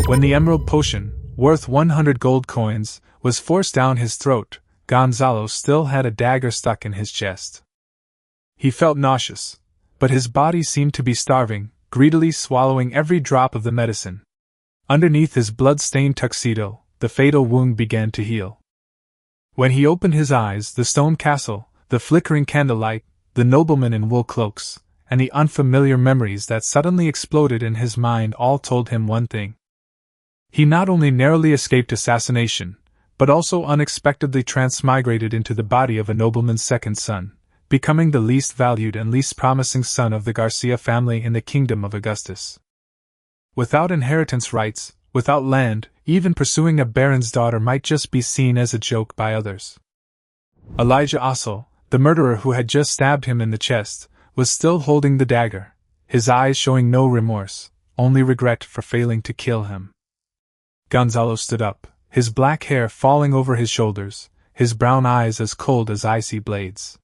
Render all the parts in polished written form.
When the emerald potion, worth 100 gold coins, was forced down his throat, Gonzalo still had a dagger stuck in his chest. He felt nauseous, but his body seemed to be starving, greedily swallowing every drop of the medicine. Underneath his blood-stained tuxedo, the fatal wound began to heal. When he opened his eyes, the stone castle, the flickering candlelight, the noblemen in wool cloaks, and the unfamiliar memories that suddenly exploded in his mind all told him one thing. He not only narrowly escaped assassination, but also unexpectedly transmigrated into the body of a nobleman's second son, becoming the least valued and least promising son of the Garcia family in the Kingdom of Augustus. Without inheritance rights, without land, even pursuing a baron's daughter might just be seen as a joke by others. Elijah Ossel, the murderer who had just stabbed him in the chest, was still holding the dagger, his eyes showing no remorse, only regret for failing to kill him. Gonzalo stood up, his black hair falling over his shoulders, his brown eyes as cold as icy blades.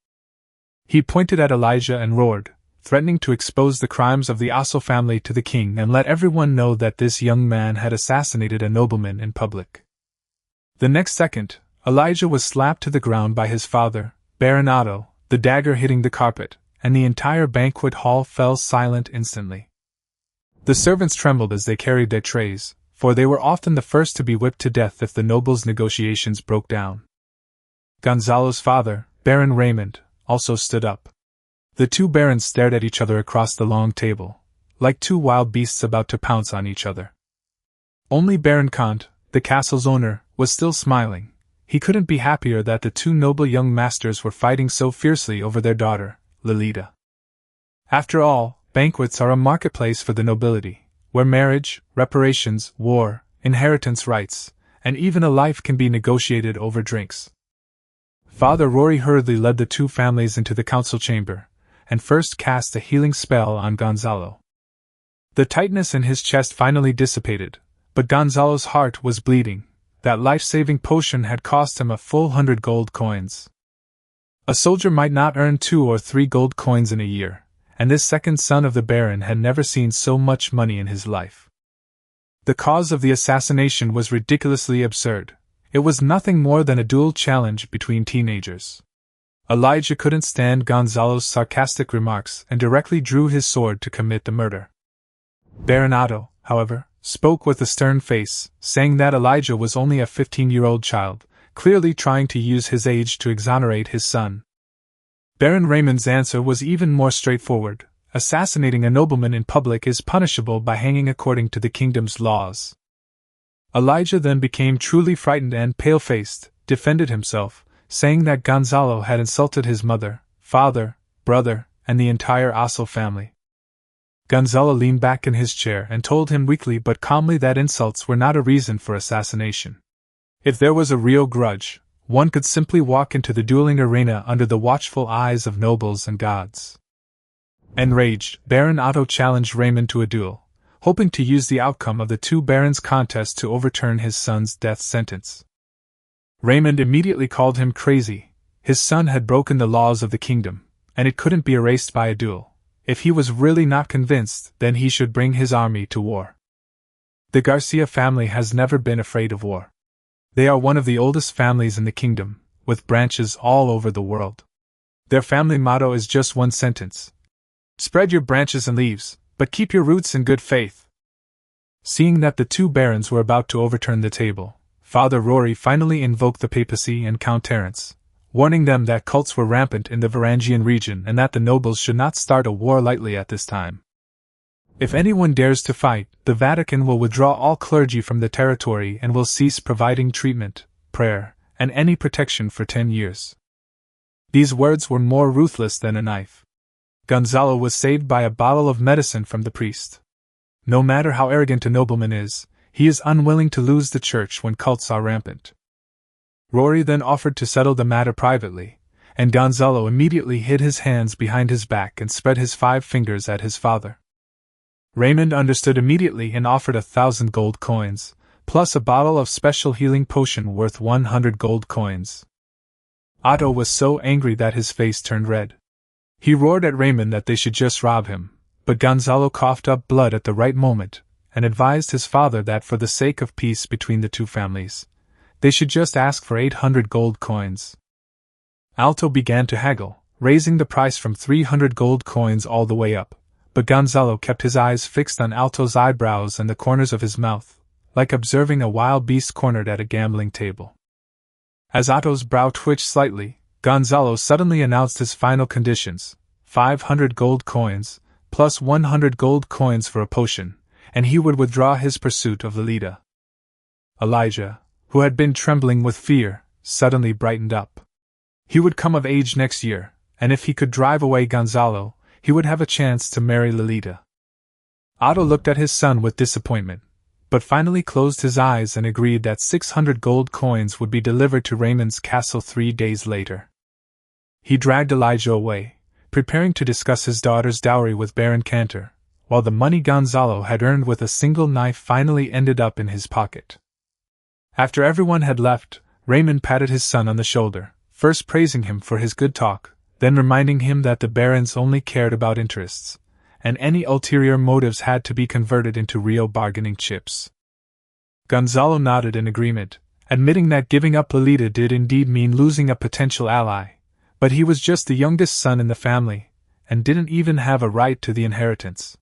He pointed at Elijah and roared, threatening to expose the crimes of the Ossel family to the king and let everyone know that this young man had assassinated a nobleman in public. The next second, Elijah was slapped to the ground by his father, Baron Otto, the dagger hitting the carpet, and the entire banquet hall fell silent instantly. The servants trembled as they carried their trays, for they were often the first to be whipped to death if the nobles' negotiations broke down. Gonzalo's father, Baron Raymond, also stood up. The two barons stared at each other across the long table, like two wild beasts about to pounce on each other. Only Baron Kant, the castle's owner, was still smiling. He couldn't be happier that the two noble young masters were fighting so fiercely over their daughter, Lolita. After all, banquets are a marketplace for the nobility, where marriage, reparations, war, inheritance rights, and even a life can be negotiated over drinks. Father Rory hurriedly led the two families into the council chamber, and first cast a healing spell on Gonzalo. The tightness in his chest finally dissipated, but Gonzalo's heart was bleeding. That life-saving potion had cost him a full 100 gold coins. A soldier might not earn 2 or 3 gold coins in a year, and this second son of the Baron had never seen so much money in his life. The cause of the assassination was ridiculously absurd. It was nothing more than a duel challenge between teenagers. Elijah couldn't stand Gonzalo's sarcastic remarks and directly drew his sword to commit the murder. Baron Otto, however, spoke with a stern face, saying that Elijah was only a 15-year-old child, clearly trying to use his age to exonerate his son. Baron Raymond's answer was even more straightforward. Assassinating a nobleman in public is punishable by hanging according to the kingdom's laws. Elijah then became truly frightened and pale-faced, defended himself, saying that Gonzalo had insulted his mother, father, brother, and the entire Ossel family. Gonzalo leaned back in his chair and told him weakly but calmly that insults were not a reason for assassination. If there was a real grudge, one could simply walk into the dueling arena under the watchful eyes of nobles and gods. Enraged, Baron Otto challenged Raymond to a duel, hoping to use the outcome of the two barons' contest to overturn his son's death sentence. Raymond immediately called him crazy. His son had broken the laws of the kingdom, and it couldn't be erased by a duel. If he was really not convinced, then he should bring his army to war. The Garcia family has never been afraid of war. They are one of the oldest families in the kingdom, with branches all over the world. Their family motto is just one sentence: spread your branches and leaves, but keep your roots in good faith. Seeing that the two barons were about to overturn the table, Father Rory finally invoked the papacy and Count Terence, warning them that cults were rampant in the Varangian region and that the nobles should not start a war lightly at this time. If anyone dares to fight, the Vatican will withdraw all clergy from the territory and will cease providing treatment, prayer, and any protection for 10 years. These words were more ruthless than a knife. Gonzalo was saved by a bottle of medicine from the priest. No matter how arrogant a nobleman is, he is unwilling to lose the church when cults are rampant. Rory then offered to settle the matter privately, and Gonzalo immediately hid his hands behind his back and spread his 5 fingers at his father. Raymond understood immediately and offered 1,000 gold coins, plus a bottle of special healing potion worth 100 gold coins. Otto was so angry that his face turned red. He roared at Raymond that they should just rob him, but Gonzalo coughed up blood at the right moment, and advised his father that for the sake of peace between the two families, they should just ask for 800 gold coins. Alto began to haggle, raising the price from 300 gold coins all the way up, but Gonzalo kept his eyes fixed on Alto's eyebrows and the corners of his mouth, like observing a wild beast cornered at a gambling table. As Alto's brow twitched slightly, Gonzalo suddenly announced his final conditions: 500 gold coins, plus 100 gold coins for a potion, and he would withdraw his pursuit of Lolita. Elijah, who had been trembling with fear, suddenly brightened up. He would come of age next year, and if he could drive away Gonzalo, he would have a chance to marry Lolita. Otto looked at his son with disappointment, but finally closed his eyes and agreed that 600 gold coins would be delivered to Raymond's castle 3 days later. He dragged Elijah away, preparing to discuss his daughter's dowry with Baron Cantor, while the money Gonzalo had earned with a single knife finally ended up in his pocket. After everyone had left, Raymond patted his son on the shoulder, first praising him for his good talk, then reminding him that the barons only cared about interests, and any ulterior motives had to be converted into real bargaining chips. Gonzalo nodded in agreement, admitting that giving up Lolita did indeed mean losing a potential ally, but he was just the youngest son in the family, and didn't even have a right to the inheritance.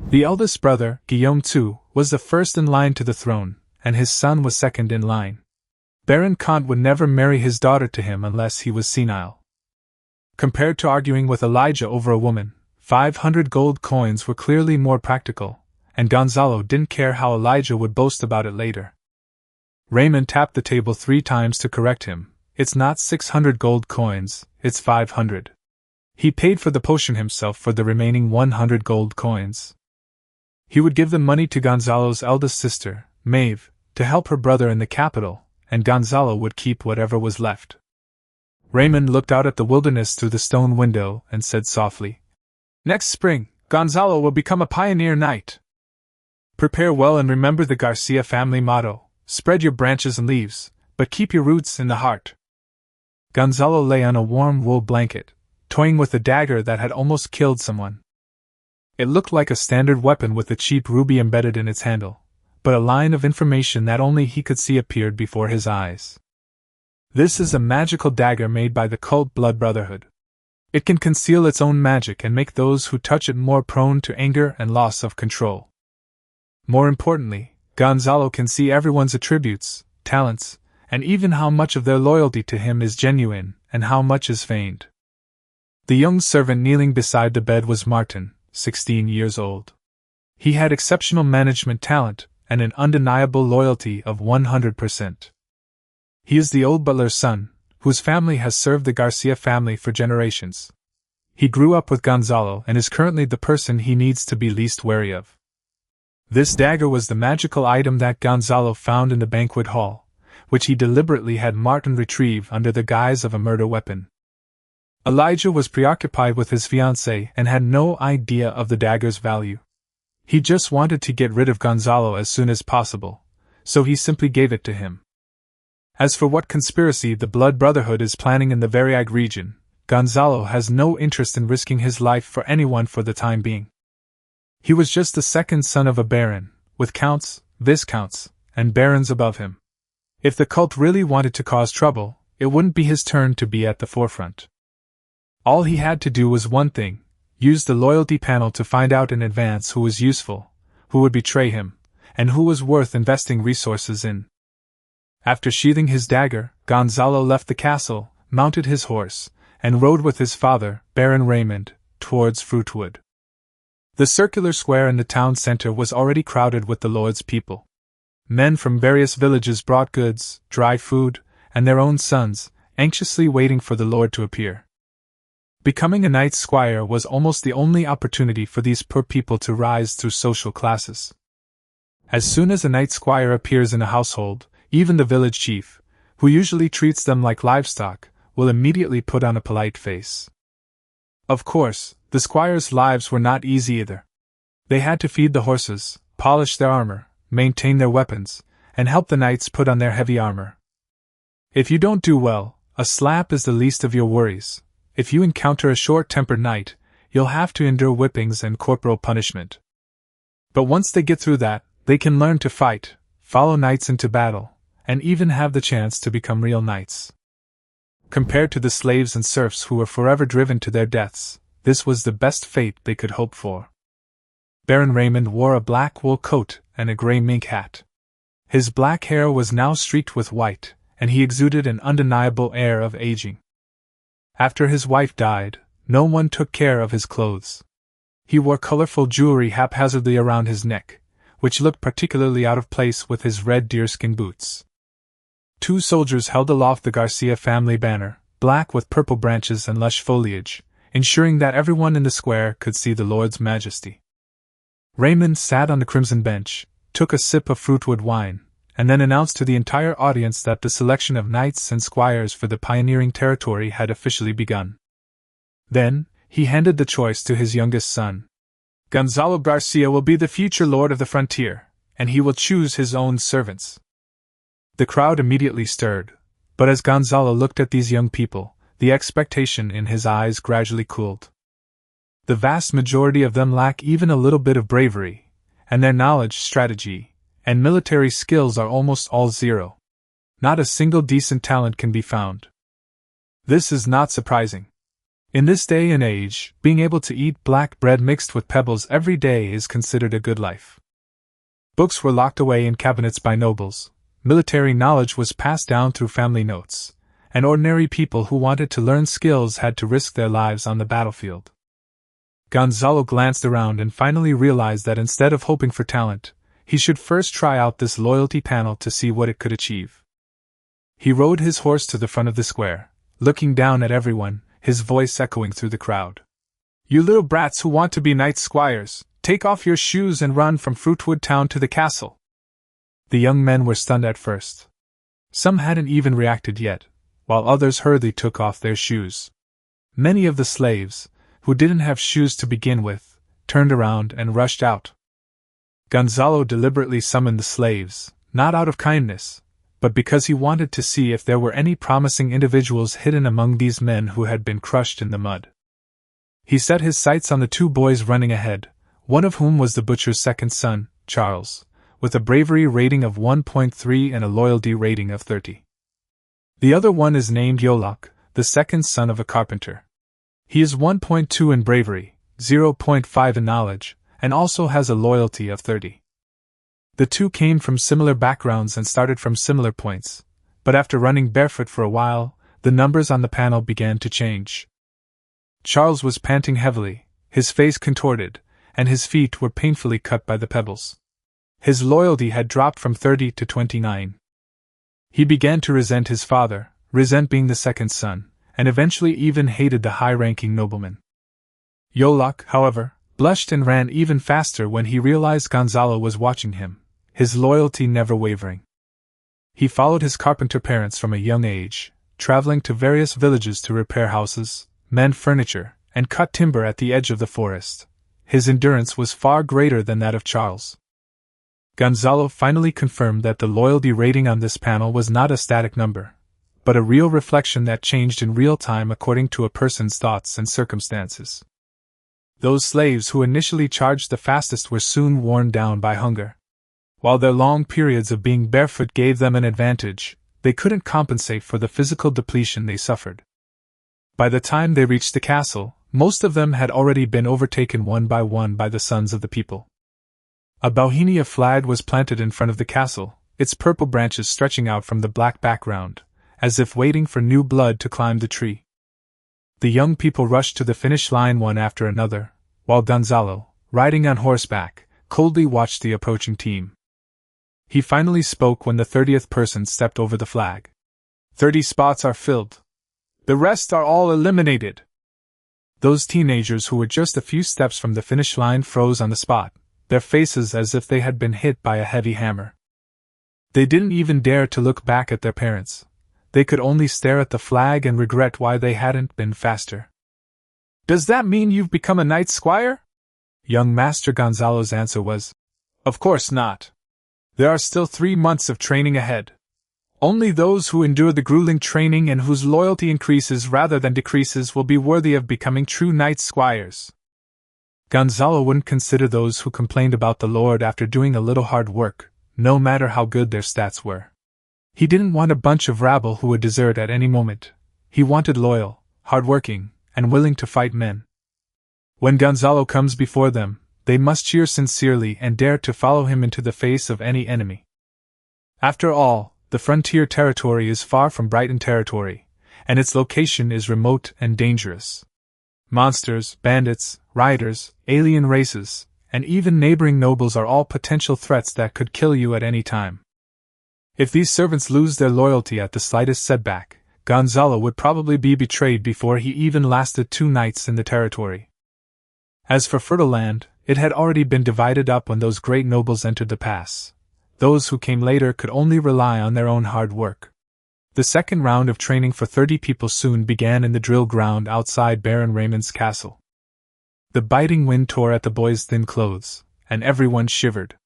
The eldest brother, Guillaume too, was the first in line to the throne, and his son was second in line. Baron Comte would never marry his daughter to him unless he was senile. Compared to arguing with Elijah over a woman, 500 gold coins were clearly more practical, and Gonzalo didn't care how Elijah would boast about it later. Raymond tapped the table 3 times to correct him. It's not 600 gold coins, it's 500. He paid for the potion himself for the remaining 100 gold coins. He would give the money to Gonzalo's eldest sister, Maeve, to help her brother in the capital, and Gonzalo would keep whatever was left. Raymond looked out at the wilderness through the stone window and said softly, "Next spring, Gonzalo will become a pioneer knight. Prepare well and remember the Garcia family motto: spread your branches and leaves, but keep your roots in the heart." Gonzalo lay on a warm wool blanket, toying with a dagger that had almost killed someone. It looked like a standard weapon with a cheap ruby embedded in its handle, but a line of information that only he could see appeared before his eyes. "This is a magical dagger made by the cult Blood Brotherhood. It can conceal its own magic and make those who touch it more prone to anger and loss of control. More importantly, Gonzalo can see everyone's attributes, talents, and even how much of their loyalty to him is genuine and how much is feigned." The young servant kneeling beside the bed was Martin, 16 years old. He had exceptional management talent and an undeniable loyalty of 100%. He is the old butler's son, whose family has served the Garcia family for generations. He grew up with Gonzalo and is currently the person he needs to be least wary of. This dagger was the magical item that Gonzalo found in the banquet hall, which he deliberately had Martin retrieve under the guise of a murder weapon. Elijah was preoccupied with his fiancée and had no idea of the dagger's value. He just wanted to get rid of Gonzalo as soon as possible, so he simply gave it to him. As for what conspiracy the Blood Brotherhood is planning in the Variag region, Gonzalo has no interest in risking his life for anyone for the time being. He was just the second son of a baron, with counts, viscounts, and barons above him. If the cult really wanted to cause trouble, it wouldn't be his turn to be at the forefront. All he had to do was one thing: use the loyalty panel to find out in advance who was useful, who would betray him, and who was worth investing resources in. After sheathing his dagger, Gonzalo left the castle, mounted his horse, and rode with his father, Baron Raymond, towards Fruitwood. The circular square in the town center was already crowded with the lord's people. Men from various villages brought goods, dry food, and their own sons, anxiously waiting for the lord to appear. Becoming a knight's squire was almost the only opportunity for these poor people to rise through social classes. As soon as a knight's squire appears in a household, even the village chief, who usually treats them like livestock, will immediately put on a polite face. Of course, the squires' lives were not easy either. They had to feed the horses, polish their armor, maintain their weapons, and help the knights put on their heavy armor. If you don't do well, a slap is the least of your worries. If you encounter a short-tempered knight, you'll have to endure whippings and corporal punishment. But once they get through that, they can learn to fight, follow knights into battle, and even have the chance to become real knights. Compared to the slaves and serfs who were forever driven to their deaths, this was the best fate they could hope for. Baron Raymond wore a black wool coat and a gray mink hat. His black hair was now streaked with white, and he exuded an undeniable air of aging. After his wife died, no one took care of his clothes. He wore colorful jewelry haphazardly around his neck, which looked particularly out of place with his red deerskin boots. 2 soldiers held aloft the Garcia family banner, black with purple branches and lush foliage, ensuring that everyone in the square could see the Lord's majesty. Raymond sat on the crimson bench, took a sip of fruitwood wine, and then announced to the entire audience that the selection of knights and squires for the pioneering territory had officially begun. Then, he handed the choice to his youngest son. Gonzalo Garcia will be the future lord of the frontier, and he will choose his own servants. The crowd immediately stirred, but as Gonzalo looked at these young people, the expectation in his eyes gradually cooled. The vast majority of them lack even a little bit of bravery, and their knowledge, strategy, and military skills are almost all zero. Not a single decent talent can be found. This is not surprising. In this day and age, being able to eat black bread mixed with pebbles every day is considered a good life. Books were locked away in cabinets by nobles, military knowledge was passed down through family notes, and ordinary people who wanted to learn skills had to risk their lives on the battlefield. Gonzalo glanced around and finally realized that instead of hoping for talent, he should first try out this loyalty panel to see what it could achieve. He rode his horse to the front of the square, looking down at everyone, his voice echoing through the crowd. "You little brats who want to be knight squires, take off your shoes and run from Fruitwood Town to the castle." The young men were stunned at first. Some hadn't even reacted yet, while others hurriedly took off their shoes. Many of the slaves, who didn't have shoes to begin with, turned around and rushed out. Gonzalo deliberately summoned the slaves, not out of kindness, but because he wanted to see if there were any promising individuals hidden among these men who had been crushed in the mud. He set his sights on the 2 boys running ahead, one of whom was the butcher's second son, Charles, with a bravery rating of 1.3 and a loyalty rating of 30. The other one is named Yolok, the second son of a carpenter. He is 1.2 in bravery, 0.5 in knowledge, and also has a loyalty of 30. The 2 came from similar backgrounds and started from similar points, but after running barefoot for a while, the numbers on the panel began to change. Charles was panting heavily, his face contorted, and his feet were painfully cut by the pebbles. His loyalty had dropped from 30 to 29. He began to resent his father, resent being the second son, and eventually even hated the high-ranking nobleman. Yolok, however, blushed and ran even faster when he realized Gonzalo was watching him, his loyalty never wavering. He followed his carpenter parents from a young age, traveling to various villages to repair houses, mend furniture, and cut timber at the edge of the forest. His endurance was far greater than that of Charles. Gonzalo finally confirmed that the loyalty rating on this panel was not a static number, but a real reflection that changed in real time according to a person's thoughts and circumstances. Those slaves who initially charged the fastest were soon worn down by hunger. While their long periods of being barefoot gave them an advantage, they couldn't compensate for the physical depletion they suffered. By the time they reached the castle, most of them had already been overtaken one by the sons of the people. A Bohemia flag was planted in front of the castle, its purple branches stretching out from the black background, as if waiting for new blood to climb the tree. The young people rushed to the finish line one after another, while Gonzalo, riding on horseback, coldly watched the approaching team. He finally spoke when the 30th person stepped over the flag. 30 spots are filled. The rest are all eliminated. Those teenagers who were just a few steps from the finish line froze on the spot, their faces as if they had been hit by a heavy hammer. They didn't even dare to look back at their parents. They could only stare at the flag and regret why they hadn't been faster. "Does that mean you've become a knight squire?" Young Master Gonzalo's answer was, "Of course not. There are still 3 months of training ahead. Only those who endure the grueling training and whose loyalty increases rather than decreases will be worthy of becoming true knight squires." Gonzalo wouldn't consider those who complained about the Lord after doing a little hard work, no matter how good their stats were. He didn't want a bunch of rabble who would desert at any moment. He wanted loyal, hard-working, and willing to fight men. When Gonzalo comes before them, they must cheer sincerely and dare to follow him into the face of any enemy. After all, the frontier territory is far from Brighton territory, and its location is remote and dangerous. Monsters, bandits, rioters, alien races, and even neighboring nobles are all potential threats that could kill you at any time. If these servants lose their loyalty at the slightest setback, Gonzalo would probably be betrayed before he even lasted 2 nights in the territory. As for fertile land, it had already been divided up when those great nobles entered the pass. Those who came later could only rely on their own hard work. The second round of training for 30 people soon began in the drill ground outside Baron Raymond's castle. The biting wind tore at the boys' thin clothes, and everyone shivered.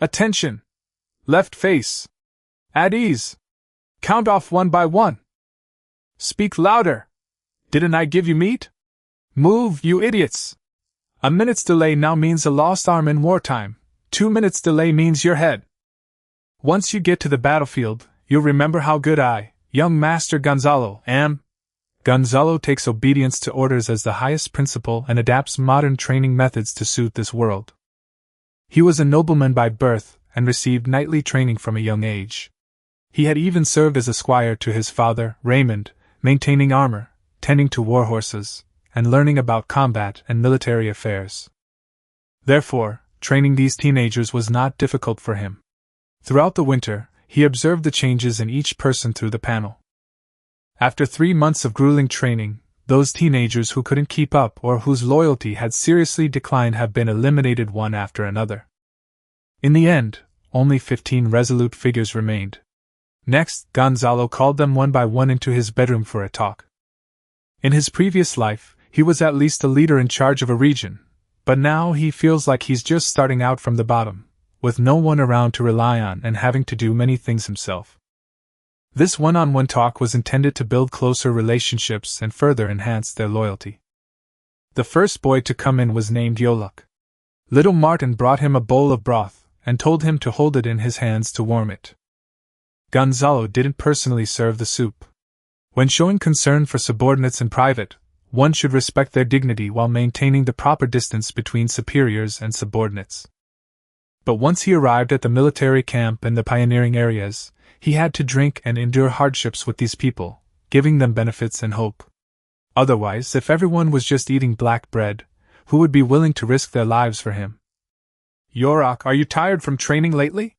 "Attention! Left face! At ease! Count off 1 by 1! Speak louder! Didn't I give you meat? Move, you idiots! A minute's delay now means a lost arm in wartime. 2 minutes delay means you're head. Once you get to the battlefield, you'll remember how good I, young Master Gonzalo, am." Gonzalo takes obedience to orders as the highest principle and adapts modern training methods to suit this world. He was a nobleman by birth and received knightly training from a young age. He had even served as a squire to his father, Raymond, maintaining armor, tending to war horses, and learning about combat and military affairs. Therefore, training these teenagers was not difficult for him. Throughout the winter, he observed the changes in each person through the panel. After 3 months of grueling training, those teenagers who couldn't keep up or whose loyalty had seriously declined have been eliminated one after another. In the end, only 15 resolute figures remained. Next, Gonzalo called them one by one into his bedroom for a talk. In his previous life, he was at least a leader in charge of a region, but now he feels like he's just starting out from the bottom, with no one around to rely on and having to do many things himself. This one-on-one talk was intended to build closer relationships and further enhance their loyalty. The first boy to come in was named Yoluk. Little Martin brought him a bowl of broth and told him to hold it in his hands to warm it. Gonzalo didn't personally serve the soup. When showing concern for subordinates in private, one should respect their dignity while maintaining the proper distance between superiors and subordinates. But once he arrived at the military camp and the pioneering areas, he had to drink and endure hardships with these people, giving them benefits and hope. Otherwise, if everyone was just eating black bread, who would be willing to risk their lives for him? "Yoluk, are you tired from training lately?"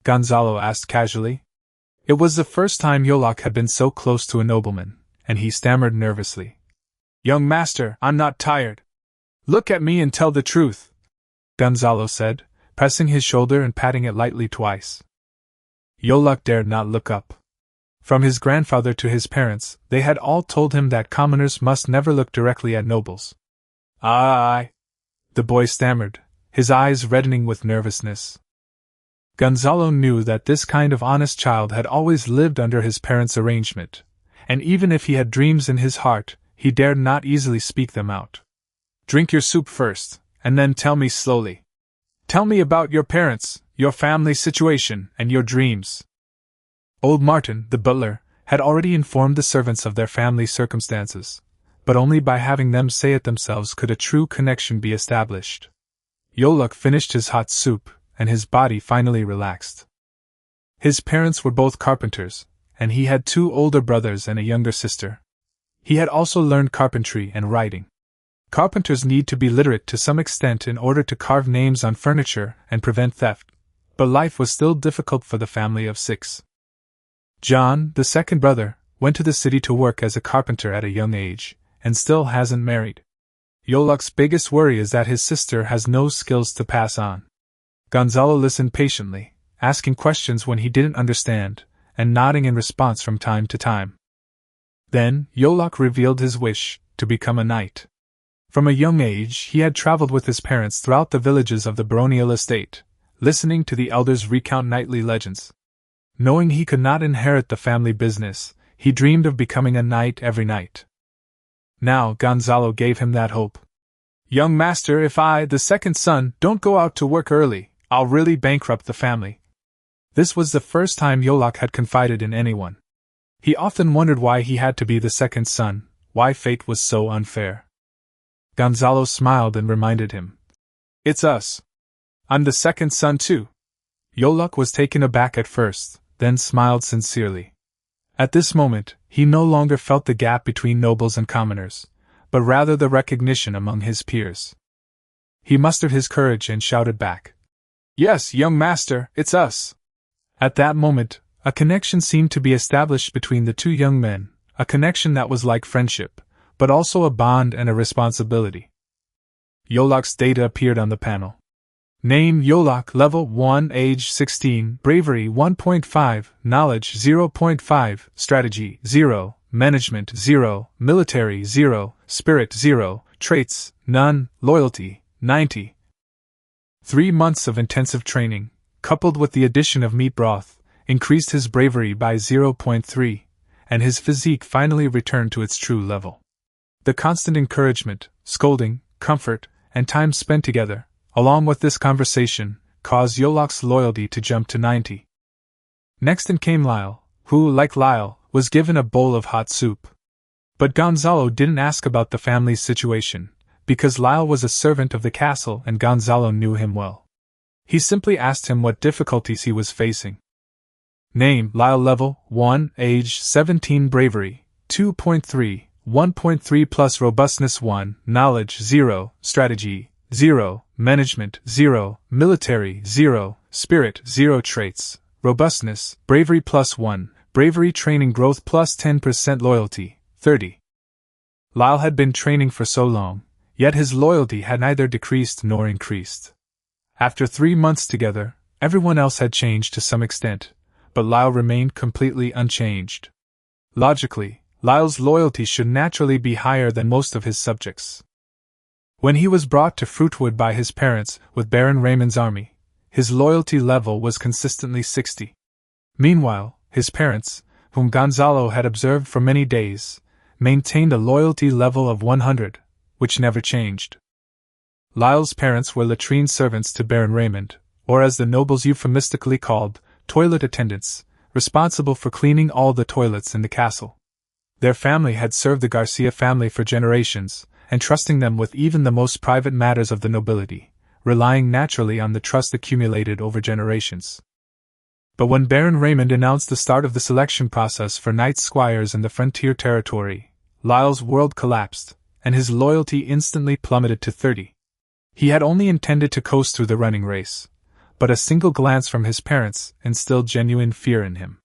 Gonzalo asked casually. It was the first time Yoluk had been so close to a nobleman, and he stammered nervously. "Young master, I'm not tired. Look at me and tell the truth," Gonzalo said, pressing his shoulder and patting it lightly twice. Yoluk dared not look up. From his grandfather to his parents, they had all told him that commoners must never look directly at nobles. "I," the boy stammered, his eyes reddening with nervousness. Gonzalo knew that this kind of honest child had always lived under his parents' arrangement, and even if he had dreams in his heart, he dared not easily speak them out. "Drink your soup first, and then tell me slowly. Tell me about your parents, your family situation, and your dreams." Old Martin, the butler, had already informed the servants of their family circumstances, but only by having them say it themselves could a true connection be established. Yoluk finished his hot soup, and his body finally relaxed. His parents were both carpenters, and he had 2 older brothers and a younger sister. He had also learned carpentry and writing. Carpenters need to be literate to some extent in order to carve names on furniture and prevent theft, but life was still difficult for the family of 6. John, the second brother, went to the city to work as a carpenter at a young age, and still hasn't married. Yoluk's biggest worry is that his sister has no skills to pass on. Gonzalo listened patiently, asking questions when he didn't understand, and nodding in response from time to time. Then, Yoluk revealed his wish to become a knight. From a young age, he had traveled with his parents throughout the villages of the baronial estate, listening to the elders recount knightly legends. Knowing he could not inherit the family business, he dreamed of becoming a knight every night. Now Gonzalo gave him that hope. Young master, if I, the second son, don't go out to work early, I'll really bankrupt the family. This was the first time Yolok had confided in anyone. He often wondered why he had to be the second son, why fate was so unfair. Gonzalo smiled and reminded him. It's us. I'm the second son too. Yolok was taken aback at first, then smiled sincerely. At this moment, he no longer felt the gap between nobles and commoners, but rather the recognition among his peers. He mustered his courage and shouted back. Yes, young master, it's us. At that moment, a connection seemed to be established between the two young men, a connection that was like friendship, but also a bond and a responsibility. Yolok's data appeared on the panel. Name Yolok, level 1, age 16, bravery 1.5, knowledge 0.5, strategy 0, management 0, military 0, spirit 0, traits none, loyalty 90. 3 months of intensive training, coupled with the addition of meat broth, increased his bravery by 0.3, and his physique finally returned to its true level. The constant encouragement, scolding, comfort, and time spent together, along with this conversation, caused Yolok's loyalty to jump to 90. Next in came Lyle, who, like Lyle, was given a bowl of hot soup. But Gonzalo didn't ask about the family's situation, because Lyle was a servant of the castle and Gonzalo knew him well. He simply asked him what difficulties he was facing. Name, Lyle, level 1, age 17, bravery 2.3, 1.3 plus robustness 1, knowledge 0, strategy 0, management 0, military 0, spirit 0, traits, robustness, bravery plus 1, bravery training growth plus 10%, loyalty 30. Lyle had been training for so long, yet his loyalty had neither decreased nor increased. After 3 months together, everyone else had changed to some extent, but Lyle remained completely unchanged. Logically, Lyle's loyalty should naturally be higher than most of his subjects. When he was brought to Fruitwood by his parents with Baron Raymond's army, his loyalty level was consistently 60. Meanwhile, his parents, whom Gonzalo had observed for many days, maintained a loyalty level of 100, which never changed. Lyle's parents were latrine servants to Baron Raymond, or as the nobles euphemistically called, toilet attendants, responsible for cleaning all the toilets in the castle. Their family had served the Garcia family for generations, entrusting them with even the most private matters of the nobility, relying naturally on the trust accumulated over generations. But when Baron Raymond announced the start of the selection process for knight squires in the frontier territory, Lyle's world collapsed, and his loyalty instantly plummeted to 30. He had only intended to coast through the running race, but a single glance from his parents instilled genuine fear in him.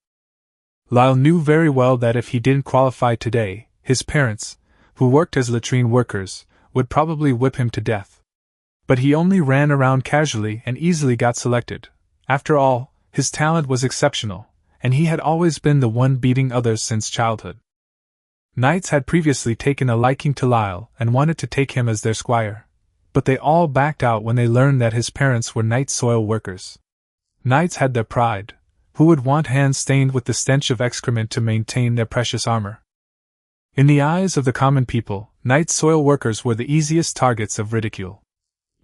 Lyle knew very well that if he didn't qualify today, his parents, who worked as latrine workers, would probably whip him to death. But he only ran around casually and easily got selected. After all, his talent was exceptional, and he had always been the one beating others since childhood. Knights had previously taken a liking to Lyle and wanted to take him as their squire, but they all backed out when they learned that his parents were night soil workers. Knights had their pride. Who would want hands stained with the stench of excrement to maintain their precious armor? In the eyes of the common people, night soil workers were the easiest targets of ridicule.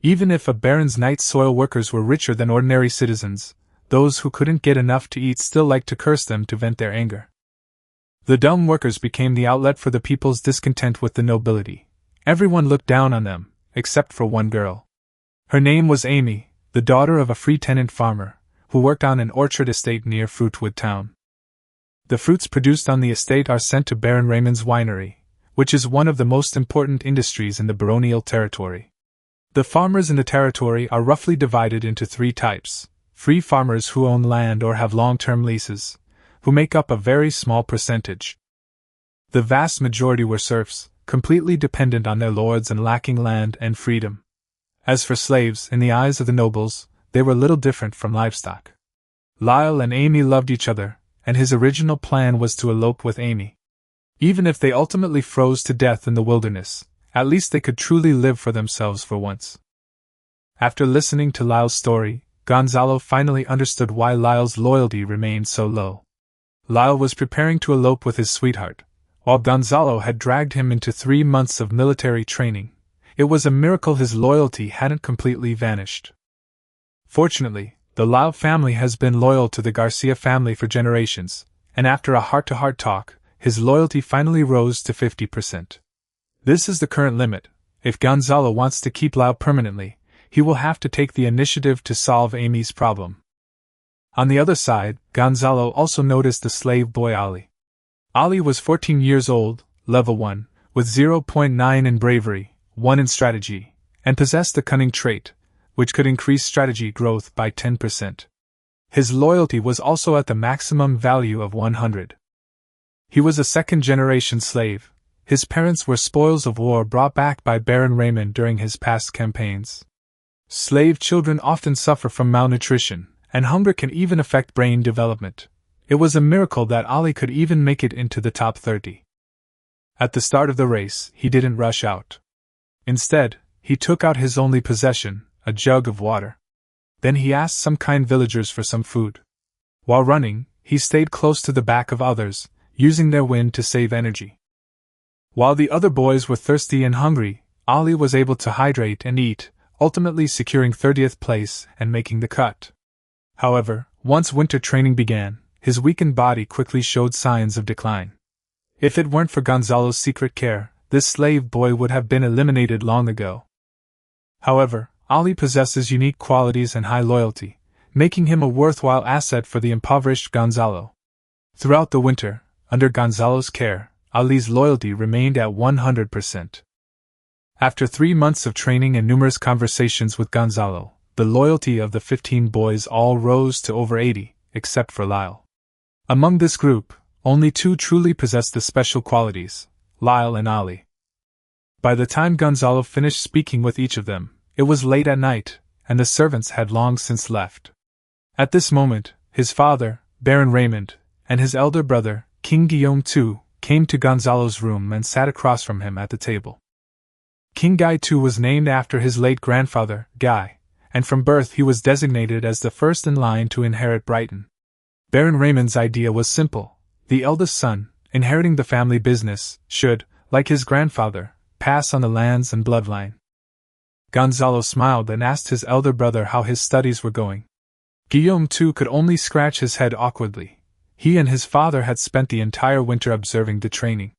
Even if a baron's night soil workers were richer than ordinary citizens, those who couldn't get enough to eat still liked to curse them to vent their anger. The dumb workers became the outlet for the people's discontent with the nobility. Everyone looked down on them, except for one girl. Her name was Amy, the daughter of a free tenant farmer, who worked on an orchard estate near Fruitwood town. The fruits produced on the estate are sent to Baron Raymond's winery, which is one of the most important industries in the baronial territory. The farmers in the territory are roughly divided into 3 types: free farmers who own land or have long-term leases, who make up a very small percentage. The vast majority were serfs, completely dependent on their lords and lacking land and freedom. As for slaves, in the eyes of the nobles, they were little different from livestock. Lyle and Amy loved each other, and his original plan was to elope with Amy. Even if they ultimately froze to death in the wilderness, at least they could truly live for themselves for once. After listening to Lyle's story, Gonzalo finally understood why Lyle's loyalty remained so low. Lyle was preparing to elope with his sweetheart, while Gonzalo had dragged him into 3 months of military training. It was a miracle his loyalty hadn't completely vanished. Fortunately, the Lau family has been loyal to the Garcia family for generations, and after a heart-to-heart talk, his loyalty finally rose to 50%. This is the current limit. If Gonzalo wants to keep Lau permanently, he will have to take the initiative to solve Amy's problem. On the other side, Gonzalo also noticed the slave boy Ali. Ali was 14 years old, level 1, with 0.9 in bravery, 1 in strategy, and possessed a cunning trait, which could increase strategy growth by 10%. His loyalty was also at the maximum value of 100. He was a second-generation slave. His parents were spoils of war brought back by Baron Raymond during his past campaigns. Slave children often suffer from malnutrition, and hunger can even affect brain development. It was a miracle that Ali could even make it into the top 30. At the start of the race, he didn't rush out. Instead, he took out his only possession, a jug of water. Then he asked some kind villagers for some food. While running, he stayed close to the back of others, using their wind to save energy. While the other boys were thirsty and hungry, Ali was able to hydrate and eat, ultimately securing 30th place and making the cut. However, once winter training began, his weakened body quickly showed signs of decline. If it weren't for Gonzalo's secret care, this slave boy would have been eliminated long ago. However, Ali possesses unique qualities and high loyalty, making him a worthwhile asset for the impoverished Gonzalo. Throughout the winter, under Gonzalo's care, Ali's loyalty remained at 100%. After 3 months of training and numerous conversations with Gonzalo, the loyalty of the 15 boys all rose to over 80, except for Lyle. Among this group, only 2 truly possessed the special qualities, Lyle and Ali. By the time Gonzalo finished speaking with each of them, it was late at night, and the servants had long since left. At this moment, his father, Baron Raymond, and his elder brother, King Guillaume II, came to Gonzalo's room and sat across from him at the table. King Guy II was named after his late grandfather, Guy, and from birth he was designated as the first in line to inherit Brighton. Baron Raymond's idea was simple. The eldest son, inheriting the family business, should, like his grandfather, pass on the lands and bloodline. Gonzalo smiled and asked his elder brother how his studies were going. Guillaume II could only scratch his head awkwardly. He and his father had spent the entire winter observing the training.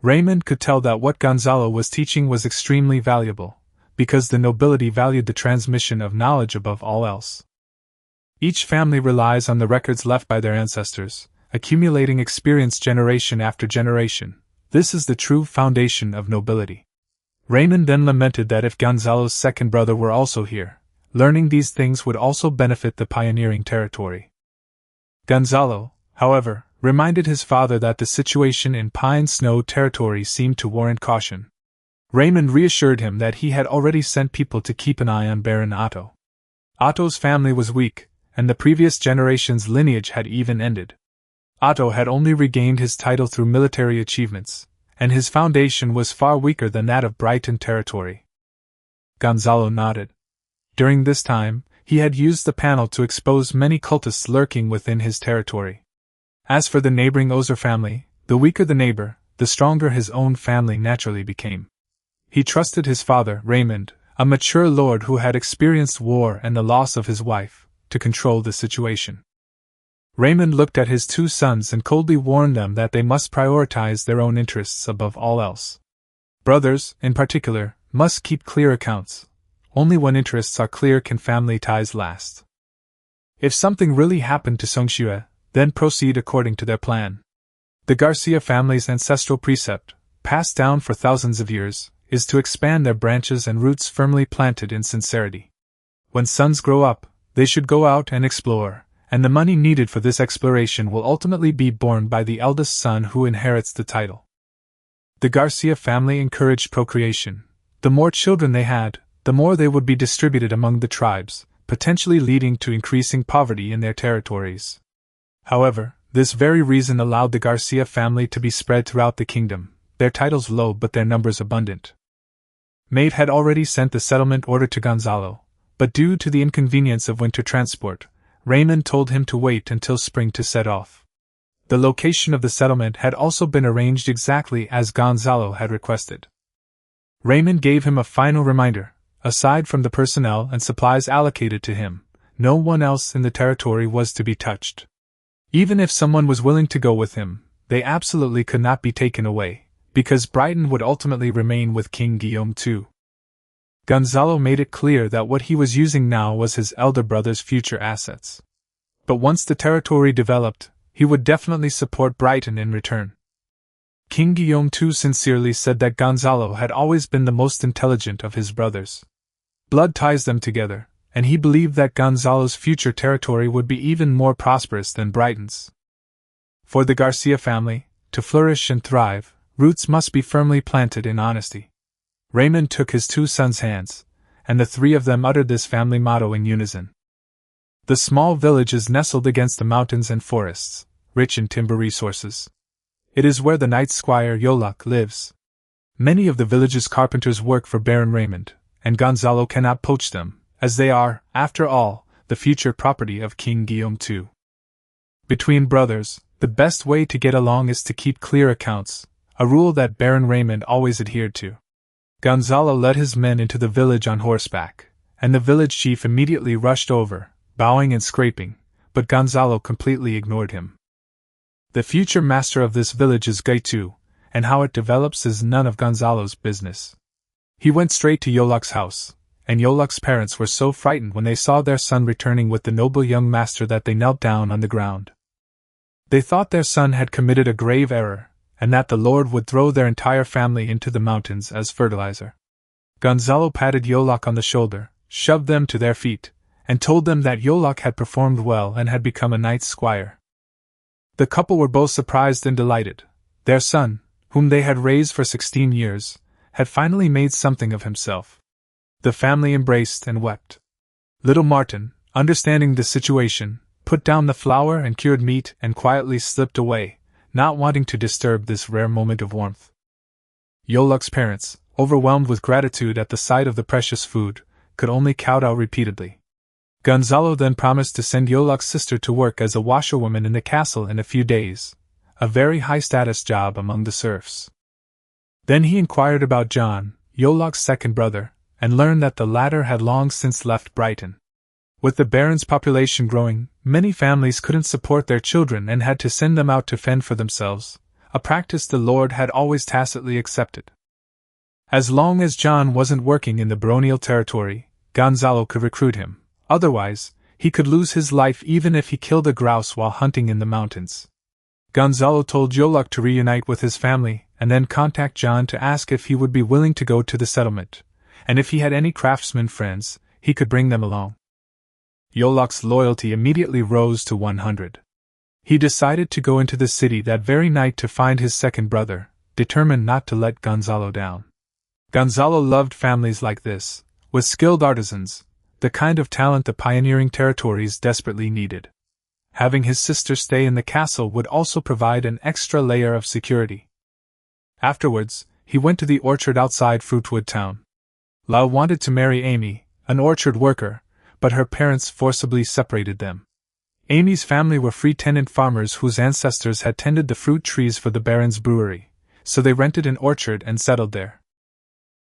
Raymond could tell that what Gonzalo was teaching was extremely valuable, because the nobility valued the transmission of knowledge above all else. Each family relies on the records left by their ancestors, accumulating experience generation after generation. This is the true foundation of nobility. Raymond then lamented that if Gonzalo's second brother were also here, learning these things would also benefit the pioneering territory. Gonzalo, however, reminded his father that the situation in Pine Snow territory seemed to warrant caution. Raymond reassured him that he had already sent people to keep an eye on Baron Otto. Otto's family was weak, and the previous generation's lineage had even ended. Otto had only regained his title through military achievements, and his foundation was far weaker than that of Brighton territory. Gonzalo nodded. During this time, he had used the panel to expose many cultists lurking within his territory. As for the neighboring Ozer family, the weaker the neighbor, the stronger his own family naturally became. He trusted his father, Raymond, a mature lord who had experienced war and the loss of his wife, to control the situation. Raymond looked at his 2 sons and coldly warned them that they must prioritize their own interests above all else. Brothers, in particular, must keep clear accounts. Only when interests are clear can family ties last. If something really happened to Songxue, then proceed according to their plan. The Garcia family's ancestral precept, passed down for thousands of years, is to expand their branches and roots firmly planted in sincerity. When sons grow up, they should go out and explore, and the money needed for this exploration will ultimately be borne by the eldest son who inherits the title. The Garcia family encouraged procreation. The more children they had, the more they would be distributed among the tribes, potentially leading to increasing poverty in their territories. However, this very reason allowed the Garcia family to be spread throughout the kingdom, their titles low but their numbers abundant. Maeve had already sent the settlement order to Gonzalo, but due to the inconvenience of winter transport, Raymond told him to wait until spring to set off. The location of the settlement had also been arranged exactly as Gonzalo had requested. Raymond gave him a final reminder: aside from the personnel and supplies allocated to him, no one else in the territory was to be touched. Even if someone was willing to go with him, they absolutely could not be taken away, because Brighton would ultimately remain with King Guillaume II. Gonzalo made it clear that what he was using now was his elder brother's future assets. But once the territory developed, he would definitely support Brighton in return. King Guillaume II sincerely said that Gonzalo had always been the most intelligent of his brothers. Blood ties them together, and he believed that Gonzalo's future territory would be even more prosperous than Brighton's. For the Garcia family to flourish and thrive, roots must be firmly planted in honesty. Raymond took his two sons' hands, and the three of them uttered this family motto in unison. The small village is nestled against the mountains and forests, rich in timber resources. It is where the Knight Squire Yolok lives. Many of the village's carpenters work for Baron Raymond, and Gonzalo cannot poach them, as they are, after all, the future property of King Guillaume II. Between brothers, the best way to get along is to keep clear accounts, a rule that Baron Raymond always adhered to. Gonzalo led his men into the village on horseback, and the village chief immediately rushed over, bowing and scraping, but Gonzalo completely ignored him. The future master of this village is Gaitu, and how it develops is none of Gonzalo's business. He went straight to Yolok's house, and Yolok's parents were so frightened when they saw their son returning with the noble young master that they knelt down on the ground. They thought their son had committed a grave error, and that the Lord would throw their entire family into the mountains as fertilizer. Gonzalo patted Yolok on the shoulder, shoved them to their feet, and told them that Yolok had performed well and had become a knight's squire. The couple were both surprised and delighted. Their son, whom they had raised for 16 years, had finally made something of himself. The family embraced and wept. Little Martin, understanding the situation, put down the flour and cured meat and quietly slipped away, not wanting to disturb this rare moment of warmth. Yolok's parents, overwhelmed with gratitude at the sight of the precious food, could only kowtow repeatedly. Gonzalo then promised to send Yolok's sister to work as a washerwoman in the castle in a few days, a very high-status job among the serfs. Then he inquired about John, Yolok's second brother, and learned that the latter had long since left Brighton. With the Baron's population growing, many families couldn't support their children and had to send them out to fend for themselves, a practice the Lord had always tacitly accepted. As long as John wasn't working in the baronial territory, Gonzalo could recruit him. Otherwise, he could lose his life even if he killed a grouse while hunting in the mountains. Gonzalo told Yolok to reunite with his family and then contact John to ask if he would be willing to go to the settlement, and if he had any craftsman friends, he could bring them along. Yolok's loyalty immediately rose to 100. He decided to go into the city that very night to find his second brother, determined not to let Gonzalo down. Gonzalo loved families like this, with skilled artisans, the kind of talent the pioneering territories desperately needed. Having his sister stay in the castle would also provide an extra layer of security. Afterwards, he went to the orchard outside Fruitwood Town. Lyle wanted to marry Amy, an orchard worker, but her parents forcibly separated them. Amy's family were free tenant farmers whose ancestors had tended the fruit trees for the Baron's brewery, so they rented an orchard and settled there.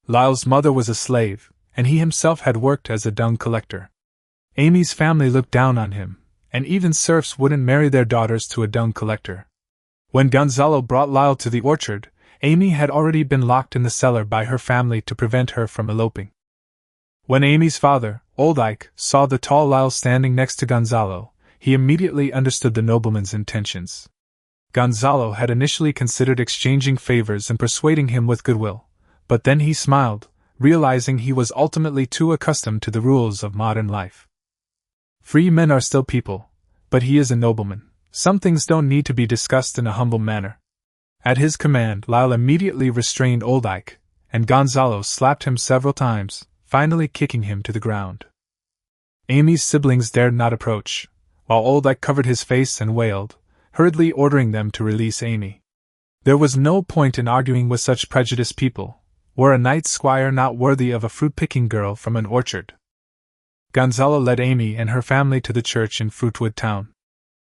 Lyle's mother was a slave, and he himself had worked as a dung collector. Amy's family looked down on him, and even serfs wouldn't marry their daughters to a dung collector. When Gonzalo brought Lyle to the orchard, Amy had already been locked in the cellar by her family to prevent her from eloping. When Amy's father, Old Ike, saw the tall Lyle standing next to Gonzalo, he immediately understood the nobleman's intentions. Gonzalo had initially considered exchanging favors and persuading him with goodwill, but then he smiled, realizing he was ultimately too accustomed to the rules of modern life. Free men are still people, but he is a nobleman. Some things don't need to be discussed in a humble manner. At his command, Lyle immediately restrained Old Ike, and Gonzalo slapped him several times, finally kicking him to the ground. Amy's siblings dared not approach, while Old Ike covered his face and wailed, hurriedly ordering them to release Amy. There was no point in arguing with such prejudiced people. Were a knight's squire not worthy of a fruit-picking girl from an orchard? Gonzalo led Amy and her family to the church in Fruitwood Town.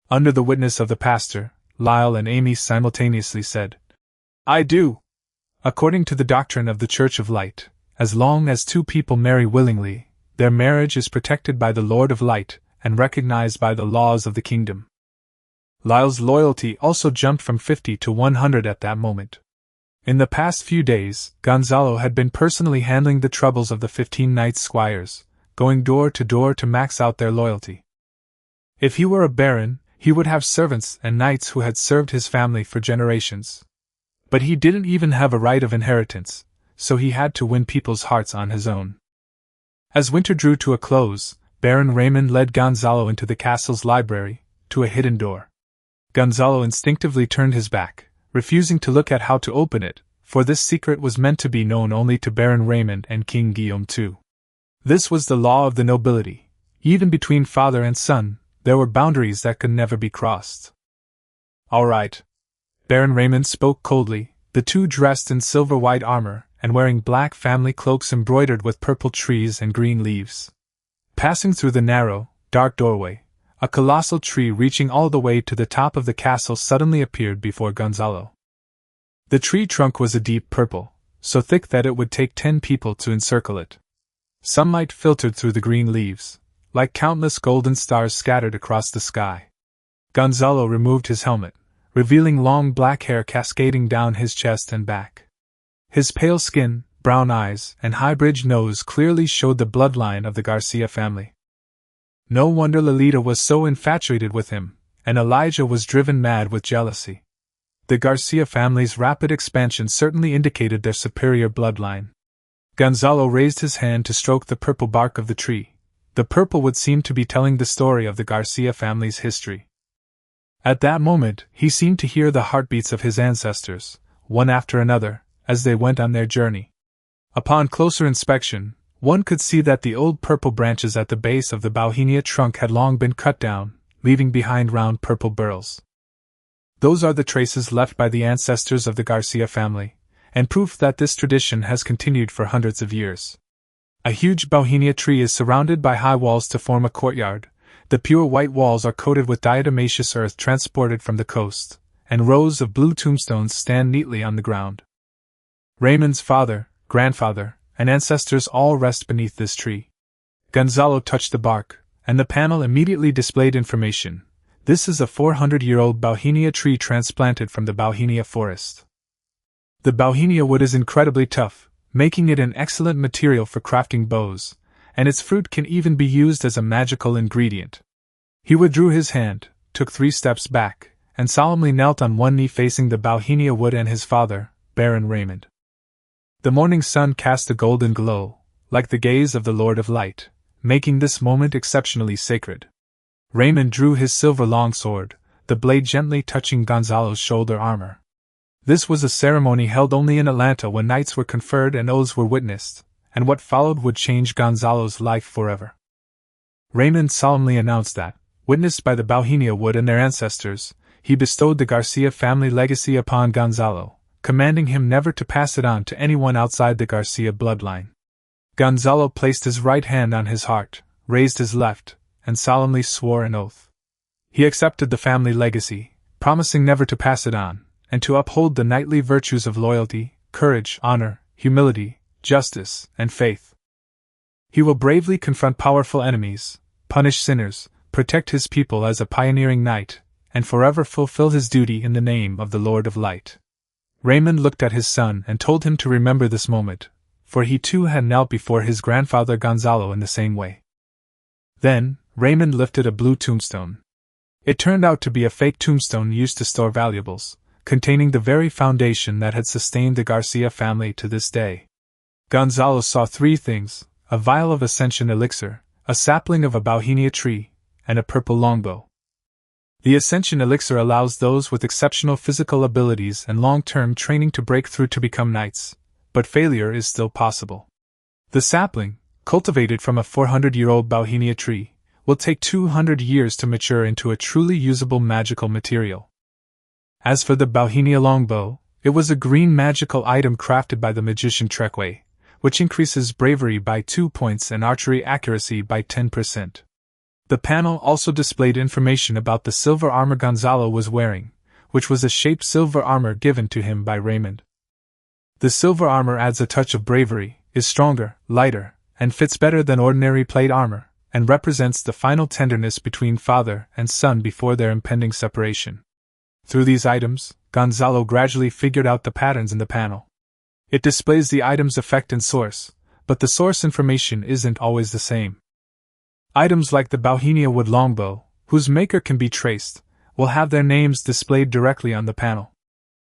Under the witness of the pastor, Lyle and Amy simultaneously said, "I do." According to the doctrine of the Church of Light, as long as two people marry willingly, their marriage is protected by the Lord of Light and recognized by the laws of the kingdom. Lyle's loyalty also jumped from 50 to 100 at that moment. In the past few days, Gonzalo had been personally handling the troubles of the 15 knights squires, going door to max out their loyalty. If he were a baron, he would have servants and knights who had served his family for generations. But he didn't even have a right of inheritance, so he had to win people's hearts on his own. As winter drew to a close, Baron Raymond led Gonzalo into the castle's library, to a hidden door. Gonzalo instinctively turned his back, refusing to look at how to open it, for this secret was meant to be known only to Baron Raymond and King Guillaume II. This was the law of the nobility. Even between father and son, there were boundaries that could never be crossed. "All right." Baron Raymond spoke coldly, the two dressed in silver-white armor and wearing black family cloaks embroidered with purple trees and green leaves. Passing through the narrow, dark doorway, a colossal tree reaching all the way to the top of the castle suddenly appeared before Gonzalo. The tree trunk was a deep purple, so thick that it would take 10 people to encircle it. Sunlight filtered through the green leaves, like countless golden stars scattered across the sky. Gonzalo removed his helmet, revealing long black hair cascading down his chest and back. His pale skin, brown eyes, and high-bridged nose clearly showed the bloodline of the Garcia family. No wonder Lolita was so infatuated with him, and Elijah was driven mad with jealousy. The Garcia family's rapid expansion certainly indicated their superior bloodline. Gonzalo raised his hand to stroke the purple bark of the tree. The purple would seem to be telling the story of the Garcia family's history. At that moment, he seemed to hear the heartbeats of his ancestors, one after another, as they went on their journey. Upon closer inspection, one could see that the old purple branches at the base of the bauhinia trunk had long been cut down, leaving behind round purple burls. Those are the traces left by the ancestors of the Garcia family, and proof that this tradition has continued for hundreds of years. A huge bauhinia tree is surrounded by high walls to form a courtyard. The pure white walls are coated with diatomaceous earth transported from the coast, and rows of blue tombstones stand neatly on the ground. Raymond's father, grandfather, and ancestors all rest beneath this tree. Gonzalo touched the bark, and the panel immediately displayed information. This is a 400-year-old bauhinia tree transplanted from the bauhinia forest. The bauhinia wood is incredibly tough, making it an excellent material for crafting bows, and its fruit can even be used as a magical ingredient. He withdrew his hand, took 3 steps back, and solemnly knelt on one knee facing the bauhinia wood and his father, Baron Raymond. The morning sun cast a golden glow, like the gaze of the Lord of Light, making this moment exceptionally sacred. Raymond drew his silver longsword, the blade gently touching Gonzalo's shoulder armor. This was a ceremony held only in Atlanta when knights were conferred and oaths were witnessed, and what followed would change Gonzalo's life forever. Raymond solemnly announced that, witnessed by the bauhinia wood and their ancestors, he bestowed the Garcia family legacy upon Gonzalo, commanding him never to pass it on to anyone outside the Garcia bloodline. Gonzalo placed his right hand on his heart, raised his left, and solemnly swore an oath. He accepted the family legacy, promising never to pass it on, and to uphold the knightly virtues of loyalty, courage, honor, humility, justice, and faith. He will bravely confront powerful enemies, punish sinners, protect his people as a pioneering knight, and forever fulfill his duty in the name of the Lord of Light. Raymond looked at his son and told him to remember this moment, for he too had knelt before his grandfather Gonzalo in the same way. Then, Raymond lifted a blue tombstone. It turned out to be a fake tombstone used to store valuables, containing the very foundation that had sustained the Garcia family to this day. Gonzalo saw 3 things: a vial of ascension elixir, a sapling of a bauhinia tree, and a purple longbow. The ascension elixir allows those with exceptional physical abilities and long-term training to break through to become knights, but failure is still possible. The sapling, cultivated from a 400-year-old bauhinia tree, will take 200 years to mature into a truly usable magical material. As for the bauhinia longbow, it was a green magical item crafted by the magician Trekway, which increases bravery by 2 points and archery accuracy by 10%. The panel also displayed information about the silver armor Gonzalo was wearing, which was a shaped silver armor given to him by Raymond. The silver armor adds a touch of bravery, is stronger, lighter, and fits better than ordinary plate armor, and represents the final tenderness between father and son before their impending separation. Through these items, Gonzalo gradually figured out the patterns in the panel. It displays the item's effect and source, but the source information isn't always the same. Items like the Bauhinia wood longbow, whose maker can be traced, will have their names displayed directly on the panel.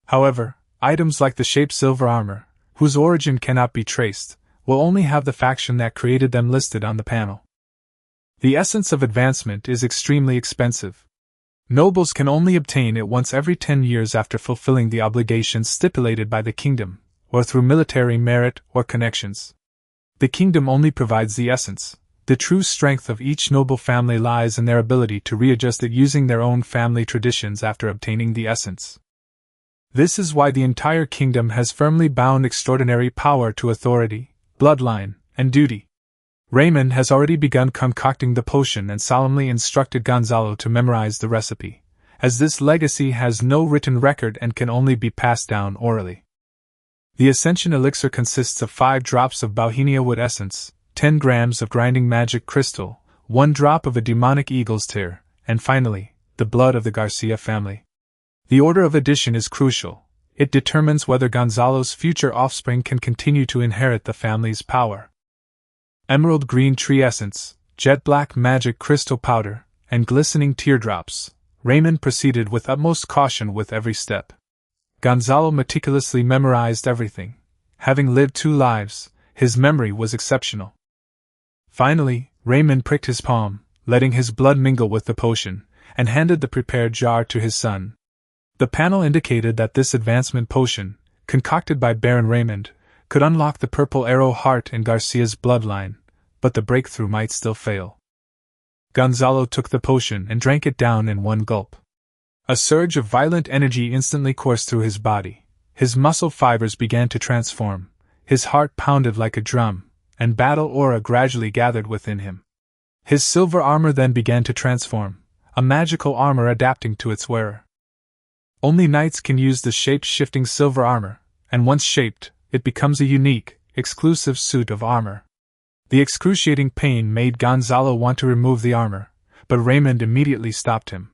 However, items like the shaped silver armor, whose origin cannot be traced, will only have the faction that created them listed on the panel. The essence of advancement is extremely expensive. Nobles can only obtain it once every 10 years after fulfilling the obligations stipulated by the kingdom, or through military merit or connections. The kingdom only provides the essence. The true strength of each noble family lies in their ability to readjust it using their own family traditions after obtaining the essence. This is why the entire kingdom has firmly bound extraordinary power to authority, bloodline, and duty. Raymond has already begun concocting the potion and solemnly instructed Gonzalo to memorize the recipe, as this legacy has no written record and can only be passed down orally. The Ascension Elixir consists of 5 drops of Bauhinia wood essence, 10 grams of grinding magic crystal, 1 drop of a demonic eagle's tear, and finally, the blood of the Garcia family. The order of addition is crucial. It determines whether Gonzalo's future offspring can continue to inherit the family's power. Emerald green tree essence, jet black magic crystal powder, and glistening teardrops. Raymond proceeded with utmost caution with every step. Gonzalo meticulously memorized everything. Having lived 2 lives, his memory was exceptional. Finally, Raymond pricked his palm, letting his blood mingle with the potion, and handed the prepared jar to his son. The panel indicated that this advancement potion, concocted by Baron Raymond, could unlock the purple arrow heart in Garcia's bloodline, but the breakthrough might still fail. Gonzalo took the potion and drank it down in one gulp. A surge of violent energy instantly coursed through his body. His muscle fibers began to transform, his heart pounded like a drum, and battle aura gradually gathered within him. His silver armor then began to transform, a magical armor adapting to its wearer. Only knights can use the shape-shifting silver armor, and once shaped, it becomes a unique, exclusive suit of armor. The excruciating pain made Gonzalo want to remove the armor, but Raymond immediately stopped him.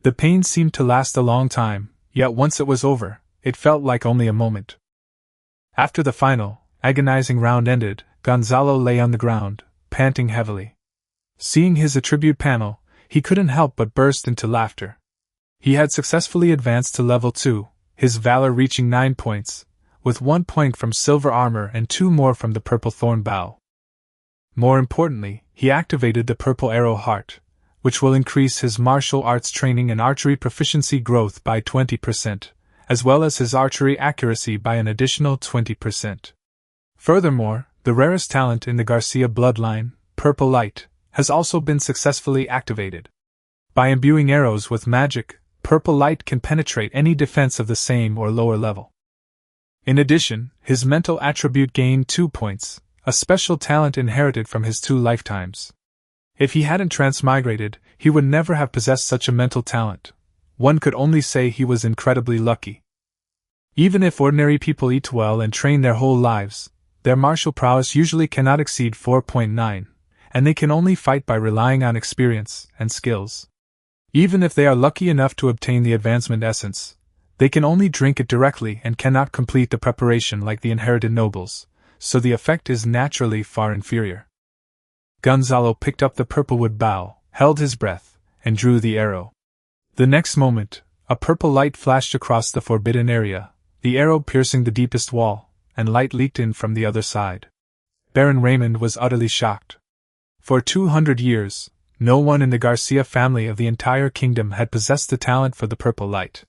The pain seemed to last a long time, yet once it was over, it felt like only a moment. After the final, agonizing round ended, Gonzalo lay on the ground, panting heavily. Seeing his attribute panel, he couldn't help but burst into laughter. He had successfully advanced to level 2, his valor reaching 9 points, with 1 point from silver armor and 2 more from the purple thorn bow. More importantly, he activated the purple arrow heart, which will increase his martial arts training and archery proficiency growth by 20%, as well as his archery accuracy by an additional 20%. Furthermore, the rarest talent in the Garcia bloodline, Purple Light, has also been successfully activated. By imbuing arrows with magic, Purple Light can penetrate any defense of the same or lower level. In addition, his mental attribute gained 2 points, a special talent inherited from his 2 lifetimes. If he hadn't transmigrated, he would never have possessed such a mental talent. One could only say he was incredibly lucky. Even if ordinary people eat well and train their whole lives, their martial prowess usually cannot exceed 4.9, and they can only fight by relying on experience and skills. Even if they are lucky enough to obtain the advancement essence, they can only drink it directly and cannot complete the preparation like the inherited nobles, so the effect is naturally far inferior. Gonzalo picked up the purplewood bow, held his breath, and drew the arrow. The next moment, a purple light flashed across the forbidden area, the arrow piercing the deepest wall, and light leaked in from the other side. Baron Raymond was utterly shocked. For 200 years, no one in the Garcia family of the entire kingdom had possessed the talent for the purple light.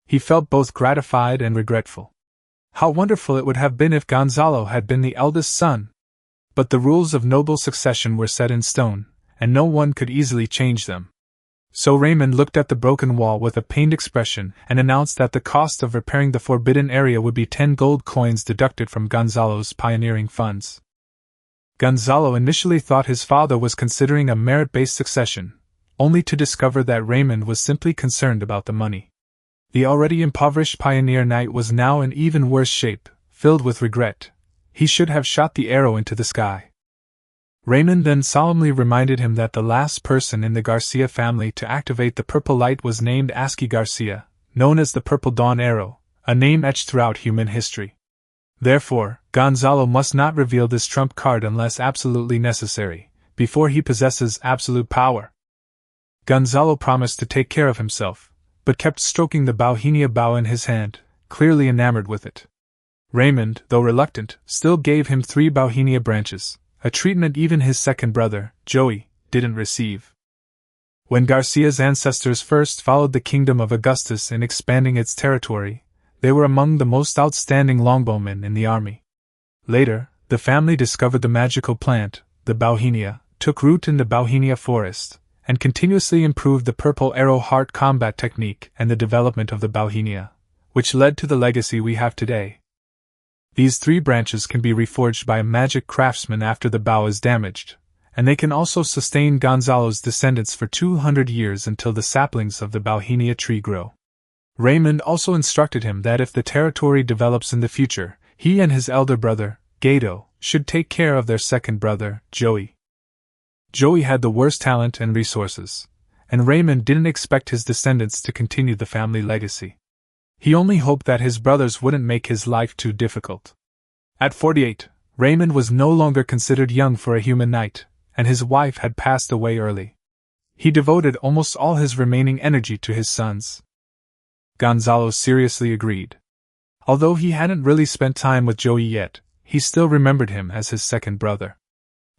He felt both gratified and regretful. How wonderful it would have been if Gonzalo had been the eldest son! But the rules of noble succession were set in stone, and no one could easily change them. So Raymond looked at the broken wall with a pained expression and announced that the cost of repairing the forbidden area would be 10 gold coins deducted from Gonzalo's pioneering funds. Gonzalo initially thought his father was considering a merit-based succession, only to discover that Raymond was simply concerned about the money. The already impoverished pioneer knight was now in even worse shape, filled with regret. He should have shot the arrow into the sky. Raymond then solemnly reminded him that the last person in the Garcia family to activate the purple light was named Garcia, known as the Purple Dawn Arrow, a name etched throughout human history. Therefore, Gonzalo must not reveal this trump card unless absolutely necessary, before he possesses absolute power. Gonzalo promised to take care of himself, but kept stroking the bauhinia bough in his hand, clearly enamored with it. Raymond, though reluctant, still gave him 3 bauhinia branches, a treatment even his second brother, Joey, didn't receive. When Garcia's ancestors first followed the Kingdom of Augustus in expanding its territory, they were among the most outstanding longbowmen in the army. Later, the family discovered the magical plant, the bauhinia, took root in the bauhinia forest, and continuously improved the purple arrow heart combat technique and the development of the bauhinia, which led to the legacy we have today. These 3 branches can be reforged by a magic craftsman after the bough is damaged, and they can also sustain Gonzalo's descendants for 200 years until the saplings of the bauhinia tree grow. Raymond also instructed him that if the territory develops in the future, he and his elder brother, Gato, should take care of their second brother, Joey. Joey had the worst talent and resources, and Raymond didn't expect his descendants to continue the family legacy. He only hoped that his brothers wouldn't make his life too difficult. At 48, Raymond was no longer considered young for a human knight, and his wife had passed away early. He devoted almost all his remaining energy to his sons. Gonzalo seriously agreed. Although he hadn't really spent time with Joey yet, he still remembered him as his second brother.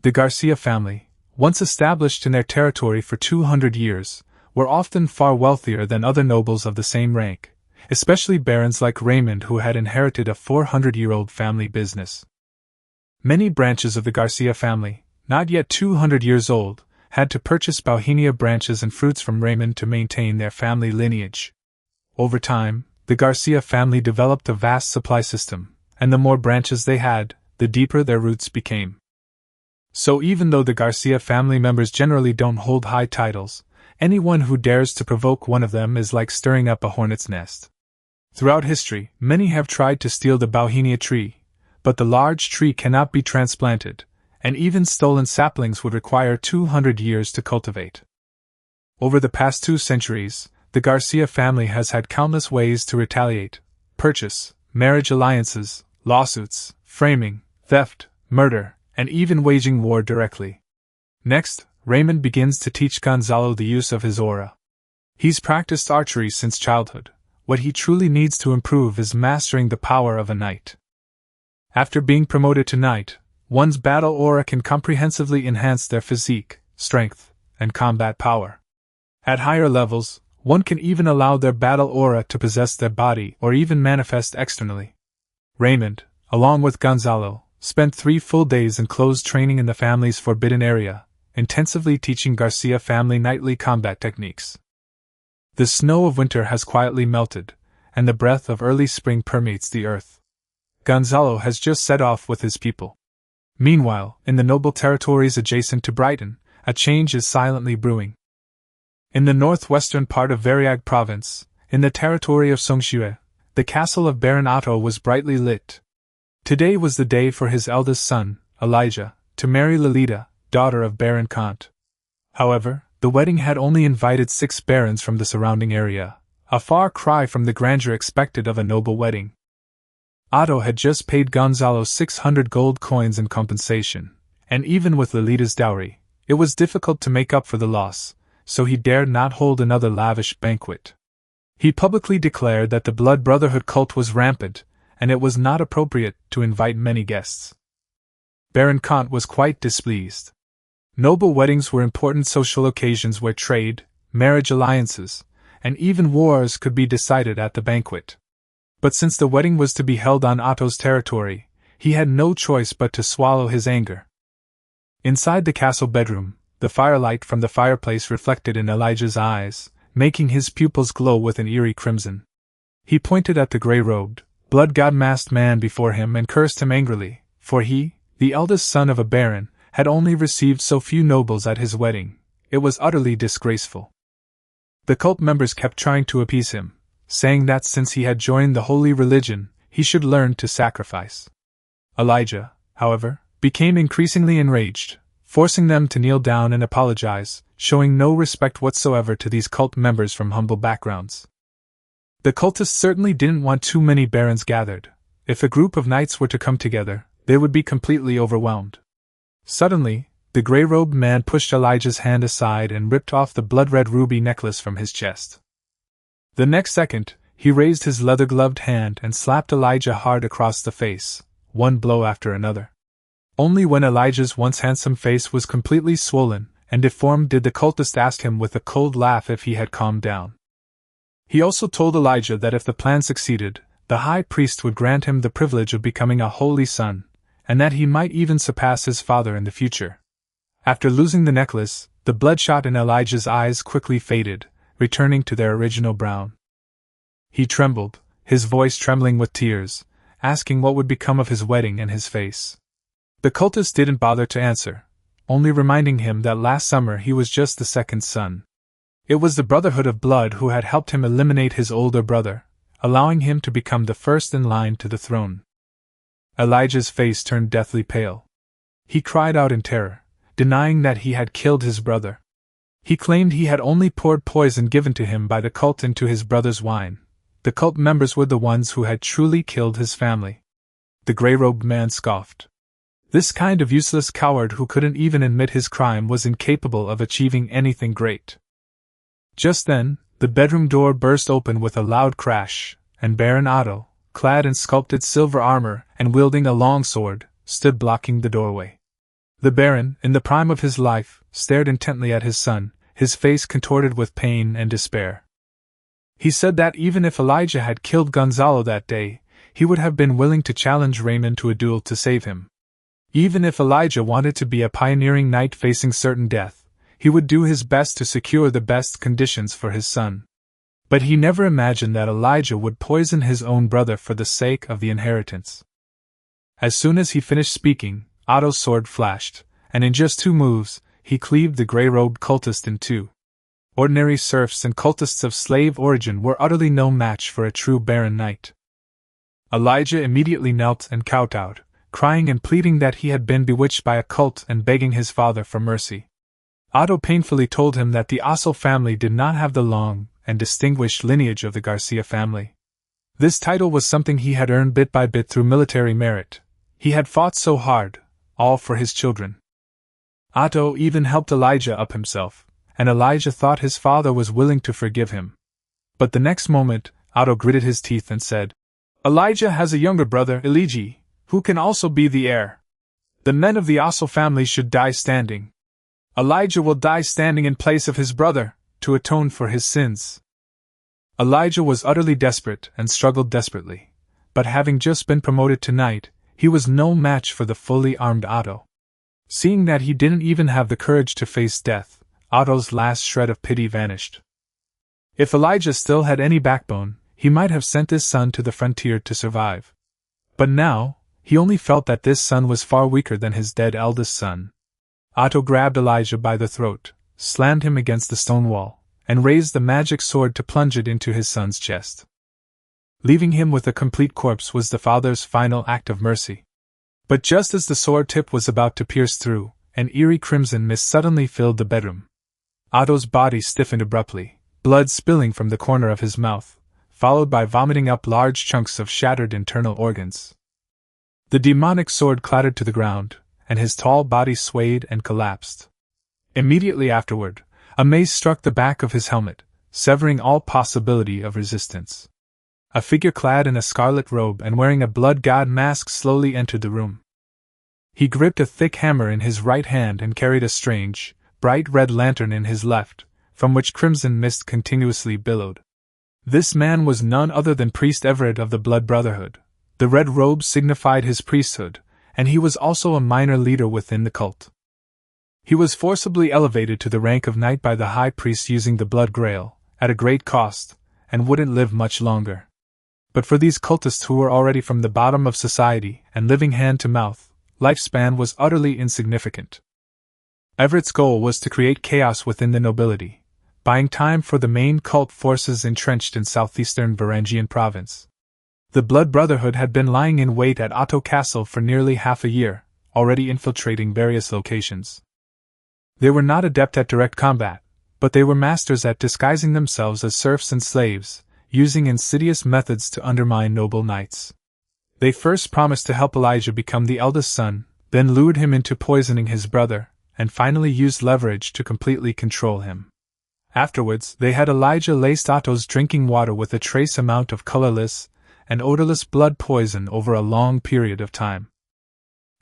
The Garcia family, once established in their territory for 200 years, were often far wealthier than other nobles of the same rank, especially barons like Raymond who had inherited a 400-year-old family business. Many branches of the Garcia family, not yet 200 years old, had to purchase bauhinia branches and fruits from Raymond to maintain their family lineage. Over time, the Garcia family developed a vast supply system, and the more branches they had, the deeper their roots became. So even though the Garcia family members generally don't hold high titles, anyone who dares to provoke one of them is like stirring up a hornet's nest. Throughout history, many have tried to steal the bauhinia tree, but the large tree cannot be transplanted, and even stolen saplings would require 200 years to cultivate. Over the past 2 centuries, the Garcia family has had countless ways to retaliate: purchase, marriage alliances, lawsuits, framing, theft, murder, and even waging war directly. Next, Raymond begins to teach Gonzalo the use of his aura. He's practiced archery since childhood. What he truly needs to improve is mastering the power of a knight. After being promoted to knight, one's battle aura can comprehensively enhance their physique, strength, and combat power. At higher levels, one can even allow their battle aura to possess their body or even manifest externally. Raymond, along with Gonzalo, spent 3 full days in close training in the family's forbidden area, intensively teaching Garcia family knightly combat techniques. The snow of winter has quietly melted, and the breath of early spring permeates the earth. Gonzalo has just set off with his people. Meanwhile, in the noble territories adjacent to Brighton, a change is silently brewing. In the northwestern part of Variag province, in the territory of Songxue, the castle of Baron Otto was brightly lit. Today was the day for his eldest son, Elijah, to marry Lolita, daughter of Baron Kant. However, the wedding had only invited 6 barons from the surrounding area, a far cry from the grandeur expected of a noble wedding. Otto had just paid Gonzalo 600 gold coins in compensation, and even with Lolita's dowry, it was difficult to make up for the loss, so he dared not hold another lavish banquet. He publicly declared that the blood brotherhood cult was rampant, and it was not appropriate to invite many guests. Baron Kant was quite displeased. Noble weddings were important social occasions where trade, marriage alliances, and even wars could be decided at the banquet. But since the wedding was to be held on Otto's territory, he had no choice but to swallow his anger. Inside the castle bedroom, the firelight from the fireplace reflected in Elijah's eyes, making his pupils glow with an eerie crimson. He pointed at the gray-robed, blood-god masked man before him and cursed him angrily, for he, the eldest son of a baron, had only received so few nobles at his wedding. It was utterly disgraceful. The cult members kept trying to appease him, saying that since he had joined the holy religion, he should learn to sacrifice. Elijah, however, became increasingly enraged, forcing them to kneel down and apologize, showing no respect whatsoever to these cult members from humble backgrounds. The cultists certainly didn't want too many barons gathered. If a group of knights were to come together, they would be completely overwhelmed. Suddenly, the gray-robed man pushed Elijah's hand aside and ripped off the blood-red ruby necklace from his chest. The next second, he raised his leather-gloved hand and slapped Elijah hard across the face, one blow after another. Only when Elijah's once handsome face was completely swollen and deformed did the cultist ask him with a cold laugh if he had calmed down. He also told Elijah that if the plan succeeded, the high priest would grant him the privilege of becoming a holy son, and that he might even surpass his father in the future. After losing the necklace, the bloodshot in Elijah's eyes quickly faded, returning to their original brown. He trembled, his voice trembling with tears, asking what would become of his wedding and his face. The cultist didn't bother to answer, only reminding him that last summer he was just the second son. It was the Brotherhood of Blood who had helped him eliminate his older brother, allowing him to become the first in line to the throne. Elijah's face turned deathly pale. He cried out in terror, denying that he had killed his brother. He claimed he had only poured poison given to him by the cult into his brother's wine. The cult members were the ones who had truly killed his family. The gray-robed man scoffed. This kind of useless coward who couldn't even admit his crime was incapable of achieving anything great. Just then, the bedroom door burst open with a loud crash, and Baron Otto, clad in sculpted silver armor and wielding a long sword, stood blocking the doorway. The Baron, in the prime of his life, stared intently at his son, his face contorted with pain and despair. He said that even if Elijah had killed Gonzalo that day, he would have been willing to challenge Raymond to a duel to save him. Even if Elijah wanted to be a pioneering knight facing certain death, he would do his best to secure the best conditions for his son. But he never imagined that Elijah would poison his own brother for the sake of the inheritance. As soon as he finished speaking, Otto's sword flashed, and in just 2 moves, he cleaved the gray-robed cultist in 2. Ordinary serfs and cultists of slave origin were utterly no match for a true baron knight. Elijah immediately knelt and kowtowed, crying and pleading that he had been bewitched by a cult and begging his father for mercy. Otto painfully told him that the Ossel family did not have the long and distinguished lineage of the Garcia family. This title was something he had earned bit by bit through military merit. He had fought so hard, all for his children. Otto even helped Elijah up himself, and Elijah thought his father was willing to forgive him. But the next moment, Otto gritted his teeth and said, "Elijah has a younger brother, Eligi, who can also be the heir. The men of the Ossel family should die standing. Elijah will die standing in place of his brother, to atone for his sins." Elijah was utterly desperate and struggled desperately, but having just been promoted to knight, he was no match for the fully armed Otto. Seeing that he didn't even have the courage to face death, Otto's last shred of pity vanished. If Elijah still had any backbone, he might have sent his son to the frontier to survive. But now, he only felt that this son was far weaker than his dead eldest son. Otto grabbed Elijah by the throat, slammed him against the stone wall, and raised the magic sword to plunge it into his son's chest. Leaving him with a complete corpse was the father's final act of mercy. But just as the sword tip was about to pierce through, an eerie crimson mist suddenly filled the bedroom. Otto's body stiffened abruptly, blood spilling from the corner of his mouth, followed by vomiting up large chunks of shattered internal organs. The demonic sword clattered to the ground, and his tall body swayed and collapsed. Immediately afterward, a mace struck the back of his helmet, severing all possibility of resistance. A figure clad in a scarlet robe and wearing a blood god mask slowly entered the room. He gripped a thick hammer in his right hand and carried a strange, bright red lantern in his left, from which crimson mist continuously billowed. This man was none other than Priest Everett of the Blood Brotherhood. The red robe signified his priesthood, and he was also a minor leader within the cult. He was forcibly elevated to the rank of knight by the high priest using the blood grail, at a great cost, and wouldn't live much longer. But for these cultists who were already from the bottom of society and living hand to mouth, lifespan was utterly insignificant. Everett's goal was to create chaos within the nobility, buying time for the main cult forces entrenched in southeastern Varangian province. The Blood Brotherhood had been lying in wait at Otto Castle for nearly half a year, already infiltrating various locations. They were not adept at direct combat, but they were masters at disguising themselves as serfs and slaves, using insidious methods to undermine noble knights. They first promised to help Elijah become the eldest son, then lured him into poisoning his brother, and finally used leverage to completely control him. Afterwards, they had Elijah lace Otto's drinking water with a trace amount of colorless and odorless blood poison over a long period of time.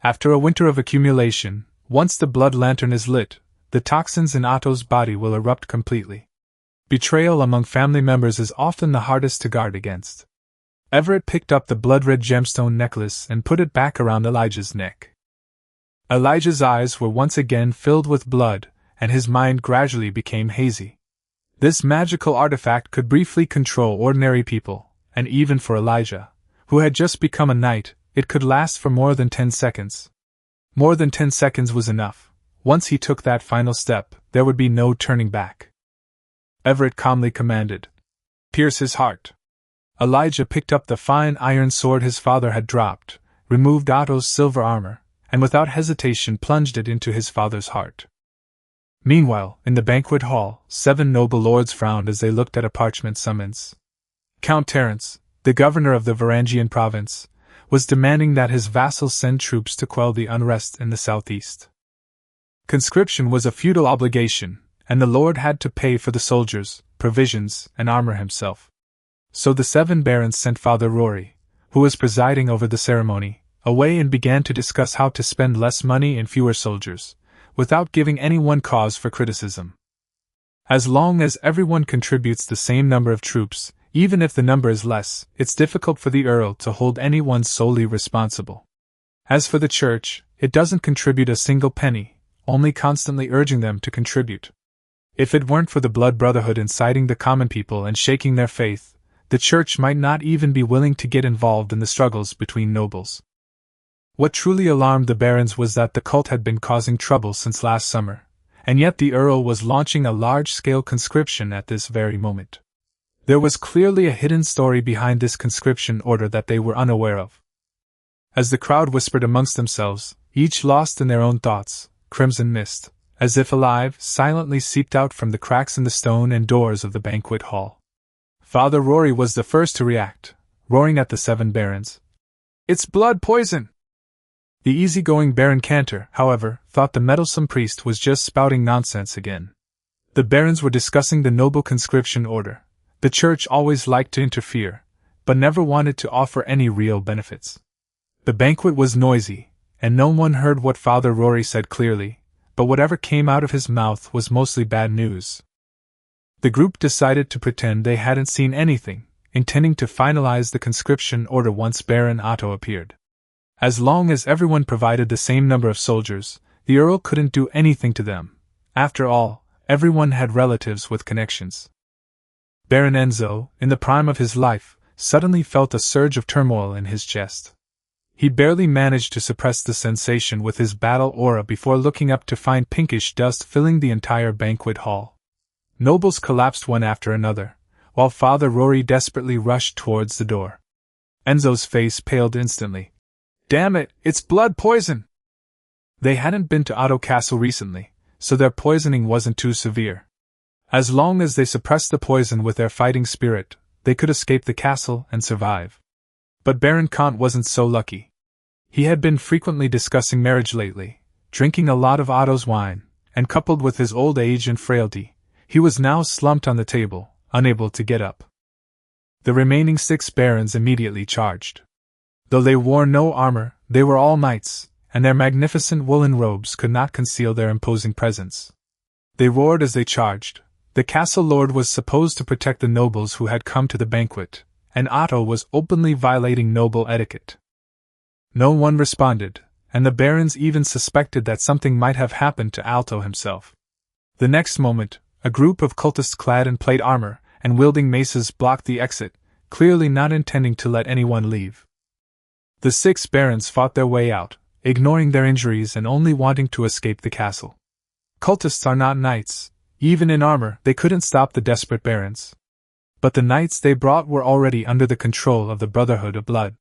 After a winter of accumulation, once the blood lantern is lit, the toxins in Otto's body will erupt completely. Betrayal among family members is often the hardest to guard against. Everett picked up the blood-red gemstone necklace and put it back around Elijah's neck. Elijah's eyes were once again filled with blood, and his mind gradually became hazy. This magical artifact could briefly control ordinary people, and even for Elijah, who had just become a knight, it could last for more than 10 seconds. More than 10 seconds was enough. Once he took that final step, there would be no turning back. Everett calmly commanded, "Pierce his heart." Elijah picked up the fine iron sword his father had dropped, removed Otto's silver armor, and without hesitation plunged it into his father's heart. Meanwhile, in the banquet hall, 7 noble lords frowned as they looked at a parchment summons. Count Terence, the governor of the Varangian province, was demanding that his vassals send troops to quell the unrest in the southeast. Conscription was a feudal obligation, and the lord had to pay for the soldiers, provisions, and armor himself. So the 7 barons sent Father Rory, who was presiding over the ceremony, away and began to discuss how to spend less money and fewer soldiers, without giving anyone cause for criticism. As long as everyone contributes the same number of troops, even if the number is less, it's difficult for the Earl to hold anyone solely responsible. As for the Church, it doesn't contribute a single penny, only constantly urging them to contribute. If it weren't for the Blood Brotherhood inciting the common people and shaking their faith, the Church might not even be willing to get involved in the struggles between nobles. What truly alarmed the barons was that the cult had been causing trouble since last summer, and yet the Earl was launching a large-scale conscription at this very moment. There was clearly a hidden story behind this conscription order that they were unaware of. As the crowd whispered amongst themselves, each lost in their own thoughts, crimson mist, as if alive, silently seeped out from the cracks in the stone and doors of the banquet hall. Father Rory was the first to react, roaring at the 7 barons. "It's blood poison!" The easygoing Baron Cantor, however, thought the meddlesome priest was just spouting nonsense again. The barons were discussing the noble conscription order. The Church always liked to interfere, but never wanted to offer any real benefits. The banquet was noisy, and no one heard what Father Rory said clearly, but whatever came out of his mouth was mostly bad news. The group decided to pretend they hadn't seen anything, intending to finalize the conscription order once Baron Otto appeared. As long as everyone provided the same number of soldiers, the Earl couldn't do anything to them. After all, everyone had relatives with connections. Baron Enzo, in the prime of his life, suddenly felt a surge of turmoil in his chest. He barely managed to suppress the sensation with his battle aura before looking up to find pinkish dust filling the entire banquet hall. Nobles collapsed one after another, while Father Rory desperately rushed towards the door. Enzo's face paled instantly. "Damn it, it's blood poison!" They hadn't been to Otto Castle recently, so their poisoning wasn't too severe. As long as they suppressed the poison with their fighting spirit, they could escape the castle and survive. But Baron Kant wasn't so lucky. He had been frequently discussing marriage lately, drinking a lot of Otto's wine, and coupled with his old age and frailty, he was now slumped on the table, unable to get up. The remaining 6 barons immediately charged. Though they wore no armor, they were all knights, and their magnificent woolen robes could not conceal their imposing presence. They roared as they charged. The castle lord was supposed to protect the nobles who had come to the banquet, and Otto was openly violating noble etiquette. No one responded, and the barons even suspected that something might have happened to Otto himself. The next moment, a group of cultists clad in plate armor and wielding maces blocked the exit, clearly not intending to let anyone leave. The 6 barons fought their way out, ignoring their injuries and only wanting to escape the castle. Cultists are not knights, Even in armor, they couldn't stop the desperate barons. But the knights they brought were already under the control of the Brotherhood of Blood.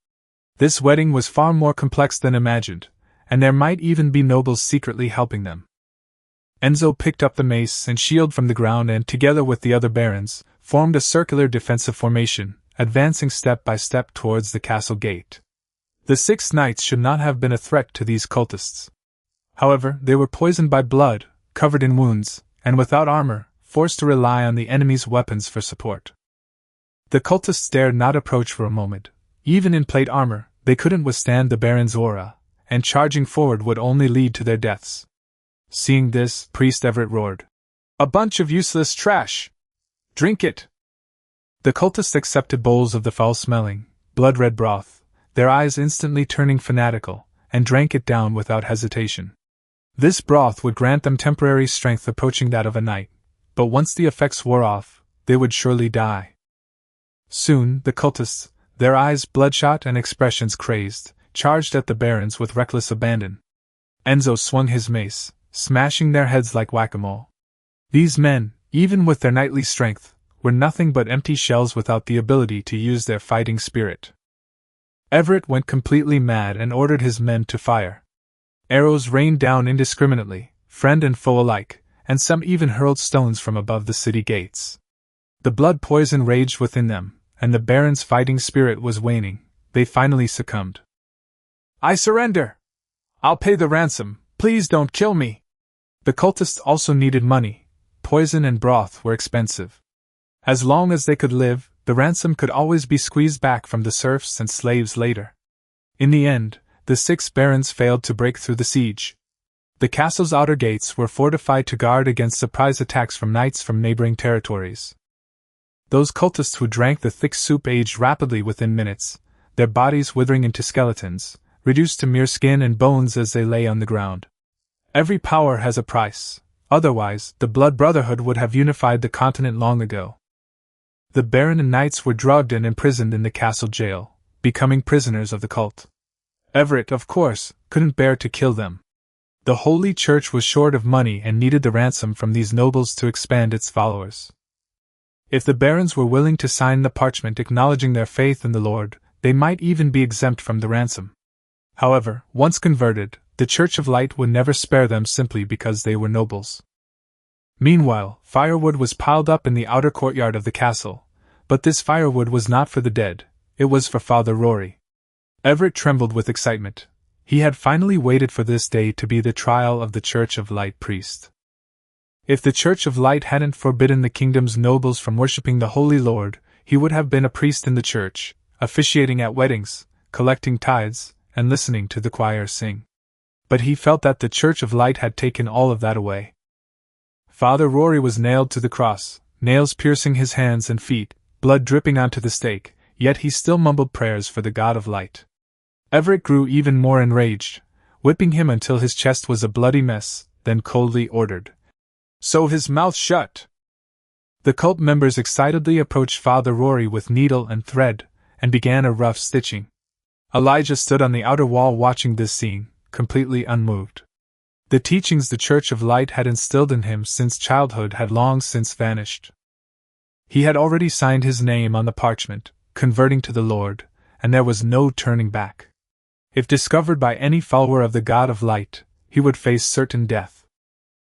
This wedding was far more complex than imagined, and there might even be nobles secretly helping them. Enzo picked up the mace and shield from the ground and, together with the other barons, formed a circular defensive formation, advancing step by step towards the castle gate. The 6 knights should not have been a threat to these cultists. However, they were poisoned by blood, covered in wounds, and without armor, forced to rely on the enemy's weapons for support. The cultists dared not approach for a moment. Even in plate armor, they couldn't withstand the Baron's aura, and charging forward would only lead to their deaths. Seeing this, Priest Everett roared, "A bunch of useless trash! Drink it!" The cultists accepted bowls of the foul-smelling, blood-red broth, their eyes instantly turning fanatical, and drank it down without hesitation. This broth would grant them temporary strength approaching that of a knight, but once the effects wore off, they would surely die. Soon, the cultists, their eyes bloodshot and expressions crazed, charged at the barons with reckless abandon. Enzo swung his mace, smashing their heads like whack-a-mole. These men, even with their knightly strength, were nothing but empty shells without the ability to use their fighting spirit. Everett went completely mad and ordered his men to fire. Arrows rained down indiscriminately, friend and foe alike, and some even hurled stones from above the city gates. The blood poison raged within them, and the barons' fighting spirit was waning. They finally succumbed. "I surrender! I'll pay the ransom, please don't kill me!" The cultists also needed money. Poison and broth were expensive. As long as they could live, the ransom could always be squeezed back from the serfs and slaves later. In the end, the 6 barons failed to break through the siege. The castle's outer gates were fortified to guard against surprise attacks from knights from neighboring territories. Those cultists who drank the thick soup aged rapidly within minutes, their bodies withering into skeletons, reduced to mere skin and bones as they lay on the ground. Every power has a price, otherwise the Blood Brotherhood would have unified the continent long ago. The baron and knights were drugged and imprisoned in the castle jail, becoming prisoners of the cult. Everett, of course, couldn't bear to kill them. The Holy Church was short of money and needed the ransom from these nobles to expand its followers. If the barons were willing to sign the parchment acknowledging their faith in the Lord, they might even be exempt from the ransom. However, once converted, the Church of Light would never spare them simply because they were nobles. Meanwhile, firewood was piled up in the outer courtyard of the castle, but this firewood was not for the dead, it was for Father Rory. Everett trembled with excitement. He had finally waited for this day to be the trial of the Church of Light priest. If the Church of Light hadn't forbidden the kingdom's nobles from worshipping the Holy Lord, he would have been a priest in the church, officiating at weddings, collecting tithes, and listening to the choir sing. But he felt that the Church of Light had taken all of that away. Father Rory was nailed to the cross, nails piercing his hands and feet, blood dripping onto the stake, yet he still mumbled prayers for the God of Light. Everett grew even more enraged, whipping him until his chest was a bloody mess, then coldly ordered, "Sew his mouth shut!" The cult members excitedly approached Father Rory with needle and thread, and began a rough stitching. Elijah stood on the outer wall watching this scene, completely unmoved. The teachings the Church of Light had instilled in him since childhood had long since vanished. He had already signed his name on the parchment, converting to the Lord, and there was no turning back. If discovered by any follower of the God of Light, he would face certain death.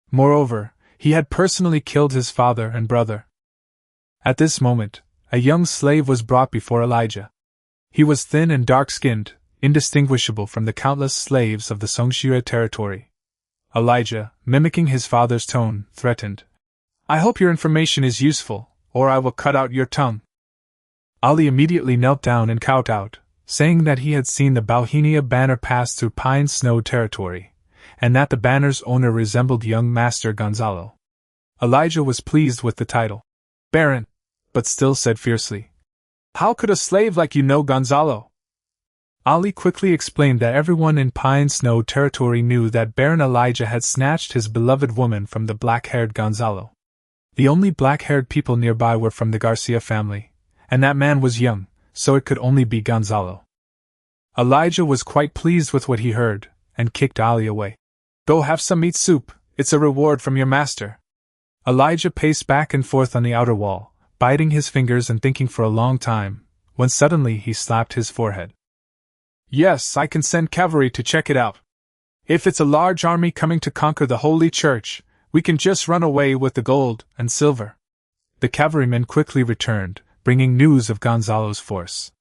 Moreover, he had personally killed his father and brother. At this moment, a young slave was brought before Elijah. He was thin and dark-skinned, indistinguishable from the countless slaves of the Songshira territory. Elijah, mimicking his father's tone, threatened, "I hope your information is useful, or I will cut out your tongue." Ali immediately knelt down and kowtowed, saying that he had seen the Bauhinia banner pass through Pine Snow territory, and that the banner's owner resembled young Master Gonzalo. Elijah was pleased with the title, Baron, but still said fiercely, "How could a slave like you know Gonzalo?" Ali quickly explained that everyone in Pine Snow territory knew that Baron Elijah had snatched his beloved woman from the black-haired Gonzalo. The only black-haired people nearby were from the Garcia family, and that man was young, so it could only be Gonzalo. Elijah was quite pleased with what he heard, and kicked Ali away. "Go have some meat soup, it's a reward from your master." Elijah paced back and forth on the outer wall, biting his fingers and thinking for a long time, when suddenly he slapped his forehead. Yes, I can send cavalry to check it out. If it's a large army coming to conquer the Holy Church, we can just run away with the gold and silver. The cavalrymen quickly returned, bringing news of Gonzalo's force.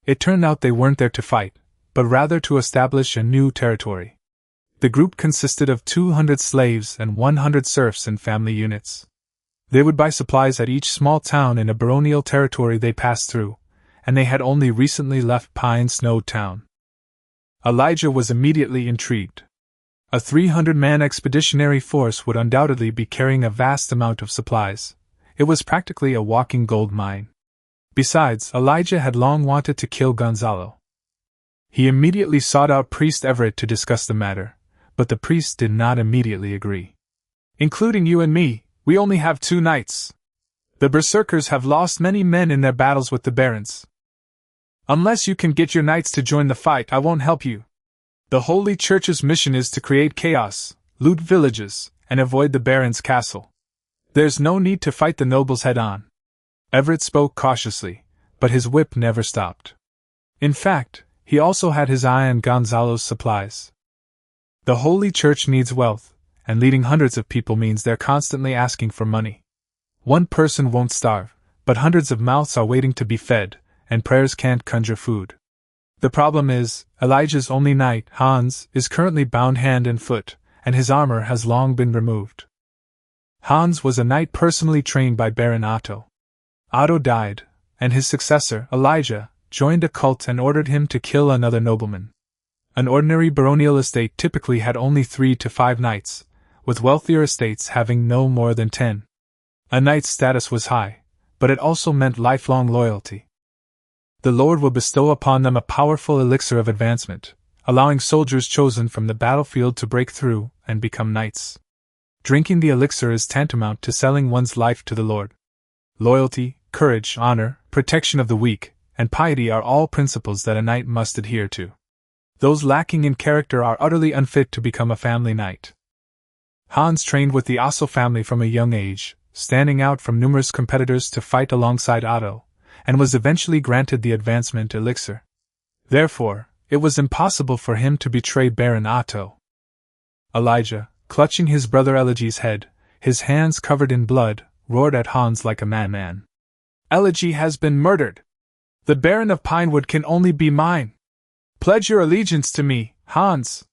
It turned out they weren't there to fight, but rather to establish a new territory. The group consisted of 200 slaves and 100 serfs in family units. They would buy supplies at each small town in a baronial territory they passed through, and they had only recently left Pine Snow Town. Elijah was immediately intrigued. A 300-man expeditionary force would undoubtedly be carrying a vast amount of supplies. It was practically a walking gold mine. Besides, Elijah had long wanted to kill Gonzalo. He immediately sought out Priest Everett to discuss the matter, but the priest did not immediately agree. Including you and me, we only have 2 knights. The berserkers have lost many men in their battles with the barons. Unless you can get your knights to join the fight, I won't help you. The Holy Church's mission is to create chaos, loot villages, and avoid the baron's castle. There's no need to fight the nobles head-on. Everett spoke cautiously, but his whip never stopped. In fact, he also had his eye on Gonzalo's supplies. The Holy Church needs wealth, and leading hundreds of people means they're constantly asking for money. One person won't starve, but hundreds of mouths are waiting to be fed, and prayers can't conjure food. The problem is, Elijah's only knight, Hans, is currently bound hand and foot, and his armor has long been removed. Hans was a knight personally trained by Baron Otto. Otto died, and his successor, Elijah, joined a cult and ordered him to kill another nobleman. An ordinary baronial estate typically had only 3 to 5 knights, with wealthier estates having no more than 10. A knight's status was high, but it also meant lifelong loyalty. The Lord will bestow upon them a powerful elixir of advancement, allowing soldiers chosen from the battlefield to break through and become knights. Drinking the elixir is tantamount to selling one's life to the Lord. Loyalty, courage, honor, protection of the weak, and piety are all principles that a knight must adhere to. Those lacking in character are utterly unfit to become a family knight. Hans trained with the Otto family from a young age, standing out from numerous competitors to fight alongside Otto, and was eventually granted the advancement elixir. Therefore, it was impossible for him to betray Baron Otto. Elijah, clutching his brother Elegy's head, his hands covered in blood, roared at Hans like a madman. Elegy has been murdered! The Baron of Pinewood can only be mine! Pledge your allegiance to me, Hans!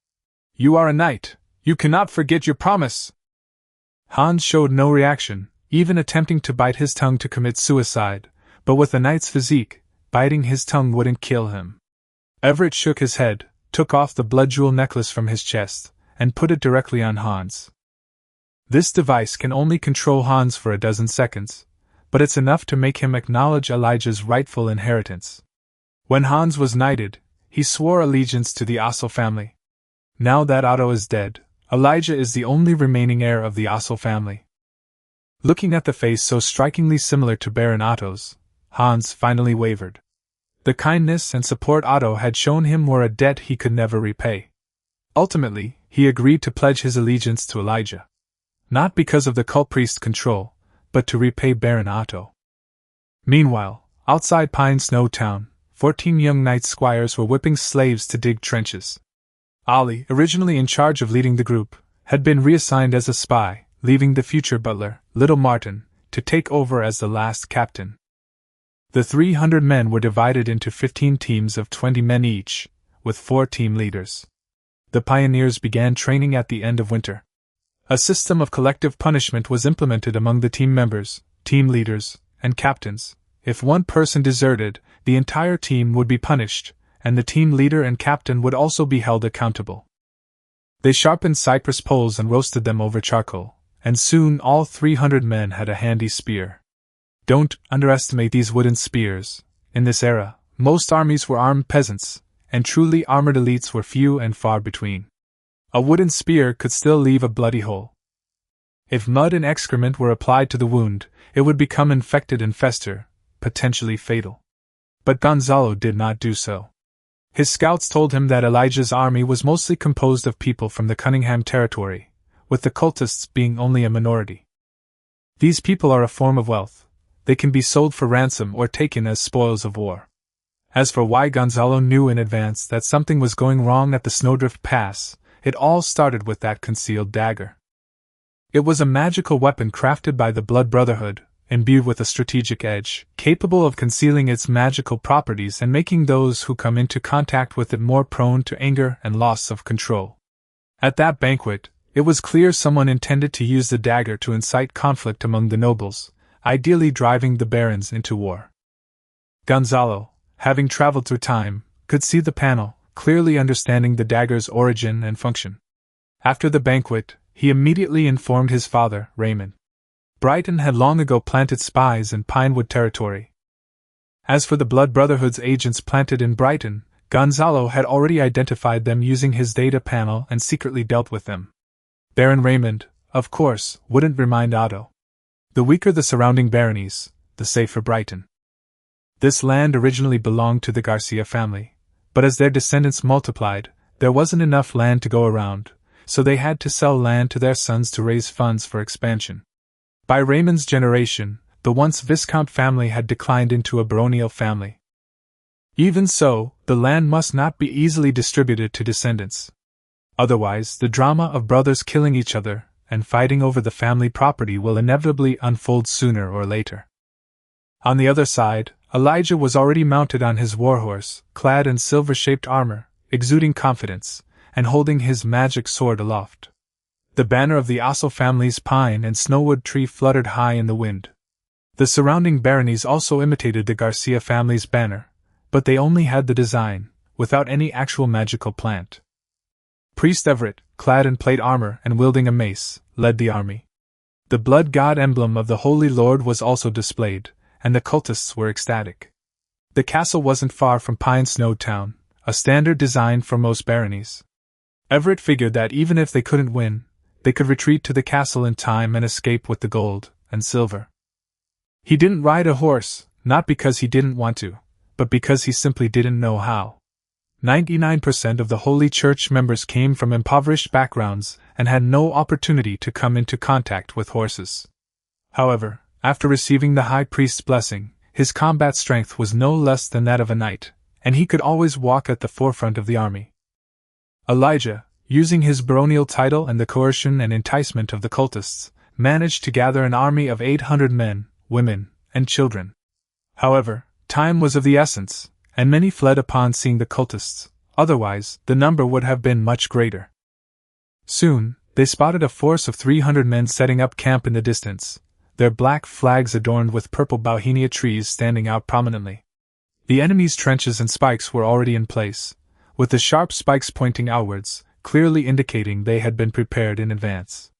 You are a knight, you cannot forget your promise! Hans showed no reaction, even attempting to bite his tongue to commit suicide, but with a knight's physique, biting his tongue wouldn't kill him. Everett shook his head, took off the blood jewel necklace from his chest, and put it directly on Hans. This device can only control Hans for a dozen seconds, but it's enough to make him acknowledge Elijah's rightful inheritance. When Hans was knighted, he swore allegiance to the Otto family. Now that Otto is dead, Elijah is the only remaining heir of the Otto family. Looking at the face so strikingly similar to Baron Otto's, Hans finally wavered. The kindness and support Otto had shown him were a debt he could never repay. Ultimately, he agreed to pledge his allegiance to Elijah. Not because of the cult priest's control, but to repay Baron Otto. Meanwhile, outside Pine Snow Town, 14 young knight squires were whipping slaves to dig trenches. Ali, originally in charge of leading the group, had been reassigned as a spy, leaving the future butler, Little Martin, to take over as the last captain. The 300 men were divided into 15 teams of 20 men each, with 4 team leaders. The pioneers began training at the end of winter. A system of collective punishment was implemented among the team members, team leaders, and captains. If one person deserted, the entire team would be punished, and the team leader and captain would also be held accountable. They sharpened cypress poles and roasted them over charcoal, and soon all 300 men had a handy spear. Don't underestimate these wooden spears. In this era, most armies were armed peasants, and truly armored elites were few and far between. A wooden spear could still leave a bloody hole. If mud and excrement were applied to the wound, it would become infected and fester, potentially fatal. But Gonzalo did not do so. His scouts told him that Elijah's army was mostly composed of people from the Cunningham territory, with the cultists being only a minority. These people are a form of wealth. They can be sold for ransom or taken as spoils of war. As for why Gonzalo knew in advance that something was going wrong at the Snowdrift Pass, it all started with that concealed dagger. It was a magical weapon crafted by the Blood Brotherhood, imbued with a strategic edge, capable of concealing its magical properties and making those who come into contact with it more prone to anger and loss of control. At that banquet, it was clear someone intended to use the dagger to incite conflict among the nobles, ideally driving the barons into war. Gonzalo, having traveled through time, could see the panel, clearly understanding the dagger's origin and function. After the banquet, he immediately informed his father, Raymond. Brighton had long ago planted spies in Pinewood territory. As for the Blood Brotherhood's agents planted in Brighton, Gonzalo had already identified them using his data panel and secretly dealt with them. Baron Raymond, of course, wouldn't remind Otto. The weaker the surrounding baronies, the safer Brighton. This land originally belonged to the Garcia family, but as their descendants multiplied, there wasn't enough land to go around, so they had to sell land to their sons to raise funds for expansion. By Raymond's generation, the once Viscount family had declined into a baronial family. Even so, the land must not be easily distributed to descendants. Otherwise, the drama of brothers killing each other and fighting over the family property will inevitably unfold sooner or later. On the other side, Elijah was already mounted on his warhorse, clad in silver-shaped armor, exuding confidence, and holding his magic sword aloft. The banner of the Ossel family's pine and snowwood tree fluttered high in the wind. The surrounding baronies also imitated the Garcia family's banner, but they only had the design, without any actual magical plant. Priest Everett, clad in plate armor and wielding a mace, led the army. The blood god emblem of the Holy Lord was also displayed, and the cultists were ecstatic. The castle wasn't far from Pine Snow Town, a standard design for most baronies. Everett figured that even if they couldn't win, they could retreat to the castle in time and escape with the gold and silver. He didn't ride a horse, not because he didn't want to, but because he simply didn't know how. 99% of the Holy Church members came from impoverished backgrounds and had no opportunity to come into contact with horses. However, after receiving the High Priest's blessing, his combat strength was no less than that of a knight, and he could always walk at the forefront of the army. Elijah, using his baronial title and the coercion and enticement of the cultists, managed to gather an army of 800 men, women, and children. However, time was of the essence, and many fled upon seeing the cultists, otherwise the number would have been much greater. Soon, they spotted a force of 300 men setting up camp in the distance, their black flags adorned with purple bauhinia trees standing out prominently. The enemy's trenches and spikes were already in place, with the sharp spikes pointing outwards, clearly indicating they had been prepared in advance.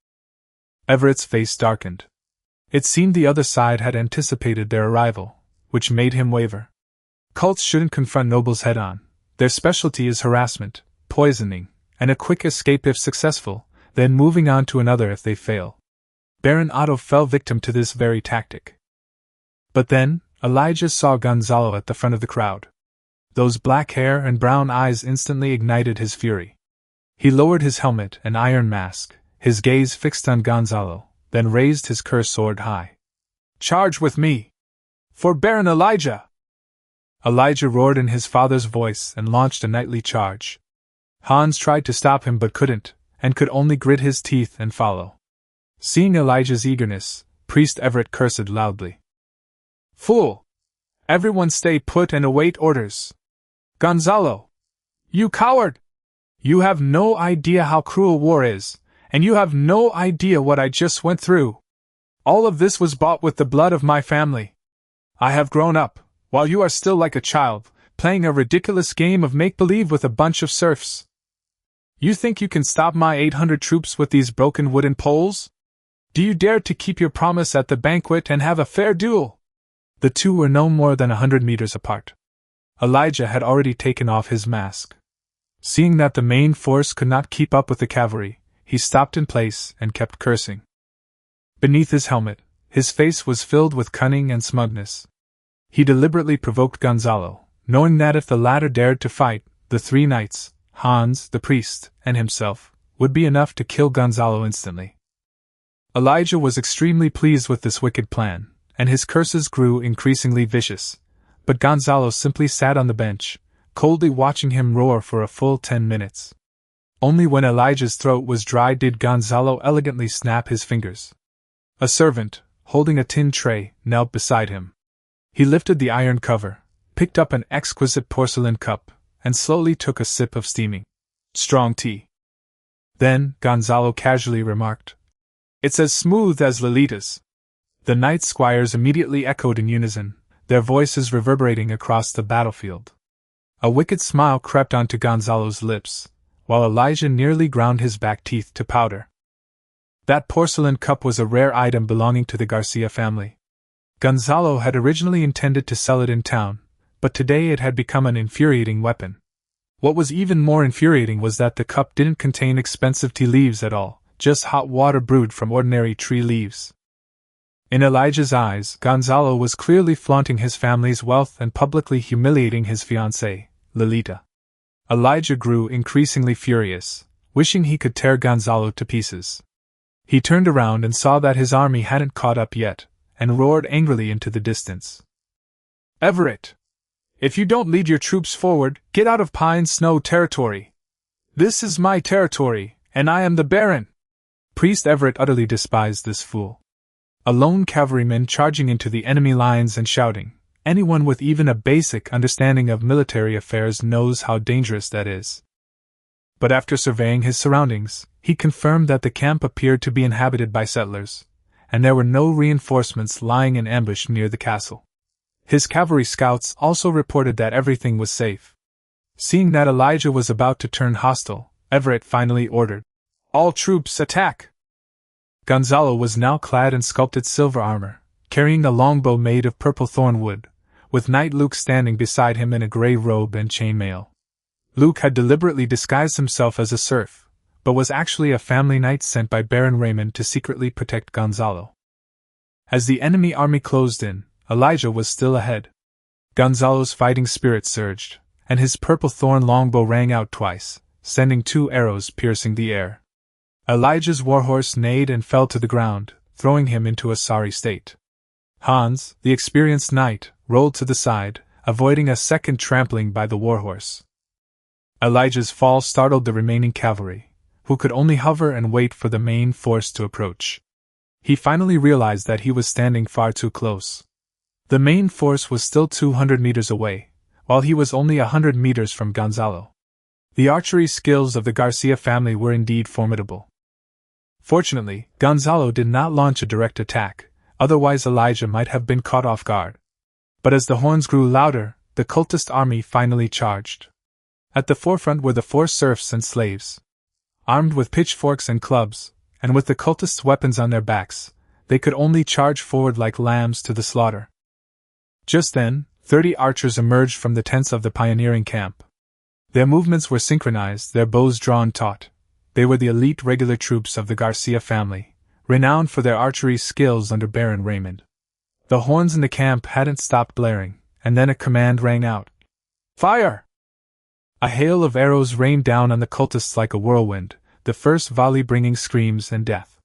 Everett's face darkened. It seemed the other side had anticipated their arrival, which made him waver. Cults shouldn't confront nobles head-on. Their specialty is harassment, poisoning, and a quick escape if successful, then moving on to another if they fail. Baron Otto fell victim to this very tactic. But then, Elijah saw Gonzalo at the front of the crowd. Those black hair and brown eyes instantly ignited his fury. He lowered his helmet and iron mask, his gaze fixed on Gonzalo, then raised his cursed sword high. "Charge with me! For Baron Elijah!" Elijah roared in his father's voice and launched a knightly charge. Hans tried to stop him but couldn't, and could only grit his teeth and follow. Seeing Elijah's eagerness, Priest Everett cursed loudly. "Fool! Everyone stay put and await orders! Gonzalo! You coward! You have no idea how cruel war is, and you have no idea what I just went through. All of this was bought with the blood of my family. I have grown up, while you are still like a child, playing a ridiculous game of make-believe with a bunch of serfs. You think you can stop my 800 troops with these broken wooden poles? Do you dare to keep your promise at the banquet and have a fair duel?" The two were no more than 100 meters apart. Elijah had already taken off his mask. Seeing that the main force could not keep up with the cavalry, he stopped in place and kept cursing. Beneath his helmet, his face was filled with cunning and smugness. He deliberately provoked Gonzalo, knowing that if the latter dared to fight, the three knights, Hans, the priest, and himself, would be enough to kill Gonzalo instantly. Elijah was extremely pleased with this wicked plan, and his curses grew increasingly vicious, but Gonzalo simply sat on the bench, coldly watching him roar for a full 10 minutes. Only when Elijah's throat was dry did Gonzalo elegantly snap his fingers. A servant, holding a tin tray, knelt beside him. He lifted the iron cover, picked up an exquisite porcelain cup, and slowly took a sip of steaming, strong tea. Then, Gonzalo casually remarked, "It's as smooth as Lolita's." The knight squires immediately echoed in unison, their voices reverberating across the battlefield. A wicked smile crept onto Gonzalo's lips, while Elijah nearly ground his back teeth to powder. That porcelain cup was a rare item belonging to the Garcia family. Gonzalo had originally intended to sell it in town, but today it had become an infuriating weapon. What was even more infuriating was that the cup didn't contain expensive tea leaves at all, just hot water brewed from ordinary tree leaves. In Elijah's eyes, Gonzalo was clearly flaunting his family's wealth and publicly humiliating his fiancée, Lolita. Elijah grew increasingly furious, wishing he could tear Gonzalo to pieces. He turned around and saw that his army hadn't caught up yet, and roared angrily into the distance. "Everett! If you don't lead your troops forward, get out of Pine Snow territory! This is my territory, and I am the Baron!" Priest Everett utterly despised this fool. A lone cavalryman charging into the enemy lines and shouting. Anyone with even a basic understanding of military affairs knows how dangerous that is. But after surveying his surroundings, he confirmed that the camp appeared to be inhabited by settlers, and there were no reinforcements lying in ambush near the castle. His cavalry scouts also reported that everything was safe. Seeing that Elijah was about to turn hostile, Everett finally ordered, "All troops attack!" Gonzalo was now clad in sculpted silver armor, carrying a longbow made of purple thornwood, with Knight Luke standing beside him in a gray robe and chainmail. Luke had deliberately disguised himself as a serf, but was actually a family knight sent by Baron Raymond to secretly protect Gonzalo. As the enemy army closed in, Elijah was still ahead. Gonzalo's fighting spirit surged, and his purple thorn longbow rang out twice, sending 2 arrows piercing the air. Elijah's warhorse neighed and fell to the ground, throwing him into a sorry state. Hans, the experienced knight, rolled to the side, avoiding a second trampling by the warhorse. Elijah's fall startled the remaining cavalry, who could only hover and wait for the main force to approach. He finally realized that he was standing far too close. The main force was still 200 meters away, while he was only 100 meters from Gonzalo. The archery skills of the Garcia family were indeed formidable. Fortunately, Gonzalo did not launch a direct attack, otherwise Elijah might have been caught off guard. But as the horns grew louder, the cultist army finally charged. At the forefront were the 4 serfs and slaves. Armed with pitchforks and clubs, and with the cultists' weapons on their backs, they could only charge forward like lambs to the slaughter. Just then, 30 archers emerged from the tents of the pioneering camp. Their movements were synchronized, their bows drawn taut. They were the elite regular troops of the Garcia family, renowned for their archery skills under Baron Raymond. The horns in the camp hadn't stopped blaring, and then a command rang out. "Fire!" A hail of arrows rained down on the cultists like a whirlwind, the first volley bringing screams and death.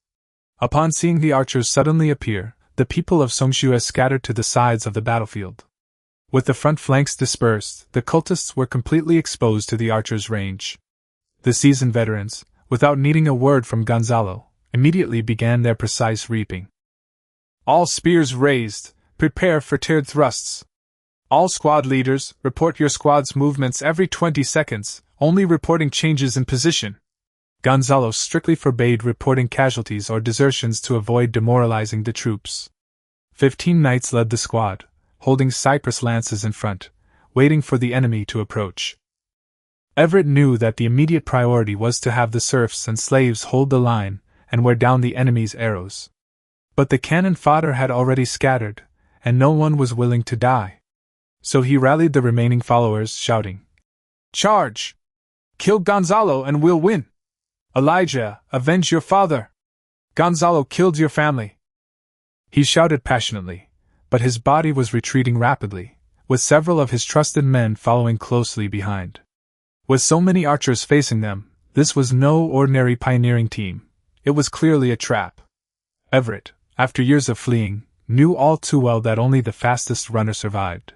Upon seeing the archers suddenly appear, the people of Songshu scattered to the sides of the battlefield. With the front flanks dispersed, the cultists were completely exposed to the archers' range. The seasoned veterans, without needing a word from Gonzalo, immediately began their precise reaping. "All spears raised, prepare for tiered thrusts. All squad leaders, report your squad's movements every 20 seconds, only reporting changes in position." Gonzalo strictly forbade reporting casualties or desertions to avoid demoralizing the troops. 15 knights led the squad, holding cypress lances in front, waiting for the enemy to approach. Everett knew that the immediate priority was to have the serfs and slaves hold the line and wear down the enemy's arrows. But the cannon fodder had already scattered, and no one was willing to die. So he rallied the remaining followers, shouting, "Charge! Kill Gonzalo and we'll win! Elijah, avenge your father! Gonzalo killed your family!" He shouted passionately, but his body was retreating rapidly, with several of his trusted men following closely behind. With so many archers facing them, this was no ordinary pioneering team. It was clearly a trap. Everett, after years of fleeing, knew all too well that only the fastest runner survived.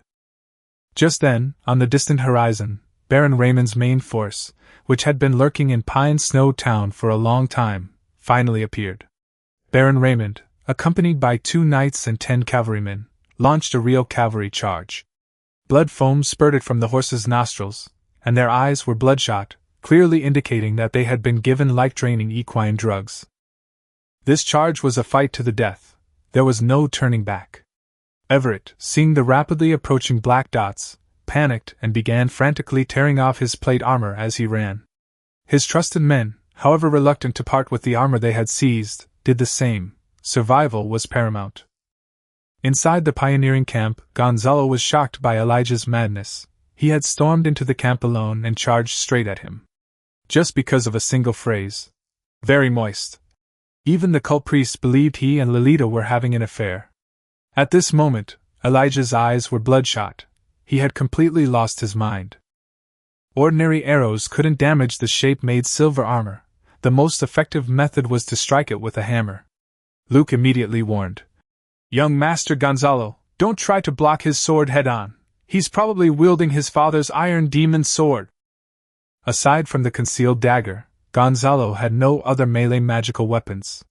Just then, on the distant horizon, Baron Raymond's main force, which had been lurking in Pine Snow Town for a long time, finally appeared. Baron Raymond, accompanied by 2 knights and 10 cavalrymen, launched a real cavalry charge. Blood foam spurted from the horses' nostrils, and their eyes were bloodshot, clearly indicating that they had been given life-draining equine drugs. This charge was a fight to the death. There was no turning back. Everett, seeing the rapidly approaching black dots, panicked and began frantically tearing off his plate armor as he ran. His trusted men, however reluctant to part with the armor they had seized, did the same. Survival was paramount. Inside the pioneering camp, Gonzalo was shocked by Elijah's madness. He had stormed into the camp alone and charged straight at him. Just because of a single phrase. Very moist. Even the cult priests believed he and Lolita were having an affair. At this moment, Elijah's eyes were bloodshot. He had completely lost his mind. Ordinary arrows couldn't damage the shape-made silver armor. The most effective method was to strike it with a hammer. Luke immediately warned. Young Master Gonzalo, don't try to block his sword head-on. He's probably wielding his father's iron demon sword. Aside from the concealed dagger, Gonzalo had no other melee magical weapons.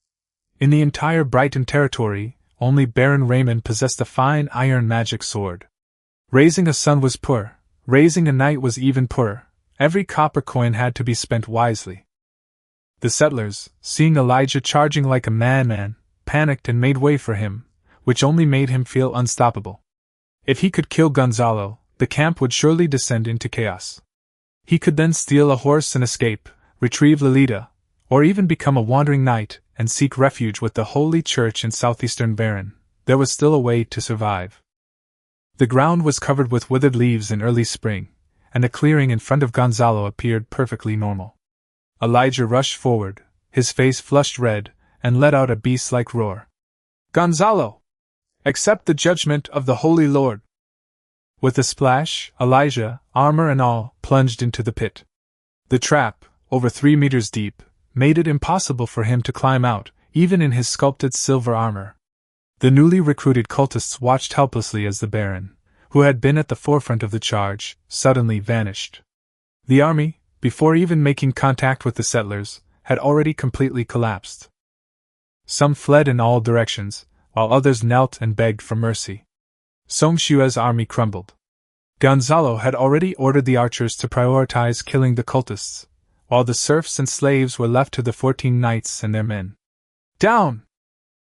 In the entire Brighton territory, only Baron Raymond possessed a fine iron magic sword. Raising a son was poor, raising a knight was even poorer. Every copper coin had to be spent wisely. The settlers, seeing Elijah charging like a madman, panicked and made way for him, which only made him feel unstoppable. If he could kill Gonzalo, the camp would surely descend into chaos. He could then steal a horse and escape, retrieve Lolita, or even become a wandering knight and seek refuge with the Holy Church in southeastern Baron. There was still a way to survive. The ground was covered with withered leaves in early spring, and the clearing in front of Gonzalo appeared perfectly normal. Elijah rushed forward, his face flushed red, and let out a beast-like roar. Gonzalo! Accept the judgment of the Holy Lord! With a splash, Elijah, armor and all, plunged into the pit. The trap, over 3 meters deep, made it impossible for him to climb out, even in his sculpted silver armor. The newly recruited cultists watched helplessly as the Baron, who had been at the forefront of the charge, suddenly vanished. The army, before even making contact with the settlers, had already completely collapsed. Some fled in all directions, while others knelt and begged for mercy. Songshua's army crumbled. Gonzalo had already ordered the archers to prioritize killing the cultists, while the serfs and slaves were left to the 14 knights and their men. Down!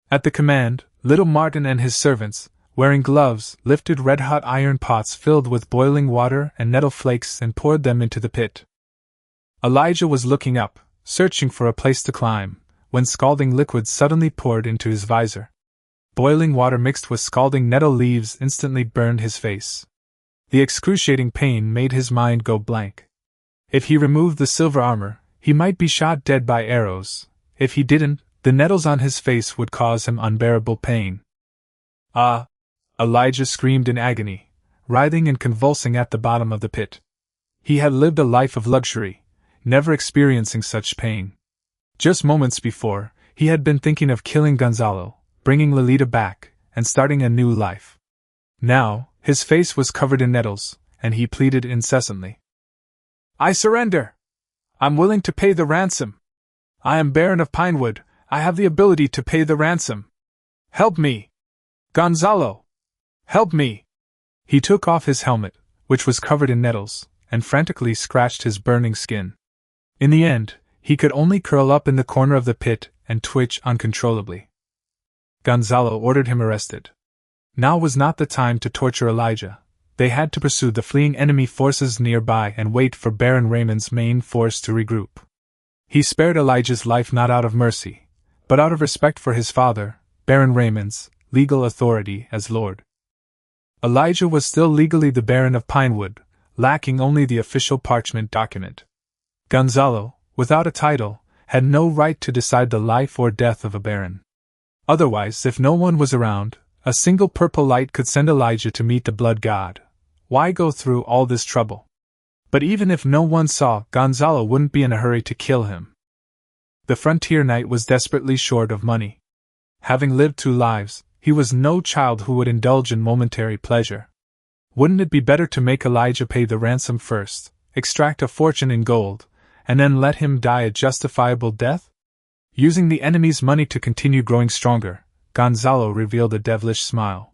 At the command, little Martin and his servants, wearing gloves, lifted red-hot iron pots filled with boiling water and nettle flakes and poured them into the pit. Elijah was looking up, searching for a place to climb, when scalding liquid suddenly poured into his visor. Boiling water mixed with scalding nettle leaves instantly burned his face. The excruciating pain made his mind go blank. If he removed the silver armor, he might be shot dead by arrows. If he didn't, the nettles on his face would cause him unbearable pain. Ah! Elijah screamed in agony, writhing and convulsing at the bottom of the pit. He had lived a life of luxury, never experiencing such pain. Just moments before, he had been thinking of killing Gonzalo, bringing Lolita back, and starting a new life. Now, his face was covered in nettles, and he pleaded incessantly. I surrender! I'm willing to pay the ransom! I am Baron of Pinewood, I have the ability to pay the ransom! Help me! Gonzalo! Help me! He took off his helmet, which was covered in nettles, and frantically scratched his burning skin. In the end, he could only curl up in the corner of the pit and twitch uncontrollably. Gonzalo ordered him arrested. Now was not the time to torture Elijah. They had to pursue the fleeing enemy forces nearby and wait for Baron Raymond's main force to regroup. He spared Elijah's life not out of mercy, but out of respect for his father, Baron Raymond's legal authority as Lord. Elijah was still legally the Baron of Pinewood, lacking only the official parchment document. Gonzalo, without a title, had no right to decide the life or death of a baron. Otherwise, if no one was around, a single purple light could send Elijah to meet the blood god. Why go through all this trouble? But even if no one saw, Gonzalo wouldn't be in a hurry to kill him. The frontier knight was desperately short of money. Having lived 2 lives, he was no child who would indulge in momentary pleasure. Wouldn't it be better to make Elijah pay the ransom first, extract a fortune in gold, and then let him die a justifiable death? Using the enemy's money to continue growing stronger, Gonzalo revealed a devilish smile.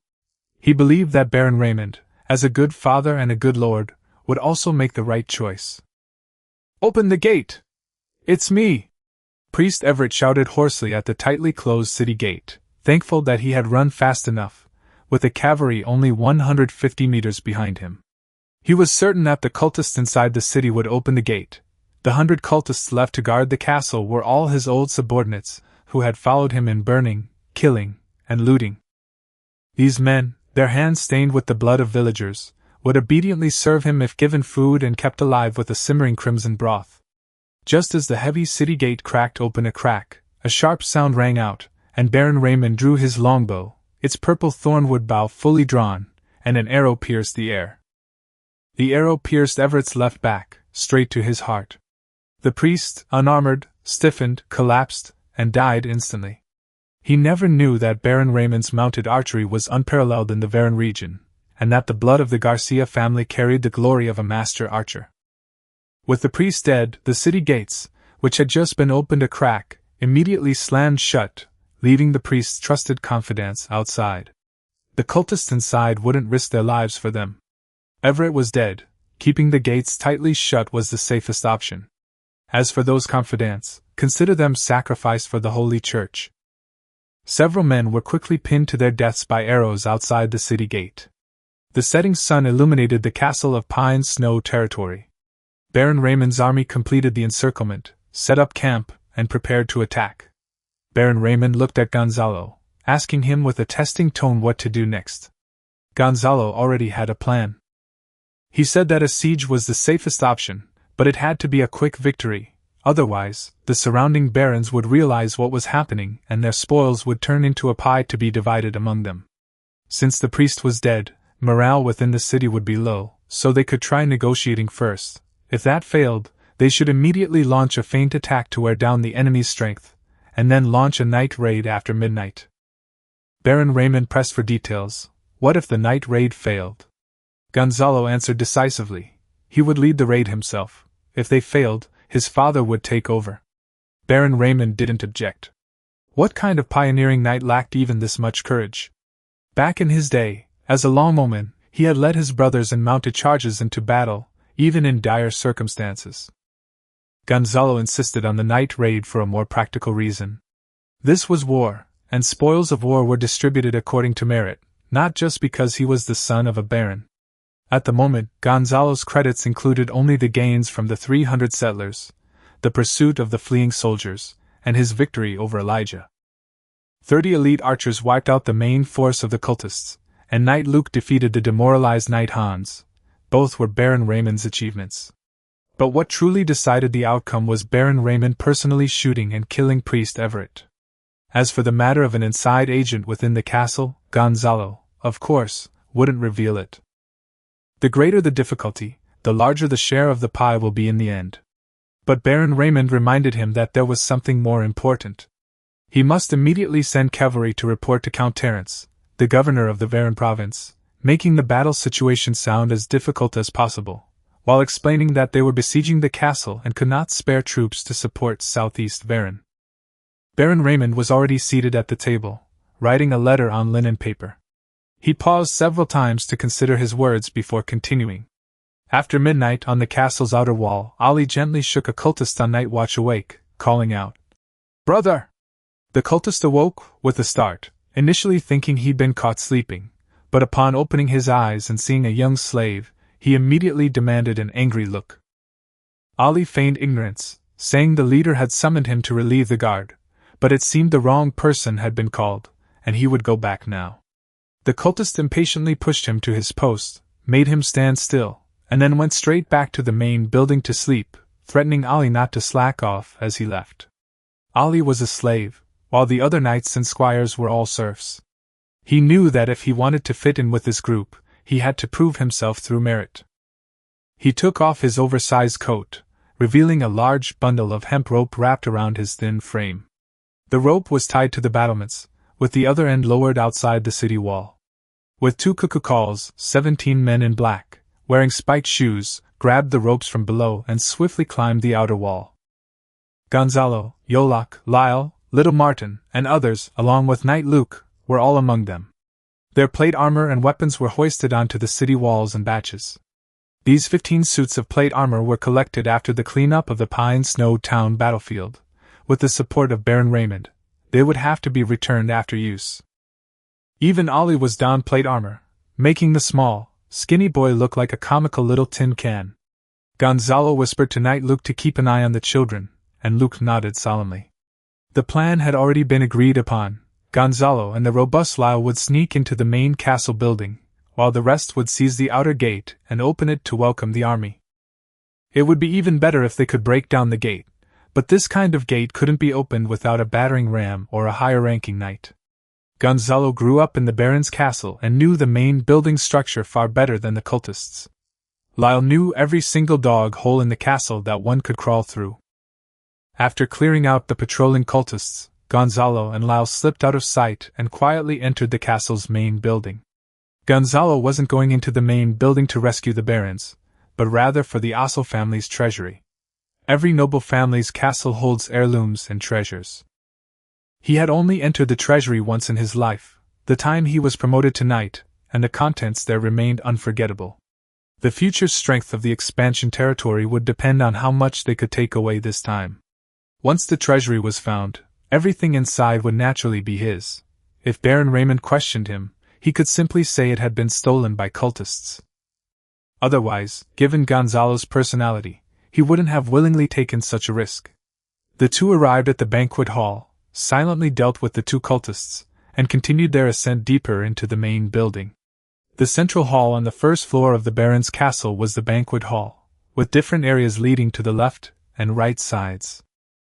He believed that Baron Raymond, as a good father and a good lord, would also make the right choice. "Open the gate! It's me!" Priest Everett shouted hoarsely at the tightly closed city gate, thankful that he had run fast enough, with the cavalry only 150 meters behind him. He was certain that the cultists inside the city would open the gate. The 100 cultists left to guard the castle were all his old subordinates, who had followed him in burning, killing, and looting. These men, their hands stained with the blood of villagers, would obediently serve him if given food and kept alive with a simmering crimson broth. Just as the heavy city gate cracked open a crack, a sharp sound rang out, and Baron Raymond drew his longbow, its purple thornwood bow fully drawn, and an arrow pierced the air. The arrow pierced Everett's left back, straight to his heart. The priest, unarmored, stiffened, collapsed, and died instantly. He never knew that Baron Raymond's mounted archery was unparalleled in the Varan region, and that the blood of the Garcia family carried the glory of a master archer. With the priest dead, the city gates, which had just been opened a crack, immediately slammed shut, leaving the priest's trusted confidants outside. The cultists inside wouldn't risk their lives for them. Everett was dead. Keeping the gates tightly shut was the safest option. As for those confidants, consider them sacrificed for the Holy Church. Several men were quickly pinned to their deaths by arrows outside the city gate. The setting sun illuminated the castle of Pine Snow territory. Baron Raymond's army completed the encirclement, set up camp, and prepared to attack. Baron Raymond looked at Gonzalo, asking him with a testing tone what to do next. Gonzalo already had a plan. He said that a siege was the safest option, but it had to be a quick victory, otherwise, the surrounding barons would realize what was happening and their spoils would turn into a pie to be divided among them. Since the priest was dead, morale within the city would be low, so they could try negotiating first. If that failed, they should immediately launch a feint attack to wear down the enemy's strength, and then launch a night raid after midnight. Baron Raymond pressed for details. What if the night raid failed? Gonzalo answered decisively. He would lead the raid himself. If they failed, his father would take over. Baron Raymond didn't object. What kind of pioneering knight lacked even this much courage? Back in his day, as a longbow, he had led his brothers in mounted charges into battle, even in dire circumstances. Gonzalo insisted on the night raid for a more practical reason. This was war, and spoils of war were distributed according to merit, not just because he was the son of a baron. At the moment, Gonzalo's credits included only the gains from the 300 settlers, the pursuit of the fleeing soldiers, and his victory over Elijah. 30 elite archers wiped out the main force of the cultists, and Knight Luke defeated the demoralized Knight Hans. Both were Baron Raymond's achievements. But what truly decided the outcome was Baron Raymond personally shooting and killing Priest Everett. As for the matter of an inside agent within the castle, Gonzalo, of course, wouldn't reveal it. The greater the difficulty, the larger the share of the pie will be in the end. But Baron Raymond reminded him that there was something more important. He must immediately send cavalry to report to Count Terence, the governor of the Varan province, making the battle situation sound as difficult as possible, while explaining that they were besieging the castle and could not spare troops to support Southeast Varan. Baron Raymond was already seated at the table, writing a letter on linen paper. He paused several times to consider his words before continuing. After midnight on the castle's outer wall, Ali gently shook a cultist on night watch awake, calling out, "Brother!" The cultist awoke, with a start, initially thinking he'd been caught sleeping, but upon opening his eyes and seeing a young slave, he immediately demanded an angry look. Ali feigned ignorance, saying the leader had summoned him to relieve the guard, but it seemed the wrong person had been called, and he would go back now. The cultist impatiently pushed him to his post, made him stand still, and then went straight back to the main building to sleep, threatening Ali not to slack off as he left. Ali was a slave, while the other knights and squires were all serfs. He knew that if he wanted to fit in with this group, he had to prove himself through merit. He took off his oversized coat, revealing a large bundle of hemp rope wrapped around his thin frame. The rope was tied to the battlements, with the other end lowered outside the city wall. With 2 cuckoo calls, 17 men in black, wearing spiked shoes, grabbed the ropes from below and swiftly climbed the outer wall. Gonzalo, Yolok, Lyle, Little Martin, and others, along with Knight Luke, were all among them. Their plate armor and weapons were hoisted onto the city walls in batches. These 15 suits of plate armor were collected after the cleanup of the Pine Snow Town battlefield. With the support of Baron Raymond, they would have to be returned after use. Even Ollie was donned plate armor, making the small, skinny boy look like a comical little tin can. Gonzalo whispered to Knight Luke to keep an eye on the children, and Luke nodded solemnly. The plan had already been agreed upon. Gonzalo and the robust Lyle would sneak into the main castle building, while the rest would seize the outer gate and open it to welcome the army. It would be even better if they could break down the gate, but this kind of gate couldn't be opened without a battering ram or a higher-ranking knight. Gonzalo grew up in the Baron's castle and knew the main building structure far better than the cultists. Lyle knew every single dog hole in the castle that one could crawl through. After clearing out the patrolling cultists, Gonzalo and Lyle slipped out of sight and quietly entered the castle's main building. Gonzalo wasn't going into the main building to rescue the barons, but rather for the Ossel family's treasury. Every noble family's castle holds heirlooms and treasures. He had only entered the treasury once in his life, the time he was promoted to knight, and the contents there remained unforgettable. The future strength of the expansion territory would depend on how much they could take away this time. Once the treasury was found, everything inside would naturally be his. If Baron Raymond questioned him, he could simply say it had been stolen by cultists. Otherwise, given Gonzalo's personality, he wouldn't have willingly taken such a risk. The two arrived at the banquet hall, silently dealt with the 2 cultists, and continued their ascent deeper into the main building. The central hall on the first floor of the Baron's castle was the banquet hall, with different areas leading to the left and right sides.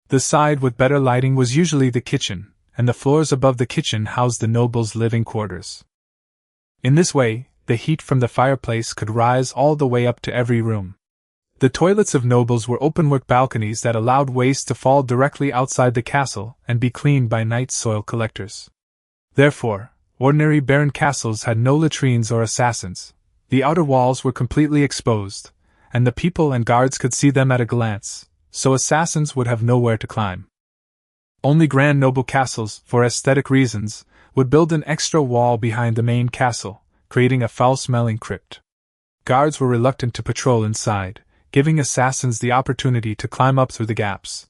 The side with better lighting was usually the kitchen, and the floors above the kitchen housed the nobles' living quarters. In this way, the heat from the fireplace could rise all the way up to every room. The toilets of nobles were openwork balconies that allowed waste to fall directly outside the castle and be cleaned by night soil collectors. Therefore, ordinary baron castles had no latrines or assassins. The outer walls were completely exposed, and the people and guards could see them at a glance, so assassins would have nowhere to climb. Only grand noble castles, for aesthetic reasons, would build an extra wall behind the main castle, creating a foul-smelling crypt. Guards were reluctant to patrol inside, giving assassins the opportunity to climb up through the gaps.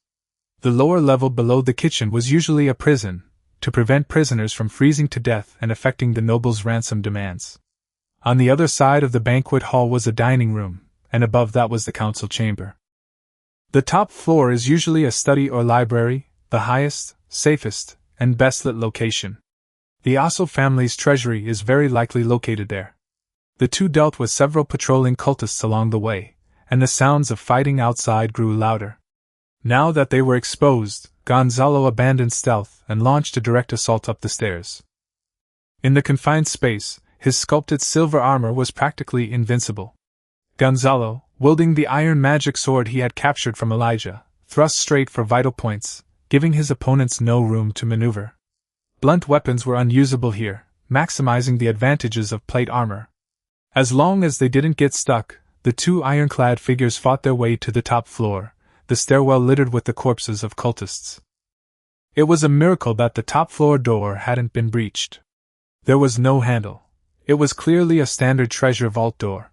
The lower level below the kitchen was usually a prison, to prevent prisoners from freezing to death and affecting the nobles' ransom demands. On the other side of the banquet hall was a dining room, and above that was the council chamber. The top floor is usually a study or library, the highest, safest, and best-lit location. The Ossel family's treasury is very likely located there. The two dealt with several patrolling cultists along the way, and the sounds of fighting outside grew louder. Now that they were exposed, Gonzalo abandoned stealth and launched a direct assault up the stairs. In the confined space, his sculpted silver armor was practically invincible. Gonzalo, wielding the iron magic sword he had captured from Elijah, thrust straight for vital points, giving his opponents no room to maneuver. Blunt weapons were unusable here, maximizing the advantages of plate armor. As long as they didn't get stuck, the two ironclad figures fought their way to the top floor, the stairwell littered with the corpses of cultists. It was a miracle that the top floor door hadn't been breached. There was no handle. It was clearly a standard treasure vault door.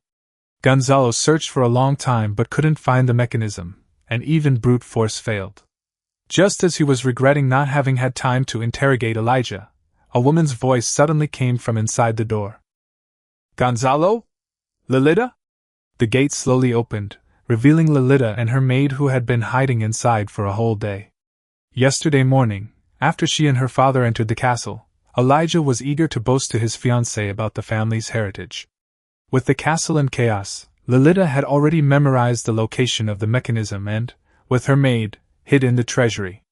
Gonzalo searched for a long time but couldn't find the mechanism, and even brute force failed. Just as he was regretting not having had time to interrogate Elijah, a woman's voice suddenly came from inside the door. "Gonzalo? Lolita?" The gate slowly opened, revealing Lolita and her maid who had been hiding inside for a whole day. Yesterday morning, after she and her father entered the castle, Elijah was eager to boast to his fiancée about the family's heritage. With the castle in chaos, Lolita had already memorized the location of the mechanism and, with her maid, hid in the treasury.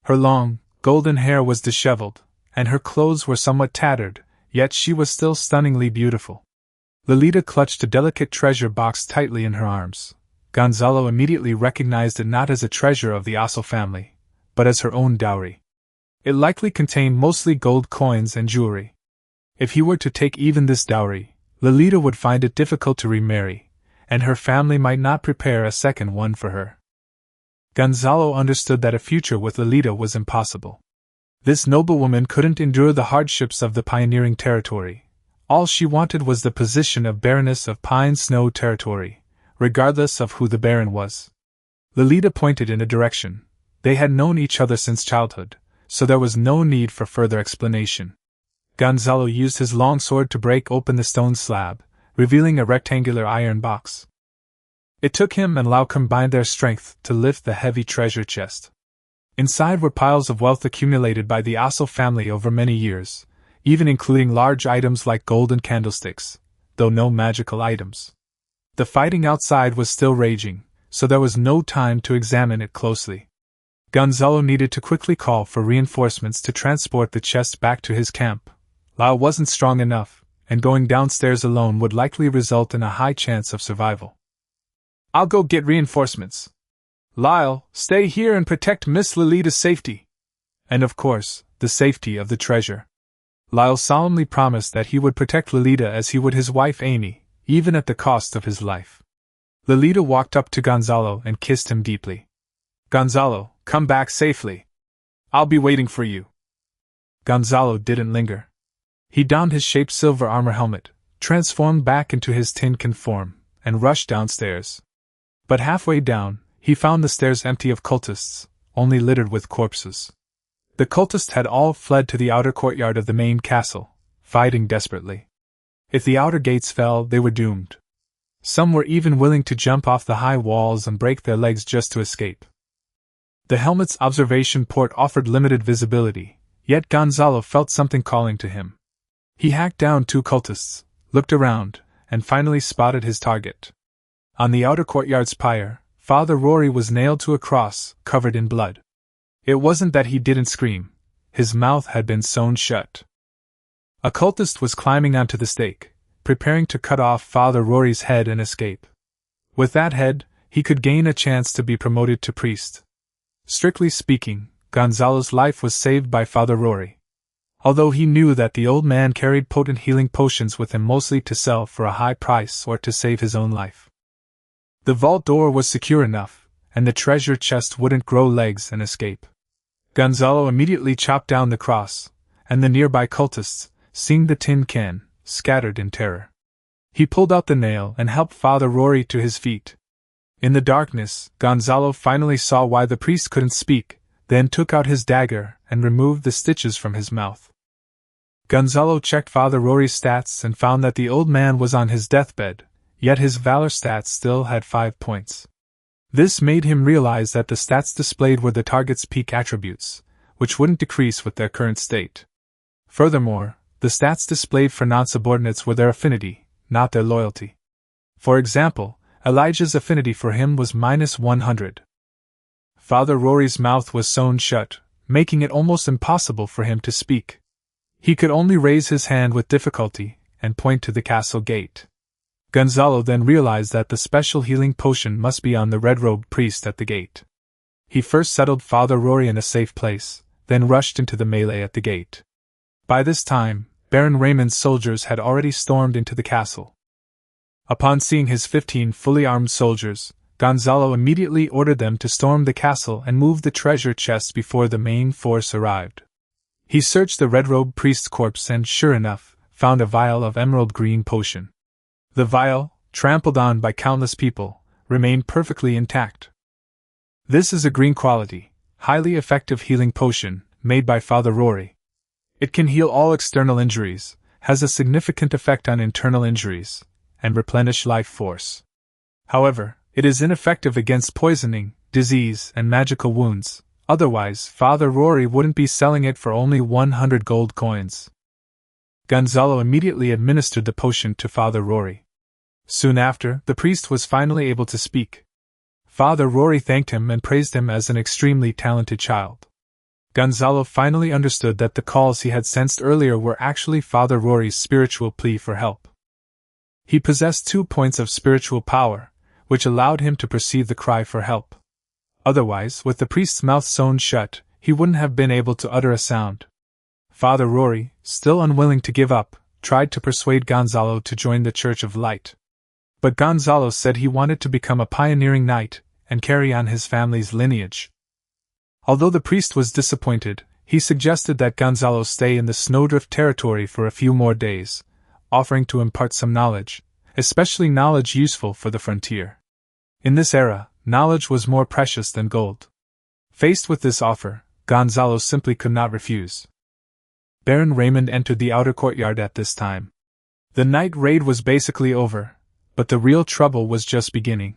Her long, golden hair was disheveled, and her clothes were somewhat tattered, yet she was still stunningly beautiful. Lolita clutched a delicate treasure box tightly in her arms. Gonzalo immediately recognized it not as a treasure of the Ossel family, but as her own dowry. It likely contained mostly gold coins and jewelry. If he were to take even this dowry, Lolita would find it difficult to remarry, and her family might not prepare a second one for her. Gonzalo understood that a future with Lolita was impossible. This noblewoman couldn't endure the hardships of the pioneering territory. All she wanted was the position of Baroness of Pine Snow Territory, regardless of who the Baron was. Lolita pointed in a direction. They had known each other since childhood, so there was no need for further explanation. Gonzalo used his long sword to break open the stone slab, revealing a rectangular iron box. It took him and Lau combined their strength to lift the heavy treasure chest. Inside were piles of wealth accumulated by the Assel family over many years, even including large items like golden candlesticks, though no magical items. The fighting outside was still raging, so there was no time to examine it closely. Gonzalo needed to quickly call for reinforcements to transport the chest back to his camp. Lau wasn't strong enough, and going downstairs alone would likely result in a high chance of survival. "I'll go get reinforcements. Lyle, stay here and protect Miss Lolita's safety. And of course, the safety of the treasure." Lyle solemnly promised that he would protect Lolita as he would his wife Amy, even at the cost of his life. Lolita walked up to Gonzalo and kissed him deeply. "Gonzalo, come back safely. I'll be waiting for you." Gonzalo didn't linger. He donned his shaped silver armor helmet, transformed back into his tin can form, and rushed downstairs. But halfway down, he found the stairs empty of cultists, only littered with corpses. The cultists had all fled to the outer courtyard of the main castle, fighting desperately. If the outer gates fell, they were doomed. Some were even willing to jump off the high walls and break their legs just to escape. The helmet's observation port offered limited visibility, yet Gonzalo felt something calling to him. He hacked down 2 cultists, looked around, and finally spotted his target. On the outer courtyard's pyre, Father Rory was nailed to a cross, covered in blood. It wasn't that he didn't scream, his mouth had been sewn shut. A cultist was climbing onto the stake, preparing to cut off Father Rory's head and escape. With that head, he could gain a chance to be promoted to priest. Strictly speaking, Gonzalo's life was saved by Father Rory. Although he knew that the old man carried potent healing potions with him mostly to sell for a high price or to save his own life. The vault door was secure enough, and the treasure chest wouldn't grow legs and escape. Gonzalo immediately chopped down the cross, and the nearby cultists, seeing the tin can, scattered in terror. He pulled out the nail and helped Father Rory to his feet. In the darkness, Gonzalo finally saw why the priest couldn't speak, then took out his dagger and removed the stitches from his mouth. Gonzalo checked Father Rory's stats and found that the old man was on his deathbed, yet his valor stats still had 5 points. This made him realize that the stats displayed were the target's peak attributes, which wouldn't decrease with their current state. Furthermore, the stats displayed for non-subordinates were their affinity, not their loyalty. For example, Elijah's affinity for him was -100. Father Rory's mouth was sewn shut, making it almost impossible for him to speak. He could only raise his hand with difficulty and point to the castle gate. Gonzalo then realized that the special healing potion must be on the red-robed priest at the gate. He first settled Father Rory in a safe place, then rushed into the melee at the gate. By this time, Baron Raymond's soldiers had already stormed into the castle. Upon seeing his 15 fully armed soldiers, Gonzalo immediately ordered them to storm the castle and move the treasure chests before the main force arrived. He searched the red-robed priest's corpse and, sure enough, found a vial of emerald green potion. The vial, trampled on by countless people, remained perfectly intact. This is a green quality, highly effective healing potion, made by Father Rory. It can heal all external injuries, has a significant effect on internal injuries, and replenish life force. However, it is ineffective against poisoning, disease, and magical wounds, otherwise Father Rory wouldn't be selling it for only 100 gold coins. Gonzalo immediately administered the potion to Father Rory. Soon after, the priest was finally able to speak. Father Rory thanked him and praised him as an extremely talented child. Gonzalo finally understood that the calls he had sensed earlier were actually Father Rory's spiritual plea for help. He possessed 2 points of spiritual power, which allowed him to perceive the cry for help. Otherwise, with the priest's mouth sewn shut, he wouldn't have been able to utter a sound. Father Rory, still unwilling to give up, tried to persuade Gonzalo to join the Church of Light. But Gonzalo said he wanted to become a pioneering knight and carry on his family's lineage. Although the priest was disappointed, he suggested that Gonzalo stay in the Snowdrift territory for a few more days, offering to impart some knowledge, especially knowledge useful for the frontier. In this era, knowledge was more precious than gold. Faced with this offer, Gonzalo simply could not refuse. Baron Raymond entered the outer courtyard at this time. The night raid was basically over, but the real trouble was just beginning.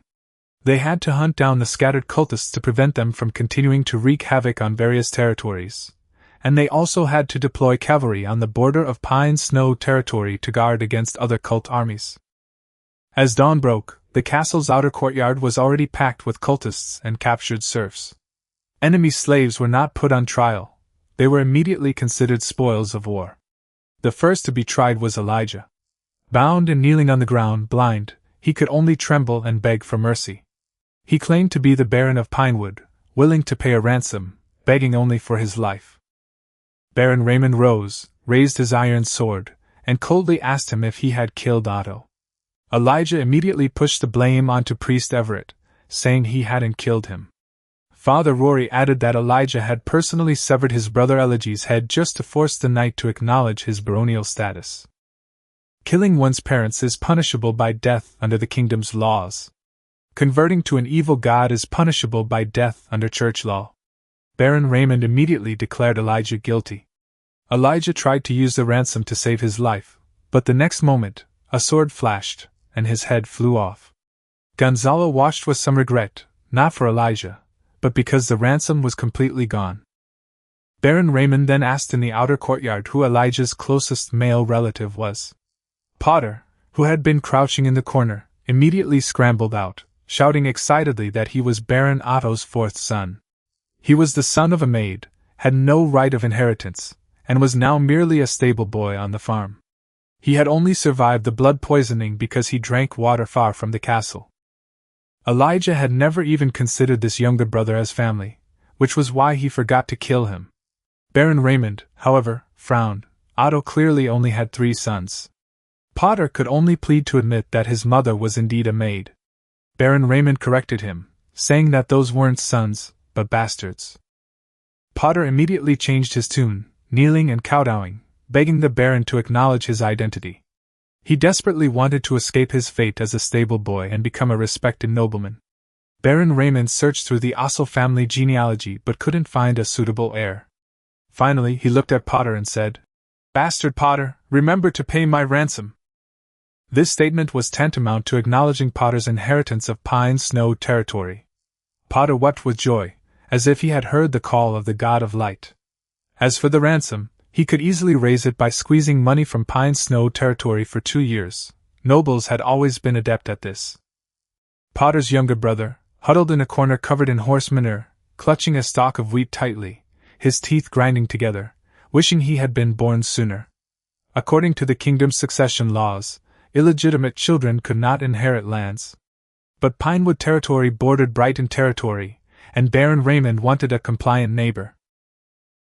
They had to hunt down the scattered cultists to prevent them from continuing to wreak havoc on various territories, and they also had to deploy cavalry on the border of Pine Snow territory to guard against other cult armies. As dawn broke, the castle's outer courtyard was already packed with cultists and captured serfs. Enemy slaves were not put on trial, they were immediately considered spoils of war. The first to be tried was Elijah. Bound and kneeling on the ground, blind, he could only tremble and beg for mercy. He claimed to be the Baron of Pinewood, willing to pay a ransom, begging only for his life. Baron Raymond rose, raised his iron sword, and coldly asked him if he had killed Otto. Elijah immediately pushed the blame onto Priest Everett, saying he hadn't killed him. Father Rory added that Elijah had personally severed his brother Eligy's head just to force the knight to acknowledge his baronial status. Killing one's parents is punishable by death under the kingdom's laws. Converting to an evil god is punishable by death under church law. Baron Raymond immediately declared Elijah guilty. Elijah tried to use the ransom to save his life, but the next moment, a sword flashed, and his head flew off. Gonzalo watched with some regret, not for Elijah, but because the ransom was completely gone. Baron Raymond then asked in the outer courtyard who Elijah's closest male relative was. Potter, who had been crouching in the corner, immediately scrambled out, shouting excitedly that he was Baron Otto's fourth son. He was the son of a maid, had no right of inheritance, and was now merely a stable boy on the farm. He had only survived the blood poisoning because he drank water far from the castle. Elijah had never even considered this younger brother as family, which was why he forgot to kill him. Baron Raymond, however, frowned. Otto clearly only had 3 sons. Potter could only plead to admit that his mother was indeed a maid. Baron Raymond corrected him, saying that those weren't sons, but bastards. Potter immediately changed his tune, kneeling and kowtowing, begging the Baron to acknowledge his identity. He desperately wanted to escape his fate as a stable boy and become a respected nobleman. Baron Raymond searched through the Ossel family genealogy but couldn't find a suitable heir. Finally, he looked at Potter and said, "Bastard Potter, remember to pay my ransom." This statement was tantamount to acknowledging Potter's inheritance of Pine Snow territory. Potter wept with joy, as if he had heard the call of the God of Light. As for the ransom, he could easily raise it by squeezing money from Pine Snow territory for 2 years. Nobles had always been adept at this. Potter's younger brother, huddled in a corner covered in horse manure, clutching a stalk of wheat tightly, his teeth grinding together, wishing he had been born sooner. According to the kingdom's succession laws, illegitimate children could not inherit lands. But Pinewood territory bordered Brighton territory, and Baron Raymond wanted a compliant neighbor.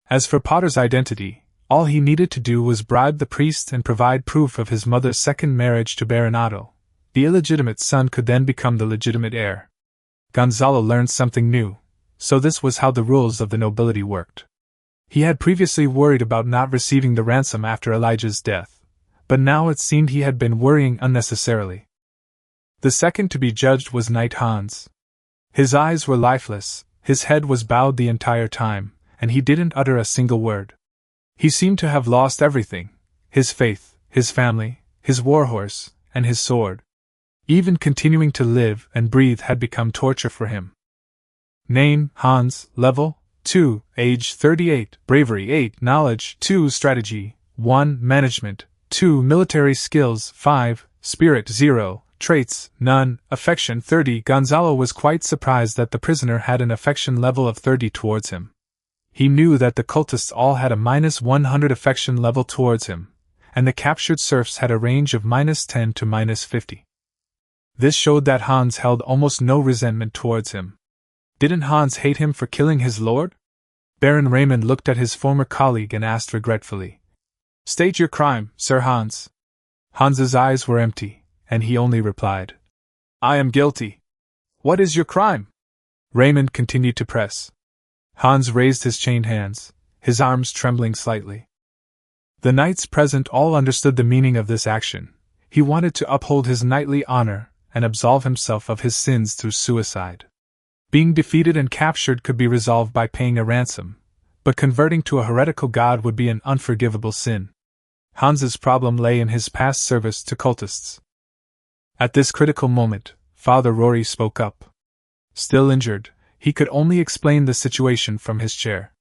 As for Potter's identity, all he needed to do was bribe the priest and provide proof of his mother's second marriage to Baron Otto. The illegitimate son could then become the legitimate heir. Gonzalo learned something new, so this was how the rules of the nobility worked. He had previously worried about not receiving the ransom after Elijah's death, but now it seemed he had been worrying unnecessarily. The second to be judged was Knight Hans. His eyes were lifeless, his head was bowed the entire time, and he didn't utter a single word. He seemed to have lost everything: his faith, his family, his warhorse, and his sword. Even continuing to live and breathe had become torture for him. Name: Hans. Level: 2, age 38, bravery 8, knowledge 2, strategy 1, management 2, military skills 5, spirit 0, traits none, affection 30. Gonzalo was quite surprised that the prisoner had an affection level of 30 towards him. He knew that the cultists all had a -100 affection level towards him, and the captured serfs had a range of -10 to -50. This showed that Hans held almost no resentment towards him. Didn't Hans hate him for killing his lord? Baron Raymond looked at his former colleague and asked regretfully. State your crime, Sir Hans. Hans's eyes were empty, and he only replied, I am guilty. What is your crime? Raymond continued to press. Hans raised his chained hands, his arms trembling slightly. The knights present all understood the meaning of this action. He wanted to uphold his knightly honor and absolve himself of his sins through suicide. Being defeated and captured could be resolved by paying a ransom, but converting to a heretical god would be an unforgivable sin. Hans's problem lay in his past service to cultists. At this critical moment, Father Rory spoke up. Still injured, he could only explain the situation from his chair.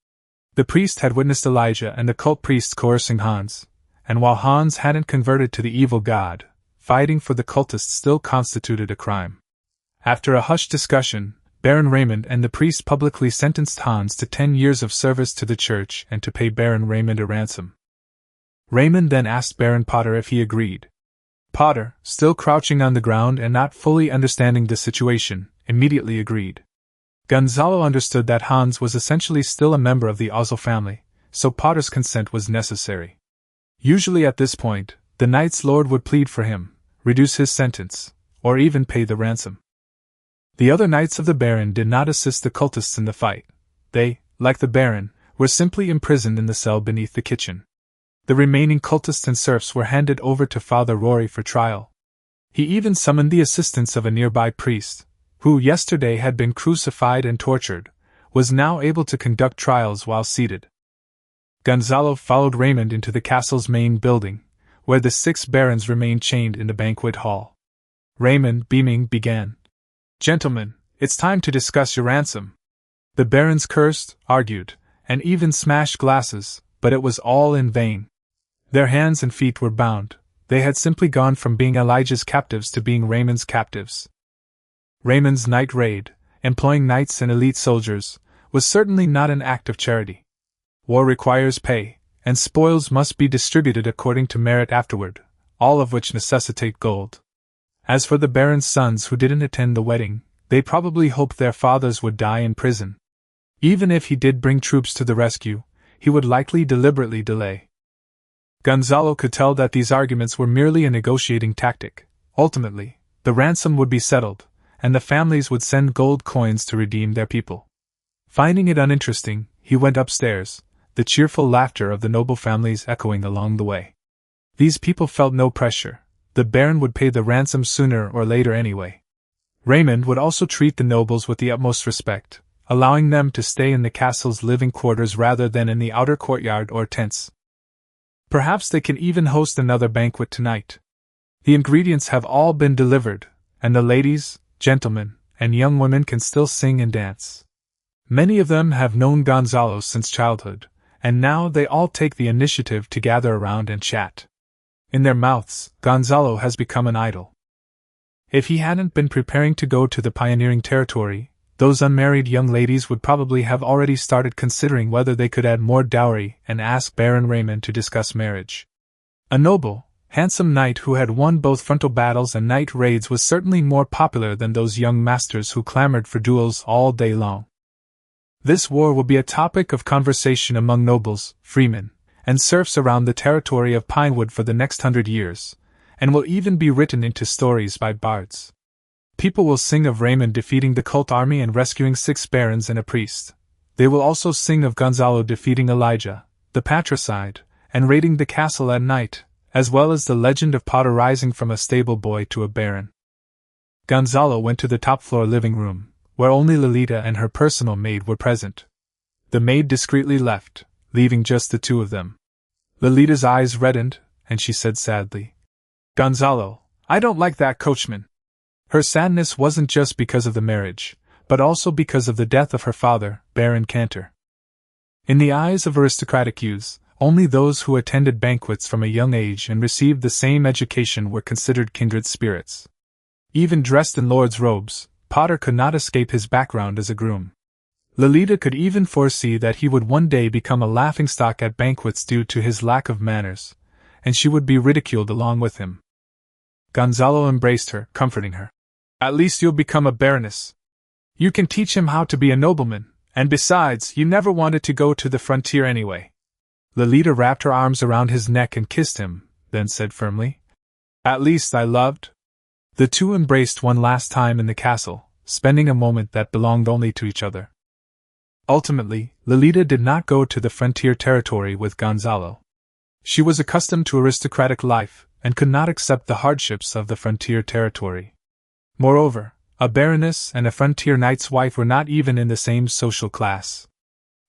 The priest had witnessed Elijah and the cult priests coercing Hans, and while Hans hadn't converted to the evil god, fighting for the cultists still constituted a crime. After a hushed discussion, Baron Raymond and the priest publicly sentenced Hans to 10 years of service to the church and to pay Baron Raymond a ransom. Raymond then asked Baron Potter if he agreed. Potter, still crouching on the ground and not fully understanding the situation, immediately agreed. Gonzalo understood that Hans was essentially still a member of the Ozzel family, so Potter's consent was necessary. Usually at this point, the Knight's Lord would plead for him, reduce his sentence, or even pay the ransom. The other knights of the Baron did not assist the cultists in the fight. They, like the Baron, were simply imprisoned in the cell beneath the kitchen. The remaining cultists and serfs were handed over to Father Rory for trial. He even summoned the assistance of a nearby priest, who yesterday had been crucified and tortured, was now able to conduct trials while seated. Gonzalo followed Raymond into the castle's main building, where the 6 barons remained chained in the banquet hall. Raymond, beaming, began. Gentlemen, it's time to discuss your ransom. The barons cursed, argued, and even smashed glasses, but it was all in vain. Their hands and feet were bound. They had simply gone from being Elijah's captives to being Raymond's captives. Raymond's night raid, employing knights and elite soldiers, was certainly not an act of charity. War requires pay, and spoils must be distributed according to merit afterward, all of which necessitate gold. As for the Baron's sons who didn't attend the wedding, they probably hoped their fathers would die in prison. Even if he did bring troops to the rescue, he would likely deliberately delay. Gonzalo could tell that these arguments were merely a negotiating tactic. Ultimately, the ransom would be settled, and the families would send gold coins to redeem their people. Finding it uninteresting, he went upstairs, the cheerful laughter of the noble families echoing along the way. These people felt no pressure. The Baron would pay the ransom sooner or later anyway. Raymond would also treat the nobles with the utmost respect, allowing them to stay in the castle's living quarters rather than in the outer courtyard or tents. Perhaps they can even host another banquet tonight. The ingredients have all been delivered, and the ladies, gentlemen, and young women can still sing and dance. Many of them have known Gonzalo since childhood, and now they all take the initiative to gather around and chat. In their mouths, Gonzalo has become an idol. If he hadn't been preparing to go to the pioneering territory, those unmarried young ladies would probably have already started considering whether they could add more dowry and ask Baron Raymond to discuss marriage. A noble, handsome knight who had won both frontal battles and night raids was certainly more popular than those young masters who clamored for duels all day long. This war will be a topic of conversation among nobles, freemen, and serfs around the territory of Pinewood for the next 100 years, and will even be written into stories by bards. People will sing of Raymond defeating the cult army and rescuing 6 barons and a priest. They will also sing of Gonzalo defeating Elijah, the patricide, and raiding the castle at night, as well as the legend of Potter rising from a stable boy to a baron. Gonzalo went to the top-floor living room, where only Lolita and her personal maid were present. The maid discreetly left, leaving just the 2 of them. Lolita's eyes reddened, and she said sadly, Gonzalo, I don't like that coachman. Her sadness wasn't just because of the marriage, but also because of the death of her father, Baron Cantor. In the eyes of aristocratic youths, only those who attended banquets from a young age and received the same education were considered kindred spirits. Even dressed in lord's robes, Potter could not escape his background as a groom. Lolita could even foresee that he would one day become a laughingstock at banquets due to his lack of manners, and she would be ridiculed along with him. Gonzalo embraced her, comforting her. At least you'll become a baroness. You can teach him how to be a nobleman, And besides, you never wanted to go to the frontier anyway. Lolita wrapped her arms around his neck and kissed him, then said firmly, "At least I loved." The two embraced one last time in the castle, spending a moment that belonged only to each other. Ultimately, Lolita did not go to the frontier territory with Gonzalo. She was accustomed to aristocratic life, and could not accept the hardships of the frontier territory. Moreover, a baroness and a frontier knight's wife were not even in the same social class.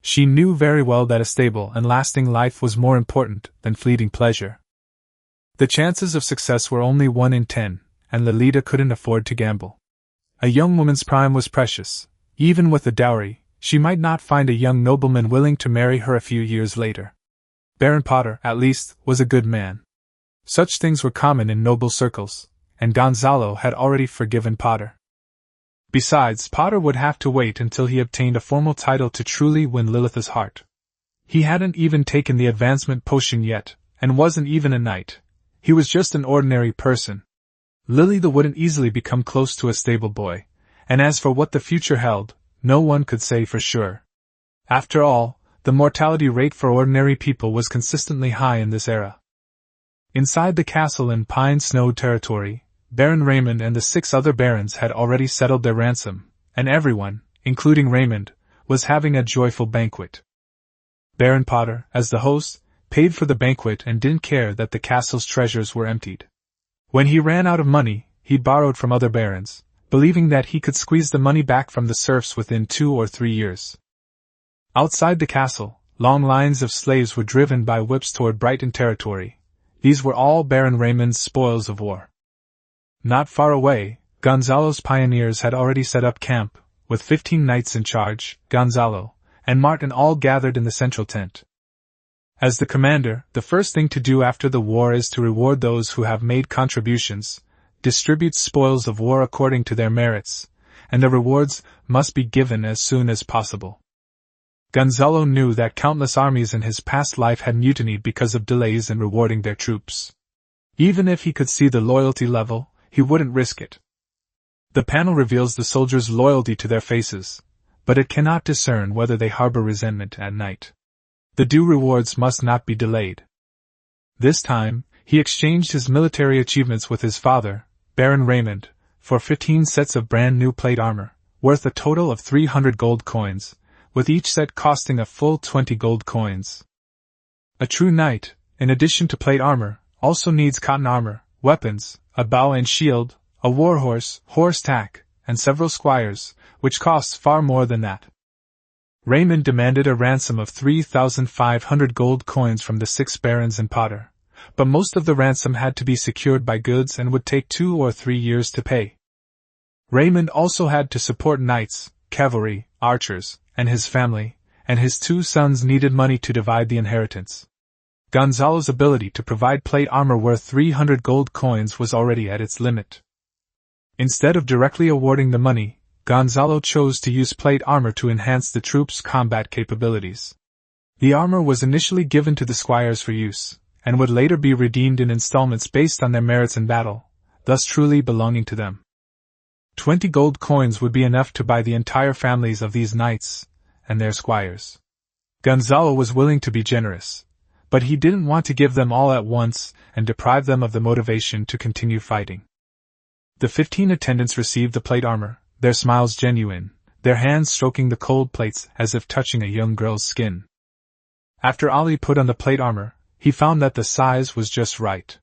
She knew very well that a stable and lasting life was more important than fleeting pleasure. The chances of success were only 1 in 10, and Lolita couldn't afford to gamble. A young woman's prime was precious. Even with a dowry, she might not find a young nobleman willing to marry her a few years later. Baron Potter, at least, was a good man. Such things were common in noble circles, and Gonzalo had already forgiven Potter. Besides, Potter would have to wait until he obtained a formal title to truly win Lilith's heart. He hadn't even taken the advancement potion yet, and wasn't even a knight. He was just an ordinary person. Lilith wouldn't easily become close to a stable boy, and as for what the future held, no one could say for sure. After all, the mortality rate for ordinary people was consistently high in this era. Inside the castle in Pine Snow territory, Baron Raymond and the 6 other barons had already settled their ransom, and everyone, including Raymond, was having a joyful banquet. Baron Potter, as the host, paid for the banquet and didn't care that the castle's treasures were emptied. When he ran out of money, he borrowed from other barons, believing that he could squeeze the money back from the serfs within 2 or 3 years. Outside the castle, long lines of slaves were driven by whips toward Brighton territory. These were all Baron Raymond's spoils of war. Not far away, Gonzalo's pioneers had already set up camp, with 15 knights in charge. Gonzalo and Martin all gathered in the central tent. As the commander, the first thing to do after the war is to reward those who have made contributions, distribute spoils of war according to their merits, and the rewards must be given as soon as possible. Gonzalo knew that countless armies in his past life had mutinied because of delays in rewarding their troops. Even if he could see the loyalty level, he wouldn't risk it. The panel reveals the soldiers' loyalty to their faces, but it cannot discern whether they harbor resentment at night. The due rewards must not be delayed. This time, he exchanged his military achievements with his father, Baron Raymond, for 15 sets of brand new plate armor, worth a total of 300 gold coins, with each set costing a full 20 gold coins. A true knight, in addition to plate armor, also needs cotton armor, weapons, a bow and shield, a warhorse, horse tack, and several squires, which costs far more than that. Raymond demanded a ransom of 3,500 gold coins from the 6 barons and Potter, but most of the ransom had to be secured by goods and would take 2 or 3 years to pay. Raymond also had to support knights, cavalry, archers, and his family, and his 2 sons needed money to divide the inheritance. Gonzalo's ability to provide plate armor worth 300 gold coins was already at its limit. Instead of directly awarding the money, Gonzalo chose to use plate armor to enhance the troops' combat capabilities. The armor was initially given to the squires for use, and would later be redeemed in installments based on their merits in battle, thus truly belonging to them. 20 gold coins would be enough to buy the entire families of these knights and their squires. Gonzalo was willing to be generous, but he didn't want to give them all at once and deprive them of the motivation to continue fighting. The 15 attendants received the plate armor, their smiles genuine, their hands stroking the cold plates as if touching a young girl's skin. After Ali put on the plate armor, he found that the size was just right.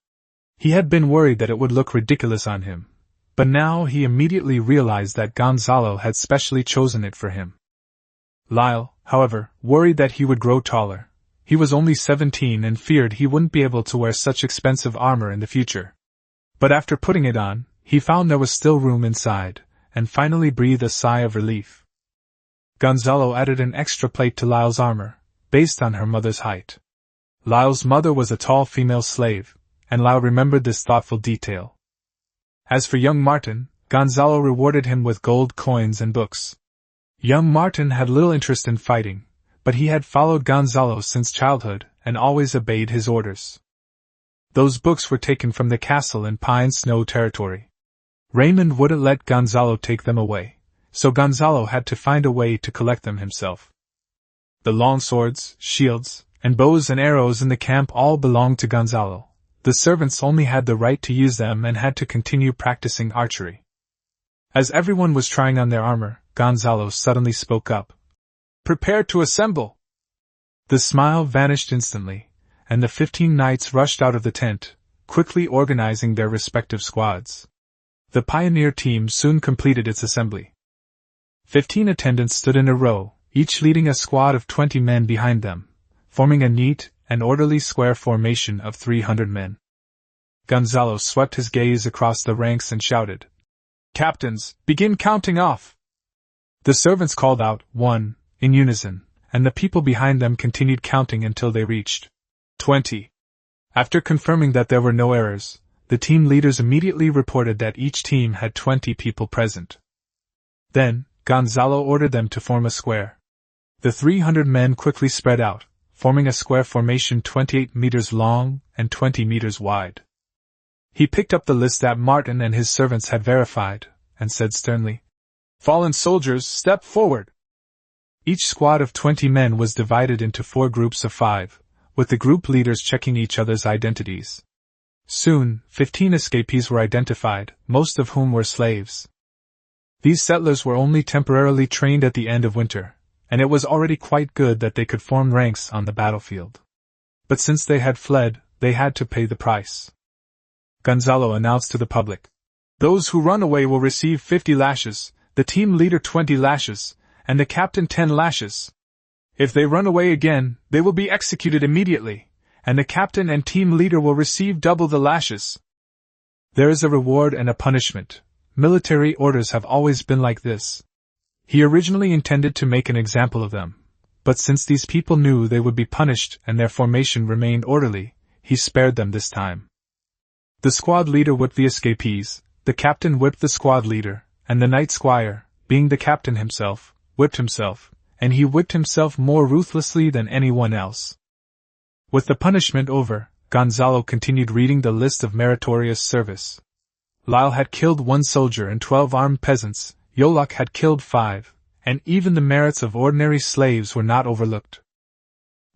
He had been worried that it would look ridiculous on him, but now he immediately realized that Gonzalo had specially chosen it for him. Lyle, however, worried that he would grow taller. He was only 17 and feared he wouldn't be able to wear such expensive armor in the future. But after putting it on, he found there was still room inside, and finally breathed a sigh of relief. Gonzalo added an extra plate to Lyle's armor, based on her mother's height. Lyle's mother was a tall female slave, and Lyle remembered this thoughtful detail. As for young Martin, Gonzalo rewarded him with gold coins and books. Young Martin had little interest in fighting, but he had followed Gonzalo since childhood and always obeyed his orders. Those books were taken from the castle in Pine Snow territory. Raymond wouldn't let Gonzalo take them away, so Gonzalo had to find a way to collect them himself. The long swords, shields, and bows and arrows in the camp all belonged to Gonzalo. The servants only had the right to use them and had to continue practicing archery. As everyone was trying on their armor, Gonzalo suddenly spoke up. "Prepare to assemble!" The smile vanished instantly, and the 15 knights rushed out of the tent, quickly organizing their respective squads. The pioneer team soon completed its assembly. 15 attendants stood in a row, each leading a squad of 20 men behind them, forming a neat and orderly square formation of 300 men. Gonzalo swept his gaze across the ranks and shouted, "Captains, begin counting off!" The servants called out, "1," in unison, and the people behind them continued counting until they reached 20. After confirming that there were no errors, the team leaders immediately reported that each team had 20 people present. Then, Gonzalo ordered them to form a square. The 300 men quickly spread out, forming a square formation 28 meters long and 20 meters wide. He picked up the list that Martin and his servants had verified, and said sternly, "Fallen soldiers, step forward!" Each squad of 20 men was divided into 4 groups of 5, with the group leaders checking each other's identities. Soon, 15 escapees were identified, most of whom were slaves. These settlers were only temporarily trained at the end of winter, and it was already quite good that they could form ranks on the battlefield. But since they had fled, they had to pay the price. Gonzalo announced to the public, "Those who run away will receive 50 lashes, the team leader 20 lashes, and the captain 10 lashes. If they run away again, they will be executed immediately, and the captain and team leader will receive double the lashes. There is a reward and a punishment. Military orders have always been like this." He originally intended to make an example of them, but since these people knew they would be punished and their formation remained orderly, he spared them this time. The squad leader whipped the escapees, the captain whipped the squad leader, and the knight squire, being the captain himself, whipped himself, and he whipped himself more ruthlessly than anyone else. With the punishment over, Gonzalo continued reading the list of meritorious service. Lyle had killed 1 soldier and 12 armed peasants, Yolok had killed 5, and even the merits of ordinary slaves were not overlooked.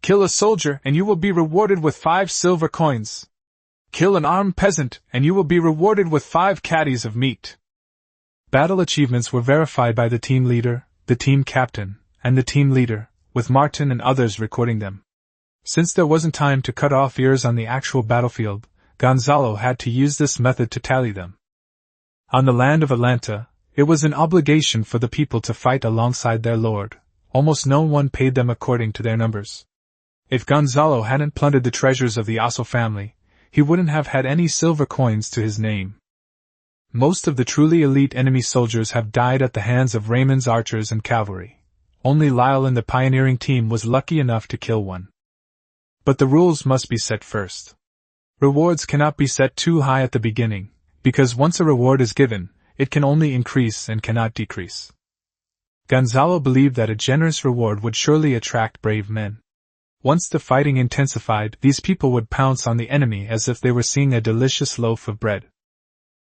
"Kill a soldier and you will be rewarded with 5 silver coins. Kill an armed peasant and you will be rewarded with 5 caddies of meat." Battle achievements were verified by the team leader, the team captain, and the team leader, with Martin and others recording them. Since there wasn't time to cut off ears on the actual battlefield, Gonzalo had to use this method to tally them. On the land of Atlanta, it was an obligation for the people to fight alongside their lord. Almost no one paid them according to their numbers. If Gonzalo hadn't plundered the treasures of the Osso family, he wouldn't have had any silver coins to his name. Most of the truly elite enemy soldiers have died at the hands of Raymond's archers and cavalry. Only Lyle and the pioneering team was lucky enough to kill one. But the rules must be set first. Rewards cannot be set too high at the beginning, because once a reward is given, it can only increase and cannot decrease. Gonzalo believed that a generous reward would surely attract brave men. Once the fighting intensified, these people would pounce on the enemy as if they were seeing a delicious loaf of bread.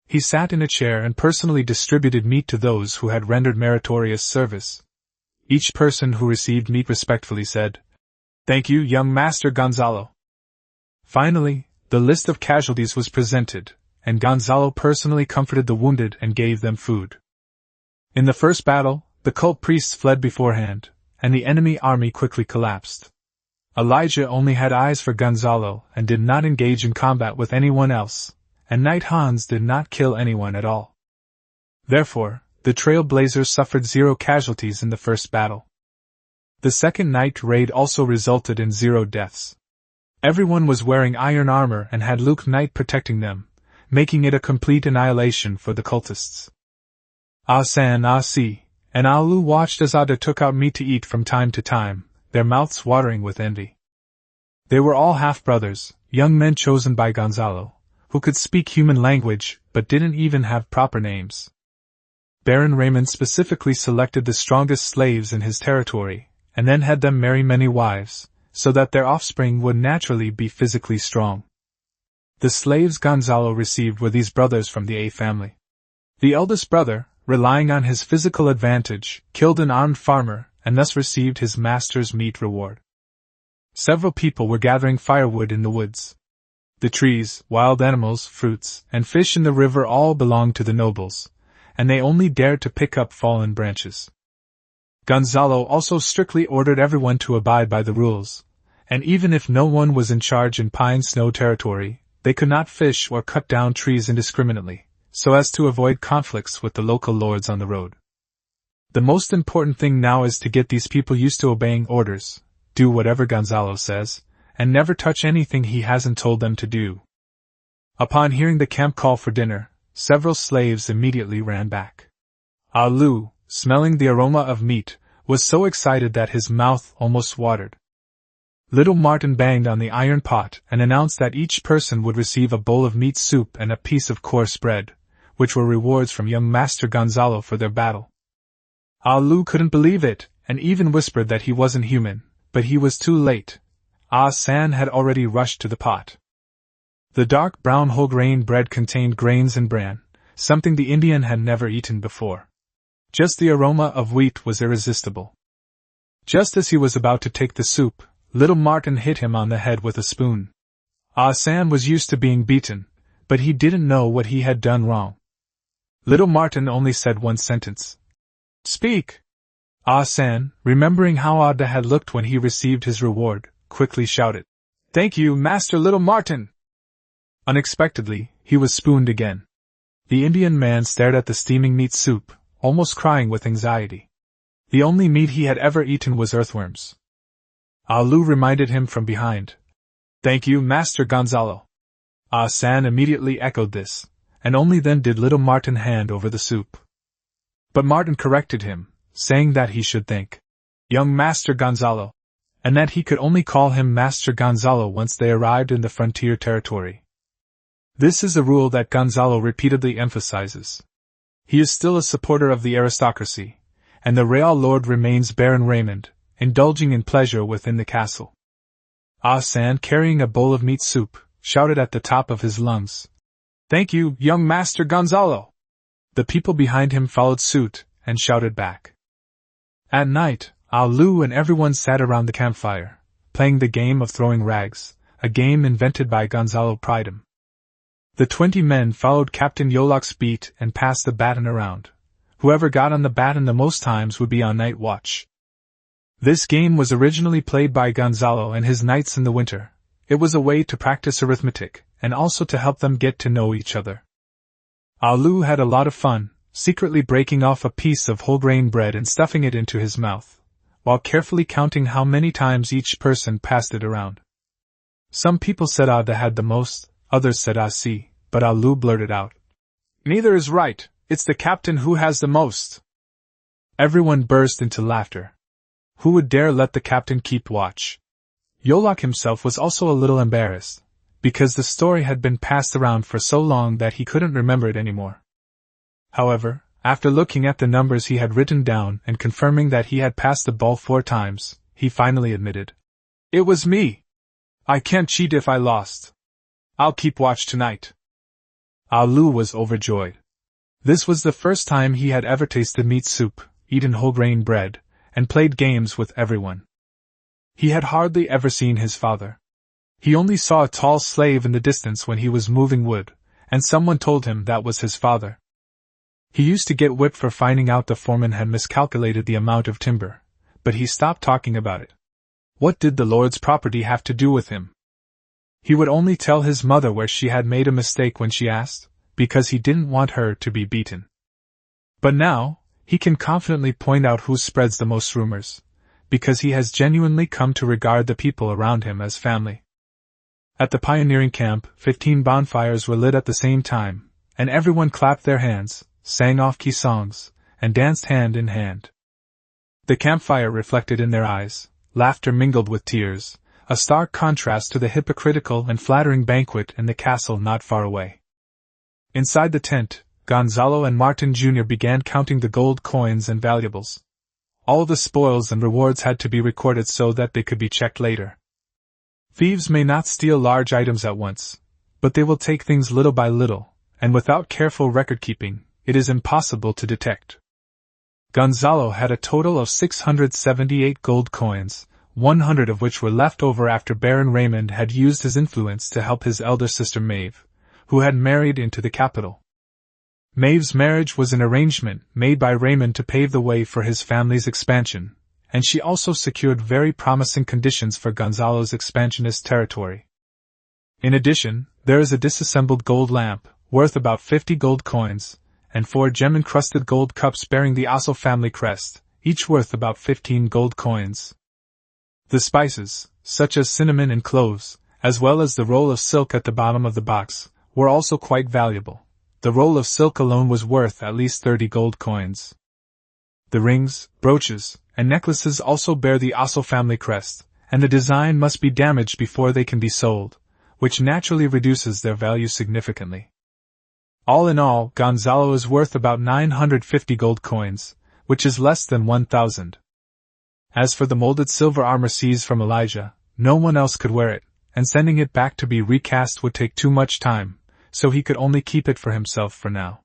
He sat in a chair and personally distributed meat to those who had rendered meritorious service. Each person who received meat respectfully said, "Thank you, young Master Gonzalo." Finally, the list of casualties was presented, and Gonzalo personally comforted the wounded and gave them food. In the first battle, the cult priests fled beforehand, and the enemy army quickly collapsed. Elijah only had eyes for Gonzalo and did not engage in combat with anyone else, and Knight Hans did not kill anyone at all. Therefore, the Trailblazers suffered 0 casualties in the first battle. The second night raid also resulted in 0 deaths. Everyone was wearing iron armor and had Luke Knight protecting them, making it a complete annihilation for the cultists. Ah San Ah Si and Ah Lu watched as Ada took out meat to eat from time to time, their mouths watering with envy. They were all half-brothers, young men chosen by Gonzalo, who could speak human language but didn't even have proper names. Baron Raymond specifically selected the strongest slaves in his territory, and then had them marry many wives, so that their offspring would naturally be physically strong. The slaves Gonzalo received were these brothers from the A family. The eldest brother, relying on his physical advantage, killed an armed farmer, and thus received his master's meat reward. Several people were gathering firewood in the woods. The trees, wild animals, fruits, and fish in the river all belonged to the nobles, and they only dared to pick up fallen branches. Gonzalo also strictly ordered everyone to abide by the rules, and even if no one was in charge in Pine Snow territory, they could not fish or cut down trees indiscriminately, so as to avoid conflicts with the local lords on the road. The most important thing now is to get these people used to obeying orders, do whatever Gonzalo says, and never touch anything he hasn't told them to do. Upon hearing the camp call for dinner, several slaves immediately ran back. Alu, smelling the aroma of meat, was so excited that his mouth almost watered. Little Martin banged on the iron pot and announced that each person would receive a bowl of meat soup and a piece of coarse bread, which were rewards from young Master Gonzalo for their battle. Alu couldn't believe it, and even whispered that he wasn't human, but he was too late. Ah-san had already rushed to the pot. The dark brown whole grain bread contained grains and bran, something the Indian had never eaten before. Just the aroma of wheat was irresistible. Just as he was about to take the soup, little Martin hit him on the head with a spoon. Ah-san was used to being beaten, but he didn't know what he had done wrong. Little Martin only said one sentence. "Speak!" Ah-san, remembering how Ada had looked when he received his reward, quickly shouted, "Thank you, Master Little Martin!" Unexpectedly, he was spooned again. The Indian man stared at the steaming meat soup, almost crying with anxiety. The only meat he had ever eaten was earthworms. Alu reminded him from behind. "Thank you, Master Gonzalo." Ah-san immediately echoed this, and only then did little Martin hand over the soup. But Martin corrected him, saying that he should thank young Master Gonzalo, and that he could only call him Master Gonzalo once they arrived in the frontier territory. This is a rule that Gonzalo repeatedly emphasizes. He is still a supporter of the aristocracy, and the Real Lord remains Baron Raymond, indulging in pleasure within the castle. Ah-san, carrying a bowl of meat soup, shouted at the top of his lungs, "Thank you, young Master Gonzalo!" The people behind him followed suit, and shouted back. At night, Alu and everyone sat around the campfire, playing the game of throwing rags, a game invented by Gonzalo Pridham. The 20 men followed Captain Yolok's beat and passed the baton around. Whoever got on the baton the most times would be on night watch. This game was originally played by Gonzalo and his knights in the winter. It was a way to practice arithmetic, and also to help them get to know each other. Alu had a lot of fun, secretly breaking off a piece of whole grain bread and stuffing it into his mouth, while carefully counting how many times each person passed it around. Some people said Ada had the most, others said Asi, but Alu blurted out, "Neither is right, it's the captain who has the most." Everyone burst into laughter. Who would dare let the captain keep watch? Yolok himself was also a little embarrassed, because the story had been passed around for so long that he couldn't remember it anymore. However, after looking at the numbers he had written down and confirming that he had passed the ball 4 times, he finally admitted, "It was me. I can't cheat if I lost. I'll keep watch tonight." Alu was overjoyed. This was the first time he had ever tasted meat soup, eaten whole grain bread, and played games with everyone. He had hardly ever seen his father. He only saw a tall slave in the distance when he was moving wood, and someone told him that was his father. He used to get whipped for finding out the foreman had miscalculated the amount of timber, but he stopped talking about it. What did the Lord's property have to do with him? He would only tell his mother where she had made a mistake when she asked, because he didn't want her to be beaten. But now, he can confidently point out who spreads the most rumors, because he has genuinely come to regard the people around him as family. At the pioneering camp, 15 bonfires were lit at the same time, and everyone clapped their hands, sang off-key songs, and danced hand in hand. The campfire reflected in their eyes, laughter mingled with tears, a stark contrast to the hypocritical and flattering banquet in the castle not far away. Inside the tent, Gonzalo and Martin Jr. began counting the gold coins and valuables. All the spoils and rewards had to be recorded so that they could be checked later. Thieves may not steal large items at once, but they will take things little by little, and without careful record-keeping, it is impossible to detect. Gonzalo had a total of 678 gold coins, 100 of which were left over after Baron Raymond had used his influence to help his elder sister Maeve, who had married into the capital. Maeve's marriage was an arrangement made by Raymond to pave the way for his family's expansion, and she also secured very promising conditions for Gonzalo's expansionist territory. In addition, there is a disassembled gold lamp, worth about 50 gold coins, and 4 gem-encrusted gold cups bearing the Osso family crest, each worth about 15 gold coins. The spices, such as cinnamon and cloves, as well as the roll of silk at the bottom of the box, were also quite valuable. The roll of silk alone was worth at least 30 gold coins. The rings, brooches, and necklaces also bear the Osso family crest, and the design must be damaged before they can be sold, which naturally reduces their value significantly. All in all, Gonzalo is worth about 950 gold coins, which is less than 1,000. As for the molded silver armor seized from Elijah, no one else could wear it, and sending it back to be recast would take too much time, so he could only keep it for himself for now.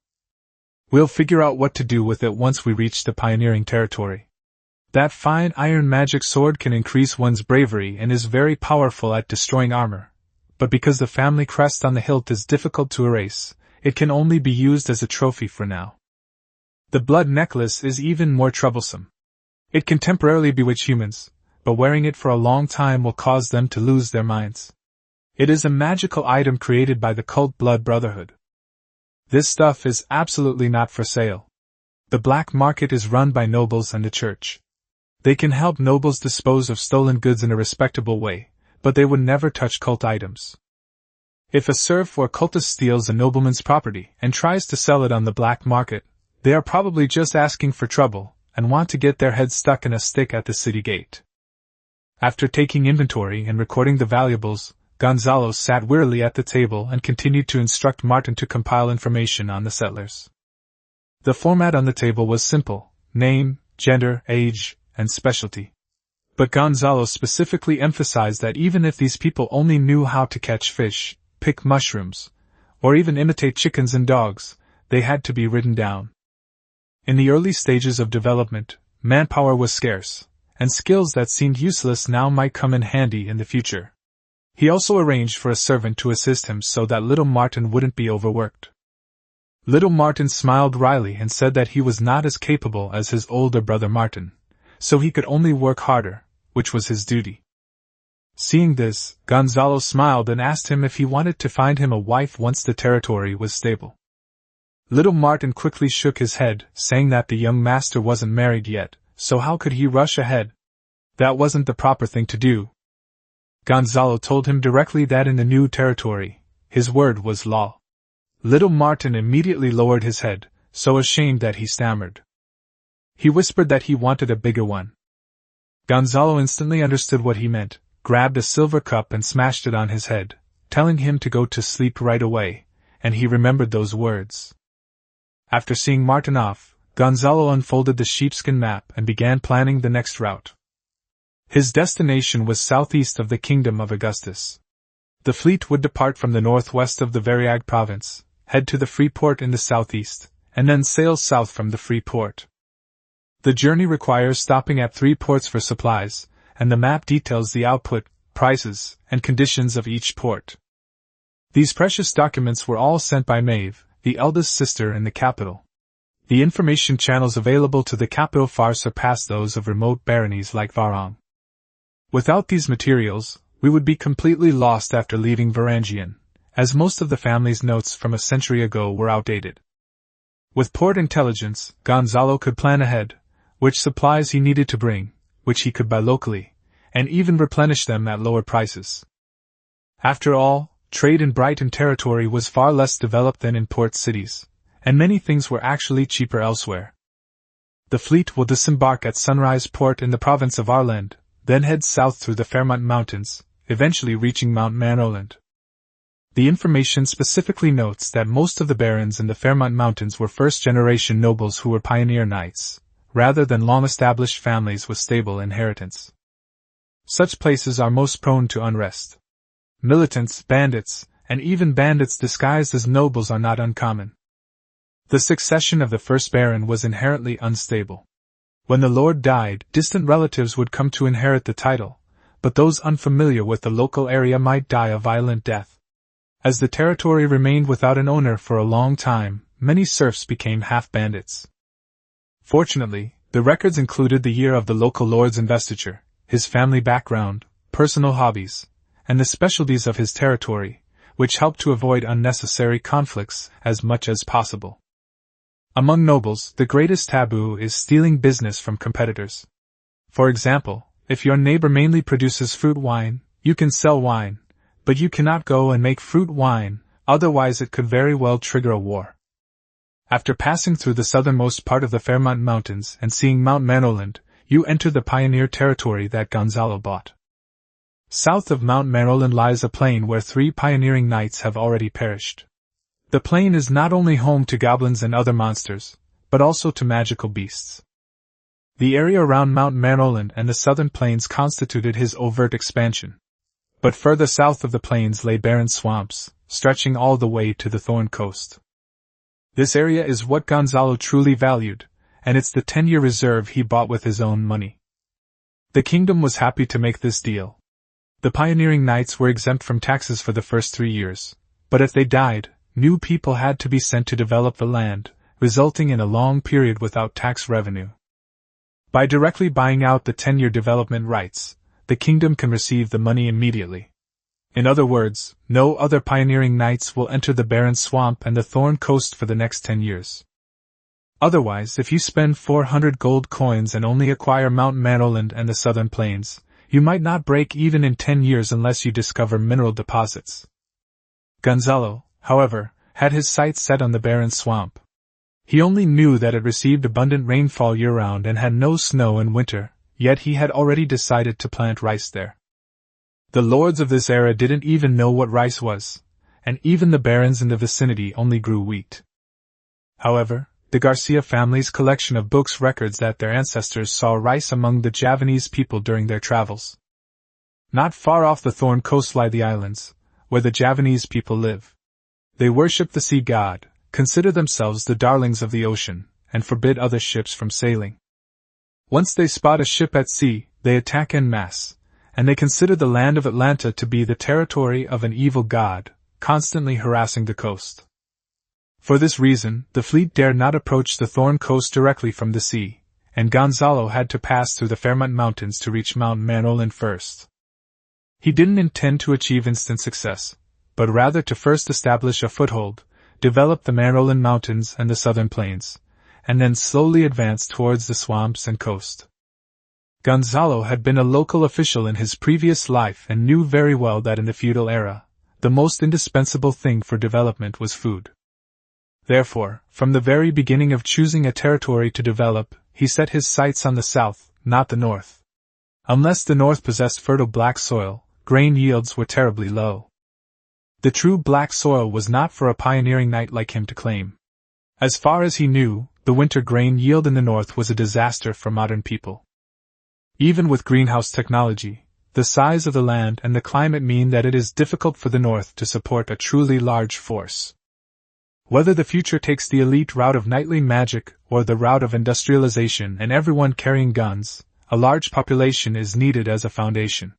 We'll figure out what to do with it once we reach the pioneering territory. That fine iron magic sword can increase one's bravery and is very powerful at destroying armor, but because the family crest on the hilt is difficult to erase, it can only be used as a trophy for now. The blood necklace is even more troublesome. It can temporarily bewitch humans, but wearing it for a long time will cause them to lose their minds. It is a magical item created by the cult Blood Brotherhood. This stuff is absolutely not for sale. The black market is run by nobles and the church. They can help nobles dispose of stolen goods in a respectable way, but they would never touch cult items. If a serf or cultist steals a nobleman's property and tries to sell it on the black market, they are probably just asking for trouble and want to get their head stuck in a stick at the city gate. After taking inventory and recording the valuables, Gonzalo sat wearily at the table and continued to instruct Martin to compile information on the settlers. The format on the table was simple: name, gender, age, and specialty. But Gonzalo specifically emphasized that even if these people only knew how to catch fish, pick mushrooms, or even imitate chickens and dogs, they had to be written down. In the early stages of development, manpower was scarce, and skills that seemed useless now might come in handy in the future. He also arranged for a servant to assist him so that little Martin wouldn't be overworked. Little Martin smiled wryly and said that he was not as capable as his older brother Martin, so he could only work harder, which was his duty. Seeing this, Gonzalo smiled and asked him if he wanted to find him a wife once the territory was stable. Little Martin quickly shook his head, saying that the young master wasn't married yet, so how could he rush ahead? That wasn't the proper thing to do. Gonzalo told him directly that in the new territory, his word was law. Little Martin immediately lowered his head, so ashamed that he stammered. He whispered that he wanted a bigger one. Gonzalo instantly understood what he meant, grabbed a silver cup and smashed it on his head, telling him to go to sleep right away, and he remembered those words. After seeing Martin off, Gonzalo unfolded the sheepskin map and began planning the next route. His destination was southeast of the Kingdom of Augustus. The fleet would depart from the northwest of the Variag province, head to the free port in the southeast, and then sail south from the free port. The journey requires stopping at 3 ports for supplies, and the map details the output, prices, and conditions of each port. These precious documents were all sent by Maeve, the eldest sister in the capital. The information channels available to the capital far surpass those of remote baronies like Varang. Without these materials, we would be completely lost after leaving Varangian, as most of the family's notes from a century ago were outdated. With port intelligence, Gonzalo could plan ahead, which supplies he needed to bring, which he could buy locally, and even replenish them at lower prices. After all, trade in Brighton territory was far less developed than in port cities, and many things were actually cheaper elsewhere. The fleet will disembark at Sunrise Port in the province of Arland, then head south through the Fairmont Mountains, eventually reaching Mount Manoland. The information specifically notes that most of the barons in the Fairmont Mountains were first-generation nobles who were pioneer knights, rather than long-established families with stable inheritance. Such places are most prone to unrest. Militants, bandits, and even bandits disguised as nobles are not uncommon. The succession of the first baron was inherently unstable. When the lord died, distant relatives would come to inherit the title, but those unfamiliar with the local area might die a violent death. As the territory remained without an owner for a long time, many serfs became half-bandits. Fortunately, the records included the year of the local lord's investiture, his family background, personal hobbies, and the specialties of his territory, which helped to avoid unnecessary conflicts as much as possible. Among nobles, the greatest taboo is stealing business from competitors. For example, if your neighbor mainly produces fruit wine, you can sell wine, but you cannot go and make fruit wine, otherwise it could very well trigger a war. After passing through the southernmost part of the Fairmont Mountains and seeing Mount Maroland, you enter the pioneer territory that Gonzalo bought. South of Mount Maroland lies a plain where 3 pioneering knights have already perished. The plain is not only home to goblins and other monsters, but also to magical beasts. The area around Mount Maroland and the southern plains constituted his overt expansion. But further south of the plains lay barren swamps, stretching all the way to the Thorn Coast. This area is what Gonzalo truly valued, and it's the 10-year reserve he bought with his own money. The kingdom was happy to make this deal. The pioneering knights were exempt from taxes for the first 3 years, but if they died, new people had to be sent to develop the land, resulting in a long period without tax revenue. By directly buying out the 10-year development rights, the kingdom can receive the money immediately. In other words, no other pioneering knights will enter the barren swamp and the Thorn Coast for the next 10 years. Otherwise, if you spend 400 gold coins and only acquire Mount Maroland and the southern plains, you might not break even in 10 years unless you discover mineral deposits. Gonzalo, however, had his sights set on the barren swamp. He only knew that it received abundant rainfall year-round and had no snow in winter, yet he had already decided to plant rice there. The lords of this era didn't even know what rice was, and even the barons in the vicinity only grew wheat. However, the Garcia family's collection of books records that their ancestors saw rice among the Javanese people during their travels. Not far off the Thorn Coast lie the islands, where the Javanese people live. They worship the sea god, consider themselves the darlings of the ocean, and forbid other ships from sailing. Once they spot a ship at sea, they attack en masse, and they consider the land of Atlanta to be the territory of an evil god, constantly harassing the coast. For this reason, the fleet dared not approach the Thorn Coast directly from the sea, and Gonzalo had to pass through the Fairmont Mountains to reach Mount Maroland first. He didn't intend to achieve instant success, but rather to first establish a foothold, develop the Maroland Mountains and the southern plains, and then slowly advance towards the swamps and coast. Gonzalo had been a local official in his previous life and knew very well that in the feudal era, the most indispensable thing for development was food. Therefore, from the very beginning of choosing a territory to develop, he set his sights on the south, not the north. Unless the north possessed fertile black soil, grain yields were terribly low. The true black soil was not for a pioneering knight like him to claim. As far as he knew, the winter grain yield in the north was a disaster for modern people. Even with greenhouse technology, the size of the land and the climate mean that it is difficult for the north to support a truly large force. Whether the future takes the elite route of knightly magic or the route of industrialization and everyone carrying guns, a large population is needed as a foundation.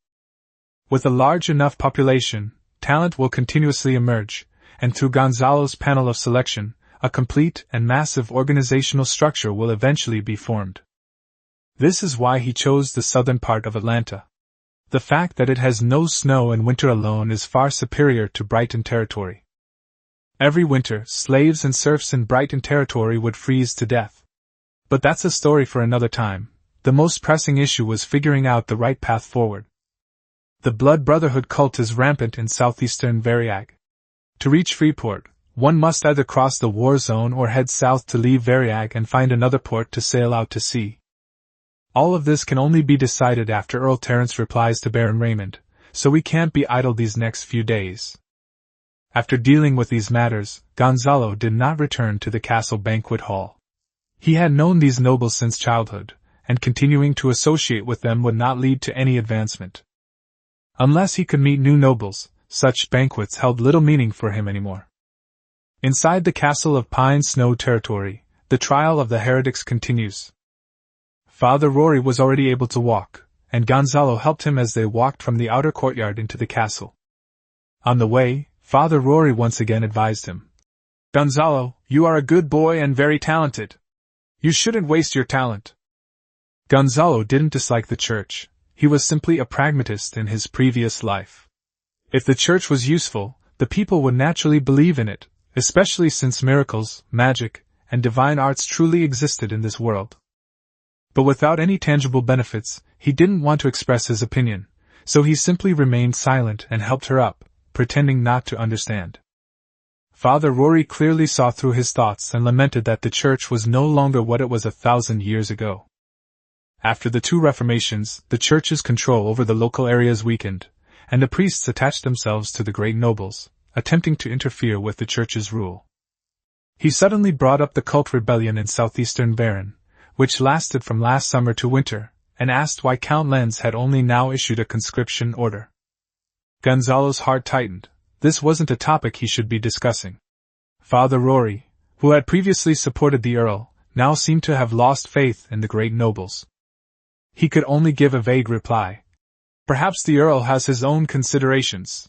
With a large enough population, talent will continuously emerge, and through Gonzalo's panel of selection, a complete and massive organizational structure will eventually be formed. This is why he chose the southern part of Atlanta. The fact that it has no snow in winter alone is far superior to Brighton territory. Every winter, slaves and serfs in Brighton territory would freeze to death. But that's a story for another time. The most pressing issue was figuring out the right path forward. The Blood Brotherhood cult is rampant in southeastern Variag. To reach Freeport, one must either cross the war zone or head south to leave Variag and find another port to sail out to sea. All of this can only be decided after Earl Terence replies to Baron Raymond, so we can't be idle these next few days. After dealing with these matters, Gonzalo did not return to the castle banquet hall. He had known these nobles since childhood, and continuing to associate with them would not lead to any advancement. Unless he could meet new nobles, such banquets held little meaning for him anymore. Inside the castle of Pine Snow territory, the trial of the heretics continues. Father Rory was already able to walk, and Gonzalo helped him as they walked from the outer courtyard into the castle. On the way, Father Rory once again advised him. Gonzalo, you are a good boy and very talented. You shouldn't waste your talent. Gonzalo didn't dislike the church, he was simply a pragmatist in his previous life. If the church was useful, the people would naturally believe in it, especially since miracles, magic, and divine arts truly existed in this world. But without any tangible benefits, he didn't want to express his opinion, so he simply remained silent and helped her up, pretending not to understand. Father Rory clearly saw through his thoughts and lamented that the church was no longer what it was 1,000 years ago. After the two reformations, the church's control over the local areas weakened, and the priests attached themselves to the great nobles, attempting to interfere with the church's rule. He suddenly brought up the cult rebellion in southeastern Baron, which lasted from last summer to winter, and asked why Count Lenz had only now issued a conscription order. Gonzalo's heart tightened. This wasn't a topic he should be discussing. Father Rory, who had previously supported the Earl, now seemed to have lost faith in the great nobles. He could only give a vague reply. Perhaps the Earl has his own considerations.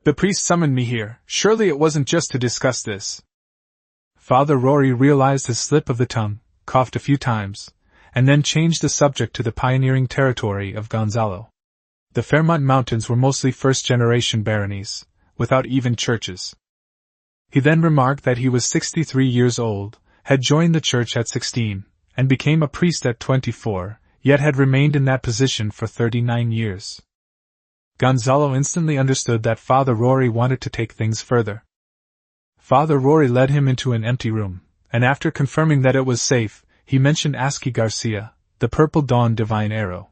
The priest summoned me here, surely it wasn't just to discuss this. Father Rory realized his slip of the tongue, coughed a few times, and then changed the subject to the pioneering territory of Gonzalo. The Fairmont Mountains were mostly first-generation baronies, without even churches. He then remarked that he was 63 years old, had joined the church at 16, and became a priest at 24, yet had remained in that position for 39 years. Gonzalo instantly understood that Father Rory wanted to take things further. Father Rory led him into an empty room, and after confirming that it was safe, he mentioned asking Garcia, the Purple Dawn divine arrow.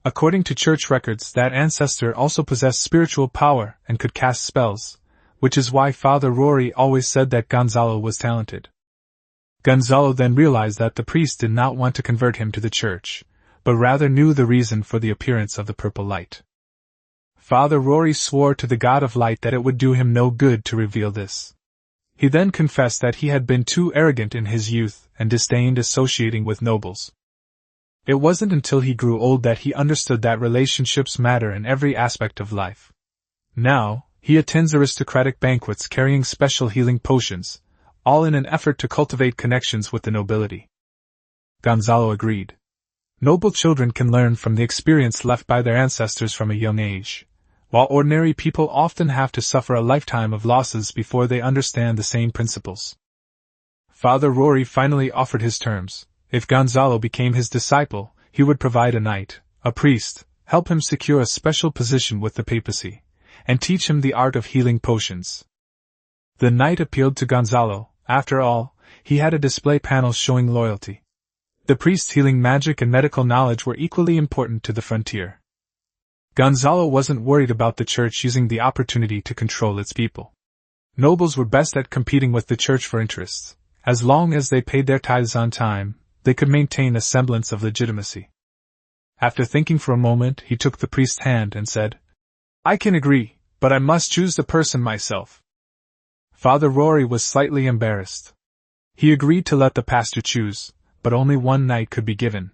According to church records, that ancestor also possessed spiritual power and could cast spells, which is why Father Rory always said that Gonzalo was talented. Gonzalo then realized that the priest did not want to convert him to the church, but rather knew the reason for the appearance of the purple light. Father Rory swore to the God of Light that it would do him no good to reveal this. He then confessed that he had been too arrogant in his youth and disdained associating with nobles. It wasn't until he grew old that he understood that relationships matter in every aspect of life. Now, he attends aristocratic banquets carrying special healing potions, all in an effort to cultivate connections with the nobility. Gonzalo agreed. Noble children can learn from the experience left by their ancestors from a young age, while ordinary people often have to suffer a lifetime of losses before they understand the same principles. Father Rory finally offered his terms. If Gonzalo became his disciple, he would provide a knight, a priest, help him secure a special position with the papacy, and teach him the art of healing potions. The knight appealed to Gonzalo. After all, he had a display panel showing loyalty. The priest's healing magic and medical knowledge were equally important to the frontier. Gonzalo wasn't worried about the church using the opportunity to control its people. Nobles were best at competing with the church for interests. As long as they paid their tithes on time, they could maintain a semblance of legitimacy. After thinking for a moment, he took the priest's hand and said, "I can agree, but I must choose the person myself." Father Rory was slightly embarrassed. He agreed to let the pastor choose, but only one knight could be given.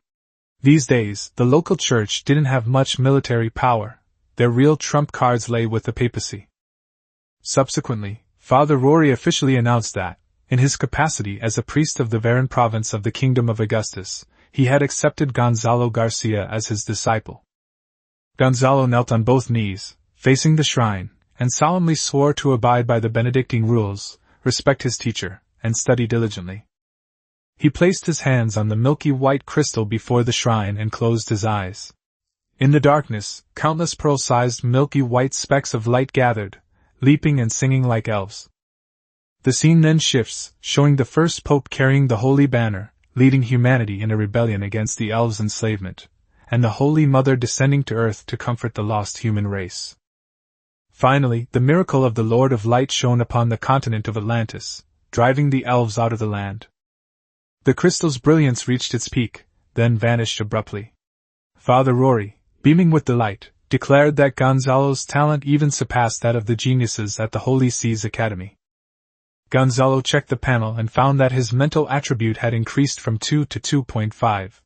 These days, the local church didn't have much military power. Their real trump cards lay with the papacy. Subsequently, Father Rory officially announced that, in his capacity as a priest of the Varan province of the Kingdom of Augustus, he had accepted Gonzalo Garcia as his disciple. Gonzalo knelt on both knees, facing the shrine, and solemnly swore to abide by the Benedictine rules, respect his teacher, and study diligently. He placed his hands on the milky white crystal before the shrine and closed his eyes. In the darkness, countless pearl-sized milky white specks of light gathered, leaping and singing like elves. The scene then shifts, showing the first pope carrying the holy banner, leading humanity in a rebellion against the elves' enslavement, and the Holy Mother descending to earth to comfort the lost human race. Finally, the miracle of the Lord of Light shone upon the continent of Atlantis, driving the elves out of the land. The crystal's brilliance reached its peak, then vanished abruptly. Father Rory, beaming with delight, declared that Gonzalo's talent even surpassed that of the geniuses at the Holy Seas Academy. Gonzalo checked the panel and found that his mental attribute had increased from 2 to 2.5.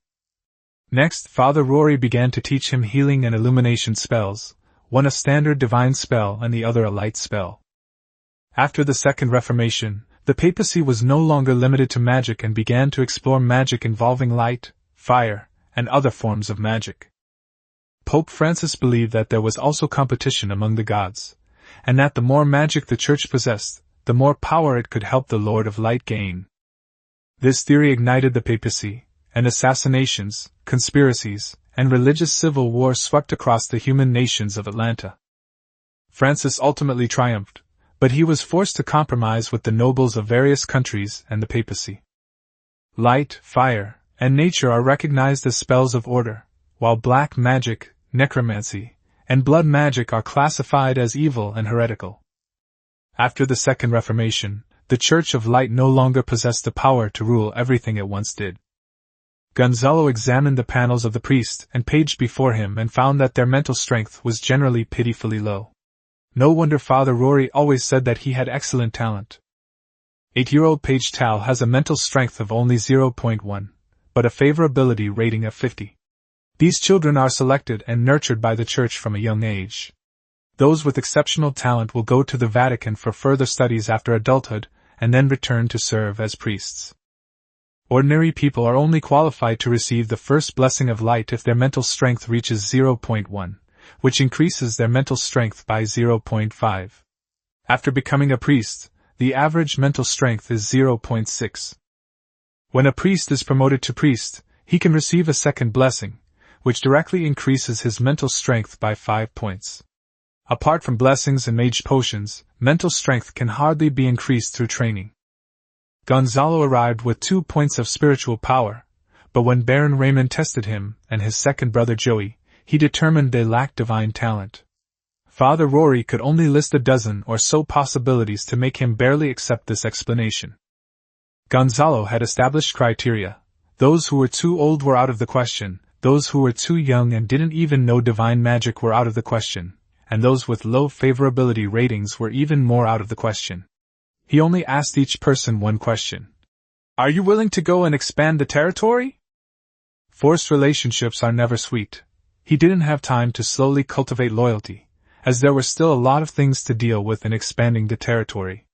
Next, Father Rory began to teach him healing and illumination spells, one a standard divine spell and the other a light spell. After the Second Reformation, the papacy was no longer limited to magic and began to explore magic involving light, fire, and other forms of magic. Pope Francis believed that there was also competition among the gods, and that the more magic the Church possessed, the more power it could help the Lord of Light gain. This theory ignited the papacy, and assassinations, conspiracies, and religious civil war swept across the human nations of Atlanta. Francis ultimately triumphed, but he was forced to compromise with the nobles of various countries and the papacy. Light, fire, and nature are recognized as spells of order, while black magic, necromancy, and blood magic are classified as evil and heretical. After the Second Reformation, the Church of Light no longer possessed the power to rule everything it once did. Gonzalo examined the panels of the priest and page before him and found that their mental strength was generally pitifully low. No wonder Father Rory always said that he had excellent talent. 8-year-old Page Tal has a mental strength of only 0.1, but a favorability rating of 50. These children are selected and nurtured by the Church from a young age. Those with exceptional talent will go to the Vatican for further studies after adulthood, and then return to serve as priests. Ordinary people are only qualified to receive the first blessing of light if their mental strength reaches 0.1, which increases their mental strength by 0.5. After becoming a priest, the average mental strength is 0.6. When a priest is promoted to priest, he can receive a second blessing, which directly increases his mental strength by 5 points. Apart from blessings and mage potions, mental strength can hardly be increased through training. Gonzalo arrived with 2 points of spiritual power, but when Baron Raymond tested him and his second brother Joey, he determined they lacked divine talent. Father Rory could only list a dozen or so possibilities to make him barely accept this explanation. Gonzalo had established criteria. Those who were too old were out of the question, those who were too young and didn't even know divine magic were out of the question, and those with low favorability ratings were even more out of the question. He only asked each person one question. Are you willing to go and expand the territory? Forced relationships are never sweet. He didn't have time to slowly cultivate loyalty, as there were still a lot of things to deal with in expanding the territory.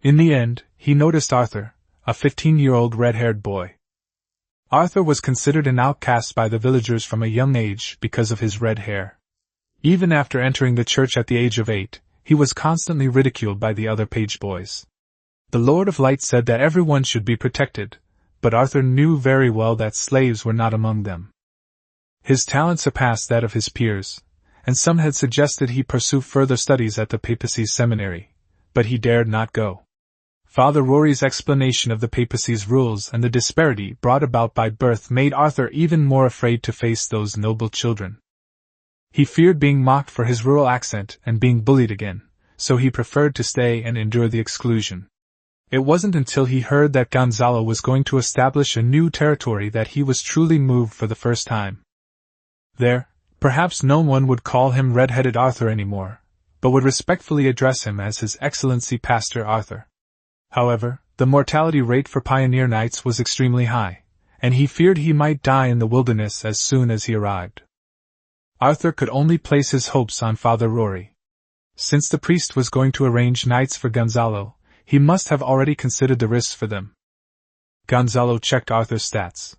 In the end, he noticed Arthur, a 15-year-old red-haired boy. Arthur was considered an outcast by the villagers from a young age because of his red hair. Even after entering the church at the age of 8, he was constantly ridiculed by the other page boys. The Lord of Light said that everyone should be protected, but Arthur knew very well that slaves were not among them. His talent surpassed that of his peers, and some had suggested he pursue further studies at the papacy's seminary, but he dared not go. Father Rory's explanation of the papacy's rules and the disparity brought about by birth made Arthur even more afraid to face those noble children. He feared being mocked for his rural accent and being bullied again, so he preferred to stay and endure the exclusion. It wasn't until he heard that Gonzalo was going to establish a new territory that he was truly moved for the first time. There, perhaps no one would call him red-headed Arthur anymore, but would respectfully address him as His Excellency Pastor Arthur. However, the mortality rate for pioneer knights was extremely high, and he feared he might die in the wilderness as soon as he arrived. Arthur could only place his hopes on Father Rory. Since the priest was going to arrange knights for Gonzalo, he must have already considered the risks for them. Gonzalo checked Arthur's stats.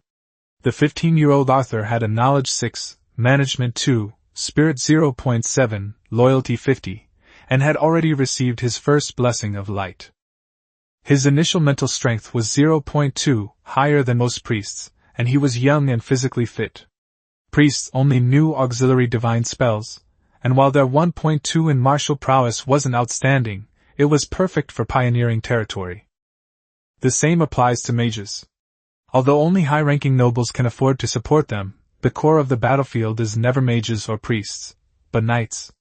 The 15-year-old Arthur had a knowledge 6, management 2, spirit 0.7, loyalty 50, and had already received his first blessing of light. His initial mental strength was 0.2, higher than most priests, and he was young and physically fit. Priests only knew auxiliary divine spells, and while their 1.2 in martial prowess wasn't outstanding, it was perfect for pioneering territory. The same applies to mages. Although only high-ranking nobles can afford to support them, the core of the battlefield is never mages or priests, but knights.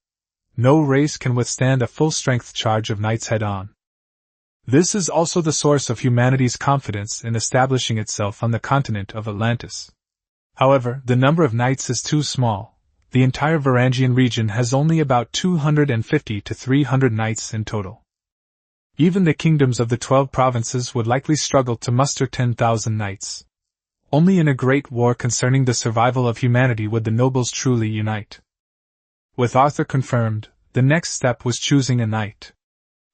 No race can withstand a full-strength charge of knights head-on. This is also the source of humanity's confidence in establishing itself on the continent of Atlantis. However, the number of knights is too small. The entire Varangian region has only about 250 to 300 knights in total. Even the kingdoms of the 12 provinces would likely struggle to muster 10,000 knights. Only in a great war concerning the survival of humanity would the nobles truly unite. With Arthur confirmed, the next step was choosing a knight.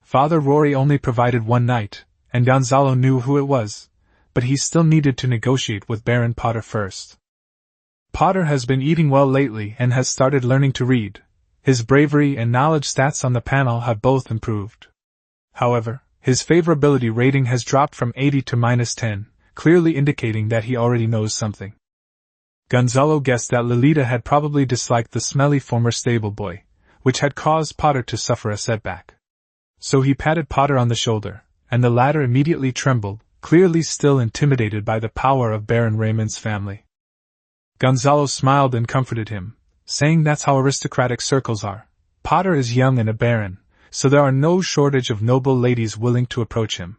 Father Rory only provided one knight, and Gonzalo knew who it was, but he still needed to negotiate with Baron Potter first. Potter has been eating well lately and has started learning to read. His bravery and knowledge stats on the panel have both improved. However, his favorability rating has dropped from 80 to -10, clearly indicating that he already knows something. Gonzalo guessed that Lolita had probably disliked the smelly former stable boy, which had caused Potter to suffer a setback. So he patted Potter on the shoulder, and the latter immediately trembled, clearly still intimidated by the power of Baron Raymond's family. Gonzalo smiled and comforted him, saying that's how aristocratic circles are. Potter is young and a baron, so there are no shortage of noble ladies willing to approach him.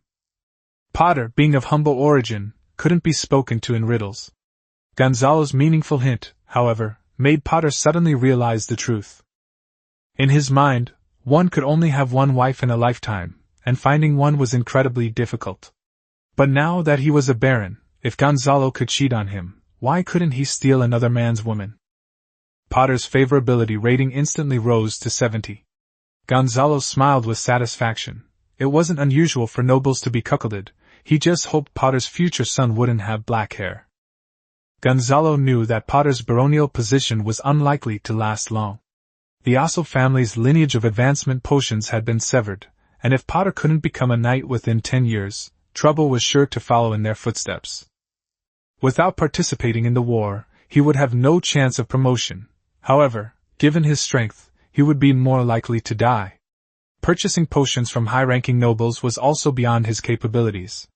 Potter, being of humble origin, couldn't be spoken to in riddles. Gonzalo's meaningful hint, however, made Potter suddenly realize the truth. In his mind, one could only have one wife in a lifetime, and finding one was incredibly difficult. But now that he was a baron, if Gonzalo could cheat on him, why couldn't he steal another man's woman? Potter's favorability rating instantly rose to 70. Gonzalo smiled with satisfaction. It wasn't unusual for nobles to be cuckolded, he just hoped Potter's future son wouldn't have black hair. Gonzalo knew that Potter's baronial position was unlikely to last long. The Osso family's lineage of advancement potions had been severed, and if Potter couldn't become a knight within 10 years, trouble was sure to follow in their footsteps. Without participating in the war, he would have no chance of promotion. However, given his strength, he would be more likely to die. Purchasing potions from high-ranking nobles was also beyond his capabilities.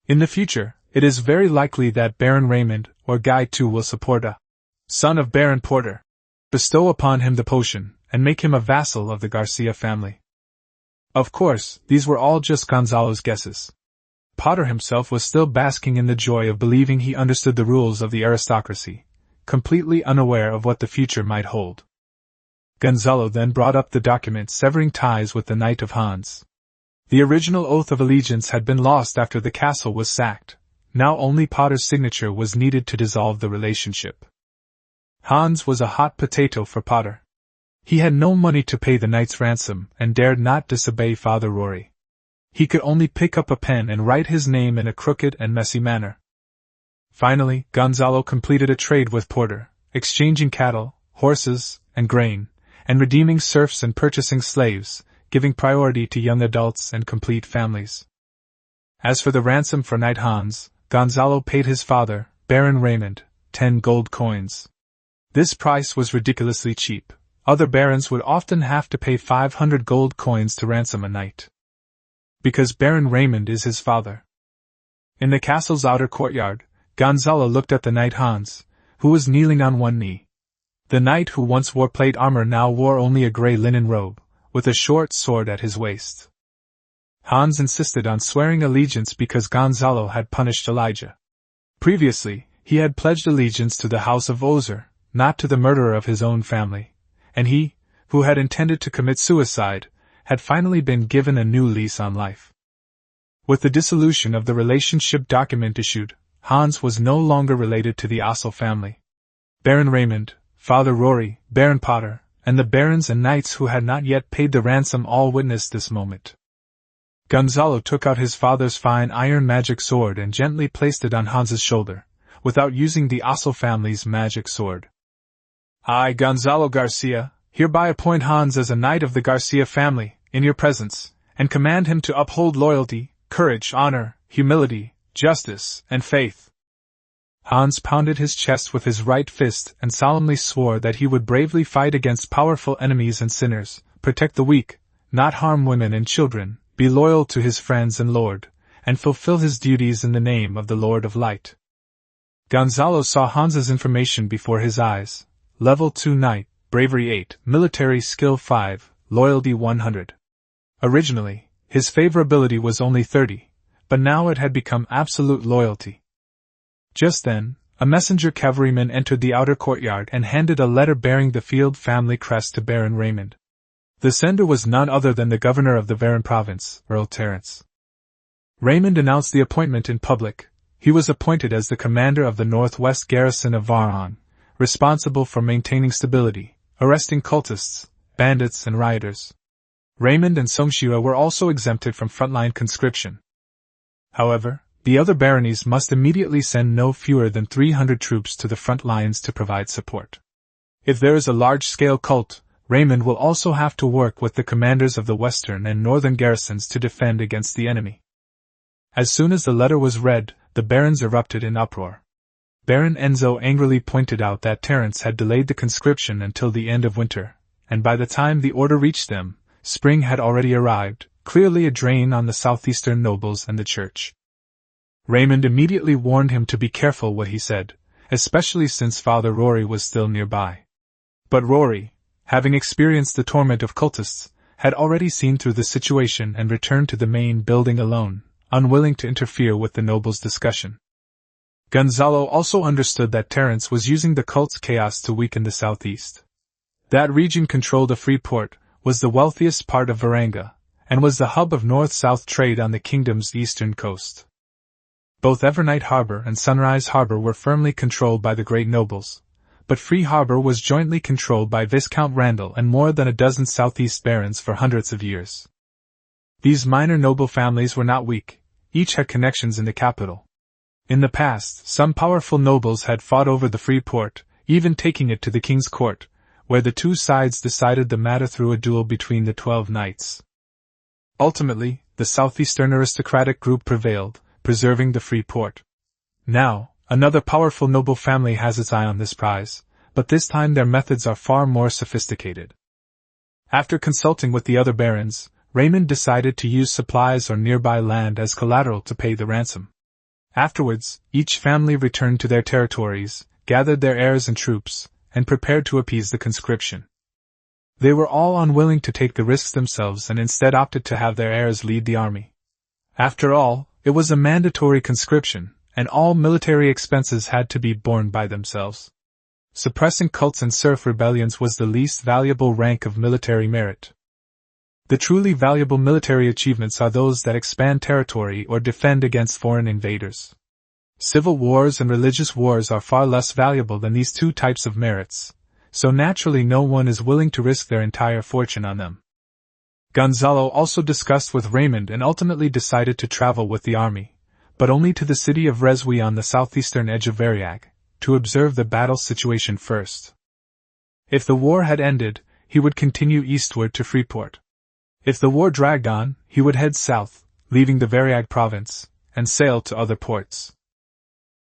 In the future, it is very likely that Baron Raymond, or Guy too, will support a son of Baron Porter, bestow upon him the potion, and make him a vassal of the Garcia family. Of course, these were all just Gonzalo's guesses. Potter himself was still basking in the joy of believing he understood the rules of the aristocracy, completely unaware of what the future might hold. Gonzalo then brought up the document severing ties with the Knight of Hans. The original oath of allegiance had been lost after the castle was sacked. Now only Potter's signature was needed to dissolve the relationship. Hans was a hot potato for Potter. He had no money to pay the knight's ransom and dared not disobey Father Rory. He could only pick up a pen and write his name in a crooked and messy manner. Finally, Gonzalo completed a trade with Porter, exchanging cattle, horses, and grain, and redeeming serfs and purchasing slaves, giving priority to young adults and complete families. As for the ransom for Knight Hans, Gonzalo paid his father, Baron Raymond, 10 gold coins. This price was ridiculously cheap. Other barons would often have to pay 500 gold coins to ransom a knight. Because Baron Raymond is his father. In the castle's outer courtyard, Gonzalo looked at the Knight Hans, who was kneeling on one knee. The knight who once wore plate armor now wore only a grey linen robe, with a short sword at his waist. Hans insisted on swearing allegiance because Gonzalo had punished Elijah. Previously, he had pledged allegiance to the House of Ozer, not to the murderer of his own family, and he, who had intended to commit suicide, had finally been given a new lease on life. With the dissolution of the relationship document issued, Hans was no longer related to the Ossel family. Baron Raymond, Father Rory, Baron Potter, and the barons and knights who had not yet paid the ransom all witnessed this moment. Gonzalo took out his father's fine iron magic sword and gently placed it on Hans's shoulder, without using the Ossel family's magic sword. I, Gonzalo Garcia, hereby appoint Hans as a knight of the Garcia family, in your presence, and command him to uphold loyalty, courage, honor, humility, justice, and faith. Hans pounded his chest with his right fist and solemnly swore that he would bravely fight against powerful enemies and sinners, protect the weak, not harm women and children, be loyal to his friends and lord, and fulfill his duties in the name of the Lord of Light. Gonzalo saw Hans's information before his eyes. Level 2 Knight, Bravery 8, Military Skill 5, Loyalty 100. Originally, his favorability was only 30, but now it had become absolute loyalty. Just then, a messenger cavalryman entered the outer courtyard and handed a letter bearing the Field family crest to Baron Raymond. The sender was none other than the governor of the Varan province, Earl Terence. Raymond announced the appointment in public. He was appointed as the commander of the northwest garrison of Varan, responsible for maintaining stability, arresting cultists, bandits, and rioters. Raymond and Songshira were also exempted from frontline conscription. However, the other baronies must immediately send no fewer than 300 troops to the front lines to provide support. If there is a large-scale cult, Raymond will also have to work with the commanders of the western and northern garrisons to defend against the enemy. As soon as the letter was read, the barons erupted in uproar. Baron Enzo angrily pointed out that Terence had delayed the conscription until the end of winter, and by the time the order reached them, spring had already arrived, clearly a drain on the southeastern nobles and the church. Raymond immediately warned him to be careful what he said, especially since Father Rory was still nearby. But Rory, having experienced the torment of cultists, had already seen through the situation and returned to the main building alone, unwilling to interfere with the nobles' discussion. Gonzalo also understood that Terence was using the cult's chaos to weaken the southeast. That region controlled a free port, was the wealthiest part of Varanga, and was the hub of north-south trade on the kingdom's eastern coast. Both Evernight Harbor and Sunrise Harbor were firmly controlled by the great nobles, but Free Harbor was jointly controlled by Viscount Randall and more than a dozen southeast barons for hundreds of years. These minor noble families were not weak, each had connections in the capital. In the past, some powerful nobles had fought over the free port, even taking it to the king's court, where the two sides decided the matter through a duel between the 12 knights. Ultimately, the southeastern aristocratic group prevailed, preserving the free port. Now, another powerful noble family has its eye on this prize, but this time their methods are far more sophisticated. After consulting with the other barons, Raymond decided to use supplies or nearby land as collateral to pay the ransom. Afterwards, each family returned to their territories, gathered their heirs and troops, and prepared to appease the conscription. They were all unwilling to take the risks themselves and instead opted to have their heirs lead the army. After all, it was a mandatory conscription, and all military expenses had to be borne by themselves. Suppressing cults and serf rebellions was the least valuable rank of military merit. The truly valuable military achievements are those that expand territory or defend against foreign invaders. Civil wars and religious wars are far less valuable than these two types of merits, so naturally no one is willing to risk their entire fortune on them. Gonzalo also discussed with Raymond and ultimately decided to travel with the army, but only to the city of Reswi on the southeastern edge of Variag, to observe the battle situation first. If the war had ended, he would continue eastward to Freeport. If the war dragged on, he would head south, leaving the Variag province, and sail to other ports.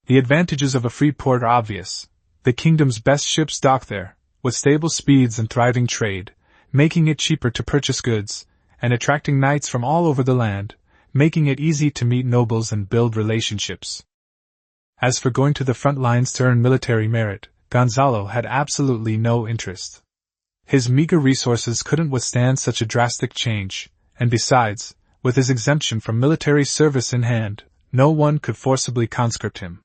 The advantages of a free port are obvious. The kingdom's best ships dock there, with stable speeds and thriving trade, making it cheaper to purchase goods, and attracting knights from all over the land, making it easy to meet nobles and build relationships. As for going to the front lines to earn military merit, Gonzalo had absolutely no interest. His meager resources couldn't withstand such a drastic change, and besides, with his exemption from military service in hand, no one could forcibly conscript him.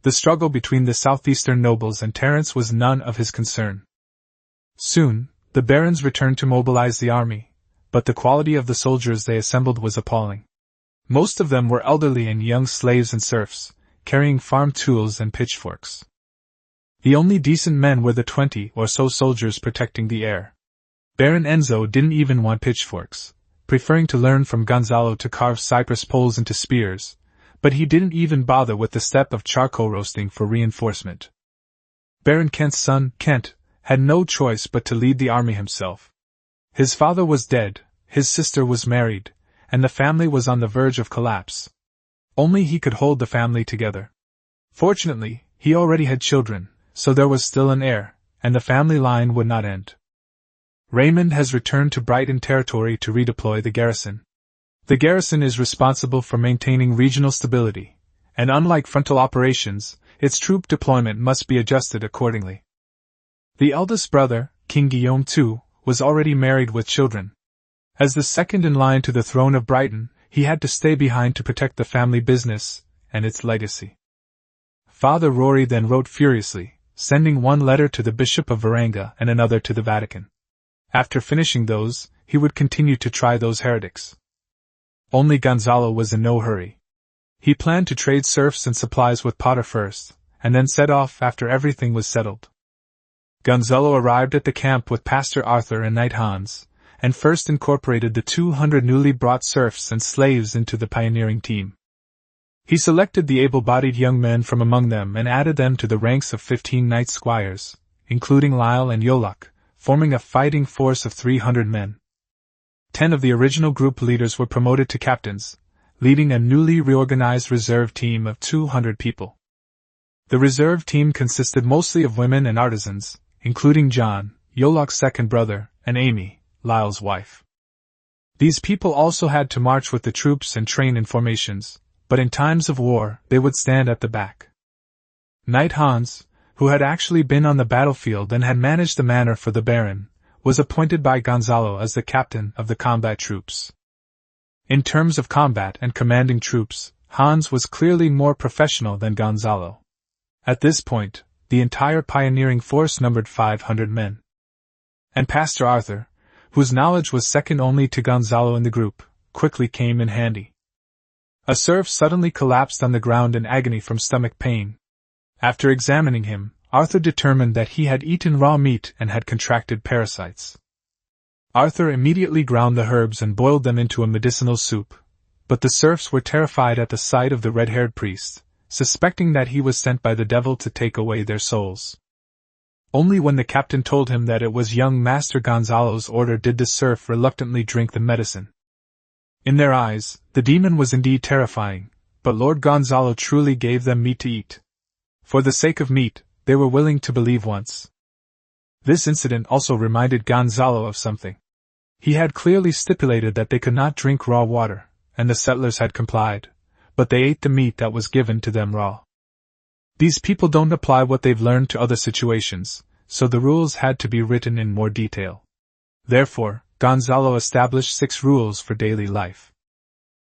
The struggle between the southeastern nobles and Terence was none of his concern. Soon, the barons returned to mobilize the army, but the quality of the soldiers they assembled was appalling. Most of them were elderly and young slaves and serfs, carrying farm tools and pitchforks. The only decent men were the 20 or so soldiers protecting the heir. Baron Enzo didn't even want pitchforks, preferring to learn from Gonzalo to carve cypress poles into spears, but he didn't even bother with the step of charcoal roasting for reinforcement. Baron Kent's son, Kent, had no choice but to lead the army himself. His father was dead, his sister was married, and the family was on the verge of collapse. Only he could hold the family together. Fortunately, he already had children, so there was still an heir, and the family line would not end. Raymond has returned to Brighton territory to redeploy the garrison. The garrison is responsible for maintaining regional stability, and unlike frontal operations, its troop deployment must be adjusted accordingly. The eldest brother, King Guillaume II, was already married with children. As the second in line to the throne of Brighton, he had to stay behind to protect the family business and its legacy. Father Rory then wrote furiously, sending one letter to the Bishop of Varanga and another to the Vatican. After finishing those, he would continue to try those heretics. Only Gonzalo was in no hurry. He planned to trade serfs and supplies with Potter first, and then set off after everything was settled. Gonzalo arrived at the camp with Pastor Arthur and Knight Hans, and first incorporated the 200 newly brought serfs and slaves into the pioneering team. He selected the able-bodied young men from among them and added them to the ranks of 15 knight squires, including Lyle and Yolok, forming a fighting force of 300 men. 10 of the original group leaders were promoted to captains, leading a newly reorganized reserve team of 200 people. The reserve team consisted mostly of women and artisans, including John, Yolok's second brother, and Amy, Lyle's wife. These people also had to march with the troops and train in formations, but in times of war they would stand at the back. Knight Hans, who had actually been on the battlefield and had managed the manor for the Baron, was appointed by Gonzalo as the captain of the combat troops. In terms of combat and commanding troops, Hans was clearly more professional than Gonzalo. At this point, the entire pioneering force numbered 500 men. And Pastor Arthur, whose knowledge was second only to Gonzalo in the group, quickly came in handy. A serf suddenly collapsed on the ground in agony from stomach pain. After examining him, Arthur determined that he had eaten raw meat and had contracted parasites. Arthur immediately ground the herbs and boiled them into a medicinal soup, but the serfs were terrified at the sight of the red-haired priest, suspecting that he was sent by the devil to take away their souls. Only when the captain told him that it was young Master Gonzalo's order did the serf reluctantly drink the medicine. In their eyes, the demon was indeed terrifying, but Lord Gonzalo truly gave them meat to eat. For the sake of meat, they were willing to believe once. This incident also reminded Gonzalo of something. He had clearly stipulated that they could not drink raw water, and the settlers had complied, but they ate the meat that was given to them raw. These people don't apply what they've learned to other situations, so the rules had to be written in more detail. Therefore, Gonzalo established 6 rules for daily life.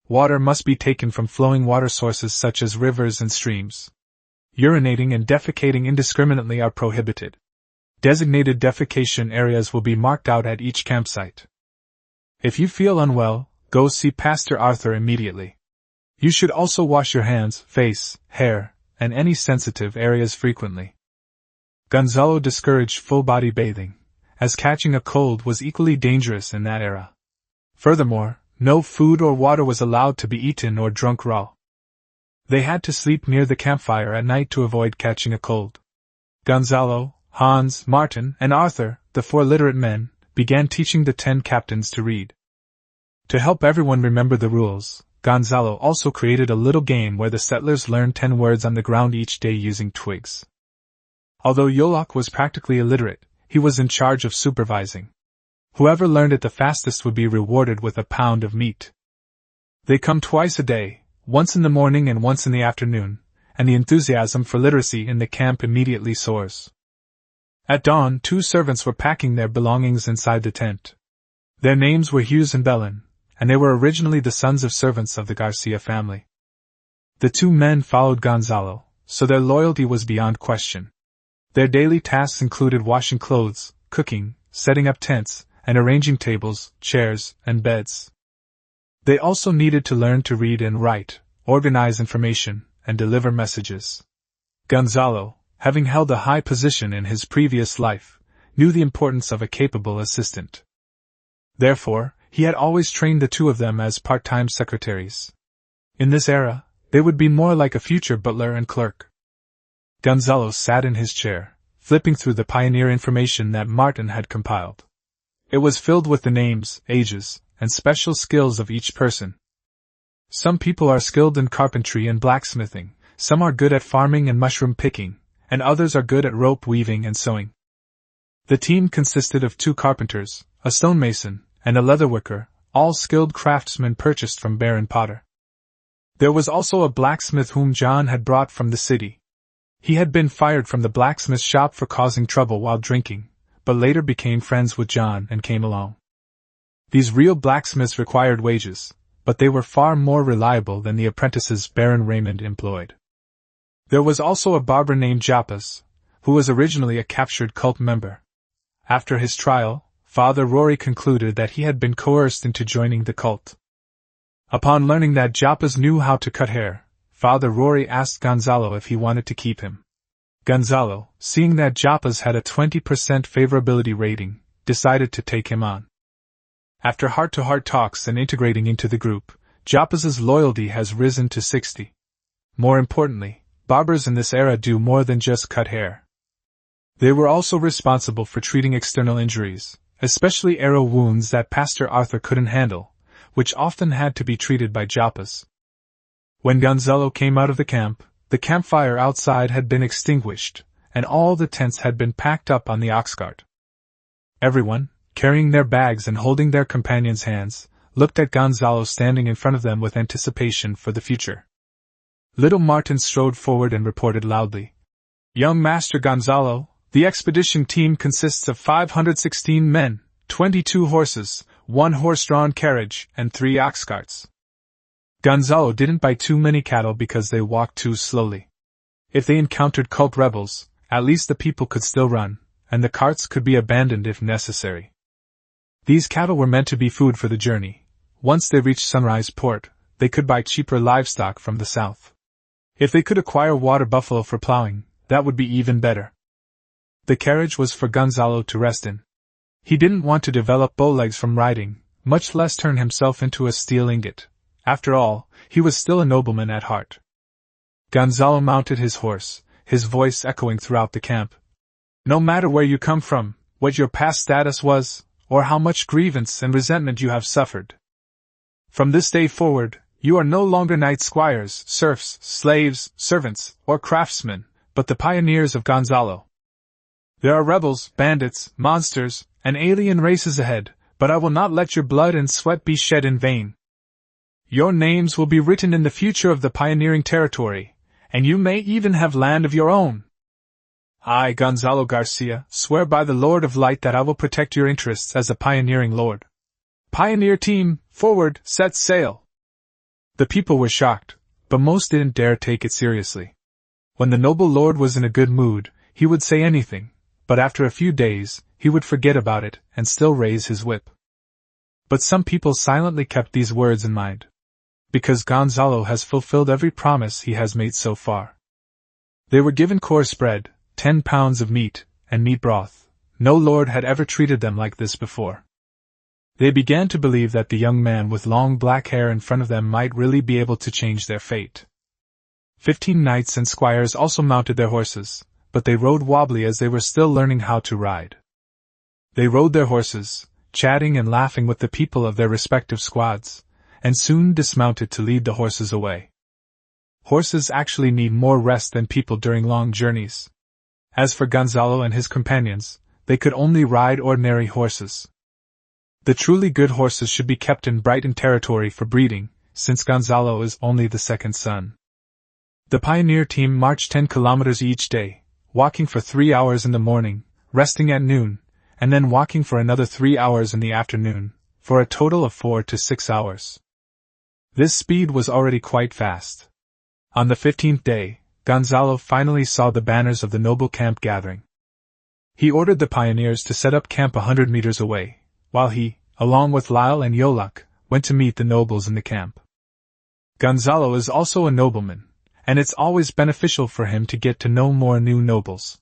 Water must be taken from flowing water sources such as rivers and streams. Urinating and defecating indiscriminately are prohibited. Designated defecation areas will be marked out at each campsite. If you feel unwell, go see Pastor Arthur immediately. You should also wash your hands, face, hair, and any sensitive areas frequently. Gonzalo discouraged full-body bathing, as catching a cold was equally dangerous in that era. Furthermore, no food or water was allowed to be eaten or drunk raw. They had to sleep near the campfire at night to avoid catching a cold. Gonzalo, Hans, Martin, and Arthur, the 4 literate men, began teaching the 10 captains to read. To help everyone remember the rules, Gonzalo also created a little game where the settlers learned 10 words on the ground each day using twigs. Although Yolok was practically illiterate, he was in charge of supervising. Whoever learned it the fastest would be rewarded with a pound of meat. They come twice a day, once in the morning and once in the afternoon, and the enthusiasm for literacy in the camp immediately soars. At dawn, 2 servants were packing their belongings inside the tent. Their names were Hughes and Bellin, and they were originally the sons of servants of the Garcia family. The 2 men followed Gonzalo, so their loyalty was beyond question. Their daily tasks included washing clothes, cooking, setting up tents, and arranging tables, chairs, and beds. They also needed to learn to read and write, organize information, and deliver messages. Gonzalo, having held a high position in his previous life, knew the importance of a capable assistant. Therefore, he had always trained the 2 of them as part-time secretaries. In this era, they would be more like a future butler and clerk. Gonzalo sat in his chair, flipping through the pioneer information that Martin had compiled. It was filled with the names, ages, and special skills of each person. Some people are skilled in carpentry and blacksmithing, some are good at farming and mushroom picking, and others are good at rope weaving and sewing. The team consisted of 2 carpenters, a stonemason, and a leatherworker, all skilled craftsmen purchased from Baron Potter. There was also a blacksmith whom John had brought from the city. He had been fired from the blacksmith shop for causing trouble while drinking, but later became friends with John and came along. These real blacksmiths required wages, but they were far more reliable than the apprentices Baron Raymond employed. There was also a barber named Japas, who was originally a captured cult member. After his trial, Father Rory concluded that he had been coerced into joining the cult. Upon learning that Japas knew how to cut hair, Father Rory asked Gonzalo if he wanted to keep him. Gonzalo, seeing that Japas had a 20% favorability rating, decided to take him on. After heart-to-heart talks and integrating into the group, Japas's loyalty has risen to 60. More importantly, barbers in this era do more than just cut hair. They were also responsible for treating external injuries, especially arrow wounds that Pastor Arthur couldn't handle, which often had to be treated by Japas. When Gonzalo came out of the campfire outside had been extinguished, and all the tents had been packed up on the ox cart. Everyone, carrying their bags and holding their companions' hands, looked at Gonzalo standing in front of them with anticipation for the future. Little Martin strode forward and reported loudly, "Young Master Gonzalo, the expedition team consists of 516 men, 22 horses, 1 horse-drawn carriage, and 3 ox carts." Gonzalo didn't buy too many cattle because they walked too slowly. If they encountered cult rebels, at least the people could still run, and the carts could be abandoned if necessary. These cattle were meant to be food for the journey. Once they reached Sunrise Port, they could buy cheaper livestock from the south. If they could acquire water buffalo for plowing, that would be even better. The carriage was for Gonzalo to rest in. He didn't want to develop bow legs from riding, much less turn himself into a steel ingot. After all, he was still a nobleman at heart. Gonzalo mounted his horse, his voice echoing throughout the camp. "No matter where you come from, what your past status was, or how much grievance and resentment you have suffered. From this day forward, you are no longer knight squires, serfs, slaves, servants, or craftsmen, but the pioneers of Gonzalo. There are rebels, bandits, monsters, and alien races ahead, but I will not let your blood and sweat be shed in vain. Your names will be written in the future of the pioneering territory, and you may even have land of your own. I, Gonzalo Garcia, swear by the Lord of Light that I will protect your interests as a pioneering lord. Pioneer team, forward, set sail." The people were shocked, but most didn't dare take it seriously. When the noble lord was in a good mood, he would say anything, but after a few days, he would forget about it and still raise his whip. But some people silently kept these words in mind. Because Gonzalo has fulfilled every promise he has made so far. They were given coarse bread, 10 pounds of meat, and meat broth. No lord had ever treated them like this before. They began to believe that the young man with long black hair in front of them might really be able to change their fate. 15 knights and squires also mounted their horses, but they rode wobbly as they were still learning how to ride. They rode their horses, chatting and laughing with the people of their respective squads, and soon dismounted to lead the horses away. Horses actually need more rest than people during long journeys. As for Gonzalo and his companions, they could only ride ordinary horses. The truly good horses should be kept in Brighton territory for breeding, since Gonzalo is only the second son. The pioneer team marched 10 kilometers each day, walking for 3 hours in the morning, resting at noon, and then walking for another 3 hours in the afternoon, for a total of 4 to 6 hours. This speed was already quite fast. On the 15th day, Gonzalo finally saw the banners of the noble camp gathering. He ordered the pioneers to set up camp 100 meters away, while he, along with Lyle and Yolak, went to meet the nobles in the camp. Gonzalo is also a nobleman, and it's always beneficial for him to get to know more new nobles.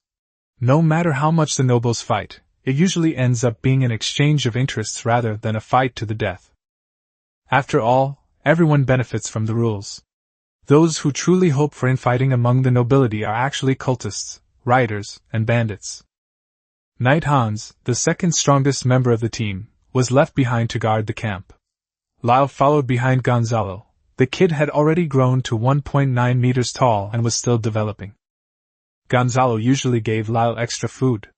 No matter how much the nobles fight, it usually ends up being an exchange of interests rather than a fight to the death. After all, everyone benefits from the rules. Those who truly hope for infighting among the nobility are actually cultists, rioters, and bandits. Knight Hans, the second strongest member of the team, was left behind to guard the camp. Lyle followed behind Gonzalo. The kid had already grown to 1.9 meters tall and was still developing. Gonzalo usually gave Lyle extra food.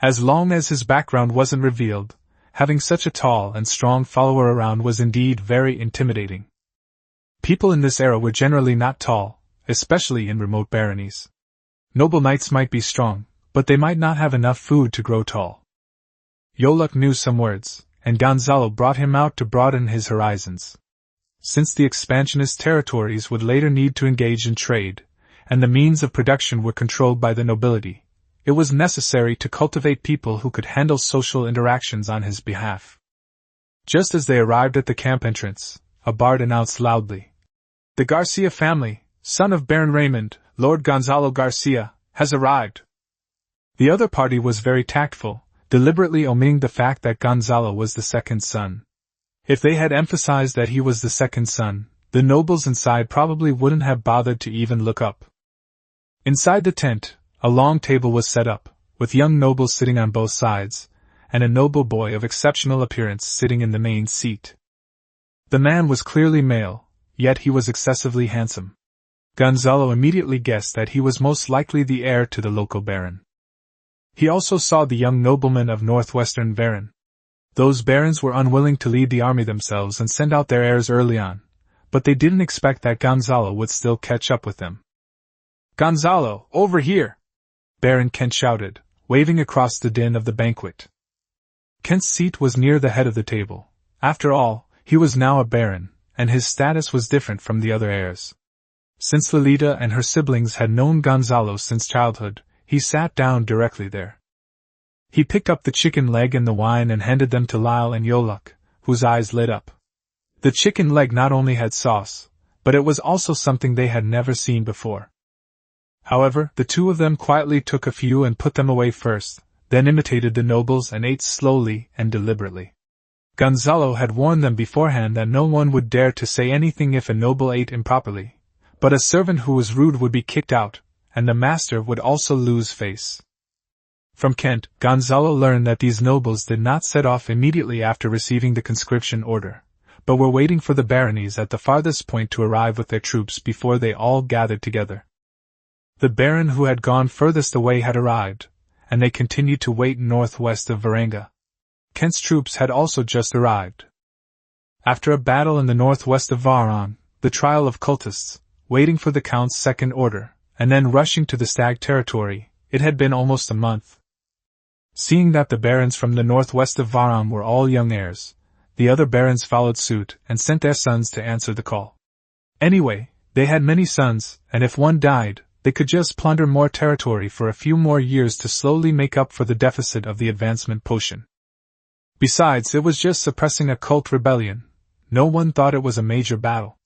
As long as his background wasn't revealed, having such a tall and strong follower around was indeed very intimidating. People in this era were generally not tall, especially in remote baronies. Noble knights might be strong, but they might not have enough food to grow tall. Yolak knew some words, and Gonzalo brought him out to broaden his horizons. Since the expansionist territories would later need to engage in trade, and the means of production were controlled by the nobility, it was necessary to cultivate people who could handle social interactions on his behalf. Just as they arrived at the camp entrance, a bard announced loudly, "The Garcia family, son of Baron Raymond, Lord Gonzalo Garcia, has arrived." The other party was very tactful, deliberately omitting the fact that Gonzalo was the second son. If they had emphasized that he was the second son, the nobles inside probably wouldn't have bothered to even look up. Inside the tent, a long table was set up, with young nobles sitting on both sides, and a noble boy of exceptional appearance sitting in the main seat. The man was clearly male, yet he was excessively handsome. Gonzalo immediately guessed that he was most likely the heir to the local baron. He also saw the young nobleman of northwestern Varan. Those barons were unwilling to lead the army themselves and send out their heirs early on, but they didn't expect that Gonzalo would still catch up with them. "Gonzalo, over here!" Baron Kent shouted, waving across the din of the banquet. Kent's seat was near the head of the table. After all, he was now a baron, and his status was different from the other heirs. Since Lolita and her siblings had known Gonzalo since childhood, he sat down directly there. He picked up the chicken leg and the wine and handed them to Lyle and Yoluk, whose eyes lit up. The chicken leg not only had sauce, but it was also something they had never seen before. However, the two of them quietly took a few and put them away first, then imitated the nobles and ate slowly and deliberately. Gonzalo had warned them beforehand that no one would dare to say anything if a noble ate improperly, but a servant who was rude would be kicked out, and the master would also lose face. From Kent, Gonzalo learned that these nobles did not set off immediately after receiving the conscription order, but were waiting for the baronies at the farthest point to arrive with their troops before they all gathered together. The baron who had gone furthest away had arrived, and they continued to wait northwest of Varanga. Kent's troops had also just arrived. After a battle in the northwest of Varan, the trial of cultists, waiting for the Count's second order, and then rushing to the Stag territory, it had been almost a month. Seeing that the barons from the northwest of Varan were all young heirs, the other barons followed suit and sent their sons to answer the call. Anyway, they had many sons, and if one died, they could just plunder more territory for a few more years to slowly make up for the deficit of the advancement potion. Besides, it was just suppressing a cult rebellion. No one thought it was a major battle.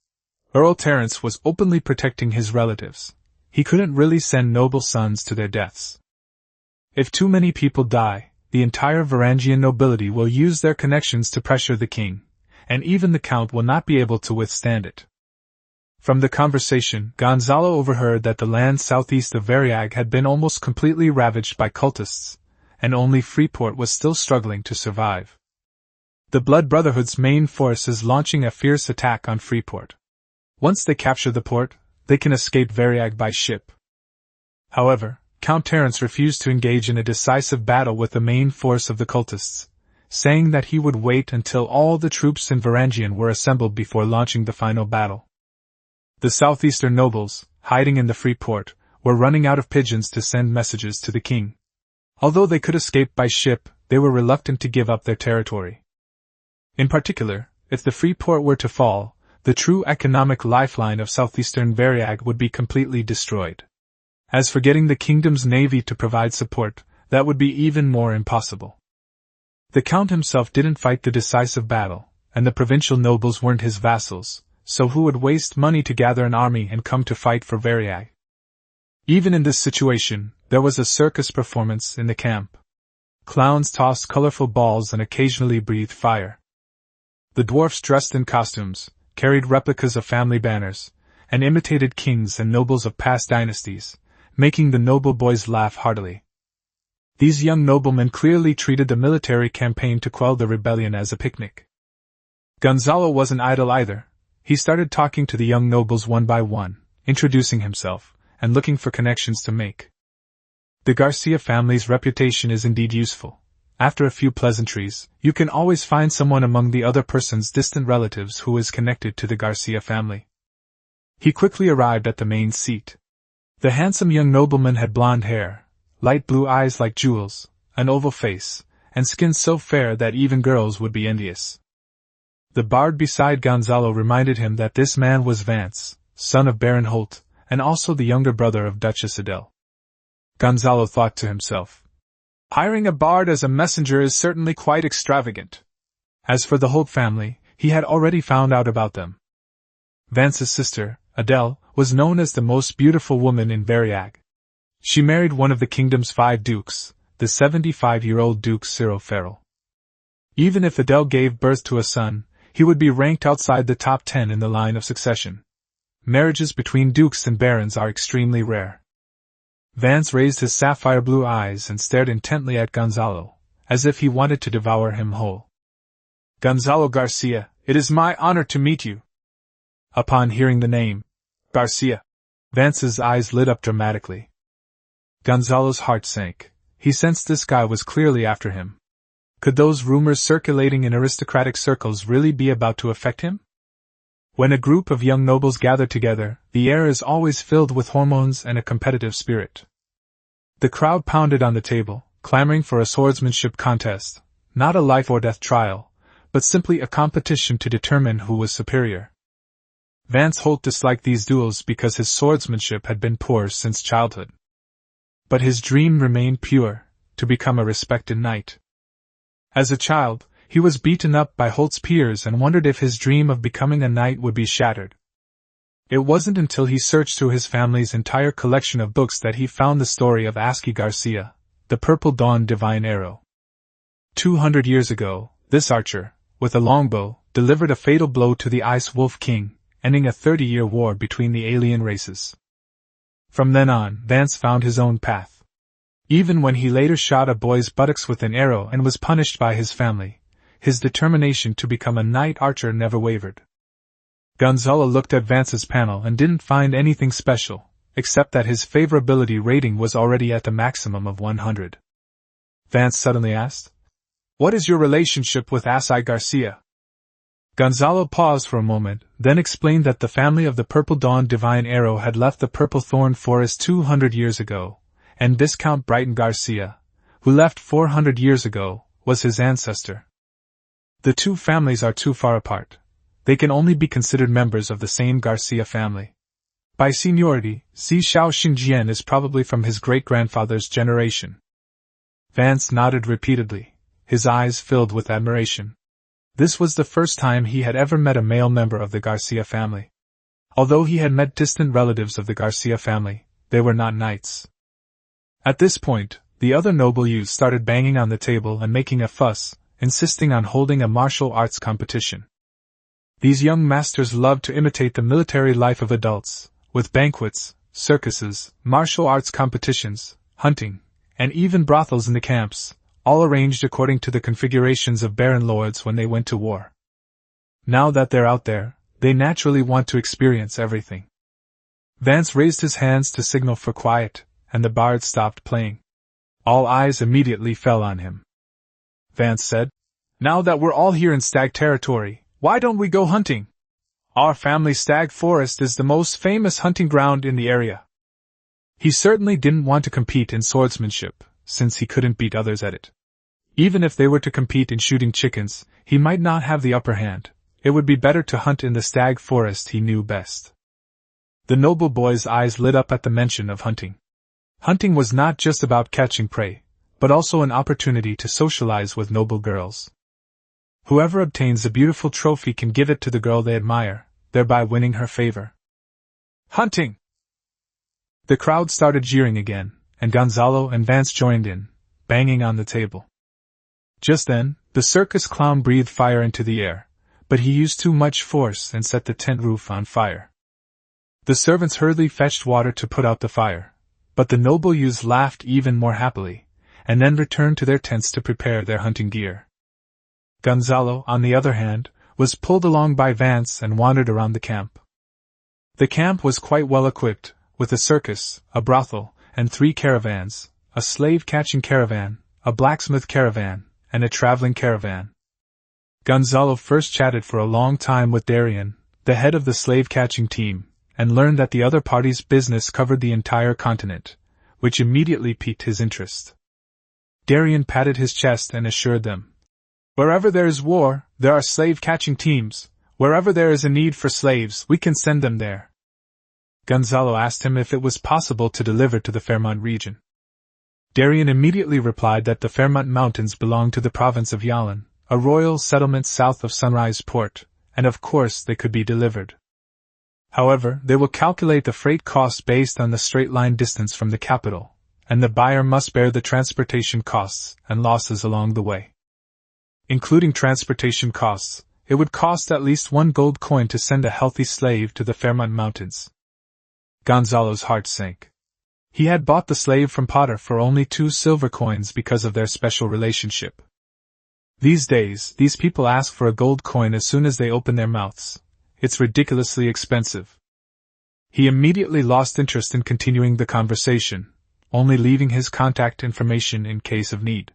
Earl Terence was openly protecting his relatives. He couldn't really send noble sons to their deaths. If too many people die, the entire Varangian nobility will use their connections to pressure the king, and even the Count will not be able to withstand it. From the conversation, Gonzalo overheard that the land southeast of Variag had been almost completely ravaged by cultists, and only Freeport was still struggling to survive. The Blood Brotherhood's main force is launching a fierce attack on Freeport. Once they capture the port, they can escape Variag by ship. However, Count Terence refused to engage in a decisive battle with the main force of the cultists, saying that he would wait until all the troops in Varangian were assembled before launching the final battle. The southeastern nobles, hiding in the free port, were running out of pigeons to send messages to the king. Although they could escape by ship, they were reluctant to give up their territory. In particular, if the free port were to fall, the true economic lifeline of southeastern Variag would be completely destroyed. As for getting the kingdom's navy to provide support, that would be even more impossible. The Count himself didn't fight the decisive battle, and the provincial nobles weren't his vassals, so who would waste money to gather an army and come to fight for Variag? Even in this situation, there was a circus performance in the camp. Clowns tossed colorful balls and occasionally breathed fire. The dwarfs dressed in costumes, carried replicas of family banners, and imitated kings and nobles of past dynasties, making the noble boys laugh heartily. These young noblemen clearly treated the military campaign to quell the rebellion as a picnic. Gonzalo wasn't idle either. He started talking to the young nobles one by one, introducing himself, and looking for connections to make. The Garcia family's reputation is indeed useful. After a few pleasantries, you can always find someone among the other person's distant relatives who is connected to the Garcia family. He quickly arrived at the main seat. The handsome young nobleman had blonde hair, light blue eyes like jewels, an oval face, and skin so fair that even girls would be envious. The bard beside Gonzalo reminded him that this man was Vance, son of Baron Holt, and also the younger brother of Duchess Adele. Gonzalo thought to himself. Hiring a bard as a messenger is certainly quite extravagant. As for the Holt family, he had already found out about them. Vance's sister, Adele, was known as the most beautiful woman in Variag. She married one of the kingdom's 5 dukes, the 75-year-old Duke Cyril Farrell. Even if Adele gave birth to a son, he would be ranked outside the top 10 in the line of succession. Marriages between dukes and barons are extremely rare. Vance raised his sapphire blue eyes and stared intently at Gonzalo, as if he wanted to devour him whole. Gonzalo Garcia, it is my honor to meet you. Upon hearing the name, Garcia, Vance's eyes lit up dramatically. Gonzalo's heart sank. He sensed this guy was clearly after him. Could those rumors circulating in aristocratic circles really be about to affect him? When a group of young nobles gather together, the air is always filled with hormones and a competitive spirit. The crowd pounded on the table, clamoring for a swordsmanship contest, not a life-or-death trial, but simply a competition to determine who was superior. Vance Holt disliked these duels because his swordsmanship had been poor since childhood. But his dream remained pure, to become a respected knight. As a child, he was beaten up by Holt's peers and wondered if his dream of becoming a knight would be shattered. It wasn't until he searched through his family's entire collection of books that he found the story of Aski Garcia, the Purple Dawn Divine Arrow. 200 years ago, this archer, with a longbow, delivered a fatal blow to the Ice Wolf King, ending a 30-year war between the alien races. From then on, Vance found his own path. Even when he later shot a boy's buttocks with an arrow and was punished by his family, his determination to become a knight archer never wavered. Gonzalo looked at Vance's panel and didn't find anything special, except that his favorability rating was already at the maximum of 100. Vance suddenly asked, "What is your relationship with Asai Garcia?" Gonzalo paused for a moment, then explained that the family of the Purple Dawn Divine Arrow had left the Purple Thorn Forest 200 years ago, and Viscount Brighton Garcia, who left 400 years ago, was his ancestor. The two families are too far apart. They can only be considered members of the same Garcia family. By seniority, Xi Xiao Xingjian is probably from his great-grandfather's generation. Vance nodded repeatedly, his eyes filled with admiration. This was the first time he had ever met a male member of the Garcia family. Although he had met distant relatives of the Garcia family, they were not knights. At this point, the other noble youths started banging on the table and making a fuss, insisting on holding a martial arts competition. These young masters loved to imitate the military life of adults, with banquets, circuses, martial arts competitions, hunting, and even brothels in the camps, all arranged according to the configurations of baron lords when they went to war. Now that they're out there, they naturally want to experience everything. Vance raised his hands to signal for quiet, and the bard stopped playing. All eyes immediately fell on him. Vance said, "Now that we're all here in stag territory, why don't we go hunting? Our family stag forest is the most famous hunting ground in the area." He certainly didn't want to compete in swordsmanship, since he couldn't beat others at it. Even if they were to compete in shooting chickens, he might not have the upper hand. It would be better to hunt in the stag forest he knew best. The noble boy's eyes lit up at the mention of hunting. Hunting was not just about catching prey, but also an opportunity to socialize with noble girls. Whoever obtains a beautiful trophy can give it to the girl they admire, thereby winning her favor. Hunting! The crowd started jeering again, and Gonzalo and Vance joined in, banging on the table. Just then, the circus clown breathed fire into the air, but he used too much force and set the tent roof on fire. The servants hurriedly fetched water to put out the fire, but the noble youths laughed even more happily, and then returned to their tents to prepare their hunting gear. Gonzalo, on the other hand, was pulled along by Vance and wandered around the camp. The camp was quite well equipped, with a circus, a brothel, and 3 caravans, a slave-catching caravan, a blacksmith caravan, and a traveling caravan. Gonzalo first chatted for a long time with Darien, the head of the slave-catching team, and learned that the other party's business covered the entire continent, which immediately piqued his interest. Darien patted his chest and assured them, "Wherever there is war, there are slave-catching teams. Wherever there is a need for slaves, we can send them there." Gonzalo asked him if it was possible to deliver to the Fairmont region. Darien immediately replied that the Fairmont Mountains belonged to the province of Yalan, a royal settlement south of Sunrise Port, and of course they could be delivered. However, they will calculate the freight costs based on the straight-line distance from the capital, and the buyer must bear the transportation costs and losses along the way. Including transportation costs, it would cost at least 1 gold coin to send a healthy slave to the Fairmont Mountains. Gonzalo's heart sank. He had bought the slave from Potter for only 2 silver coins because of their special relationship. These days, these people ask for a gold coin as soon as they open their mouths. It's ridiculously expensive. He immediately lost interest in continuing the conversation, only leaving his contact information in case of need.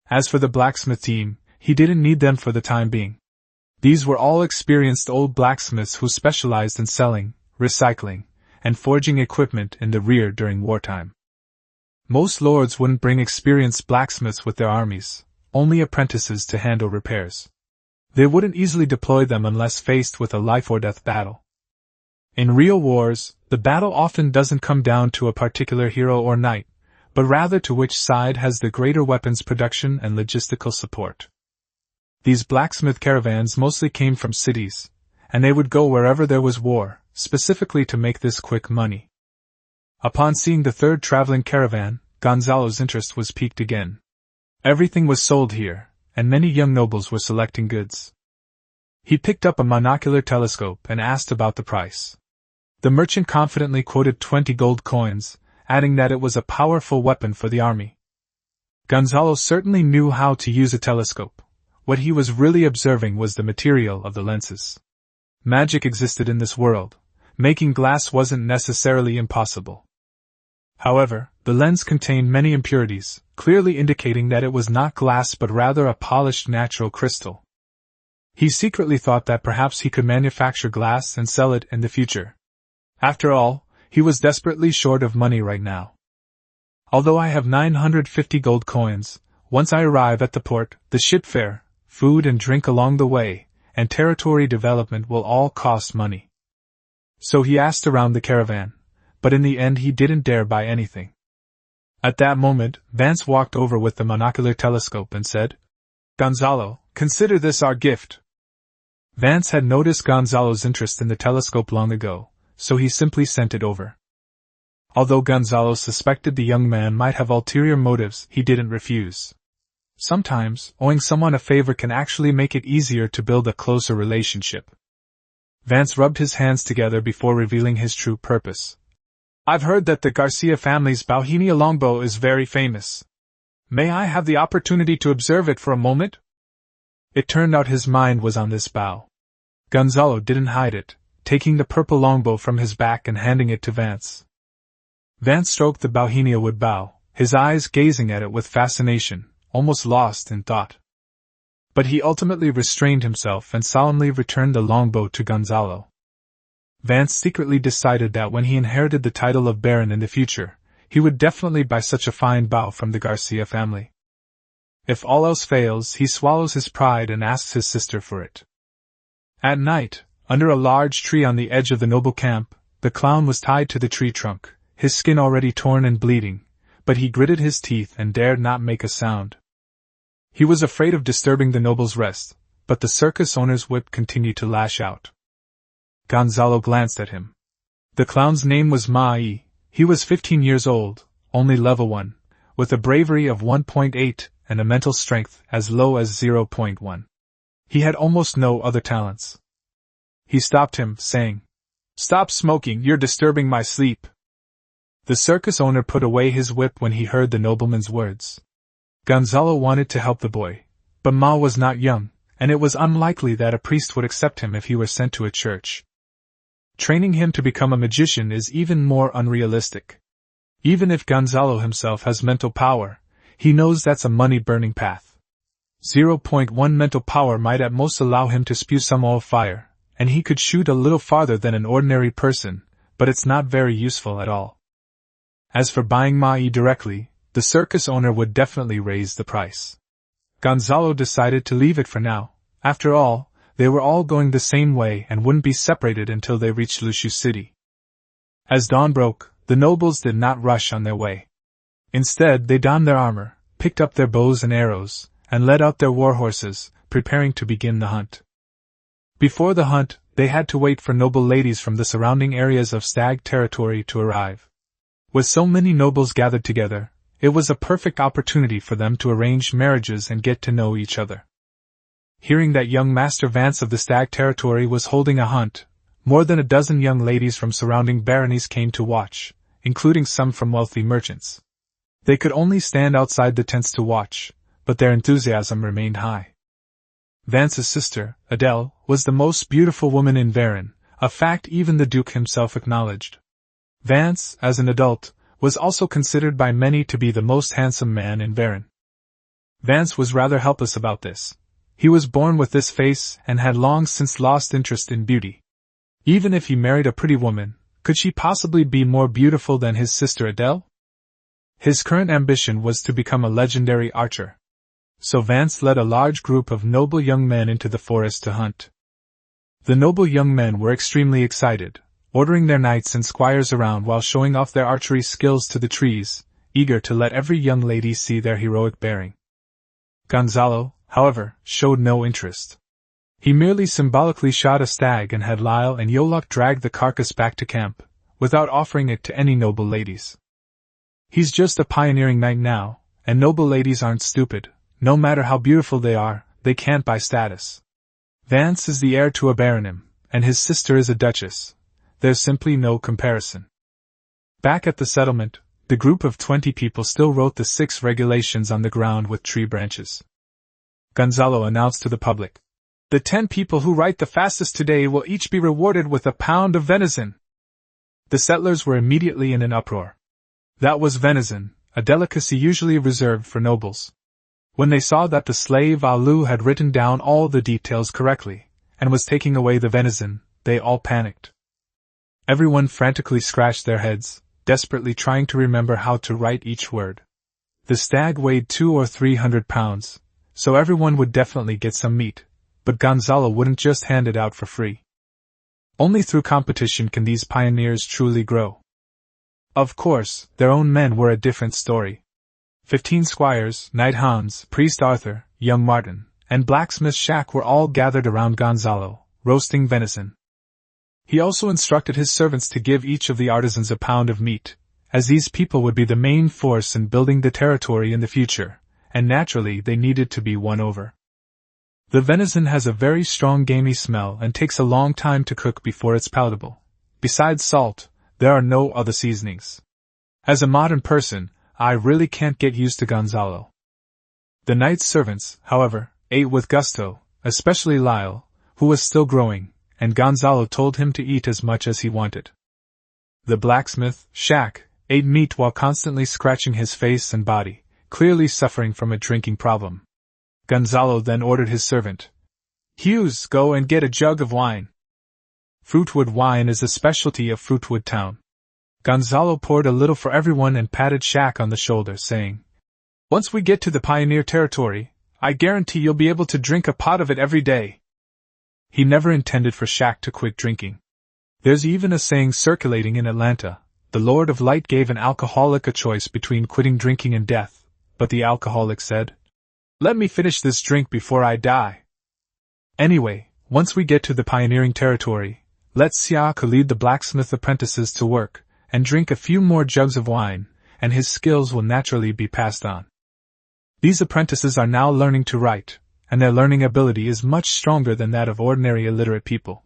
As for the blacksmith team, he didn't need them for the time being. These were all experienced old blacksmiths who specialized in selling, recycling, and forging equipment in the rear during wartime. Most lords wouldn't bring experienced blacksmiths with their armies, only apprentices to handle repairs. They wouldn't easily deploy them unless faced with a life-or-death battle. In real wars, the battle often doesn't come down to a particular hero or knight, but rather to which side has the greater weapons production and logistical support. These blacksmith caravans mostly came from cities, and they would go wherever there was war, specifically to make this quick money. Upon seeing the third traveling caravan, Gonzalo's interest was piqued again. Everything was sold here, and many young nobles were selecting goods. He picked up a monocular telescope and asked about the price. The merchant confidently quoted 20 gold coins, adding that it was a powerful weapon for the army. Gonzalo certainly knew how to use a telescope. What he was really observing was the material of the lenses. Magic existed in this world. Making glass wasn't necessarily impossible. However, the lens contained many impurities, clearly indicating that it was not glass but rather a polished natural crystal. He secretly thought that perhaps he could manufacture glass and sell it in the future. After all, he was desperately short of money right now. Although I have 950 gold coins, once I arrive at the port, the ship fare, food and drink along the way, and territory development will all cost money. So he asked around the caravan, but in the end he didn't dare buy anything. At that moment, Vance walked over with the monocular telescope and said, "Gonzalo, consider this our gift." Vance had noticed Gonzalo's interest in the telescope long ago, so he simply sent it over. Although Gonzalo suspected the young man might have ulterior motives, he didn't refuse. Sometimes, owing someone a favor can actually make it easier to build a closer relationship. Vance rubbed his hands together before revealing his true purpose. "I've heard that the Garcia family's Bauhinia longbow is very famous. May I have the opportunity to observe it for a moment?" It turned out his mind was on this bow. Gonzalo didn't hide it, taking the purple longbow from his back and handing it to Vance. Vance stroked the Bauhinia wood bow, his eyes gazing at it with fascination, almost lost in thought. But he ultimately restrained himself and solemnly returned the longbow to Gonzalo. Vance secretly decided that when he inherited the title of Baron in the future, he would definitely buy such a fine bow from the Garcia family. If all else fails, he swallows his pride and asks his sister for it. At night, under a large tree on the edge of the noble camp, the clown was tied to the tree trunk, his skin already torn and bleeding, but he gritted his teeth and dared not make a sound. He was afraid of disturbing the noble's rest, but the circus owner's whip continued to lash out. Gonzalo glanced at him. The clown's name was Mai. He was 15 years old, only level 1, with a bravery of 1.8 and a mental strength as low as 0.1. He had almost no other talents. He stopped him, saying, "Stop smoking, you're disturbing my sleep." The circus owner put away his whip when he heard the nobleman's words. Gonzalo wanted to help the boy, but Ma was not young, and it was unlikely that a priest would accept him if he were sent to a church. Training him to become a magician is even more unrealistic. Even if Gonzalo himself has mental power, he knows that's a money-burning path. 0.1 mental power might at most allow him to spew some oil fire, and he could shoot a little farther than an ordinary person, but it's not very useful at all. As for buying Mai directly, the circus owner would definitely raise the price. Gonzalo decided to leave it for now. After all, they were all going the same way and wouldn't be separated until they reached Lushu City. As dawn broke, the nobles did not rush on their way. Instead, they donned their armor, picked up their bows and arrows, and led out their war horses, preparing to begin the hunt. Before the hunt, they had to wait for noble ladies from the surrounding areas of stag territory to arrive. With so many nobles gathered together, it was a perfect opportunity for them to arrange marriages and get to know each other. Hearing that young Master Vance of the stag territory was holding a hunt, more than a dozen young ladies from surrounding baronies came to watch, including some from wealthy merchants. They could only stand outside the tents to watch, but their enthusiasm remained high. Vance's sister, Adele, was the most beautiful woman in Varin, a fact even the Duke himself acknowledged. Vance, as an adult, was also considered by many to be the most handsome man in Varin. Vance was rather helpless about this. He was born with this face and had long since lost interest in beauty. Even if he married a pretty woman, could she possibly be more beautiful than his sister Adele? His current ambition was to become a legendary archer. So Vance led a large group of noble young men into the forest to hunt. The noble young men were extremely excited, ordering their knights and squires around while showing off their archery skills to the trees, eager to let every young lady see their heroic bearing. Gonzalo, however, showed no interest. He merely symbolically shot a stag and had Lyle and Yolok drag the carcass back to camp, without offering it to any noble ladies. He's just a pioneering knight now, and noble ladies aren't stupid. No matter how beautiful they are, they can't buy status. Vance is the heir to a baronym, and his sister is a duchess. There's simply no comparison. Back at the settlement, the group of 20 people still wrote the 6 regulations on the ground with tree branches. Gonzalo announced to the public, "The 10 people who write the fastest today will each be rewarded with a pound of venison." The settlers were immediately in an uproar. That was venison, a delicacy usually reserved for nobles. When they saw that the slave Alu had written down all the details correctly, and was taking away the venison, they all panicked. Everyone frantically scratched their heads, desperately trying to remember how to write each word. The stag weighed 200 or 300 pounds, so everyone would definitely get some meat, but Gonzalo wouldn't just hand it out for free. Only through competition can these pioneers truly grow. Of course, their own men were a different story. 15 squires, Knight Hans, Priest Arthur, young Martin, and blacksmith Shack were all gathered around Gonzalo, roasting venison. He also instructed his servants to give each of the artisans a pound of meat, as these people would be the main force in building the territory in the future, and naturally they needed to be won over. The venison has a very strong gamey smell and takes a long time to cook before it's palatable. Besides salt, there are no other seasonings. As a modern person, I really can't get used to Gonzalo. The knight's servants, however, ate with gusto, especially Lyle, who was still growing, and Gonzalo told him to eat as much as he wanted. The blacksmith, Shack, ate meat while constantly scratching his face and body, clearly suffering from a drinking problem. Gonzalo then ordered his servant, "Hughes, go and get a jug of wine." Fruitwood wine is a specialty of Fruitwood Town. Gonzalo poured a little for everyone and patted Shack on the shoulder, saying, "Once we get to the pioneer territory, I guarantee you'll be able to drink a pot of it every day." He never intended for Shack to quit drinking. There's even a saying circulating in Atlanta, the Lord of Light gave an alcoholic a choice between quitting drinking and death, but the alcoholic said, "Let me finish this drink before I die." Anyway, once we get to the pioneering territory, let Siaka lead the blacksmith apprentices to work, and drink a few more jugs of wine, and his skills will naturally be passed on. These apprentices are now learning to write, and their learning ability is much stronger than that of ordinary illiterate people.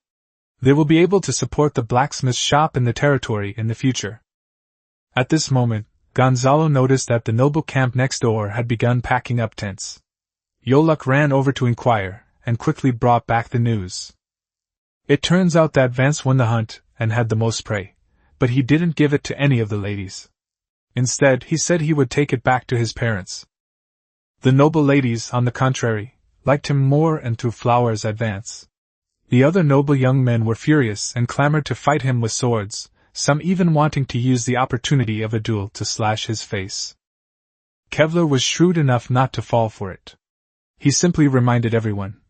They will be able to support the blacksmith's shop in the territory in the future. At this moment, Gonzalo noticed that the noble camp next door had begun packing up tents. Yoluk ran over to inquire, and quickly brought back the news. It turns out that Vance won the hunt, and had the most prey. But he didn't give it to any of the ladies. Instead, he said he would take it back to his parents. The noble ladies, on the contrary, liked him more and threw flowers at Vance. The other noble young men were furious and clamored to fight him with swords, some even wanting to use the opportunity of a duel to slash his face. Kevlar was shrewd enough not to fall for it. He simply reminded everyone,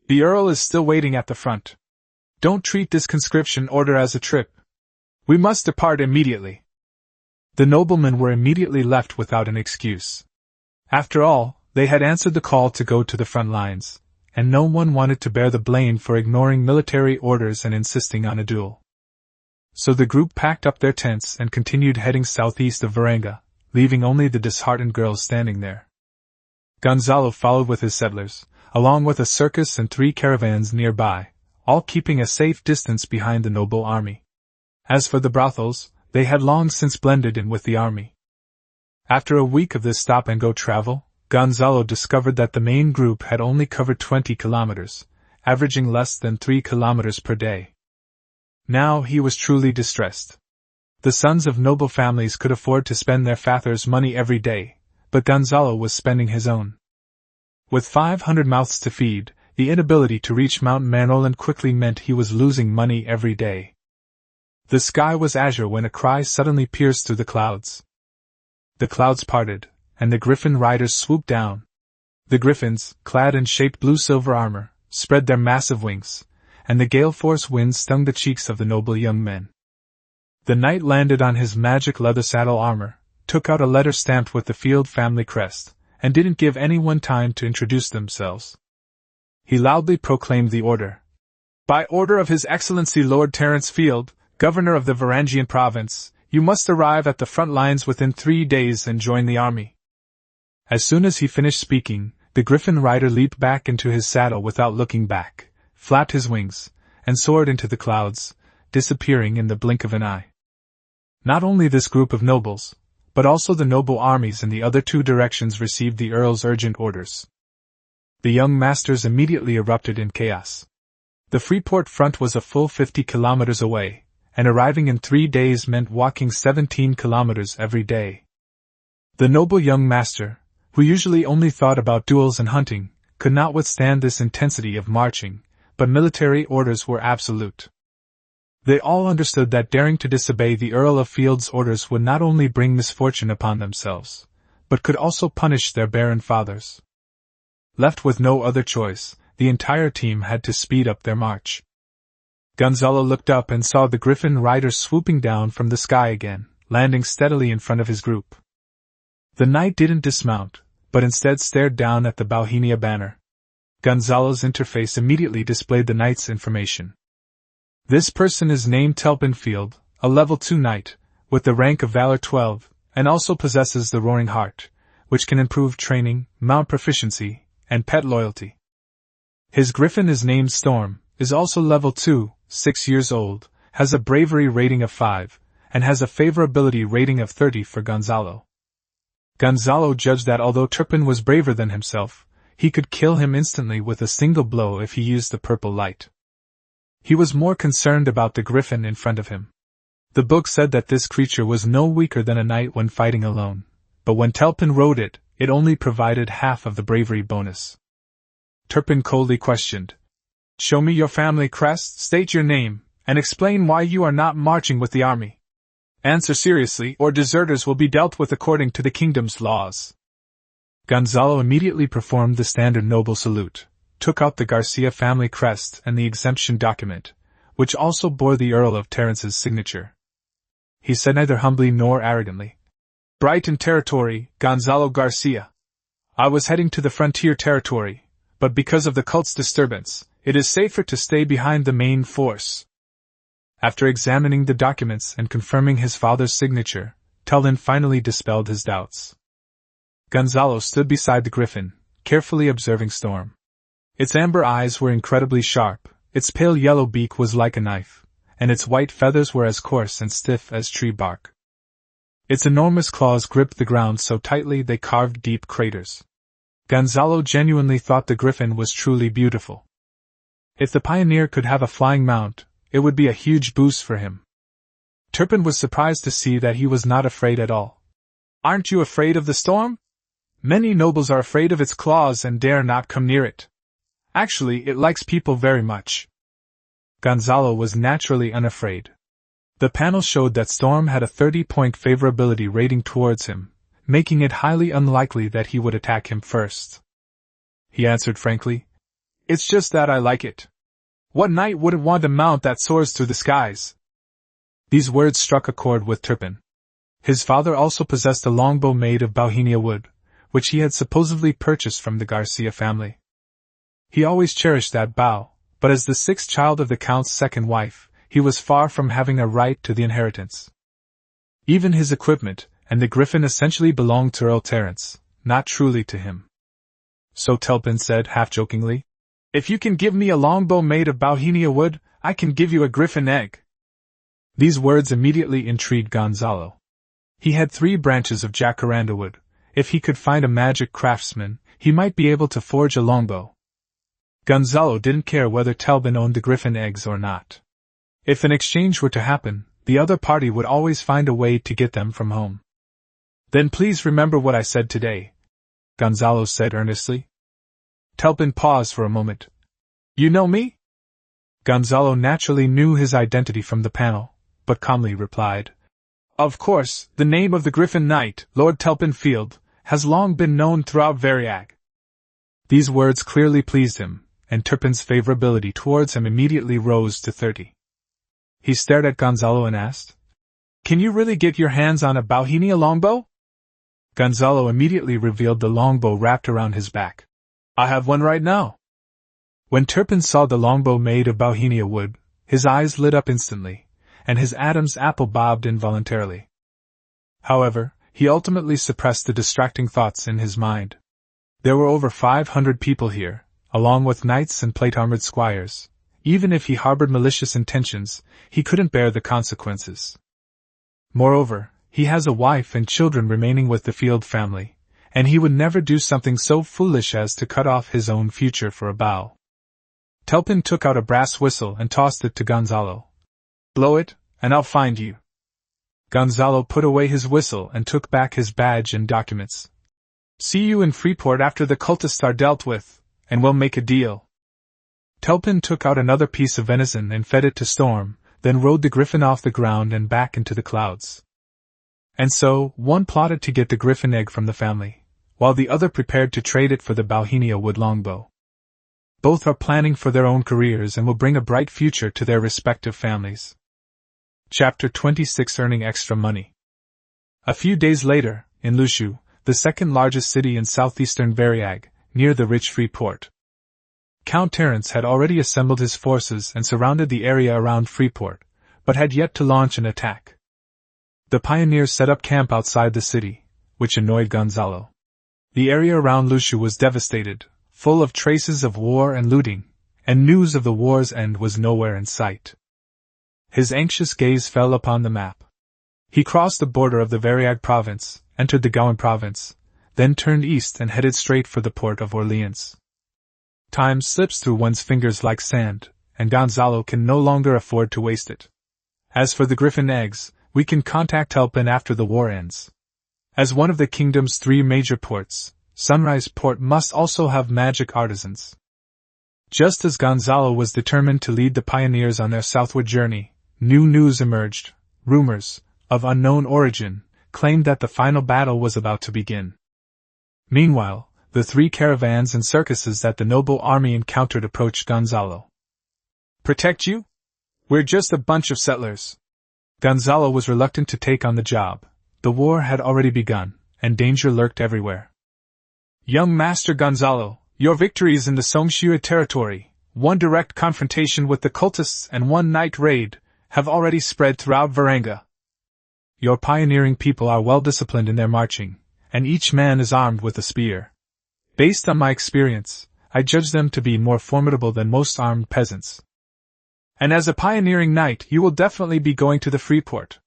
"The Earl is still waiting at the front. Don't treat this conscription order as a trip. We must depart immediately." The noblemen were immediately left without an excuse. After all, they had answered the call to go to the front lines, and no one wanted to bear the blame for ignoring military orders and insisting on a duel. So the group packed up their tents and continued heading southeast of Varanga, leaving only the disheartened girls standing there. Gonzalo followed with his settlers, along with a circus and 3 caravans nearby, all keeping a safe distance behind the noble army. As for the brothels, they had long since blended in with the army. After a week of this stop-and-go travel, Gonzalo discovered that the main group had only covered 20 kilometers, averaging less than 3 kilometers per day. Now he was truly distressed. The sons of noble families could afford to spend their fathers' money every day, but Gonzalo was spending his own. With 500 mouths to feed, the inability to reach Mount Manolan quickly meant he was losing money every day. The sky was azure when a cry suddenly pierced through the clouds. The clouds parted, and the griffin riders swooped down. The griffins, clad in shaped blue-silver armor, spread their massive wings, and the gale-force wind stung the cheeks of the noble young men. The knight landed on his magic leather saddle armor, took out a letter stamped with the Field family crest, and didn't give anyone time to introduce themselves. He loudly proclaimed the order. By order of His Excellency Lord Terence Field, Governor of the Varangian Province, you must arrive at the front lines within 3 days and join the army. As soon as he finished speaking, the griffin rider leaped back into his saddle without looking back, flapped his wings, and soared into the clouds, disappearing in the blink of an eye. Not only this group of nobles, but also the noble armies in the other 2 directions received the Earl's urgent orders. The young masters immediately erupted in chaos. The Freeport front was a full 50 kilometers away, and arriving in 3 days meant walking 17 kilometers every day. The noble young master, who usually only thought about duels and hunting, could not withstand this intensity of marching, but military orders were absolute. They all understood that daring to disobey the Earl of Field's orders would not only bring misfortune upon themselves, but could also punish their barren fathers. Left with no other choice, the entire team had to speed up their march. Gonzalo looked up and saw the griffin riders swooping down from the sky again, landing steadily in front of his group. The knight didn't dismount, but instead stared down at the Bauhinia banner. Gonzalo's interface immediately displayed the knight's information. This person is named Telpin Field, a level 2 knight, with the rank of Valor 12, and also possesses the Roaring Heart, which can improve training, mount proficiency, and pet loyalty. His griffin is named Storm, is also level 2, 6 years old, has a bravery rating of 5, and has a favorability rating of 30 for Gonzalo. Gonzalo judged that although Turpin was braver than himself, he could kill him instantly with a single blow if he used the purple light. He was more concerned about the griffin in front of him. The book said that this creature was no weaker than a knight when fighting alone, but when Telpin rode it, it only provided half of the bravery bonus. Turpin coldly questioned. Show me your family crest, state your name, and explain why you are not marching with the army. Answer seriously, or deserters will be dealt with according to the kingdom's laws. Gonzalo immediately performed the standard noble salute, took out the Garcia family crest and the exemption document, which also bore the Earl of Terrence's signature. He said neither humbly nor arrogantly. Brighton territory, Gonzalo Garcia. I was heading to the frontier territory, but because of the cult's disturbance, it is safer to stay behind the main force. After examining the documents and confirming his father's signature, Telpin finally dispelled his doubts. Gonzalo stood beside the griffin, carefully observing Storm. Its amber eyes were incredibly sharp, its pale yellow beak was like a knife, and its white feathers were as coarse and stiff as tree bark. Its enormous claws gripped the ground so tightly they carved deep craters. Gonzalo genuinely thought the griffin was truly beautiful. If the pioneer could have a flying mount, it would be a huge boost for him. Turpin was surprised to see that he was not afraid at all. Aren't you afraid of the storm? Many nobles are afraid of its claws and dare not come near it. Actually, it likes people very much. Gonzalo was naturally unafraid. The panel showed that Storm had a 30-point favorability rating towards him, making it highly unlikely that he would attack him first. He answered frankly, It's just that I like it. What knight wouldn't want a mount that soars through the skies? These words struck a chord with Turpin. His father also possessed a longbow made of Bauhinia wood, which he had supposedly purchased from the Garcia family. He always cherished that bow, but as the sixth child of the Count's second wife, he was far from having a right to the inheritance. Even his equipment and the griffin essentially belonged to Earl Terence, not truly to him. So Telpin said half-jokingly, "If you can give me a longbow made of Bauhinia wood, I can give you a griffin egg." These words immediately intrigued Gonzalo. He had 3 branches of jacaranda wood. If he could find a magic craftsman, he might be able to forge a longbow. Gonzalo didn't care whether Telpin owned the griffin eggs or not. If an exchange were to happen, the other party would always find a way to get them from home. "Then please remember what I said today," Gonzalo said earnestly. Telpin paused for a moment. "You know me?" Gonzalo naturally knew his identity from the panel, but calmly replied, "Of course, the name of the Griffin Knight, Lord Telpin Field, has long been known throughout Variag." These words clearly pleased him, and Turpin's favorability towards him immediately rose to 30. He stared at Gonzalo and asked, "Can you really get your hands on a Bauhinia longbow?" Gonzalo immediately revealed the longbow wrapped around his back. "I have one right now." When Turpin saw the longbow made of Bauhinia wood, his eyes lit up instantly, and his Adam's apple bobbed involuntarily. However, he ultimately suppressed the distracting thoughts in his mind. There were over 500 people here, along with knights and plate-armored squires. Even if he harbored malicious intentions, he couldn't bear the consequences. Moreover, he has a wife and children remaining with the Field family, and he would never do something so foolish as to cut off his own future for a bow. Telpin took out a brass whistle and tossed it to Gonzalo. "Blow it, and I'll find you." Gonzalo put away his whistle and took back his badge and documents. "See you in Freeport after the cultists are dealt with, and we'll make a deal." Telpin took out another piece of venison and fed it to Storm, then rode the griffin off the ground and back into the clouds. And so, one plotted to get the griffin egg from the family, while the other prepared to trade it for the Bauhinia wood longbow. Both are planning for their own careers and will bring a bright future to their respective families. Chapter 26: Earning Extra Money. A few days later, in Lushu, the second largest city in southeastern Variag, near the rich Freeport. Count Terence had already assembled his forces and surrounded the area around Freeport, but had yet to launch an attack. The pioneers set up camp outside the city, which annoyed Gonzalo. The area around Lushu was devastated, full of traces of war and looting, and news of the war's end was nowhere in sight. His anxious gaze fell upon the map. He crossed the border of the Variag province, entered the Gowan province, then turned east and headed straight for the port of Orleans. Time slips through one's fingers like sand, and Gonzalo can no longer afford to waste it. As for the griffin eggs, we can contact Telpin after the war ends. As one of the kingdom's 3 major ports, Sunrise Port must also have magic artisans. Just as Gonzalo was determined to lead the pioneers on their southward journey, new news emerged. Rumors, of unknown origin, claimed that the final battle was about to begin. Meanwhile, the 3 caravans and circuses that the noble army encountered approached Gonzalo. "Protect you? We're just a bunch of settlers." Gonzalo was reluctant to take on the job. The war had already begun, and danger lurked everywhere. "Young Master Gonzalo, your victories in the Somshua territory, 1 direct confrontation with the cultists and 1 night raid, have already spread throughout Varanga. Your pioneering people are well disciplined in their marching, and each man is armed with a spear. Based on my experience, I judge them to be more formidable than most armed peasants. And as a pioneering knight, you will definitely be going to the Freeport.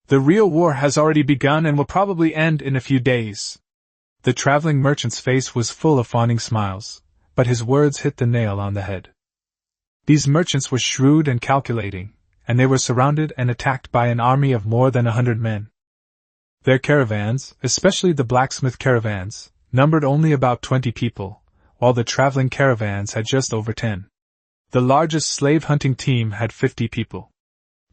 The real war has already begun and will probably end in a few days." The traveling merchant's face was full of fawning smiles, but his words hit the nail on the head. These merchants were shrewd and calculating, and they were surrounded and attacked by an army of more than 100 men. Their caravans, especially the blacksmith caravans, numbered only about 20 people, while the traveling caravans had just over 10. The largest slave-hunting team had 50 people.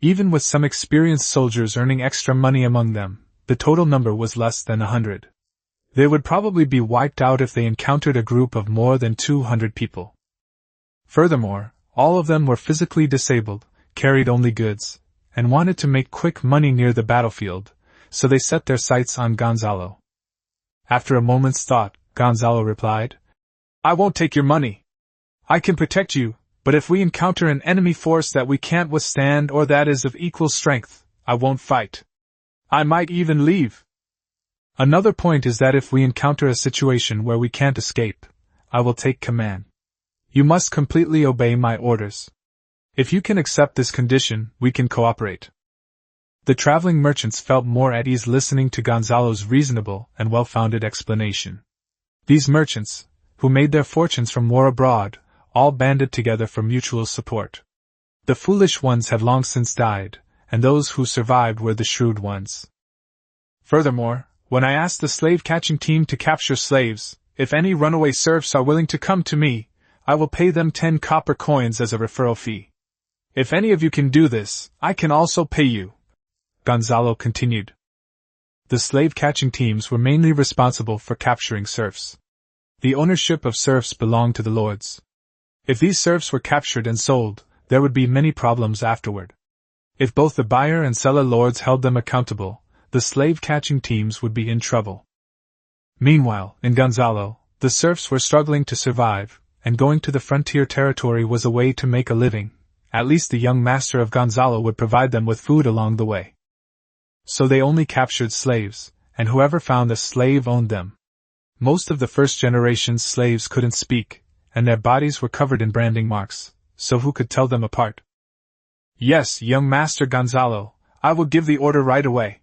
Even with some experienced soldiers earning extra money among them, the total number was less than 100. They would probably be wiped out if they encountered a group of more than 200 people. Furthermore, all of them were physically disabled, carried only goods, and wanted to make quick money near the battlefield, so they set their sights on Gonzalo. After a moment's thought, Gonzalo replied, "I won't take your money. I can protect you, but if we encounter an enemy force that we can't withstand or that is of equal strength, I won't fight. I might even leave. Another point is that if we encounter a situation where we can't escape, I will take command. You must completely obey my orders. If you can accept this condition, we can cooperate." The traveling merchants felt more at ease listening to Gonzalo's reasonable and well-founded explanation. These merchants, who made their fortunes from war abroad, all banded together for mutual support. The foolish ones had long since died, and those who survived were the shrewd ones. Furthermore, when I asked the slave-catching team to capture slaves, if any runaway serfs are willing to come to me, I will pay them 10 copper coins as a referral fee. If any of you can do this, I can also pay you," Gonzalo continued. The slave-catching teams were mainly responsible for capturing serfs. The ownership of serfs belonged to the lords. If these serfs were captured and sold, there would be many problems afterward. If both the buyer and seller lords held them accountable, the slave-catching teams would be in trouble. Meanwhile, in Gonzalo, the serfs were struggling to survive, and going to the frontier territory was a way to make a living. At least the young master of Gonzalo would provide them with food along the way. So they only captured slaves, and whoever found a slave owned them. Most of the first-generation slaves couldn't speak, and their bodies were covered in branding marks, so who could tell them apart? "Yes, young Master Gonzalo, I will give the order right away."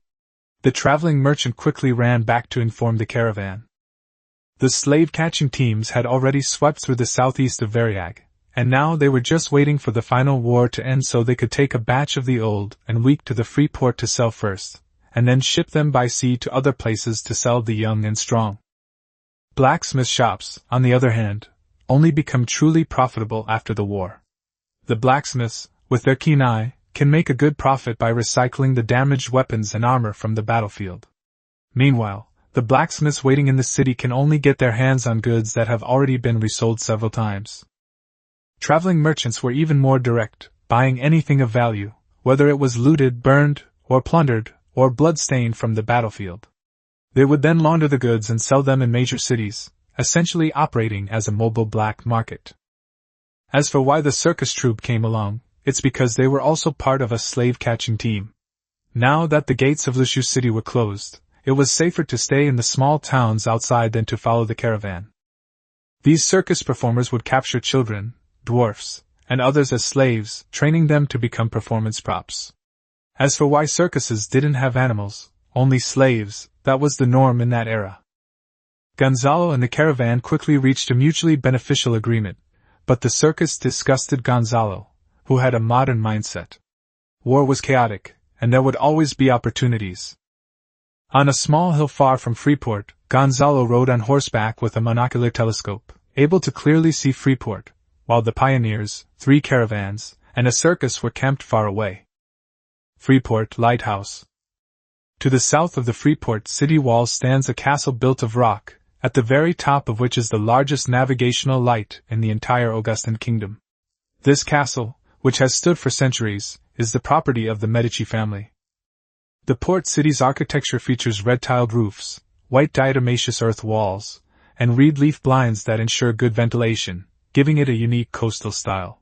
The traveling merchant quickly ran back to inform the caravan. The slave-catching teams had already swept through the southeast of Variag, and now they were just waiting for the final war to end so they could take a batch of the old and weak to the free port to sell first, and then ship them by sea to other places to sell the young and strong. Blacksmith shops, on the other hand, only become truly profitable after the war. The blacksmiths, with their keen eye, can make a good profit by recycling the damaged weapons and armor from the battlefield. Meanwhile, the blacksmiths waiting in the city can only get their hands on goods that have already been resold several times. Traveling merchants were even more direct, buying anything of value, whether it was looted, burned, or plundered, or blood-stained from the battlefield. They would then launder the goods and sell them in major cities, essentially operating as a mobile black market. As for why the circus troupe came along, it's because they were also part of a slave-catching team. Now that the gates of Lushu City were closed, it was safer to stay in the small towns outside than to follow the caravan. These circus performers would capture children, dwarfs, and others as slaves, training them to become performance props. As for why circuses didn't have animals, only slaves, that was the norm in that era. Gonzalo and the caravan quickly reached a mutually beneficial agreement, but the circus disgusted Gonzalo, who had a modern mindset. War was chaotic, and there would always be opportunities. On a small hill far from Freeport, Gonzalo rode on horseback with a monocular telescope, able to clearly see Freeport, while the pioneers, 3 caravans, and a circus were camped far away. Freeport Lighthouse. To the south of the Freeport city wall stands a castle built of rock, at the very top of which is the largest navigational light in the entire Augustan kingdom. This castle, which has stood for centuries, is the property of the Medici family. The port city's architecture features red-tiled roofs, white diatomaceous earth walls, and reed leaf blinds that ensure good ventilation, giving it a unique coastal style.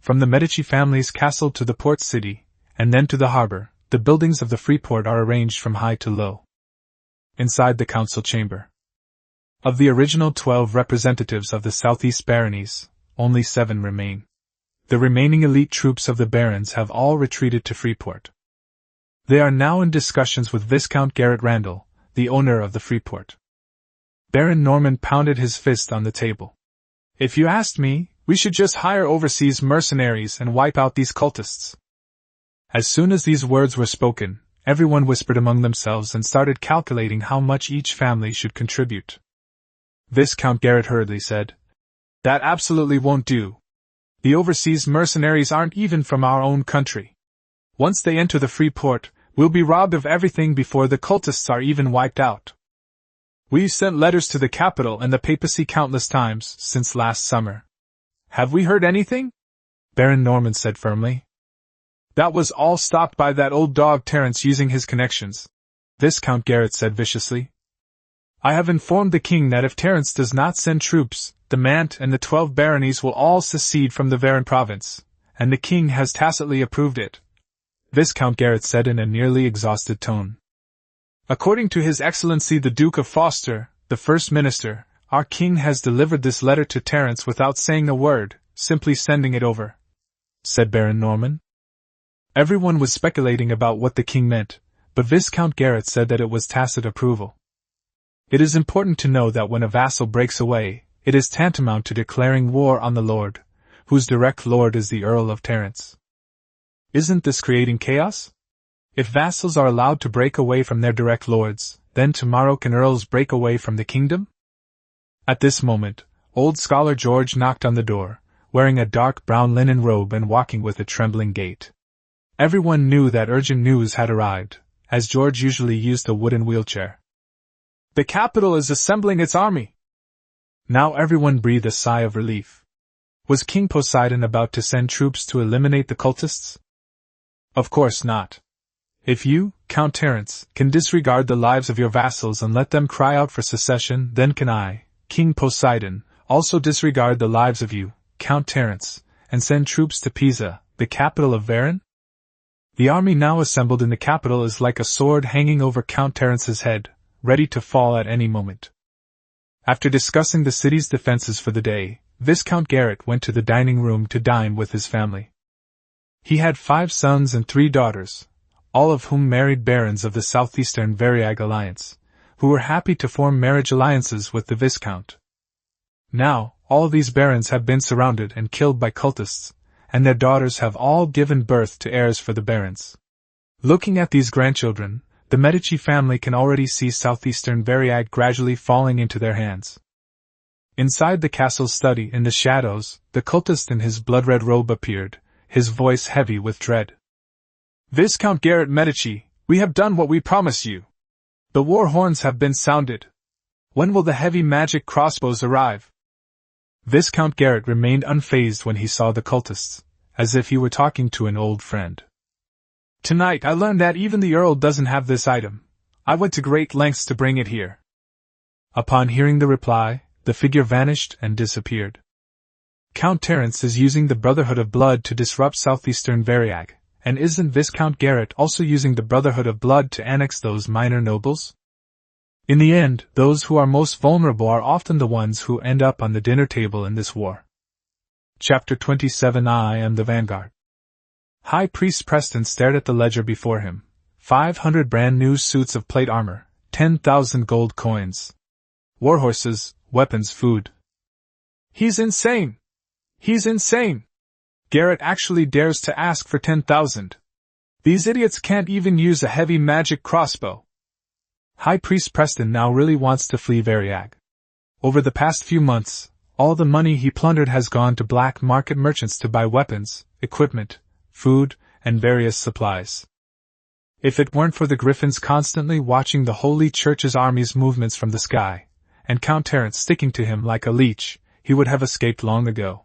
From the Medici family's castle to the port city, and then to the harbor, the buildings of the Freeport are arranged from high to low. Inside the council chamber. Of the original 12 representatives of the Southeast Baronies, only 7 remain. The remaining elite troops of the barons have all retreated to Freeport. They are now in discussions with Viscount Garrett Randall, the owner of the Freeport. Baron Norman pounded his fist on the table. "If you asked me, we should just hire overseas mercenaries and wipe out these cultists." As soon as these words were spoken, everyone whispered among themselves and started calculating how much each family should contribute. Viscount Garrett hurriedly said, "That absolutely won't do. The overseas mercenaries aren't even from our own country. Once they enter the free port, we'll be robbed of everything before the cultists are even wiped out. We've sent letters to the capital and the papacy countless times since last summer. Have we heard anything?" Baron Norman said firmly. "That was all stopped by that old dog Terence using his connections. Viscount Garrett said viciously. I have informed the king that if Terence does not send troops, the Mant and the 12 baronies will all secede from the Varan province, and the king has tacitly approved it, Viscount Garrett said in a nearly exhausted tone. According to His Excellency the Duke of Foster, the First Minister, our king has delivered this letter to Terence without saying a word, simply sending it over, said Baron Norman. Everyone was speculating about what the king meant, but Viscount Garrett said that it was tacit approval. It is important to know that when a vassal breaks away, it is tantamount to declaring war on the lord, whose direct lord is the Earl of Terence. Isn't this creating chaos? If vassals are allowed to break away from their direct lords, then tomorrow can earls break away from the kingdom? At this moment, old Scholar George knocked on the door, wearing a dark brown linen robe and walking with a trembling gait. Everyone knew that urgent news had arrived, as George usually used a wooden wheelchair. The capital is assembling its army. Now everyone breathed a sigh of relief. Was King Poseidon about to send troops to eliminate the cultists? Of course not. If you, Count Terence, can disregard the lives of your vassals and let them cry out for secession, then can I, King Poseidon, also disregard the lives of you, Count Terence, and send troops to Pisa, the capital of Varan? The army now assembled in the capital is like a sword hanging over Count Terence's head, ready to fall at any moment. After discussing the city's defenses for the day, Viscount Garrett went to the dining room to dine with his family. He had 5 sons and 3 daughters, all of whom married barons of the Southeastern Variag alliance, who were happy to form marriage alliances with the Viscount. Now, all these barons have been surrounded and killed by cultists, and their daughters have all given birth to heirs for the barons. Looking at these grandchildren, the Medici family can already see Southeastern Variag gradually falling into their hands. Inside the castle's study in the shadows, the cultist in his blood-red robe appeared, his voice heavy with dread. Viscount Garrett Medici, we have done what we promised you. The war horns have been sounded. When will the heavy magic crossbows arrive? Viscount Garrett remained unfazed when he saw the cultists, as if he were talking to an old friend. Tonight I learned that even the Earl doesn't have this item. I went to great lengths to bring it here. Upon hearing the reply, the figure vanished and disappeared. Count Terence is using the Brotherhood of Blood to disrupt Southeastern Variag, and isn't Viscount Garrett also using the Brotherhood of Blood to annex those minor nobles? In the end, those who are most vulnerable are often the ones who end up on the dinner table in this war. Chapter 27 I Am the Vanguard. High Priest Preston stared at the ledger before him. 500 brand new suits of plate armor, 10,000 gold coins. Warhorses, weapons, food. He's insane! He's insane! Garrett actually dares to ask for 10,000. These idiots can't even use a heavy magic crossbow. High Priest Preston now really wants to flee Variag. Over the past few months, all the money he plundered has gone to black market merchants to buy weapons, equipment, food, and various supplies. If it weren't for the Griffins constantly watching the Holy Church's army's movements from the sky, and Count Terence sticking to him like a leech, he would have escaped long ago.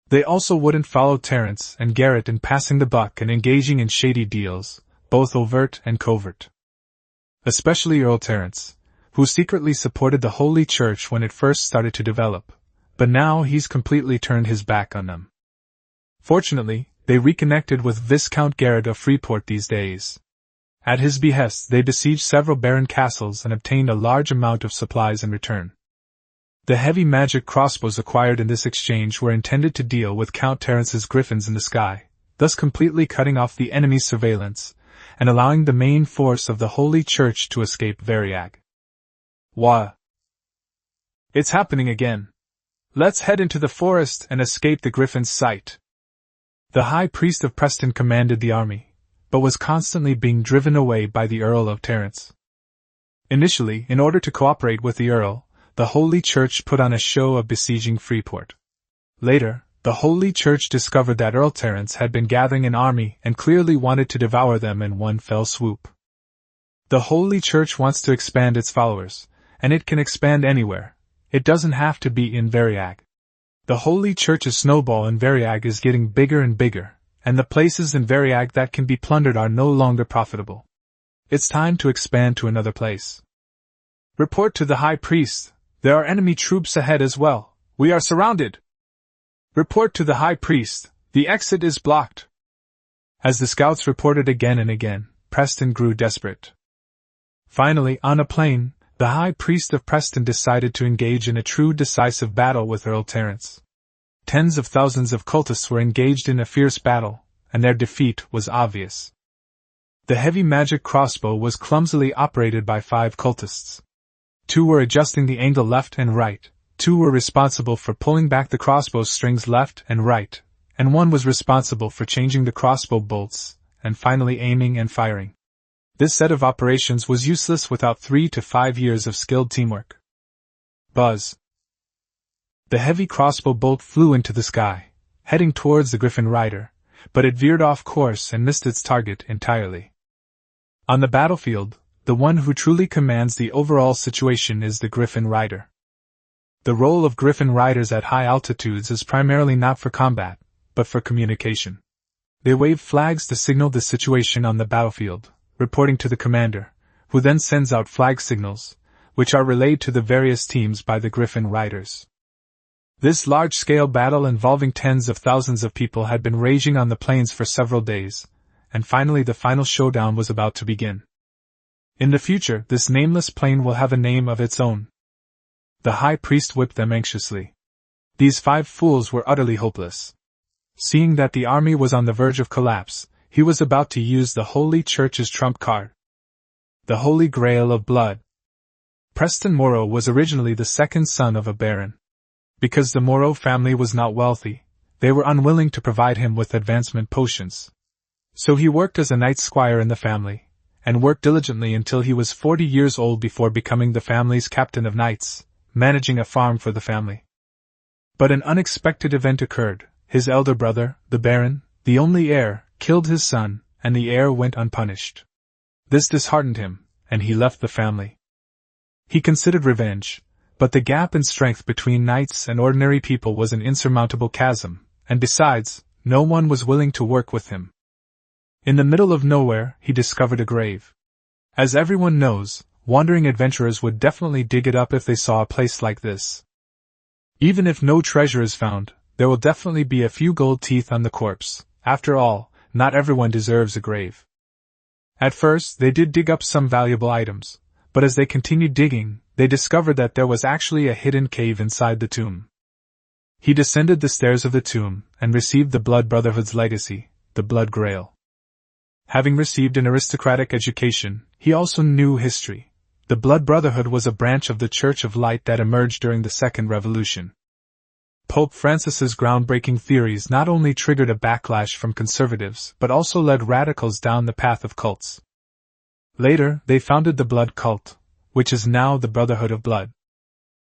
They also wouldn't follow Terence and Garrett in passing the buck and engaging in shady deals, both overt and covert. Especially Earl Terence, who secretly supported the Holy Church when it first started to develop, but now he's completely turned his back on them. Fortunately, they reconnected with Viscount Garrett of Freeport these days. At his behest they besieged several barren castles and obtained a large amount of supplies in return. The heavy magic crossbows acquired in this exchange were intended to deal with Count Terence's griffins in the sky, thus completely cutting off the enemy's surveillance, and allowing the main force of the Holy Church to escape Variag. Wah! It's happening again. Let's head into the forest and escape the Griffin's sight. The High Priest of Preston commanded the army, but was constantly being driven away by the Earl of Terence. Initially, in order to cooperate with the Earl, the Holy Church put on a show of besieging Freeport. Later, the Holy Church discovered that Earl Terence had been gathering an army and clearly wanted to devour them in one fell swoop. The Holy Church wants to expand its followers, and it can expand anywhere. It doesn't have to be in Variag. The Holy Church's snowball in Variag is getting bigger and bigger, and the places in Variag that can be plundered are no longer profitable. It's time to expand to another place. Report to the High Priest. There are enemy troops ahead as well. We are surrounded. Report to the High Priest. The exit is blocked. As the scouts reported again and again, Preston grew desperate. Finally, on a plain, the High Priest of Preston decided to engage in a true decisive battle with Earl Terence. Tens of thousands of cultists were engaged in a fierce battle, and their defeat was obvious. The heavy magic crossbow was clumsily operated by 5 cultists. 2 were adjusting the angle left and right, 2 were responsible for pulling back the crossbow strings left and right, and 1 was responsible for changing the crossbow bolts, and finally aiming and firing. This set of operations was useless without 3 to 5 years of skilled teamwork. Buzz. The heavy crossbow bolt flew into the sky, heading towards the Griffin Rider, but it veered off course and missed its target entirely. On the battlefield, the one who truly commands the overall situation is the Griffin Rider. The role of Griffin Riders at high altitudes is primarily not for combat, but for communication. They wave flags to signal the situation on the battlefield, reporting to the commander, who then sends out flag signals, which are relayed to the various teams by the Griffin Riders. This large-scale battle involving tens of thousands of people had been raging on the plains for several days, and finally the final showdown was about to begin. In the future, this nameless plain will have a name of its own. The High Priest whipped them anxiously. These 5 fools were utterly hopeless. Seeing that the army was on the verge of collapse, he was about to use the Holy Church's trump card. The Holy Grail of Blood. Preston Morrow was originally the second son of a baron. Because the Morrow family was not wealthy, they were unwilling to provide him with advancement potions. So he worked as a knight squire in the family, and worked diligently until he was 40 years old before becoming the family's captain of knights, managing a farm for the family. But an unexpected event occurred. His elder brother, the Baron, the only heir, killed his son, and the heir went unpunished. This disheartened him, and he left the family. He considered revenge, but the gap in strength between knights and ordinary people was an insurmountable chasm, and besides, no one was willing to work with him. In the middle of nowhere, he discovered a grave. As everyone knows, wandering adventurers would definitely dig it up if they saw a place like this. Even if no treasure is found, there will definitely be a few gold teeth on the corpse. After all, not everyone deserves a grave. At first, they did dig up some valuable items, but as they continued digging, they discovered that there was actually a hidden cave inside the tomb. He descended the stairs of the tomb and received the Blood Brotherhood's legacy, the Blood Grail. Having received an aristocratic education, he also knew history. The Blood Brotherhood was a branch of the Church of Light that emerged during the Second Revolution. Pope Francis's groundbreaking theories not only triggered a backlash from conservatives but also led radicals down the path of cults. Later, they founded the Blood Cult, which is now the Brotherhood of Blood.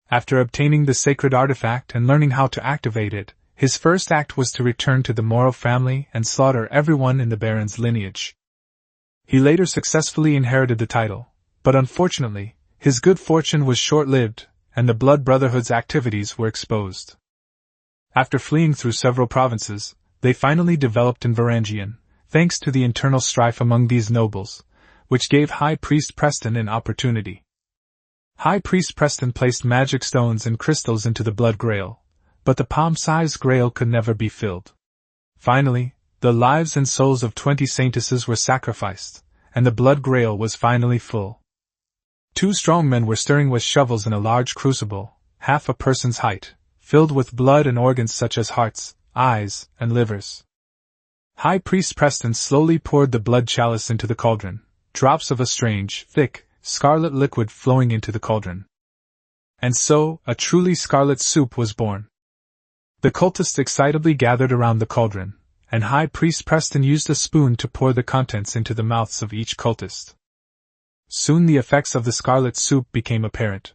After obtaining the sacred artifact and learning how to activate it, his first act was to return to the Morrow family and slaughter everyone in the Baron's lineage. He later successfully inherited the title, but unfortunately, his good fortune was short-lived, and the Blood Brotherhood's activities were exposed. After fleeing through several provinces, they finally developed in Varangian, thanks to the internal strife among these nobles, which gave High Priest Preston an opportunity. High Priest Preston placed magic stones and crystals into the Blood Grail, but the palm-sized grail could never be filled. Finally, the lives and souls of 20 saintesses were sacrificed, and the Blood Grail was finally full. 2 strong men were stirring with shovels in a large crucible, half a person's height, filled with blood and organs such as hearts, eyes, and livers. High Priest Preston slowly poured the blood chalice into the cauldron, drops of a strange, thick, scarlet liquid flowing into the cauldron. And so, a truly scarlet soup was born. The cultists excitably gathered around the cauldron, and High Priest Preston used a spoon to pour the contents into the mouths of each cultist. Soon the effects of the scarlet soup became apparent.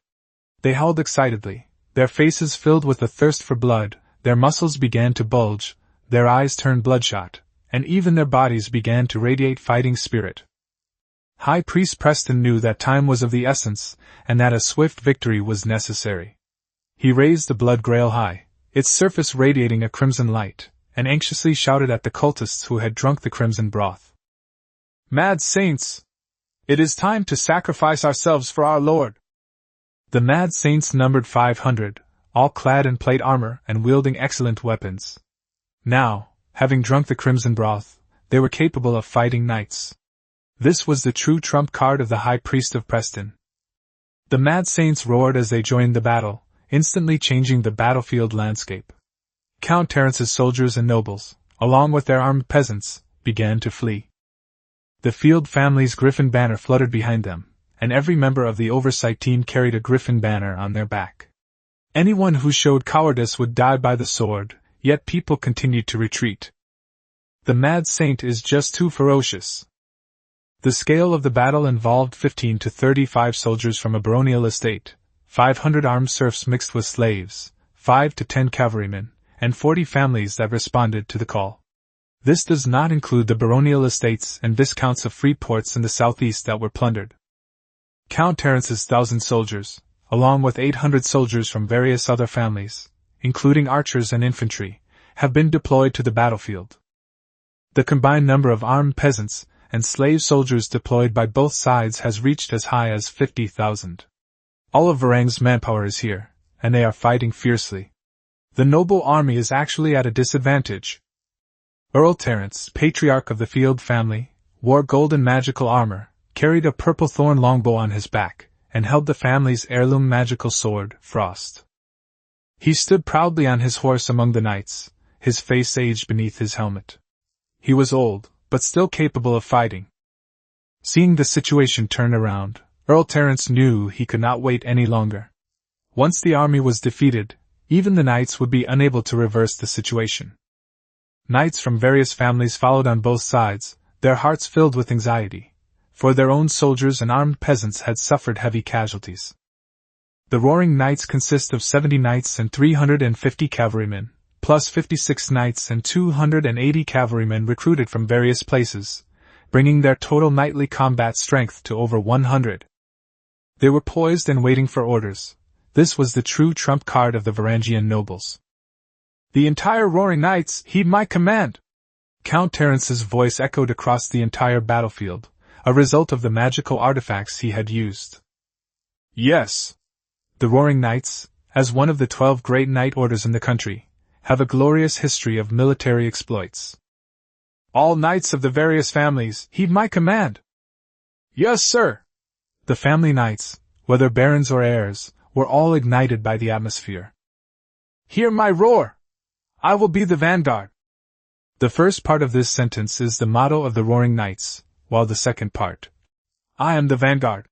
They howled excitedly, their faces filled with a thirst for blood, their muscles began to bulge, their eyes turned bloodshot, and even their bodies began to radiate fighting spirit. High Priest Preston knew that time was of the essence, and that a swift victory was necessary. He raised the Blood Grail high, its surface radiating a crimson light, and anxiously shouted at the cultists who had drunk the crimson broth. "Mad saints! It is time to sacrifice ourselves for our Lord. The mad saints numbered 500, all clad in plate armor and wielding excellent weapons. Now, having drunk the crimson broth, they were capable of fighting knights. This was the true trump card of the High Priest of Preston. The mad saints roared as they joined the battle, instantly changing the battlefield landscape. Count Terence's soldiers and nobles, along with their armed peasants, began to flee. The Field family's griffin banner fluttered behind them, and every member of the oversight team carried a griffin banner on their back. Anyone who showed cowardice would die by the sword, yet people continued to retreat. The mad saint is just too ferocious. The scale of the battle involved 15 to 35 soldiers from a baronial estate, 500 armed serfs mixed with slaves, 5 to 10 cavalrymen, and 40 families that responded to the call. This does not include the baronial estates and viscounts of free ports in the southeast that were plundered. Count Terence's 1,000 soldiers, along with 800 soldiers from various other families, including archers and infantry, have been deployed to the battlefield. The combined number of armed peasants and slave soldiers deployed by both sides has reached as high as 50,000. All of Varang's manpower is here, and they are fighting fiercely. The noble army is actually at a disadvantage. Earl Terence, patriarch of the Field family, wore golden magical armor, carried a purple thorn longbow on his back, and held the family's heirloom magical sword, Frost. He stood proudly on his horse among the knights, his face aged beneath his helmet. He was old, but still capable of fighting. Seeing the situation turn around, Earl Terence knew he could not wait any longer. Once the army was defeated, even the knights would be unable to reverse the situation. Knights from various families followed on both sides, their hearts filled with anxiety, for their own soldiers and armed peasants had suffered heavy casualties. The Roaring Knights consist of 70 knights and 350 cavalrymen, plus 56 knights and 280 cavalrymen recruited from various places, bringing their total knightly combat strength to over 100. They were poised and waiting for orders. This was the true trump card of the Varangian nobles. The entire Roaring Knights heed my command! Count Terence's voice echoed across the entire battlefield, a result of the magical artifacts he had used. Yes! The Roaring Knights, as one of the 12 great knight orders in the country, have a glorious history of military exploits. All knights of the various families heed my command! Yes, sir! The family knights, whether barons or heirs, were all ignited by the atmosphere. Hear my roar! I will be the vanguard. The first part of this sentence is the motto of the Roaring Knights, while the second part, I am the vanguard,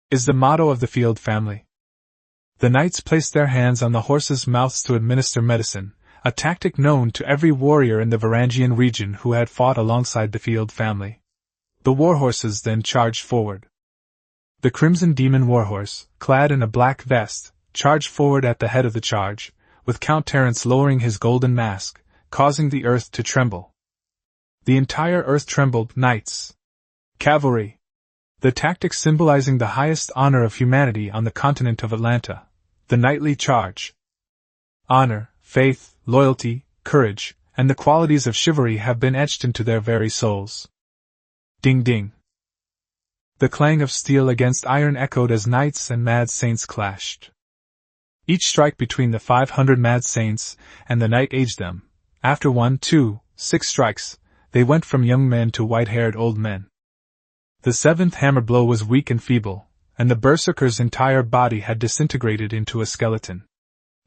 is the motto of the Field family. The knights placed their hands on the horses' mouths to administer medicine, a tactic known to every warrior in the Varangian region who had fought alongside the Field family. The warhorses then charged forward. The Crimson Demon warhorse, clad in a black vest, charged forward at the head of the charge, with Count Terence lowering his golden mask, causing the earth to tremble. The entire earth trembled. Knights. Cavalry. The tactic symbolizing the highest honor of humanity on the continent of Atlanta, the knightly charge. Honor, faith, loyalty, courage, and the qualities of chivalry have been etched into their very souls. Ding ding. The clang of steel against iron echoed as knights and mad saints clashed. Each strike between the 500 mad saints and the knight aged them. After 1, 2, 6 strikes, they went from young men to white-haired old men. The 7th hammer blow was weak and feeble, and the berserker's entire body had disintegrated into a skeleton.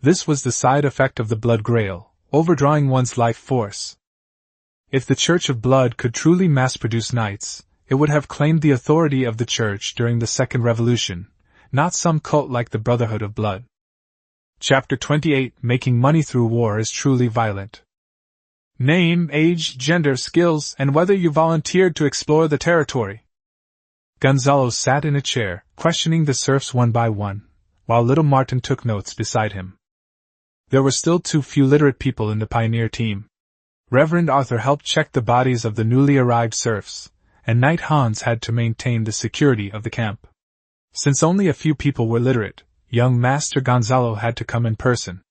This was the side effect of the blood grail, overdrawing one's life force. If the Church of Blood could truly mass-produce knights, it would have claimed the authority of the Church during the Second Revolution, not some cult like the Brotherhood of Blood. Chapter 28 Making Money Through War is Truly Violent. Name, age, gender, skills, and whether you volunteered to explore the territory. Gonzalo sat in a chair, questioning the serfs one by one, while little Martin took notes beside him. There were still too few literate people in the pioneer team. Reverend Arthur helped check the bodies of the newly arrived serfs, and Knight Hans had to maintain the security of the camp. Since only a few people were literate, young Master Gonzalo had to come in person.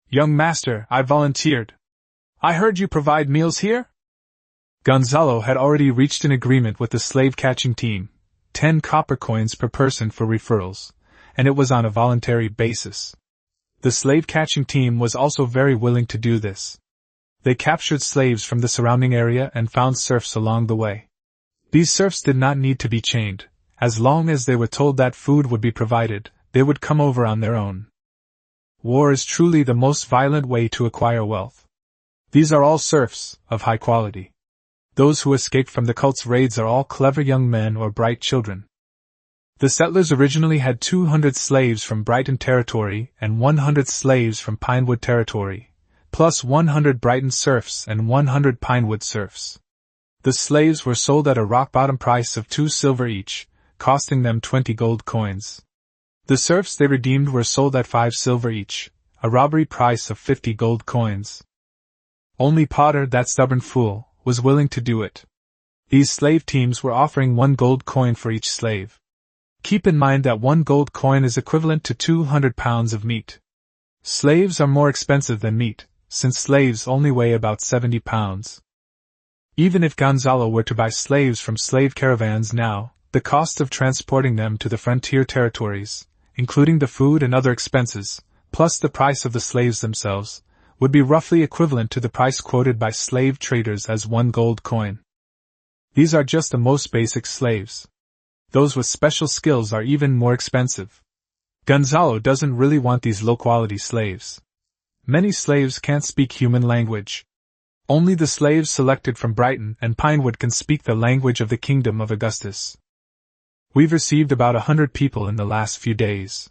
Young Master, I volunteered. I heard you provide meals here? Gonzalo had already reached an agreement with the slave-catching team, 10 copper coins per person for referrals, and it was on a voluntary basis. The slave-catching team was also very willing to do this. They captured slaves from the surrounding area and found serfs along the way. These serfs did not need to be chained. As long as they were told that food would be provided, they would come over on their own. War is truly the most violent way to acquire wealth. These are all serfs, of high quality. Those who escaped from the cult's raids are all clever young men or bright children. The settlers originally had 200 slaves from Brighton territory and 100 slaves from Pinewood territory, plus 100 Brighton serfs and 100 Pinewood serfs. The slaves were sold at a rock-bottom price of 2 silver each, costing them 20 gold coins. The serfs they redeemed were sold at 5 silver each, a robbery price of 50 gold coins. Only Potter, that stubborn fool, was willing to do it. These slave teams were offering 1 gold coin for each slave. Keep in mind that 1 gold coin is equivalent to 200 pounds of meat. Slaves are more expensive than meat, since slaves only weigh about 70 pounds. Even if Gonzalo were to buy slaves from slave caravans now, the cost of transporting them to the frontier territories, including the food and other expenses, plus the price of the slaves themselves, would be roughly equivalent to the price quoted by slave traders as 1 gold coin. These are just the most basic slaves. Those with special skills are even more expensive. Gonzalo doesn't really want these low-quality slaves. Many slaves can't speak human language. Only the slaves selected from Brighton and Pinewood can speak the language of the Kingdom of Augustus. We've received about 100 people in the last few days.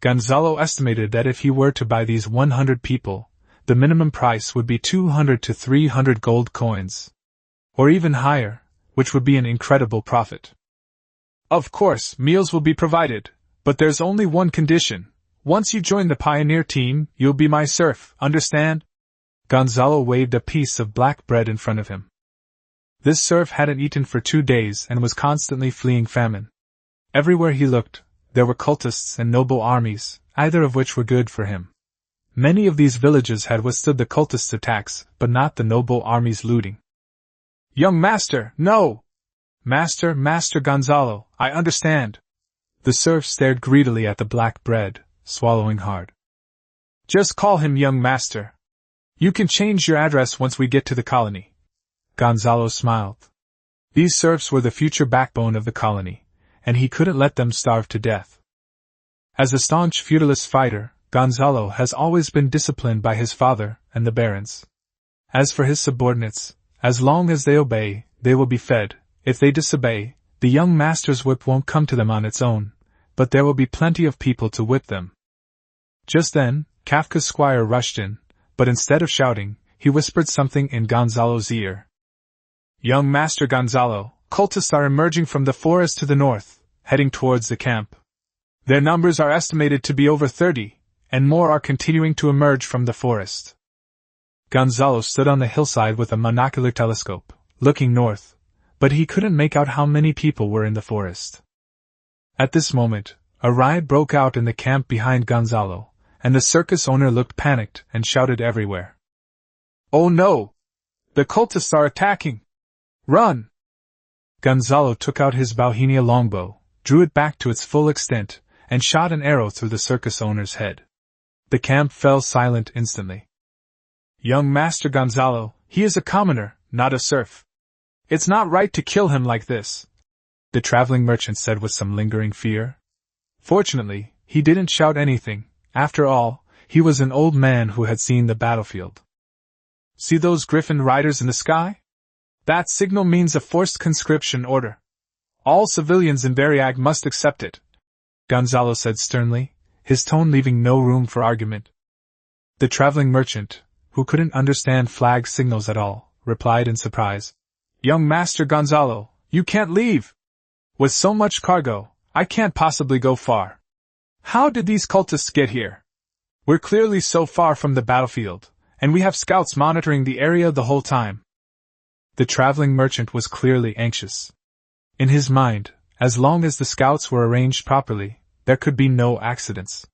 Gonzalo estimated that if he were to buy these 100 people, the minimum price would be 200 to 300 gold coins. Or even higher, which would be an incredible profit. Of course, meals will be provided, but there's only one condition. Once you join the pioneer team, you'll be my serf, understand? Gonzalo waved a piece of black bread in front of him. This serf hadn't eaten for 2 days and was constantly fleeing famine. Everywhere he looked, there were cultists and noble armies, either of which were good for him. Many of these villages had withstood the cultists' attacks, but not the noble army's looting. Young master, no! Master Gonzalo, I understand. The serf stared greedily at the black bread, swallowing hard. Just call him young master. You can change your address once we get to the colony. Gonzalo smiled. These serfs were the future backbone of the colony, and he couldn't let them starve to death. As a staunch feudalist fighter, Gonzalo has always been disciplined by his father and the barons. As for his subordinates, as long as they obey, they will be fed. If they disobey, the young master's whip won't come to them on its own, but there will be plenty of people to whip them. Just then, Kafka's squire rushed in, but instead of shouting, he whispered something in Gonzalo's ear. Young Master Gonzalo, cultists are emerging from the forest to the north, heading towards the camp. Their numbers are estimated to be over 30, and more are continuing to emerge from the forest. Gonzalo stood on the hillside with a monocular telescope, looking north, but he couldn't make out how many people were in the forest. At this moment, a riot broke out in the camp behind Gonzalo, and the circus owner looked panicked and shouted everywhere. Oh no! The cultists are attacking! Run! Gonzalo took out his Bauhinia longbow, drew it back to its full extent, and shot an arrow through the circus owner's head. The camp fell silent instantly. Young Master Gonzalo, he is a commoner, not a serf. It's not right to kill him like this, the traveling merchant said with some lingering fear. Fortunately, he didn't shout anything. After all, he was an old man who had seen the battlefield. See those griffin riders in the sky? That signal means a forced conscription order. All civilians in Bariag must accept it, Gonzalo said sternly, his tone leaving no room for argument. The traveling merchant, who couldn't understand flag signals at all, replied in surprise. Young Master Gonzalo, you can't leave! With so much cargo, I can't possibly go far. How did these cultists get here? We're clearly so far from the battlefield, and we have scouts monitoring the area the whole time. The traveling merchant was clearly anxious. In his mind, as long as the scouts were arranged properly, there could be no accidents.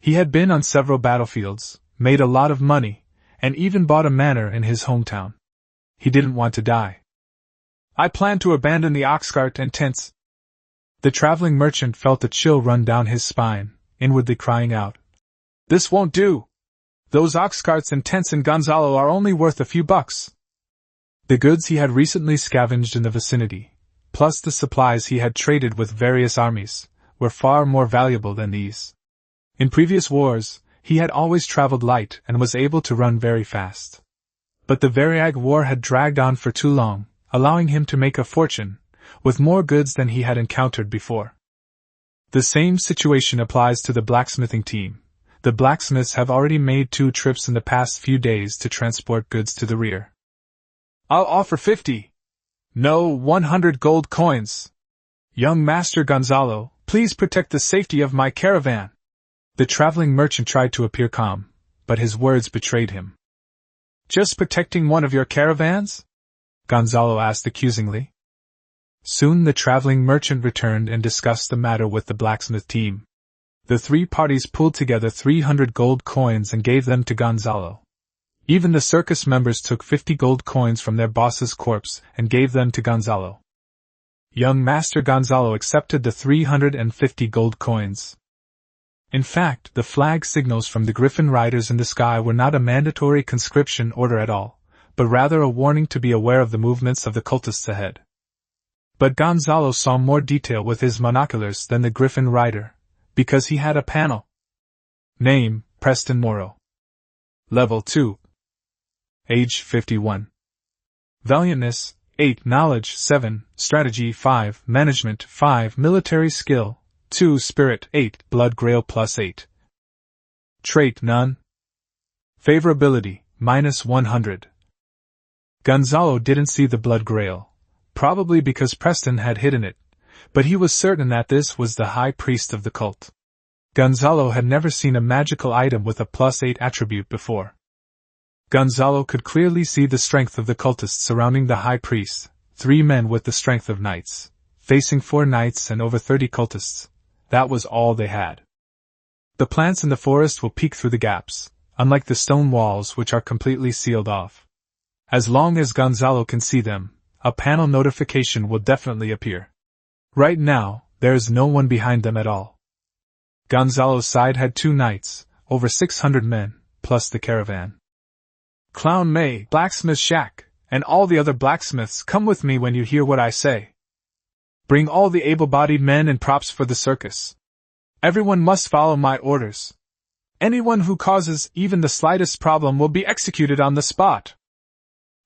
He had been on several battlefields, made a lot of money, and even bought a manor in his hometown. He didn't want to die. I plan to abandon the ox cart and tents. The traveling merchant felt a chill run down his spine, inwardly crying out, "This won't do! Those ox carts and tents in Gonzalo are only worth a few bucks." The goods he had recently scavenged in the vicinity, plus the supplies he had traded with various armies, were far more valuable than these. In previous wars, he had always traveled light and was able to run very fast. But the Variag War had dragged on for too long, allowing him to make a fortune, with more goods than he had encountered before. The same situation applies to the blacksmithing team. The blacksmiths have already made 2 trips in the past few days to transport goods to the rear. "I'll offer 50. No, 100 gold coins. Young Master Gonzalo, please protect the safety of my caravan." The traveling merchant tried to appear calm, but his words betrayed him. "Just protecting one of your caravans?" Gonzalo asked accusingly. Soon the traveling merchant returned and discussed the matter with the blacksmith team. The 3 parties pulled together 300 gold coins and gave them to Gonzalo. Even the circus members took 50 gold coins from their boss's corpse and gave them to Gonzalo. Young Master Gonzalo accepted the 350 gold coins. In fact, the flag signals from the Griffin Riders in the sky were not a mandatory conscription order at all, but rather a warning to be aware of the movements of the cultists ahead. But Gonzalo saw more detail with his monoculars than the Griffin Rider, because he had a panel. Name, Preston Morrow. Level 2. Age 51. Valiantness, 8. Knowledge, 7. Strategy, 5. Management, 5. Military skill, 2. Spirit, 8. Blood Grail plus 8. Trait, none. Favorability, -100. Gonzalo didn't see the Blood Grail, probably because Preston had hidden it, but he was certain that this was the high priest of the cult. Gonzalo had never seen a magical item with a +8 attribute before. Gonzalo could clearly see the strength of the cultists surrounding the high priest, 3 men with the strength of knights, facing 4 knights and over 30 cultists. That was all they had. The plants in the forest will peek through the gaps, unlike the stone walls which are completely sealed off. As long as Gonzalo can see them, a panel notification will definitely appear. Right now, there is no one behind them at all. Gonzalo's side had 2 knights, over 600 men, plus the caravan. Clown May, Blacksmith Shack, and all the other blacksmiths, come with me when you hear what I say. Bring all the able-bodied men and props for the circus. Everyone must follow my orders. Anyone who causes even the slightest problem will be executed on the spot.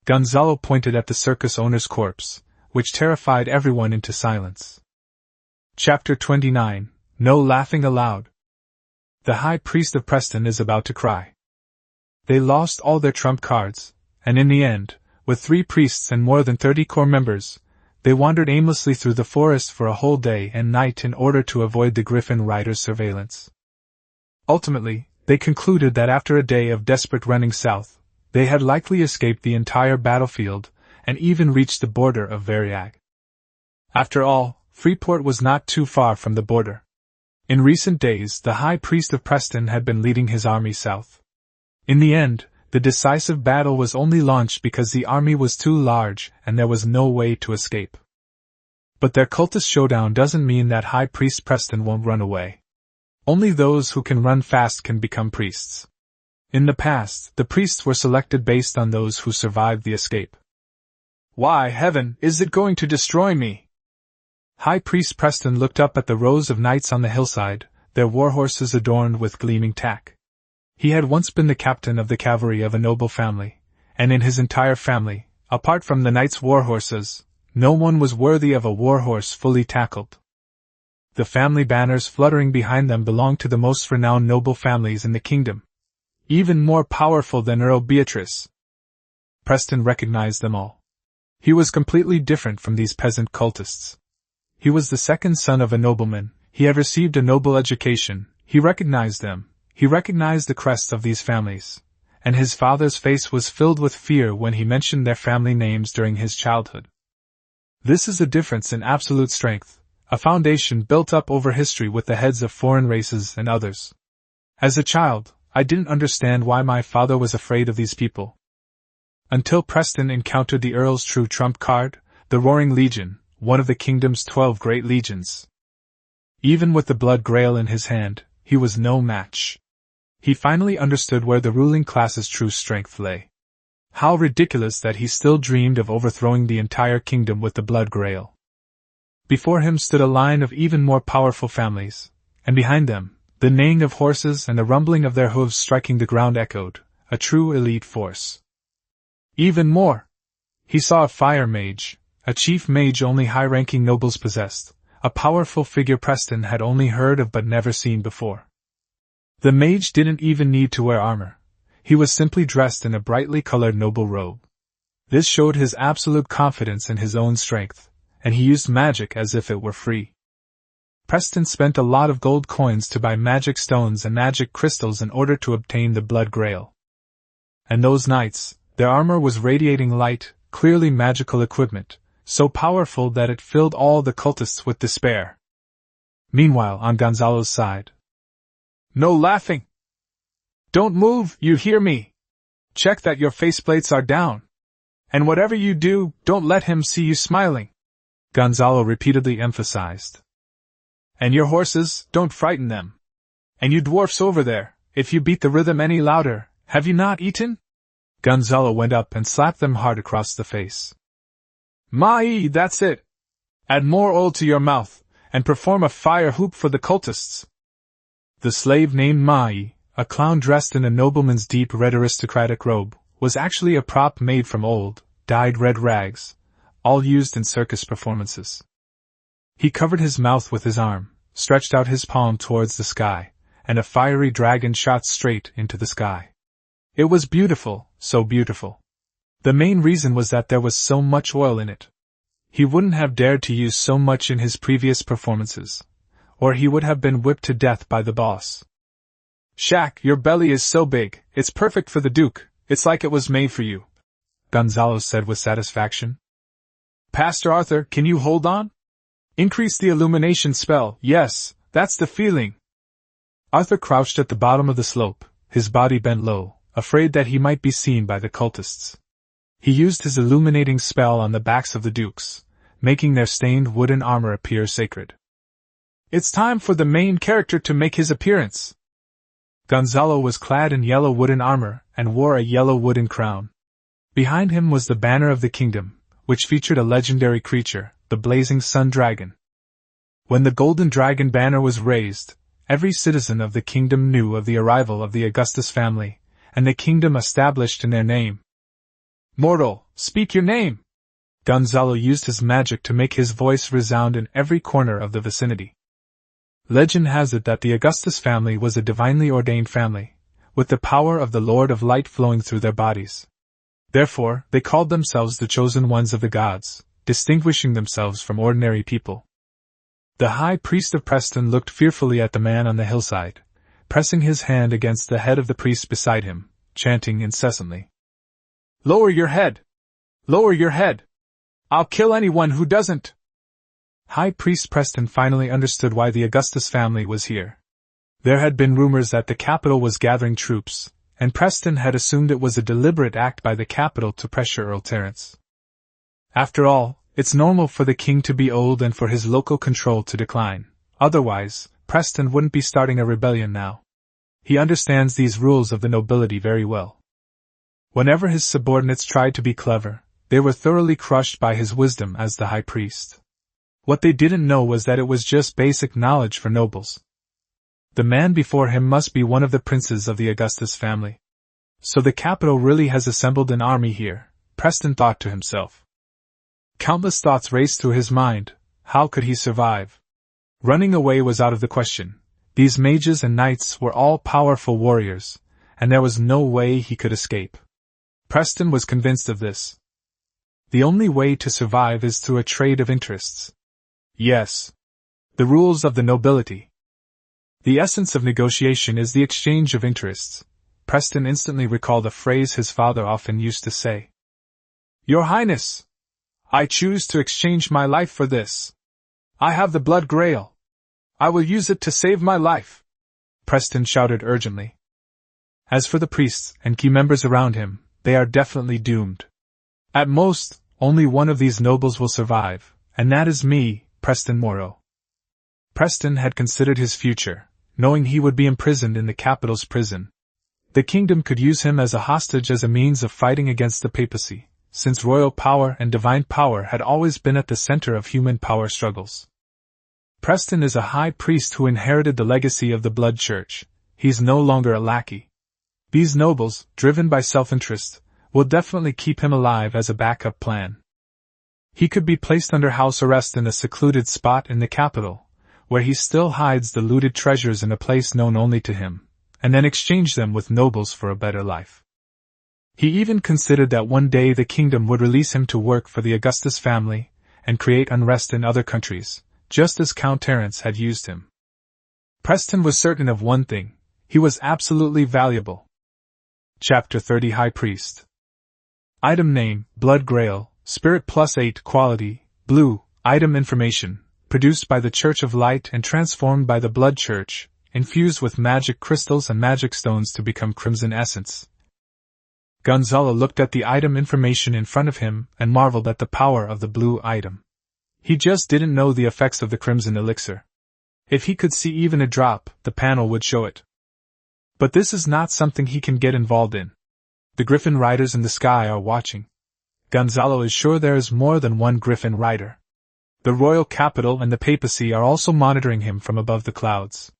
Gonzalo pointed at the circus owner's corpse, which terrified everyone into silence. Chapter 29. No Laughing Aloud. The High Priest of Preston is about to cry. They lost all their trump cards, and in the end, with 3 priests and more than 30 core members, they wandered aimlessly through the forest for a whole day and night in order to avoid the Griffin Riders' surveillance. Ultimately, they concluded that after a day of desperate running south, they had likely escaped the entire battlefield and even reached the border of Variag. After all, Freeport was not too far from the border. In recent days, the High Priest of Preston had been leading his army south. In the end, the decisive battle was only launched because the army was too large and there was no way to escape. But their cultist showdown doesn't mean that High Priest Preston won't run away. Only those who can run fast can become priests. In the past, the priests were selected based on those who survived the escape. Why, heaven, is it going to destroy me? High Priest Preston looked up at the rows of knights on the hillside, their warhorses adorned with gleaming tack. He had once been the captain of the cavalry of a noble family, and in his entire family, apart from the knights' warhorses, no one was worthy of a warhorse fully tackled. The family banners fluttering behind them belonged to the most renowned noble families in the kingdom, even more powerful than Earl Beatrice. Preston recognized them all. He was completely different from these peasant cultists. He was the second son of a nobleman, he had received a noble education, he recognized them. He recognized the crests of these families, and his father's face was filled with fear when he mentioned their family names during his childhood. This is a difference in absolute strength, a foundation built up over history with the heads of foreign races and others. As a child, I didn't understand why my father was afraid of these people. Until Preston encountered the Earl's true trump card, the Roaring Legion, one of the kingdom's 12 great legions. Even with the blood grail in his hand, he was no match. He finally understood where the ruling class's true strength lay. How ridiculous that he still dreamed of overthrowing the entire kingdom with the blood grail. Before him stood a line of even more powerful families, and behind them, the neighing of horses and the rumbling of their hooves striking the ground echoed, a true elite force. Even more, he saw a fire mage, a chief mage only high-ranking nobles possessed, a powerful figure Preston had only heard of but never seen before. The mage didn't even need to wear armor. He was simply dressed in a brightly colored noble robe. This showed his absolute confidence in his own strength, and he used magic as if it were free. Preston spent a lot of gold coins to buy magic stones and magic crystals in order to obtain the blood grail. And those knights, their armor was radiating light, clearly magical equipment, so powerful that it filled all the cultists with despair. Meanwhile, on Gonzalo's side. No laughing! Don't move, you hear me? Check that your faceplates are down. And whatever you do, don't let him see you smiling, Gonzalo repeatedly emphasized. And your horses, don't frighten them. And you dwarfs over there, if you beat the rhythm any louder, have you not eaten? Gonzalo went up and slapped them hard across the face. Mai, that's it. Add more oil to your mouth, and perform a fire hoop for the cultists. The slave named Mai, a clown dressed in a nobleman's deep red aristocratic robe, was actually a prop made from old, dyed red rags, all used in circus performances. He covered his mouth with his arm, stretched out his palm towards the sky, and a fiery dragon shot straight into the sky. It was beautiful, so beautiful. The main reason was that there was so much oil in it. He wouldn't have dared to use so much in his previous performances, or he would have been whipped to death by the boss. Shaq, your belly is so big, it's perfect for the Duke, it's like it was made for you, Gonzalo said with satisfaction. Pastor Arthur, can you hold on? Increase the illumination spell, yes, that's the feeling. Arthur crouched at the bottom of the slope, his body bent low, afraid that he might be seen by the cultists. He used his illuminating spell on the backs of the dukes, making their stained wooden armor appear sacred. It's time for the main character to make his appearance. Gonzalo was clad in yellow wooden armor and wore a yellow wooden crown. Behind him was the banner of the kingdom, which featured a legendary creature, the blazing sun dragon. When the golden dragon banner was raised, every citizen of the kingdom knew of the arrival of the Augustus family, and the kingdom established in their name. Mortal, speak your name! Gonzalo used his magic to make his voice resound in every corner of the vicinity. Legend has it that the Augustus family was a divinely ordained family, with the power of the Lord of Light flowing through their bodies. Therefore, they called themselves the chosen ones of the gods, distinguishing themselves from ordinary people. The high priest of Preston looked fearfully at the man on the hillside, pressing his hand against the head of the priest beside him, chanting incessantly. Lower your head! Lower your head! I'll kill anyone who doesn't! High Priest Preston finally understood why the Augustus family was here. There had been rumors that the capital was gathering troops, and Preston had assumed it was a deliberate act by the capital to pressure Earl Terence. After all, it's normal for the king to be old and for his local control to decline. Otherwise, Preston wouldn't be starting a rebellion now. He understands these rules of the nobility very well. Whenever his subordinates tried to be clever, they were thoroughly crushed by his wisdom as the high priest. What they didn't know was that it was just basic knowledge for nobles. The man before him must be one of the princes of the Augustus family. So the capital really has assembled an army here, Preston thought to himself. Countless thoughts raced through his mind. How could he survive? Running away was out of the question. These mages and knights were all powerful warriors, and there was no way he could escape. Preston was convinced of this. The only way to survive is through a trade of interests. Yes. The rules of the nobility. The essence of negotiation is the exchange of interests. Preston instantly recalled a phrase his father often used to say. Your Highness! I choose to exchange my life for this. I have the blood grail. I will use it to save my life. Preston shouted urgently. As for the priests and key members around him, they are definitely doomed. At most, only one of these nobles will survive, and that is me, Preston Morrow. Preston had considered his future, knowing he would be imprisoned in the capital's prison. The kingdom could use him as a hostage as a means of fighting against the papacy, since royal power and divine power had always been at the center of human power struggles. Preston is a high priest who inherited the legacy of the Blood Church. He's no longer a lackey. These nobles, driven by self-interest, will definitely keep him alive as a backup plan. He could be placed under house arrest in a secluded spot in the capital, where he still hides the looted treasures in a place known only to him, and then exchange them with nobles for a better life. He even considered that one day the kingdom would release him to work for the Augustus family, and create unrest in other countries, just as Count Terence had used him. Preston was certain of one thing: he was absolutely valuable. Chapter 30 High Priest. Item name, Blood Grail, Spirit +8 quality, blue, item information, produced by the Church of Light and transformed by the Blood Church, infused with magic crystals and magic stones to become crimson essence. Gonzalo looked at the item information in front of him and marveled at the power of the blue item. He just didn't know the effects of the crimson elixir. If he could see even a drop, the panel would show it. But this is not something he can get involved in. The Griffin Riders in the sky are watching. Gonzalo is sure there is more than one Griffin Rider. The royal capital and the papacy are also monitoring him from above the clouds.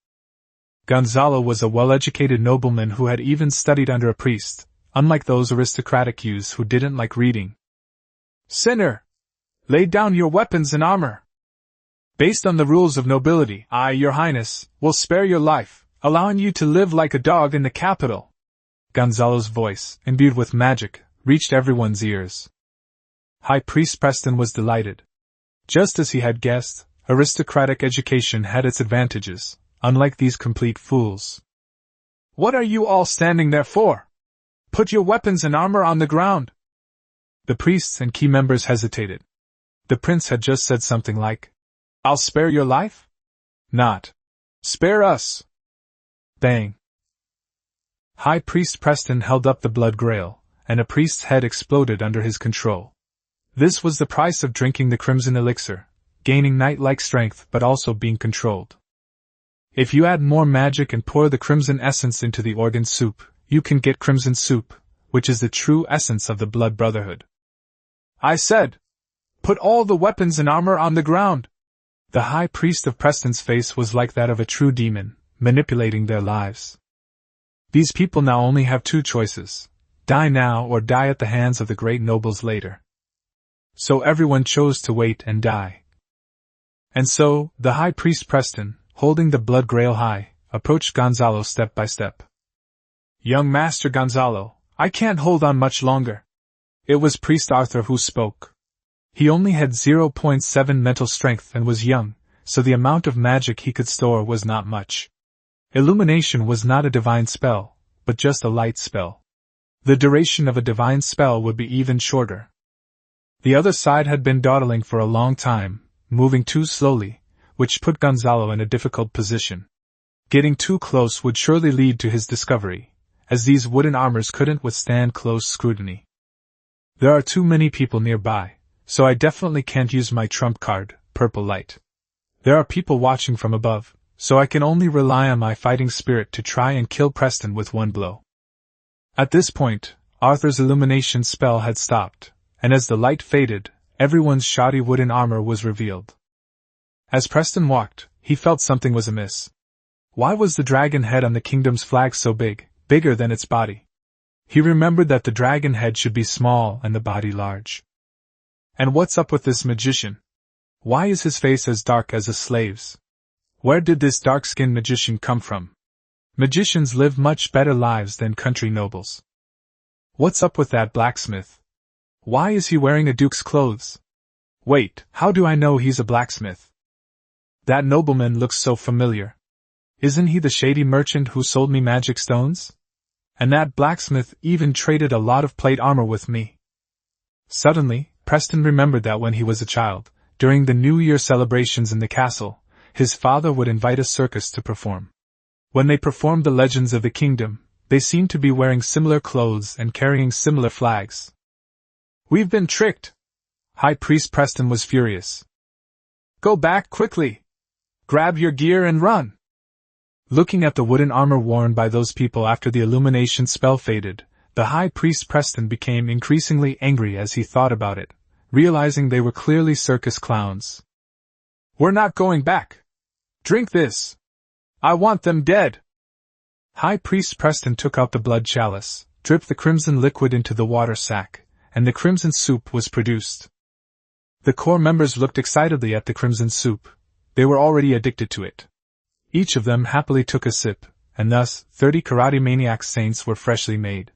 Gonzalo was a well-educated nobleman who had even studied under a priest, unlike those aristocratic youths who didn't like reading. Sinner! Lay down your weapons and armor! Based on the rules of nobility, I, your highness, will spare your life, allowing you to live like a dog in the capital. Gonzalo's voice, imbued with magic, reached everyone's ears. High Priest Preston was delighted. Just as he had guessed, aristocratic education had its advantages, unlike these complete fools. What are you all standing there for? Put your weapons and armor on the ground! The priests and key members hesitated. The prince had just said something like, I'll spare your life? Not, spare us! Bang! High Priest Preston held up the blood grail, and a priest's head exploded under his control. This was the price of drinking the crimson elixir, gaining knight-like strength but also being controlled. If you add more magic and pour the crimson essence into the organ soup, you can get crimson soup, which is the true essence of the blood brotherhood. I said, put all the weapons and armor on the ground! The high priest of Preston's face was like that of a true demon, manipulating their lives. These people now only have two choices: die now or die at the hands of the great nobles later. So everyone chose to wait and die. And so, the high priest Preston, holding the blood grail high, approached Gonzalo step by step. Young Master Gonzalo, I can't hold on much longer. It was Priest Arthur who spoke. He only had 0.7 mental strength and was young, so the amount of magic he could store was not much. Illumination was not a divine spell, but just a light spell. The duration of a divine spell would be even shorter. The other side had been dawdling for a long time, moving too slowly, which put Gonzalo in a difficult position. Getting too close would surely lead to his discovery, as these wooden armors couldn't withstand close scrutiny. There are too many people nearby, so I definitely can't use my trump card, purple light. There are people watching from above, so I can only rely on my fighting spirit to try and kill Preston with one blow. At this point, Arthur's illumination spell had stopped, and as the light faded, everyone's shoddy wooden armor was revealed. As Preston walked, he felt something was amiss. Why was the dragon head on the kingdom's flag so big, bigger than its body? He remembered that the dragon head should be small and the body large. And what's up with this magician? Why is his face as dark as a slave's? Where did this dark-skinned magician come from? Magicians live much better lives than country nobles. What's up with that blacksmith? Why is he wearing a duke's clothes? Wait, how do I know he's a blacksmith? That nobleman looks so familiar. Isn't he the shady merchant who sold me magic stones? And that blacksmith even traded a lot of plate armor with me. Suddenly, Preston remembered that when he was a child, during the New Year celebrations in the castle, his father would invite a circus to perform. When they performed the legends of the kingdom, they seemed to be wearing similar clothes and carrying similar flags. We've been tricked! High Priest Preston was furious. Go back quickly! Grab your gear and run! Looking at the wooden armor worn by those people after the illumination spell faded, the High Priest Preston became increasingly angry as he thought about it, realizing they were clearly circus clowns. We're not going back. Drink this. I want them dead. High Priest Preston took out the blood chalice, dripped the crimson liquid into the water sack, and the crimson soup was produced. The core members looked excitedly at the crimson soup. They were already addicted to it. Each of them happily took a sip, and thus 30 karate maniac saints were freshly made.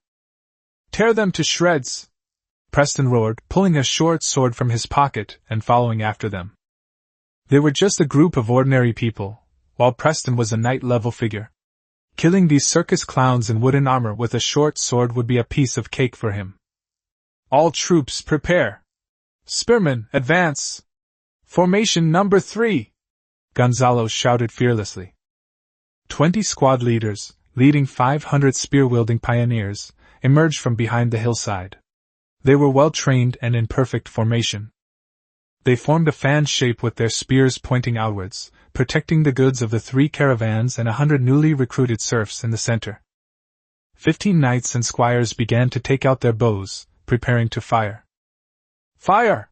Tear them to shreds! Preston roared, pulling a short sword from his pocket and following after them. They were just a group of ordinary people, while Preston was a knight-level figure. Killing these circus clowns in wooden armor with a short sword would be a piece of cake for him. All troops prepare! Spearmen, advance! Formation number 3! Gonzalo shouted fearlessly. 20 squad leaders, leading 500 spear-wielding pioneers, emerged from behind the hillside. They were well-trained and in perfect formation. They formed a fan shape with their spears pointing outwards, protecting the goods of the 3 caravans and 100 newly recruited serfs in the center. 15 knights and squires began to take out their bows, preparing to fire. Fire!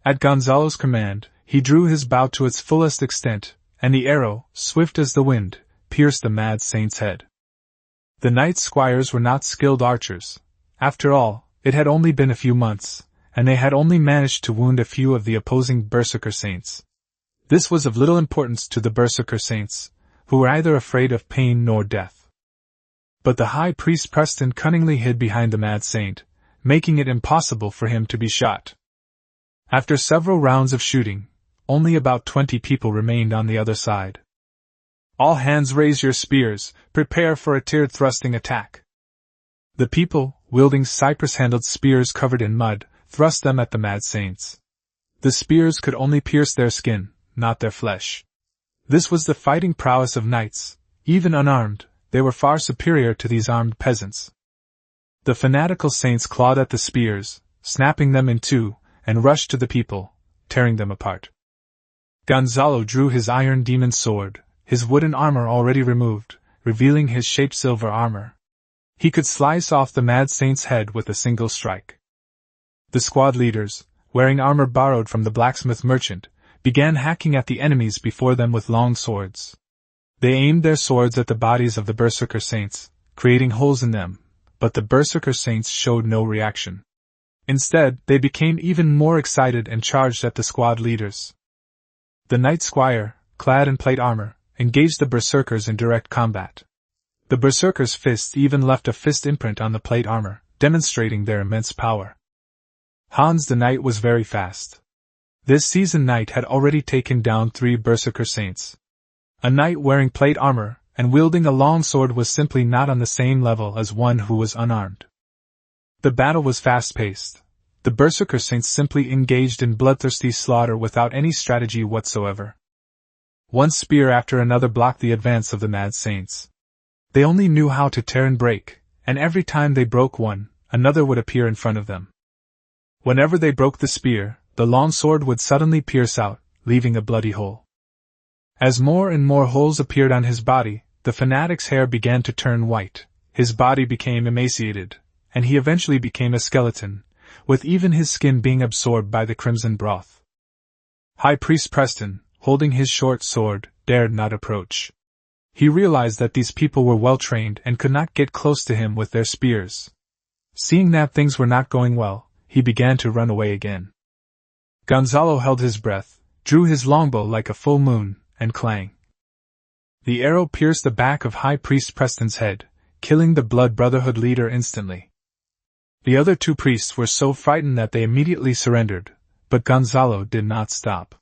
At Gonzalo's command, he drew his bow to its fullest extent, and the arrow, swift as the wind, pierced the mad saint's head. The knight squires were not skilled archers. After all, it had only been a few months, and they had only managed to wound a few of the opposing berserker saints. This was of little importance to the berserker saints, who were either afraid of pain nor death. But the High Priest Preston cunningly hid behind the mad saint, making it impossible for him to be shot. After several rounds of shooting, only about 20 people remained on the other side. All hands raise your spears, prepare for a tiered thrusting attack. The people, wielding cypress-handled spears covered in mud, thrust them at the mad saints. The spears could only pierce their skin, not their flesh. This was the fighting prowess of knights. Even unarmed, they were far superior to these armed peasants. The fanatical saints clawed at the spears, snapping them in two, and rushed to the people, tearing them apart. Gonzalo drew his iron demon sword, his wooden armor already removed, revealing his shaped silver armor. He could slice off the mad saint's head with a single strike. The squad leaders, wearing armor borrowed from the blacksmith merchant, began hacking at the enemies before them with long swords. They aimed their swords at the bodies of the berserker saints, creating holes in them, but the berserker saints showed no reaction. Instead, they became even more excited and charged at the squad leaders. The knight squire, clad in plate armor, engaged the berserkers in direct combat. The berserkers' fists even left a fist imprint on the plate armor, demonstrating their immense power. Hans the knight was very fast. This seasoned knight had already taken down 3 berserker saints. A knight wearing plate armor and wielding a long sword was simply not on the same level as one who was unarmed. The battle was fast-paced. The berserker saints simply engaged in bloodthirsty slaughter without any strategy whatsoever. One spear after another blocked the advance of the mad saints. They only knew how to tear and break, and every time they broke one, another would appear in front of them. Whenever they broke the spear, the long sword would suddenly pierce out, leaving a bloody hole. As more and more holes appeared on his body, the fanatic's hair began to turn white, his body became emaciated, and he eventually became a skeleton, with even his skin being absorbed by the crimson broth. High Priest Preston, holding his short sword, dared not approach. He realized that these people were well-trained and could not get close to him with their spears. Seeing that things were not going well, he began to run away again. Gonzalo held his breath, drew his longbow like a full moon, and clang. The arrow pierced the back of High Priest Preston's head, killing the Blood Brotherhood leader instantly. The other 2 priests were so frightened that they immediately surrendered, but Gonzalo did not stop.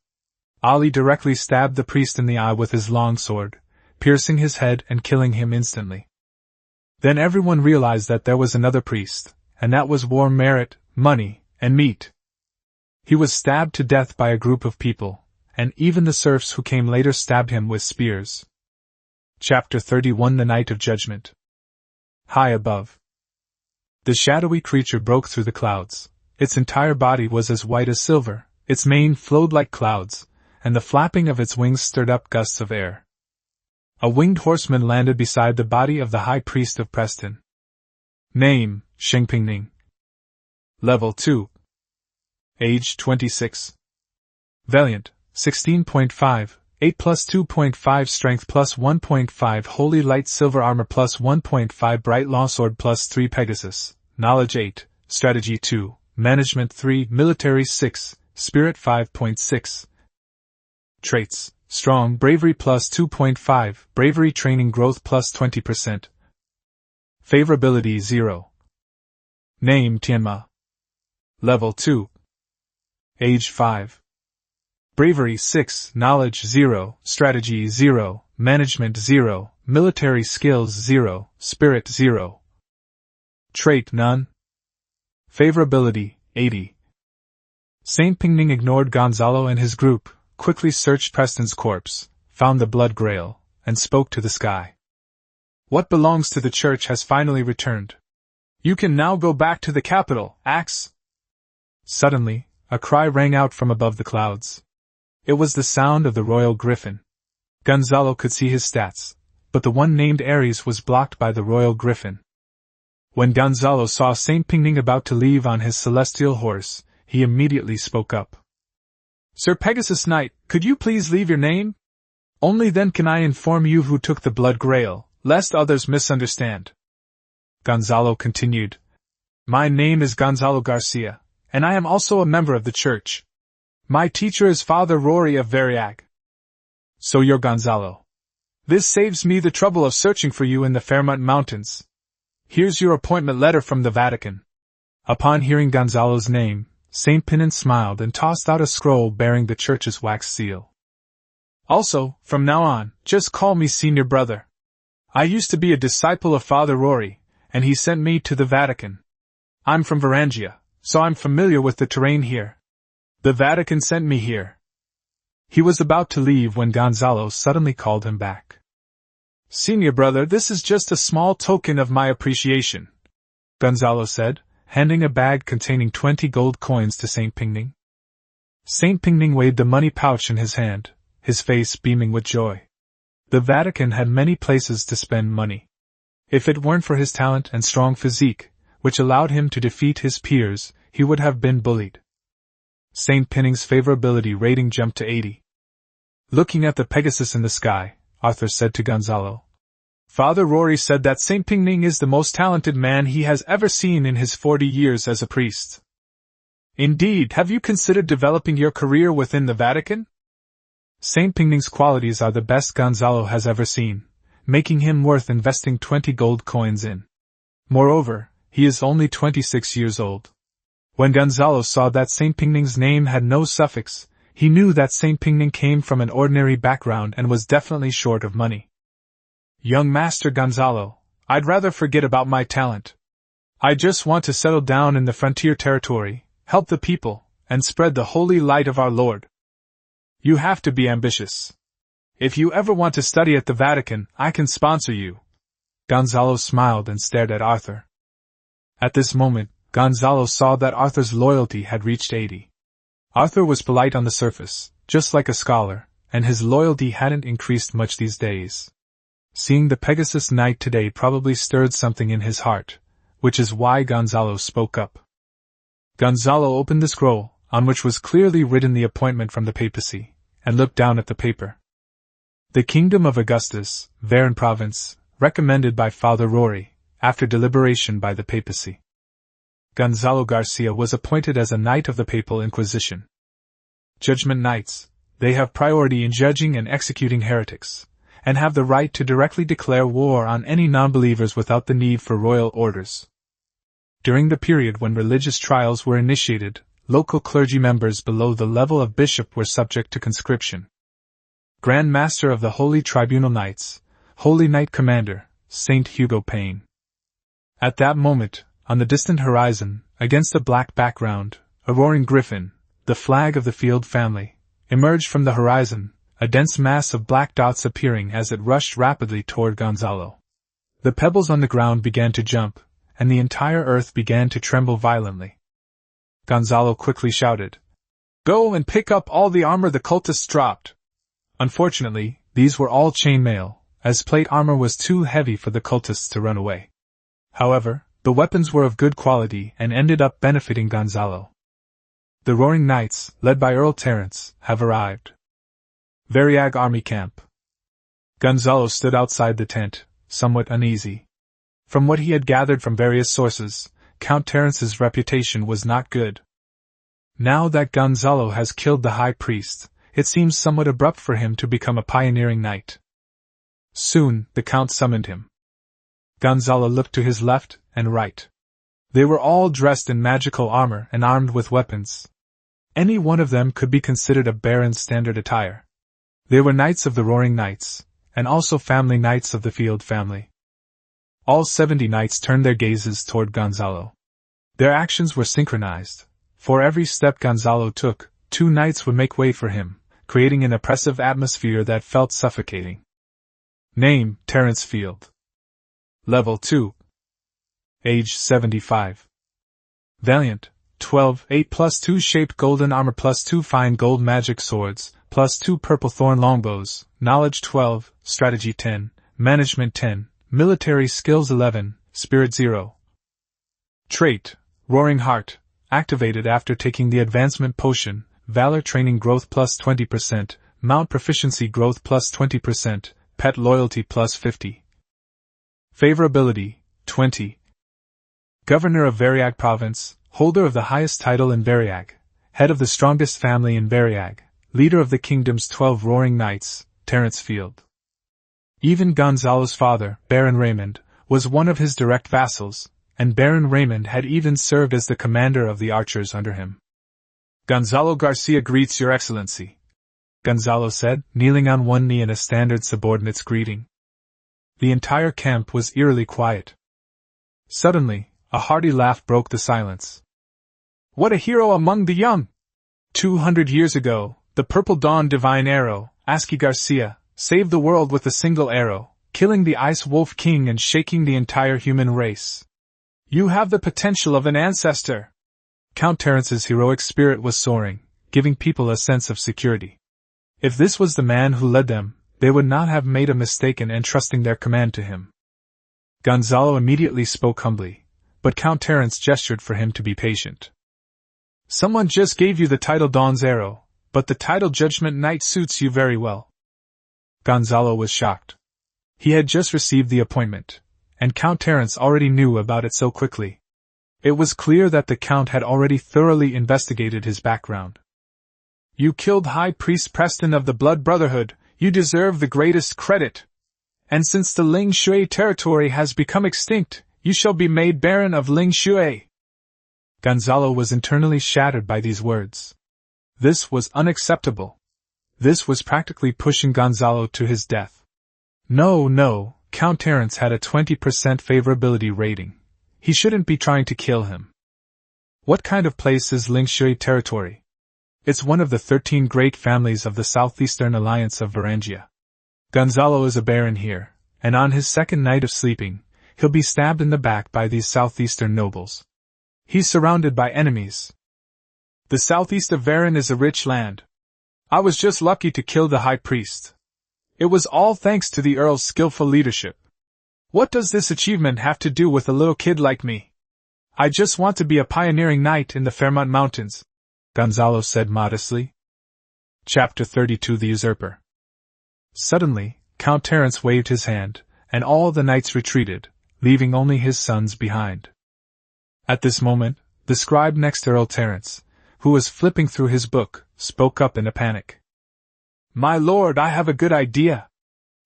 Ali directly stabbed the priest in the eye with his long sword, piercing his head and killing him instantly. Then everyone realized that there was another priest, and that was War Merit, Money, and Meat. He was stabbed to death by a group of people, and even the serfs who came later stabbed him with spears. Chapter 31 The Night of Judgment. High above. The shadowy creature broke through the clouds. Its entire body was as white as silver, its mane flowed like clouds, and the flapping of its wings stirred up gusts of air. A winged horseman landed beside the body of the High Priest of Preston. Name, Shengpingning. Level 2. Age 26. Valiant, 16.5, 8 plus 2.5 strength plus 1.5 holy light silver armor plus 1.5 bright longsword plus 3 Pegasus, knowledge 8, strategy 2, management 3, military 6, spirit 5.6. Traits, strong bravery plus 2.5, bravery training growth plus 20%. Favorability 0. Name Tianma. Level 2. Age 5. Bravery 6, knowledge 0, strategy 0, management 0, military skills 0, spirit 0. Trait none. Favorability 80. Saint Pingning ignored Gonzalo and his group, quickly searched Preston's corpse, found the blood grail, and spoke to the sky. What belongs to the church has finally returned. You can now go back to the capital, Axe. Suddenly, a cry rang out from above the clouds. It was the sound of the royal griffin. Gonzalo could see his stats, but the one named Ares was blocked by the royal griffin. When Gonzalo saw Saint Pingning about to leave on his celestial horse, he immediately spoke up. Sir Pegasus Knight, could you please leave your name? Only then can I inform you who took the blood grail, lest others misunderstand. Gonzalo continued. My name is Gonzalo Garcia, and I am also a member of the church. My teacher is Father Rory of Variag. So you're Gonzalo. This saves me the trouble of searching for you in the Fairmont Mountains. Here's your appointment letter from the Vatican. Upon hearing Gonzalo's name, Saint Pinon smiled and tossed out a scroll bearing the church's wax seal. Also, from now on, just call me Senior Brother. I used to be a disciple of Father Rory, and he sent me to the Vatican. I'm from Varangia, so I'm familiar with the terrain here. The Vatican sent me here. He was about to leave when Gonzalo suddenly called him back. Senior Brother, this is just a small token of my appreciation, Gonzalo said, handing a bag containing 20 gold coins to Saint Pingning. Saint Pingning weighed the money pouch in his hand, his face beaming with joy. The Vatican had many places to spend money. If it weren't for his talent and strong physique, which allowed him to defeat his peers, he would have been bullied. Saint Pinning's favorability rating jumped to 80. Looking at the Pegasus in the sky, Arthur said to Gonzalo. Father Rory said that Saint Pingning is the most talented man he has ever seen in his 40 years as a priest. Indeed, have you considered developing your career within the Vatican? Saint Pingning's qualities are the best Gonzalo has ever seen, making him worth investing 20 gold coins in. Moreover, he is only 26 years old. When Gonzalo saw that Saint Pingning's name had no suffix, he knew that Saint Pingning came from an ordinary background and was definitely short of money. Young Master Gonzalo, I'd rather forget about my talent. I just want to settle down in the frontier territory, help the people, and spread the holy light of our Lord. You have to be ambitious. If you ever want to study at the Vatican, I can sponsor you. Gonzalo smiled and stared at Arthur. At this moment, Gonzalo saw that Arthur's loyalty had reached 80. Arthur was polite on the surface, just like a scholar, and his loyalty hadn't increased much these days. Seeing the Pegasus Knight today probably stirred something in his heart, which is why Gonzalo spoke up. Gonzalo opened the scroll, on which was clearly written the appointment from the papacy, and looked down at the paper. The Kingdom of Augustus, Varan Province, recommended by Father Rory, after deliberation by the papacy. Gonzalo Garcia was appointed as a Knight of the Papal Inquisition. Judgment Knights, they have priority in judging and executing heretics, and have the right to directly declare war on any non-believers without the need for royal orders. During the period when religious trials were initiated, local clergy members below the level of bishop were subject to conscription. Grand Master of the Holy Tribunal Knights, Holy Knight Commander, Saint Hugo Payne. At that moment, on the distant horizon, against a black background, a roaring griffin, the flag of the Field family, emerged from the horizon, a dense mass of black dots appearing as it rushed rapidly toward Gonzalo. The pebbles on the ground began to jump, and the entire earth began to tremble violently. Gonzalo quickly shouted, Go and pick up all the armor the cultists dropped. Unfortunately, these were all chainmail, as plate armor was too heavy for the cultists to run away. However, the weapons were of good quality and ended up benefiting Gonzalo. The Roaring Knights, led by Earl Terence, have arrived. Variag Army Camp. Gonzalo stood outside the tent, somewhat uneasy. From what he had gathered from various sources, Count Terence's reputation was not good. Now that Gonzalo has killed the high priest, it seems somewhat abrupt for him to become a pioneering knight. Soon, the Count summoned him. Gonzalo looked to his left and right. They were all dressed in magical armor and armed with weapons. Any one of them could be considered a baron's standard attire. They were knights of the Roaring Knights, and also family knights of the Field family. All 70 knights turned their gazes toward Gonzalo. Their actions were synchronized. For every step Gonzalo took, 2 knights would make way for him, creating an oppressive atmosphere that felt suffocating. Name, Terence Field. Level 2. Age 75. Valiant, 12, 8 plus 2 shaped golden armor plus 2 fine gold magic swords, plus 2 purple thorn longbows, knowledge 12, strategy 10, management 10, military skills 11, spirit 0. Trait, Roaring Heart, activated after taking the advancement potion, valor training growth plus 20%, mount proficiency growth plus 20%, pet loyalty plus 50. Favorability, 20. Governor of Variag Province, holder of the highest title in Variag, head of the strongest family in Variag, leader of the kingdom's 12 Roaring Knights, Terence Field. Even Gonzalo's father, Baron Raymond, was one of his direct vassals, and Baron Raymond had even served as the commander of the archers under him. Gonzalo Garcia greets your excellency, Gonzalo said, kneeling on one knee in a standard subordinate's greeting. The entire camp was eerily quiet. Suddenly, a hearty laugh broke the silence. What a hero among the young! 200 years ago, the Purple Dawn Divine Arrow, Aski Garcia, saved the world with a single arrow, killing the Ice Wolf King and shaking the entire human race. You have the potential of an ancestor. Count Terence's heroic spirit was soaring, giving people a sense of security. If this was the man who led them, they would not have made a mistake in entrusting their command to him. Gonzalo immediately spoke humbly, but Count Terence gestured for him to be patient. Someone just gave you the title Dawn's Arrow, but the title Judgment Knight suits you very well. Gonzalo was shocked. He had just received the appointment, and Count Terence already knew about it so quickly. It was clear that the Count had already thoroughly investigated his background. You killed High Priest Preston of the Blood Brotherhood, you deserve the greatest credit. And since the Ling Shui territory has become extinct, you shall be made Baron of Ling Shui. Gonzalo was internally shattered by these words. This was unacceptable. This was practically pushing Gonzalo to his death. No, Count Terence had a 20% favorability rating. He shouldn't be trying to kill him. What kind of place is Ling Shui territory? It's one of the 13 great families of the Southeastern Alliance of Varangia. Gonzalo is a baron here, and on his second night of sleeping, he'll be stabbed in the back by these Southeastern nobles. He's surrounded by enemies. The southeast of Varan is a rich land. I was just lucky to kill the high priest. It was all thanks to the Earl's skillful leadership. What does this achievement have to do with a little kid like me? I just want to be a pioneering knight in the Fairmont Mountains, Gonzalo said modestly. Chapter 32 The Usurper. Suddenly, Count Terence waved his hand, and all the knights retreated, leaving only his sons behind. At this moment, the scribe next to Earl Terence, who was flipping through his book, spoke up in a panic. My lord, I have a good idea.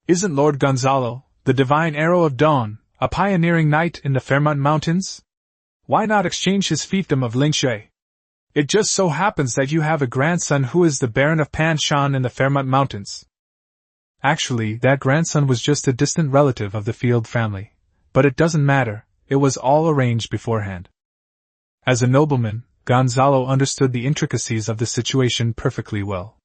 Isn't Lord Gonzalo, the Divine Arrow of Dawn, a pioneering knight in the Fairmont Mountains? Why not exchange his fiefdom of Lingshui? It just so happens that you have a grandson who is the Baron of Panshan in the Fairmont Mountains. Actually, that grandson was just a distant relative of the Field family, but it doesn't matter, it was all arranged beforehand. As a nobleman, Gonzalo understood the intricacies of the situation perfectly well.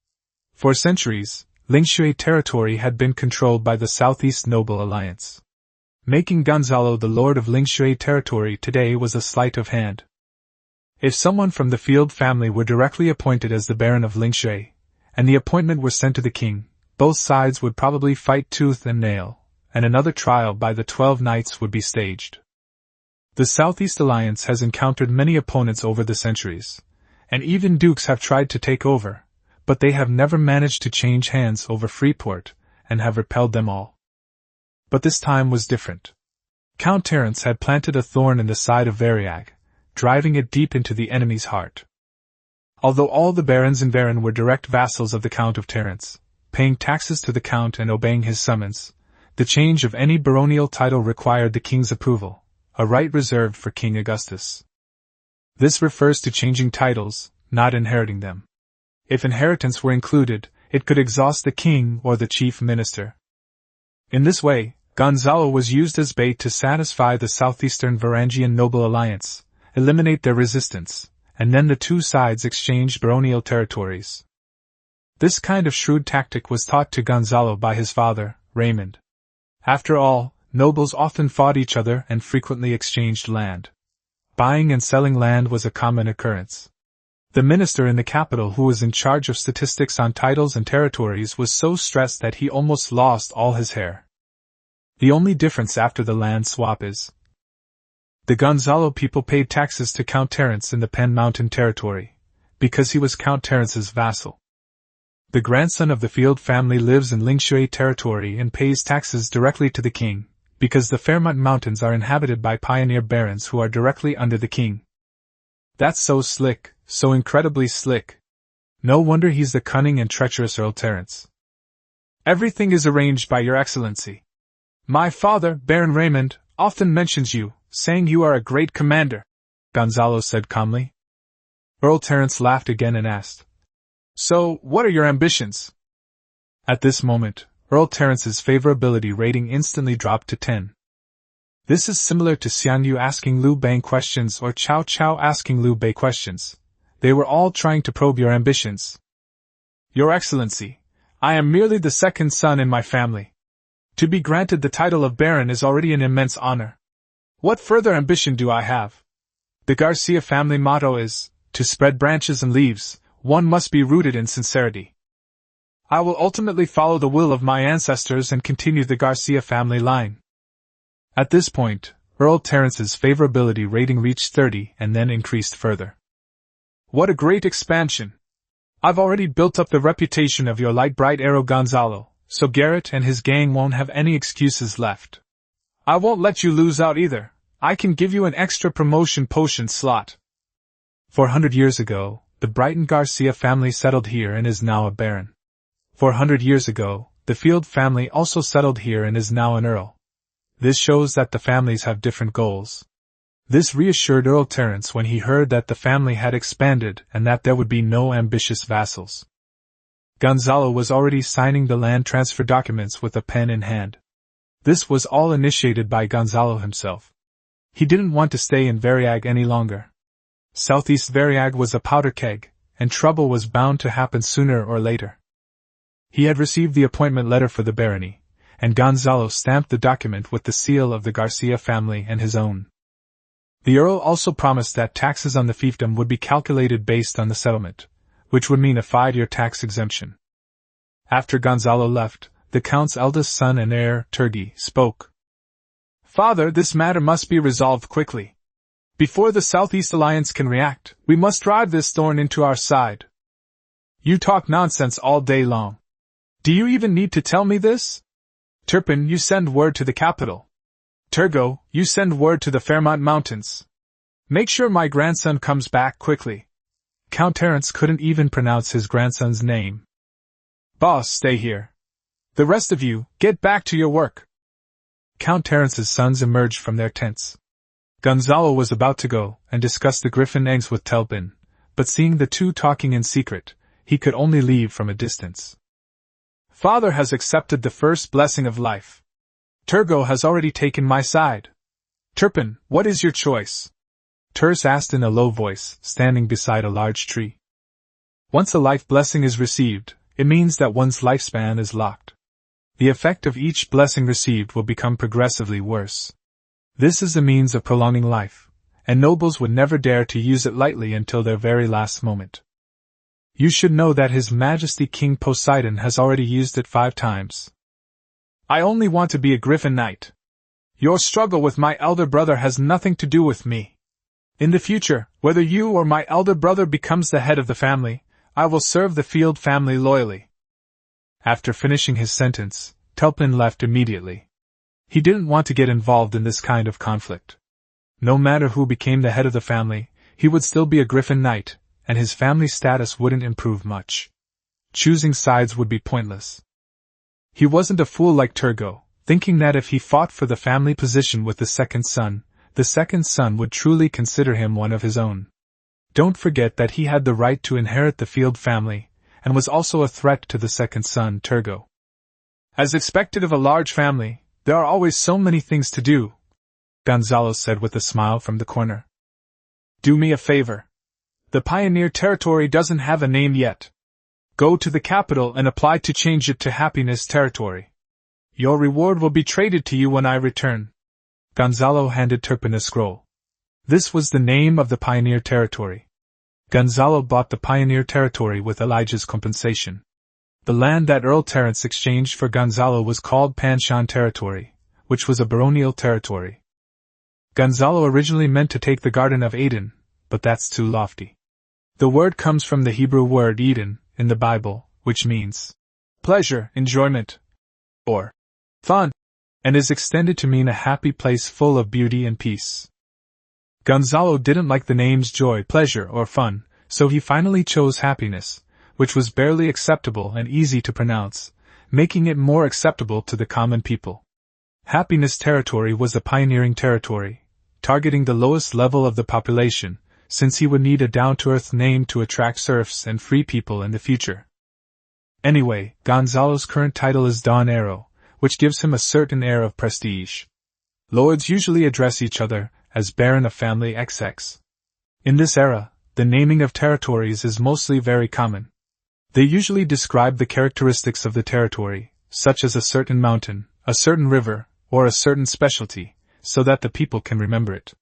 For centuries, Lingshui territory had been controlled by the Southeast Noble Alliance. Making Gonzalo the lord of Lingshui territory today was a sleight of hand. If someone from the Field family were directly appointed as the Baron of Lingshui, and the appointment were sent to the king, both sides would probably fight tooth and nail, and another trial by the 12 Knights would be staged. The Southeast Alliance has encountered many opponents over the centuries, and even dukes have tried to take over, but they have never managed to change hands over Freeport, and have repelled them all. But this time was different. Count Terence had planted a thorn in the side of Variag, driving it deep into the enemy's heart. Although all the barons in Varan were direct vassals of the Count of Terence, paying taxes to the Count and obeying his summons, the change of any baronial title required the king's approval, a right reserved for King Augustus. This refers to changing titles, not inheriting them. If inheritance were included, it could exhaust the king or the chief minister. In this way, Gonzalo was used as bait to satisfy the southeastern Varangian noble alliance, eliminate their resistance, and then the two sides exchanged baronial territories. This kind of shrewd tactic was taught to Gonzalo by his father, Raymond. After all, nobles often fought each other and frequently exchanged land. Buying and selling land was a common occurrence. The minister in the capital who was in charge of statistics on titles and territories was so stressed that he almost lost all his hair. The only difference after the land swap is the Gonzalo people paid taxes to Count Terence in the Pen Mountain territory, because he was Count Terence's vassal. The grandson of the Field family lives in Lingshui territory and pays taxes directly to the king, because the Fairmont Mountains are inhabited by pioneer barons who are directly under the king. That's so slick, so incredibly slick. No wonder he's the cunning and treacherous Earl Terence. Everything is arranged by your excellency. My father, Baron Raymond, often mentions you, saying you are a great commander, Gonzalo said calmly. Earl Terence laughed again and asked, So, what are your ambitions? At this moment, Earl Terence's favorability rating instantly dropped to 10. This is similar to Xian Yu asking Liu Bang questions or Cao Cao asking Liu Bei questions. They were all trying to probe your ambitions. Your Excellency, I am merely the second son in my family. To be granted the title of Baron is already an immense honor. What further ambition do I have? The Garcia family motto is, to spread branches and leaves, one must be rooted in sincerity. I will ultimately follow the will of my ancestors and continue the Garcia family line. At this point, Earl Terence's favorability rating reached 30 and then increased further. What a great expansion! I've already built up the reputation of your light bright arrow Gonzalo, so Garrett and his gang won't have any excuses left. I won't let you lose out either. I can give you an extra promotion potion slot. 400 years ago, the Brighton Garcia family settled here and is now a baron. 400 years ago, the Field family also settled here and is now an earl. This shows that the families have different goals. This reassured Earl Terence when he heard that the family had expanded and that there would be no ambitious vassals. Gonzalo was already signing the land transfer documents with a pen in hand. This was all initiated by Gonzalo himself. He didn't want to stay in Variag any longer. Southeast Variag was a powder keg, and trouble was bound to happen sooner or later. He had received the appointment letter for the barony, and Gonzalo stamped the document with the seal of the Garcia family and his own. The earl also promised that taxes on the fiefdom would be calculated based on the settlement, which would mean a 5-year tax exemption. After Gonzalo left, the count's eldest son and heir, Turgi, spoke. Father, this matter must be resolved quickly. Before the Southeast Alliance can react, we must drive this thorn into our side. You talk nonsense all day long. Do you even need to tell me this? Turpin, you send word to the capital. Turgo, you send word to the Fairmont Mountains. Make sure my grandson comes back quickly. Count Terence couldn't even pronounce his grandson's name. Boss, stay here. The rest of you, get back to your work. Count Terence's sons emerged from their tents. Gonzalo was about to go and discuss the griffin eggs with Telpin, but seeing the two talking in secret, he could only leave from a distance. Father has accepted the first blessing of life. Turgo has already taken my side. Turpin, what is your choice? Turs asked in a low voice, standing beside a large tree. Once a life blessing is received, it means that one's lifespan is locked. The effect of each blessing received will become progressively worse. This is a means of prolonging life, and nobles would never dare to use it lightly until their very last moment. You should know that His Majesty King Poseidon has already used it 5 times. I only want to be a Griffin Knight. Your struggle with my elder brother has nothing to do with me. In the future, whether you or my elder brother becomes the head of the family, I will serve the Field family loyally. After finishing his sentence, Tulpin left immediately. He didn't want to get involved in this kind of conflict. No matter who became the head of the family, he would still be a Griffin Knight, and his family status wouldn't improve much. Choosing sides would be pointless. He wasn't a fool like Turgo, thinking that if he fought for the family position with the second son would truly consider him one of his own. Don't forget that he had the right to inherit the Field family, and was also a threat to the second son, Turgo. As expected of a large family, there are always so many things to do, Gonzalo said with a smile from the corner. Do me a favor. The Pioneer Territory doesn't have a name yet. Go to the capital and apply to change it to Happiness Territory. Your reward will be traded to you when I return. Gonzalo handed Turpin a scroll. This was the name of the Pioneer Territory. Gonzalo bought the Pioneer Territory with Elijah's compensation. The land that Earl Terence exchanged for Gonzalo was called Panshan Territory, which was a baronial territory. Gonzalo originally meant to take the Garden of Eden, but that's too lofty. The word comes from the Hebrew word Eden in the Bible, which means pleasure, enjoyment, or fun, and is extended to mean a happy place full of beauty and peace. Gonzalo didn't like the names joy, pleasure, or fun, so he finally chose happiness, which was barely acceptable and easy to pronounce, making it more acceptable to the common people. Happiness Territory was a pioneering territory, targeting the lowest level of the population, since he would need a down-to-earth name to attract serfs and free people in the future. Anyway, Gonzalo's current title is Dawn Arrow, which gives him a certain air of prestige. Lords usually address each other as Baron of Family XX. In this era, the naming of territories is mostly very common. They usually describe the characteristics of the territory, such as a certain mountain, a certain river, or a certain specialty, so that the people can remember it.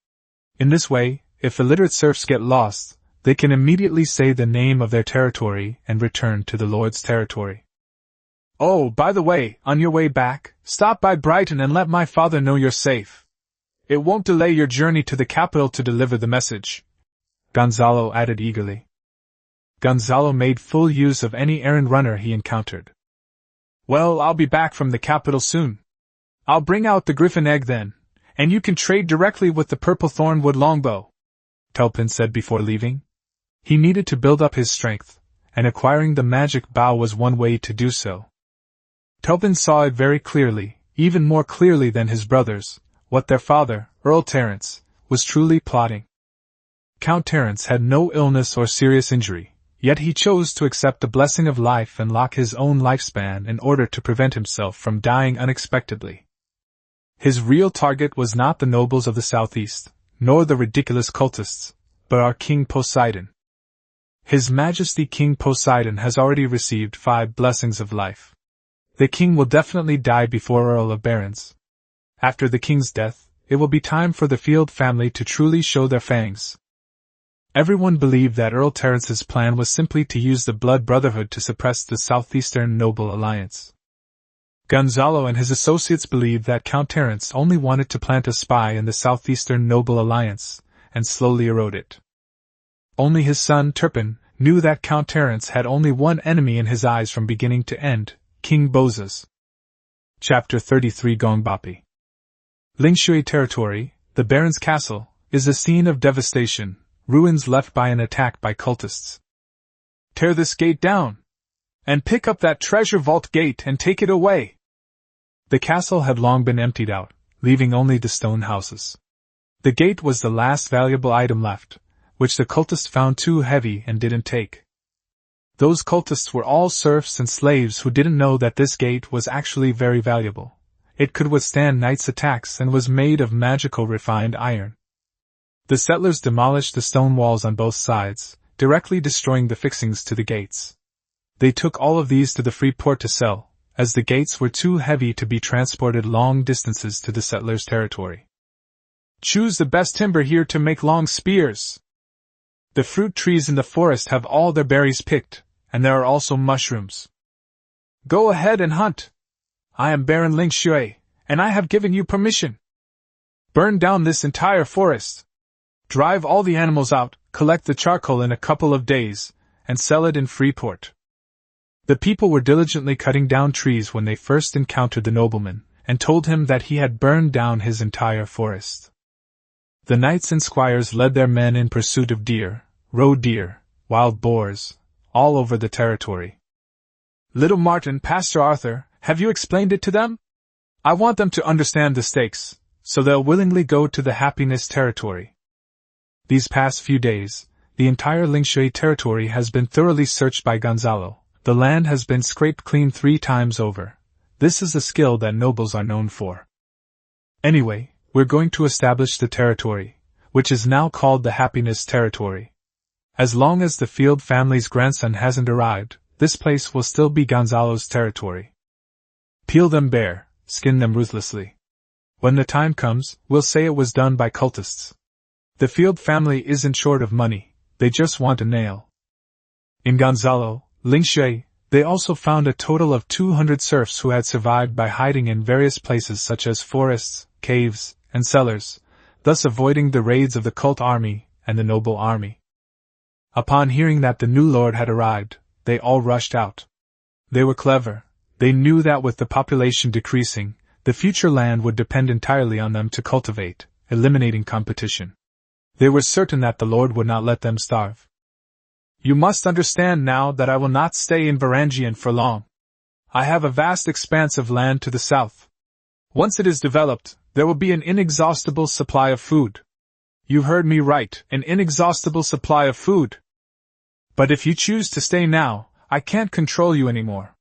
In this way, if illiterate serfs get lost, they can immediately say the name of their territory and return to the Lord's territory. Oh, by the way, on your way back, stop by Brighton and let my father know you're safe. It won't delay your journey to the capital to deliver the message, Gonzalo added eagerly. Gonzalo made full use of any errand runner he encountered. Well, I'll be back from the capital soon. I'll bring out the griffin egg then, and you can trade directly with the purple thornwood longbow, Tulpin said before leaving. He needed to build up his strength, and acquiring the magic bow was one way to do so. Tulpin saw it very clearly, even more clearly than his brothers, what their father, Earl Terence, was truly plotting. Count Terence had no illness or serious injury, yet he chose to accept the blessing of life and lock his own lifespan in order to prevent himself from dying unexpectedly. His real target was not the nobles of the southeast, nor the ridiculous cultists, but our King Poseidon. His Majesty King Poseidon has already received 5 blessings of life. The king will definitely die before Earl of Barons. After the king's death, it will be time for the Field family to truly show their fangs. Everyone believed that Earl Terence's plan was simply to use the Blood Brotherhood to suppress the Southeastern Noble Alliance. Gonzalo and his associates believed that Count Terence only wanted to plant a spy in the Southeastern Noble Alliance, and slowly erode it. Only his son Turpin knew that Count Terence had only one enemy in his eyes from beginning to end, King Bozas. Chapter 33 Gongbapi. Lingshui Territory, the Baron's castle, is a scene of devastation, ruins left by an attack by cultists. Tear this gate down! And pick up that treasure vault gate and take it away! The castle had long been emptied out, leaving only the stone houses. The gate was the last valuable item left, which the cultists found too heavy and didn't take. Those cultists were all serfs and slaves who didn't know that this gate was actually very valuable. It could withstand knights' attacks and was made of magical refined iron. The settlers demolished the stone walls on both sides, directly destroying the fixings to the gates. They took all of these to the free port to sell, as the gates were too heavy to be transported long distances to the settlers' territory. Choose the best timber here to make long spears. The fruit trees in the forest have all their berries picked, and there are also mushrooms. Go ahead and hunt. I am Baron Ling Shui, and I have given you permission. Burn down this entire forest. Drive all the animals out, collect the charcoal in a couple of days, and sell it in Freeport. The people were diligently cutting down trees when they first encountered the nobleman, and told him that he had burned down his entire forest. The knights and squires led their men in pursuit of deer, roe deer, wild boars, all over the territory. Little Martin, Pastor Arthur, have you explained it to them? I want them to understand the stakes, so they'll willingly go to the happiness territory. These past few days, the entire Lingshui territory has been thoroughly searched by Gonzalo. The land has been scraped clean 3 times over. This is a skill that nobles are known for. Anyway, we're going to establish the territory, which is now called the Happiness Territory. As long as the Field family's grandson hasn't arrived, this place will still be Gonzalo's territory. Peel them bare, skin them ruthlessly. When the time comes, we'll say it was done by cultists. The Field family isn't short of money, they just want a nail. In Gonzalo, Lingshui, they also found a total of 200 serfs who had survived by hiding in various places such as forests, caves, and cellars, thus avoiding the raids of the cult army and the noble army. Upon hearing that the new lord had arrived, they all rushed out. They were clever. They knew that with the population decreasing, the future land would depend entirely on them to cultivate, eliminating competition. They were certain that the Lord would not let them starve. You must understand now that I will not stay in Varangian for long. I have a vast expanse of land to the south. Once it is developed, there will be an inexhaustible supply of food. You heard me right, an inexhaustible supply of food. But if you choose to stay now, I can't control you anymore.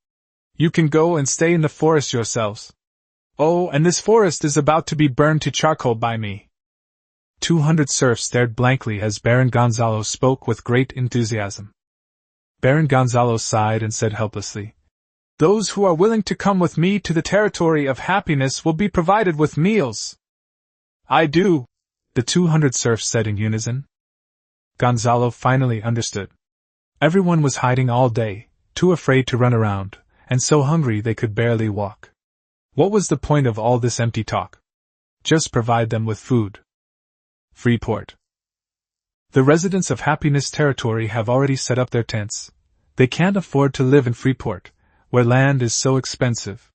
You can go and stay in the forest yourselves. Oh, and this forest is about to be burned to charcoal by me. 200 serfs stared blankly as Baron Gonzalo spoke with great enthusiasm. Baron Gonzalo sighed and said helplessly, "Those who are willing to come with me to the territory of happiness will be provided with meals." "I do," the 200 serfs said in unison. Gonzalo finally understood. Everyone was hiding all day, too afraid to run around, and so hungry they could barely walk. What was the point of all this empty talk? Just provide them with food. Freeport. The residents of Happiness Territory have already set up their tents. They can't afford to live in Freeport, where land is so expensive.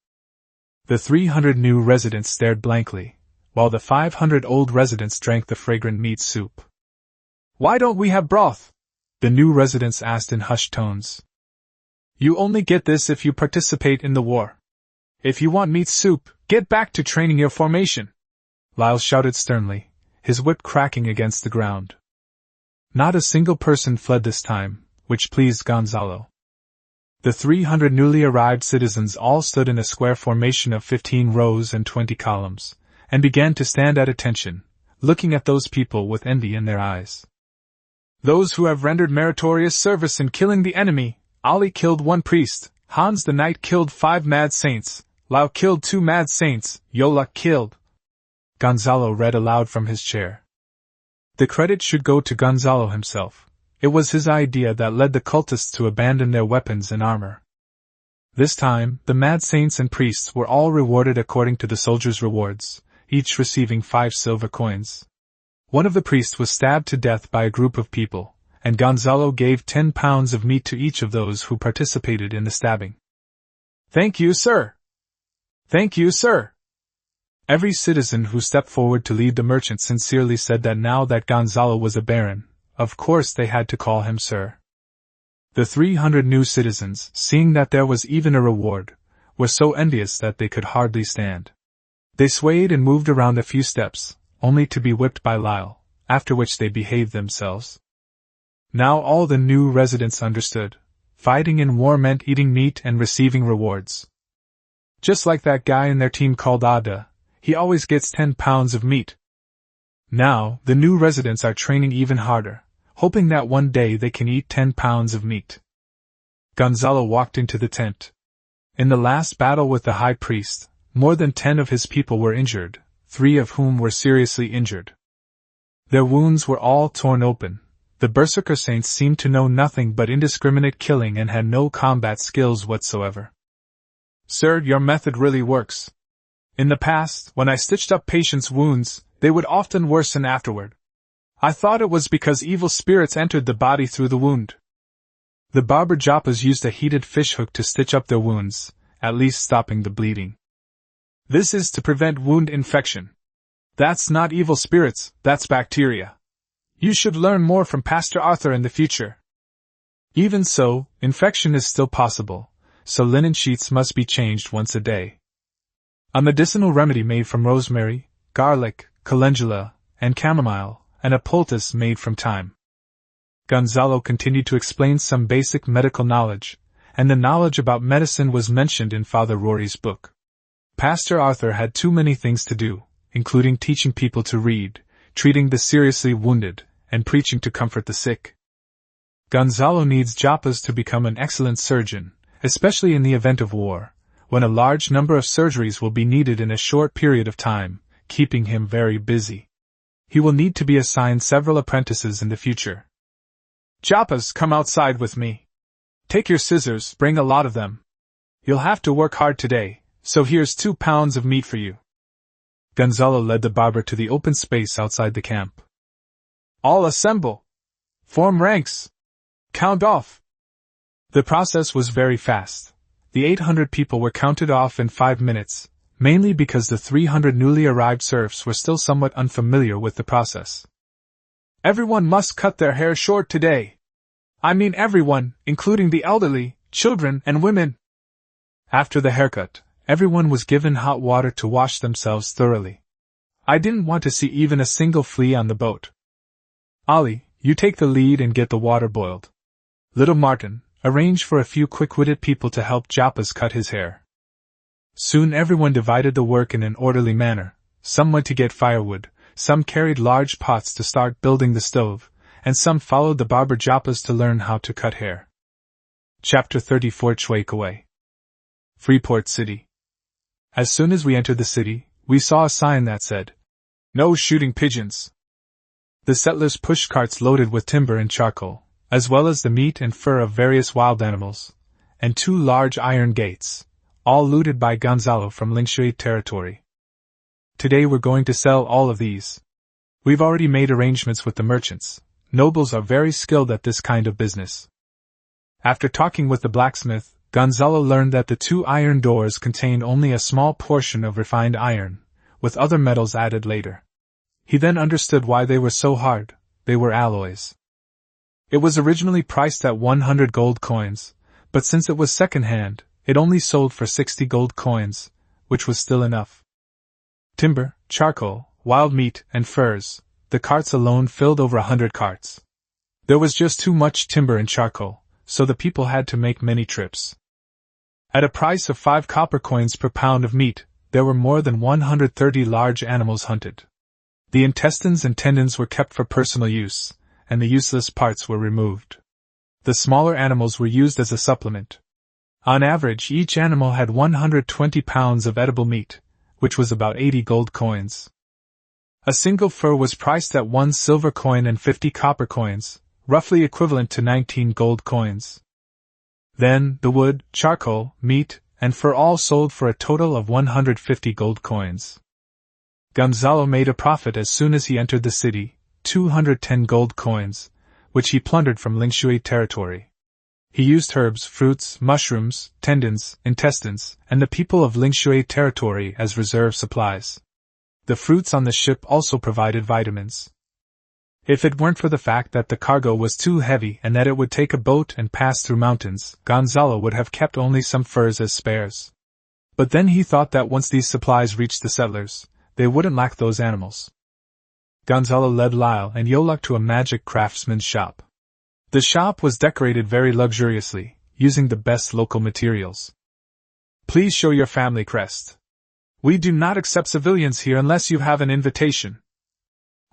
The 300 new residents stared blankly, while the 500 old residents drank the fragrant meat soup. "Why don't we have broth?" the new residents asked in hushed tones. "You only get this if you participate in the war. If you want meat soup, get back to training your formation," Lyle shouted sternly, his whip cracking against the ground. Not a single person fled this time, which pleased Gonzalo. The 300 newly arrived citizens all stood in a square formation of 15 rows and 20 columns, and began to stand at attention, looking at those people with envy in their eyes. "Those who have rendered meritorious service in killing the enemy, Ali killed 1 priest, Hans the Knight killed 5 mad saints, Lao killed 2 mad saints, Yola killed." Gonzalo read aloud from his chair. The credit should go to Gonzalo himself. It was his idea that led the cultists to abandon their weapons and armor. This time, the mad saints and priests were all rewarded according to the soldiers' rewards, each receiving 5 silver coins. One of the priests was stabbed to death by a group of people, and Gonzalo gave 10 pounds of meat to each of those who participated in the stabbing. "Thank you, sir! Thank you, sir!" Every citizen who stepped forward to lead the merchant sincerely said that now that Gonzalo was a baron, of course they had to call him sir. The 300 new citizens, seeing that there was even a reward, were so envious that they could hardly stand. They swayed and moved around a few steps, only to be whipped by Lyle, after which they behaved themselves. Now all the new residents understood. Fighting in war meant eating meat and receiving rewards. Just like that guy in their team called Ada, he always gets 10 pounds of meat. Now, the new residents are training even harder, hoping that one day they can eat 10 pounds of meat. Gonzalo walked into the tent. In the last battle with the high priest, more than 10 of his people were injured, 3 of whom were seriously injured. Their wounds were all torn open. The berserker saints seemed to know nothing but indiscriminate killing and had no combat skills whatsoever. Sir, your method really works. In the past, when I stitched up patients' wounds, they would often worsen afterward. I thought it was because evil spirits entered the body through the wound. The barber Joppas used a heated fishhook to stitch up their wounds, at least stopping the bleeding. This is to prevent wound infection. That's not evil spirits, that's bacteria. You should learn more from Pastor Arthur in the future. Even so, infection is still possible, so linen sheets must be changed once a day. A medicinal remedy made from rosemary, garlic, calendula, and chamomile, and a poultice made from thyme. Gonzalo continued to explain some basic medical knowledge, and the knowledge about medicine was mentioned in Father Rory's book. Pastor Arthur had too many things to do, including teaching people to read, treating the seriously wounded, and preaching to comfort the sick. Gonzalo needs Joppas to become an excellent surgeon, especially in the event of war, when a large number of surgeries will be needed in a short period of time, keeping him very busy. He will need to be assigned several apprentices in the future. Joppas, come outside with me. Take your scissors, bring a lot of them. You'll have to work hard today, so here's 2 pounds of meat for you. Gonzalo led the barber to the open space outside the camp. All assemble! Form ranks! Count off! The process was very fast. The 800 people were counted off in 5 minutes, mainly because the 300 newly arrived serfs were still somewhat unfamiliar with the process. Everyone must cut their hair short today. I mean everyone, including the elderly, children, and women. After the haircut, everyone was given hot water to wash themselves thoroughly. I didn't want to see even a single flea on the boat. Ali, you take the lead and get the water boiled. Little Martin, arrange for a few quick-witted people to help Joppas cut his hair. Soon everyone divided the work in an orderly manner. Some went to get firewood, some carried large pots to start building the stove, and some followed the barber Joppas to learn how to cut hair. Chapter 34 Chuekaway. Freeport City. As soon as we entered the city, we saw a sign that said, "No shooting pigeons." The settlers pushed carts loaded with timber and charcoal, as well as the meat and fur of various wild animals, and 2 large iron gates, all looted by Gonzalo from Lingshui territory. Today we're going to sell all of these. We've already made arrangements with the merchants. Nobles are very skilled at this kind of business. After talking with the blacksmith, Gonzalo learned that the 2 iron doors contained only a small portion of refined iron, with other metals added later. He then understood why they were so hard. They were alloys. It was originally priced at 100 gold coins, but since it was second-hand, it only sold for 60 gold coins, which was still enough. Timber, charcoal, wild meat, and furs, the carts alone filled over 100 carts. There was just too much timber and charcoal, so the people had to make many trips. At a price of 5 copper coins per pound of meat, there were more than 130 large animals hunted. The intestines and tendons were kept for personal use, and the useless parts were removed. The smaller animals were used as a supplement. On average, each animal had 120 pounds of edible meat, which was about 80 gold coins. A single fur was priced at 1 silver coin and 50 copper coins, roughly equivalent to 19 gold coins. Then, the wood, charcoal, meat, and fur all sold for a total of 150 gold coins. Gonzalo made a profit as soon as he entered the city, 210 gold coins, which he plundered from Lingshui territory. He used herbs, fruits, mushrooms, tendons, intestines, and the people of Lingshui territory as reserve supplies. The fruits on the ship also provided vitamins. If it weren't for the fact that the cargo was too heavy and that it would take a boat and pass through mountains, Gonzalo would have kept only some furs as spares. But then he thought that once these supplies reached the settlers, they wouldn't lack those animals. Gonzalo led Lyle and Yoluk to a magic craftsman's shop. The shop was decorated very luxuriously, using the best local materials. Please show your family crest. We do not accept civilians here unless you have an invitation.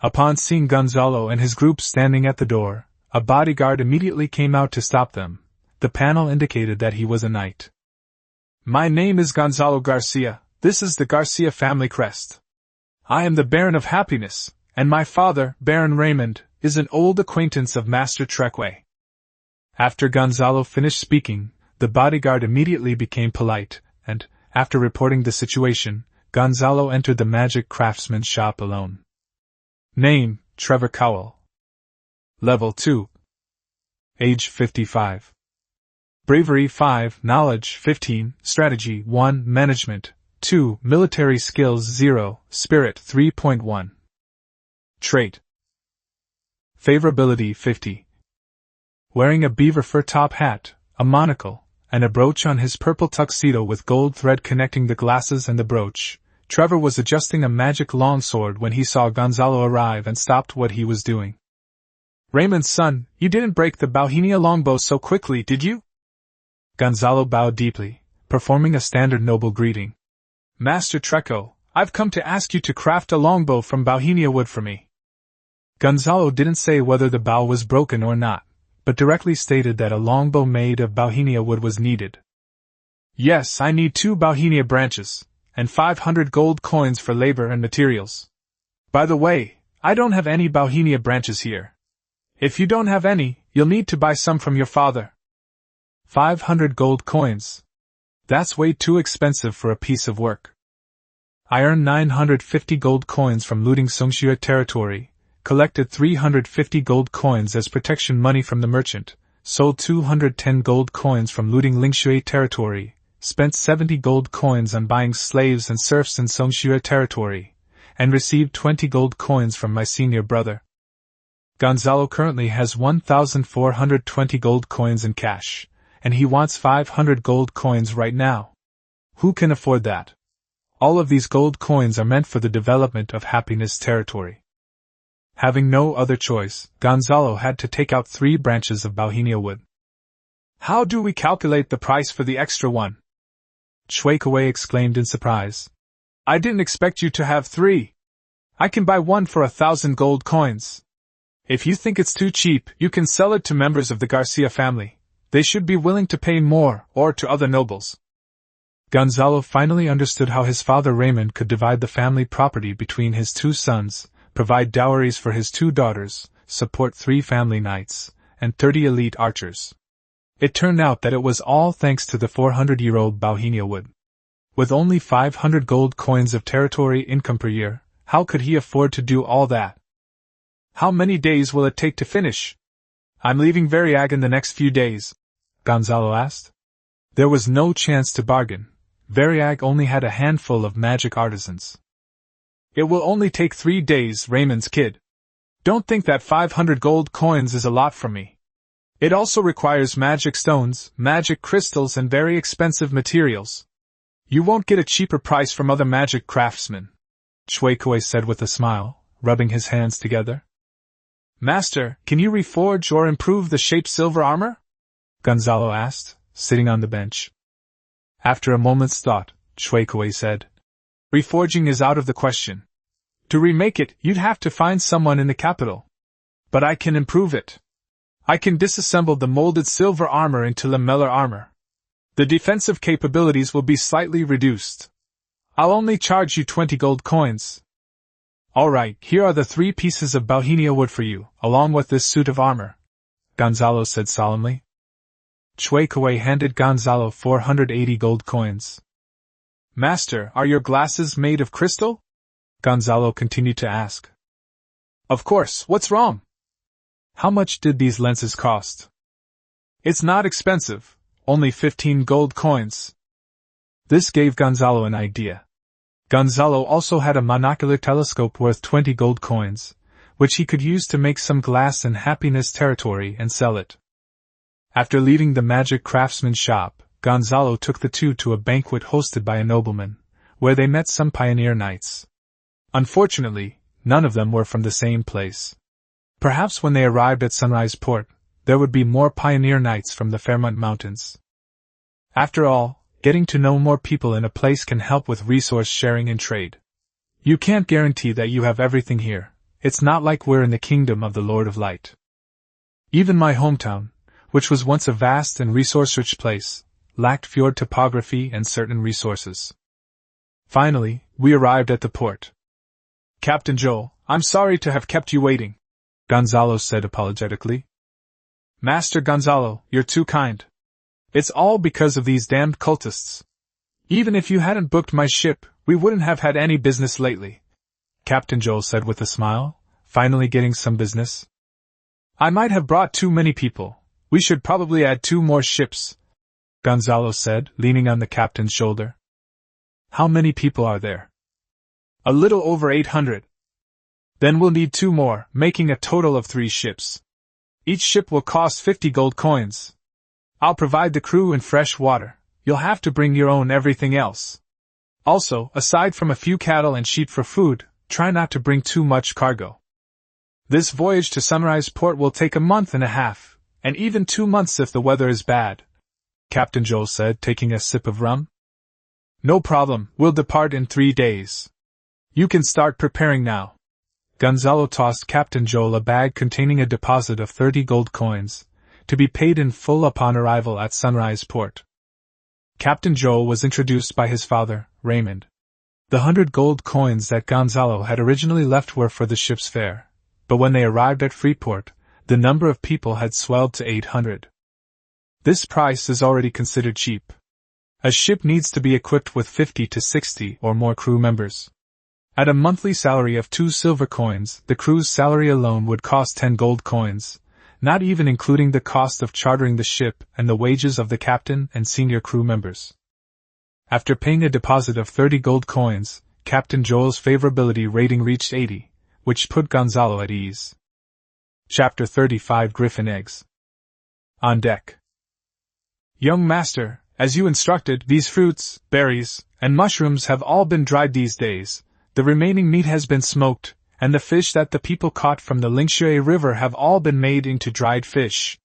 Upon seeing Gonzalo and his group standing at the door, a bodyguard immediately came out to stop them. The panel indicated that he was a knight. My name is Gonzalo Garcia, this is the Garcia family crest. I am the Baron of Happiness, and my father, Baron Raymond, is an old acquaintance of Master Trekway." After Gonzalo finished speaking, the bodyguard immediately became polite, and, after reporting the situation, Gonzalo entered the magic craftsman's shop alone. Name, Trevor Cowell. Level 2. Age 55. Bravery 5, Knowledge 15, Strategy 1, Management 2, Military Skills 0, Spirit 3.1. Trait. Favorability 50. Wearing a beaver fur top hat, a monocle, and a brooch on his purple tuxedo with gold thread connecting the glasses and the brooch, Trevor was adjusting a magic longsword when he saw Gonzalo arrive and stopped what he was doing. "Raymond's son, you didn't break the Bauhinia longbow so quickly, did you?" Gonzalo bowed deeply, performing a standard noble greeting. "Master Treco, I've come to ask you to craft a longbow from Bauhinia wood for me." Gonzalo didn't say whether the bow was broken or not, but directly stated that a longbow made of Bauhinia wood was needed. "Yes, I need 2 Bauhinia branches, and 500 gold coins for labor and materials. By the way, I don't have any Bauhinia branches here. If you don't have any, you'll need to buy some from your father." 500 gold coins. That's way too expensive for a piece of work. I earned 950 gold coins from looting Songxue territory, collected 350 gold coins as protection money from the merchant, sold 210 gold coins from looting Lingshui territory, spent 70 gold coins on buying slaves and serfs in Songxue territory, and received 20 gold coins from my senior brother. Gonzalo currently has 1,420 gold coins in cash, and he wants 500 gold coins right now. Who can afford that? All of these gold coins are meant for the development of Happiness territory. Having no other choice, Gonzalo had to take out 3 branches of Bauhinia wood. "How do we calculate the price for the extra one?" Shueikawei exclaimed in surprise. "I didn't expect you to have 3. I can buy one for 1,000 gold coins. If you think it's too cheap, you can sell it to members of the Garcia family. They should be willing to pay more, or to other nobles." Gonzalo finally understood how his father Raymond could divide the family property between his 2 sons, provide dowries for his 2 daughters, support 3 family knights, and 30 elite archers. It turned out that it was all thanks to the 400-year-old Bauhinia wood. With only 500 gold coins of territory income per year, how could he afford to do all that? "How many days will it take to finish?" "I'm leaving Variag in the next few days," Gonzalo asked. There was no chance to bargain. Variag only had a handful of magic artisans. "It will only take 3 days, Raymond's kid. Don't think that 500 gold coins is a lot for me. It also requires magic stones, magic crystals, and very expensive materials. You won't get a cheaper price from other magic craftsmen," Shueikawei said with a smile, rubbing his hands together. "Master, can you reforge or improve the shape silver armor?" Gonzalo asked, sitting on the bench. After a moment's thought, Shueikawei said, "Reforging is out of the question. To remake it, you'd have to find someone in the capital. But I can improve it. I can disassemble the molded silver armor into lamellar armor. The defensive capabilities will be slightly reduced. I'll only charge you 20 gold coins." "Alright, here are the 3 pieces of Bauhinia wood for you, along with this suit of armor," Gonzalo said solemnly. Shueikawei handed Gonzalo 480 gold coins. "Master, are your glasses made of crystal?" Gonzalo continued to ask. "Of course, what's wrong?" "How much did these lenses cost?" "It's not expensive, only 15 gold coins." This gave Gonzalo an idea. Gonzalo also had a monocular telescope worth 20 gold coins, which he could use to make some glass in Happiness territory and sell it. After leaving the magic craftsman's shop, Gonzalo took the 2 to a banquet hosted by a nobleman, where they met some pioneer knights. Unfortunately, none of them were from the same place. Perhaps when they arrived at Sunrise Port, there would be more pioneer knights from the Fairmont Mountains. After all, getting to know more people in a place can help with resource sharing and trade. You can't guarantee that you have everything here. It's not like we're in the kingdom of the Lord of Light. Even my hometown, which was once a vast and resource-rich place, lacked fjord topography and certain resources. Finally, we arrived at the port. "Captain Joel, I'm sorry to have kept you waiting, Gonzalo said apologetically. Master Gonzalo, you're too kind. It's all because of these damned cultists. Even if you hadn't booked my ship, we wouldn't have had any business lately, Captain Joel said with a smile, finally getting some business. I might have brought too many people. We should probably add 2 more ships, Gonzalo said, leaning on the captain's shoulder. How many people are there? A little over 800. Then we'll need 2 more, making a total of 3 ships. Each ship will cost 50 gold coins. I'll provide the crew and fresh water. You'll have to bring your own everything else. Also, aside from a few cattle and sheep for food, try not to bring too much cargo. This voyage to Sunrise Port will take a month and a half, and even 2 months if the weather is bad, Captain Joel said, taking a sip of rum. No problem, we'll depart in 3 days. You can start preparing now. Gonzalo tossed Captain Joel a bag containing a deposit of 30 gold coins, to be paid in full upon arrival at Sunrise Port. Captain Joel was introduced by his father, Raymond. The 100 gold coins that Gonzalo had originally left were for the ship's fare, but when they arrived at Freeport, the number of people had swelled to 800. This price is already considered cheap. A ship needs to be equipped with 50 to 60 or more crew members. At a monthly salary of 2 silver coins, the crew's salary alone would cost 10 gold coins, not even including the cost of chartering the ship and the wages of the captain and senior crew members. After paying a deposit of 30 gold coins, Captain Joel's favorability rating reached 80, which put Gonzalo at ease. Chapter 35 Griffin Eggs. On deck. Young master, as you instructed, these fruits, berries, and mushrooms have all been dried these days. The remaining meat has been smoked, and the fish that the people caught from the Lingshui River have all been made into dried fish.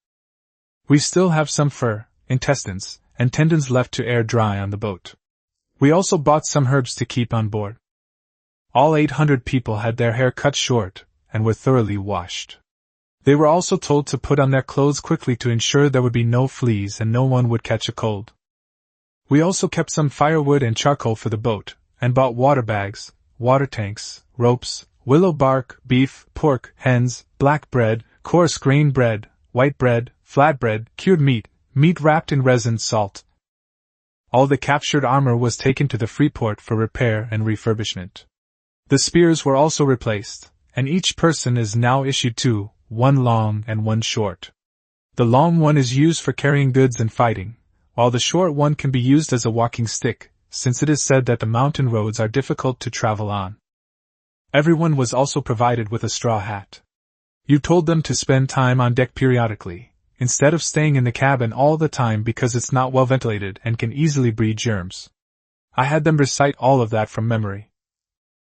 We still have some fur, intestines, and tendons left to air dry on the boat. We also bought some herbs to keep on board. All 800 people had their hair cut short, and were thoroughly washed. They were also told to put on their clothes quickly to ensure there would be no fleas and no one would catch a cold. We also kept some firewood and charcoal for the boat, and bought water bags, water tanks, ropes, willow bark, beef, pork, hens, black bread, coarse grain bread, white bread, flatbread, cured meat, meat wrapped in resin salt. All the captured armor was taken to the Freeport for repair and refurbishment. The spears were also replaced, and each person is now issued 2, one long and one short. The long one is used for carrying goods and fighting, while the short one can be used as a walking stick, since it is said that the mountain roads are difficult to travel on. Everyone was also provided with a straw hat. You told them to spend time on deck periodically, instead of staying in the cabin all the time because it's not well ventilated and can easily breed germs. I had them recite all of that from memory.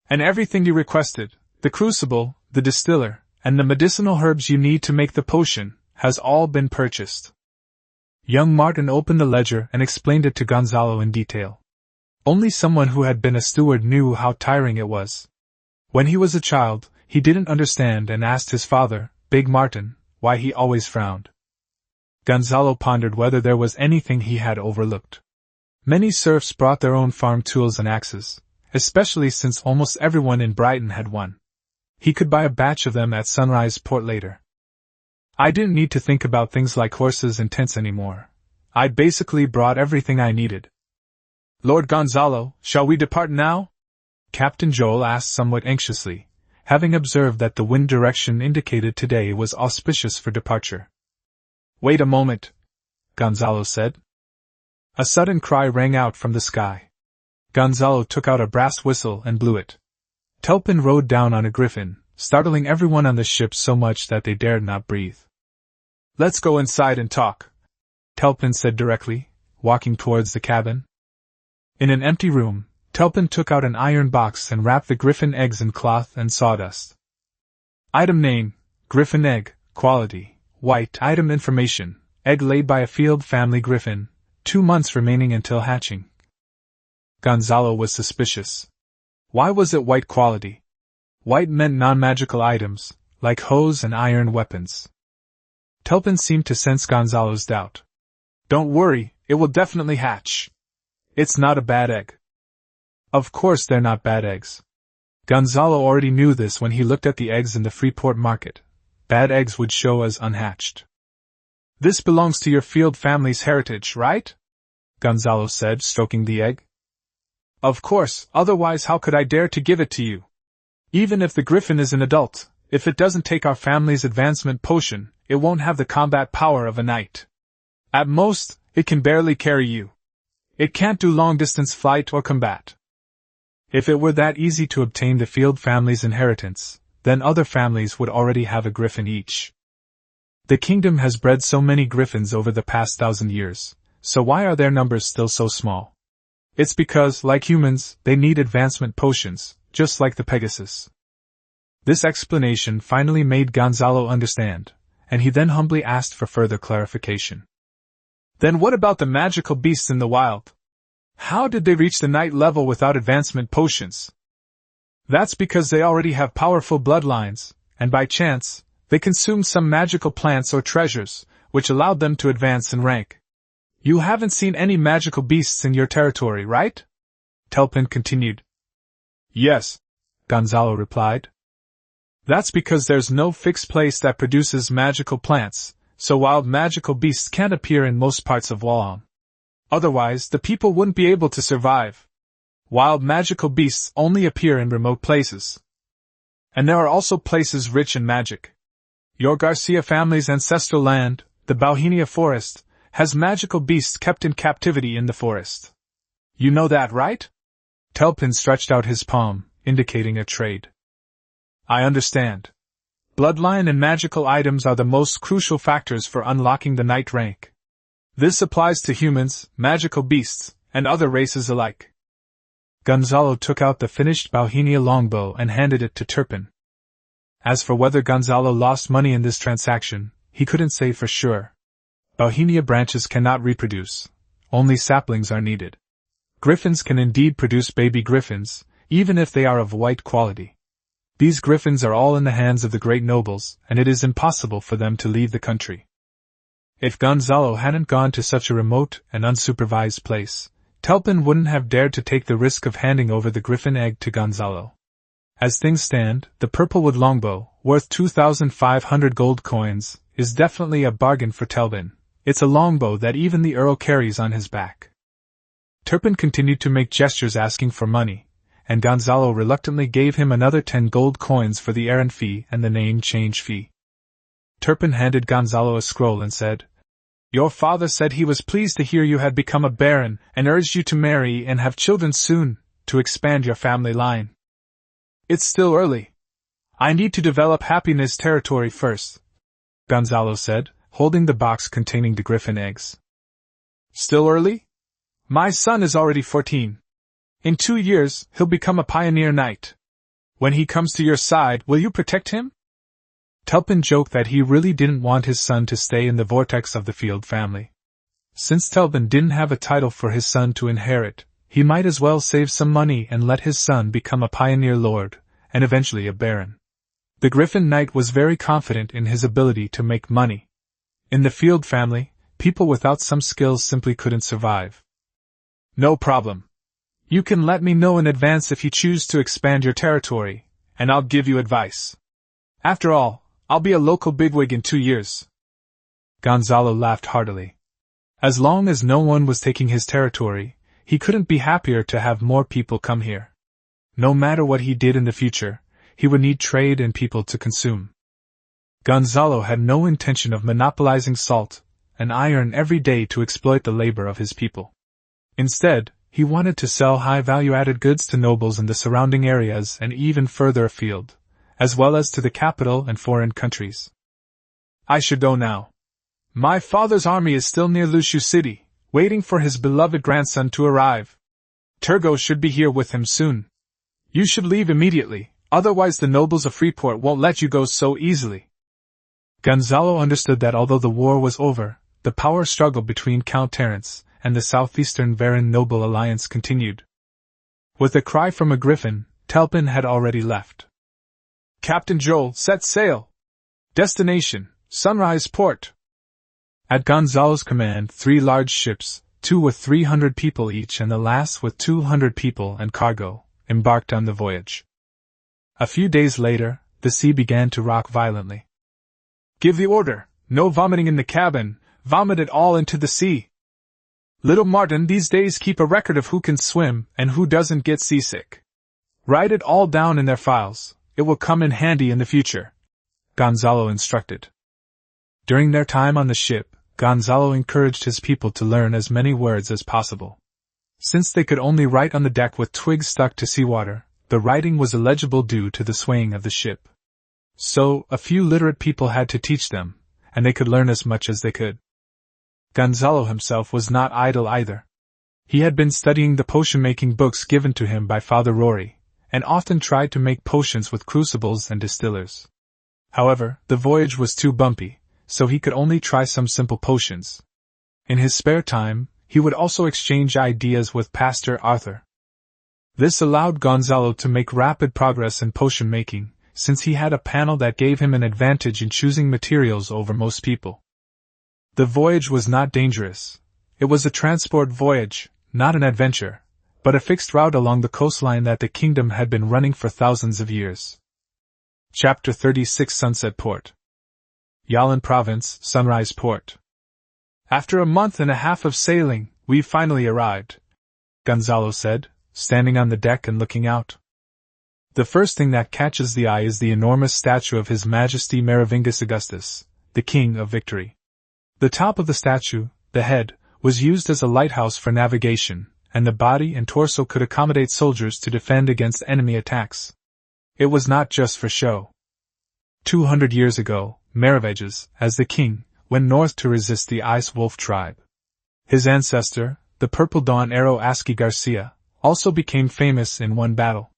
And everything you requested, the crucible, the distiller, and the medicinal herbs you need to make the potion, has all been purchased. Young Martin opened the ledger and explained it to Gonzalo in detail. Only someone who had been a steward knew how tiring it was. When he was a child, he didn't understand and asked his father, Big Martin, why he always frowned. Gonzalo pondered whether there was anything he had overlooked. Many serfs brought their own farm tools and axes, especially since almost everyone in Brighton had one. He could buy a batch of them at Sunrise Port later. I didn't need to think about things like horses and tents anymore. I'd basically brought everything I needed. Lord Gonzalo, shall we depart now? Captain Joel asked somewhat anxiously, having observed that the wind direction indicated today was auspicious for departure. Wait a moment, Gonzalo said. A sudden cry rang out from the sky. Gonzalo took out a brass whistle and blew it. Telpin rode down on a griffin, startling everyone on the ship so much that they dared not breathe. Let's go inside and talk, Telpin said directly, walking towards the cabin. In an empty room, Telpin took out an iron box and wrapped the griffin eggs in cloth and sawdust. Item name, griffin egg, quality, white. Item information, egg laid by a field family griffin, 2 months remaining until hatching. Gonzalo was suspicious. Why was it white quality? White meant non-magical items, like hose and iron weapons. Telpin seemed to sense Gonzalo's doubt. Don't worry, it will definitely hatch. It's not a bad egg. Of course they're not bad eggs. Gonzalo already knew this when he looked at the eggs in the Freeport market. Bad eggs would show as unhatched. "This belongs to your field family's heritage, right?" Gonzalo said, stroking the egg. "Of course, otherwise how could I dare to give it to you? Even if the griffin is an adult, if it doesn't take our family's advancement potion, it won't have the combat power of a knight. At most, it can barely carry you. It can't do long-distance flight or combat." If it were that easy to obtain the field family's inheritance, then other families would already have a griffin each. The kingdom has bred so many griffins over the past 1,000 years, so why are their numbers still so small? It's because, like humans, they need advancement potions, just like the Pegasus. This explanation finally made Gonzalo understand, and he then humbly asked for further clarification. "Then what about the magical beasts in the wild? How did they reach the knight level without advancement potions?" "That's because they already have powerful bloodlines, and by chance, they consumed some magical plants or treasures, which allowed them to advance in rank. You haven't seen any magical beasts in your territory, right?" Telpin continued. "Yes," Gonzalo replied. "That's because there's no fixed place that produces magical plants, so wild magical beasts can't appear in most parts of Walham. Otherwise, the people wouldn't be able to survive. Wild magical beasts only appear in remote places. And there are also places rich in magic. Your Garcia family's ancestral land, the Bauhinia forest, has magical beasts kept in captivity in the forest. You know that, right?" Telpin stretched out his palm, indicating a trade. "I understand. Bloodline and magical items are the most crucial factors for unlocking the knight rank. This applies to humans, magical beasts, and other races alike." Gonzalo took out the finished Bauhinia longbow and handed it to Turpin. As for whether Gonzalo lost money in this transaction, he couldn't say for sure. Bauhinia branches cannot reproduce, only saplings are needed. Griffins can indeed produce baby griffins, even if they are of white quality. These griffins are all in the hands of the great nobles, and it is impossible for them to leave the country. If Gonzalo hadn't gone to such a remote and unsupervised place, Telpin wouldn't have dared to take the risk of handing over the griffin egg to Gonzalo. As things stand, the purplewood longbow, worth 2,500 gold coins, is definitely a bargain for Telpin. It's a longbow that even the Earl carries on his back. Turpin continued to make gestures asking for money, and Gonzalo reluctantly gave him another 10 gold coins for the errand fee and the name change fee. Turpin handed Gonzalo a scroll and said, "Your father said he was pleased to hear you had become a baron and urged you to marry and have children soon, to expand your family line. It's still early. I need to develop Happiness territory first," Gonzalo said, holding the box containing the griffin eggs. "Still early? My son is already 14. In 2 years, he'll become a pioneer knight. When he comes to your side, will you protect him?" Telpin joked that he really didn't want his son to stay in the vortex of the Field family. Since Telpin didn't have a title for his son to inherit, he might as well save some money and let his son become a pioneer lord, and eventually a baron. The Griffin Knight was very confident in his ability to make money. In the Field family, people without some skills simply couldn't survive. "No problem. You can let me know in advance if you choose to expand your territory, and I'll give you advice. After all, I'll be a local bigwig in 2 years." Gonzalo laughed heartily. As long as no one was taking his territory, he couldn't be happier to have more people come here. No matter what he did in the future, he would need trade and people to consume. Gonzalo had no intention of monopolizing salt and iron every day to exploit the labor of his people. Instead, he wanted to sell high value-added goods to nobles in the surrounding areas and even further afield, as well as to the capital and foreign countries. "I should go now. My father's army is still near Lushu City, waiting for his beloved grandson to arrive. Turgo should be here with him soon. You should leave immediately, otherwise the nobles of Freeport won't let you go so easily." Gonzalo understood that although the war was over, the power struggle between Count Terence and the southeastern Varan noble alliance continued. With a cry from a griffin, Telpin had already left. "Captain Joel, set sail! Destination, Sunrise Port." At Gonzalo's command, 3 large ships, 2 with 300 people each and the last with 200 people and cargo, embarked on the voyage. A few days later, the sea began to rock violently. "Give the order, no vomiting in the cabin, vomit it all into the sea. Little Martin these days keep a record of who can swim and who doesn't get seasick. Write it all down in their files, it will come in handy in the future," Gonzalo instructed. During their time on the ship, Gonzalo encouraged his people to learn as many words as possible. Since they could only write on the deck with twigs stuck to seawater, the writing was illegible due to the swaying of the ship. So, a few literate people had to teach them, and they could learn as much as they could. Gonzalo himself was not idle either. He had been studying the potion-making books given to him by Father Rory, and often tried to make potions with crucibles and distillers. However, the voyage was too bumpy, so he could only try some simple potions. In his spare time, he would also exchange ideas with Pastor Arthur. This allowed Gonzalo to make rapid progress in potion making, since he had a panel that gave him an advantage in choosing materials over most people. The voyage was not dangerous. It was a transport voyage, not an adventure, but a fixed route along the coastline that the kingdom had been running for thousands of years. Chapter 36 Sunset Port. Yalin Province, Sunrise Port. "After a month and a half of sailing, we finally arrived," Gonzalo said, standing on the deck and looking out. The first thing that catches the eye is the enormous statue of His Majesty Merovingus Augustus, the King of Victory. The top of the statue, the head, was used as a lighthouse for navigation, and the body and torso could accommodate soldiers to defend against enemy attacks. It was not just for show. 200 years ago, Merovingus, as the king, went north to resist the Ice Wolf tribe. His ancestor, the Purple Dawn Arrow Asci Garcia, also became famous in one battle.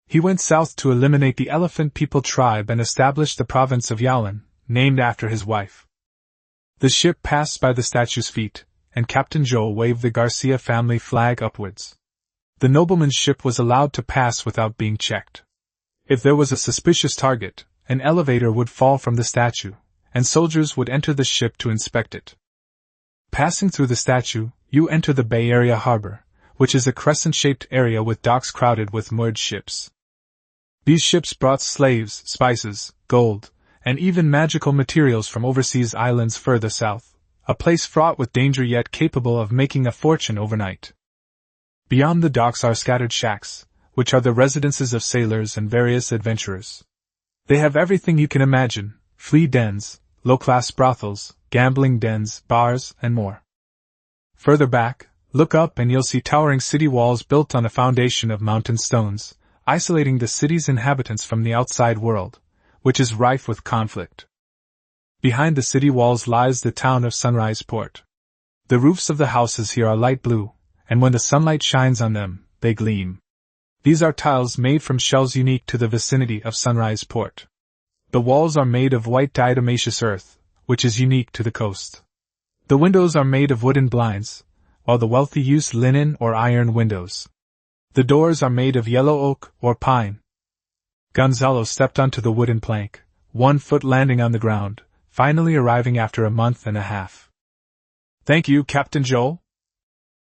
He went south to eliminate the Elephant People tribe and established the province of Yalin, named after his wife. The ship passed by the statue's feet, and Captain Joel waved the Garcia family flag upwards. The nobleman's ship was allowed to pass without being checked. If there was a suspicious target, an elevator would fall from the statue, and soldiers would enter the ship to inspect it. Passing through the statue, you enter the Bay Area harbor, which is a crescent-shaped area with docks crowded with moored ships. These ships brought slaves, spices, gold, and even magical materials from overseas islands further south, a place fraught with danger yet capable of making a fortune overnight. Beyond the docks are scattered shacks, which are the residences of sailors and various adventurers. They have everything you can imagine: flea dens, low-class brothels, gambling dens, bars, and more. Further back, look up and you'll see towering city walls built on a foundation of mountain stones, isolating the city's inhabitants from the outside world, which is rife with conflict. Behind the city walls lies the town of Sunrise Port. The roofs of the houses here are light blue, and when the sunlight shines on them, they gleam. These are tiles made from shells unique to the vicinity of Sunrise Port. The walls are made of white diatomaceous earth, which is unique to the coast. The windows are made of wooden blinds, while the wealthy use linen or iron windows. The doors are made of yellow oak or pine. Gonzalo stepped onto the wooden plank, 1 foot landing on the ground, finally arriving after a month and a half. "Thank you, Captain Joel."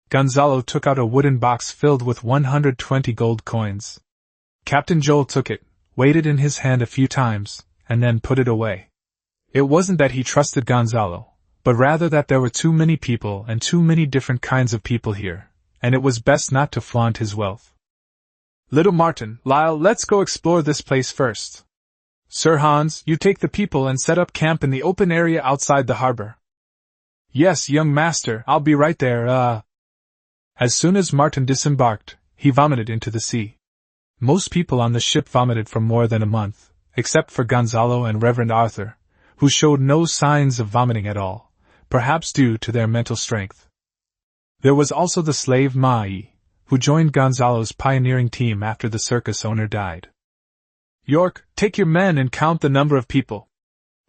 Gonzalo took out a wooden box filled with 120 gold coins. Captain Joel took it, weighed it in his hand a few times, and then put it away. It wasn't that he trusted Gonzalo, but rather that there were too many people and too many different kinds of people here, and it was best not to flaunt his wealth. "Little Martin, Lyle, let's go explore this place first. Sir Hans, you take the people and set up camp in the open area outside the harbor." "Yes, young master, I'll be right there, As soon as Martin disembarked, he vomited into the sea. Most people on the ship vomited for more than a month, except for Gonzalo and Reverend Arthur, who showed no signs of vomiting at all, perhaps due to their mental strength. There was also the slave Mai, who joined Gonzalo's pioneering team after the circus owner died. "York, take your men and count the number of people.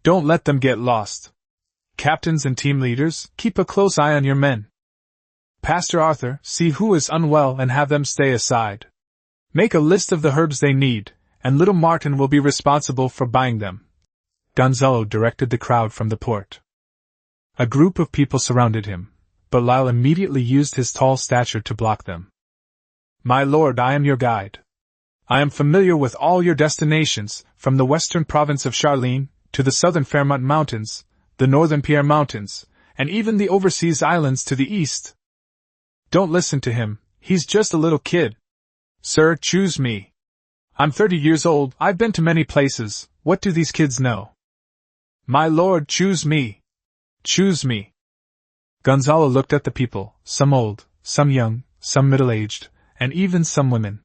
Don't let them get lost. Captains and team leaders, keep a close eye on your men. Pastor Arthur, see who is unwell and have them stay aside. Make a list of the herbs they need, and little Martin will be responsible for buying them." Gonzalo directed the crowd from the port. A group of people surrounded him, but Lyle immediately used his tall stature to block them. "My lord, I am your guide. I am familiar with all your destinations, from the western province of Charlene, to the southern Fairmont Mountains, the northern Pierre Mountains, and even the overseas islands to the east. Don't listen to him, he's just a little kid. Sir, choose me. I'm 30 years old, I've been to many places, what do these kids know? My lord, choose me. Choose me. Gonzalo looked at the people, some old, some young, some middle-aged, and even some women.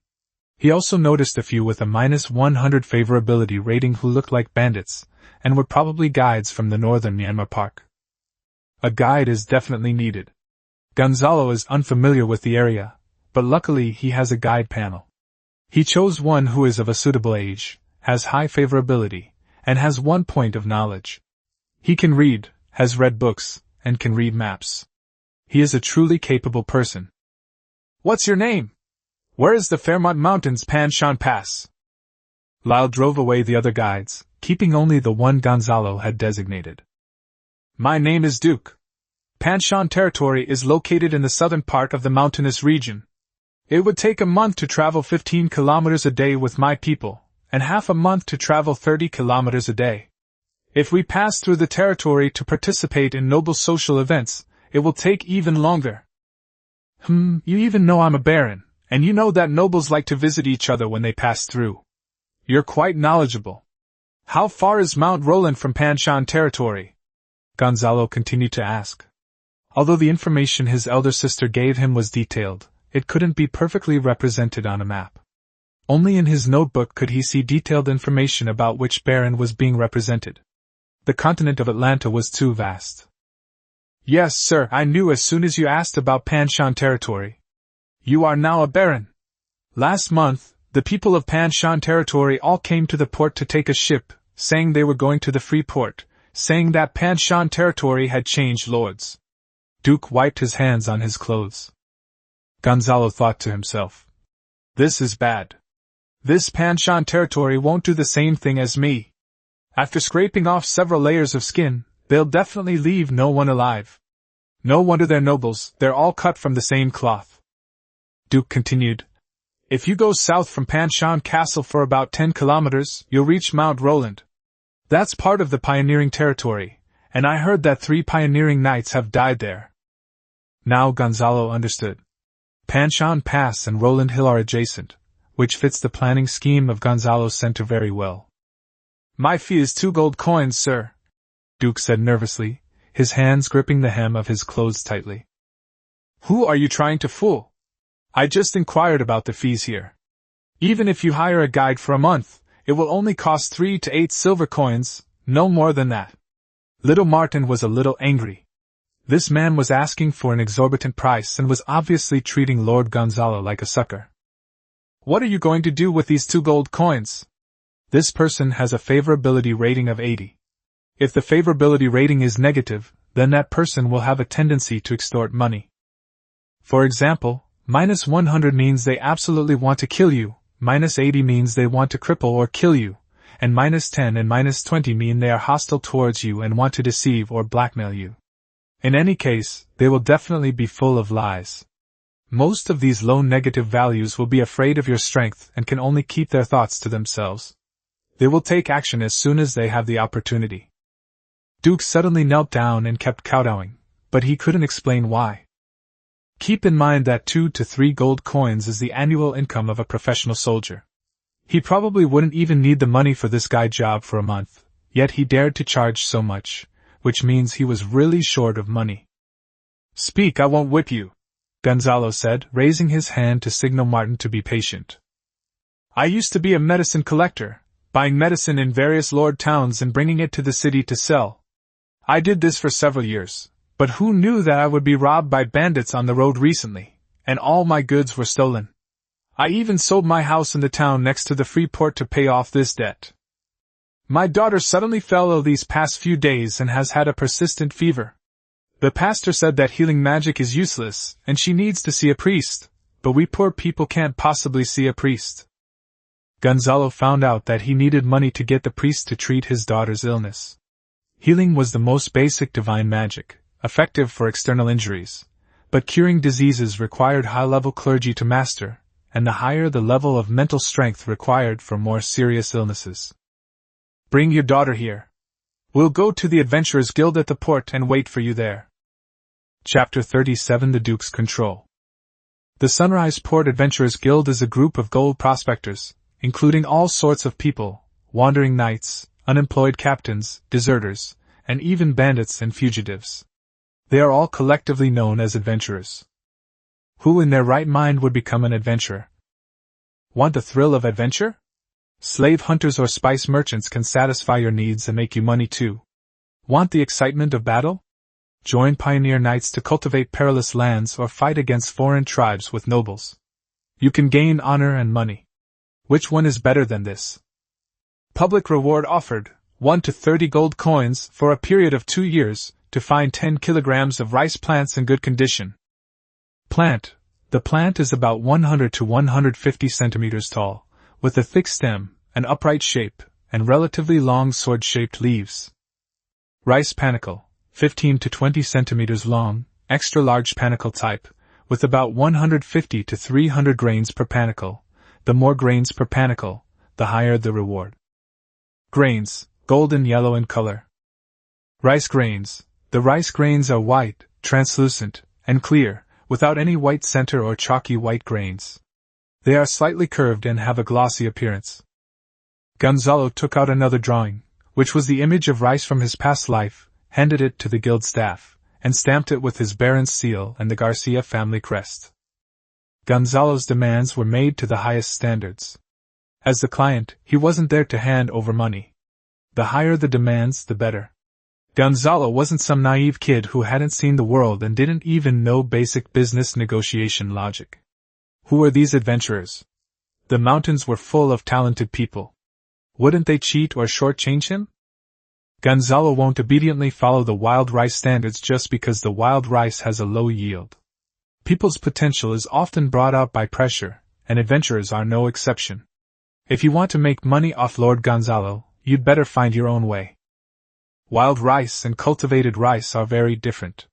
He also noticed a few with a -100 favorability rating who looked like bandits, and were probably guides from the northern Myanmar park. A guide is definitely needed. Gonzalo is unfamiliar with the area, but luckily he has a guide panel. He chose one who is of a suitable age, has high favorability, and has 1 point of knowledge. He can read, has read books, and can read maps. He is a truly capable person. What's your name? Where is the Fairmont Mountains Pan Shan Pass? Lyle drove away the other guides, keeping only the one Gonzalo had designated. My name is Duke. Pan Shan territory is located in the southern part of the mountainous region. It would take a month to travel 15 kilometers a day with my people, and half a month to travel 30 kilometers a day. If we pass through the territory to participate in noble social events, it will take even longer. You even know I'm a baron, and you know that nobles like to visit each other when they pass through. You're quite knowledgeable. How far is Mount Roland from Pan Shan territory? Gonzalo continued to ask. Although the information his elder sister gave him was detailed, it couldn't be perfectly represented on a map. Only in his notebook could he see detailed information about which baron was being represented. The continent of Atlanta was too vast. Yes, sir, I knew as soon as you asked about Pan Shan territory. You are now a baron. Last month, the people of Pan Shan territory all came to the port to take a ship, saying they were going to the free port, saying that Pan Shan territory had changed lords. Duke wiped his hands on his clothes. Gonzalo thought to himself. This is bad. This Pan Shan territory won't do the same thing as me. After scraping off several layers of skin, they'll definitely leave no one alive. No wonder they're nobles, they're all cut from the same cloth. Duke continued. If you go south from Pan Shan Castle for about 10 kilometers, you'll reach Mount Roland. That's part of the pioneering territory, and I heard that 3 pioneering knights have died there. Now Gonzalo understood. Pan Shan Pass and Roland Hill are adjacent, which fits the planning scheme of Gonzalo's center very well. My fee is 2 gold coins, sir, Duke said nervously, his hands gripping the hem of his clothes tightly. Who are you trying to fool? I just inquired about the fees here. Even if you hire a guide for a month, it will only cost 3 to 8 silver coins, no more than that. Little Martin was a little angry. This man was asking for an exorbitant price and was obviously treating Lord Gonzalo like a sucker. What are you going to do with these 2 gold coins? This person has a favorability rating of 80. If the favorability rating is negative, then that person will have a tendency to extort money. For example, -100 means they absolutely want to kill you, -80 means they want to cripple or kill you, and -10 and -20 mean they are hostile towards you and want to deceive or blackmail you. In any case, they will definitely be full of lies. Most of these low negative values will be afraid of your strength and can only keep their thoughts to themselves. They will take action as soon as they have the opportunity. Duke suddenly knelt down and kept kowtowing, but he couldn't explain why. Keep in mind that 2 to 3 gold coins is the annual income of a professional soldier. He probably wouldn't even need the money for this guide job for a month, yet he dared to charge so much, which means he was really short of money. Speak, I won't whip you, Gonzalo said, raising his hand to signal Martin to be patient. I used to be a medicine collector, buying medicine in various lord towns and bringing it to the city to sell. I did this for several years, but who knew that I would be robbed by bandits on the road recently, and all my goods were stolen. I even sold my house in the town next to the free port to pay off this debt. My daughter suddenly fell ill these past few days and has had a persistent fever. The pastor said that healing magic is useless and she needs to see a priest, but we poor people can't possibly see a priest. Gonzalo found out that he needed money to get the priest to treat his daughter's illness. Healing was the most basic divine magic, effective for external injuries, but curing diseases required high-level clergy to master, and the higher the level of mental strength required for more serious illnesses. Bring your daughter here. We'll go to the Adventurers Guild at the port and wait for you there. Chapter 37: The Duke's Control. The Sunrise Port Adventurers Guild is a group of gold prospectors, including all sorts of people, wandering knights, unemployed captains, deserters, and even bandits and fugitives. They are all collectively known as adventurers. Who in their right mind would become an adventurer? Want the thrill of adventure? Slave hunters or spice merchants can satisfy your needs and make you money too. Want the excitement of battle? Join pioneer knights to cultivate perilous lands or fight against foreign tribes with nobles. You can gain honor and money. Which one is better than this? Public reward offered, 1 to 30 gold coins for a period of 2 years, to find 10 kilograms of rice plants in good condition. Plant. The plant is about 100 to 150 centimeters tall, with a thick stem, an upright shape, and relatively long sword-shaped leaves. Rice panicle. 15 to 20 centimeters long, extra-large panicle type, with about 150 to 300 grains per panicle. The more grains per panicle, the higher the reward. Grains, golden yellow in color. Rice grains. The rice grains are white, translucent, and clear, without any white center or chalky white grains. They are slightly curved and have a glossy appearance. Gonzalo took out another drawing, which was the image of rice from his past life, handed it to the guild staff, and stamped it with his baron's seal and the Garcia family crest. Gonzalo's demands were made to the highest standards. As the client, he wasn't there to hand over money. The higher the demands, the better. Gonzalo wasn't some naive kid who hadn't seen the world and didn't even know basic business negotiation logic. Who were these adventurers? The mountains were full of talented people. Wouldn't they cheat or shortchange him? Gonzalo won't obediently follow the wild rice standards just because the wild rice has a low yield. People's potential is often brought out by pressure, and adventurers are no exception. If you want to make money off Lord Gonzalo, you'd better find your own way. Wild rice and cultivated rice are very different.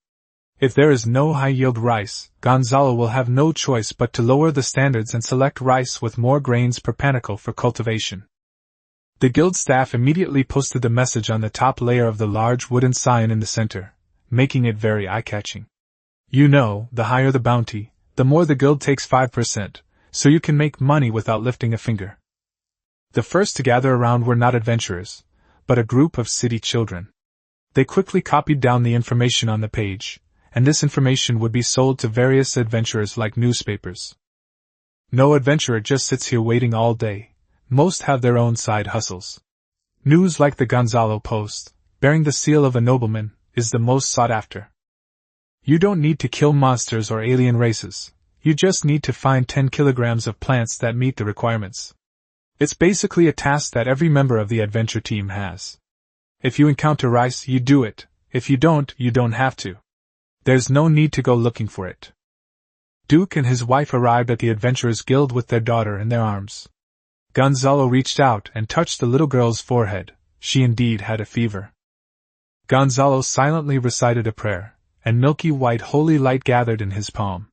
If there is no high-yield rice, Gonzalo will have no choice but to lower the standards and select rice with more grains per panicle for cultivation. The guild staff immediately posted the message on the top layer of the large wooden sign in the center, making it very eye-catching. You know, the higher the bounty, the more the guild takes 5%, so you can make money without lifting a finger. The first to gather around were not adventurers, but a group of city children. They quickly copied down the information on the page, and this information would be sold to various adventurers like newspapers. No adventurer just sits here waiting all day. Most have their own side hustles. News like the Gonzalo Post, bearing the seal of a nobleman, is the most sought after. You don't need to kill monsters or alien races, you just need to find 10 kilograms of plants that meet the requirements. It's basically a task that every member of the adventure team has. If you encounter rice, you do it. If you don't have to. There's no need to go looking for it. Duke and his wife arrived at the Adventurers Guild with their daughter in their arms. Gonzalo reached out and touched the little girl's forehead. She indeed had a fever. Gonzalo silently recited a prayer, and milky white holy light gathered in his palm.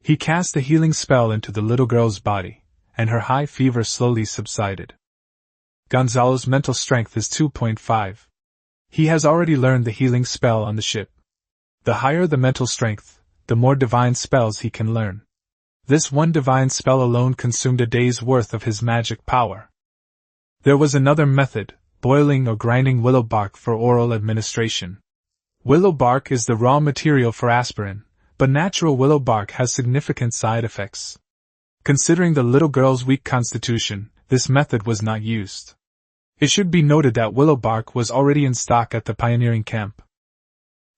He cast a healing spell into the little girl's body, and her high fever slowly subsided. Gonzalo's mental strength is 2.5. He has already learned the healing spell on the ship. The higher the mental strength, the more divine spells he can learn. This one divine spell alone consumed a day's worth of his magic power. There was another method, boiling or grinding willow bark for oral administration. Willow bark is the raw material for aspirin, but natural willow bark has significant side effects. Considering the little girl's weak constitution, this method was not used. It should be noted that willow bark was already in stock at the pioneering camp.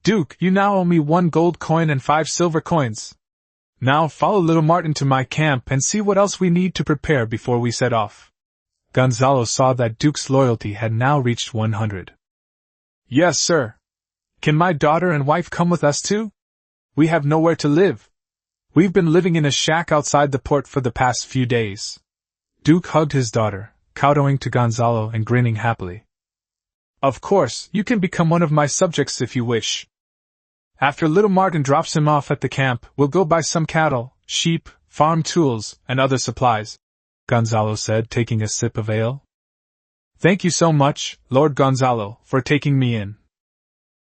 Duke, you now owe me 1 gold coin and 5 silver coins. Now follow little Martin to my camp and see what else we need to prepare before we set off. Gonzalo saw that Duke's loyalty had now reached 100. Yes, sir. Can my daughter and wife come with us too? We have nowhere to live. We've been living in a shack outside the port for the past few days. Duke hugged his daughter, kowtowing to Gonzalo and grinning happily. Of course, you can become one of my subjects if you wish. After little Martin drops him off at the camp, we'll go buy some cattle, sheep, farm tools, and other supplies," Gonzalo said, taking a sip of ale. "Thank you so much, Lord Gonzalo, for taking me in.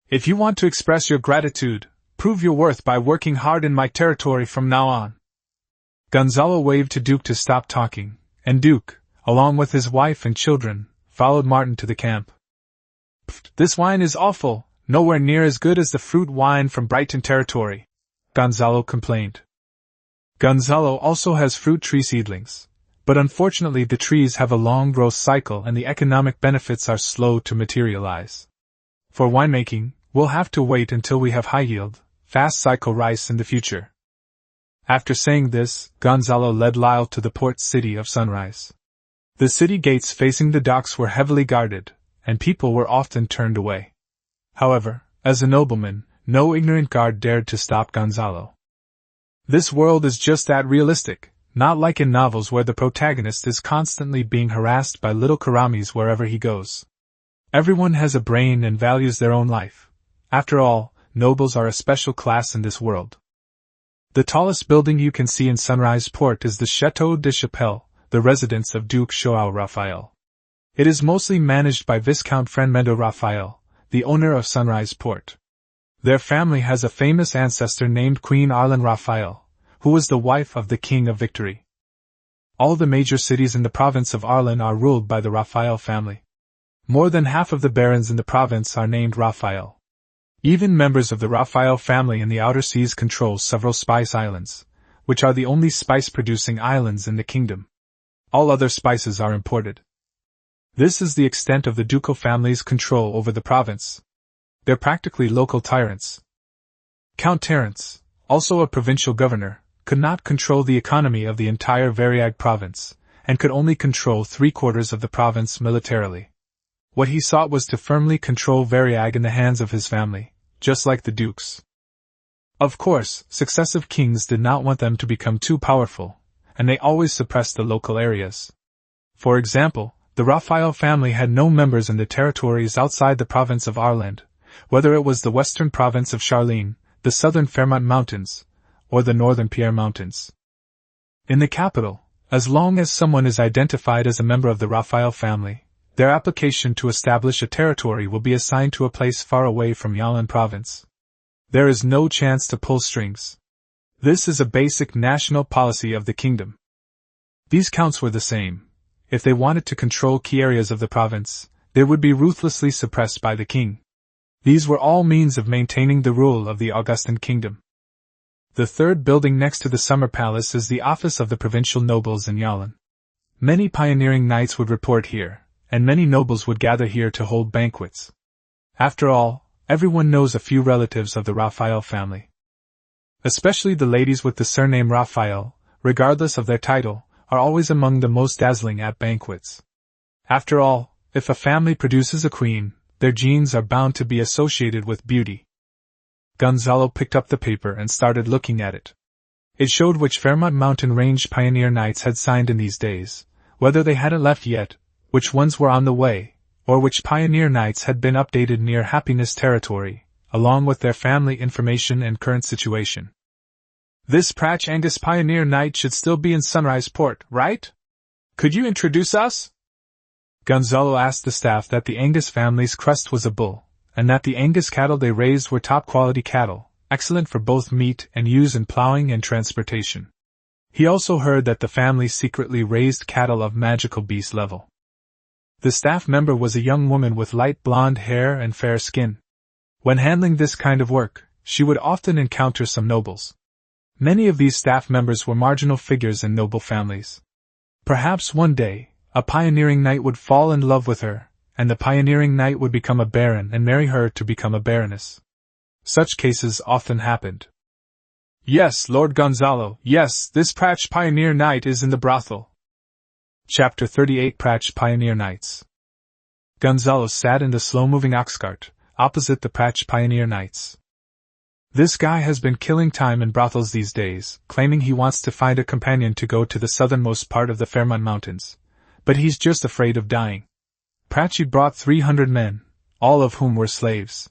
If you want to express your gratitude, prove your worth by working hard in my territory from now on." Gonzalo waved to Duke to stop talking, and Duke, along with his wife and children, followed Martin to the camp. "This wine is awful, nowhere near as good as the fruit wine from Brighton territory," Gonzalo complained. Gonzalo also has fruit tree seedlings, but unfortunately the trees have a long growth cycle and the economic benefits are slow to materialize. For winemaking, we'll have to wait until we have high-yield, fast-cycle rice in the future. After saying this, Gonzalo led Lyle to the port city of Sunrise. The city gates facing the docks were heavily guarded, and people were often turned away. However, as a nobleman, no ignorant guard dared to stop Gonzalo. This world is just that realistic, not like in novels where the protagonist is constantly being harassed by little karamis wherever he goes. Everyone has a brain and values their own life. After all, nobles are a special class in this world. The tallest building you can see in Sunrise Port is the Château de Chapelle, the residence of Duke João Rafael. It is mostly managed by Viscount Fernando Rafael, the owner of Sunrise Port. Their family has a famous ancestor named Queen Arlen Rafael, who was the wife of the King of Victory. All the major cities in the province of Arlen are ruled by the Rafael family. More than half of the barons in the province are named Rafael. Even members of the Rafael family in the outer seas control several spice islands, which are the only spice-producing islands in the kingdom. All other spices are imported. This is the extent of the ducal family's control over the province. They're practically local tyrants. Count Terence, also a provincial governor, could not control the economy of the entire Variag province, and could only control 3/4 of the province militarily. What he sought was to firmly control Variag in the hands of his family, just like the dukes. Of course, successive kings did not want them to become too powerful, and they always suppressed the local areas. For example, the Rafael family had no members in the territories outside the province of Arland, whether it was the western province of Charlene, the southern Fairmont Mountains, or the northern Pierre Mountains. In the capital, as long as someone is identified as a member of the Rafael family, their application to establish a territory will be assigned to a place far away from Yalin province. There is no chance to pull strings. This is a basic national policy of the kingdom. These counts were the same. If they wanted to control key areas of the province, they would be ruthlessly suppressed by the king. These were all means of maintaining the rule of the Augustan kingdom. The third building next to the summer palace is the office of the provincial nobles in Yalin. Many pioneering knights would report here, and many nobles would gather here to hold banquets. After all, everyone knows a few relatives of the Rafael family. Especially the ladies with the surname Rafael, regardless of their title, are always among the most dazzling at banquets. After all, if a family produces a queen, their genes are bound to be associated with beauty. Gonzalo picked up the paper and started looking at it. It showed which Fairmont Mountain Range pioneer knights had signed in these days, whether they hadn't left yet, which ones were on the way, or which pioneer knights had been updated near Happiness Territory, along with their family information and current situation. This Pratch Angus pioneer knight should still be in Sunrise Port, right? Could you introduce us? Gonzalo asked the staff that the Angus family's crest was a bull, and that the Angus cattle they raised were top-quality cattle, excellent for both meat and use in plowing and transportation. He also heard that the family secretly raised cattle of magical beast level. The staff member was a young woman with light blonde hair and fair skin. When handling this kind of work, she would often encounter some nobles. Many of these staff members were marginal figures in noble families. Perhaps one day, a pioneering knight would fall in love with her, and the pioneering knight would become a baron and marry her to become a baroness. Such cases often happened. Yes, Lord Gonzalo, yes, this Pratch pioneer knight is in the brothel. Chapter 38 Pratch Pioneer Knights. Gonzalo sat in the slow-moving ox cart, opposite the Pratch Pioneer Knights. This guy has been killing time in brothels these days, claiming he wants to find a companion to go to the southernmost part of the Fairmont Mountains, but he's just afraid of dying. Pratchy brought 300 men, all of whom were slaves.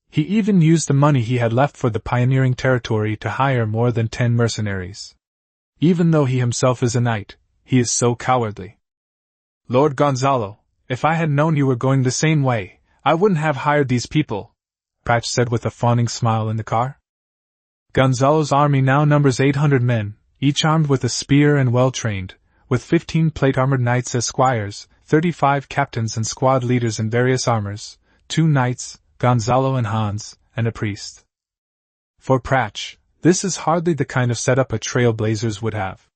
He even used the money he had left for the pioneering territory to hire more than 10 mercenaries. Even though he himself is a knight, he is so cowardly. Lord Gonzalo, if I had known you were going the same way, I wouldn't have hired these people, Pratch said with a fawning smile in the car. Gonzalo's army now numbers 800 men, each armed with a spear and well-trained, with 15 plate-armored knights as squires, 35 captains and squad leaders in various armors, 2 knights, Gonzalo and Hans, and a priest. For Pratch, this is hardly the kind of setup a trailblazers would have.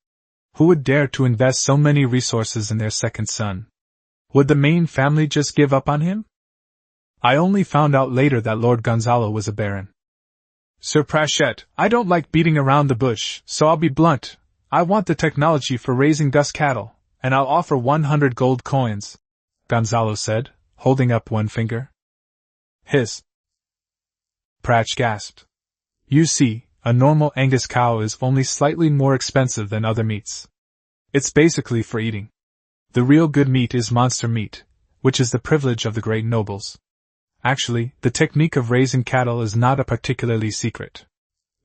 Who would dare to invest so many resources in their second son? Would the main family just give up on him? I only found out later that Lord Gonzalo was a baron. Sir Pratchett, I don't like beating around the bush, so I'll be blunt. I want the technology for raising dust cattle, and I'll offer 100 gold coins, Gonzalo said, holding up one finger. Hiss. Pratch gasped. You see, a normal Angus cow is only slightly more expensive than other meats. It's basically for eating. The real good meat is monster meat, which is the privilege of the great nobles. Actually, the technique of raising cattle is not a particularly secret.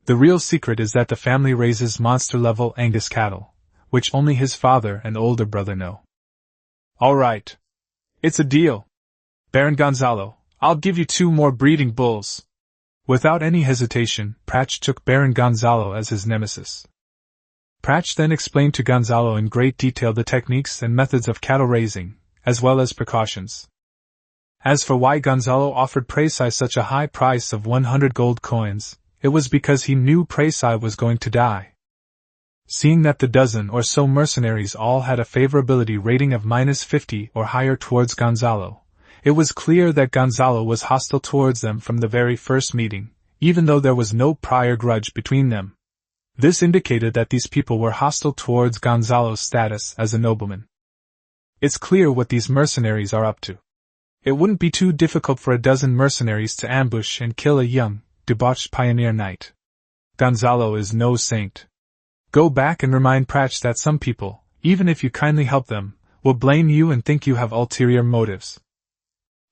The real secret is that the family raises monster-level Angus cattle, which only his father and older brother know. All right. It's a deal. Baron Gonzalo, I'll give you 2 more breeding bulls. Without any hesitation, Pratch took Baron Gonzalo as his nemesis. Pratch then explained to Gonzalo in great detail the techniques and methods of cattle raising, as well as precautions. As for why Gonzalo offered Precis such a high price of 100 gold coins, it was because he knew Precis was going to die. Seeing that the dozen or so mercenaries all had a favorability rating of -50 or higher towards Gonzalo, it was clear that Gonzalo was hostile towards them from the very first meeting, even though there was no prior grudge between them. This indicated that these people were hostile towards Gonzalo's status as a nobleman. It's clear what these mercenaries are up to. It wouldn't be too difficult for a dozen mercenaries to ambush and kill a young, debauched pioneer knight. Gonzalo is no saint. Go back and remind Pratch that some people, even if you kindly help them, will blame you and think you have ulterior motives.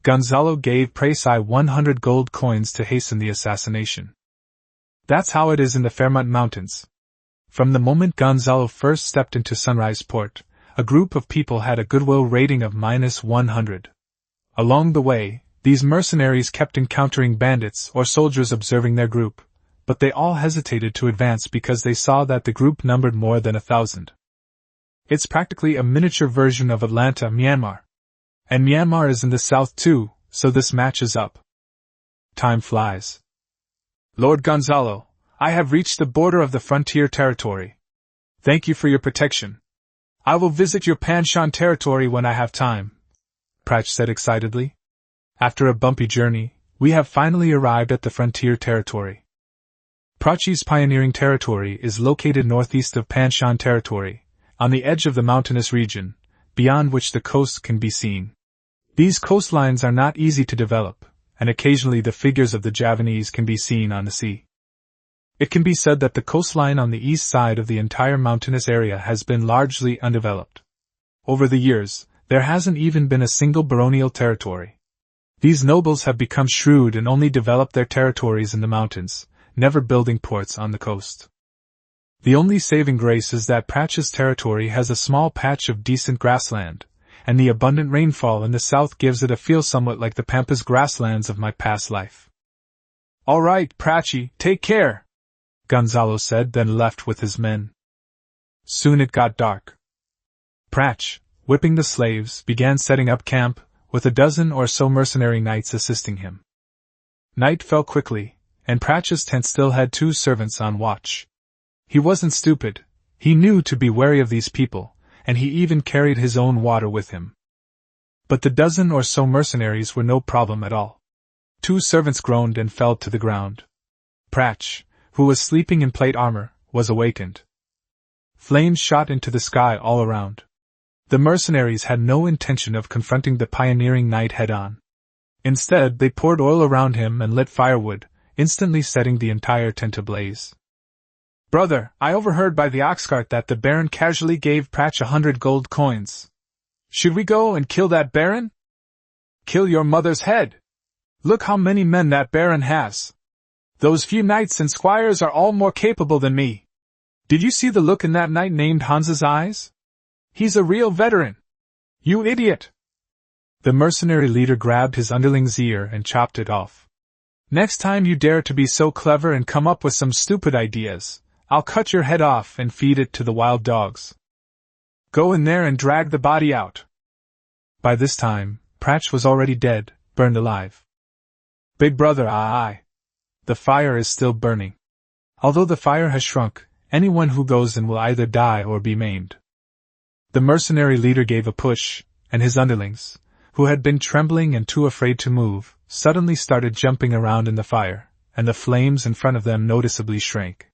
Gonzalo gave Precis 100 gold coins to hasten the assassination. That's how it is in the Fairmont Mountains. From the moment Gonzalo first stepped into Sunrise Port, a group of people had a goodwill rating of -100. Along the way, these mercenaries kept encountering bandits or soldiers observing their group, but they all hesitated to advance because they saw that the group numbered more than 1,000. It's practically a miniature version of Atlanta, Myanmar. And Myanmar is in the south too, so this matches up. Time flies. Lord Gonzalo, I have reached the border of the frontier territory. Thank you for your protection. I will visit your Panshan territory when I have time, Pratch said excitedly. After a bumpy journey, we have finally arrived at the frontier territory. Prachi's pioneering territory is located northeast of Panshan territory, on the edge of the mountainous region, beyond which the coast can be seen. These coastlines are not easy to develop, and occasionally the figures of the Javanese can be seen on the sea. It can be said that the coastline on the east side of the entire mountainous area has been largely undeveloped. Over the years, there hasn't even been a single baronial territory. These nobles have become shrewd and only developed their territories in the mountains, never building ports on the coast. The only saving grace is that Pratch's territory has a small patch of decent grassland, and the abundant rainfall in the south gives it a feel somewhat like the pampas grasslands of my past life. All right, Pratchy, take care, Gonzalo said, then left with his men. Soon it got dark. Pratch, whipping the slaves, began setting up camp, with a dozen or so mercenary knights assisting him. Night fell quickly, and Pratch's tent still had 2 servants on watch. He wasn't stupid. He knew to be wary of these people, and he even carried his own water with him. But the dozen or so mercenaries were no problem at all. 2 servants groaned and fell to the ground. Pratch, who was sleeping in plate armor, was awakened. Flames shot into the sky all around. The mercenaries had no intention of confronting the pioneering knight head-on. Instead, they poured oil around him and lit firewood, instantly setting the entire tent ablaze. Brother, I overheard by the ox cart that the Baron casually gave Pratch 100 gold coins. Should we go and kill that Baron? Kill your mother's head! Look how many men that Baron has. Those few knights and squires are all more capable than me. Did you see the look in that knight named Hans's eyes? He's a real veteran. You idiot! The mercenary leader grabbed his underling's ear and chopped it off. Next time you dare to be so clever and come up with some stupid ideas, I'll cut your head off and feed it to the wild dogs. Go in there and drag the body out. By this time, Pratch was already dead, burned alive. Big brother, aye. The fire is still burning. Although the fire has shrunk, anyone who goes in will either die or be maimed. The mercenary leader gave a push, and his underlings, who had been trembling and too afraid to move, suddenly started jumping around in the fire, and the flames in front of them noticeably shrank.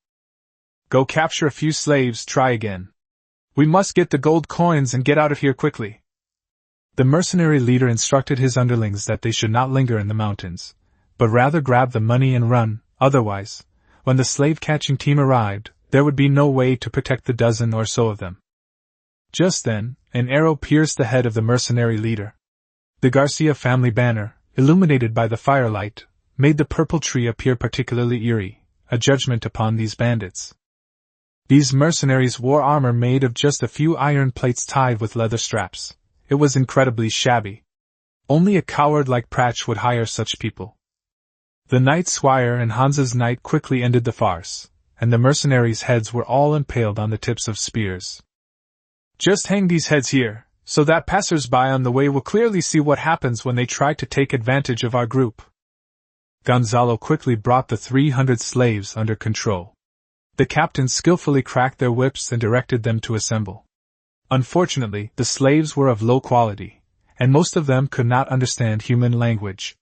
Go capture a few slaves, try again. We must get the gold coins and get out of here quickly. The mercenary leader instructed his underlings that they should not linger in the mountains, but rather grab the money and run, otherwise, when the slave-catching team arrived, there would be no way to protect the dozen or so of them. Just then, an arrow pierced the head of the mercenary leader. The Garcia family banner, illuminated by the firelight, made the purple tree appear particularly eerie, a judgment upon these bandits. These mercenaries wore armor made of just a few iron plates tied with leather straps. It was incredibly shabby. Only a coward like Pratch would hire such people. The Knight Squire and Hans's knight quickly ended the farce, and the mercenaries' heads were all impaled on the tips of spears. Just hang these heads here, so that passers-by on the way will clearly see what happens when they try to take advantage of our group. Gonzalo quickly brought the 300 slaves under control. The captains skillfully cracked their whips and directed them to assemble. Unfortunately, the slaves were of low quality, and most of them could not understand human language.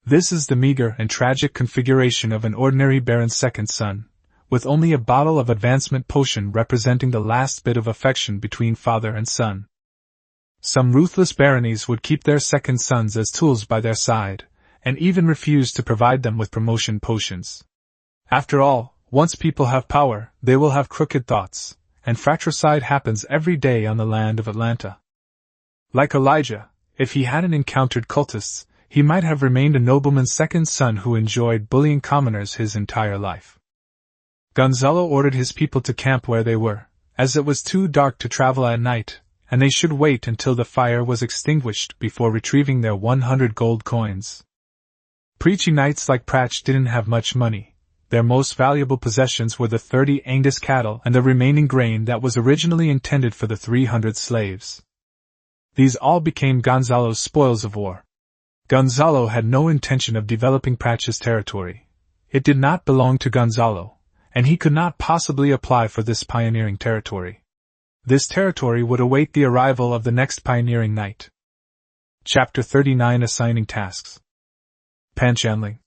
This is the meager and tragic configuration of an ordinary baron's second son, with only a bottle of advancement potion representing the last bit of affection between father and son. Some ruthless baronies would keep their second sons as tools by their side, and even refuse to provide them with promotion potions. After all, once people have power, they will have crooked thoughts, and fratricide happens every day on the land of Atlanta. Like Elijah, if he hadn't encountered cultists, he might have remained a nobleman's second son who enjoyed bullying commoners his entire life. Gonzalo ordered his people to camp where they were, as it was too dark to travel at night, and they should wait until the fire was extinguished before retrieving their 100 gold coins. Preachy knights like Pratch didn't have much money. Their most valuable possessions were the 30 Angus cattle and the remaining grain that was originally intended for the 300 slaves. These all became Gonzalo's spoils of war. Gonzalo had no intention of developing Pratch's territory. It did not belong to Gonzalo, and he could not possibly apply for this pioneering territory. This territory would await the arrival of the next pioneering knight. Chapter 39 Assigning Tasks. Panchanling.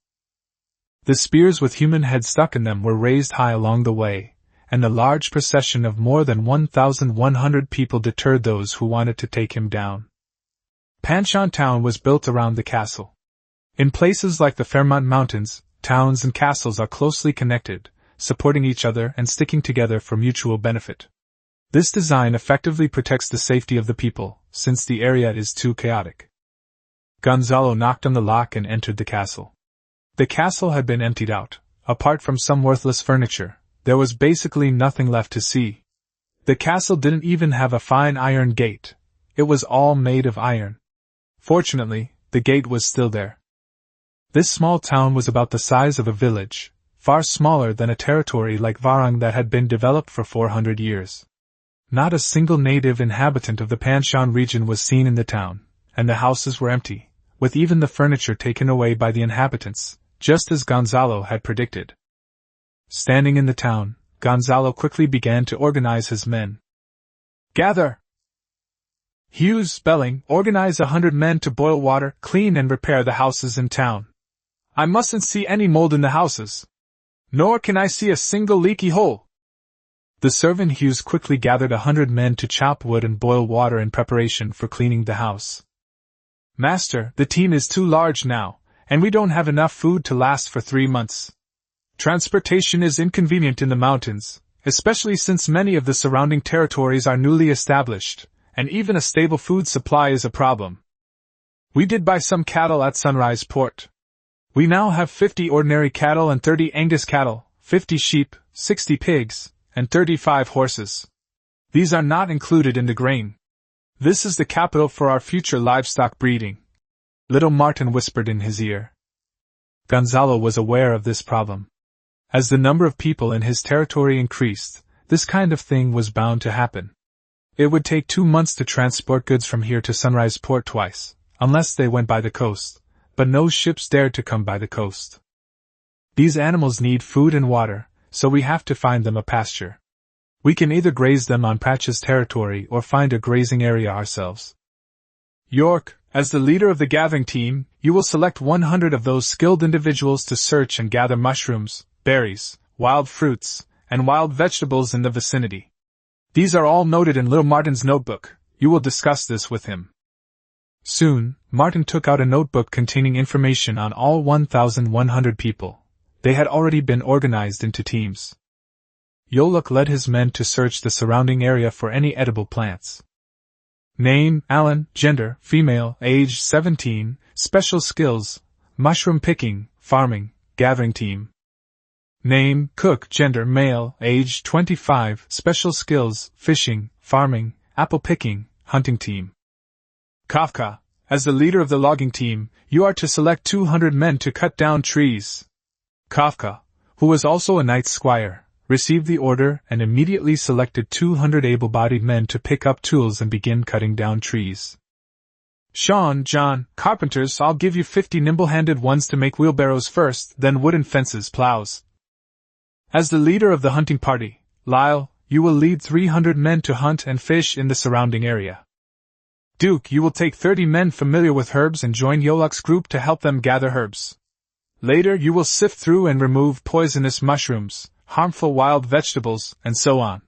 The spears with human heads stuck in them were raised high along the way, and a large procession of more than 1,100 people deterred those who wanted to take him down. Panchan Town was built around the castle. In places like the Fairmont Mountains, towns and castles are closely connected, supporting each other and sticking together for mutual benefit. This design effectively protects the safety of the people, since the area is too chaotic. Gonzalo knocked on the lock and entered the castle. The castle had been emptied out. Apart from some worthless furniture, there was basically nothing left to see. The castle didn't even have a fine iron gate. It was all made of iron. Fortunately, the gate was still there. This small town was about the size of a village, far smaller than a territory like Varang that had been developed for 400 years. Not a single native inhabitant of the Panshan region was seen in the town, and the houses were empty, with even the furniture taken away by the inhabitants, just as Gonzalo had predicted. Standing in the town, Gonzalo quickly began to organize his men. Gather! Hughes spelling, organize 100 men to boil water, clean and repair the houses in town. I mustn't see any mold in the houses. Nor can I see a single leaky hole. The servant Hughes quickly gathered 100 men to chop wood and boil water in preparation for cleaning the house. Master, the team is too large now, and we don't have enough food to last for 3 months. Transportation is inconvenient in the mountains, especially since many of the surrounding territories are newly established, and even a stable food supply is a problem. We did buy some cattle at Sunrise Port. We now have 50 ordinary cattle and 30 Angus cattle, 50 sheep, 60 pigs, and 35 horses. These are not included in the grain. This is the capital for our future livestock breeding. Little Martin whispered in his ear. Gonzalo was aware of this problem. As the number of people in his territory increased, this kind of thing was bound to happen. It would take 2 months to transport goods from here to Sunrise Port twice, unless they went by the coast, but no ships dared to come by the coast. These animals need food and water, so we have to find them a pasture. We can either graze them on Pratch's territory or find a grazing area ourselves. York, as the leader of the gathering team, you will select 100 of those skilled individuals to search and gather mushrooms, berries, wild fruits, and wild vegetables in the vicinity. These are all noted in little Martin's notebook. You will discuss this with him. Soon, Martin took out a notebook containing information on all 1,100 people. They had already been organized into teams. Yoluk led his men to search the surrounding area for any edible plants. Name, Alan, gender, female, age 17, special skills, mushroom picking, farming, gathering team. Name, Cook, gender, male, age 25, special skills, fishing, farming, apple picking, hunting team. Kafka, as the leader of the logging team, you are to select 200 men to cut down trees. Kafka, who was also a knight's squire, received the order and immediately selected 200 able-bodied men to pick up tools and begin cutting down trees. Sean, John, carpenters, I'll give you 50 nimble-handed ones to make wheelbarrows first, then wooden fences, plows. As the leader of the hunting party, Lyle, you will lead 300 men to hunt and fish in the surrounding area. Duke, you will take 30 men familiar with herbs and join Yoluk's group to help them gather herbs. Later you will sift through and remove poisonous mushrooms, harmful wild vegetables, and so on.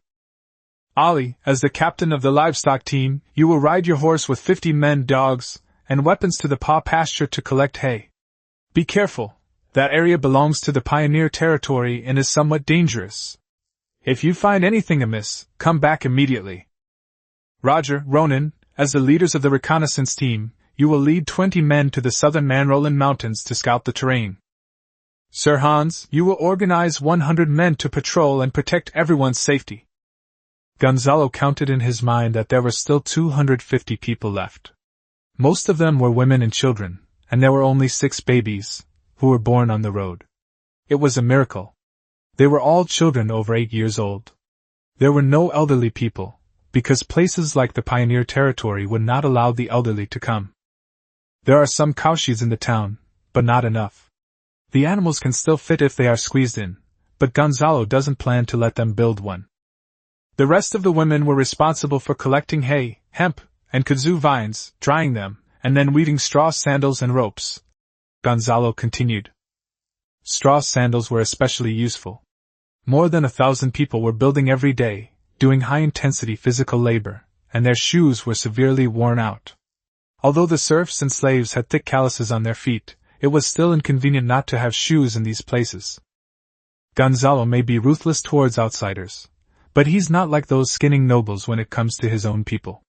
Ollie, as the captain of the livestock team, you will ride your horse with 50 men, dogs, and weapons to the paw pasture to collect hay. Be careful. That area belongs to the pioneer territory and is somewhat dangerous. If you find anything amiss, come back immediately. Roger, Ronan, as the leaders of the reconnaissance team, you will lead 20 men to the southern Manroland Mountains to scout the terrain. Sir Hans, you will organize 100 men to patrol and protect everyone's safety. Gonzalo counted in his mind that there were still 250 people left. Most of them were women and children, and there were only 6 babies, who were born on the road. It was a miracle. They were all children over 8 years old. There were no elderly people, because places like the Pioneer Territory would not allow the elderly to come. There are some cowshes in the town, but not enough. The animals can still fit if they are squeezed in, but Gonzalo doesn't plan to let them build one. The rest of the women were responsible for collecting hay, hemp, and kudzu vines, drying them, and then weaving straw sandals and ropes. Gonzalo continued. Straw sandals were especially useful. More than 1,000 people were building every day, doing high-intensity physical labor, and their shoes were severely worn out. Although the serfs and slaves had thick calluses on their feet, it was still inconvenient not to have shoes in these places. Gonzalo may be ruthless towards outsiders, but he's not like those skinning nobles when it comes to his own people.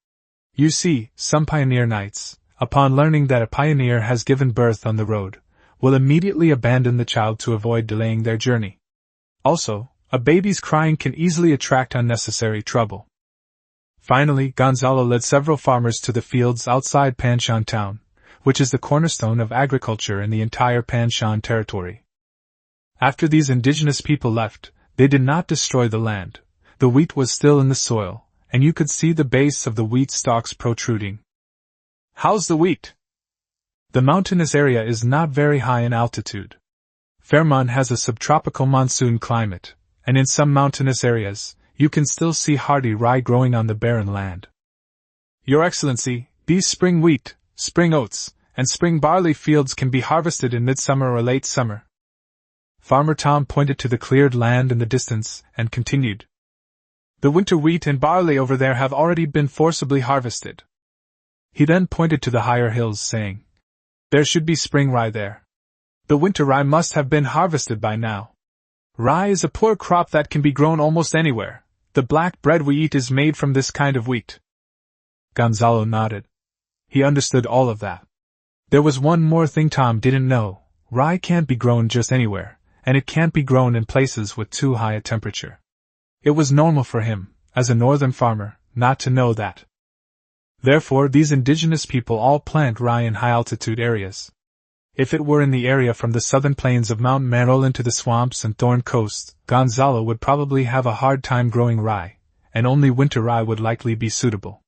You see, some pioneer knights, upon learning that a pioneer has given birth on the road, will immediately abandon the child to avoid delaying their journey. Also, a baby's crying can easily attract unnecessary trouble. Finally, Gonzalo led several farmers to the fields outside Panshan town, which is the cornerstone of agriculture in the entire Panshan territory. After these indigenous people left, they did not destroy the land. The wheat was still in the soil, and you could see the base of the wheat stalks protruding. How's the wheat? The mountainous area is not very high in altitude. Fairmont has a subtropical monsoon climate, and in some mountainous areas, you can still see hardy rye growing on the barren land. Your Excellency, these spring wheat, spring oats, and spring barley fields can be harvested in midsummer or late summer. Farmer Tom pointed to the cleared land in the distance and continued. The winter wheat and barley over there have already been forcibly harvested. He then pointed to the higher hills, saying, There should be spring rye there. The winter rye must have been harvested by now. Rye is a poor crop that can be grown almost anywhere. The black bread we eat is made from this kind of wheat. Gonzalo nodded. He understood all of that. There was one more thing Tom didn't know. Rye can't be grown just anywhere, and it can't be grown in places with too high a temperature. It was normal for him, as a northern farmer, not to know that. Therefore, these indigenous people all plant rye in high-altitude areas. If it were in the area from the southern plains of Mount Marolin to the swamps and Thorn Coast, Gonzalo would probably have a hard time growing rye, and only winter rye would likely be suitable.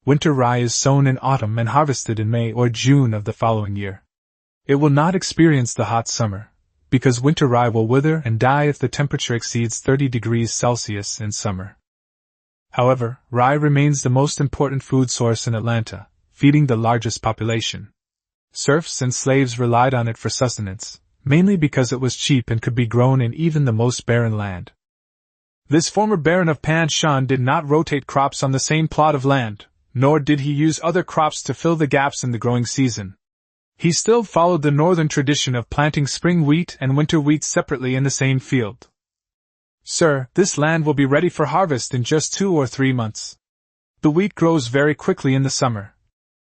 Winter rye is sown in autumn and harvested in May or June of the following year. It will not experience the hot summer, because winter rye will wither and die if the temperature exceeds 30 degrees Celsius in summer. However, rye remains the most important food source in Atlanta, feeding the largest population. Serfs and slaves relied on it for sustenance, mainly because it was cheap and could be grown in even the most barren land. This former Baron of Pan Shan did not rotate crops on the same plot of land, nor did he use other crops to fill the gaps in the growing season. He still followed the northern tradition of planting spring wheat and winter wheat separately in the same field. Sir, this land will be ready for harvest in just 2 or 3 months. The wheat grows very quickly in the summer,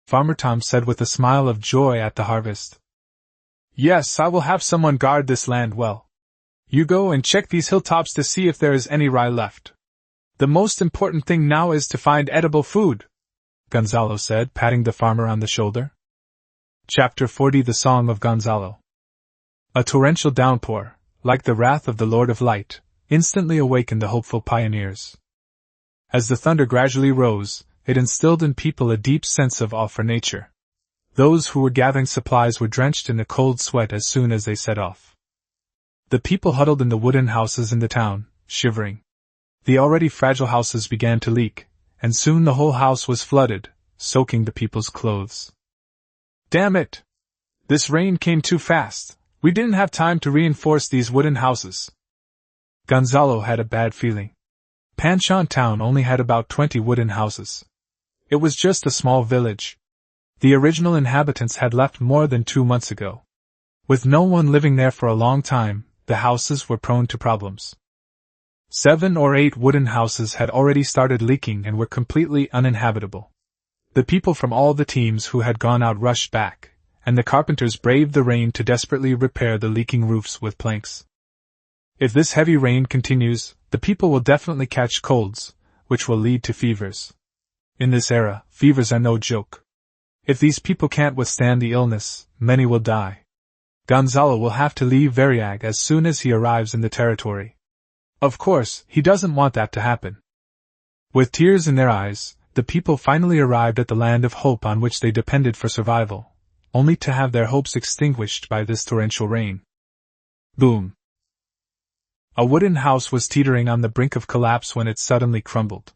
Farmer Tom said with a smile of joy at the harvest. Yes, I will have someone guard this land well. You go and check these hilltops to see if there is any rye left. The most important thing now is to find edible food, Gonzalo said, patting the farmer on the shoulder. Chapter 40 The Song of Gonzalo. A torrential downpour, like the wrath of the Lord of Light, instantly awakened the hopeful pioneers. As the thunder gradually rose, it instilled in people a deep sense of awe for nature. Those who were gathering supplies were drenched in a cold sweat as soon as they set off. The people huddled in the wooden houses in the town, shivering. The already fragile houses began to leak, and soon the whole house was flooded, soaking the people's clothes. Damn it! This rain came too fast. We didn't have time to reinforce these wooden houses. Gonzalo had a bad feeling. Panshan town only had about 20 wooden houses. It was just a small village. The original inhabitants had left more than 2 months ago. With no one living there for a long time, the houses were prone to problems. 7 or 8 wooden houses had already started leaking and were completely uninhabitable. The people from all the teams who had gone out rushed back, and the carpenters braved the rain to desperately repair the leaking roofs with planks. If this heavy rain continues, the people will definitely catch colds, which will lead to fevers. In this era, fevers are no joke. If these people can't withstand the illness, many will die. Gonzalo will have to leave Variag as soon as he arrives in the territory. Of course, he doesn't want that to happen. With tears in their eyes, the people finally arrived at the land of hope on which they depended for survival, only to have their hopes extinguished by this torrential rain. Boom! A wooden house was teetering on the brink of collapse when it suddenly crumbled.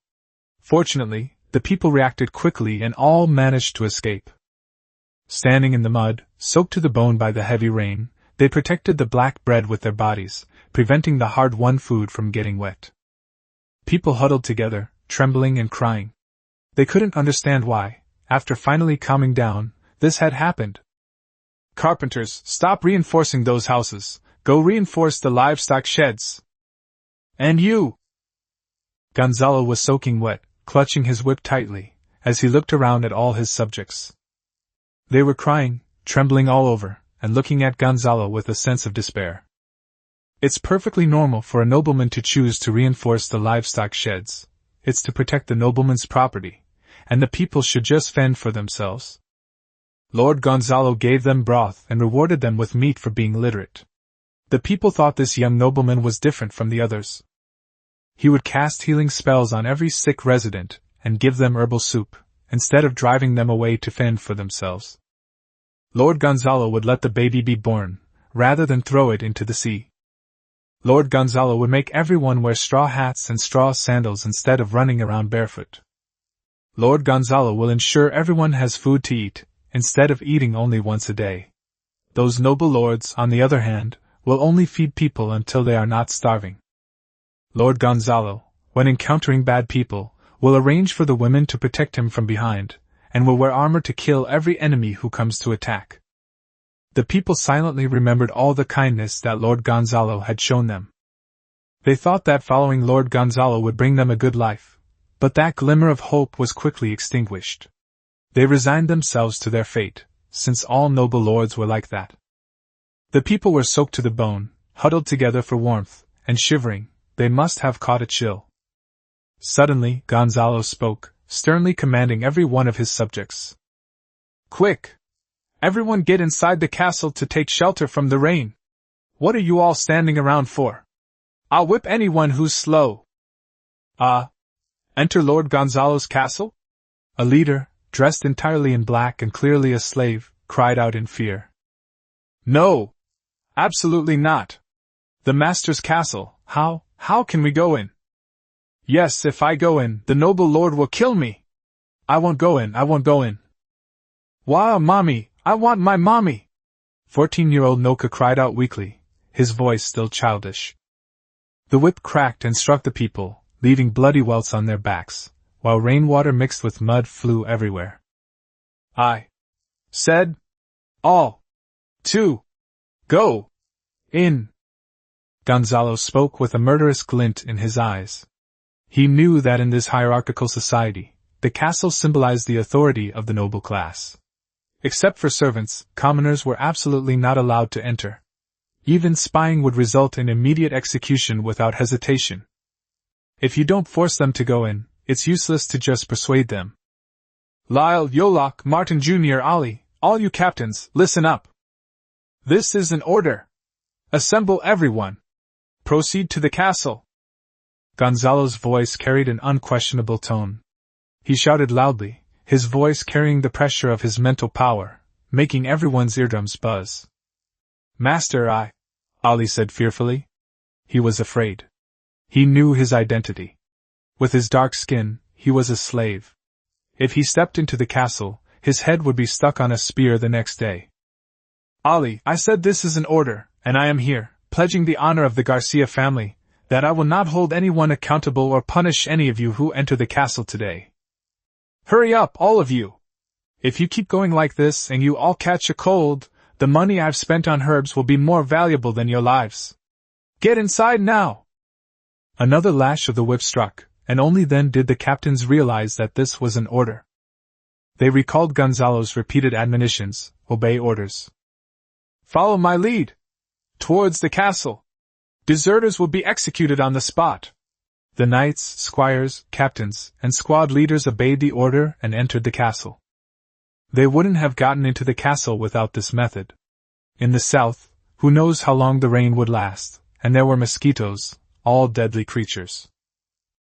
Fortunately, the people reacted quickly and all managed to escape. Standing in the mud, soaked to the bone by the heavy rain, they protected the black bread with their bodies, preventing the hard-won food from getting wet. People huddled together, trembling and crying. They couldn't understand why, after finally calming down, this had happened. Carpenters, stop reinforcing those houses. Go reinforce the livestock sheds. And you! Gonzalo was soaking wet, clutching his whip tightly, as he looked around at all his subjects. They were crying, trembling all over, and looking at Gonzalo with a sense of despair. It's perfectly normal for a nobleman to choose to reinforce the livestock sheds. It's to protect the nobleman's property, and the people should just fend for themselves. Lord Gonzalo gave them broth and rewarded them with meat for being literate. The people thought this young nobleman was different from the others. He would cast healing spells on every sick resident, and give them herbal soup, instead of driving them away to fend for themselves. Lord Gonzalo would let the baby be born, rather than throw it into the sea. Lord Gonzalo would make everyone wear straw hats and straw sandals instead of running around barefoot. Lord Gonzalo will ensure everyone has food to eat, instead of eating only once a day. Those noble lords, on the other hand, will only feed people until they are not starving. Lord Gonzalo, when encountering bad people, will arrange for the women to protect him from behind, and will wear armor to kill every enemy who comes to attack. The people silently remembered all the kindness that Lord Gonzalo had shown them. They thought that following Lord Gonzalo would bring them a good life, but that glimmer of hope was quickly extinguished. They resigned themselves to their fate, since all noble lords were like that. The people were soaked to the bone, huddled together for warmth, and shivering, they must have caught a chill. Suddenly, Gonzalo spoke, sternly commanding every one of his subjects. Quick! Everyone get inside the castle to take shelter from the rain. What are you all standing around for? I'll whip anyone who's slow. Enter Lord Gonzalo's castle? A leader, dressed entirely in black and clearly a slave, cried out in fear. No! Absolutely not! The master's castle, how can we go in? Yes, if I go in, the noble lord will kill me! I won't go in. Wow, mommy, I want my mommy! 14-year-old Noka cried out weakly, his voice still childish. The whip cracked and struck the people, leaving bloody welts on their backs, while rainwater mixed with mud flew everywhere. I said, all to go in. Gonzalo spoke with a murderous glint in his eyes. He knew that in this hierarchical society, the castle symbolized the authority of the noble class. Except for servants, commoners were absolutely not allowed to enter. Even spying would result in immediate execution without hesitation. If you don't force them to go in, it's useless to just persuade them. Lyle, Yolok, Martin Jr., Ali, all you captains, listen up. This is an order. Assemble everyone. Proceed to the castle. Gonzalo's voice carried an unquestionable tone. He shouted loudly, his voice carrying the pressure of his mental power, making everyone's eardrums buzz. Master, Ali said fearfully. He was afraid. He knew his identity. With his dark skin, he was a slave. If he stepped into the castle, his head would be stuck on a spear the next day. Ali, I said this is an order, and I am here, pledging the honor of the Garcia family, that I will not hold anyone accountable or punish any of you who enter the castle today. Hurry up, all of you! If you keep going like this and you all catch a cold, the money I've spent on herbs will be more valuable than your lives. Get inside now! Another lash of the whip struck, and only then did the captains realize that this was an order. They recalled Gonzalo's repeated admonitions, obey orders. Follow my lead! Towards the castle! Deserters will be executed on the spot! The knights, squires, captains, and squad leaders obeyed the order and entered the castle. They wouldn't have gotten into the castle without this method. In the south, who knows how long the rain would last, and there were mosquitoes, all deadly creatures.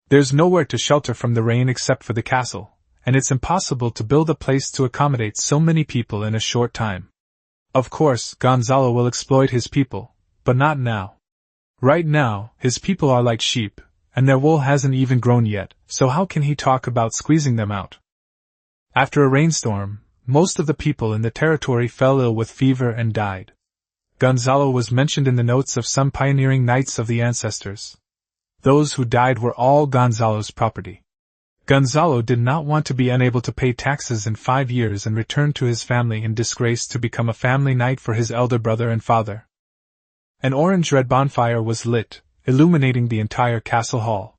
There's nowhere to shelter from the rain except for the castle, and it's impossible to build a place to accommodate so many people in a short time. Of course, Gonzalo will exploit his people, but not now. Right now, his people are like sheep, and their wool hasn't even grown yet, so how can he talk about squeezing them out? After a rainstorm, most of the people in the territory fell ill with fever and died. Gonzalo was mentioned in the notes of some pioneering knights of the ancestors. Those who died were all Gonzalo's property. Gonzalo did not want to be unable to pay taxes in 5 years and return to his family in disgrace to become a family knight for his elder brother and father. An orange-red bonfire was lit, illuminating the entire castle hall.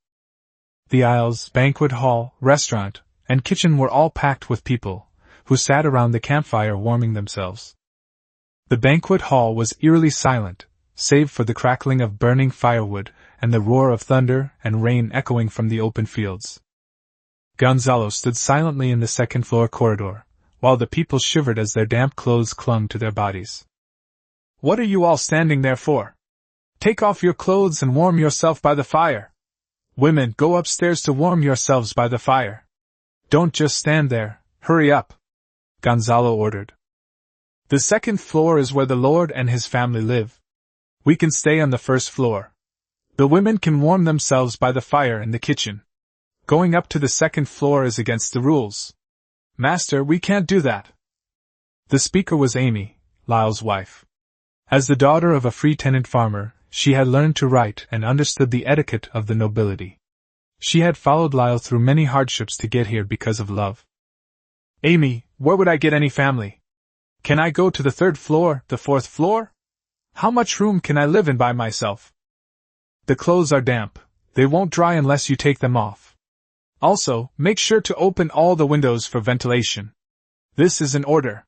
The aisles, banquet hall, restaurant, and kitchen were all packed with people, who sat around the campfire warming themselves. The banquet hall was eerily silent, save for the crackling of burning firewood and the roar of thunder and rain echoing from the open fields. Gonzalo stood silently in the second-floor corridor, while the people shivered as their damp clothes clung to their bodies. What are you all standing there for? Take off your clothes and warm yourself by the fire. Women, go upstairs to warm yourselves by the fire. Don't just stand there, hurry up, Gonzalo ordered. The second floor is where the Lord and his family live. We can stay on the first floor. The women can warm themselves by the fire in the kitchen. Going up to the second floor is against the rules. Master, we can't do that. The speaker was Amy, Lyle's wife. As the daughter of a free tenant farmer, she had learned to write and understood the etiquette of the nobility. She had followed Lyle through many hardships to get here because of love. Amy, where would I get any family? Can I go to the third floor, the fourth floor? How much room can I live in by myself? The clothes are damp. They won't dry unless you take them off. Also, make sure to open all the windows for ventilation. This is an order.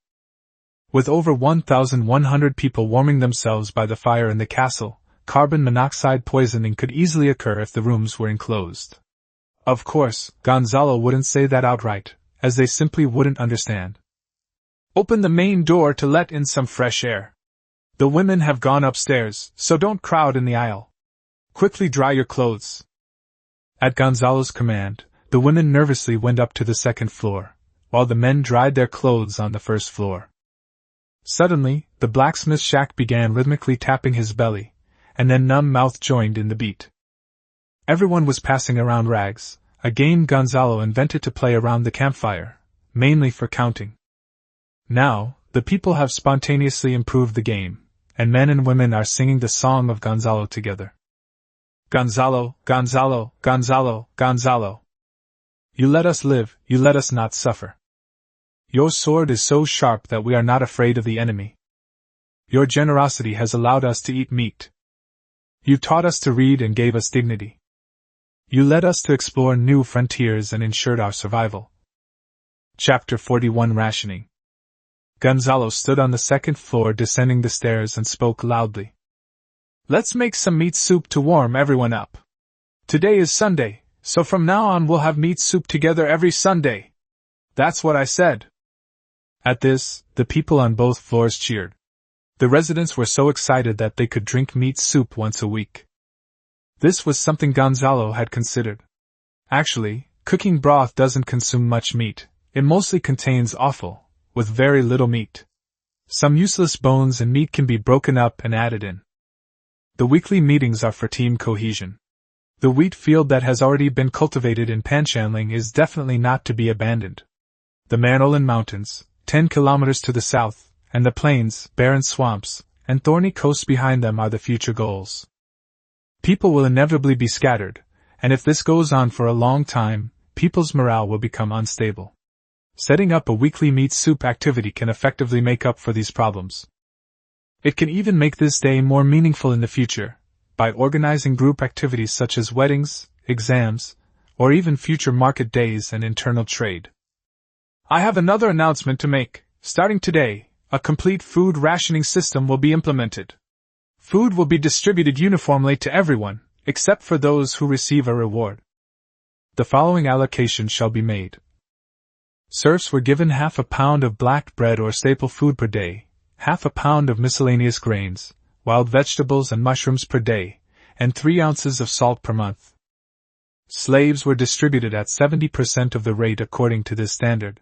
With over 1,100 people warming themselves by the fire in the castle, carbon monoxide poisoning could easily occur if the rooms were enclosed. Of course, Gonzalo wouldn't say that outright, as they simply wouldn't understand. Open the main door to let in some fresh air. The women have gone upstairs, so don't crowd in the aisle. Quickly dry your clothes. At Gonzalo's command, the women nervously went up to the second floor, while the men dried their clothes on the first floor. Suddenly, the blacksmith's shack began rhythmically tapping his belly, and then numb mouth joined in the beat. Everyone was passing around rags, a game Gonzalo invented to play around the campfire, mainly for counting. Now, the people have spontaneously improved the game, and men and women are singing the song of Gonzalo together. Gonzalo, Gonzalo, Gonzalo, Gonzalo. You let us live, you let us not suffer. Your sword is so sharp that we are not afraid of the enemy. Your generosity has allowed us to eat meat. You taught us to read and gave us dignity. You led us to explore new frontiers and ensured our survival. Chapter 41 Rationing. Gonzalo stood on the second floor descending the stairs and spoke loudly. Let's make some meat soup to warm everyone up. Today is Sunday, so from now on we'll have meat soup together every Sunday. That's what I said. At this, the people on both floors cheered. The residents were so excited that they could drink meat soup once a week. This was something Gonzalo had considered. Actually, cooking broth doesn't consume much meat. It mostly contains offal, with very little meat. Some useless bones and meat can be broken up and added in. The weekly meetings are for team cohesion. The wheat field that has already been cultivated in Panchanling is definitely not to be abandoned. The Manhwa Mountains, 10 kilometers to the south, and the plains, barren swamps, and thorny coasts behind them are the future goals. People will inevitably be scattered, and if this goes on for a long time, people's morale will become unstable. Setting up a weekly meat soup activity can effectively make up for these problems. It can even make this day more meaningful in the future, by organizing group activities such as weddings, exams, or even future market days and internal trade. I have another announcement to make. Starting today, a complete food rationing system will be implemented. Food will be distributed uniformly to everyone, except for those who receive a reward. The following allocation shall be made. Serfs were given half a pound of black bread or staple food per day, half a pound of miscellaneous grains, wild vegetables and mushrooms per day, and 3 ounces of salt per month. Slaves were distributed at 70% of the rate according to this standard.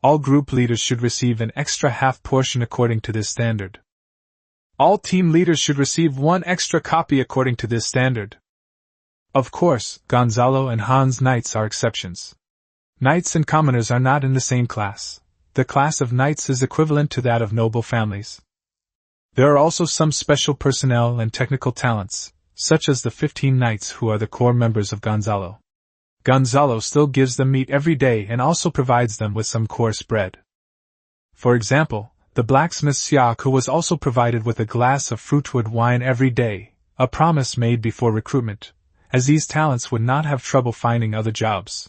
All group leaders should receive an extra half portion according to this standard. All team leaders should receive 1 extra copy according to this standard. Of course, Gonzalo and Hans knights are exceptions. Knights and commoners are not in the same class. The class of knights is equivalent to that of noble families. There are also some special personnel and technical talents, such as the 15 knights who are the core members of Gonzalo. Gonzalo still gives them meat every day and also provides them with some coarse bread. For example, the blacksmith Siak was also provided with a glass of fruitwood wine every day, a promise made before recruitment, as these talents would not have trouble finding other jobs.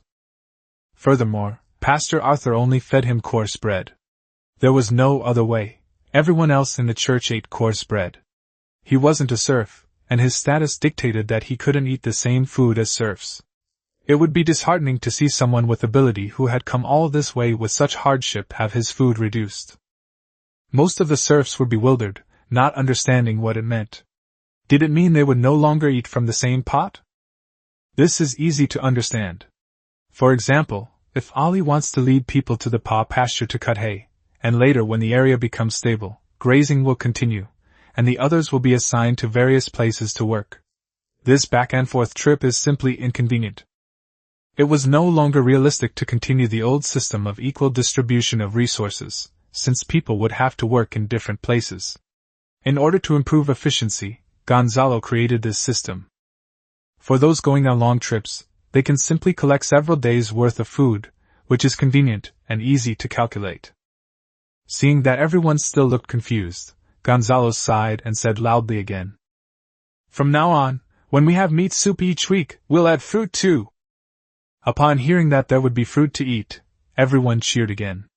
Furthermore, Pastor Arthur only fed him coarse bread. There was no other way. Everyone else in the church ate coarse bread. He wasn't a serf, and his status dictated that he couldn't eat the same food as serfs. It would be disheartening to see someone with ability who had come all this way with such hardship have his food reduced. Most of the serfs were bewildered, not understanding what it meant. Did it mean they would no longer eat from the same pot? This is easy to understand. For example, if Ali wants to lead people to the pasture to cut hay, and later when the area becomes stable, grazing will continue, and the others will be assigned to various places to work. This back and forth trip is simply inconvenient. It was no longer realistic to continue the old system of equal distribution of resources, since people would have to work in different places. In order to improve efficiency, Gonzalo created this system. For those going on long trips, they can simply collect several days' worth of food, which is convenient and easy to calculate. Seeing that everyone still looked confused, Gonzalo sighed and said loudly again, "From now on, when we have meat soup each week, we'll add fruit too." Upon hearing that there would be fruit to eat, everyone cheered again.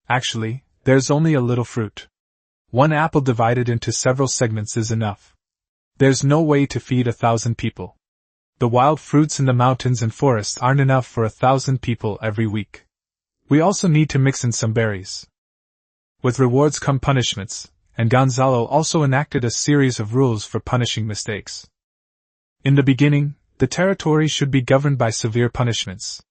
Actually, there's only a little fruit. 1 apple divided into several segments is enough. There's no way to feed 1,000 people. The wild fruits in the mountains and forests aren't enough for 1,000 people every week. We also need to mix in some berries. With rewards come punishments, and Gonzalo also enacted a series of rules for punishing mistakes. In the beginning, the territory should be governed by severe punishments.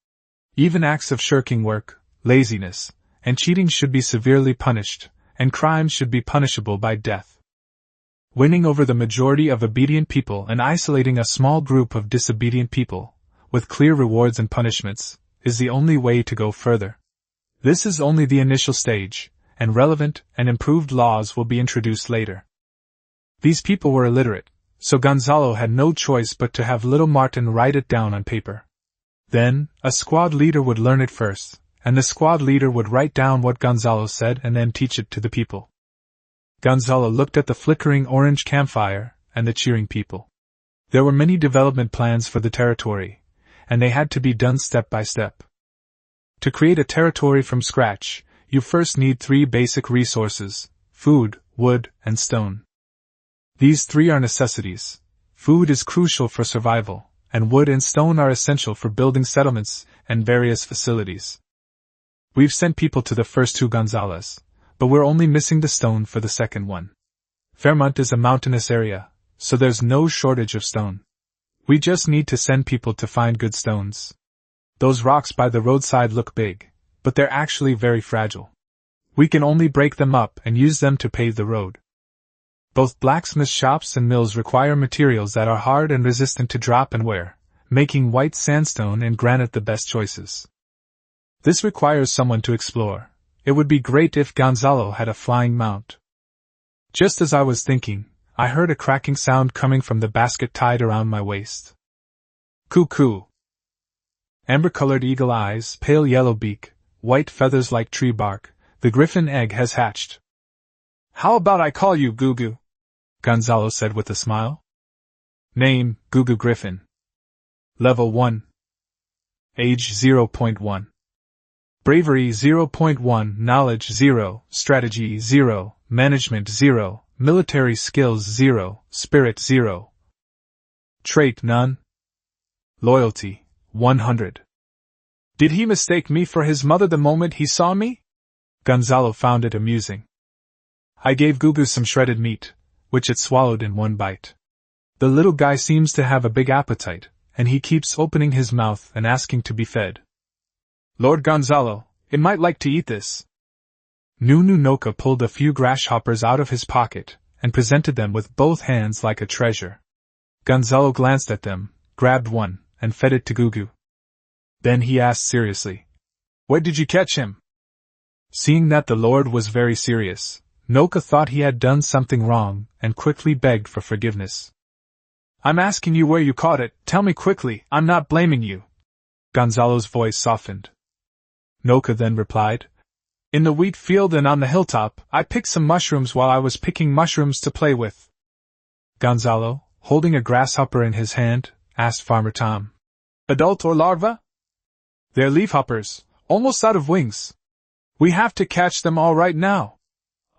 Even acts of shirking work, laziness, and cheating should be severely punished, and crimes should be punishable by death. Winning over the majority of obedient people and isolating a small group of disobedient people, with clear rewards and punishments, is the only way to go further. This is only the initial stage, and relevant and improved laws will be introduced later. These people were illiterate, so Gonzalo had no choice but to have little Martin write it down on paper. Then, a squad leader would learn it first, and the squad leader would write down what Gonzalo said and then teach it to the people. Gonzalo looked at the flickering orange campfire and the cheering people. There were many development plans for the territory, and they had to be done step by step. To create a territory from scratch, you first need 3 basic resources: food, wood, and stone. These 3 are necessities. Food is crucial for survival, and wood and stone are essential for building settlements and various facilities. We've sent people to the first 2 Gonzales, but we're only missing the stone for the second one. Fairmont is a mountainous area, so there's no shortage of stone. We just need to send people to find good stones. Those rocks by the roadside look big, but they're actually very fragile. We can only break them up and use them to pave the road. Both blacksmith shops and mills require materials that are hard and resistant to drop and wear, making white sandstone and granite the best choices. This requires someone to explore. It would be great if Gonzalo had a flying mount. Just as I was thinking, I heard a cracking sound coming from the basket tied around my waist. Cuckoo! Amber-colored eagle eyes, pale yellow beak, white feathers like tree bark, the griffin egg has hatched. How about I call you Gugu? Gonzalo said with a smile. Name, Gugu Griffin. Level 1. Age 0.1. Bravery 0.1, Knowledge 0, Strategy 0, Management 0, Military Skills 0, Spirit 0. Trait none. Loyalty 100. Did he mistake me for his mother the moment he saw me? Gonzalo found it amusing. I gave Gugu some shredded meat, which it swallowed in one bite. The little guy seems to have a big appetite, and he keeps opening his mouth and asking to be fed. Lord Gonzalo, it might like to eat this. Nunu Noka pulled a few grasshoppers out of his pocket and presented them with both hands like a treasure. Gonzalo glanced at them, grabbed one, and fed it to Gugu. Then he asked seriously, "Where did you catch him?" Seeing that the Lord was very serious, Noka thought he had done something wrong and quickly begged for forgiveness. I'm asking you where you caught it, tell me quickly, I'm not blaming you. Gonzalo's voice softened. Noka then replied, In the wheat field and on the hilltop, I picked some mushrooms while I was picking mushrooms to play with. Gonzalo, holding a grasshopper in his hand, asked Farmer Tom. Adult or larva? They're leafhoppers, almost out of wings. We have to catch them all right now.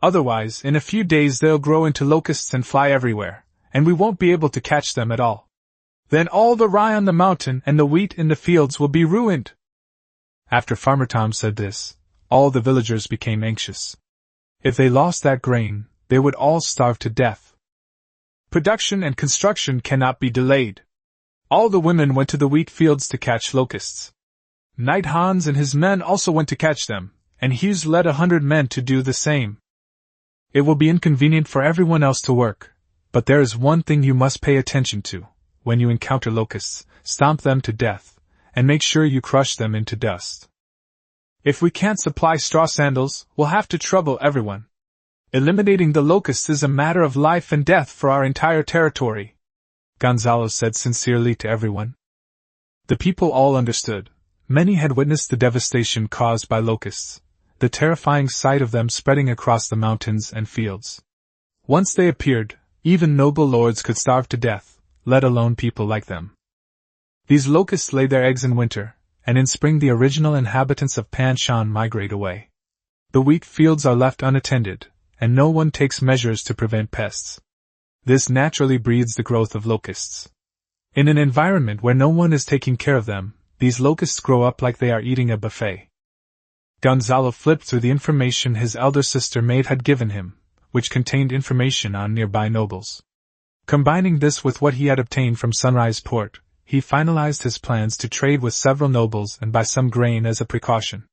Otherwise, in a few days they'll grow into locusts and fly everywhere, and we won't be able to catch them at all. Then all the rye on the mountain and the wheat in the fields will be ruined. After Farmer Tom said this, all the villagers became anxious. If they lost that grain, they would all starve to death. Production and construction cannot be delayed. All the women went to the wheat fields to catch locusts. Knight Hans and his men also went to catch them, and Hughes led 100 men to do the same. It will be inconvenient for everyone else to work, but there is one thing you must pay attention to. When you encounter locusts, stomp them to death, and make sure you crush them into dust. If we can't supply straw sandals, we'll have to trouble everyone. Eliminating the locusts is a matter of life and death for our entire territory, Gonzalo said sincerely to everyone. The people all understood. Many had witnessed the devastation caused by locusts, the terrifying sight of them spreading across the mountains and fields. Once they appeared, even noble lords could starve to death, let alone people like them. These locusts lay their eggs in winter, and in spring the original inhabitants of Panshan migrate away. The wheat fields are left unattended, and no one takes measures to prevent pests. This naturally breeds the growth of locusts. In an environment where no one is taking care of them, these locusts grow up like they are eating a buffet. Gonzalo flipped through the information his elder sister maid had given him, which contained information on nearby nobles. Combining this with what he had obtained from Sunrise Port, he finalized his plans to trade with several nobles and buy some grain as a precaution.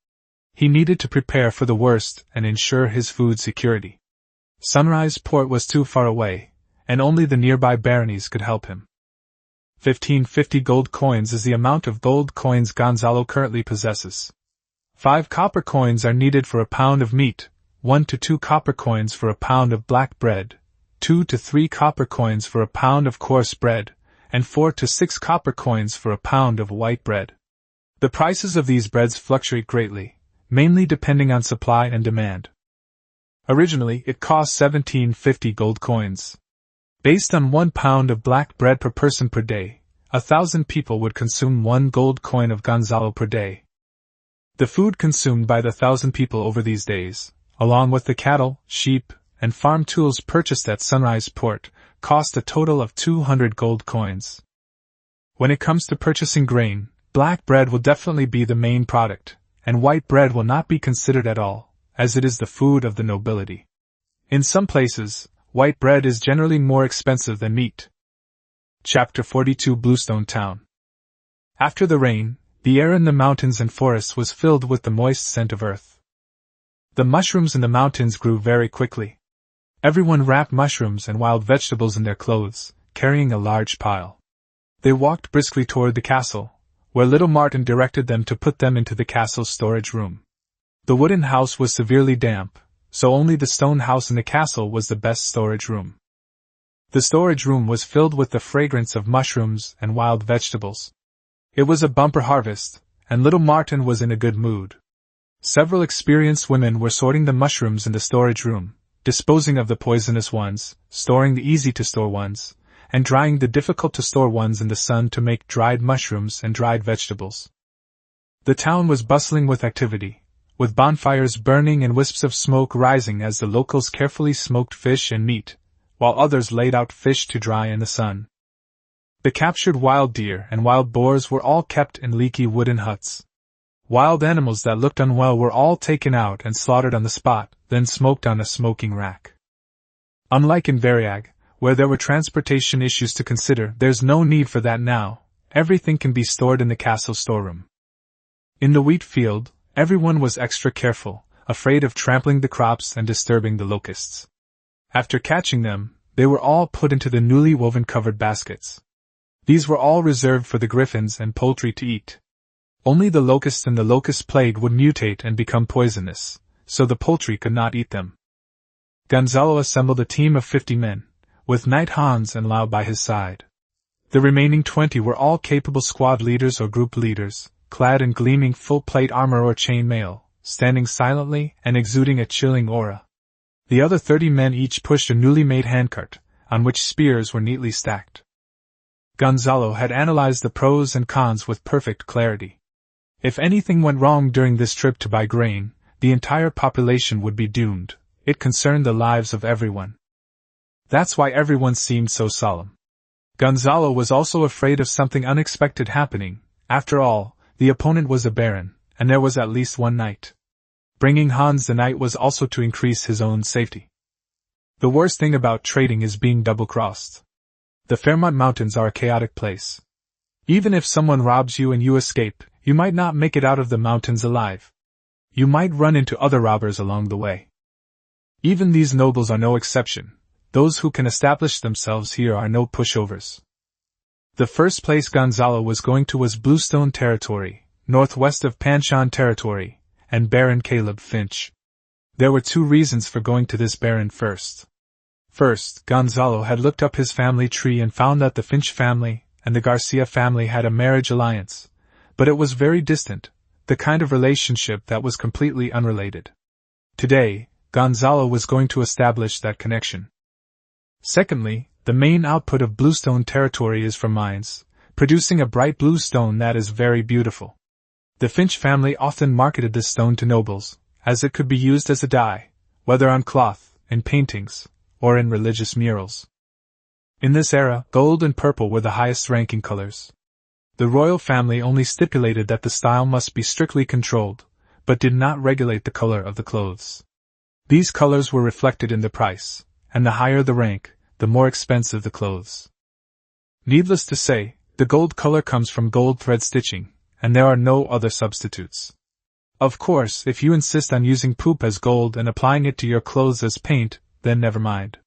He needed to prepare for the worst and ensure his food security. Sunrise Port was too far away, and only the nearby baronies could help him. 1550 gold coins is the amount of gold coins Gonzalo currently possesses. 5 copper coins are needed for a pound of meat, 1 to 2 copper coins for a pound of black bread, 2 to 3 copper coins for a pound of coarse bread, and 4 to 6 copper coins for a pound of white bread. The prices of these breads fluctuate greatly, mainly depending on supply and demand. Originally, it cost 1750 gold coins. Based on 1 pound of black bread per person per day, 1,000 people would consume 1 gold coin of Gonzalo per day. The food consumed by the 1,000 people over these days, along with the cattle, sheep, and farm tools purchased at Sunrise Port, cost a total of 200 gold coins. When it comes to purchasing grain, black bread will definitely be the main product, and white bread will not be considered at all, as it is the food of the nobility. In some places, white bread is generally more expensive than meat. Chapter 42 Bluestone Town. After the rain, the air in the mountains and forests was filled with the moist scent of earth. The mushrooms in the mountains grew very quickly. Everyone wrapped mushrooms and wild vegetables in their clothes, carrying a large pile. They walked briskly toward the castle, where little Martin directed them to put them into the castle's storage room. The wooden house was severely damp, so only the stone house in the castle was the best storage room. The storage room was filled with the fragrance of mushrooms and wild vegetables. It was a bumper harvest, and little Martin was in a good mood. Several experienced women were sorting the mushrooms in the storage room, disposing of the poisonous ones, storing the easy-to-store ones, and drying the difficult-to-store ones in the sun to make dried mushrooms and dried vegetables. The town was bustling with activity, with bonfires burning and wisps of smoke rising as the locals carefully smoked fish and meat, while others laid out fish to dry in the sun. The captured wild deer and wild boars were all kept in leaky wooden huts. Wild animals that looked unwell were all taken out and slaughtered on the spot, then smoked on a smoking rack. Unlike in Variag, where there were transportation issues to consider, there's no need for that now. Everything can be stored in the castle storeroom. In the wheat field, everyone was extra careful, afraid of trampling the crops and disturbing the locusts. After catching them, they were all put into the newly woven covered baskets. These were all reserved for the griffins and poultry to eat. Only the locusts and the locust plague would mutate and become poisonous, so the poultry could not eat them. Gonzalo assembled a team of 50 men, with Knight Hans and Lau by his side. The remaining 20 were all capable squad leaders or group leaders, clad in gleaming full-plate armor or chain mail, standing silently and exuding a chilling aura. The other 30 men each pushed a newly made handcart, on which spears were neatly stacked. Gonzalo had analyzed the pros and cons with perfect clarity. If anything went wrong during this trip to buy grain, the entire population would be doomed. It concerned the lives of everyone. That's why everyone seemed so solemn. Gonzalo was also afraid of something unexpected happening. After all, the opponent was a baron, and there was at least one knight. Bringing Hans the knight was also to increase his own safety. The worst thing about trading is being double-crossed. The Fairmont Mountains are a chaotic place. Even if someone robs you and you escape, you might not make it out of the mountains alive. You might run into other robbers along the way. Even these nobles are no exception. Those who can establish themselves here are no pushovers. The first place Gonzalo was going to was Bluestone Territory, northwest of Panshan Territory, and Baron Caleb Finch. There were 2 reasons for going to this baron first. First, Gonzalo had looked up his family tree and found that the Finch family and the Garcia family had a marriage alliance, but it was very distant, the kind of relationship that was completely unrelated. Today, Gonzalo was going to establish that connection. Secondly, the main output of Bluestone Territory is from mines, producing a bright blue stone that is very beautiful. The Finch family often marketed this stone to nobles, as it could be used as a dye, whether on cloth, in paintings, or in religious murals. In this era, gold and purple were the highest ranking colors. The royal family only stipulated that the style must be strictly controlled, but did not regulate the color of the clothes. These colors were reflected in the price, and the higher the rank, the more expensive the clothes. Needless to say, the gold color comes from gold thread stitching, and there are no other substitutes. Of course, if you insist on using poop as gold and applying it to your clothes as paint, then never mind.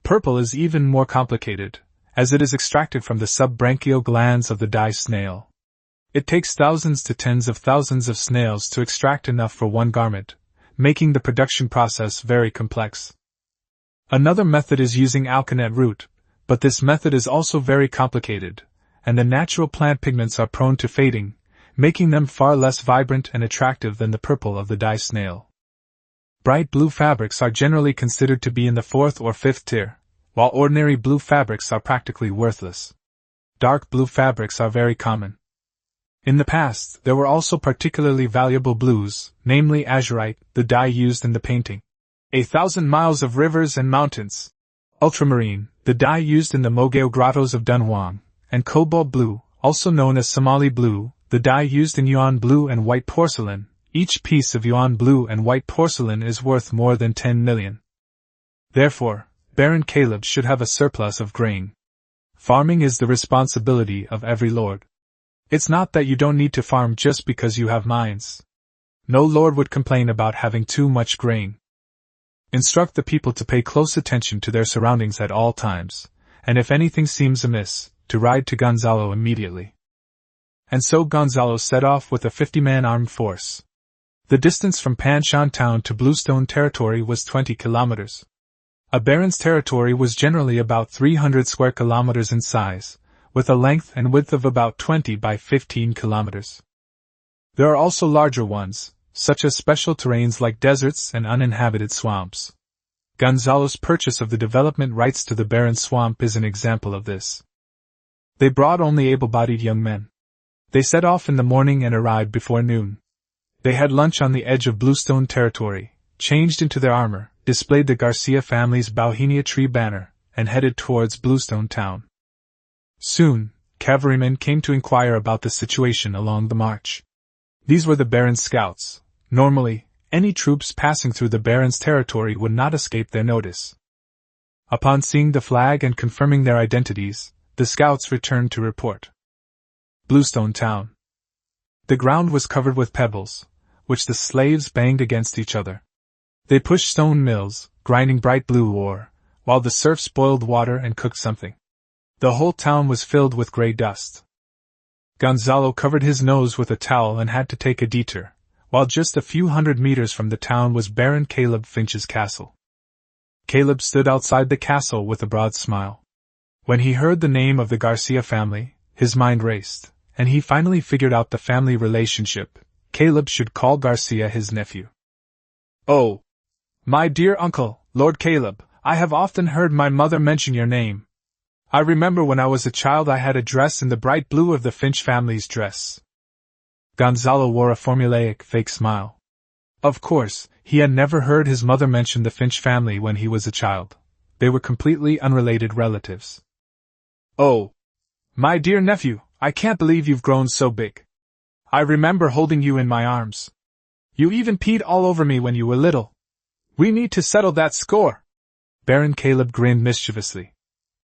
Purple is even more complicated, as it is extracted from the subbranchial glands of the dye snail. It takes thousands to tens of thousands of snails to extract enough for one garment, making the production process very complex. Another method is using alkanet root, but this method is also very complicated, and the natural plant pigments are prone to fading, making them far less vibrant and attractive than the purple of the dye snail. Bright blue fabrics are generally considered to be in the 4th or 5th tier, while ordinary blue fabrics are practically worthless. Dark blue fabrics are very common. In the past, there were also particularly valuable blues, namely azurite, the dye used in the painting 1,000 miles of rivers and mountains, ultramarine, the dye used in the Mogao grottos of Dunhuang, and cobalt blue, also known as Somali blue, the dye used in yuan blue and white porcelain. Each piece of yuan blue and white porcelain is worth more than 10 million. Therefore, Baron Caleb should have a surplus of grain. Farming is the responsibility of every lord. It's not that you don't need to farm just because you have mines. No lord would complain about having too much grain. Instruct the people to pay close attention to their surroundings at all times, and if anything seems amiss, to ride to Gonzalo immediately. And so Gonzalo set off with a 50-man armed force. The distance from Panshan town to Bluestone territory was 20 kilometers. A baron's territory was generally about 300 square kilometers in size, with a length and width of about 20 by 15 kilometers. There are also larger ones, such as special terrains like deserts and uninhabited swamps. Gonzalo's purchase of the development rights to the barren swamp is an example of this. They brought only able-bodied young men. They set off in the morning and arrived before noon. They had lunch on the edge of Bluestone territory, changed into their armor, displayed the Garcia family's Bauhinia tree banner, and headed towards Bluestone town. Soon, cavalrymen came to inquire about the situation along the march. These were the Baron's scouts. Normally, any troops passing through the Baron's territory would not escape their notice. Upon seeing the flag and confirming their identities, the scouts returned to report. Bluestone town. The ground was covered with pebbles, which the slaves banged against each other. They pushed stone mills, grinding bright blue ore, while the serfs boiled water and cooked something. The whole town was filled with gray dust. Gonzalo covered his nose with a towel and had to take a detour, while just a few hundred meters from the town was Baron Caleb Finch's castle. Caleb stood outside the castle with a broad smile. When he heard the name of the Garcia family, his mind raced, and he finally figured out the family relationship. Caleb should call Garcia his nephew. "Oh, my dear uncle, Lord Caleb, I have often heard my mother mention your name. I remember when I was a child I had a dress in the bright blue of the Finch family's dress." Gonzalo wore a formulaic fake smile. Of course, he had never heard his mother mention the Finch family when he was a child. They were completely unrelated relatives. "Oh, my dear nephew, I can't believe you've grown so big. I remember holding you in my arms. You even peed all over me when you were little. We need to settle that score." Baron Caleb grinned mischievously.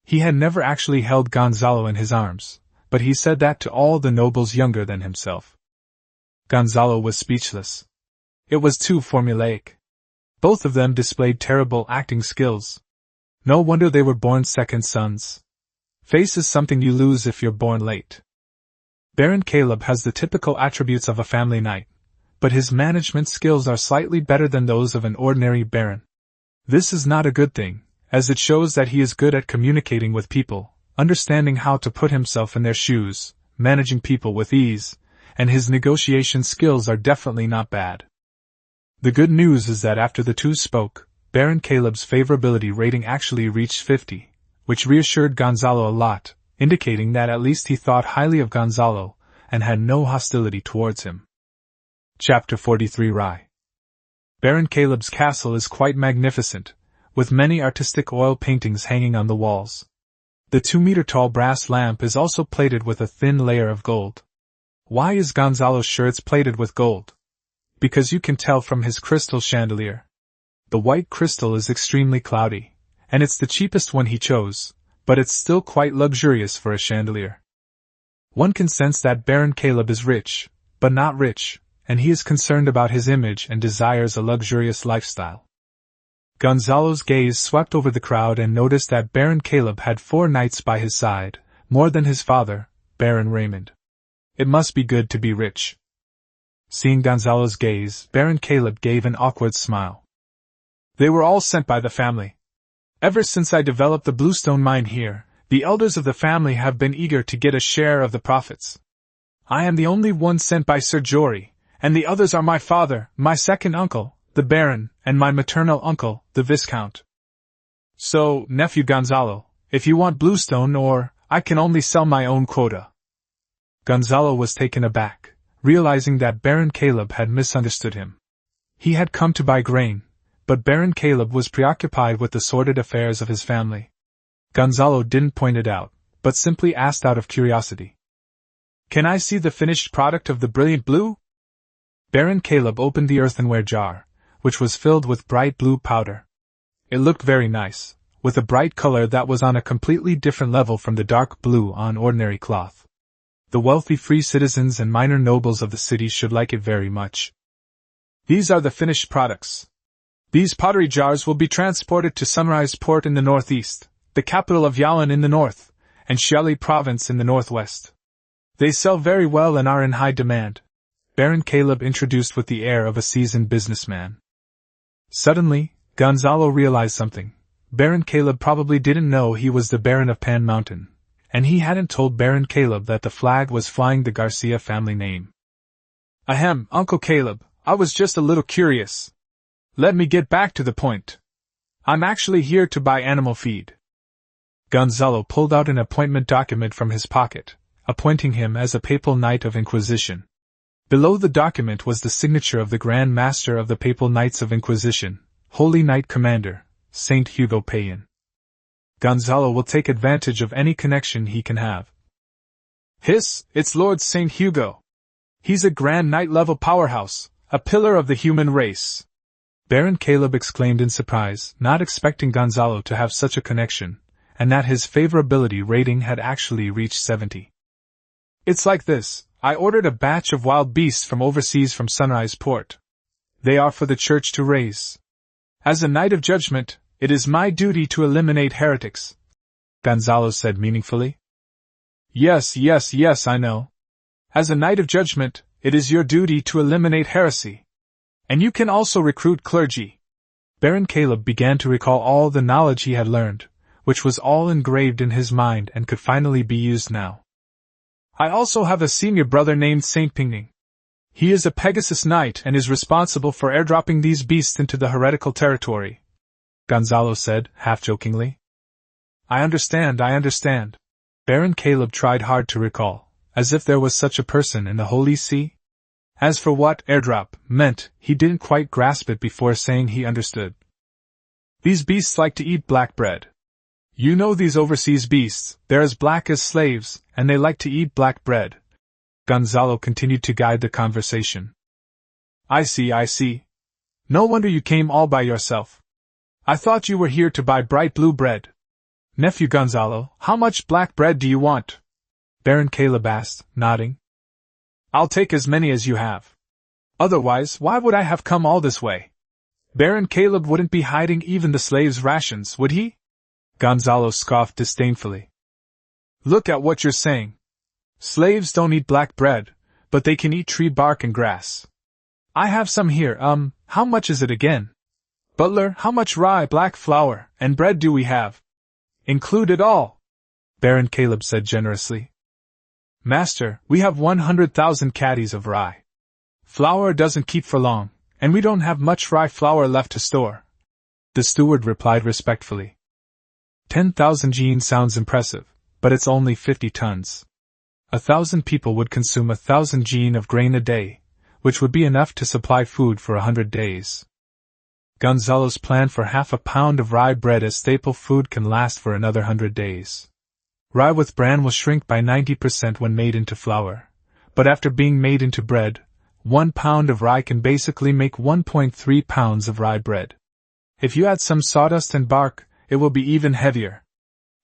He had never actually held Gonzalo in his arms, but he said that to all the nobles younger than himself. Gonzalo was speechless. It was too formulaic. Both of them displayed terrible acting skills. No wonder they were born second sons. Face is something you lose if you're born late. Baron Caleb has the typical attributes of a family knight, but his management skills are slightly better than those of an ordinary baron. This is not a good thing, as it shows that he is good at communicating with people, understanding how to put himself in their shoes, managing people with ease, and his negotiation skills are definitely not bad. The good news is that after the two spoke, Baron Caleb's favorability rating actually reached 50, which reassured Gonzalo a lot, indicating that at least he thought highly of Gonzalo, and had no hostility towards him. Chapter 43 Rai. Baron Caleb's castle is quite magnificent, with many artistic oil paintings hanging on the walls. The 2-meter-tall brass lamp is also plated with a thin layer of gold. Why is Gonzalo's shirts plated with gold? Because you can tell from his crystal chandelier. The white crystal is extremely cloudy, and it's the cheapest one he chose, but it's still quite luxurious for a chandelier. One can sense that Baron Caleb is rich, but not rich, and he is concerned about his image and desires a luxurious lifestyle. Gonzalo's gaze swept over the crowd and noticed that Baron Caleb had 4 knights by his side, more than his father, Baron Raymond. It must be good to be rich. Seeing Gonzalo's gaze, Baron Caleb gave an awkward smile. They were all sent by the family. Ever since I developed the bluestone mine here, the elders of the family have been eager to get a share of the profits. I am the only one sent by Sir Jory, and the others are my father, my second uncle, the Baron, and my maternal uncle, the Viscount. So, nephew Gonzalo, if you want bluestone I can only sell my own quota. Gonzalo was taken aback, realizing that Baron Caleb had misunderstood him. He had come to buy grain, but Baron Caleb was preoccupied with the sordid affairs of his family. Gonzalo didn't point it out, but simply asked out of curiosity. Can I see the finished product of the brilliant blue? Baron Caleb opened the earthenware jar, which was filled with bright blue powder. It looked very nice, with a bright color that was on a completely different level from the dark blue on ordinary cloth. The wealthy free citizens and minor nobles of the city should like it very much. These are the finished products. These pottery jars will be transported to Sunrise Port in the northeast, the capital of Yalan in the north, and Xiali Province in the northwest. They sell very well and are in high demand, Baron Caleb introduced with the air of a seasoned businessman. Suddenly, Gonzalo realized something. Baron Caleb probably didn't know he was the Baron of Pan Mountain, and he hadn't told Baron Caleb that the flag was flying the Garcia family name. Ahem, Uncle Caleb, I was just a little curious. Let me get back to the point. I'm actually here to buy animal feed. Gonzalo pulled out an appointment document from his pocket, appointing him as a Papal Knight of Inquisition. Below the document was the signature of the Grand Master of the Papal Knights of Inquisition, Holy Knight Commander, Saint Hugo Payan. Gonzalo will take advantage of any connection he can have. It's Lord Saint Hugo. He's a Grand Knight-level powerhouse, a pillar of the human race. Baron Caleb exclaimed in surprise, not expecting Gonzalo to have such a connection, and that his favorability rating had actually reached 70. It's like this. I ordered a batch of wild beasts from overseas from Sunrise Port. They are for the church to raise. As a Knight of Judgment, it is my duty to eliminate heretics, Gonzalo said meaningfully. Yes, I know. As a Knight of Judgment, it is your duty to eliminate heresy. And you can also recruit clergy. Baron Caleb began to recall all the knowledge he had learned, which was all engraved in his mind and could finally be used now. I also have a senior brother named Saint Pingning. He is a Pegasus Knight and is responsible for airdropping these beasts into the heretical territory, Gonzalo said, half-jokingly. I understand. Baron Caleb tried hard to recall, as if there was such a person in the Holy See. As for what airdrop meant, he didn't quite grasp it before saying he understood. These beasts like to eat black bread. You know these overseas beasts, they're as black as slaves, and they like to eat black bread. Gonzalo continued to guide the conversation. I see. No wonder you came all by yourself. I thought you were here to buy bright blue bread. Nephew Gonzalo, how much black bread do you want? Baron Caleb asked, nodding. I'll take as many as you have. Otherwise, why would I have come all this way? Baron Caleb wouldn't be hiding even the slaves' rations, would he? Gonzalo scoffed disdainfully. Look at what you're saying. Slaves don't eat black bread, but they can eat tree bark and grass. I have some here, how much is it again? Butler, how much rye, black flour, and bread do we have? Include it all, Baron Caleb said generously. Master, we have 100,000 caddies of rye. Flour doesn't keep for long, and we don't have much rye flour left to store. The steward replied respectfully. 10,000 jeans sounds impressive, but it's only 50 tons. 1,000 people would consume 1,000 jean of grain a day, which would be enough to supply food for 100 days. Gonzalo's plan for half a pound of rye bread as staple food can last for another 100 days. Rye with bran will shrink by 90% when made into flour, but after being made into bread, 1 pound of rye can basically make 1.3 pounds of rye bread. If you add some sawdust and bark, it will be even heavier.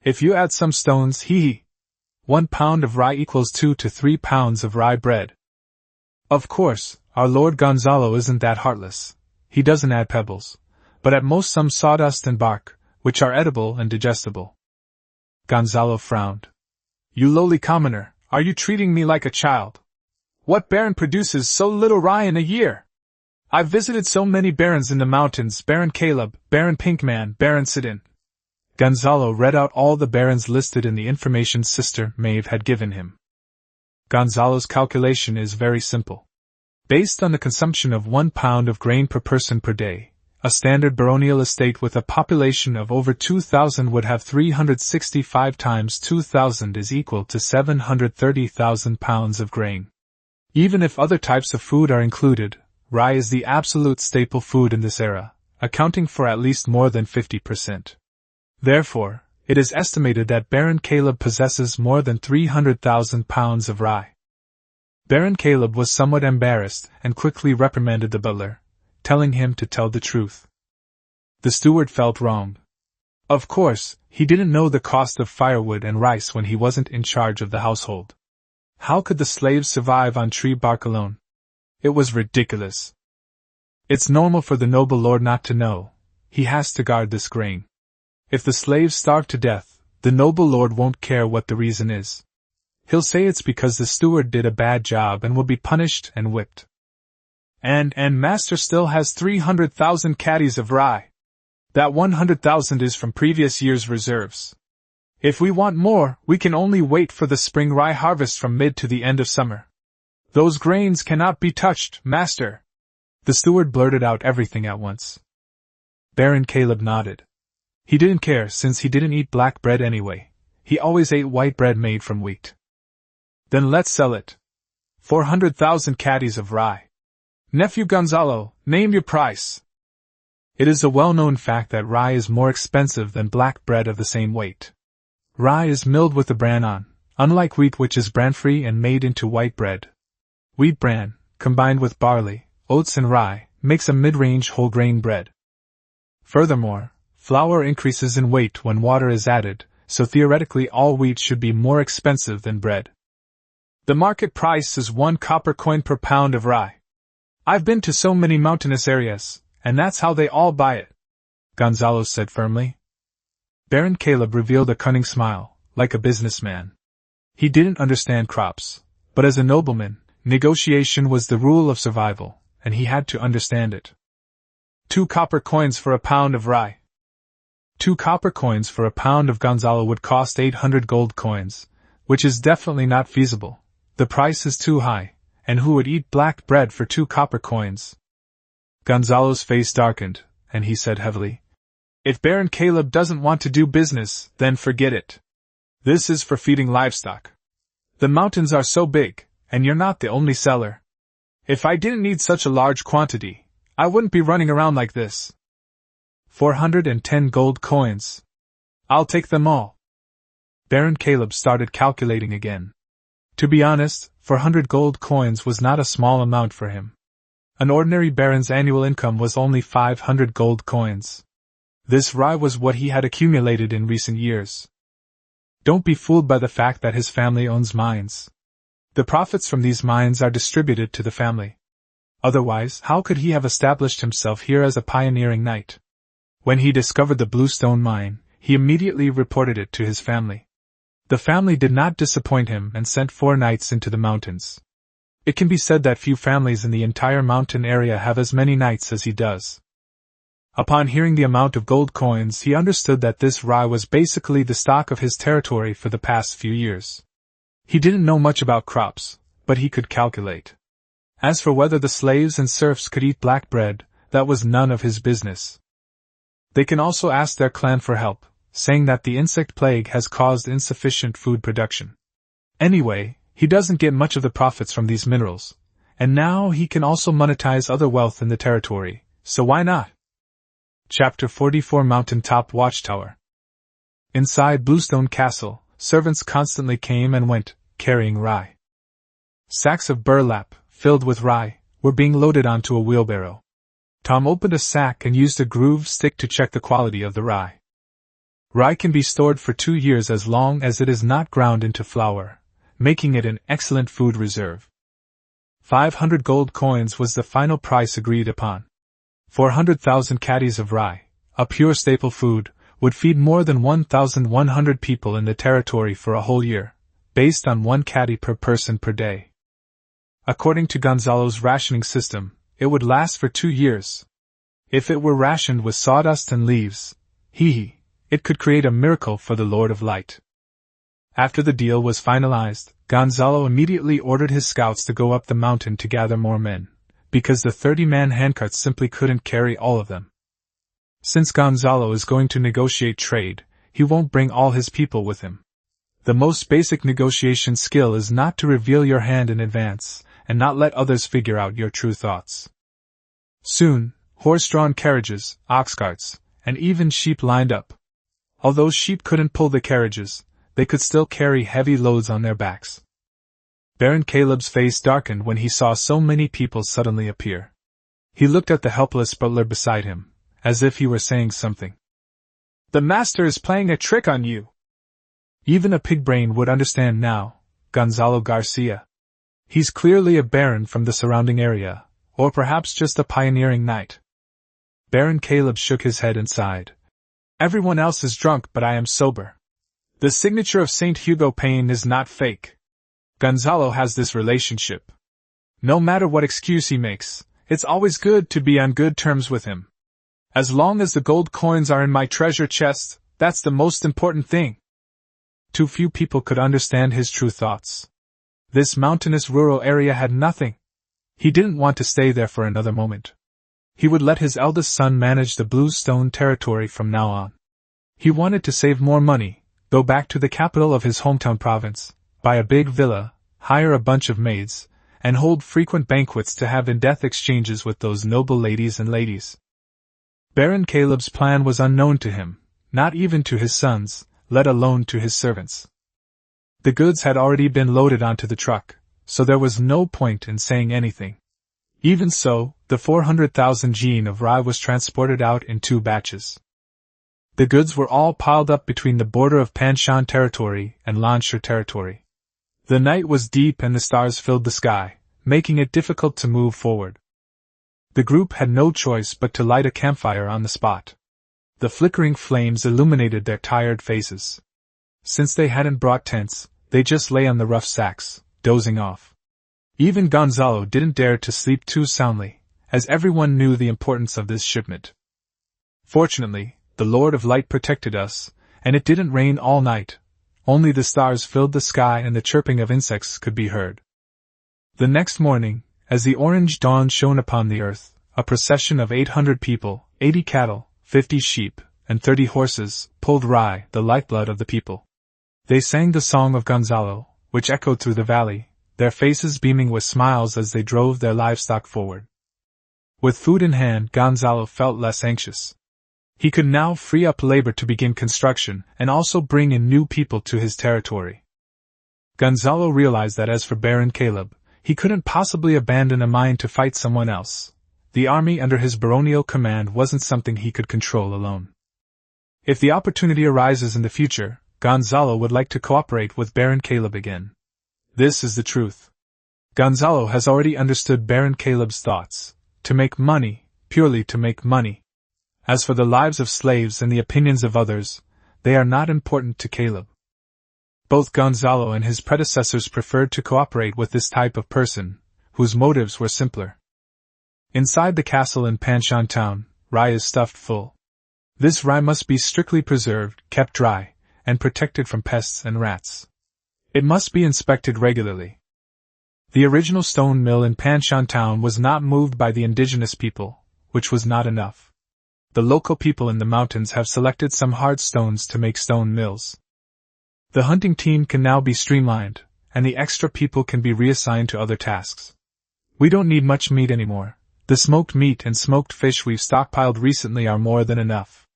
If you add some stones, 1 pound of rye equals 2 to 3 pounds of rye bread. Of course, our Lord Gonzalo isn't that heartless. He doesn't add pebbles, but at most some sawdust and bark, which are edible and digestible. Gonzalo frowned. You lowly commoner, are you treating me like a child? What baron produces so little rye in a year? I've visited so many barons in the mountains, Baron Caleb, Baron Pinkman, Baron Sidon. Gonzalo read out all the barons listed in the information Sister Maeve had given him. Gonzalo's calculation is very simple. Based on the consumption of 1 pound of grain per person per day, a standard baronial estate with a population of over 2,000 would have 365 times 2,000 is equal to 730,000 pounds of grain. Even if other types of food are included, rye is the absolute staple food in this era, accounting for at least more than 50%. Therefore, it is estimated that Baron Caleb possesses more than 300,000 pounds of rye. Baron Caleb was somewhat embarrassed and quickly reprimanded the butler, telling him to tell the truth. The steward felt wronged. Of course, he didn't know the cost of firewood and rice when he wasn't in charge of the household. How could the slaves survive on tree bark alone? It was ridiculous. It's normal for the noble lord not to know. He has to guard this grain. If the slaves starve to death, the noble lord won't care what the reason is. He'll say it's because the steward did a bad job and will be punished and whipped. And master still has 300,000 caddies of rye. That 100,000 is from previous year's reserves. If we want more, we can only wait for the spring rye harvest from mid to the end of summer. Those grains cannot be touched, master. The steward blurted out everything at once. Baron Caleb nodded. He didn't care since he didn't eat black bread anyway. He always ate white bread made from wheat. Then let's sell it. 400,000 caddies of rye. Nephew Gonzalo, name your price. It is a well-known fact that rye is more expensive than black bread of the same weight. Rye is milled with the bran on, unlike wheat which is bran-free and made into white bread. Wheat bran, combined with barley, oats and rye, makes a mid-range whole grain bread. Furthermore, flour increases in weight when water is added, so theoretically all wheat should be more expensive than bread. The market price is 1 copper coin per pound of rye. I've been to so many mountainous areas, and that's how they all buy it, Gonzalo said firmly. Baron Caleb revealed a cunning smile, like a businessman. He didn't understand crops, but as a nobleman, negotiation was the rule of survival, and he had to understand it. 2 copper coins for a pound of rye. 2 copper coins for a pound of Gonzalo would cost 800 gold coins, which is definitely not feasible. The price is too high, and who would eat black bread for 2 copper coins? Gonzalo's face darkened, and he said heavily, If Baron Caleb doesn't want to do business, then forget it. This is for feeding livestock. The mountains are so big, and you're not the only seller. If I didn't need such a large quantity, I wouldn't be running around like this. 410 gold coins. I'll take them all. Baron Caleb started calculating again. To be honest, 400 gold coins was not a small amount for him. An ordinary baron's annual income was only 500 gold coins. This rye was what he had accumulated in recent years. Don't be fooled by the fact that his family owns mines. The profits from these mines are distributed to the family. Otherwise, how could he have established himself here as a pioneering knight? When he discovered the Bluestone mine, he immediately reported it to his family. The family did not disappoint him and sent 4 knights into the mountains. It can be said that few families in the entire mountain area have as many knights as he does. Upon hearing the amount of gold coins, he understood that this rye was basically the stock of his territory for the past few years. He didn't know much about crops, but he could calculate. As for whether the slaves and serfs could eat black bread, that was none of his business. They can also ask their clan for help, saying that the insect plague has caused insufficient food production. Anyway, he doesn't get much of the profits from these minerals, and now he can also monetize other wealth in the territory, so why not? Chapter 44 Mountain Top Watchtower. Inside Bluestone Castle, servants constantly came and went, carrying rye. Sacks of burlap, filled with rye, were being loaded onto a wheelbarrow. Tom opened a sack and used a grooved stick to check the quality of the rye. Rye can be stored for 2 years as long as it is not ground into flour, making it an excellent food reserve. 500 gold coins was the final price agreed upon. 400,000 caddies of rye, a pure staple food, would feed more than 1,100 people in the territory for a whole year, based on 1 caddy per person per day. According to Gonzalo's rationing system, it would last for 2 years. If it were rationed with sawdust and leaves, it could create a miracle for the Lord of Light. After the deal was finalized, Gonzalo immediately ordered his scouts to go up the mountain to gather more men, because the 30-man handcarts simply couldn't carry all of them. Since Gonzalo is going to negotiate trade, he won't bring all his people with him. The most basic negotiation skill is not to reveal your hand in advance, and not let others figure out your true thoughts. Soon, horse-drawn carriages, ox carts, and even sheep lined up. Although sheep couldn't pull the carriages, they could still carry heavy loads on their backs. Baron Caleb's face darkened when he saw so many people suddenly appear. He looked at the helpless butler beside him, as if he were saying something. "The master is playing a trick on you." Even a pig brain would understand now, Gonzalo Garcia. He's clearly a baron from the surrounding area, or perhaps just a pioneering knight. Baron Caleb shook his head and sighed. "Everyone else is drunk, but I am sober. The signature of St. Hugo Pain is not fake. Gonzalo has this relationship. No matter what excuse he makes, it's always good to be on good terms with him. As long as the gold coins are in my treasure chest, that's the most important thing." Too few people could understand his true thoughts. This mountainous rural area had nothing. He didn't want to stay there for another moment. He would let his eldest son manage the Bluestone territory from now on. He wanted to save more money, go back to the capital of his hometown province, buy a big villa, hire a bunch of maids, and hold frequent banquets to have in-depth exchanges with those noble ladies and ladies. Baron Caleb's plan was unknown to him, not even to his sons, let alone to his servants. The goods had already been loaded onto the truck, so there was no point in saying anything. Even so, the 400,000 jean of rye was transported out in 2 batches. The goods were all piled up between the border of Panshan territory and Lanshire territory. The night was deep and the stars filled the sky, making it difficult to move forward. The group had no choice but to light a campfire on the spot. The flickering flames illuminated their tired faces. Since they hadn't brought tents, they just lay on the rough sacks, dozing off. Even Gonzalo didn't dare to sleep too soundly, as everyone knew the importance of this shipment. Fortunately, the Lord of Light protected us, and it didn't rain all night. Only the stars filled the sky and the chirping of insects could be heard. The next morning, as the orange dawn shone upon the earth, a procession of 800 people, 80 cattle, 50 sheep, and 30 horses, pulled rye, the lifeblood of the people. They sang the song of Gonzalo, which echoed through the valley, their faces beaming with smiles as they drove their livestock forward. With food in hand, Gonzalo felt less anxious. He could now free up labor to begin construction and also bring in new people to his territory. Gonzalo realized that as for Baron Caleb, he couldn't possibly abandon a mine to fight someone else. The army under his baronial command wasn't something he could control alone. If the opportunity arises in the future, Gonzalo would like to cooperate with Baron Caleb again. This is the truth. Gonzalo has already understood Baron Caleb's thoughts. To make money, purely to make money. As for the lives of slaves and the opinions of others, they are not important to Caleb. Both Gonzalo and his predecessors preferred to cooperate with this type of person, whose motives were simpler. Inside the castle in Panshan town, rye is stuffed full. This rye must be strictly preserved, kept dry, and protected from pests and rats. It must be inspected regularly. The original stone mill in Panshan town was not moved by the indigenous people, which was not enough. The local people in the mountains have selected some hard stones to make stone mills. The hunting team can now be streamlined, and the extra people can be reassigned to other tasks. We don't need much meat anymore. The smoked meat and smoked fish we've stockpiled recently are more than enough.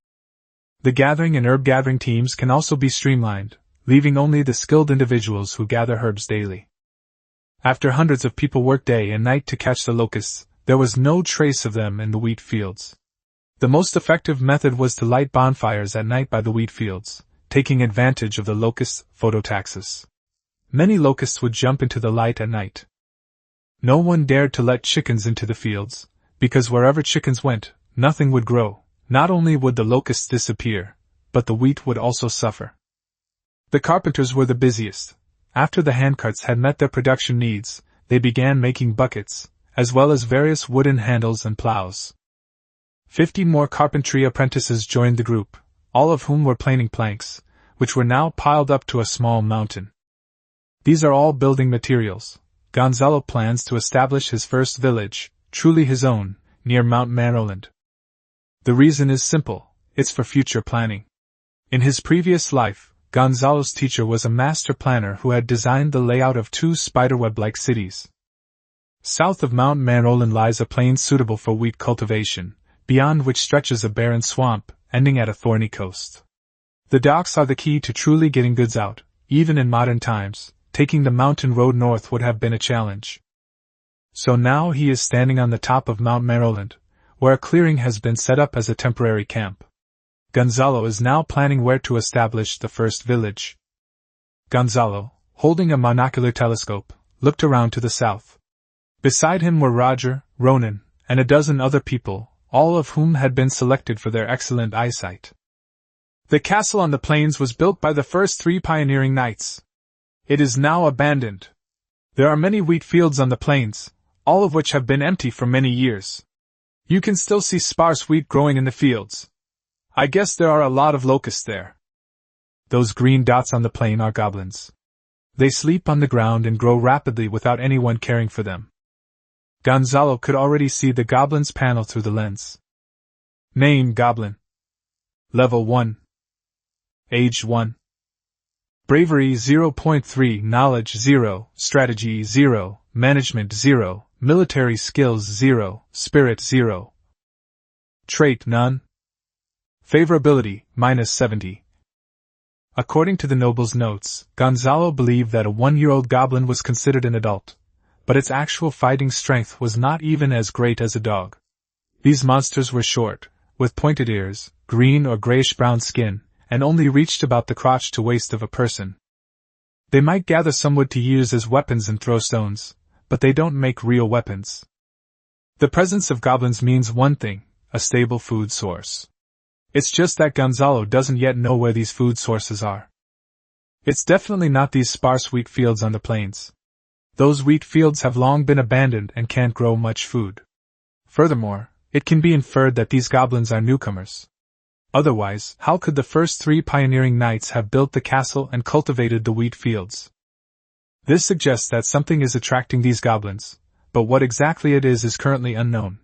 The gathering and herb gathering teams can also be streamlined, leaving only the skilled individuals who gather herbs daily. After hundreds of people worked day and night to catch the locusts, there was no trace of them in the wheat fields. The most effective method was to light bonfires at night by the wheat fields, taking advantage of the locust phototaxis. Many locusts would jump into the light at night. No one dared to let chickens into the fields, because wherever chickens went, nothing would grow. Not only would the locusts disappear, but the wheat would also suffer. The carpenters were the busiest. After the handcarts had met their production needs, they began making buckets, as well as various wooden handles and plows. 50 more carpentry apprentices joined the group, all of whom were planing planks, which were now piled up to a small mountain. These are all building materials. Gonzalo plans to establish his first village, truly his own, near Mount Maroland. The reason is simple, it's for future planning. In his previous life, Gonzalo's teacher was a master planner who had designed the layout of 2 spiderweb-like cities. South of Mount Maroland lies a plain suitable for wheat cultivation, beyond which stretches a barren swamp, ending at a thorny coast. The docks are the key to truly getting goods out. Even in modern times, taking the mountain road north would have been a challenge. So now he is standing on the top of Mount Maroland, where a clearing has been set up as a temporary camp. Gonzalo is now planning where to establish the first village. Gonzalo, holding a monocular telescope, looked around to the south. Beside him were Roger, Ronan, and a dozen other people, all of whom had been selected for their excellent eyesight. The castle on the plains was built by the first 3 pioneering knights. It is now abandoned. There are many wheat fields on the plains, all of which have been empty for many years. You can still see sparse wheat growing in the fields. I guess there are a lot of locusts there. Those green dots on the plain are goblins. They sleep on the ground and grow rapidly without anyone caring for them. Gonzalo could already see the goblin's panel through the lens. Name Goblin. Level 1. Age 1. Bravery 0.3, Knowledge 0, Strategy 0, Management 0, Military Skills 0, Spirit 0. Trait None. Favorability, -70. According to the noble's notes, Gonzalo believed that a 1-year-old goblin was considered an adult, but its actual fighting strength was not even as great as a dog. These monsters were short, with pointed ears, green or grayish-brown skin, and only reached about the crotch to waist of a person. They might gather some wood to use as weapons and throw stones, but they don't make real weapons. The presence of goblins means one thing, a stable food source. It's just that Gonzalo doesn't yet know where these food sources are. It's definitely not these sparse wheat fields on the plains. Those wheat fields have long been abandoned and can't grow much food. Furthermore, it can be inferred that these goblins are newcomers. Otherwise, how could the first 3 pioneering knights have built the castle and cultivated the wheat fields? This suggests that something is attracting these goblins, but what exactly it is currently unknown.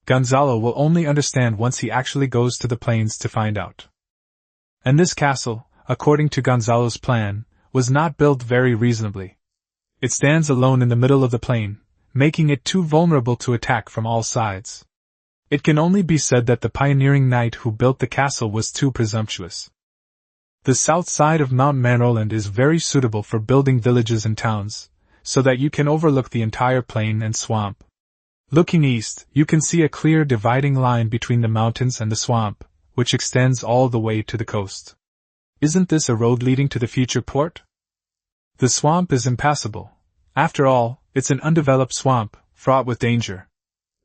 Gonzalo will only understand once he actually goes to the plains to find out. And this castle, according to Gonzalo's plan, was not built very reasonably. It stands alone in the middle of the plain, making it too vulnerable to attack from all sides. It can only be said that the pioneering knight who built the castle was too presumptuous. The south side of Mount Maroland is very suitable for building villages and towns, so that you can overlook the entire plain and swamp. Looking east, you can see a clear dividing line between the mountains and the swamp, which extends all the way to the coast. Isn't this a road leading to the future port? The swamp is impassable. After all, it's an undeveloped swamp, fraught with danger.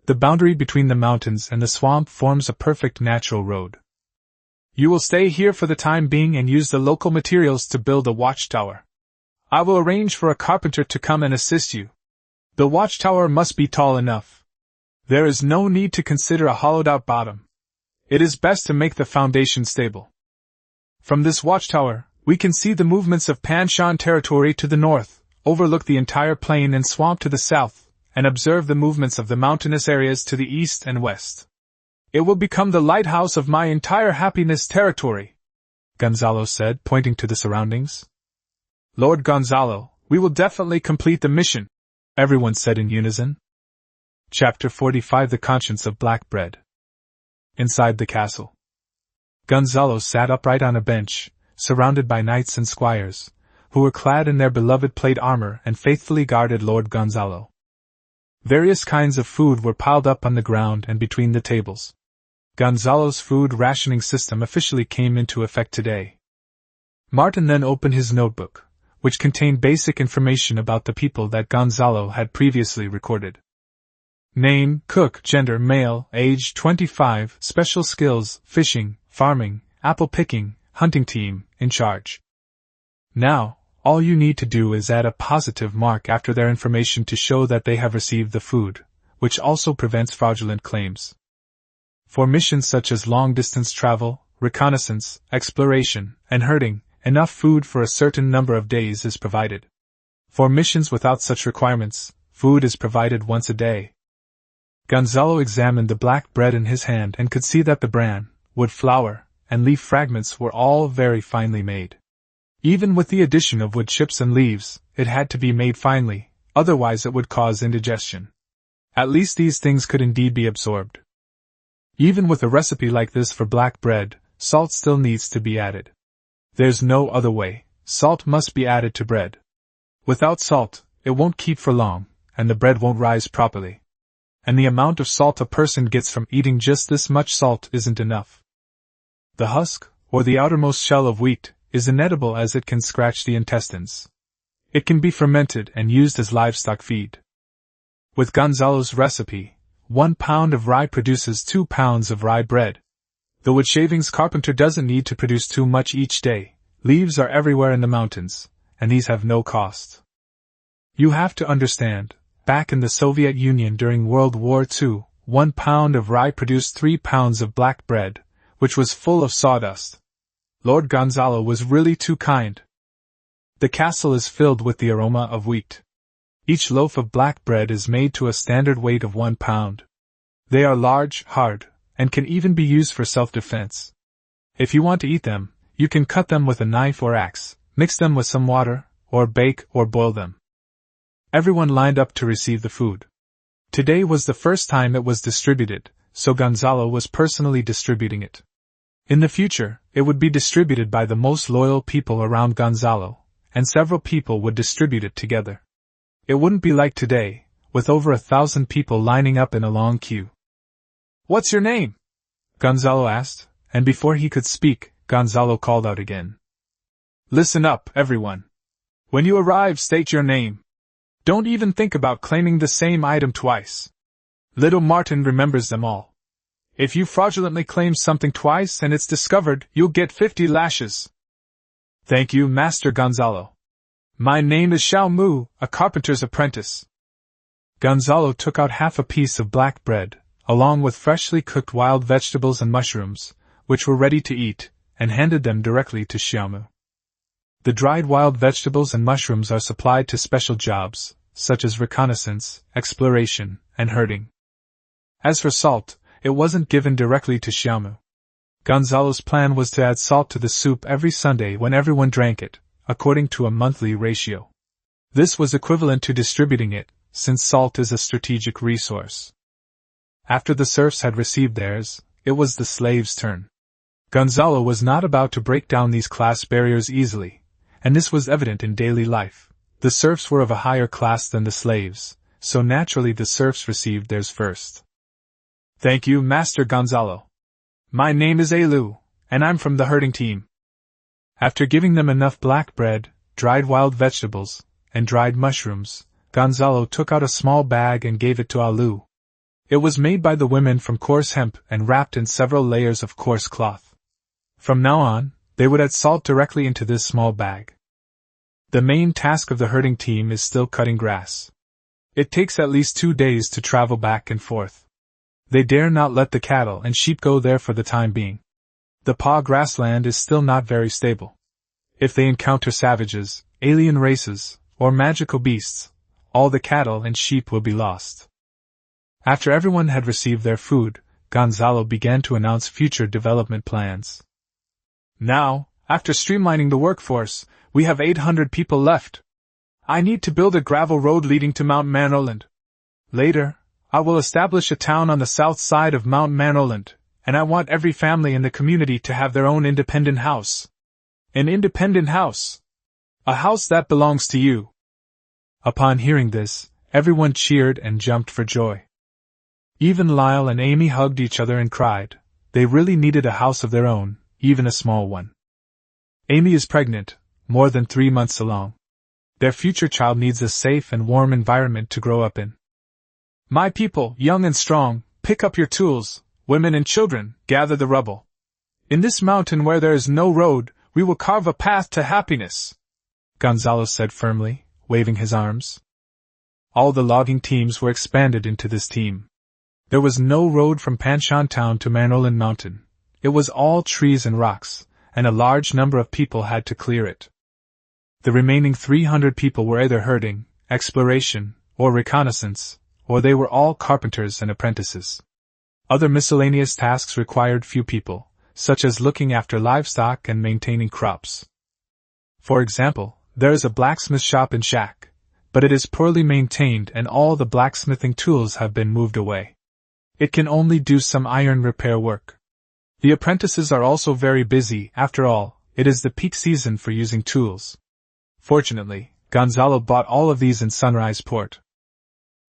The boundary between the mountains and the swamp forms a perfect natural road. You will stay here for the time being and use the local materials to build a watchtower. I will arrange for a carpenter to come and assist you. The watchtower must be tall enough. There is no need to consider a hollowed-out bottom. It is best to make the foundation stable. From this watchtower, we can see the movements of Panshan territory to the north, overlook the entire plain and swamp to the south, and observe the movements of the mountainous areas to the east and west. It will become the lighthouse of my entire happiness territory, Gonzalo said, pointing to the surroundings. Lord Gonzalo, we will definitely complete the mission, everyone said in unison. Chapter 45 The Conscience of Black Bread. Inside the castle. Gonzalo sat upright on a bench, surrounded by knights and squires, who were clad in their beloved plate armor and faithfully guarded Lord Gonzalo. Various kinds of food were piled up on the ground and between the tables. Gonzalo's food rationing system officially came into effect today. Martin then opened his notebook, which contained basic information about the people that Gonzalo had previously recorded. Name, cook, gender, male, age 25, special skills, fishing, farming, apple picking, hunting team, in charge. Now, all you need to do is add a positive mark after their information to show that they have received the food, which also prevents fraudulent claims. For missions such as long-distance travel, reconnaissance, exploration, and herding, enough food for a certain number of days is provided. For missions without such requirements, food is provided once a day. Gonzalo examined the black bread in his hand and could see that the bran, wood flour, and leaf fragments were all very finely made. Even with the addition of wood chips and leaves, it had to be made finely, otherwise it would cause indigestion. At least these things could indeed be absorbed. Even with a recipe like this for black bread, salt still needs to be added. There's no other way, salt must be added to bread. Without salt, it won't keep for long, and the bread won't rise properly. And the amount of salt a person gets from eating just this much salt isn't enough. The husk, or the outermost shell of wheat, is inedible as it can scratch the intestines. It can be fermented and used as livestock feed. With Gonzalo's recipe, 1 pound of rye produces 2 pounds of rye bread. The wood shavings carpenter doesn't need to produce too much each day. Leaves are everywhere in the mountains, and these have no cost. You have to understand, back in the Soviet Union during World War II, 1 pound of rye produced 3 pounds of black bread, which was full of sawdust. Lord Gonzalo was really too kind. The castle is filled with the aroma of wheat. Each loaf of black bread is made to a standard weight of 1 pound. They are large, hard, and can even be used for self-defense. If you want to eat them, you can cut them with a knife or axe, mix them with some water, or bake or boil them. Everyone lined up to receive the food. Today was the first time it was distributed, so Gonzalo was personally distributing it. In the future, it would be distributed by the most loyal people around Gonzalo, and several people would distribute it together. It wouldn't be like today, with over 1,000 people lining up in a long queue. "What's your name?" Gonzalo asked, and before he could speak, Gonzalo called out again. "Listen up, everyone. When you arrive, state your name. Don't even think about claiming the same item twice. Little Martin remembers them all. If you fraudulently claim something twice and it's discovered, you'll get 50 lashes. Thank you, Master Gonzalo. My name is Xiao Mu, a carpenter's apprentice." Gonzalo took out half a piece of black bread, along with freshly cooked wild vegetables and mushrooms, which were ready to eat, and handed them directly to Xiao Mu. The dried wild vegetables and mushrooms are supplied to special jobs, such as reconnaissance, exploration, and herding. As for salt, it wasn't given directly to Xiao Mu. Gonzalo's plan was to add salt to the soup every Sunday when everyone drank it, according to a monthly ratio. This was equivalent to distributing it, since salt is a strategic resource. After the serfs had received theirs, it was the slaves' turn. Gonzalo was not about to break down these class barriers easily, and this was evident in daily life. The serfs were of a higher class than the slaves, so naturally the serfs received theirs first. "Thank you, Master Gonzalo. My name is Elu, and I'm from the herding team." After giving them enough black bread, dried wild vegetables, and dried mushrooms, Gonzalo took out a small bag and gave it to Alu. It was made by the women from coarse hemp and wrapped in several layers of coarse cloth. From now on, they would add salt directly into this small bag. The main task of the herding team is still cutting grass. It takes at least 2 days to travel back and forth. They dare not let the cattle and sheep go there for the time being. The Pa grassland is still not very stable. If they encounter savages, alien races, or magical beasts, all the cattle and sheep will be lost. After everyone had received their food, Gonzalo began to announce future development plans. "Now, after streamlining the workforce, we have 800 people left. I need to build a gravel road leading to Mount Manoland. Later, I will establish a town on the south side of Mount Manoland, and I want every family in the community to have their own independent house. An independent house. A house that belongs to you. Upon hearing this, everyone cheered and jumped for joy. Even Lyle and Amy hugged each other and cried. They really needed a house of their own, even a small one. Amy is pregnant, more than 3 months along. Their future child needs a safe and warm environment to grow up in. My people, young and strong, pick up your tools. Women and children, gather the rubble. In this mountain where there is no road, we will carve a path to happiness, Gonzalo said firmly, waving his arms. All the logging teams were expanded into this team. There was no road from Panshan Town to Manolan Mountain. It was all trees and rocks, and a large number of people had to clear it. The remaining 300 people were either herding, exploration, or reconnaissance, or they were all carpenters and apprentices. Other miscellaneous tasks required few people, such as looking after livestock and maintaining crops. For example, there is a blacksmith shop in Shak, but it is poorly maintained and all the blacksmithing tools have been moved away. It can only do some iron repair work. The apprentices are also very busy. After all, it is the peak season for using tools. Fortunately, Gonzalo bought all of these in Sunrise Port.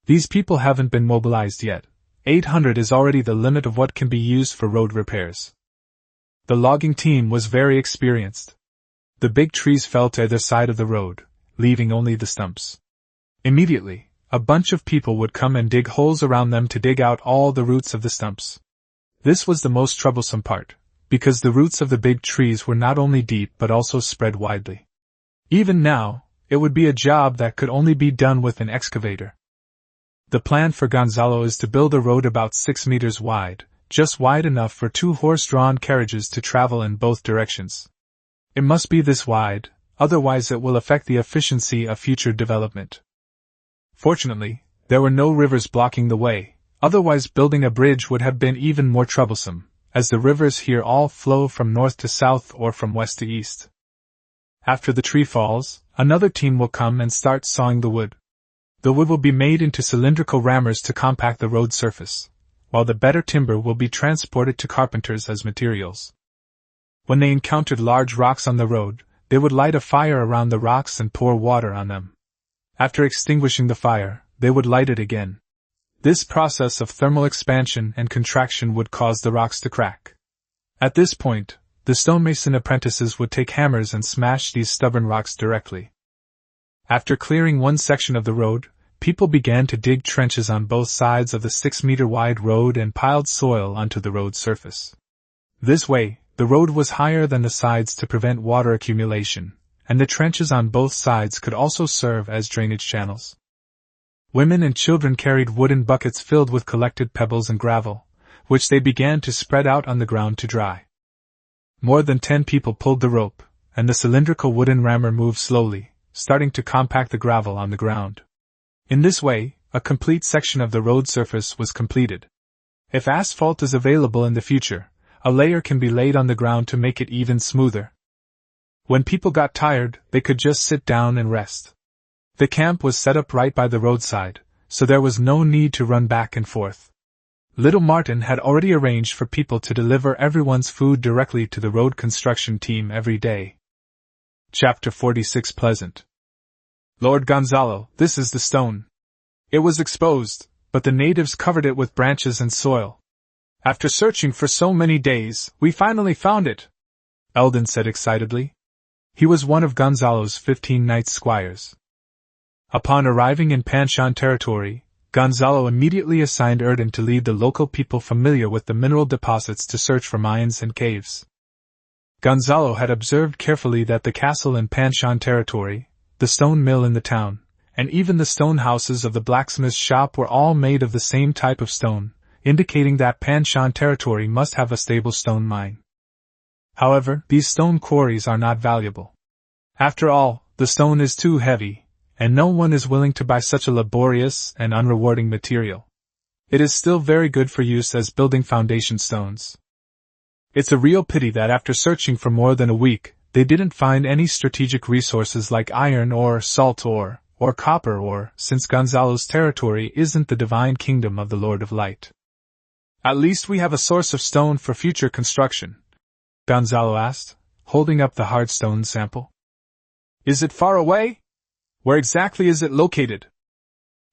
These people haven't been mobilized yet. 800 is already the limit of what can be used for road repairs. The logging team was very experienced. The big trees fell to either side of the road, leaving only the stumps. Immediately, a bunch of people would come and dig holes around them to dig out all the roots of the stumps. This was the most troublesome part, because the roots of the big trees were not only deep but also spread widely. Even now, it would be a job that could only be done with an excavator. The plan for Gonzalo is to build a road about 6 meters wide, just wide enough for 2 horse-drawn carriages to travel in both directions. It must be this wide, otherwise it will affect the efficiency of future development. Fortunately, there were no rivers blocking the way, otherwise building a bridge would have been even more troublesome, as the rivers here all flow from north to south or from west to east. After the tree falls, another team will come and start sawing the wood. The wood will be made into cylindrical rammers to compact the road surface, while the better timber will be transported to carpenters as materials. When they encountered large rocks on the road, they would light a fire around the rocks and pour water on them. After extinguishing the fire, they would light it again. This process of thermal expansion and contraction would cause the rocks to crack. At this point, the stonemason apprentices would take hammers and smash these stubborn rocks directly. After clearing one section of the road, people began to dig trenches on both sides of the 6-meter-wide road and piled soil onto the road surface. This way, the road was higher than the sides to prevent water accumulation, and the trenches on both sides could also serve as drainage channels. Women and children carried wooden buckets filled with collected pebbles and gravel, which they began to spread out on the ground to dry. More than 10 people pulled the rope, and the cylindrical wooden rammer moved slowly, starting to compact the gravel on the ground. In this way, a complete section of the road surface was completed. If asphalt is available in the future, a layer can be laid on the ground to make it even smoother. When people got tired, they could just sit down and rest. The camp was set up right by the roadside, so there was no need to run back and forth. Little Martin had already arranged for people to deliver everyone's food directly to the road construction team every day. Chapter 46 Pleasant. Lord Gonzalo, this is the stone. It was exposed, but the natives covered it with branches and soil. After searching for so many days, we finally found it, Eldon said excitedly. He was one of Gonzalo's 15 knight squires. Upon arriving in Panshan territory, Gonzalo immediately assigned Erden to lead the local people familiar with the mineral deposits to search for mines and caves. Gonzalo had observed carefully that the castle in Panshan territory, the stone mill in the town, and even the stone houses of the blacksmith's shop were all made of the same type of stone, indicating that Panshan territory must have a stable stone mine. However, these stone quarries are not valuable. After all, the stone is too heavy, and no one is willing to buy such a laborious and unrewarding material. It is still very good for use as building foundation stones. It's a real pity that after searching for more than a week, they didn't find any strategic resources like iron ore, salt ore, or copper ore, since Gonzalo's territory isn't the divine kingdom of the Lord of Light. At least we have a source of stone for future construction, Gonzalo asked, holding up the hard stone sample. Is it far away? Where exactly is it located?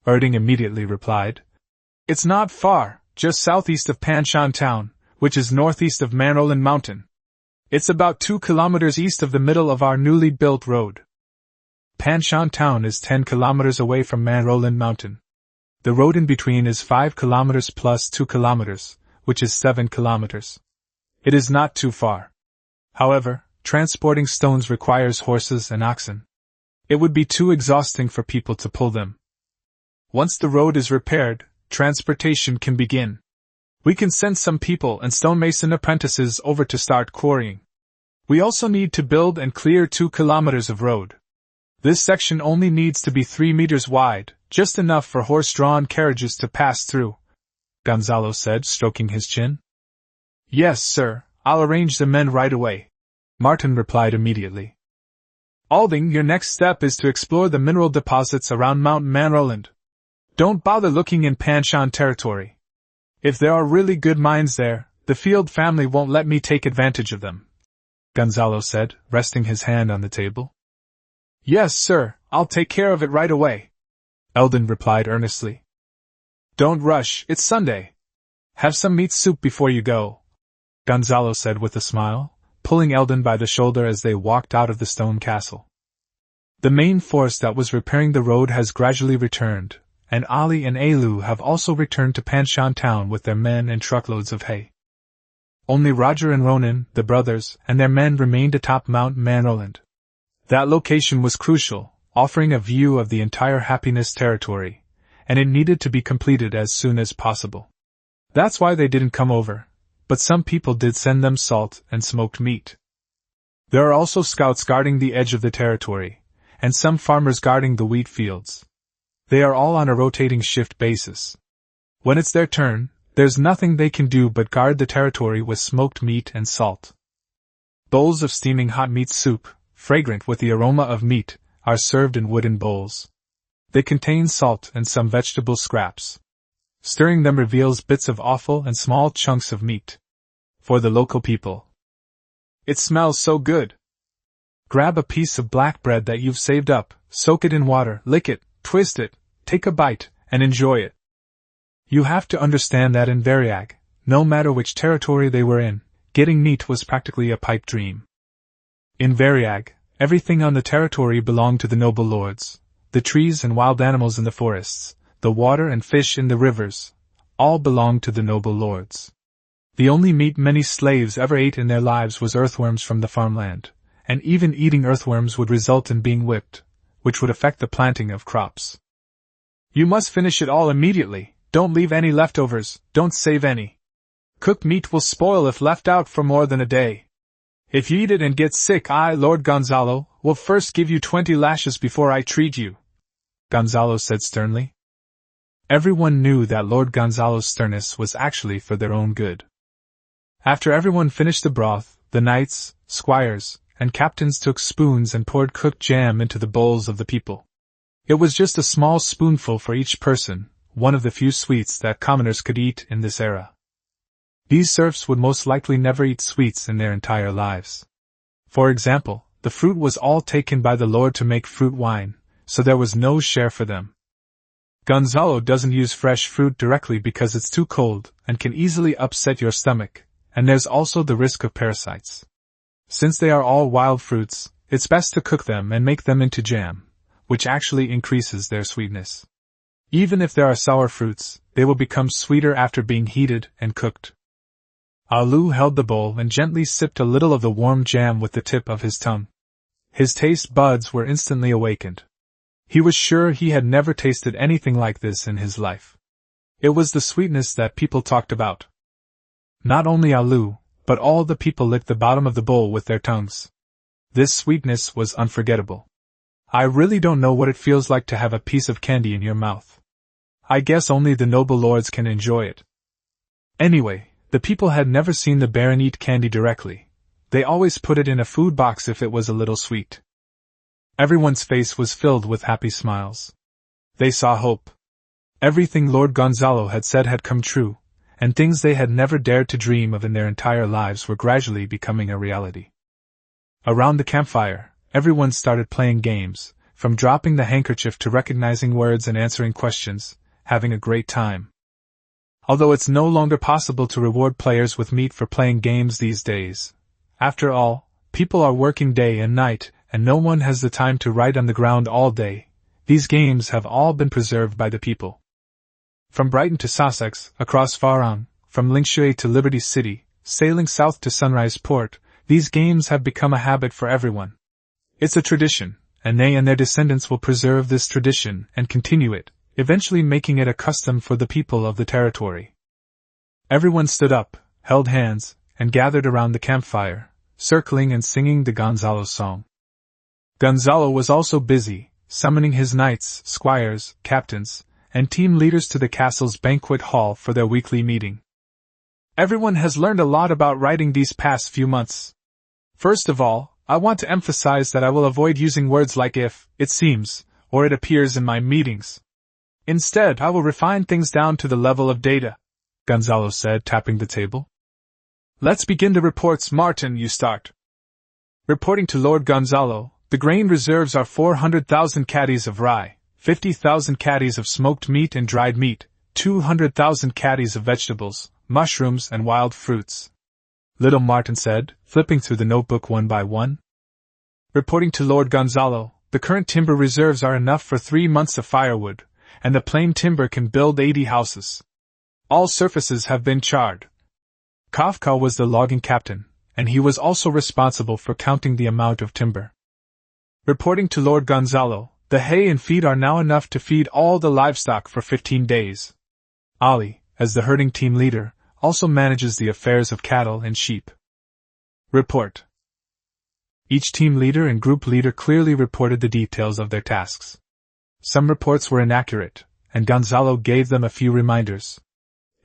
Erding immediately replied. It's not far, just southeast of Panshan Town, which is northeast of Manroland Mountain. It's about 2 kilometers east of the middle of our newly built road. Panshan Town is 10 kilometers away from Manroland Mountain. The road in between is 5 kilometers plus 2 kilometers, which is 7 kilometers. It is not too far. However, transporting stones requires horses and oxen. It would be too exhausting for people to pull them. Once the road is repaired, transportation can begin. We can send some people and stonemason apprentices over to start quarrying. We also need to build and clear 2 kilometers of road. This section only needs to be 3 meters wide, just enough for horse-drawn carriages to pass through, Gonzalo said, stroking his chin. Yes, sir, I'll arrange the men right away, Martin replied immediately. Alding, your next step is to explore the mineral deposits around Mount Manroland. Don't bother looking in Panshan territory. If there are really good mines there, the Field family won't let me take advantage of them, Gonzalo said, resting his hand on the table. Yes, sir, I'll take care of it right away, Eldon replied earnestly. Don't rush, it's Sunday. Have some meat soup before you go, Gonzalo said with a smile, pulling Eldon by the shoulder as they walked out of the stone castle. The main force that was repairing the road has gradually returned, and Ali and Alu have also returned to Panshan Town with their men and truckloads of hay. Only Roger and Ronan, the brothers, and their men remained atop Mount Manroland. That location was crucial, offering a view of the entire Happiness territory, and it needed to be completed as soon as possible. That's why they didn't come over, but some people did send them salt and smoked meat. There are also scouts guarding the edge of the territory, and some farmers guarding the wheat fields. They are all on a rotating shift basis. When it's their turn, there's nothing they can do but guard the territory with smoked meat and salt. Bowls of steaming hot meat soup, fragrant with the aroma of meat, are served in wooden bowls. They contain salt and some vegetable scraps. Stirring them reveals bits of offal and small chunks of meat. For the local people. It smells so good. Grab a piece of black bread that you've saved up, soak it in water, lick it, twist it, take a bite, and enjoy it. You have to understand that in Variag, no matter which territory they were in, getting meat was practically a pipe dream. In Variag, everything on the territory belonged to the noble lords, the trees and wild animals in the forests, the water and fish in the rivers, all belonged to the noble lords. The only meat many slaves ever ate in their lives was earthworms from the farmland, and even eating earthworms would result in being whipped, which would affect the planting of crops. You must finish it all immediately, don't leave any leftovers, don't save any. Cooked meat will spoil if left out for more than a day. If you eat it and get sick, I, Lord Gonzalo, will first give you 20 lashes before I treat you, Gonzalo said sternly. Everyone knew that Lord Gonzalo's sternness was actually for their own good. After everyone finished the broth, the knights, squires, and captains took spoons and poured cooked jam into the bowls of the people. It was just a small spoonful for each person, one of the few sweets that commoners could eat in this era. These serfs would most likely never eat sweets in their entire lives. For example, the fruit was all taken by the lord to make fruit wine, so there was no share for them. Gonzalo doesn't use fresh fruit directly because it's too cold and can easily upset your stomach, and there's also the risk of parasites. Since they are all wild fruits, it's best to cook them and make them into jam, which actually increases their sweetness. Even if there are sour fruits, they will become sweeter after being heated and cooked. Alu held the bowl and gently sipped a little of the warm jam with the tip of his tongue. His taste buds were instantly awakened. He was sure he had never tasted anything like this in his life. It was the sweetness that people talked about. Not only Alu, but all the people licked the bottom of the bowl with their tongues. This sweetness was unforgettable. I really don't know what it feels like to have a piece of candy in your mouth. I guess only the noble lords can enjoy it. Anyway, the people had never seen the Baron eat candy directly. They always put it in a food box if it was a little sweet. Everyone's face was filled with happy smiles. They saw hope. Everything Lord Gonzalo had said had come true, and things they had never dared to dream of in their entire lives were gradually becoming a reality. Around the campfire, everyone started playing games, from dropping the handkerchief to recognizing words and answering questions, having a great time. Although it's no longer possible to reward players with meat for playing games these days. After all, people are working day and night, and no one has the time to write on the ground all day. These games have all been preserved by the people. From Brighton to Sussex, across Farang, from Lingshui to Liberty City, sailing south to Sunrise Port, these games have become a habit for everyone. It's a tradition, and they and their descendants will preserve this tradition and continue it, eventually making it a custom for the people of the territory. Everyone stood up, held hands, and gathered around the campfire, circling and singing the Gonzalo song. Gonzalo was also busy, summoning his knights, squires, captains, and team leaders to the castle's banquet hall for their weekly meeting. Everyone has learned a lot about writing these past few months. First of all, I want to emphasize that I will avoid using words like if, it seems, or it appears in my meetings. Instead, I will refine things down to the level of data, Gonzalo said, tapping the table. Let's begin the reports. Martin, you start. Reporting to Lord Gonzalo, the grain reserves are 400,000 caddies of rye, 50,000 caddies of smoked meat and dried meat, 200,000 caddies of vegetables, mushrooms and wild fruits. Little Martin said, flipping through the notebook one by one. Reporting to Lord Gonzalo, the current timber reserves are enough for 3 months of firewood, and the plain timber can build 80 houses. All surfaces have been charred. Kafka was the logging captain, and he was also responsible for counting the amount of timber. Reporting to Lord Gonzalo, the hay and feed are now enough to feed all the livestock for 15 days. Ali, as the herding team leader, also manages the affairs of cattle and sheep. Report. Each team leader and group leader clearly reported the details of their tasks. Some reports were inaccurate, and Gonzalo gave them a few reminders.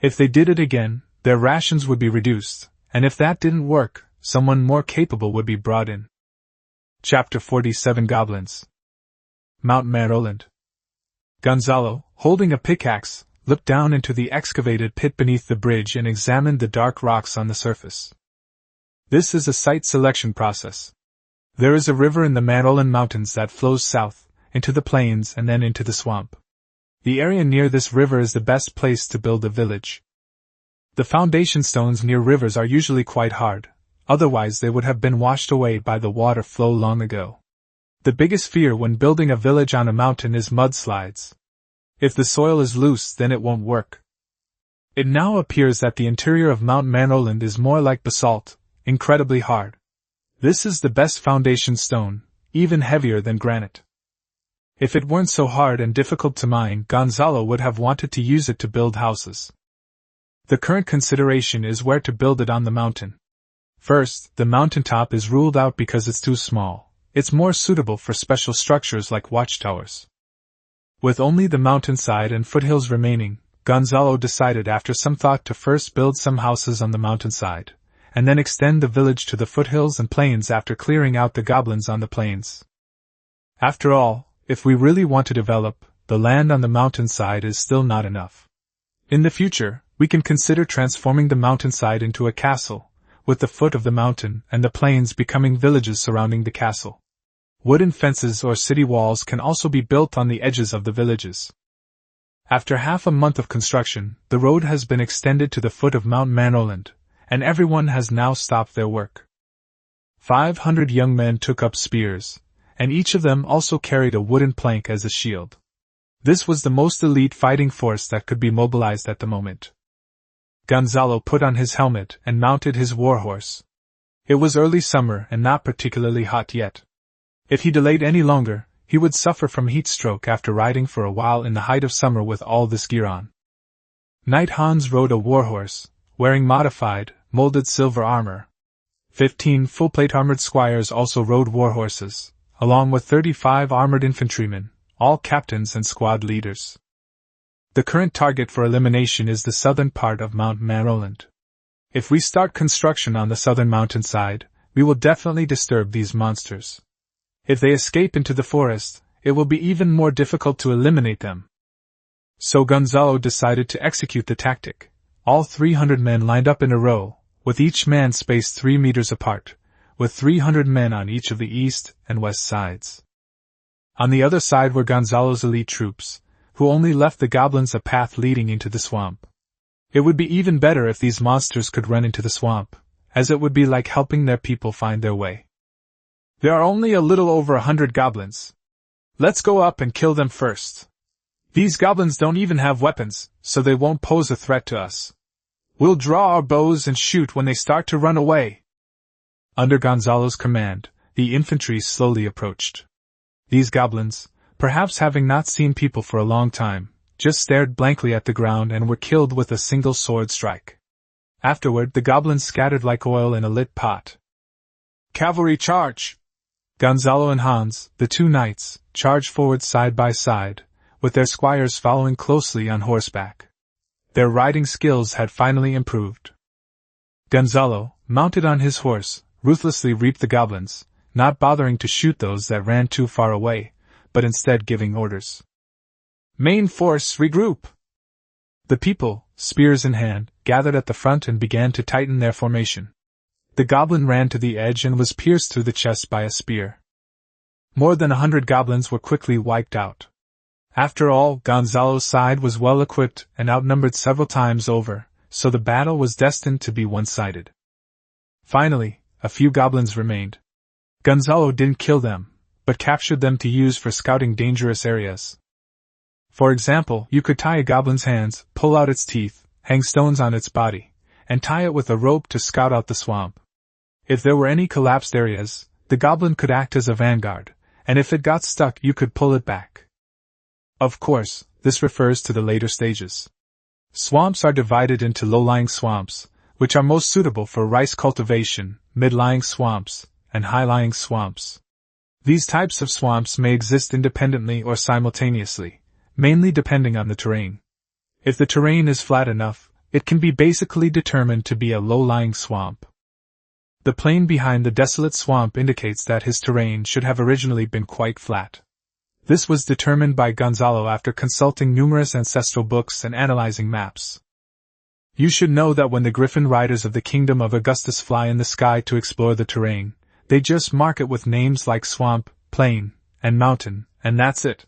If they did it again, their rations would be reduced, and if that didn't work, someone more capable would be brought in. Chapter 47 Goblins. Mount Maroland. Gonzalo, holding a pickaxe, looked down into the excavated pit beneath the bridge and examined the dark rocks on the surface. This is a site selection process. There is a river in the Maroland Mountains that flows south, into the plains and then into the swamp. The area near this river is the best place to build a village. The foundation stones near rivers are usually quite hard, otherwise they would have been washed away by the water flow long ago. The biggest fear when building a village on a mountain is mudslides. If the soil is loose, then it won't work. It now appears that the interior of Mount Maroland is more like basalt, incredibly hard. This is the best foundation stone, even heavier than granite. If it weren't so hard and difficult to mine, Gonzalo would have wanted to use it to build houses. The current consideration is where to build it on the mountain. First, the mountaintop is ruled out because it's too small. It's more suitable for special structures like watchtowers. With only the mountainside and foothills remaining, Gonzalo decided after some thought to first build some houses on the mountainside, and then extend the village to the foothills and plains after clearing out the goblins on the plains. After all, if we really want to develop, the land on the mountainside is still not enough. In the future, we can consider transforming the mountainside into a castle, with the foot of the mountain and the plains becoming villages surrounding the castle. Wooden fences or city walls can also be built on the edges of the villages. After half a month of construction, the road has been extended to the foot of Mount Maroland, and everyone has now stopped their work. 500 young men took up spears, and each of them also carried a wooden plank as a shield. This was the most elite fighting force that could be mobilized at the moment. Gonzalo put on his helmet and mounted his warhorse. It was early summer and not particularly hot yet. If he delayed any longer, he would suffer from heat stroke after riding for a while in the height of summer with all this gear on. Knight Hans rode a warhorse, wearing modified, molded silver armor. 15 full-plate armored squires also rode warhorses, along with 35 armored infantrymen, all captains and squad leaders. The current target for elimination is the southern part of Mount Maroland. If we start construction on the southern mountainside, we will definitely disturb these monsters. If they escape into the forest, it will be even more difficult to eliminate them. So Gonzalo decided to execute the tactic. All 300 men lined up in a row, with each man spaced 3 meters apart, with 300 men on each of the east and west sides. On the other side were Gonzalo's elite troops, who only left the goblins a path leading into the swamp. It would be even better if these monsters could run into the swamp, as it would be like helping their people find their way. There are only a little over 100 goblins. Let's go up and kill them first. These goblins don't even have weapons, so they won't pose a threat to us. We'll draw our bows and shoot when they start to run away. Under Gonzalo's command, the infantry slowly approached. These goblins, perhaps having not seen people for a long time, just stared blankly at the ground and were killed with a single sword strike. Afterward, the goblins scattered like oil in a lit pot. Cavalry charge! Gonzalo and Hans, the two knights, charged forward side by side, with their squires following closely on horseback. Their riding skills had finally improved. Gonzalo, mounted on his horse, ruthlessly reaped the goblins, not bothering to shoot those that ran too far away, but instead giving orders. Main force, regroup! The people, spears in hand, gathered at the front and began to tighten their formation. The goblin ran to the edge and was pierced through the chest by a spear. More than 100 goblins were quickly wiped out. After all, Gonzalo's side was well equipped and outnumbered several times over, so the battle was destined to be one-sided. Finally, a few goblins remained. Gonzalo didn't kill them, but captured them to use for scouting dangerous areas. For example, you could tie a goblin's hands, pull out its teeth, hang stones on its body, and tie it with a rope to scout out the swamp. If there were any collapsed areas, the goblin could act as a vanguard, and if it got stuck you could pull it back. Of course, this refers to the later stages. Swamps are divided into low-lying swamps, which are most suitable for rice cultivation, mid-lying swamps, and high-lying swamps. These types of swamps may exist independently or simultaneously, mainly depending on the terrain. If the terrain is flat enough, it can be basically determined to be a low-lying swamp. The plain behind the desolate swamp indicates that his terrain should have originally been quite flat. This was determined by Gonzalo after consulting numerous ancestral books and analyzing maps. You should know that when the griffin riders of the Kingdom of Augustus fly in the sky to explore the terrain, they just mark it with names like swamp, plain, and mountain, and that's it.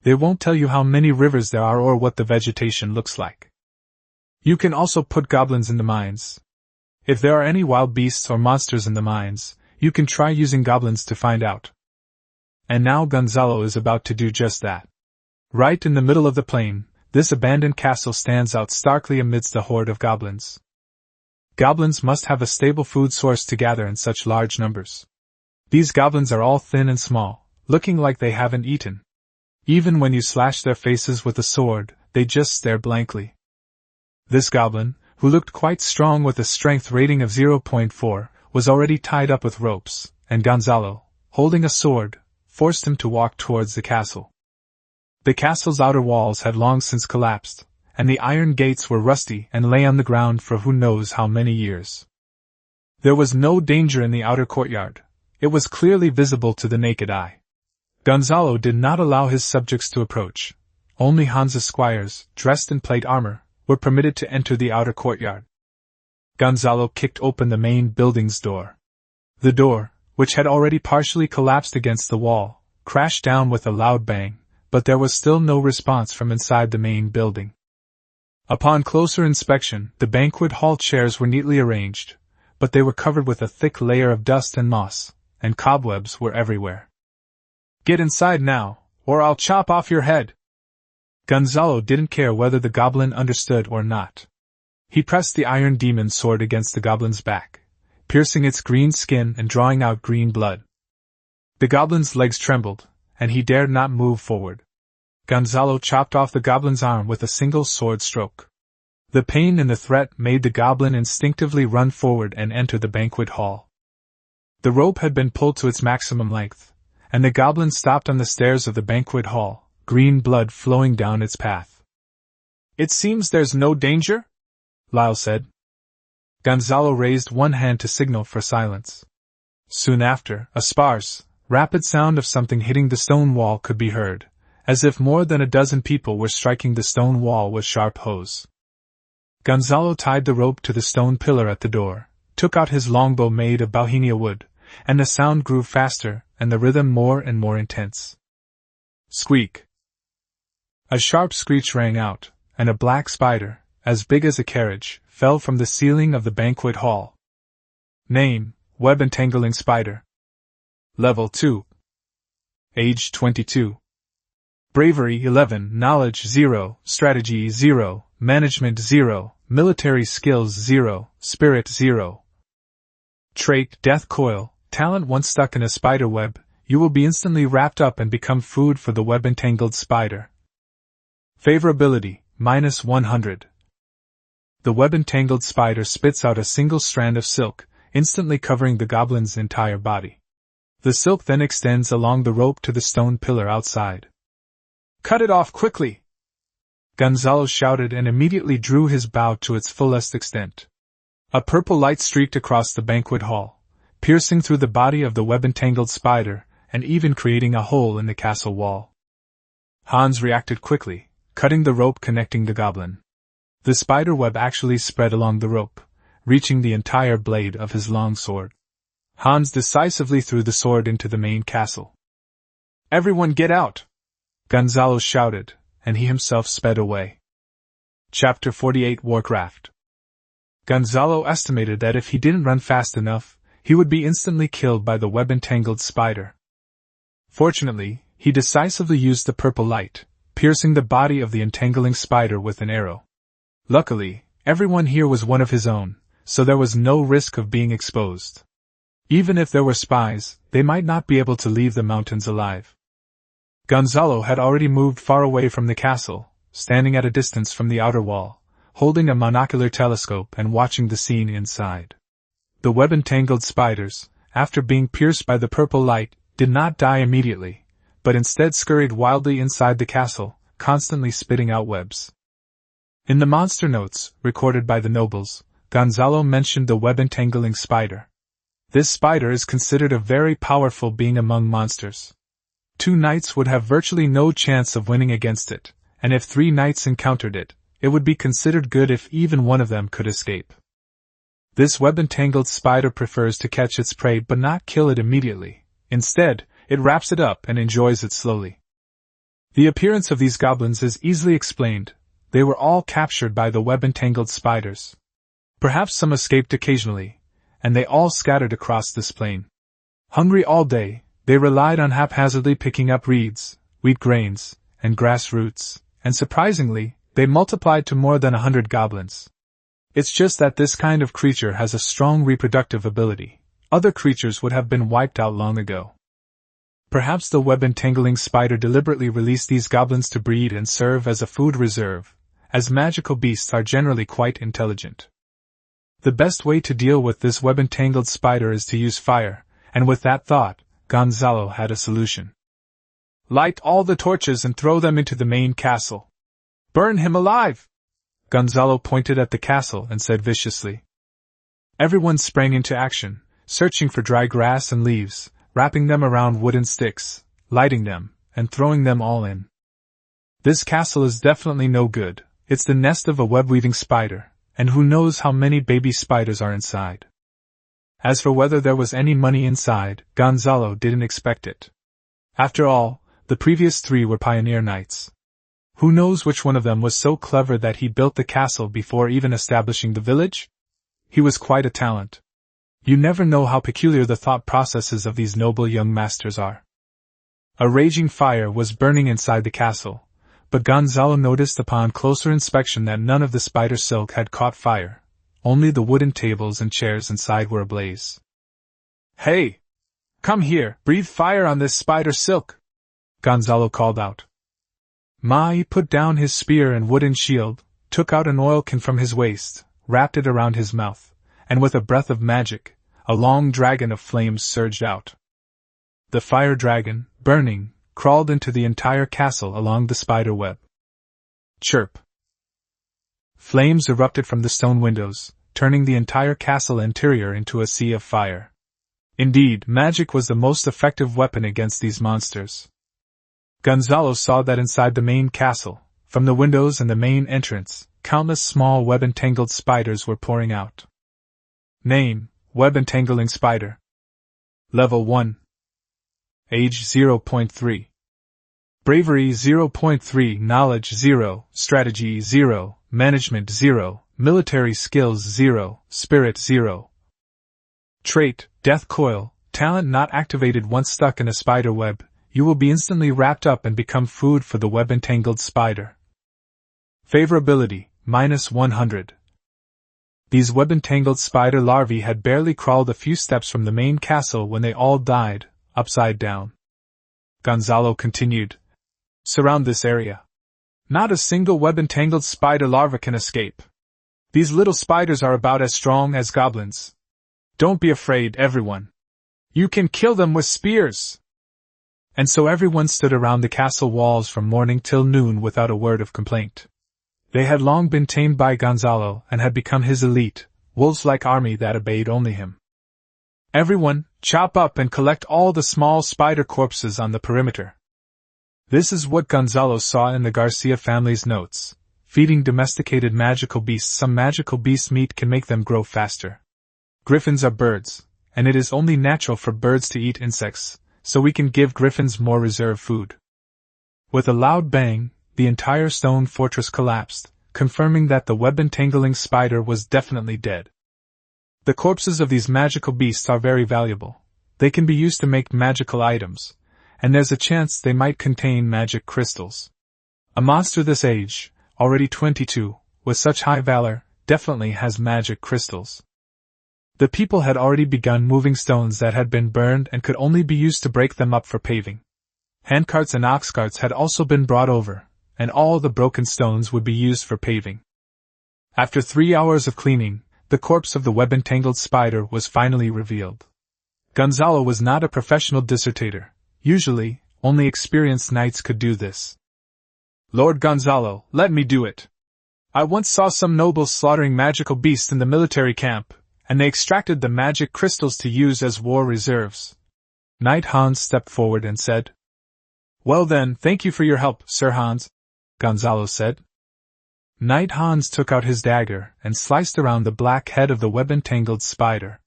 They won't tell you how many rivers there are or what the vegetation looks like. You can also put goblins in the mines. If there are any wild beasts or monsters in the mines, you can try using goblins to find out. And now Gonzalo is about to do just that. Right in the middle of the plain, this abandoned castle stands out starkly amidst a horde of goblins. Goblins must have a stable food source to gather in such large numbers. These goblins are all thin and small, looking like they haven't eaten. Even when you slash their faces with a sword, they just stare blankly. This goblin, who looked quite strong with a strength rating of 0.4, was already tied up with ropes, and Gonzalo, holding a sword, forced him to walk towards the castle. The castle's outer walls had long since collapsed, and the iron gates were rusty and lay on the ground for who knows how many years. There was no danger in the outer courtyard. It was clearly visible to the naked eye. Gonzalo did not allow his subjects to approach. Only Hans's squires, dressed in plate armor, were permitted to enter the outer courtyard. Gonzalo kicked open the main building's door. The door, which had already partially collapsed against the wall, crashed down with a loud bang, but there was still no response from inside the main building. Upon closer inspection, the banquet hall chairs were neatly arranged, but they were covered with a thick layer of dust and moss, and cobwebs were everywhere. Get inside now, or I'll chop off your head! Gonzalo didn't care whether the goblin understood or not. He pressed the iron demon's sword against the goblin's back, piercing its green skin and drawing out green blood. The goblin's legs trembled, and he dared not move forward. Gonzalo chopped off the goblin's arm with a single sword stroke. The pain and the threat made the goblin instinctively run forward and enter the banquet hall. The rope had been pulled to its maximum length, and the goblin stopped on the stairs of the banquet hall, green blood flowing down its path. It seems there's no danger? Lyle said. Gonzalo raised one hand to signal for silence. Soon after, a sparse, rapid sound of something hitting the stone wall could be heard, as if more than a dozen people were striking the stone wall with sharp hoes. Gonzalo tied the rope to the stone pillar at the door, took out his longbow made of bauhinia wood, and the sound grew faster, and the rhythm more and more intense. Squeak! A sharp screech rang out, and a black spider, as big as a carriage, fell from the ceiling of the banquet hall. Name: Web Entangling Spider. Level 2. Age 22. Bravery 11, Knowledge 0, Strategy 0, Management 0, Military Skills 0, Spirit 0. Trait: Death Coil. Talent: once stuck in a spider web, you will be instantly wrapped up and become food for the web-entangled spider. Favorability: -100. The web-entangled spider spits out a single strand of silk, instantly covering the goblin's entire body. The silk then extends along the rope to the stone pillar outside. "Cut it off quickly!" Gonzalo shouted and immediately drew his bow to its fullest extent. A purple light streaked across the banquet hall, piercing through the body of the web-entangled spider, and even creating a hole in the castle wall. Hans reacted quickly, cutting the rope connecting the goblin. The spider web actually spread along the rope, reaching the entire blade of his long sword. Hans decisively threw the sword into the main castle. "Everyone get out!" Gonzalo shouted, and he himself sped away. Chapter 48 Warcraft. Gonzalo estimated that if he didn't run fast enough, he would be instantly killed by the web-entangled spider. Fortunately, he decisively used the purple light, piercing the body of the entangling spider with an arrow. Luckily, everyone here was one of his own, so there was no risk of being exposed. Even if there were spies, they might not be able to leave the mountains alive. Gonzalo had already moved far away from the castle, standing at a distance from the outer wall, holding a monocular telescope and watching the scene inside. The web-entangled spiders, after being pierced by the purple light, did not die immediately, but instead scurried wildly inside the castle, constantly spitting out webs. In the monster notes, recorded by the nobles, Gonzalo mentioned the web-entangling spider. This spider is considered a very powerful being among monsters. 2 knights would have virtually no chance of winning against it, and if 3 knights encountered it, it would be considered good if even one of them could escape. This web-entangled spider prefers to catch its prey but not kill it immediately. Instead, it wraps it up and enjoys it slowly. The appearance of these goblins is easily explained. They were all captured by the web-entangled spiders. Perhaps some escaped occasionally, and they all scattered across this plain. Hungry all day, they relied on haphazardly picking up reeds, wheat grains, and grass roots, and surprisingly, they multiplied to more than 100 goblins. It's just that this kind of creature has a strong reproductive ability. Other creatures would have been wiped out long ago. Perhaps the web-entangling spider deliberately released these goblins to breed and serve as a food reserve, as magical beasts are generally quite intelligent. The best way to deal with this web-entangled spider is to use fire, and with that thought, Gonzalo had a solution. "Light all the torches and throw them into the main castle. Burn him alive!" Gonzalo pointed at the castle and said viciously. Everyone sprang into action, searching for dry grass and leaves, wrapping them around wooden sticks, lighting them, and throwing them all in. This castle is definitely no good. It's the nest of a web-weaving spider, and who knows how many baby spiders are inside. As for whether there was any money inside, Gonzalo didn't expect it. After all, the previous 3 were pioneer knights. Who knows which one of them was so clever that he built the castle before even establishing the village? He was quite a talent. You never know how peculiar the thought processes of these noble young masters are. A raging fire was burning inside the castle, but Gonzalo noticed upon closer inspection that none of the spider silk had caught fire. Only the wooden tables and chairs inside were ablaze. "Hey! Come here, breathe fire on this spider silk!" Gonzalo called out. Mai put down his spear and wooden shield, took out an oilkin from his waist, wrapped it around his mouth, and with a breath of magic, a long dragon of flames surged out. The fire dragon, burning, crawled into the entire castle along the spider web. Chirp! Flames erupted from the stone windows, turning the entire castle interior into a sea of fire. Indeed, magic was the most effective weapon against these monsters. Gonzalo saw that inside the main castle, from the windows and the main entrance, countless small web-entangled spiders were pouring out. Name: Web-entangling spider. Level 1. Age 0.3. Bravery 0.3, Knowledge 0, Strategy 0, Management 0, Military Skills 0, Spirit 0. Trait, Death Coil, Talent not activated once stuck in a spider web, you will be instantly wrapped up and become food for the web-entangled spider. Favorability, -100. These web-entangled spider larvae had barely crawled a few steps from the main castle when they all died, upside down. Gonzalo continued. Surround this area. Not a single web-entangled spider larva can escape. These little spiders are about as strong as goblins. Don't be afraid, everyone. You can kill them with spears. And so everyone stood around the castle walls from morning till noon without a word of complaint. They had long been tamed by Gonzalo and had become his elite, wolves-like army that obeyed only him. Everyone, chop up and collect all the small spider corpses on the perimeter. This is what Gonzalo saw in the Garcia family's notes. Feeding domesticated magical beasts some magical beast meat can make them grow faster. Griffins are birds, and it is only natural for birds to eat insects, so we can give griffins more reserve food. With a loud bang, the entire stone fortress collapsed, confirming that the web-entangling spider was definitely dead. The corpses of these magical beasts are very valuable. They can be used to make magical items, and there's a chance they might contain magic crystals. A monster this age, already 22, with such high valor, definitely has magic crystals. The people had already begun moving stones that had been burned and could only be used to break them up for paving. Handcarts and ox carts had also been brought over, and all the broken stones would be used for paving. After 3 hours of cleaning, the corpse of the web-entangled spider was finally revealed. Gonzalo was not a professional dissertator. Usually, only experienced knights could do this. Lord Gonzalo, let me do it. I once saw some nobles slaughtering magical beasts in the military camp, and they extracted the magic crystals to use as war reserves. Knight Hans stepped forward and said. Well then, thank you for your help, Sir Hans, Gonzalo said. Knight Hans took out his dagger and sliced around the black head of the web-entangled spider.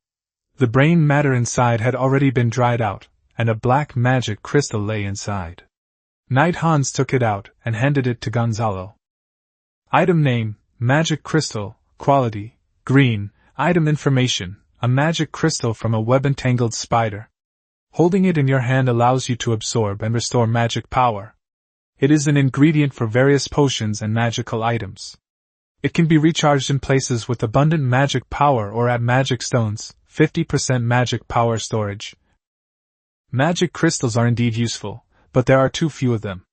The brain matter inside had already been dried out, and a black magic crystal lay inside. Knight Hans took it out and handed it to Gonzalo. Item name, magic crystal, quality, green. Item information, a magic crystal from a web-entangled spider. Holding it in your hand allows you to absorb and restore magic power. It is an ingredient for various potions and magical items. It can be recharged in places with abundant magic power or at magic stones, 50% magic power storage. Magic crystals are indeed useful, but there are too few of them.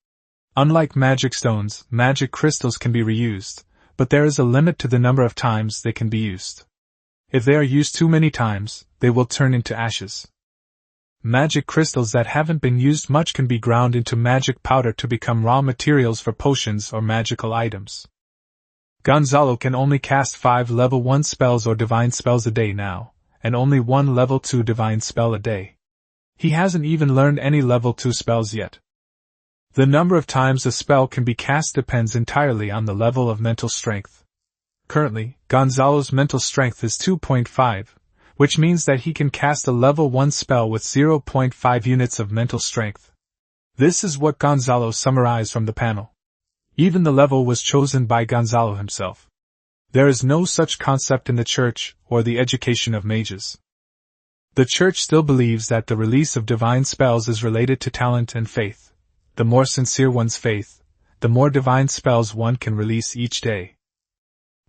Unlike magic stones, magic crystals can be reused, but there is a limit to the number of times they can be used. If they are used too many times, they will turn into ashes. Magic crystals that haven't been used much can be ground into magic powder to become raw materials for potions or magical items. Gonzalo can only cast 5 level 1 spells or divine spells a day now, and only 1 level 2 divine spell a day. He hasn't even learned any level 2 spells yet. The number of times a spell can be cast depends entirely on the level of mental strength. Currently, Gonzalo's mental strength is 2.5, which means that he can cast a level 1 spell with 0.5 units of mental strength. This is what Gonzalo summarized from the panel. Even the level was chosen by Gonzalo himself. There is no such concept in the Church or the education of mages. The Church still believes that the release of divine spells is related to talent and faith. The more sincere one's faith, the more divine spells one can release each day.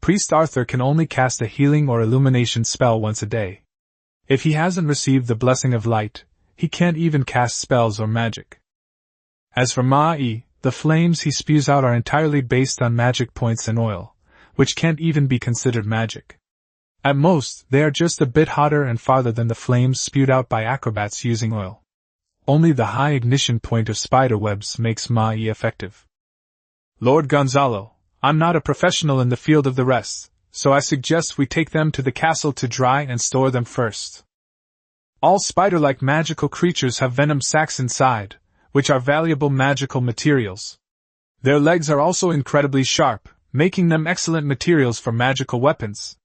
Priest Arthur can only cast a healing or illumination spell once a day. If he hasn't received the blessing of light, he can't even cast spells or magic. As for Ma-I, the flames he spews out are entirely based on magic points and oil, which can't even be considered magic. At most, they are just a bit hotter and farther than the flames spewed out by acrobats using oil. Only the high ignition point of spider webs makes Ma-I effective. Lord Gonzalo, I'm not a professional in the field of the rest, so I suggest we take them to the castle to dry and store them first. All spider-like magical creatures have venom sacs inside, which are valuable magical materials. Their legs are also incredibly sharp, making them excellent materials for magical weapons.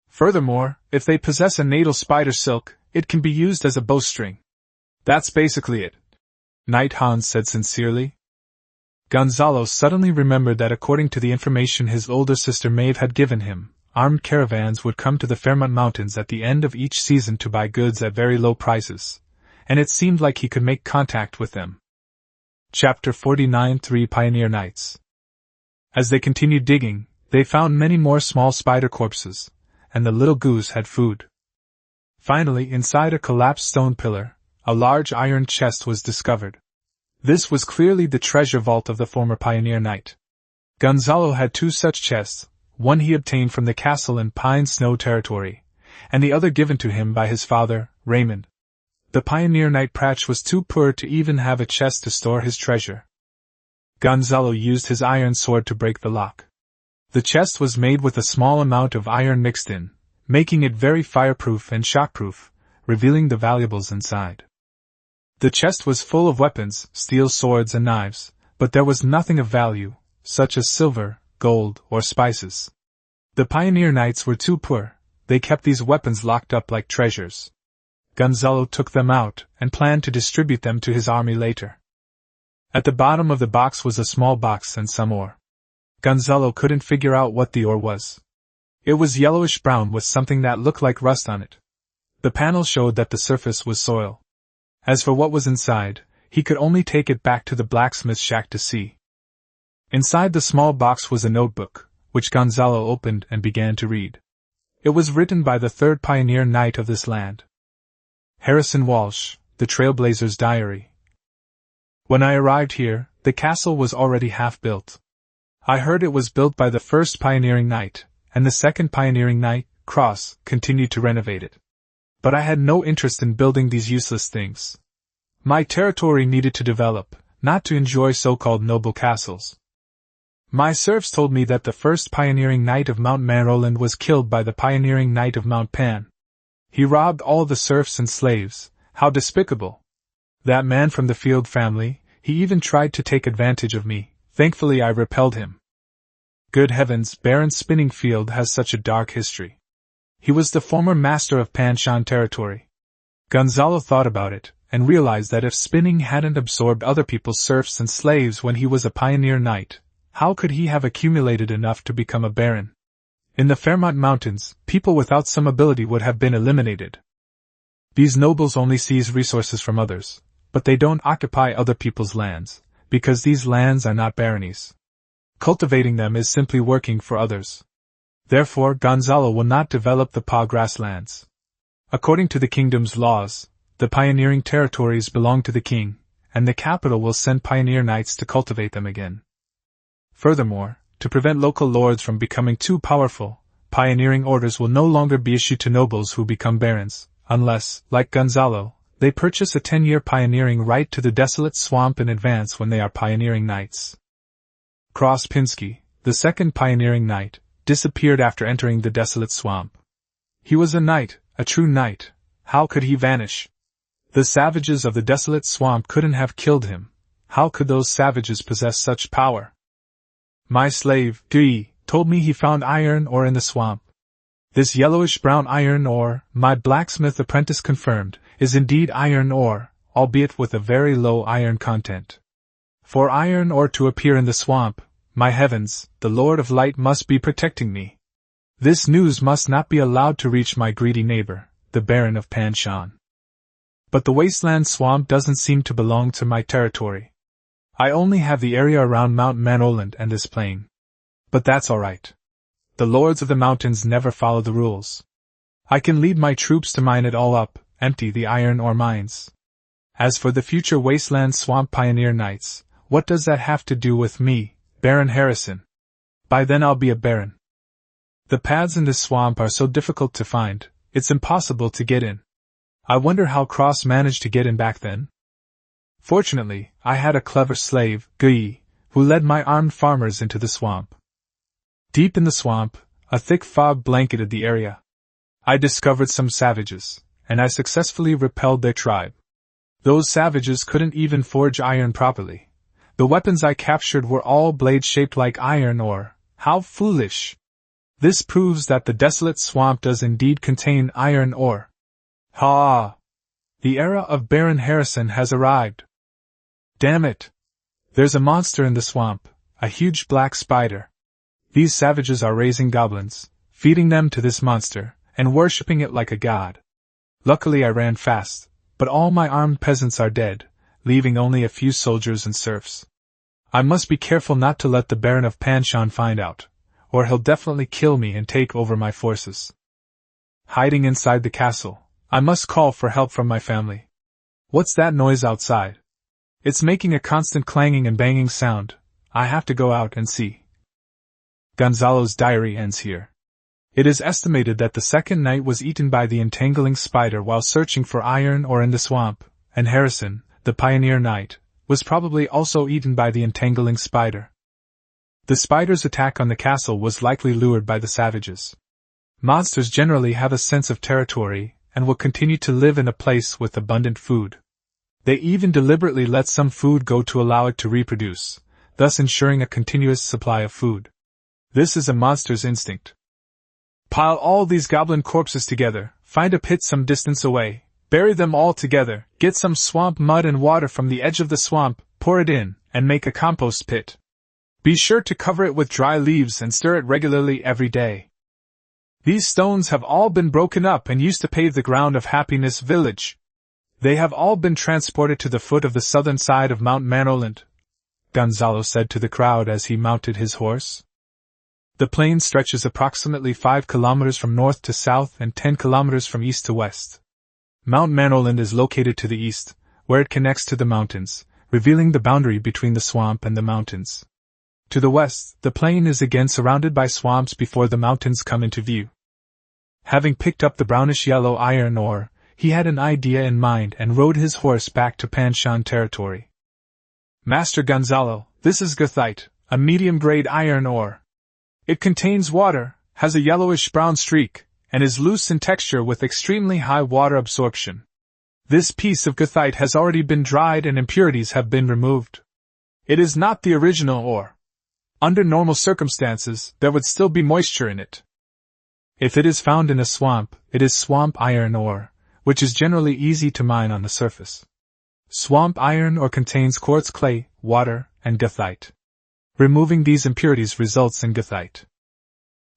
Furthermore, if they possess a natal spider silk, It can be used as a bowstring. That's basically it, Knight Hans said sincerely. Gonzalo suddenly remembered that according to the information his older sister Maeve had given him, armed caravans would come to the Fairmont Mountains at the end of each season to buy goods at very low prices, and it seemed like he could make contact with them. Chapter 49 3 Pioneer Knights. As they continued digging, they found many more small spider corpses, and the little goose had food. Finally, inside a collapsed stone pillar, a large iron chest was discovered. This was clearly the treasure vault of the former pioneer knight. Gonzalo had 2 such chests, one he obtained from the castle in Pine Snow territory, and the other given to him by his father, Raymond. The pioneer knight Pratch was too poor to even have a chest to store his treasure. Gonzalo used his iron sword to break the lock. The chest was made with a small amount of iron mixed in, making it very fireproof and shockproof, revealing the valuables inside. The chest was full of weapons, steel swords and knives, but there was nothing of value, such as silver, gold, or spices. The pioneer knights were too poor, they kept these weapons locked up like treasures. Gonzalo took them out and planned to distribute them to his army later. At the bottom of the box was a small box and some ore. Gonzalo couldn't figure out what the ore was. It was yellowish-brown with something that looked like rust on it. The panel showed that the surface was soil. As for what was inside, he could only take it back to the blacksmith's shack to see. Inside the small box was a notebook, which Gonzalo opened and began to read. It was written by the 3rd pioneer knight of this land. Harrison Walsh, the Trailblazer's Diary. When I arrived here, the castle was already half built. I heard it was built by the 1st pioneering knight, and the 2nd pioneering knight, Cross, continued to renovate it. But I had no interest in building these useless things. My territory needed to develop, not to enjoy so-called noble castles. My serfs told me that the 1st pioneering knight of Mount Manroland was killed by the pioneering knight of Mount Pan. He robbed all the serfs and slaves. How despicable! That man from the Field family, he even tried to take advantage of me. Thankfully I repelled him. Good heavens, Baron Spinningfield has such a dark history. He was the former master of Panshan territory. Gonzalo thought about it, and realized that if Spinning hadn't absorbed other people's serfs and slaves when he was a pioneer knight, how could he have accumulated enough to become a baron? In the Fairmont Mountains, people without some ability would have been eliminated. These nobles only seize resources from others, but they don't occupy other people's lands, because these lands are not baronies. Cultivating them is simply working for others. Therefore, Gonzalo will not develop the Pa grasslands. According to the kingdom's laws, the pioneering territories belong to the king, and the capital will send pioneer knights to cultivate them again. Furthermore, to prevent local lords from becoming too powerful, pioneering orders will no longer be issued to nobles who become barons, unless, like Gonzalo, they purchase a 10-year pioneering right to the desolate swamp in advance when they are pioneering knights. Cross Pinsky, the 2nd pioneering knight, disappeared after entering the desolate swamp. He was a knight, a true knight. How could he vanish? The savages of the desolate swamp couldn't have killed him. How could those savages possess such power? My slave, Gui, told me he found iron ore in the swamp. This yellowish-brown iron ore, my blacksmith apprentice confirmed, is indeed iron ore, albeit with a very low iron content. For iron ore to appear in the swamp, my heavens, the Lord of Light must be protecting me. This news must not be allowed to reach my greedy neighbor, the Baron of Panshan. But the wasteland swamp doesn't seem to belong to my territory. I only have the area around Mount Manoland and this plain. But that's alright. The lords of the mountains never follow the rules. I can lead my troops to mine it all up, empty the iron ore mines. As for the future wasteland swamp pioneer knights, what does that have to do with me, Baron Harrison? By then I'll be a baron. The paths in this swamp are so difficult to find, it's impossible to get in. I wonder how Cross managed to get in back then. Fortunately, I had a clever slave, Gui, who led my armed farmers into the swamp. Deep in the swamp, a thick fog blanketed the area. I discovered some savages, and I successfully repelled their tribe. Those savages couldn't even forge iron properly. The weapons I captured were all blades shaped like iron ore. How foolish! This proves that the desolate swamp does indeed contain iron ore. Ha! The era of Baron Harrison has arrived. Damn it! There's a monster in the swamp, a huge black spider. These savages are raising goblins, feeding them to this monster, and worshipping it like a god. Luckily I ran fast, but all my armed peasants are dead, leaving only a few soldiers and serfs. I must be careful not to let the Baron of Panshan find out, or he'll definitely kill me and take over my forces. Hiding inside the castle, I must call for help from my family. What's that noise outside? It's making a constant clanging and banging sound. I have to go out and see. Gonzalo's diary ends here. It is estimated that the second knight was eaten by the entangling spider while searching for iron ore in the swamp, and Harrison, the pioneer knight, was probably also eaten by the entangling spider. The spider's attack on the castle was likely lured by the savages. Monsters generally have a sense of territory and will continue to live in a place with abundant food. They even deliberately let some food go to allow it to reproduce, thus ensuring a continuous supply of food. This is a monster's instinct. Pile all these goblin corpses together, find a pit some distance away, bury them all together, get some swamp mud and water from the edge of the swamp, pour it in, and make a compost pit. Be sure to cover it with dry leaves and stir it regularly every day. These stones have all been broken up and used to pave the ground of Happiness Village. They have all been transported to the foot of the southern side of Mount Manoland, Gonzalo said to the crowd as he mounted his horse. The plain stretches approximately 5 kilometers from north to south and 10 kilometers from east to west. Mount Manoland is located to the east, where it connects to the mountains, revealing the boundary between the swamp and the mountains. To the west, the plain is again surrounded by swamps before the mountains come into view. Having picked up the brownish-yellow iron ore, he had an idea in mind and rode his horse back to Panshan territory. Master Gonzalo, this is goethite, a medium-grade iron ore. It contains water, has a yellowish-brown streak, and is loose in texture with extremely high water absorption. This piece of goethite has already been dried and impurities have been removed. It is not the original ore. Under normal circumstances, there would still be moisture in it. If it is found in a swamp, it is swamp iron ore, which is generally easy to mine on the surface. Swamp iron ore contains quartz clay, water, and goethite. Removing these impurities results in goethite.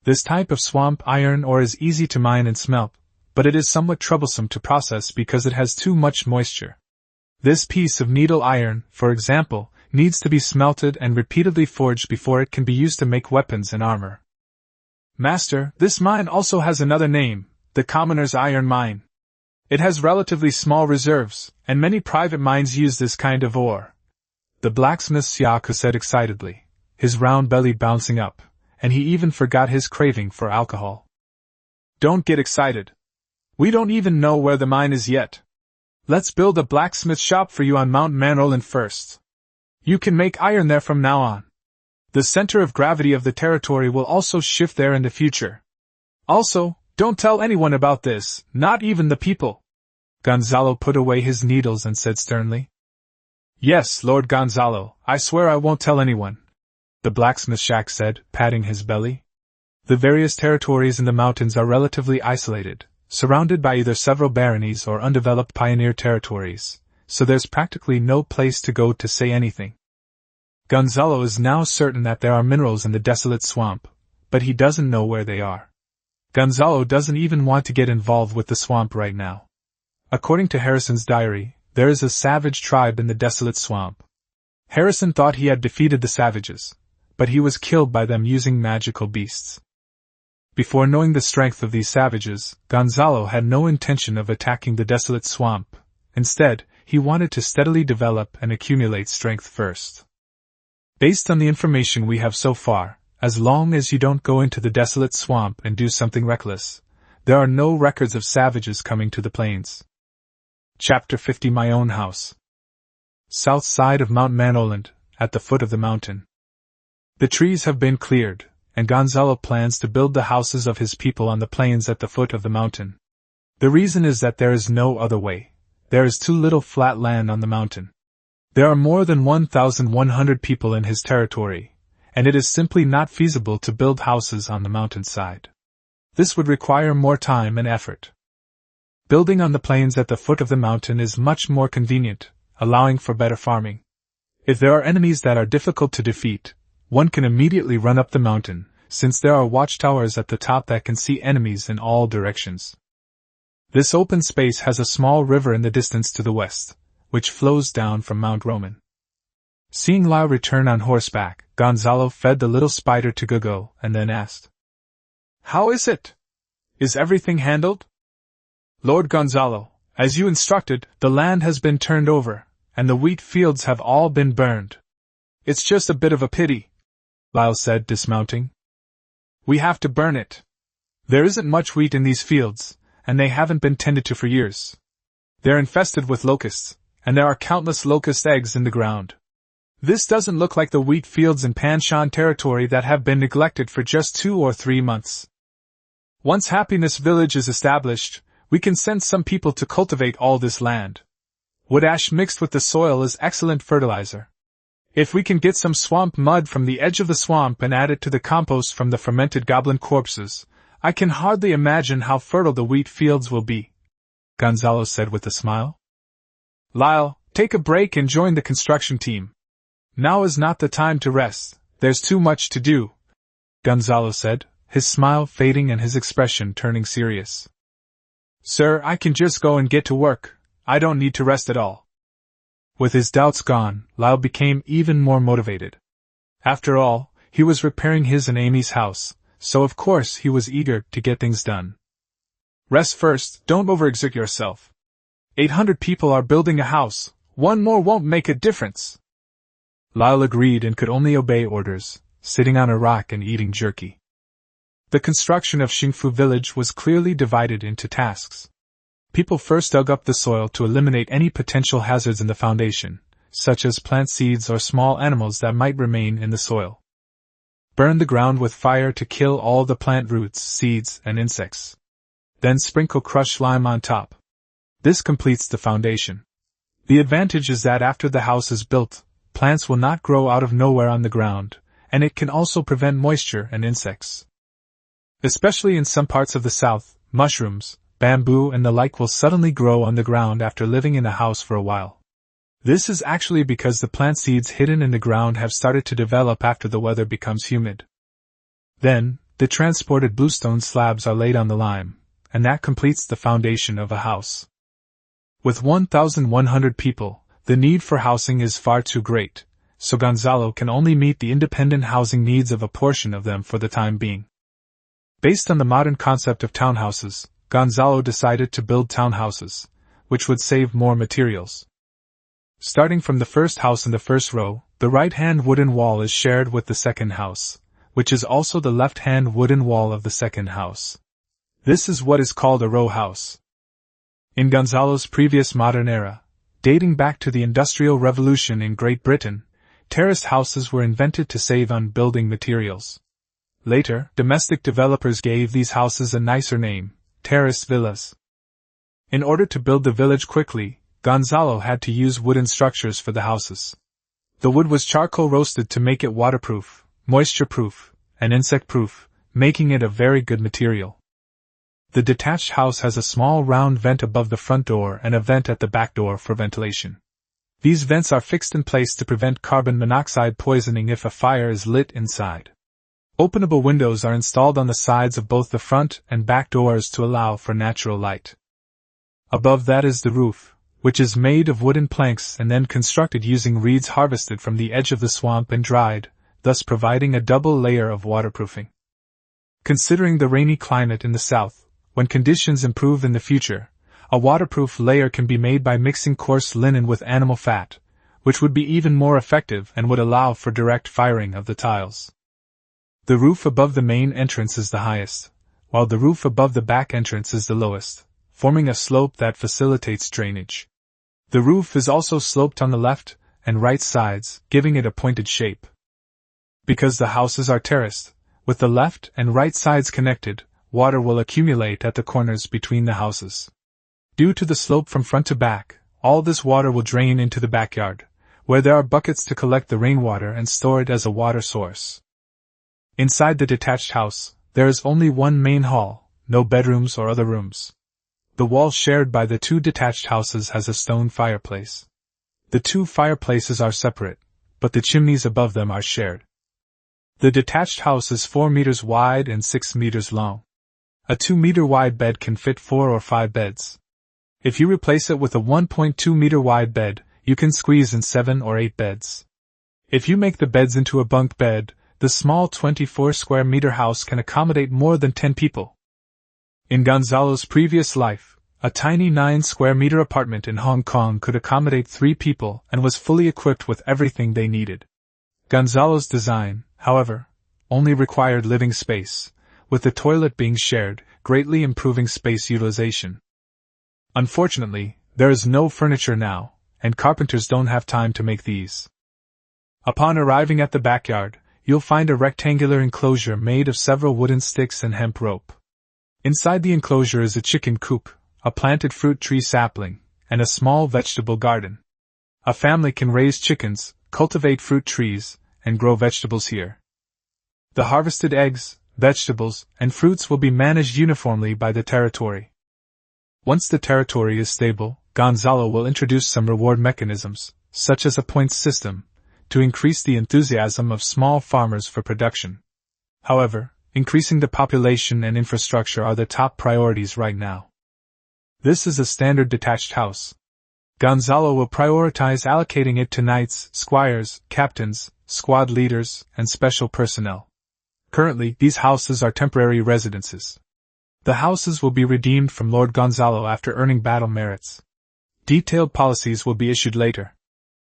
This type of swamp iron ore is easy to mine and smelt, but it is somewhat troublesome to process because it has too much moisture. This piece of needle iron, for example, needs to be smelted and repeatedly forged before it can be used to make weapons and armor. Master, this mine also has another name, the commoner's iron mine. It has relatively small reserves, and many private mines use this kind of ore. The blacksmith Siaku said excitedly, his round belly bouncing up, and he even forgot his craving for alcohol. Don't get excited. We don't even know where the mine is yet. Let's build a blacksmith shop for you on Mount Manoland first. You can make iron there from now on. The center of gravity of the territory will also shift there in the future. Also, don't tell anyone about this, not even the people. Gonzalo put away his needles and said sternly. Yes, Lord Gonzalo, I swear I won't tell anyone, the blacksmith shack said, patting his belly. The various territories in the mountains are relatively isolated, surrounded by either several baronies or undeveloped pioneer territories, so there's practically no place to go to say anything. Gonzalo is now certain that there are minerals in the desolate swamp, but he doesn't know where they are. Gonzalo doesn't even want to get involved with the swamp right now. According to Harrison's diary, there is a savage tribe in the desolate swamp. Harrison thought he had defeated the savages, but he was killed by them using magical beasts. Before knowing the strength of these savages, Gonzalo had no intention of attacking the desolate swamp. Instead, he wanted to steadily develop and accumulate strength first. Based on the information we have so far, as long as you don't go into the desolate swamp and do something reckless, there are no records of savages coming to the plains. Chapter 50 My Own House. South side of Mount Manoland, at the foot of the mountain. The trees have been cleared, and Gonzalo plans to build the houses of his people on the plains at the foot of the mountain. The reason is that there is no other way. There is too little flat land on the mountain. There are more than 1,100 people in his territory, and it is simply not feasible to build houses on the mountainside. This would require more time and effort. Building on the plains at the foot of the mountain is much more convenient, allowing for better farming. If there are enemies that are difficult to defeat, one can immediately run up the mountain, since there are watchtowers at the top that can see enemies in all directions. This open space has a small river in the distance to the west, which flows down from Mount Roman. Seeing Lao return on horseback, Gonzalo fed the little spider to Gogo and then asked, "How is it? Is everything handled?" "Lord Gonzalo, as you instructed, the land has been turned over, and the wheat fields have all been burned. It's just a bit of a pity," Lao said, dismounting. "We have to burn it. There isn't much wheat in these fields, and they haven't been tended to for years. They're infested with locusts, and there are countless locust eggs in the ground. This doesn't look like the wheat fields in Panshan territory that have been neglected for just 2 or 3 months. Once Happiness Village is established, we can send some people to cultivate all this land. Wood ash mixed with the soil is excellent fertilizer. If we can get some swamp mud from the edge of the swamp and add it to the compost from the fermented goblin corpses, I can hardly imagine how fertile the wheat fields will be," Gonzalo said with a smile. "Lyle, take a break and join the construction team. Now is not the time to rest, there's too much to do," Gonzalo said, his smile fading and his expression turning serious. "Sir, I can just go and get to work, I don't need to rest at all." With his doubts gone, Lyle became even more motivated. After all, he was repairing his and Amy's house, so of course he was eager to get things done. "Rest first, don't overexert yourself. 800 people are building a house, one more won't make a difference." Lyle agreed and could only obey orders, sitting on a rock and eating jerky. The construction of Xingfu village was clearly divided into tasks. People first dug up the soil to eliminate any potential hazards in the foundation, such as plant seeds or small animals that might remain in the soil. Burn the ground with fire to kill all the plant roots, seeds, and insects. Then sprinkle crushed lime on top. This completes the foundation. The advantage is that after the house is built, plants will not grow out of nowhere on the ground, and it can also prevent moisture and insects. Especially in some parts of the south, mushrooms, bamboo and the like will suddenly grow on the ground after living in a house for a while. This is actually because the plant seeds hidden in the ground have started to develop after the weather becomes humid. Then, the transported bluestone slabs are laid on the lime, and that completes the foundation of a house. With 1,100 people, the need for housing is far too great, so Gonzalo can only meet the independent housing needs of a portion of them for the time being. Based on the modern concept of townhouses, Gonzalo decided to build townhouses, which would save more materials. Starting from the first house in the first row, the right-hand wooden wall is shared with the second house, which is also the left-hand wooden wall of the second house. This is what is called a row house. In Gonzalo's previous modern era, dating back to the Industrial Revolution in Great Britain, terraced houses were invented to save on building materials. Later, domestic developers gave these houses a nicer name, terraced villas. In order to build the village quickly, Gonzalo had to use wooden structures for the houses. The wood was charcoal roasted to make it waterproof, moisture-proof, and insect-proof, making it a very good material. The detached house has a small round vent above the front door and a vent at the back door for ventilation. These vents are fixed in place to prevent carbon monoxide poisoning if a fire is lit inside. Openable windows are installed on the sides of both the front and back doors to allow for natural light. Above that is the roof, which is made of wooden planks and then constructed using reeds harvested from the edge of the swamp and dried, thus providing a double layer of waterproofing. Considering the rainy climate in the south, when conditions improve in the future, a waterproof layer can be made by mixing coarse linen with animal fat, which would be even more effective and would allow for direct firing of the tiles. The roof above the main entrance is the highest, while the roof above the back entrance is the lowest, forming a slope that facilitates drainage. The roof is also sloped on the left and right sides, giving it a pointed shape. Because the houses are terraced, with the left and right sides connected, water will accumulate at the corners between the houses. Due to the slope from front to back, all this water will drain into the backyard, where there are buckets to collect the rainwater and store it as a water source. Inside the detached house, there is only one main hall, no bedrooms or other rooms. The wall shared by the two detached houses has a stone fireplace. The two fireplaces are separate, but the chimneys above them are shared. The detached house is 4 meters wide and 6 meters long. A 2-meter wide bed can fit 4 or 5 beds. If you replace it with a 1.2 meter wide bed, you can squeeze in 7 or 8 beds. If you make the beds into a bunk bed, the small 24 square meter house can accommodate more than 10 people. In Gonzalo's previous life, a tiny 9 square meter apartment in Hong Kong could accommodate 3 people and was fully equipped with everything they needed. Gonzalo's design, however, only required living space, with the toilet being shared, greatly improving space utilization. Unfortunately, there is no furniture now, and carpenters don't have time to make these. Upon arriving at the backyard, you'll find a rectangular enclosure made of several wooden sticks and hemp rope. Inside the enclosure is a chicken coop, a planted fruit tree sapling, and a small vegetable garden. A family can raise chickens, cultivate fruit trees, and grow vegetables here. The harvested eggs, vegetables, and fruits will be managed uniformly by the territory. Once the territory is stable, Gonzalo will introduce some reward mechanisms, such as a points system, to increase the enthusiasm of small farmers for production. However, increasing the population and infrastructure are the top priorities right now. This is a standard detached house. Gonzalo will prioritize allocating it to knights, squires, captains, squad leaders, and special personnel. Currently, these houses are temporary residences. The houses will be redeemed from Lord Gonzalo after earning battle merits. Detailed policies will be issued later.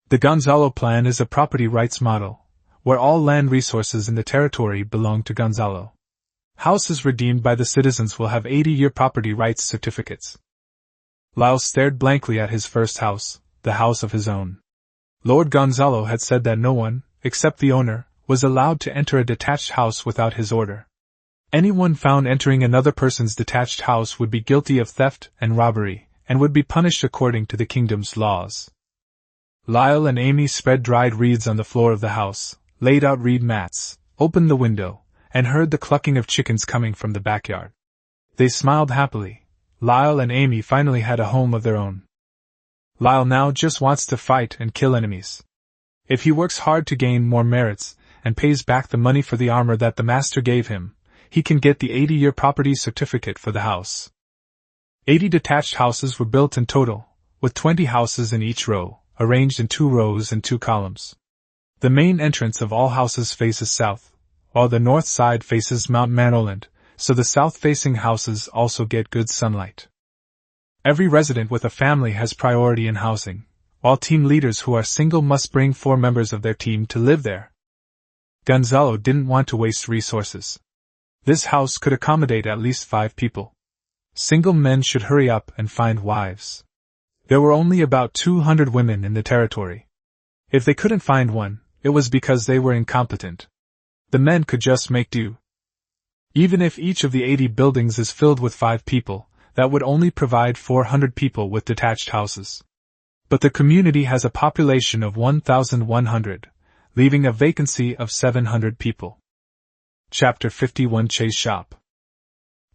The Gonzalo plan is a property rights model, where all land resources in the territory belong to Gonzalo. Houses redeemed by the citizens will have 80-year property rights certificates. Lyle stared blankly at his first house, the house of his own. Lord Gonzalo had said that no one, except the owner, was allowed to enter a detached house without his order. Anyone found entering another person's detached house would be guilty of theft and robbery, and would be punished according to the kingdom's laws. Lyle and Amy spread dried reeds on the floor of the house, laid out reed mats, opened the window, and heard the clucking of chickens coming from the backyard. They smiled happily. Lyle and Amy finally had a home of their own. Lyle now just wants to fight and kill enemies. If he works hard to gain more merits, and pays back the money for the armor that the master gave him, he can get the 80-year property certificate for the house. 80 detached houses were built in total, with 20 houses in each row, arranged in 2 rows and 2 columns. The main entrance of all houses faces south, while the north side faces Mount Manoland, so the south-facing houses also get good sunlight. Every resident with a family has priority in housing, while team leaders who are single must bring 4 members of their team to live there. Gonzalo didn't want to waste resources. This house could accommodate at least 5 people. Single men should hurry up and find wives. There were only about 200 women in the territory. If they couldn't find one, it was because they were incompetent. The men could just make do. Even if each of the 80 buildings is filled with 5 people, that would only provide 400 people with detached houses. But the community has a population of 1,100, leaving a vacancy of 700 people. Chapter 51 Chase Shop.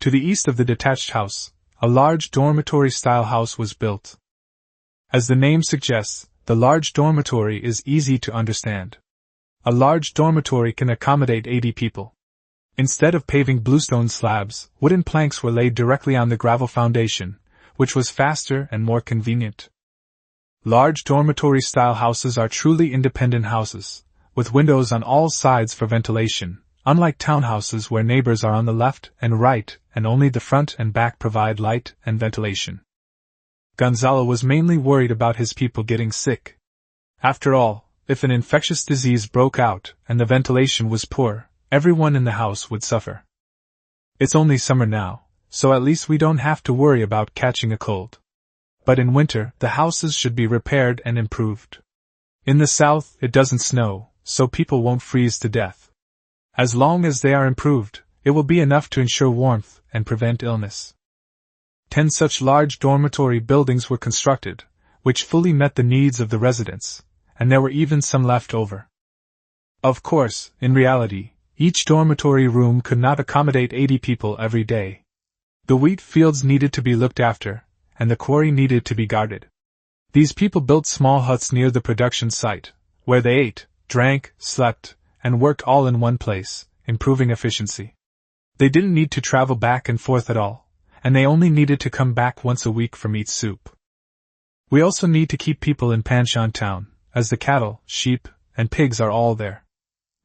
To the east of the detached house, a large dormitory-style house was built. As the name suggests, the large dormitory is easy to understand. A large dormitory can accommodate 80 people. Instead of paving bluestone slabs, wooden planks were laid directly on the gravel foundation, which was faster and more convenient. Large dormitory-style houses are truly independent houses, with windows on all sides for ventilation, unlike townhouses where neighbors are on the left and right, and only the front and back provide light and ventilation. Gonzalo was mainly worried about his people getting sick. After all, if an infectious disease broke out and the ventilation was poor, everyone in the house would suffer. It's only summer now, so at least we don't have to worry about catching a cold. But in winter, the houses should be repaired and improved. In the south, it doesn't snow, so people won't freeze to death. As long as they are improved, it will be enough to ensure warmth and prevent illness. 10 such large dormitory buildings were constructed, which fully met the needs of the residents, and there were even some left over. Of course, in reality, each dormitory room could not accommodate 80 people every day. The wheat fields needed to be looked after, and the quarry needed to be guarded. These people built small huts near the production site, where they ate, drank, slept, and worked all in one place, improving efficiency. They didn't need to travel back and forth at all, and they only needed to come back once a week for meat soup. We also need to keep people in Panshan town, as the cattle, sheep, and pigs are all there.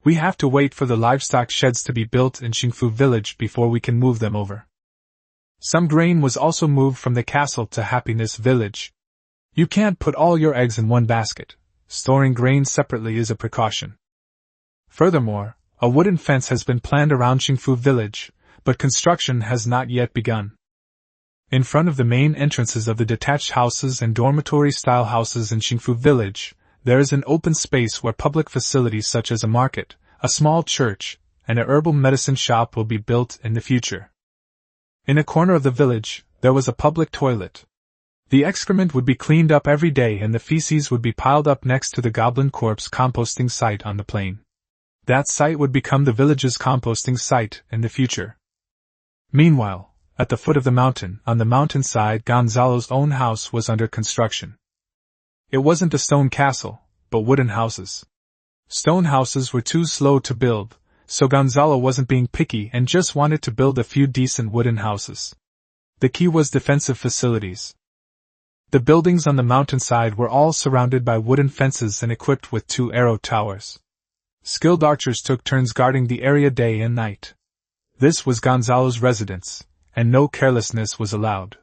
We have to wait for the livestock sheds to be built in Xingfu village before we can move them over. Some grain was also moved from the castle to Happiness village. You can't put all your eggs in one basket. Storing grain separately is a precaution. Furthermore, a wooden fence has been planned around Xingfu village, but construction has not yet begun. In front of the main entrances of the detached houses and dormitory-style houses in Xingfu village, there is an open space where public facilities such as a market, a small church, and a herbal medicine shop will be built in the future. In a corner of the village, there was a public toilet. The excrement would be cleaned up every day and the feces would be piled up next to the goblin corpse composting site on the plain. That site would become the village's composting site in the future. Meanwhile, at the foot of the mountain, on the mountainside, Gonzalo's own house was under construction. It wasn't a stone castle, but wooden houses. Stone houses were too slow to build, so Gonzalo wasn't being picky and just wanted to build a few decent wooden houses. The key was defensive facilities. The buildings on the mountainside were all surrounded by wooden fences and equipped with 2 arrow towers. Skilled archers took turns guarding the area day and night. This was Gonzalo's residence, and no carelessness was allowed.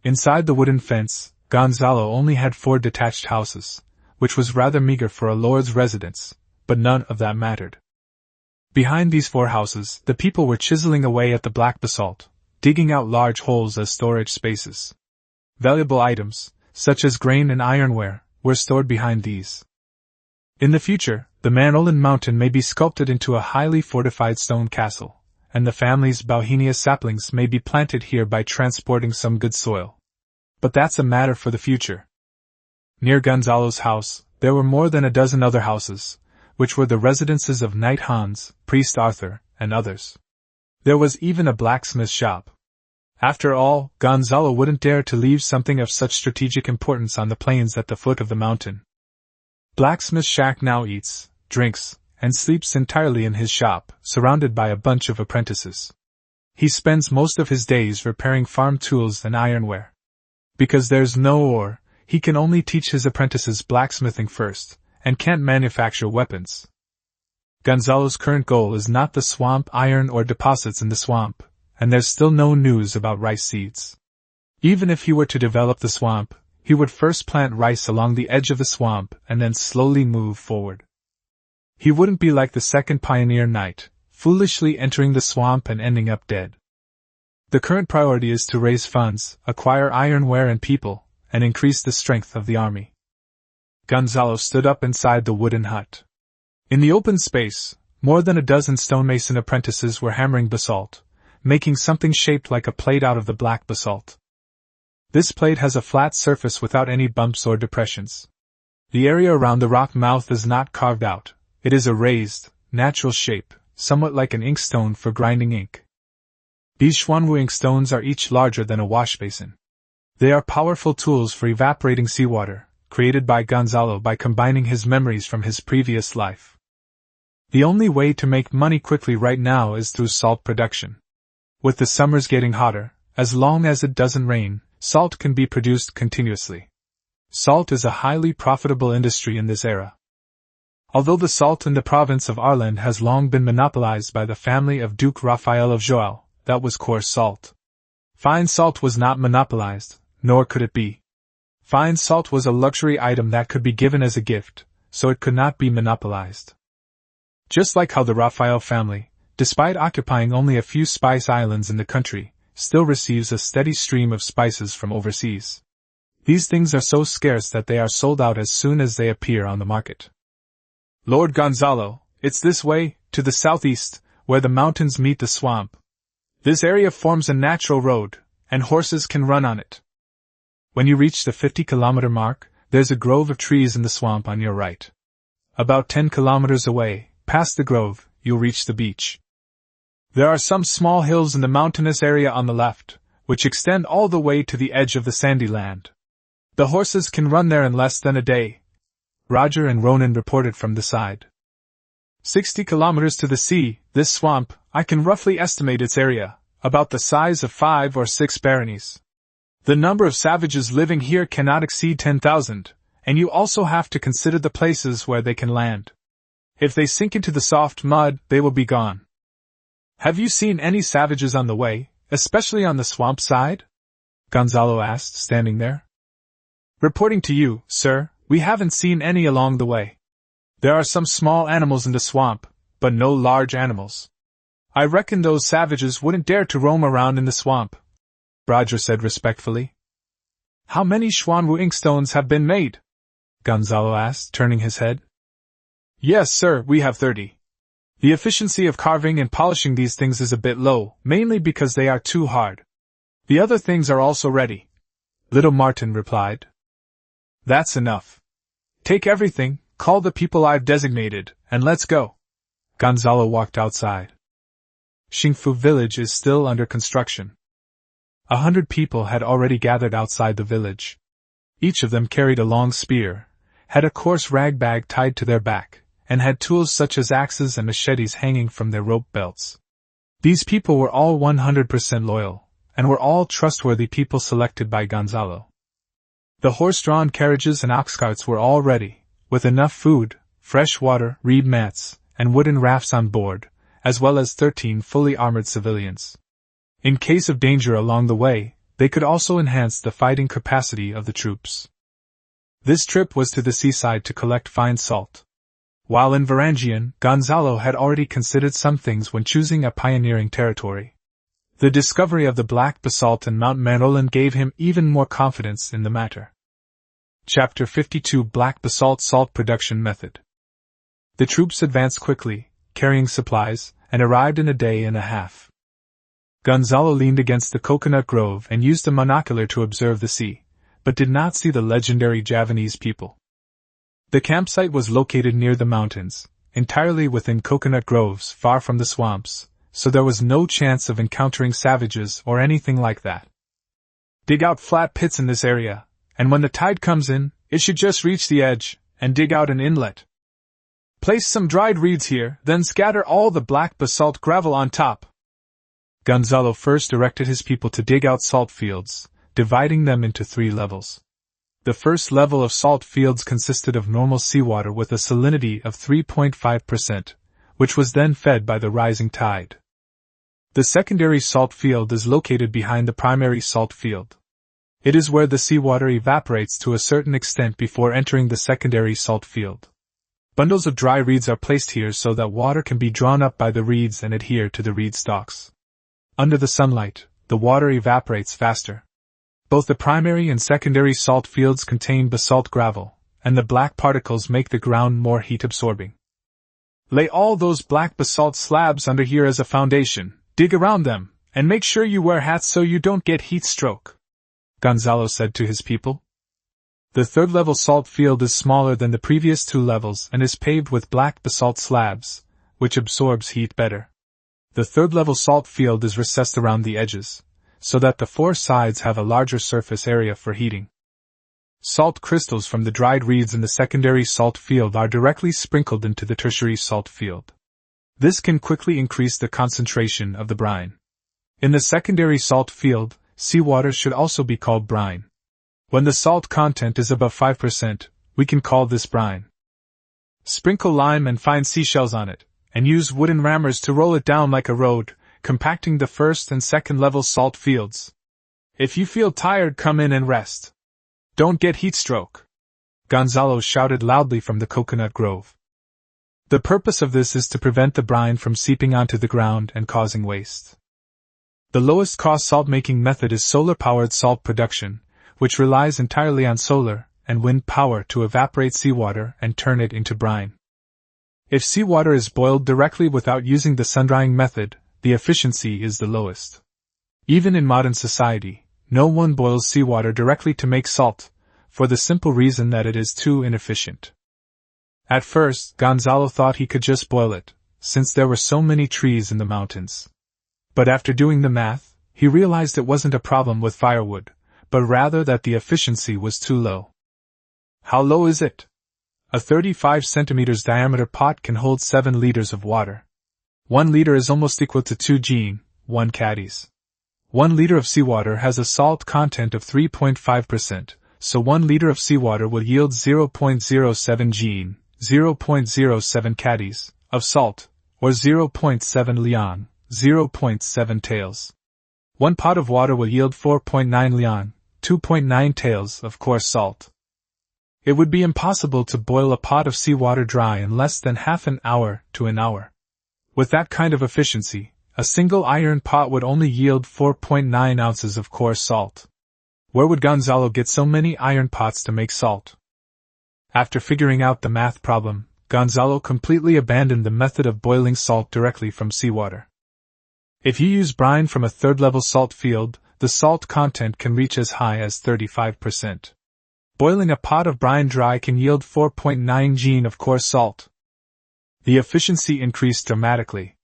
Inside the wooden fence, Gonzalo only had 4 detached houses, which was rather meager for a lord's residence, but none of that mattered. Behind these 4 houses, the people were chiseling away at the black basalt, digging out large holes as storage spaces. Valuable items, such as grain and ironware, were stored behind these. In the future, the Manolan mountain may be sculpted into a highly fortified stone castle, and the family's Bauhinia saplings may be planted here by transporting some good soil. But that's a matter for the future. Near Gonzalo's house, there were more than a dozen other houses, which were the residences of Knight Hans, Priest Arthur, and others. There was even a blacksmith shop. After all, Gonzalo wouldn't dare to leave something of such strategic importance on the plains at the foot of the mountain. Blacksmith Shack now eats, drinks, and sleeps entirely in his shop, surrounded by a bunch of apprentices. He spends most of his days repairing farm tools and ironware. Because there's no ore, he can only teach his apprentices blacksmithing first, and can't manufacture weapons. Gonzalo's current goal is not the swamp iron or deposits in the swamp, and there's still no news about rice seeds. Even if he were to develop the swamp, he would first plant rice along the edge of the swamp and then slowly move forward. He wouldn't be like the second pioneer knight, foolishly entering the swamp and ending up dead. The current priority is to raise funds, acquire ironware and people, and increase the strength of the army. Gonzalo stood up inside the wooden hut. In the open space, more than a dozen stonemason apprentices were hammering basalt, making something shaped like a plate out of the black basalt. This plate has a flat surface without any bumps or depressions. The area around the rock mouth is not carved out, it is a raised, natural shape, somewhat like an inkstone for grinding ink. These Xuanwu inkstones are each larger than a wash basin. They are powerful tools for evaporating seawater, created by Gonzalo by combining his memories from his previous life. The only way to make money quickly right now is through salt production. With the summers getting hotter, as long as it doesn't rain, salt can be produced continuously. Salt is a highly profitable industry in this era. Although the salt in the province of Arland has long been monopolized by the family of Duke Raphael of Joal, that was coarse salt. Fine salt was not monopolized, nor could it be. Fine salt was a luxury item that could be given as a gift, so it could not be monopolized. Just like how the Raphael family, despite occupying only a few spice islands in the country, still receives a steady stream of spices from overseas. These things are so scarce that they are sold out as soon as they appear on the market. Lord Gonzalo, it's this way, to the southeast, where the mountains meet the swamp. This area forms a natural road, and horses can run on it. When you reach the 50-kilometer mark, there's a grove of trees in the swamp on your right. About 10 kilometers away, past the grove, you'll reach the beach. There are some small hills in the mountainous area on the left, which extend all the way to the edge of the sandy land. The horses can run there in less than a day, Roger and Ronan reported from the side. 60 kilometers to the sea, this swamp, I can roughly estimate its area, about the size of 5 or 6 baronies. The number of savages living here cannot exceed 10,000, and you also have to consider the places where they can land. If they sink into the soft mud, they will be gone. Have you seen any savages on the way, especially on the swamp side? Gonzalo asked, standing there. Reporting to you, sir, we haven't seen any along the way. There are some small animals in the swamp, but no large animals. I reckon those savages wouldn't dare to roam around in the swamp, Roger said respectfully. How many Xuanwu inkstones have been made? Gonzalo asked, turning his head. Yes, sir, we have 30. The efficiency of carving and polishing these things is a bit low, mainly because they are too hard. The other things are also ready, little Martin replied. That's enough. Take everything, call the people I've designated, and let's go. Gonzalo walked outside. Xingfu village is still under construction. 100 people had already gathered outside the village. Each of them carried a long spear, had a coarse rag bag tied to their back, and had tools such as axes and machetes hanging from their rope belts. These people were all 100% loyal, and were all trustworthy people selected by Gonzalo. The horse-drawn carriages and ox carts were all ready, with enough food, fresh water, reed mats, and wooden rafts on board, as well as 13 fully armored civilians. In case of danger along the way, they could also enhance the fighting capacity of the troops. This trip was to the seaside to collect fine salt. While in Varangian, Gonzalo had already considered some things when choosing a pioneering territory. The discovery of the black basalt and Mount Manroland gave him even more confidence in the matter. Chapter 52 Black Basalt Salt Production Method. The troops advanced quickly, carrying supplies, and arrived in a day and a half. Gonzalo leaned against the coconut grove and used a monocular to observe the sea, but did not see the legendary Javanese people. The campsite was located near the mountains, entirely within coconut groves far from the swamps, so there was no chance of encountering savages or anything like that. Dig out flat pits in this area, and when the tide comes in, it should just reach the edge, and dig out an inlet. Place some dried reeds here, then scatter all the black basalt gravel on top. Gonzalo first directed his people to dig out salt fields, dividing them into 3 levels. The first level of salt fields consisted of normal seawater with a salinity of 3.5%, which was then fed by the rising tide. The secondary salt field is located behind the primary salt field. It is where the seawater evaporates to a certain extent before entering the secondary salt field. Bundles of dry reeds are placed here so that water can be drawn up by the reeds and adhere to the reed stalks. Under the sunlight, the water evaporates faster. Both the primary and secondary salt fields contain basalt gravel, and the black particles make the ground more heat-absorbing. Lay all those black basalt slabs under here as a foundation, dig around them, and make sure you wear hats so you don't get heat stroke, Gonzalo said to his people. The third-level salt field is smaller than the previous 2 levels and is paved with black basalt slabs, which absorbs heat better. The third-level salt field is recessed around the edges, so that the 4 sides have a larger surface area for heating. Salt crystals from the dried reeds in the secondary salt field are directly sprinkled into the tertiary salt field. This can quickly increase the concentration of the brine. In the secondary salt field, seawater should also be called brine. When the salt content is above 5%, we can call this brine. Sprinkle lime and fine seashells on it, and use wooden rammers to roll it down like a road, compacting the first and second level salt fields. If you feel tired, come in and rest. Don't get heat stroke, Gonzalo shouted loudly from the coconut grove. The purpose of this is to prevent the brine from seeping onto the ground and causing waste. The lowest cost salt making method is solar-powered salt production, which relies entirely on solar and wind power to evaporate seawater and turn it into brine. If seawater is boiled directly without using the sun-drying method, the efficiency is the lowest. Even in modern society, no one boils seawater directly to make salt, for the simple reason that it is too inefficient. At first, Gonzalo thought he could just boil it, since there were so many trees in the mountains. But after doing the math, he realized it wasn't a problem with firewood, but rather that the efficiency was too low. How low is it? A 35 centimeters diameter pot can hold 7 liters of water. 1 liter is almost equal to 2 gene, 1 caddies. 1 liter of seawater has a salt content of 3.5%, so 1 liter of seawater will yield 0.07 gene, 0.07 caddies, of salt, or 0.7 liang, 0.7 taels. 1 pot of water will yield 4.9 liang, 2.9 taels of coarse salt. It would be impossible to boil a pot of seawater dry in less than half an hour to an hour. With that kind of efficiency, a single iron pot would only yield 4.9 ounces of coarse salt. Where would Gonzalo get so many iron pots to make salt? After figuring out the math problem, Gonzalo completely abandoned the method of boiling salt directly from seawater. If you use brine from a third-level salt field, the salt content can reach as high as 35%. Boiling a pot of brine dry can yield 4.9 gene of coarse salt. The efficiency increased dramatically.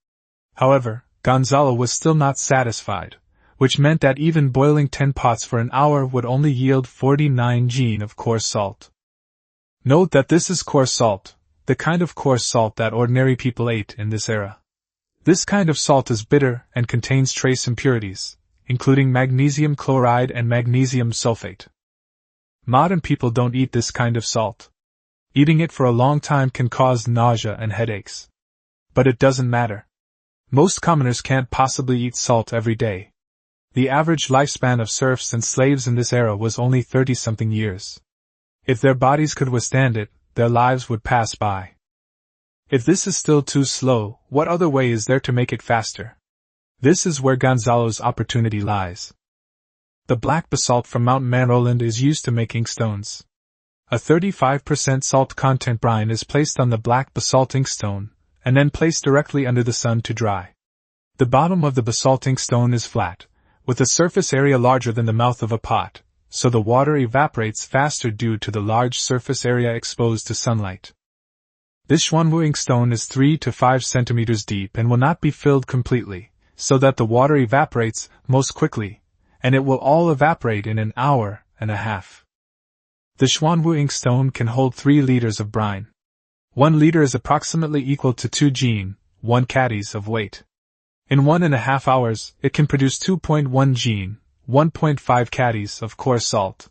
However, Gonzalo was still not satisfied, which meant that even boiling 10 pots for an hour would only yield 49 gene of coarse salt. Note that this is coarse salt, the kind of coarse salt that ordinary people ate in this era. This kind of salt is bitter and contains trace impurities, including magnesium chloride and magnesium sulfate. Modern people don't eat this kind of salt. Eating it for a long time can cause nausea and headaches. But it doesn't matter. Most commoners can't possibly eat salt every day. The average lifespan of serfs and slaves in this era was only 30-something years. If their bodies could withstand it, their lives would pass by. If this is still too slow, what other way is there to make it faster? This is where Gonzalo's opportunity lies. The black basalt from Mount Manhwa is used to make inkstones. A 35% salt content brine is placed on the black basalt inkstone, and then placed directly under the sun to dry. The bottom of the basalt inkstone is flat, with a surface area larger than the mouth of a pot, so the water evaporates faster due to the large surface area exposed to sunlight. This Xuanwu inkstone is 3 to 5 centimeters deep and will not be filled completely, so that the water evaporates most quickly, and it will all evaporate in an hour and a half. The Xuanwu inkstone can hold 3 liters of brine. 1 liter is approximately equal to 2 gene, 1 caddies of weight. In 1.5 hours, it can produce 2.1 gene, 1.5 caddies of coarse salt.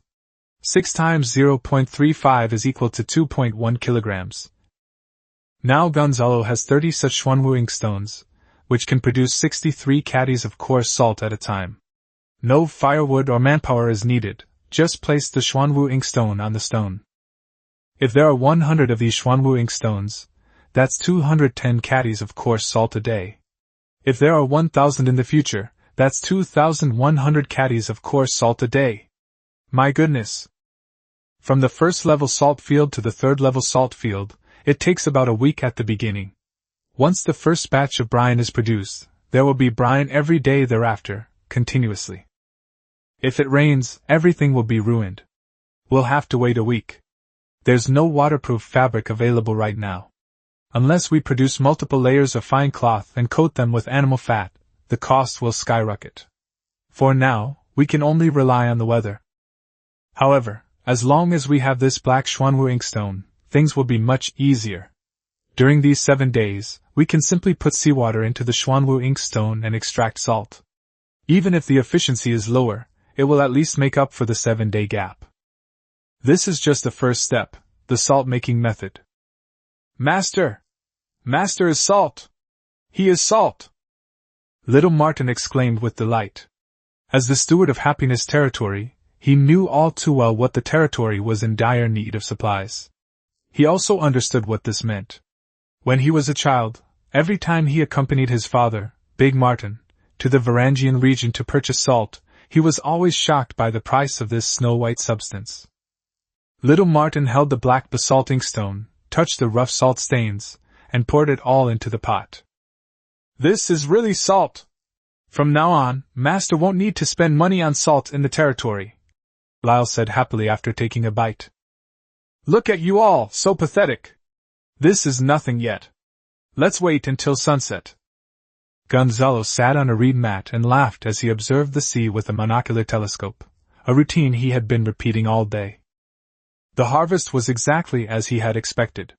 6 times 0.35 is equal to 2.1 kilograms. Now Gonzalo has 30 such Xuanwu inkstones, which can produce 63 caddies of coarse salt at a time. No firewood or manpower is needed, just place the Xuanwu inkstone on the stone. If there are 100 of these Xuanwu inkstones, that's 210 caddies of coarse salt a day. If there are 1,000 in the future, that's 2,100 caddies of coarse salt a day. My goodness! From the first level salt field to the third level salt field, it takes about a week at the beginning. Once the first batch of brine is produced, there will be brine every day thereafter, continuously. If it rains, everything will be ruined. We'll have to wait a week. There's no waterproof fabric available right now. Unless we produce multiple layers of fine cloth and coat them with animal fat, the cost will skyrocket. For now, we can only rely on the weather. However, as long as we have this black Xuanwu inkstone, things will be much easier. During these 7 days, we can simply put seawater into the Xuanwu inkstone and extract salt. Even if the efficiency is lower, it will at least make up for the 7-day gap. This is just the first step, the salt-making method. Master! Master is salt! He is salt! Little Martin exclaimed with delight. As the steward of Happiness Territory, he knew all too well what the territory was in dire need of supplies. He also understood what this meant. When he was a child, every time he accompanied his father, Big Martin, to the Varangian region to purchase salt, he was always shocked by the price of this snow-white substance. Little Martin held the black basalt inkstone, touched the rough salt stains, and poured it all into the pot. This is really salt! From now on, Master won't need to spend money on salt in the territory, Lyle said happily after taking a bite. Look at you all, so pathetic! This is nothing yet. Let's wait until sunset. Gonzalo sat on a reed mat and laughed as he observed the sea with a monocular telescope, a routine he had been repeating all day. The harvest was exactly as he had expected.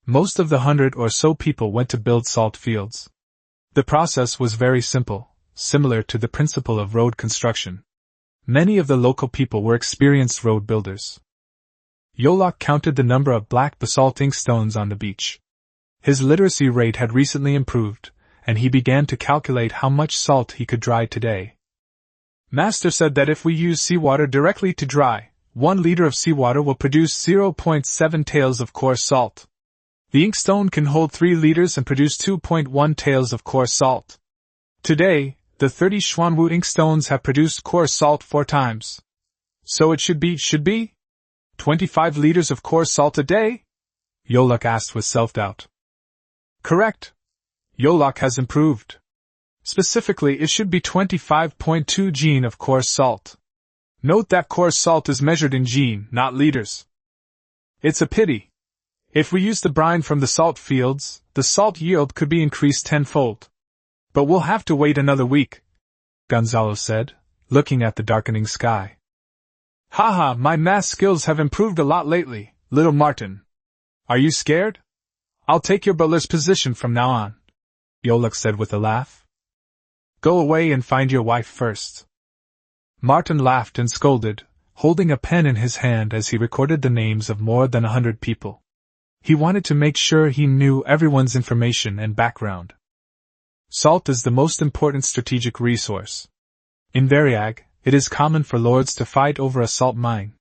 Most of the 100 or so people went to build salt fields. The process was very simple, similar to the principle of road construction. Many of the local people were experienced road builders. Yolok counted the number of black basalt inkstones on the beach. His literacy rate had recently improved, and he began to calculate how much salt he could dry today. Master said that if we use seawater directly to dry, 1 liter of seawater will produce 0.7 taels of coarse salt. The inkstone can hold 3 liters and produce 2.1 taels of coarse salt. Today, the 30 Xuanwu inkstones have produced coarse salt 4 times. So it should be 25 liters of coarse salt a day? Yolok asked with self-doubt. Correct. Yolok has improved. Specifically, it should be 25.2 jin of coarse salt. Note that coarse salt is measured in jin, not liters. It's a pity. If we use the brine from the salt fields, the salt yield could be increased tenfold. But we'll have to wait another week, Gonzalo said, looking at the darkening sky. Haha, my math skills have improved a lot lately, little Martin. Are you scared? I'll take your butler's position from now on, Yolok said with a laugh. Go away and find your wife first. Martin laughed and scolded, holding a pen in his hand as he recorded the names of more than 100 people. He wanted to make sure he knew everyone's information and background. Salt is the most important strategic resource. In Variag, it is common for lords to fight over a salt mine.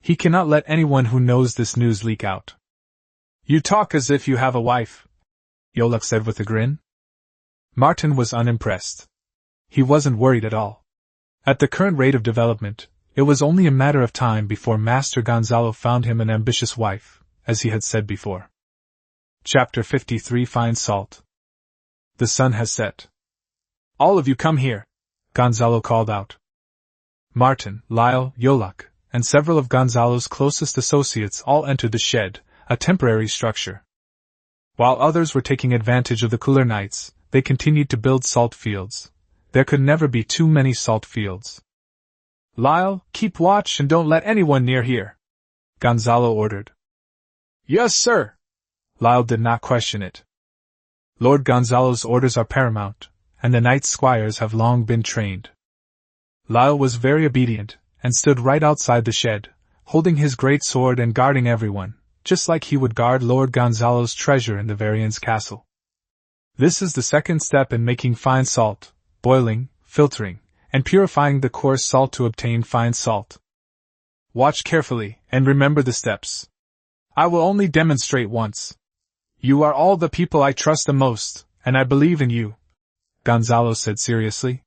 He cannot let anyone who knows this news leak out. You talk as if you have a wife, Yolok said with a grin. Martin was unimpressed. He wasn't worried at all. At the current rate of development, it was only a matter of time before Master Gonzalo found him an ambitious wife, as he had said before. Chapter 53 Fine Salt. The sun has set. All of you come here, Gonzalo called out. Martin, Lyle, Yolok, and several of Gonzalo's closest associates all entered the shed, a temporary structure. While others were taking advantage of the cooler nights, they continued to build salt fields. There could never be too many salt fields. Lyle, keep watch and don't let anyone near here, Gonzalo ordered. Yes, sir. Lyle did not question it. Lord Gonzalo's orders are paramount, and the knight squires have long been trained. Lyle was very obedient, and stood right outside the shed, holding his great sword and guarding everyone, just like he would guard Lord Gonzalo's treasure in the Varian's castle. This is the second step in making fine salt: boiling, filtering, and purifying the coarse salt to obtain fine salt. Watch carefully, and remember the steps. I will only demonstrate once. You are all the people I trust the most, and I believe in you, Gonzalo said seriously.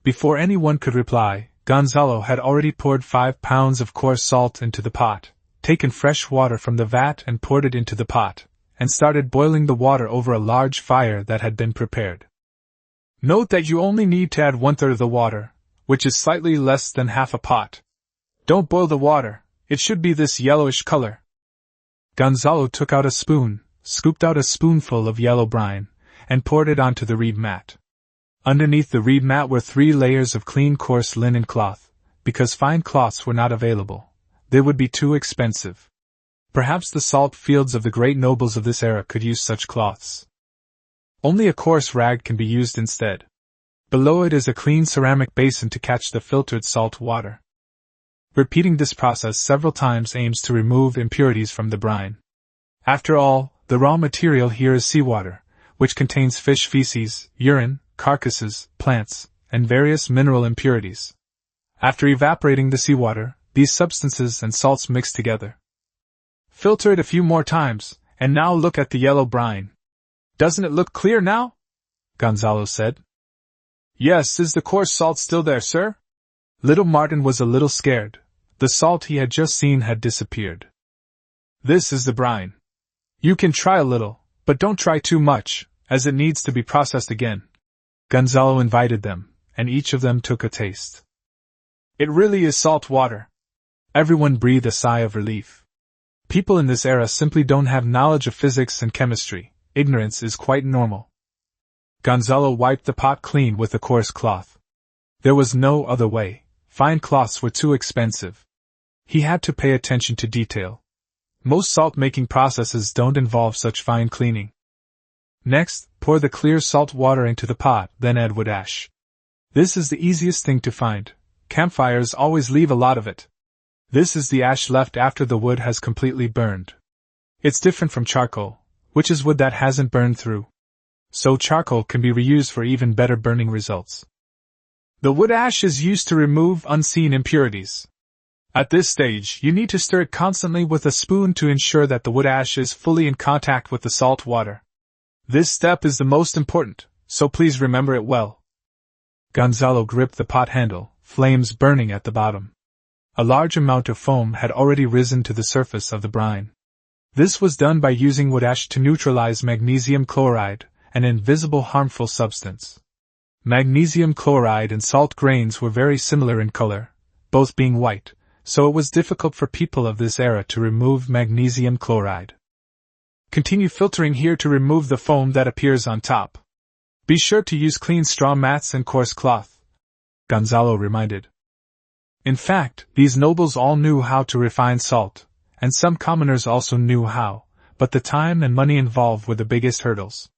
Before anyone could reply, Gonzalo had already poured 5 pounds of coarse salt into the pot, taken fresh water from the vat and poured it into the pot, and started boiling the water over a large fire that had been prepared. Note that you only need to add 1/3 of the water, which is slightly less than half a pot. Don't boil the water, it should be this yellowish color. Gonzalo took out a spoon, scooped out a spoonful of yellow brine, and poured it onto the reed mat. Underneath the reed mat were 3 layers of clean coarse linen cloth, because fine cloths were not available. They would be too expensive. Perhaps the salt fields of the great nobles of this era could use such cloths. Only a coarse rag can be used instead. Below it is a clean ceramic basin to catch the filtered salt water. Repeating this process several times aims to remove impurities from the brine. After all, the raw material here is seawater, which contains fish feces, urine, carcasses, plants, and various mineral impurities. After evaporating the seawater, these substances and salts mix together. Filter it a few more times, and now look at the yellow brine. Doesn't it look clear now? Gonzalo said. Yes, is the coarse salt still there, sir? Little Martin was a little scared. The salt he had just seen had disappeared. This is the brine. You can try a little, but don't try too much, as it needs to be processed again. Gonzalo invited them, and each of them took a taste. It really is salt water. Everyone breathed a sigh of relief. People in this era simply don't have knowledge of physics and chemistry. Ignorance is quite normal. Gonzalo wiped the pot clean with a coarse cloth. There was no other way. Fine cloths were too expensive. He had to pay attention to detail. Most salt-making processes don't involve such fine cleaning. Next, pour the clear salt water into the pot, then add wood ash. This is the easiest thing to find. Campfires always leave a lot of it. This is the ash left after the wood has completely burned. It's different from charcoal, which is wood that hasn't burned through. So charcoal can be reused for even better burning results. The wood ash is used to remove unseen impurities. At this stage, you need to stir it constantly with a spoon to ensure that the wood ash is fully in contact with the salt water. This step is the most important, so please remember it well. Gonzalo gripped the pot handle, flames burning at the bottom. A large amount of foam had already risen to the surface of the brine. This was done by using wood ash to neutralize magnesium chloride, an invisible harmful substance. Magnesium chloride and salt grains were very similar in color, both being white, so it was difficult for people of this era to remove magnesium chloride. Continue filtering here to remove the foam that appears on top. Be sure to use clean straw mats and coarse cloth, Gonzalo reminded. In fact, these nobles all knew how to refine salt, and some commoners also knew how, but the time and money involved were the biggest hurdles.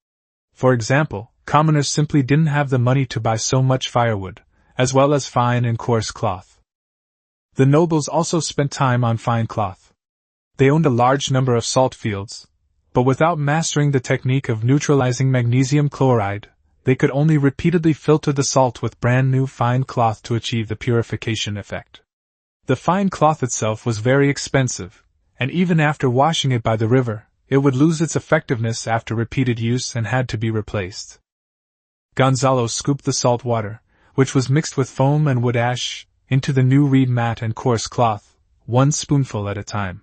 For example, commoners simply didn't have the money to buy so much firewood, as well as fine and coarse cloth. The nobles also spent time on fine cloth. They owned a large number of salt fields, but without mastering the technique of neutralizing magnesium chloride, they could only repeatedly filter the salt with brand new fine cloth to achieve the purification effect. The fine cloth itself was very expensive, and even after washing it by the river, it would lose its effectiveness after repeated use and had to be replaced. Gonzalo scooped the salt water, which was mixed with foam and wood ash, into the new reed mat and coarse cloth, 1 spoonful at a time.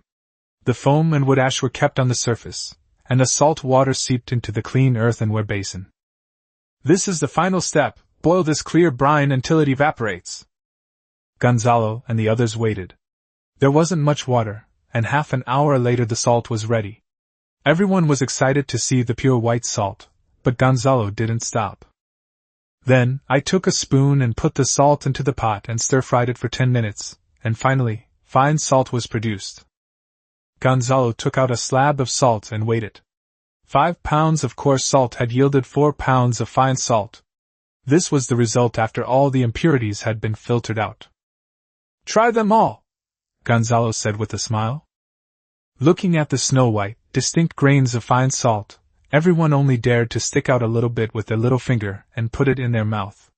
The foam and wood ash were kept on the surface, and the salt water seeped into the clean earthenware basin. This is the final step. Boil this clear brine until it evaporates. Gonzalo and the others waited. There wasn't much water, and half an hour later the salt was ready. Everyone was excited to see the pure white salt, but Gonzalo didn't stop. Then, I took a spoon and put the salt into the pot and stir-fried it for 10 minutes, and finally, fine salt was produced. Gonzalo took out a slab of salt and weighed it. 5 pounds of coarse salt had yielded 4 pounds of fine salt. This was the result after all the impurities had been filtered out. Try them all, Gonzalo said with a smile. Looking at the snow-white, distinct grains of fine salt, everyone only dared to stick out a little bit with their little finger and put it in their mouth.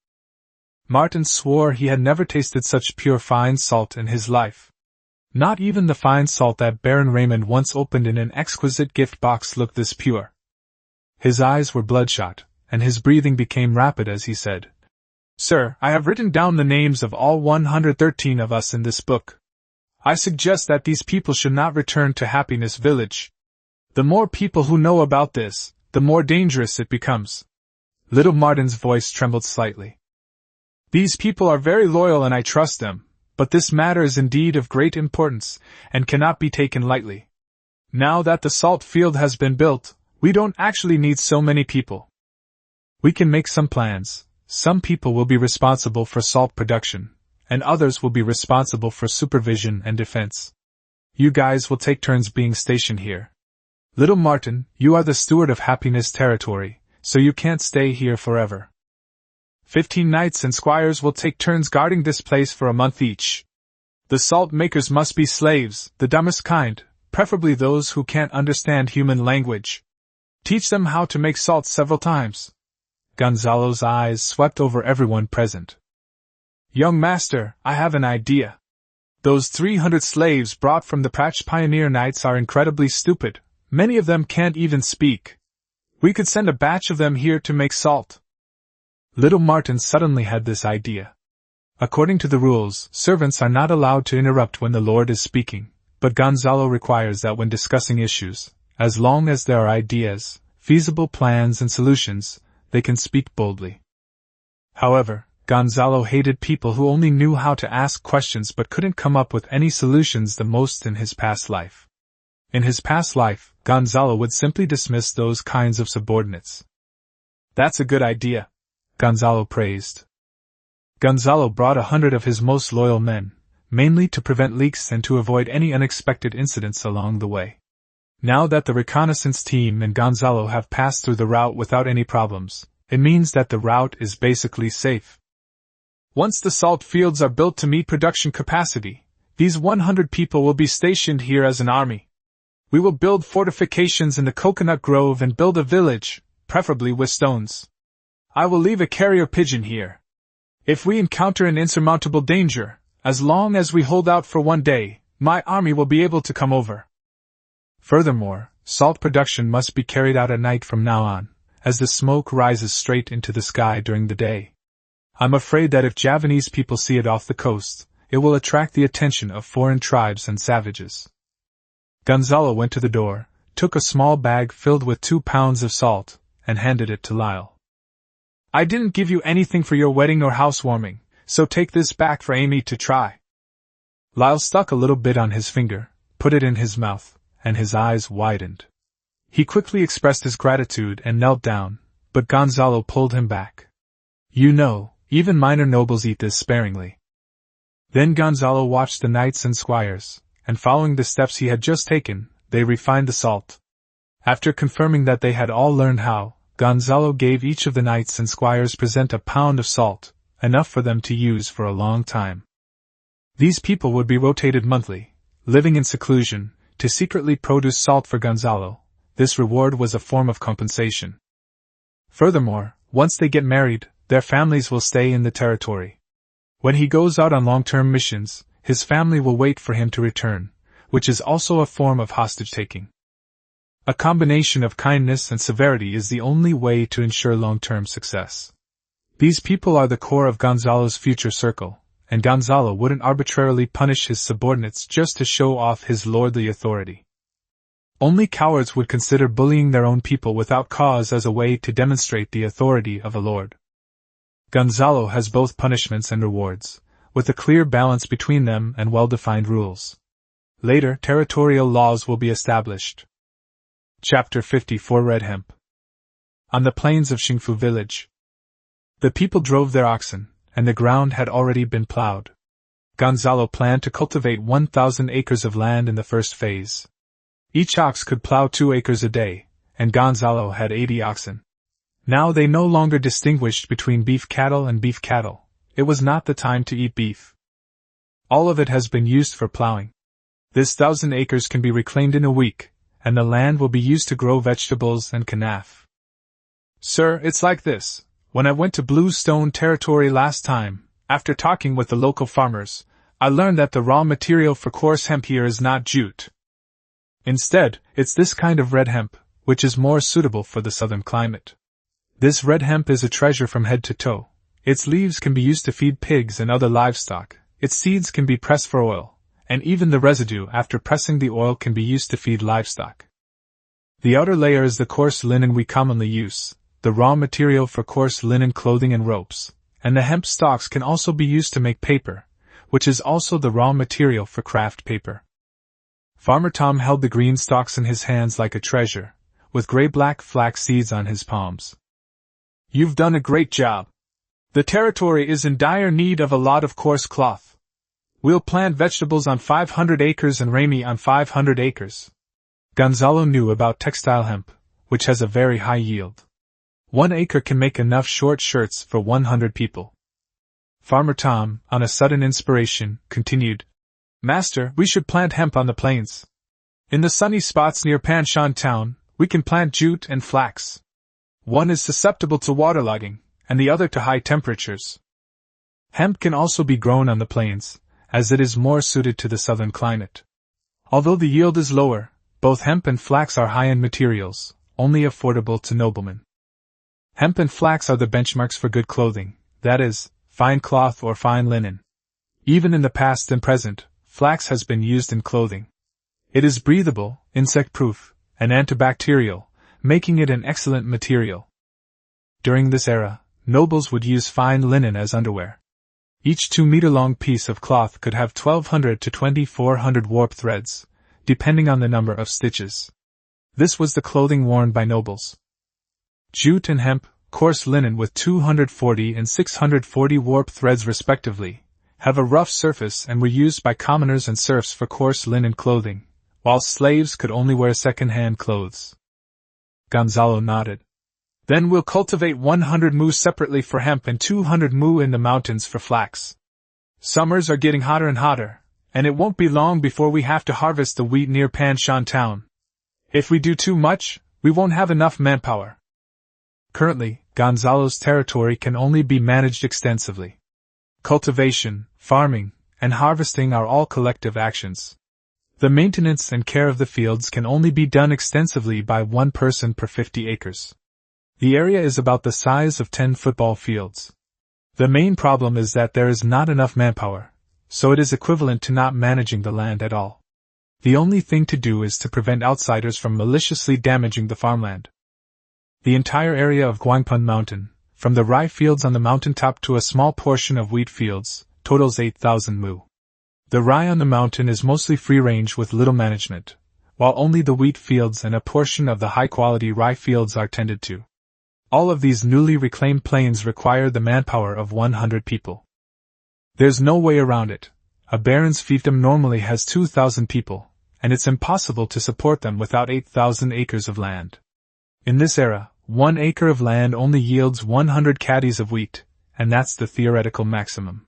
Martin swore he had never tasted such pure fine salt in his life. Not even the fine salt that Baron Raymond once opened in an exquisite gift box looked this pure. His eyes were bloodshot, and his breathing became rapid as he said, "Sir, I have written down the names of all 113 of us in this book. I suggest that these people should not return to Happiness Village. The more people who know about this, the more dangerous it becomes." Little Martin's voice trembled slightly. "These people are very loyal and I trust them. But this matter is indeed of great importance, and cannot be taken lightly. Now that the salt field has been built, we don't actually need so many people. We can make some plans. Some people will be responsible for salt production, and others will be responsible for supervision and defense. You guys will take turns being stationed here. Little Martin, you are the steward of Happiness Territory, so you can't stay here forever. 15 knights and squires will take turns guarding this place for a month each. The salt makers must be slaves, the dumbest kind, preferably those who can't understand human language. Teach them how to make salt several times." Gonzalo's eyes swept over everyone present. "Young master, I have an idea. Those 300 slaves brought from the Pratch Pioneer Knights are incredibly stupid. Many of them can't even speak. We could send a batch of them here to make salt." Little Martin suddenly had this idea. According to the rules, servants are not allowed to interrupt when the Lord is speaking, but Gonzalo requires that when discussing issues, as long as there are ideas, feasible plans and solutions, they can speak boldly. However, Gonzalo hated people who only knew how to ask questions but couldn't come up with any solutions the most in his past life. In his past life, Gonzalo would simply dismiss those kinds of subordinates. That's a good idea, Gonzalo praised. Gonzalo brought 100 of his most loyal men, mainly to prevent leaks and to avoid any unexpected incidents along the way. Now that the reconnaissance team and Gonzalo have passed through the route without any problems, it means that the route is basically safe. Once the salt fields are built to meet production capacity, these 100 people will be stationed here as an army. We will build fortifications in the coconut grove and build a village, preferably with stones. I will leave a carrier pigeon here. If we encounter an insurmountable danger, as long as we hold out for one day, my army will be able to come over. Furthermore, salt production must be carried out at night from now on, as the smoke rises straight into the sky during the day. I'm afraid that if Javanese people see it off the coast, it will attract the attention of foreign tribes and savages. Gonzalo went to the door, took a small bag filled with 2 pounds of salt, and handed it to Lyle. I didn't give you anything for your wedding or housewarming, so take this back for Amy to try. Lyle stuck a little bit on his finger, put it in his mouth, and his eyes widened. He quickly expressed his gratitude and knelt down, but Gonzalo pulled him back. You know, even minor nobles eat this sparingly. Then Gonzalo watched the knights and squires, and following the steps he had just taken, they refined the salt. After confirming that they had all learned how, Gonzalo gave each of the knights and squires present a pound of salt, enough for them to use for a long time. These people would be rotated monthly, living in seclusion, to secretly produce salt for Gonzalo. This reward was a form of compensation. Furthermore, once they get married, their families will stay in the territory. When he goes out on long-term missions, his family will wait for him to return, which is also a form of hostage-taking. A combination of kindness and severity is the only way to ensure long-term success. These people are the core of Gonzalo's future circle, and Gonzalo wouldn't arbitrarily punish his subordinates just to show off his lordly authority. Only cowards would consider bullying their own people without cause as a way to demonstrate the authority of a lord. Gonzalo has both punishments and rewards, with a clear balance between them and well-defined rules. Later, territorial laws will be established. Chapter 54 Red Hemp. On the plains of Xingfu village, the people drove their oxen, and the ground had already been plowed. Gonzalo planned to cultivate 1,000 acres of land in the first phase. Each ox could plow 2 acres a day, and Gonzalo had 80 oxen. Now they no longer distinguished between beef cattle and beef cattle. It was not the time to eat beef. All of it has been used for plowing. This 1,000 acres can be reclaimed in a week, and the land will be used to grow vegetables and kanaf. Sir, it's like this. When I went to Bluestone Territory last time, after talking with the local farmers, I learned that the raw material for coarse hemp here is not jute. Instead, it's this kind of red hemp, which is more suitable for the southern climate. This red hemp is a treasure from head to toe. Its leaves can be used to feed pigs and other livestock, its seeds can be pressed for oil, and even the residue after pressing the oil can be used to feed livestock. The outer layer is the coarse linen we commonly use, the raw material for coarse linen clothing and ropes, and the hemp stalks can also be used to make paper, which is also the raw material for craft paper. Farmer Tom held the green stalks in his hands like a treasure, with gray-black flax seeds on his palms. You've done a great job. The territory is in dire need of a lot of coarse cloth. We'll plant vegetables on 500 acres and Remy on 500 acres. Gonzalo knew about textile hemp, which has a very high yield. 1 acre can make enough short shirts for 100 people. Farmer Tom, on a sudden inspiration, continued, Master, we should plant hemp on the plains. In the sunny spots near Panshan town, we can plant jute and flax. One is susceptible to waterlogging, and the other to high temperatures. Hemp can also be grown on the plains, as it is more suited to the southern climate. Although the yield is lower, both hemp and flax are high-end materials, only affordable to noblemen. Hemp and flax are the benchmarks for good clothing, that is, fine cloth or fine linen. Even in the past and present, flax has been used in clothing. It is breathable, insect-proof, and antibacterial, making it an excellent material. During this era, nobles would use fine linen as underwear. Each 2-meter-long piece of cloth could have 1,200 to 2,400 warp threads, depending on the number of stitches. This was the clothing worn by nobles. Jute and hemp, coarse linen with 240 and 640 warp threads respectively, have a rough surface and were used by commoners and serfs for coarse linen clothing, while slaves could only wear second-hand clothes. Gonzalo nodded. Then we'll cultivate 100 mu separately for hemp and 200 mu in the mountains for flax. Summers are getting hotter and hotter, and it won't be long before we have to harvest the wheat near Panshan town. If we do too much, we won't have enough manpower. Currently, Gonzalo's territory can only be managed extensively. Cultivation, farming, and harvesting are all collective actions. The maintenance and care of the fields can only be done extensively by one person per 50 acres. The area is about the size of 10 football fields. The main problem is that there is not enough manpower, so it is equivalent to not managing the land at all. The only thing to do is to prevent outsiders from maliciously damaging the farmland. The entire area of Guangpeng Mountain, from the rye fields on the mountaintop to a small portion of wheat fields, totals 8,000 mu. The rye on the mountain is mostly free-range with little management, while only the wheat fields and a portion of the high-quality rye fields are tended to. All of these newly reclaimed plains require the manpower of 100 people. There's no way around it. A baron's fiefdom normally has 2,000 people, and it's impossible to support them without 8,000 acres of land. In this era, 1 acre of land only yields 100 caddies of wheat, and that's the theoretical maximum.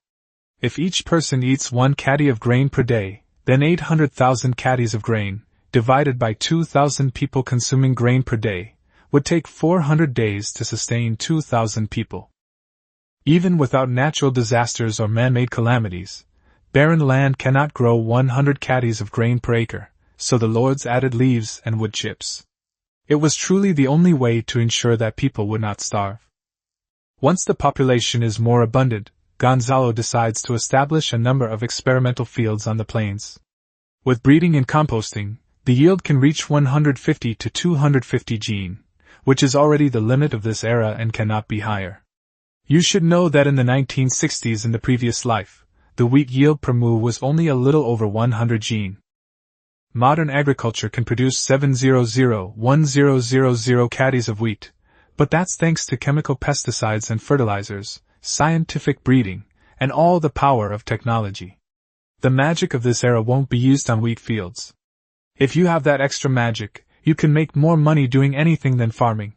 If each person eats 1 caddy of grain per day, then 800,000 caddies of grain, divided by 2,000 people consuming grain per day, would take 400 days to sustain 2,000 people. Even without natural disasters or man-made calamities, barren land cannot grow 100 caddies of grain per acre, so the lords added leaves and wood chips. It was truly the only way to ensure that people would not starve. Once the population is more abundant, Gonzalo decides to establish a number of experimental fields on the plains. With breeding and composting, the yield can reach 150 to 250 gene, which is already the limit of this era and cannot be higher. You should know that in the 1960s in the previous life, the wheat yield per mu was only a little over 100 gene. Modern agriculture can produce 700-1000 caddies of wheat, but that's thanks to chemical pesticides and fertilizers, scientific breeding, and all the power of technology. The magic of this era won't be used on wheat fields. If you have that extra magic, you can make more money doing anything than farming.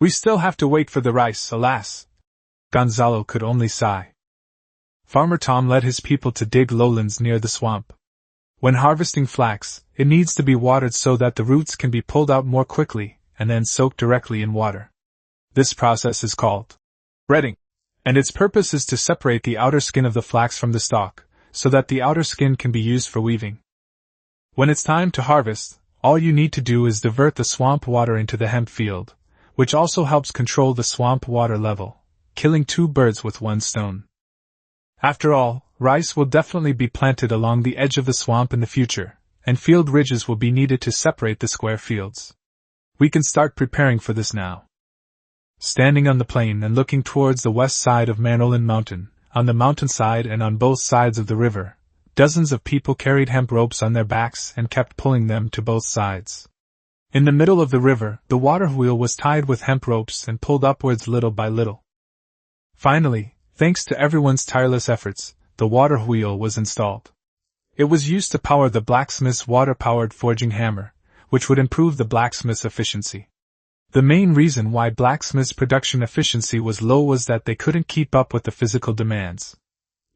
We still have to wait for the rice, alas. Gonzalo could only sigh. Farmer Tom led his people to dig lowlands near the swamp. When harvesting flax, it needs to be watered so that the roots can be pulled out more quickly, and then soaked directly in water. This process is called retting, and its purpose is to separate the outer skin of the flax from the stalk, so that the outer skin can be used for weaving. When it's time to harvest, all you need to do is divert the swamp water into the hemp field, which also helps control the swamp water level, killing 2 birds with 1 stone. After all, rice will definitely be planted along the edge of the swamp in the future, and field ridges will be needed to separate the square fields. We can start preparing for this now. Standing on the plain and looking towards the west side of Manolin Mountain, on the mountainside and on both sides of the river, dozens of people carried hemp ropes on their backs and kept pulling them to both sides. In the middle of the river, the water wheel was tied with hemp ropes and pulled upwards little by little. Finally, thanks to everyone's tireless efforts, the water wheel was installed. It was used to power the blacksmith's water-powered forging hammer, which would improve the blacksmith's efficiency. The main reason why blacksmiths' production efficiency was low was that they couldn't keep up with the physical demands.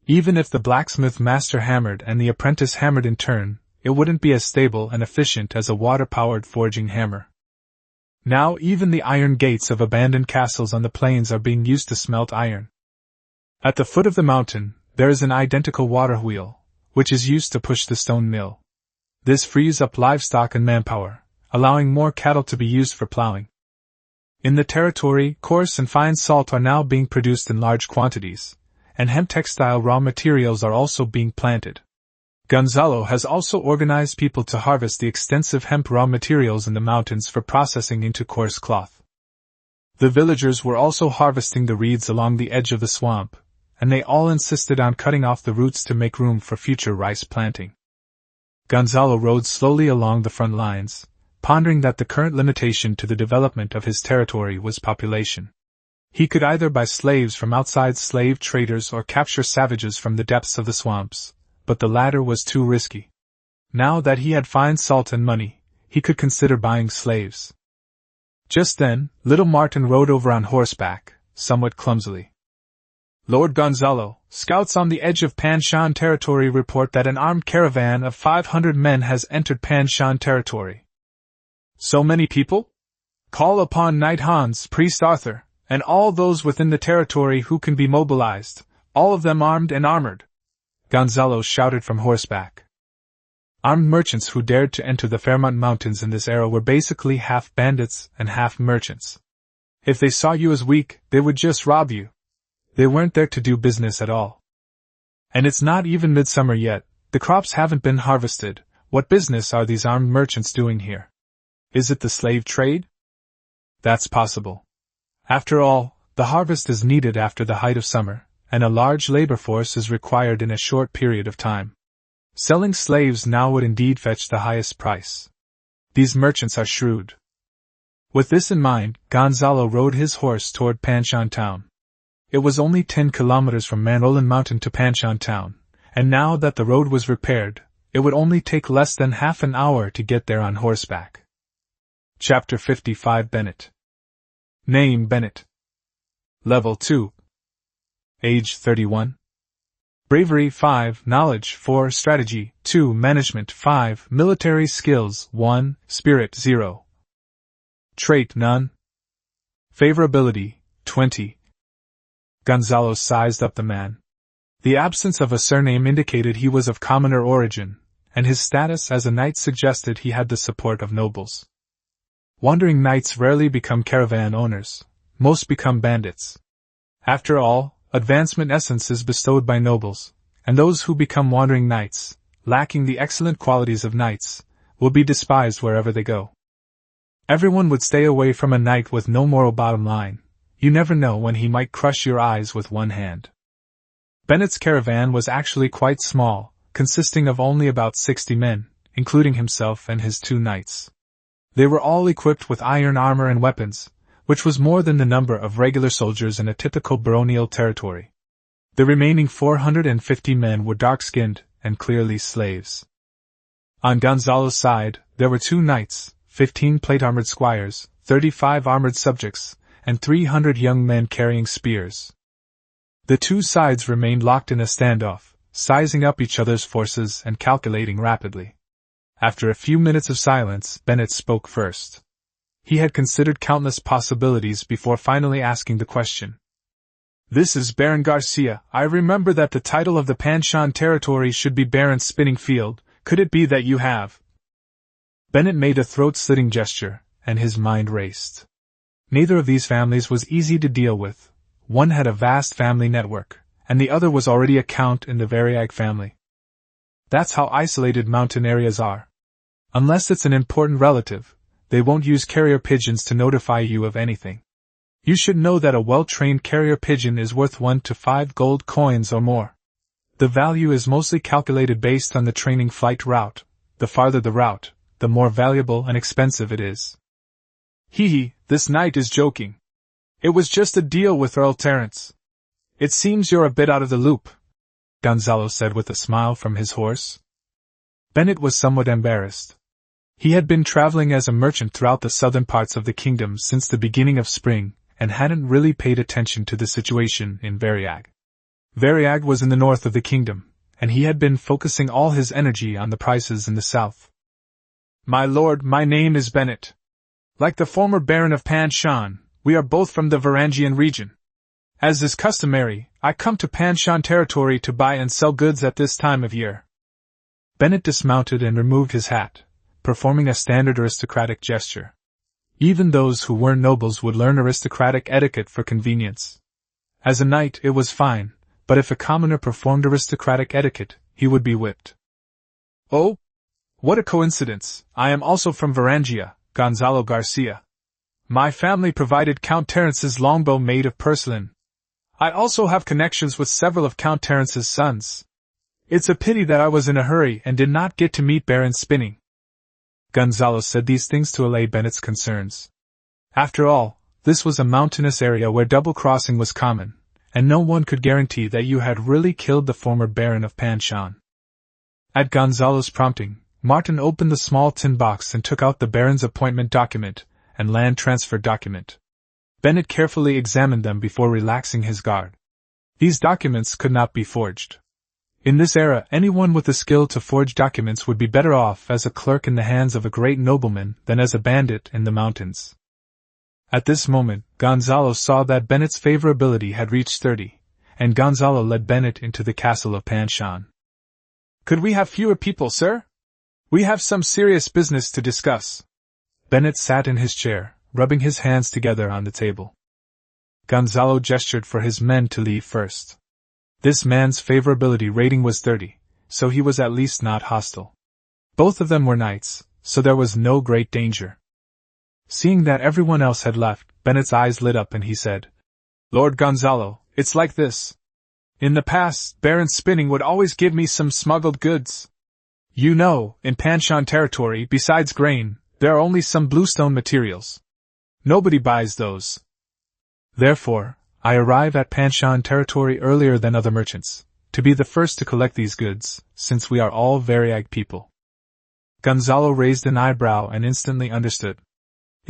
Even if the blacksmith master hammered and the apprentice hammered in turn, it wouldn't be as stable and efficient as a water-powered forging hammer. Now even the iron gates of abandoned castles on the plains are being used to smelt iron. At the foot of the mountain, there is an identical water wheel, which is used to push the stone mill. This frees up livestock and manpower, allowing more cattle to be used for plowing. In the territory, coarse and fine salt are now being produced in large quantities, and hemp textile raw materials are also being planted. Gonzalo has also organized people to harvest the extensive hemp raw materials in the mountains for processing into coarse cloth. The villagers were also harvesting the reeds along the edge of the swamp, and they all insisted on cutting off the roots to make room for future rice planting. Gonzalo rode slowly along the front lines, pondering that the current limitation to the development of his territory was population. He could either buy slaves from outside slave traders or capture savages from the depths of the swamps, but the latter was too risky. Now that he had fine salt and money, he could consider buying slaves. Just then, little Martin rode over on horseback, somewhat clumsily. Lord Gonzalo, scouts on the edge of Panshan territory report that an armed caravan of 500 men has entered Panshan territory. So many people? Call upon Knight Hans, Priest Arthur, and all those within the territory who can be mobilized, all of them armed and armored, Gonzalo shouted from horseback. Armed merchants who dared to enter the Fairmont Mountains in this era were basically half bandits and half merchants. If they saw you as weak, they would just rob you. They weren't there to do business at all. And it's not even midsummer yet, the crops haven't been harvested. What business are these armed merchants doing here? Is it the slave trade? That's possible. After all, the harvest is needed after the height of summer, and a large labor force is required in a short period of time. Selling slaves now would indeed fetch the highest price. These merchants are shrewd. With this in mind, Gonzalo rode his horse toward Panshan town. It was only 10 kilometers from Manhwa Mountain to Panshan town, and now that the road was repaired, it would only take less than half an hour to get there on horseback. Chapter 55 Bennett. Name Bennett. Level 2. Age 31. Bravery 5, Knowledge 4, Strategy 2, Management 5, Military Skills 1, Spirit 0. Trait None. Favorability 20. Gonzalo sized up the man. The absence of a surname indicated he was of commoner origin, and his status as a knight suggested he had the support of nobles. Wandering knights rarely become caravan owners, most become bandits. After all, advancement essence is bestowed by nobles, and those who become wandering knights, lacking the excellent qualities of knights, will be despised wherever they go. Everyone would stay away from a knight with no moral bottom line. You never know when he might crush your eyes with one hand. Bennett's caravan was actually quite small, consisting of only about 60 men, including himself and his 2 knights. They were all equipped with iron armor and weapons, which was more than the number of regular soldiers in a typical baronial territory. The remaining 450 men were dark-skinned and clearly slaves. On Gonzalo's side, there were 2 knights, 15 plate-armored squires, 35 armored subjects, and 300 young men carrying spears. The 2 sides remained locked in a standoff, sizing up each other's forces and calculating rapidly. After a few minutes of silence, Bennett spoke first. He had considered countless possibilities before finally asking the question. This is Baron Garcia. I remember that the title of the Panshan territory should be Baron Spinning Field. Could it be that you have? Bennett made a throat-slitting gesture, and his mind raced. Neither of these families was easy to deal with. One had a vast family network, and the other was already a count in the Variag family. That's how isolated mountain areas are. Unless it's an important relative, they won't use carrier pigeons to notify you of anything. You should know that a well-trained carrier pigeon is worth 1 to 5 gold coins or more. The value is mostly calculated based on the training flight route. The farther the route, the more valuable and expensive it is. Hee, this knight is joking. It was just a deal with Earl Terence. It seems you're a bit out of the loop, Gonzalo said with a smile from his horse. Bennett was somewhat embarrassed. He had been traveling as a merchant throughout the southern parts of the kingdom since the beginning of spring, and hadn't really paid attention to the situation in Variag. Variag was in the north of the kingdom, and he had been focusing all his energy on the prices in the south. My lord, my name is Bennett. Like the former Baron of Panshan, we are both from the Varangian region. As is customary, I come to Panshan territory to buy and sell goods at this time of year. Bennett dismounted and removed his hat, performing a standard aristocratic gesture. Even those who weren't nobles would learn aristocratic etiquette for convenience. As a knight, it was fine, but if a commoner performed aristocratic etiquette, he would be whipped. Oh? What a coincidence! I am also from Varangia, Gonzalo Garcia. My family provided Count Terence's longbow made of porcelain. I also have connections with several of Count Terence's sons. It's a pity that I was in a hurry and did not get to meet Baron Spinning. Gonzalo said these things to allay Bennett's concerns. After all, This was a mountainous area where double-crossing was common, and no one could guarantee that you had really killed the former Baron of Panshan. At Gonzalo's prompting, Martin opened the small tin box and took out the Baron's appointment document and land transfer document. Bennett carefully examined them before relaxing his guard. These documents could not be forged. In this era, anyone with the skill to forge documents would be better off as a clerk in the hands of a great nobleman than as a bandit in the mountains. At this moment, Gonzalo saw that Bennett's favorability had reached 30, and Gonzalo led Bennett into the castle of Panshan. "Could we have fewer people, sir? We have some serious business to discuss." Bennett sat in his chair, rubbing his hands together on the table. Gonzalo gestured for his men to leave first. This man's favorability rating was 30, so he was at least not hostile. Both of them were knights, so there was no great danger. Seeing that everyone else had left, Bennett's eyes lit up and he said, "Lord Gonzalo, it's like this. In the past, Baron Spinning would always give me some smuggled goods. You know, in Panshan territory, besides grain, there are only some bluestone materials. Nobody buys those. Therefore, I arrive at Panshan territory earlier than other merchants, to be the first to collect these goods, since we are all Variag people." Gonzalo raised an eyebrow and instantly understood.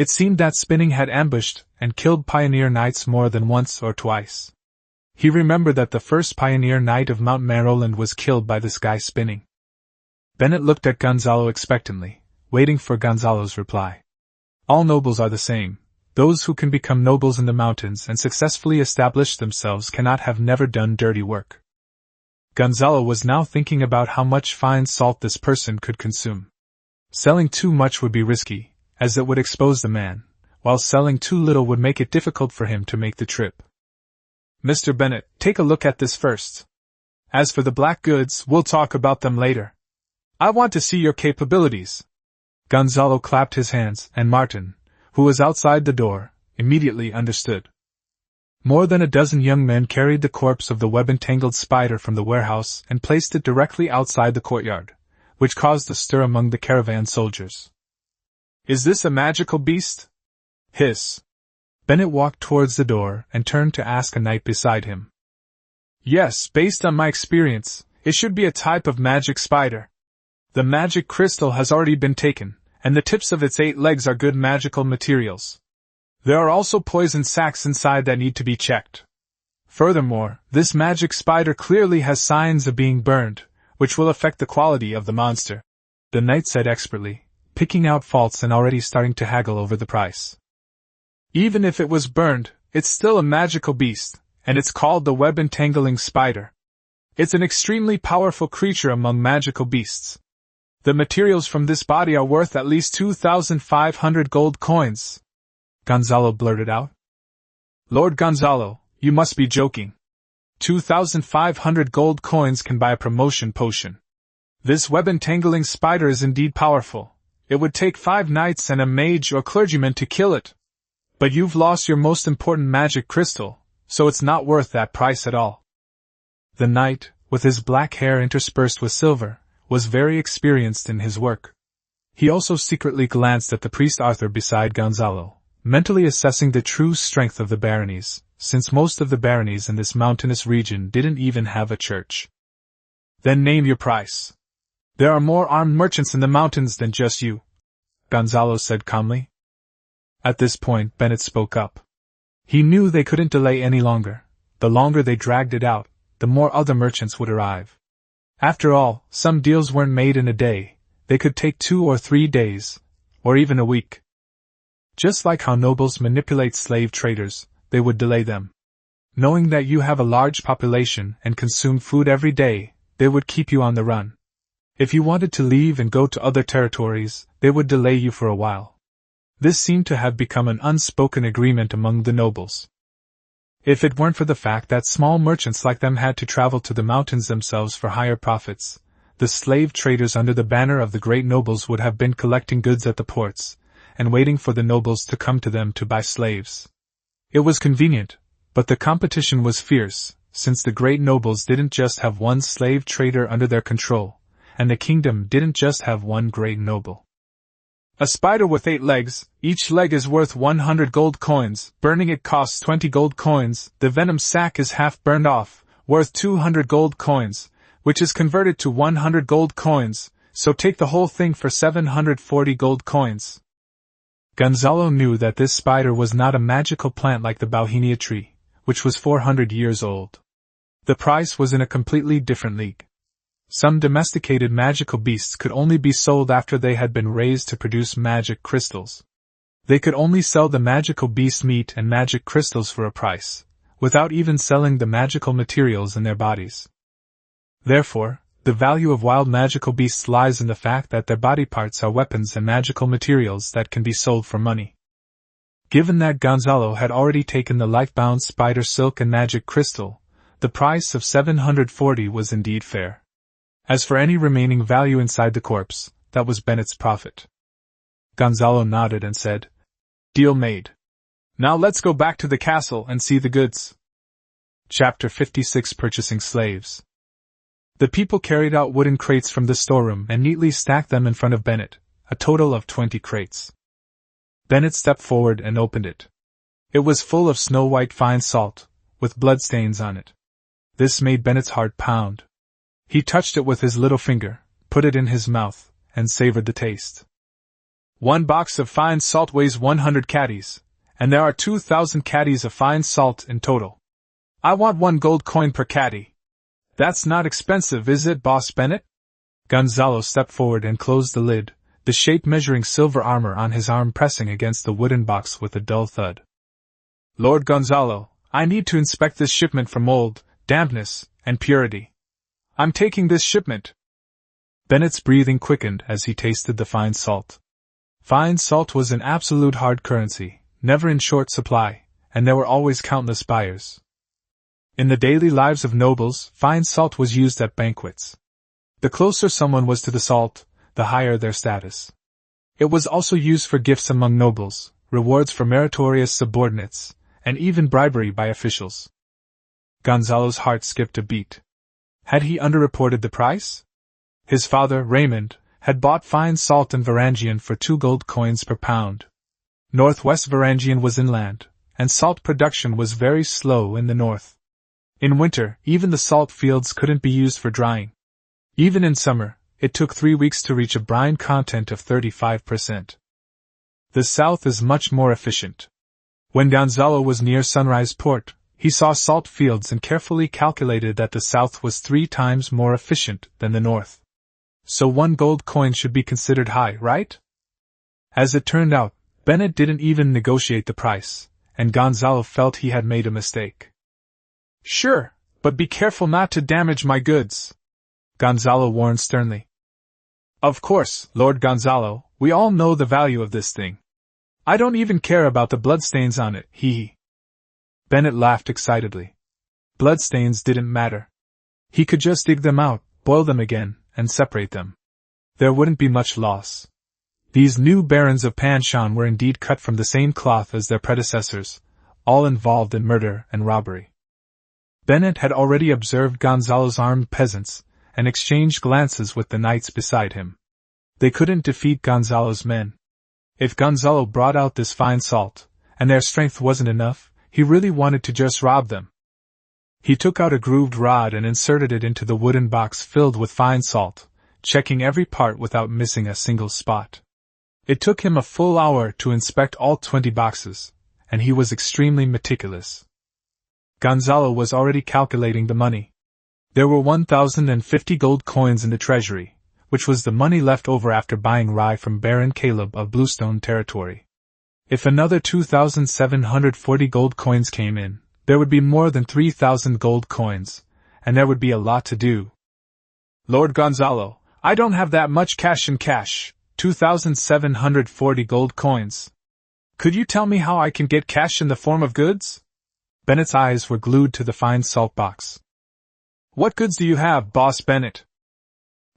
It seemed that Spinning had ambushed and killed pioneer knights more than once or twice. He remembered that the first pioneer knight of Mount Maroland was killed by this guy Spinning. Bennett looked at Gonzalo expectantly, waiting for Gonzalo's reply. All nobles are the same. Those who can become nobles in the mountains and successfully establish themselves cannot have never done dirty work. Gonzalo was now thinking about how much fine salt this person could consume. Selling too much would be risky, as it would expose the man, while selling too little would make it difficult for him to make the trip. "Mr. Bennett, take a look at this first. As for the black goods, we'll talk about them later. I want to see your capabilities." Gonzalo clapped his hands, and Martin, who was outside the door, immediately understood. More than a dozen young men carried the corpse of the web-entangled spider from the warehouse and placed it directly outside the courtyard, which caused a stir among the caravan soldiers. "Is this a magical beast?" "Hiss." Bennett walked towards the door and turned to ask a knight beside him. "Yes, based on my experience, it should be a type of magic spider. The magic crystal has already been taken, and the tips of its 8 legs are good magical materials. There are also poison sacs inside that need to be checked. Furthermore, this magic spider clearly has signs of being burned, which will affect the quality of the monster," the knight said expertly, picking out faults and already starting to haggle over the price. "Even if it was burned, it's still a magical beast, and it's called the web-entangling spider. It's an extremely powerful creature among magical beasts. The materials from this body are worth at least 2,500 gold coins," Gonzalo blurted out. "Lord Gonzalo, you must be joking. 2,500 gold coins can buy a promotion potion. This web-entangling spider is indeed powerful. It would take 5 knights and a mage or clergyman to kill it. But you've lost your most important magic crystal, so it's not worth that price at all." The knight, with his black hair interspersed with silver, was very experienced in his work. He also secretly glanced at the priest Arthur beside Gonzalo, mentally assessing the true strength of the baronies, since most of the baronies in this mountainous region didn't even have a church. "Then name your price. There are more armed merchants in the mountains than just you," Gonzalo said calmly. At this point, Bennett spoke up. He knew they couldn't delay any longer. The longer they dragged it out, the more other merchants would arrive. After all, some deals weren't made in a day. They could take 2 or 3 days, or even a week. Just like how nobles manipulate slave traders, they would delay them. Knowing that you have a large population and consume food every day, they would keep you on the run. If you wanted to leave and go to other territories, they would delay you for a while. This seemed to have become an unspoken agreement among the nobles. If it weren't for the fact that small merchants like them had to travel to the mountains themselves for higher profits, the slave traders under the banner of the great nobles would have been collecting goods at the ports, and waiting for the nobles to come to them to buy slaves. It was convenient, but the competition was fierce, since the great nobles didn't just have one slave trader under their control, and the kingdom didn't just have one great noble. A spider with 8 legs, each leg is worth 100 gold coins, burning it costs 20 gold coins, the venom sac is half burned off, worth 200 gold coins, which is converted to 100 gold coins, so take the whole thing for 740 gold coins. Gonzalo knew that this spider was not a magical plant like the Bauhinia tree, which was 400 years old. The price was in a completely different league. Some domesticated magical beasts could only be sold after they had been raised to produce magic crystals. They could only sell the magical beast meat and magic crystals for a price, without even selling the magical materials in their bodies. Therefore, the value of wild magical beasts lies in the fact that their body parts are weapons and magical materials that can be sold for money. Given that Gonzalo had already taken the life-bound spider silk and magic crystal, the price of 740 was indeed fair. As for any remaining value inside the corpse, that was Bennett's profit. Gonzalo nodded and said, "Deal made. Now let's go back to the castle and see the goods." Chapter 56 Purchasing Slaves. The people carried out wooden crates from the storeroom and neatly stacked them in front of Bennett, a total of 20 crates. Bennett stepped forward and opened it. It was full of snow-white fine salt, with bloodstains on it. This made Bennett's heart pound. He touched it with his little finger, put it in his mouth, and savored the taste. "One box of fine salt weighs 100 caddies, and there are 2,000 caddies of fine salt in total. I want 1 gold coin per caddy. That's not expensive, is it, Boss Bennett?" Gonzalo stepped forward and closed the lid, the shape-measuring silver armor on his arm pressing against the wooden box with a dull thud. "Lord Gonzalo, I need to inspect this shipment for mold, dampness, and purity. I'm taking this shipment." Bennett's breathing quickened as he tasted the fine salt. Fine salt was an absolute hard currency, never in short supply, and there were always countless buyers. In the daily lives of nobles, fine salt was used at banquets. The closer someone was to the salt, the higher their status. It was also used for gifts among nobles, rewards for meritorious subordinates, and even bribery by officials. Gonzalo's heart skipped a beat. Had he underreported the price? His father, Raymond, had bought fine salt in Varangian for 2 gold coins per pound. Northwest Varangian was inland, and salt production was very slow in the north. In winter, even the salt fields couldn't be used for drying. Even in summer, it took 3 weeks to reach a brine content of 35%. The south is much more efficient. When Gonzalo was near Sunrise Port, he saw salt fields and carefully calculated that the south was 3 times more efficient than the north. So 1 gold coin should be considered high, right? As it turned out, Bennett didn't even negotiate the price, and Gonzalo felt he had made a mistake. "Sure, but be careful not to damage my goods," Gonzalo warned sternly. "Of course, Lord Gonzalo, we all know the value of this thing. I don't even care about the bloodstains on it, hee." Bennett laughed excitedly. Bloodstains didn't matter. He could just dig them out, boil them again, and separate them. There wouldn't be much loss. These new barons of Panshan were indeed cut from the same cloth as their predecessors, all involved in murder and robbery. Bennett had already observed Gonzalo's armed peasants, and exchanged glances with the knights beside him. They couldn't defeat Gonzalo's men. If Gonzalo brought out this fine salt, and their strength wasn't enough, he really wanted to just rob them. He took out a grooved rod and inserted it into the wooden box filled with fine salt, checking every part without missing a single spot. It took him a full hour to inspect all 20 boxes, and he was extremely meticulous. Gonzalo was already calculating the money. There were 1,050 gold coins in the treasury, which was the money left over after buying rye from Baron Caleb of Bluestone territory. If another 2,740 gold coins came in, there would be more than 3,000 gold coins, and there would be a lot to do. "Lord Gonzalo, I don't have that much cash in cash, 2,740 gold coins. Could you tell me how I can get cash in the form of goods?" Bennett's eyes were glued to the fine salt box. "What goods do you have, Boss Bennett?"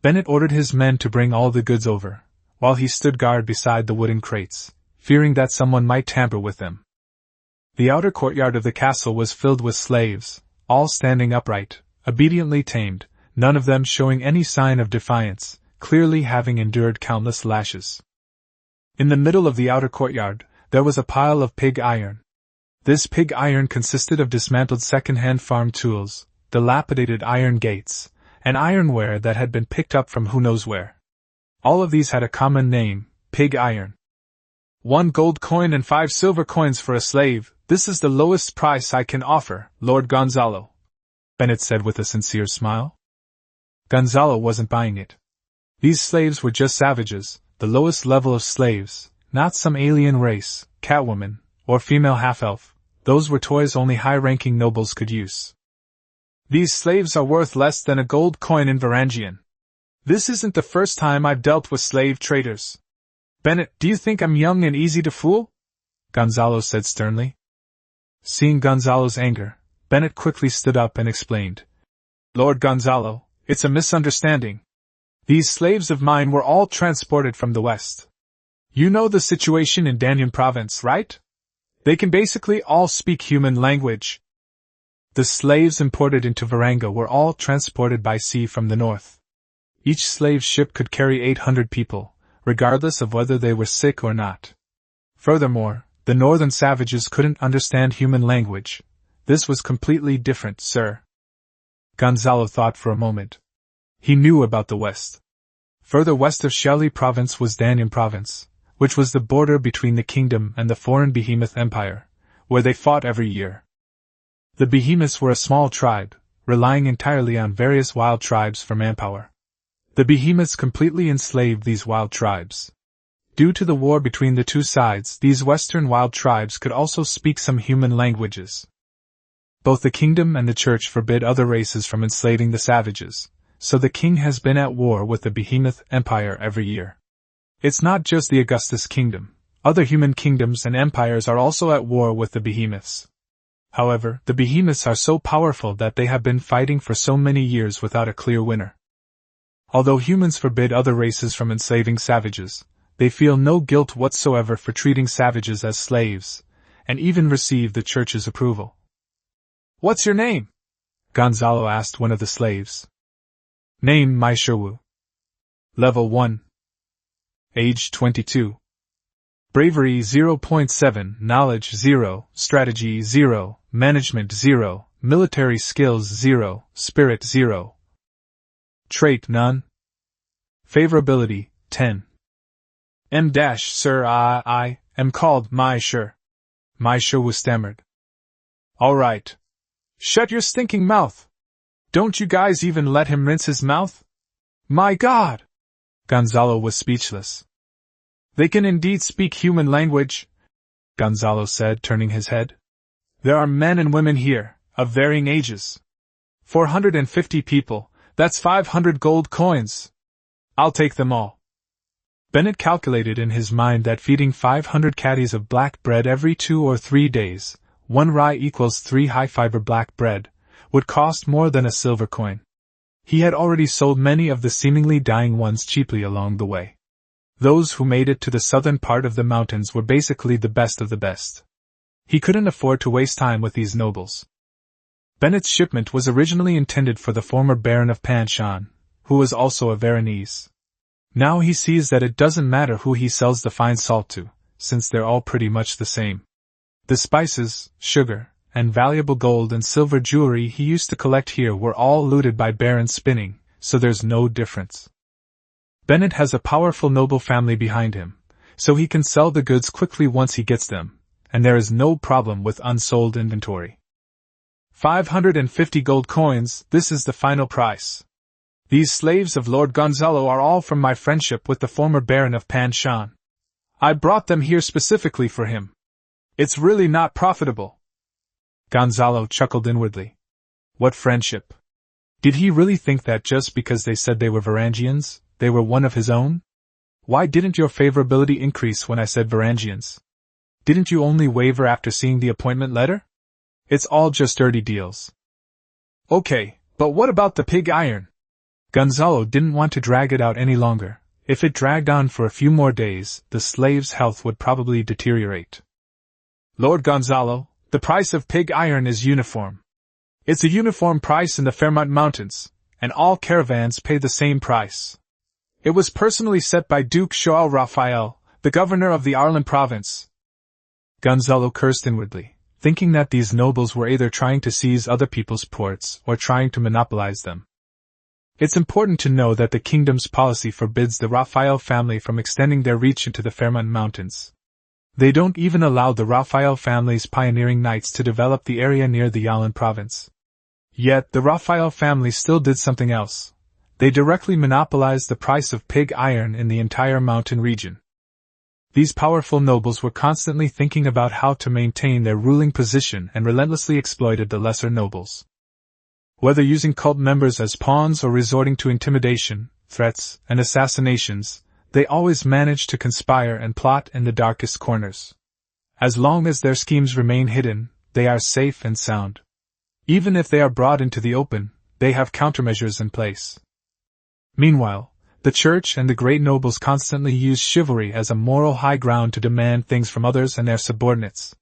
Bennett ordered his men to bring all the goods over, while he stood guard beside the wooden crates, fearing that someone might tamper with them. The outer courtyard of the castle was filled with slaves, all standing upright, obediently tamed, none of them showing any sign of defiance, clearly having endured countless lashes. In the middle of the outer courtyard, there was a pile of pig iron. This pig iron consisted of dismantled second-hand farm tools, dilapidated iron gates, and ironware that had been picked up from who knows where. All of these had a common name: pig iron. 1 gold coin and 5 silver coins for a slave. This is the lowest price I can offer, Lord Gonzalo, Bennett said with a sincere smile. Gonzalo wasn't buying it. These slaves were just savages, the lowest level of slaves, not some alien race, catwoman, or female half-elf. Those were toys only high-ranking nobles could use. These slaves are worth less than a gold coin in Varangian. This isn't the first time I've dealt with slave traders. Bennett, do you think I'm young and easy to fool? Gonzalo said sternly. Seeing Gonzalo's anger, Bennett quickly stood up and explained. Lord Gonzalo, it's a misunderstanding. These slaves of mine were all transported from the west. You know the situation in Danyan province, right? They can basically all speak human language. The slaves imported into Varanga were all transported by sea from the north. Each slave ship could carry 800 people, regardless of whether they were sick or not. Furthermore, the northern savages couldn't understand human language. This was completely different, sir. Gonzalo thought for a moment. He knew about the west. Further west of Xiaoli province was Danyan province, which was the border between the kingdom and the foreign behemoth empire, where they fought every year. The behemoths were a small tribe, relying entirely on various wild tribes for manpower. The behemoths completely enslaved these wild tribes. Due to the war between the two sides, these western wild tribes could also speak some human languages. Both the kingdom and the church forbid other races from enslaving the savages, so the king has been at war with the behemoth empire every year. It's not just the Augustus kingdom. Other human kingdoms and empires are also at war with the behemoths. However, the behemoths are so powerful that they have been fighting for so many years without a clear winner. Although humans forbid other races from enslaving savages, they feel no guilt whatsoever for treating savages as slaves, and even receive the church's approval. What's your name? Gonzalo asked one of the slaves. Name Mai Sherwu. Level 1. Age 22. Bravery 0.7, Knowledge 0, Strategy 0, Management 0, Military Skills 0, Spirit 0. Trait none. Favorability 10. Sir, I am called Mai Sher. Mai Sherwu stammered. Alright. Shut your stinking mouth. Don't you guys even let him rinse his mouth? My God! Gonzalo was speechless. They can indeed speak human language, Gonzalo said, turning his head. There are men and women here, of varying ages. 450 people, that's 500 gold coins. I'll take them all. Bennett calculated in his mind that feeding 500 caddies of black bread every 2 or 3 days, 1 rye equals 3 high-fiber black bread, would cost more than a silver coin. He had already sold many of the seemingly dying ones cheaply along the way. Those who made it to the southern part of the mountains were basically the best of the best. He couldn't afford to waste time with these nobles. Bennett's shipment was originally intended for the former Baron of Panshan, who was also a Veronese. Now he sees that it doesn't matter who he sells the fine salt to, since they're all pretty much the same. The spices, sugar, and valuable gold and silver jewelry he used to collect here were all looted by Baron Spinning, so there's no difference. Bennett has a powerful noble family behind him, so he can sell the goods quickly once he gets them, and there is no problem with unsold inventory. 550 gold coins, this is the final price. These slaves of Lord Gonzalo are all from my friendship with the former Baron of Panshan. I brought them here specifically for him. It's really not profitable. Gonzalo chuckled inwardly. What friendship? Did he really think that just because they said they were Varangians, they were one of his own? Why didn't your favorability increase when I said Varangians? Didn't you only waver after seeing the appointment letter? It's all just dirty deals. Okay, but what about the pig iron? Gonzalo didn't want to drag it out any longer. If it dragged on for a few more days, the slave's health would probably deteriorate. Lord Gonzalo, the price of pig iron is uniform. It's a uniform price in the Fairmont Mountains, and all caravans pay the same price. It was personally set by Duke João Rafael, the governor of the Arlan province. Gonzalo cursed inwardly, thinking that these nobles were either trying to seize other people's ports or trying to monopolize them. It's important to know that the kingdom's policy forbids the Raphael family from extending their reach into the Fairmont Mountains. They don't even allow the Raphael family's pioneering knights to develop the area near the Yalan province. Yet, the Raphael family still did something else. They directly monopolized the price of pig iron in the entire mountain region. These powerful nobles were constantly thinking about how to maintain their ruling position and relentlessly exploited the lesser nobles. Whether using cult members as pawns or resorting to intimidation, threats, and assassinations, they always managed to conspire and plot in the darkest corners. As long as their schemes remain hidden, they are safe and sound. Even if they are brought into the open, they have countermeasures in place. Meanwhile, the church and the great nobles constantly use chivalry as a moral high ground to demand things from others and their subordinates.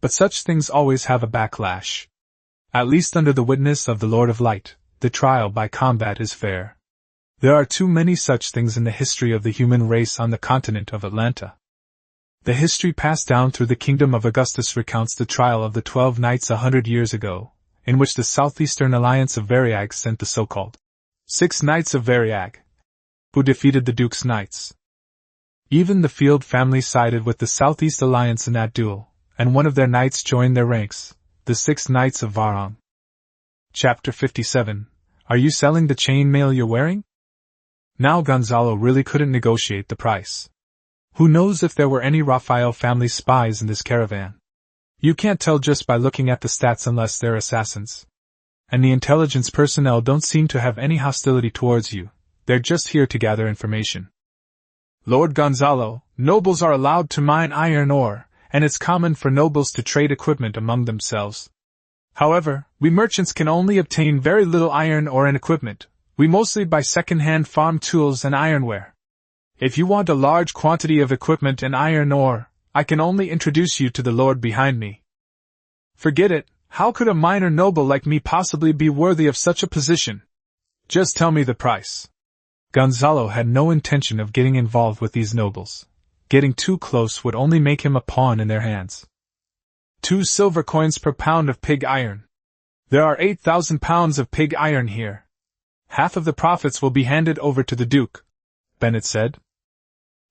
But such things always have a backlash. At least under the witness of the Lord of Light, the trial by combat is fair. There are too many such things in the history of the human race on the continent of Atlanta. The history passed down through the Kingdom of Augustus recounts the trial of the 12 knights 100 years ago, in which the Southeastern Alliance of Variag sent the so-called 6 Knights of Variag, who defeated the Duke's knights. Even the Field family sided with the Southeast Alliance in that duel, and one of their knights joined their ranks, the 6 Knights of Varong. Chapter 57. Are you selling the chainmail you're wearing? Now Gonzalo really couldn't negotiate the price. Who knows if there were any Raphael family spies in this caravan? You can't tell just by looking at the stats unless they're assassins. And the intelligence personnel don't seem to have any hostility towards you. They're just here to gather information. Lord Gonzalo, nobles are allowed to mine iron ore, and it's common for nobles to trade equipment among themselves. However, we merchants can only obtain very little iron ore and equipment. We mostly buy second-hand farm tools and ironware. If you want a large quantity of equipment and iron ore, I can only introduce you to the lord behind me. Forget it, how could a minor noble like me possibly be worthy of such a position? Just tell me the price. Gonzalo had no intention of getting involved with these nobles. Getting too close would only make him a pawn in their hands. 2 silver coins per pound of pig iron. There are 8,000 pounds of pig iron here. Half of the profits will be handed over to the Duke, Bennett said.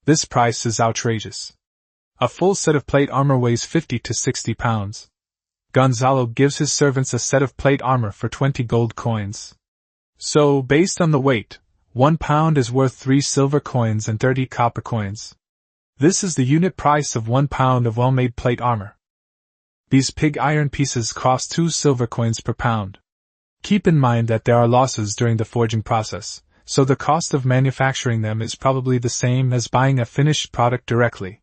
This price is outrageous. A full set of plate armor weighs 50 to 60 pounds. Gonzalo gives his servants a set of plate armor for 20 gold coins. So, based on the weight, 1 pound is worth 3 silver coins and 30 copper coins. This is the unit price of 1 pound of well-made plate armor. These pig iron pieces cost 2 silver coins per pound. Keep in mind that there are losses during the forging process, so the cost of manufacturing them is probably the same as buying a finished product directly.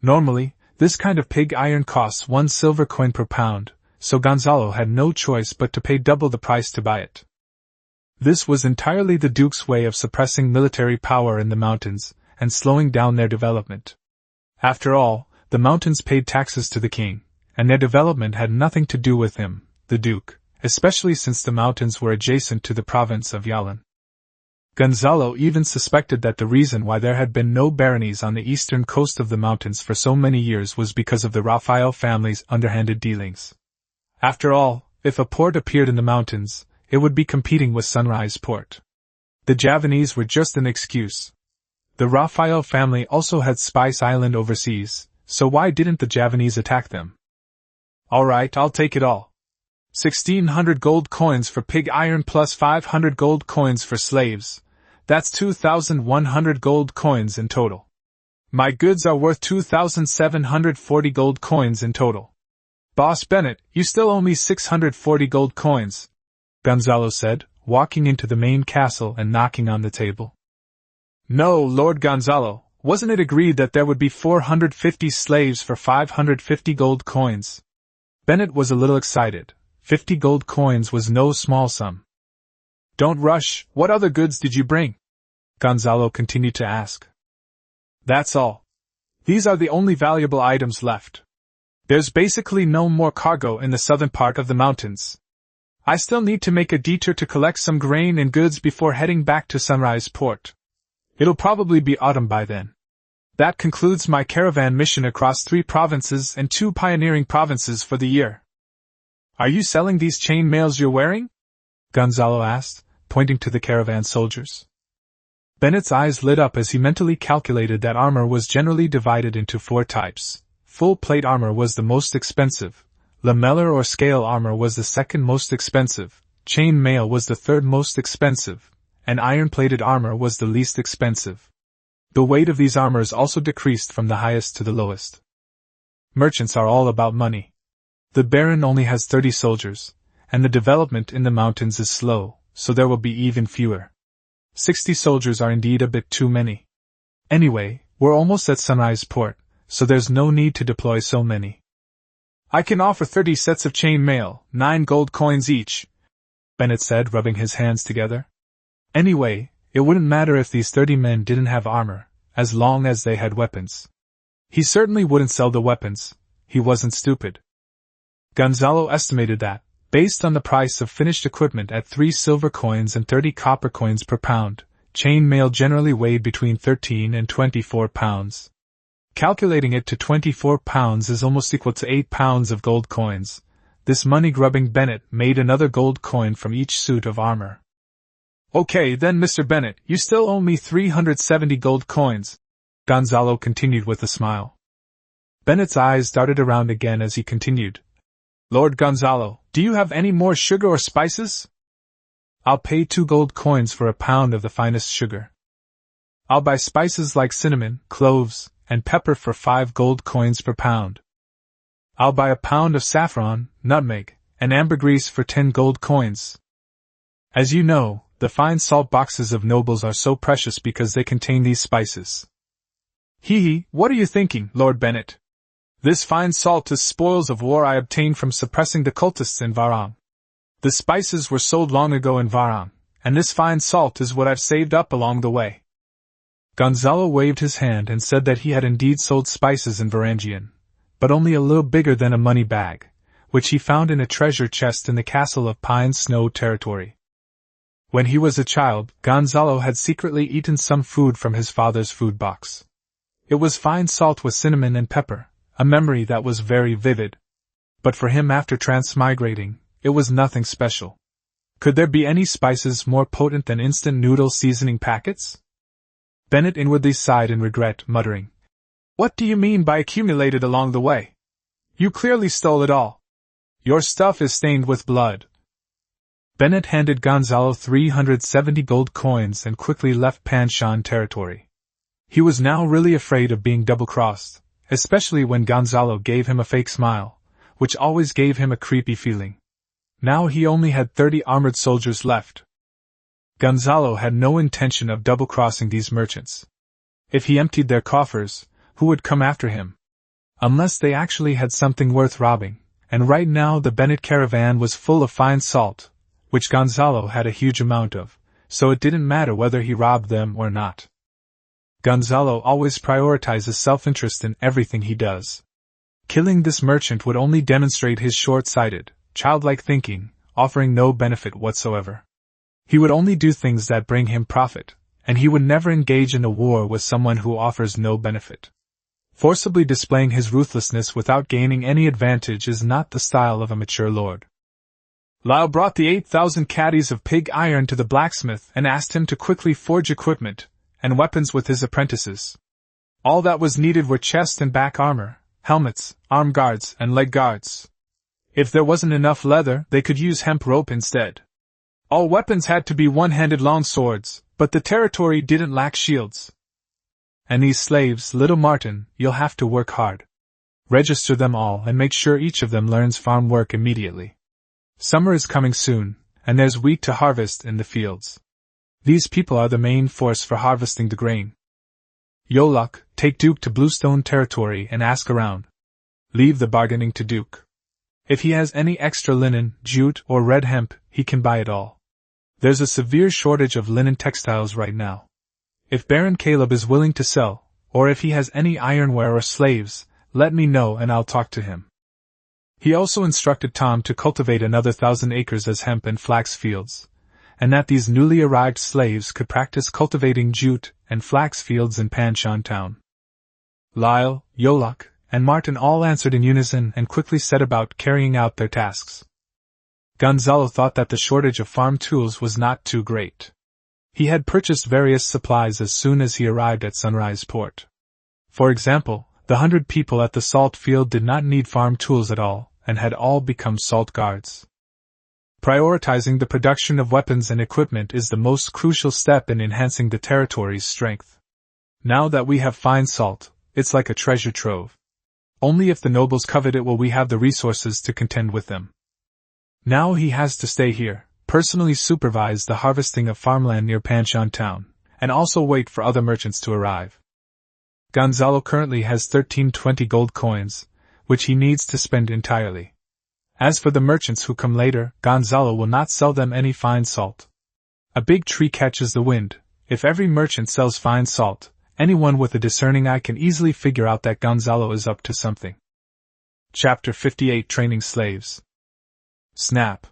Normally, this kind of pig iron costs 1 silver coin per pound, so Gonzalo had no choice but to pay double the price to buy it. This was entirely the Duke's way of suppressing military power in the mountains and slowing down their development. After all, the mountains paid taxes to the king, and their development had nothing to do with him, the Duke, especially since the mountains were adjacent to the province of Yalan. Gonzalo even suspected that the reason why there had been no baronies on the eastern coast of the mountains for so many years was because of the Raphael family's underhanded dealings. After all, if a port appeared in the mountains, it would be competing with Sunrise Port. The Javanese were just an excuse. The Raphael family also had Spice Island overseas, so why didn't the Javanese attack them? Alright, I'll take it all. 1,600 gold coins for pig iron plus 500 gold coins for slaves. That's 2,100 gold coins in total. My goods are worth 2,740 gold coins in total. Boss Bennett, you still owe me 640 gold coins, Gonzalo said, walking into the main castle and knocking on the table. No, Lord Gonzalo, wasn't it agreed that there would be 450 slaves for 550 gold coins? Bennett was a little excited. 50 gold coins was no small sum. Don't rush, what other goods did you bring? Gonzalo continued to ask. That's all. These are the only valuable items left. There's basically no more cargo in the southern part of the mountains. I still need to make a detour to collect some grain and goods before heading back to Sunrise Port. It'll probably be autumn by then. That concludes my caravan mission across 3 provinces and 2 pioneering provinces for the year. Are you selling these chain mails you're wearing? Gonzalo asked, pointing to the caravan soldiers. Bennett's eyes lit up as he mentally calculated that armor was generally divided into 4 types. Full plate armor was the most expensive, lamellar or scale armor was the second most expensive, chain mail was the third most expensive, and iron-plated armor was the least expensive. The weight of these armors also decreased from the highest to the lowest. Merchants are all about money. The Baron only has 30 soldiers, and the development in the mountains is slow, so there will be even fewer. 60 soldiers are indeed a bit too many. Anyway, we're almost at Sunrise Port, so there's no need to deploy so many. I can offer 30 sets of chain mail, 9 gold coins each, Bennett said, rubbing his hands together. Anyway, it wouldn't matter if these 30 men didn't have armor, as long as they had weapons. He certainly wouldn't sell the weapons, he wasn't stupid. Gonzalo estimated that, based on the price of finished equipment at 3 silver coins and 30 copper coins per pound, chain mail generally weighed between 13 and 24 pounds. Calculating it to 24 pounds is almost equal to 8 pounds of gold coins. This money-grubbing Bennett made another gold coin from each suit of armor. Okay then, Mr. Bennett, you still owe me 370 gold coins, Gonzalo continued with a smile. Bennett's eyes darted around again as he continued. Lord Gonzalo, do you have any more sugar or spices? I'll pay 2 gold coins for a pound of the finest sugar. I'll buy spices like cinnamon, cloves, and pepper for 5 gold coins per pound. I'll buy a pound of saffron, nutmeg, and ambergris for 10 gold coins. As you know, the fine salt boxes of nobles are so precious because they contain these spices. Hee, what are you thinking, Lord Bennett? This fine salt is spoils of war I obtained from suppressing the cultists in Varang. The spices were sold long ago in Varang, and this fine salt is what I've saved up along the way. Gonzalo waved his hand and said that he had indeed sold spices in Varangian, but only a little bigger than a money bag, which he found in a treasure chest in the castle of Pine Snow territory. When he was a child, Gonzalo had secretly eaten some food from his father's food box. It was fine salt with cinnamon and pepper, a memory that was very vivid. But for him after transmigrating, it was nothing special. Could there be any spices more potent than instant noodle seasoning packets? Bennett inwardly sighed in regret, muttering, What do you mean by accumulated along the way? You clearly stole it all. Your stuff is stained with blood. Bennett handed Gonzalo 370 gold coins and quickly left Panshan territory. He was now really afraid of being double-crossed, especially when Gonzalo gave him a fake smile, which always gave him a creepy feeling. Now he only had 30 armored soldiers left. Gonzalo had no intention of double-crossing these merchants. If he emptied their coffers, who would come after him? Unless they actually had something worth robbing, and right now the Bennett caravan was full of fine salt, which Gonzalo had a huge amount of, so it didn't matter whether he robbed them or not. Gonzalo always prioritizes self-interest in everything he does. Killing this merchant would only demonstrate his short-sighted, childlike thinking, offering no benefit whatsoever. He would only do things that bring him profit, and he would never engage in a war with someone who offers no benefit. Forcibly displaying his ruthlessness without gaining any advantage is not the style of a mature lord. Lyle brought the 8,000 caddies of pig iron to the blacksmith and asked him to quickly forge equipment and weapons with his apprentices. All that was needed were chest and back armor, helmets, arm guards, and leg guards. If there wasn't enough leather, they could use hemp rope instead. All weapons had to be one-handed long swords, but the territory didn't lack shields. And these slaves, little Martin, you'll have to work hard. Register them all and make sure each of them learns farm work immediately. Summer is coming soon, and there's wheat to harvest in the fields. These people are the main force for harvesting the grain. Yolok, take Duke to Bluestone territory and ask around. Leave the bargaining to Duke. If he has any extra linen, jute, or red hemp, he can buy it all. There's a severe shortage of linen textiles right now. If Baron Caleb is willing to sell, or if he has any ironware or slaves, let me know and I'll talk to him. He also instructed Tom to cultivate another 1,000 acres as hemp and flax fields, and that these newly arrived slaves could practice cultivating jute and flax fields in Panshan town. Lyle, Yolok, and Martin all answered in unison and quickly set about carrying out their tasks. Gonzalo thought that the shortage of farm tools was not too great. He had purchased various supplies as soon as he arrived at Sunrise Port. For example, the 100 people at the salt field did not need farm tools at all, and had all become salt guards. Prioritizing the production of weapons and equipment is the most crucial step in enhancing the territory's strength. Now that we have fine salt, it's like a treasure trove. Only if the nobles covet it will we have the resources to contend with them. Now he has to stay here, personally supervise the harvesting of farmland near Panshan town, and also wait for other merchants to arrive. Gonzalo currently has 1320 gold coins, which he needs to spend entirely. As for the merchants who come later, Gonzalo will not sell them any fine salt. A big tree catches the wind. If every merchant sells fine salt, anyone with a discerning eye can easily figure out that Gonzalo is up to something. Chapter 58 Training Slaves. Snap.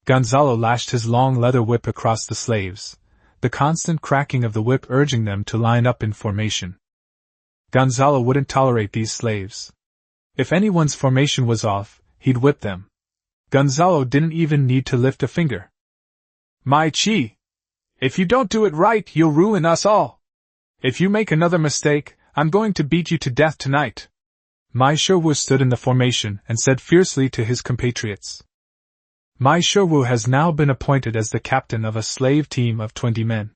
Gonzalo lashed his long leather whip across the slaves, the constant cracking of the whip urging them to line up in formation. Gonzalo wouldn't tolerate these slaves. If anyone's formation was off, he'd whip them. Gonzalo didn't even need to lift a finger. "My chi! If you don't do it right, you'll ruin us all. If you make another mistake, I'm going to beat you to death tonight." Mai Sherwu stood in the formation and said fiercely to his compatriots. Mai Sherwu has now been appointed as the captain of a slave team of 20 men.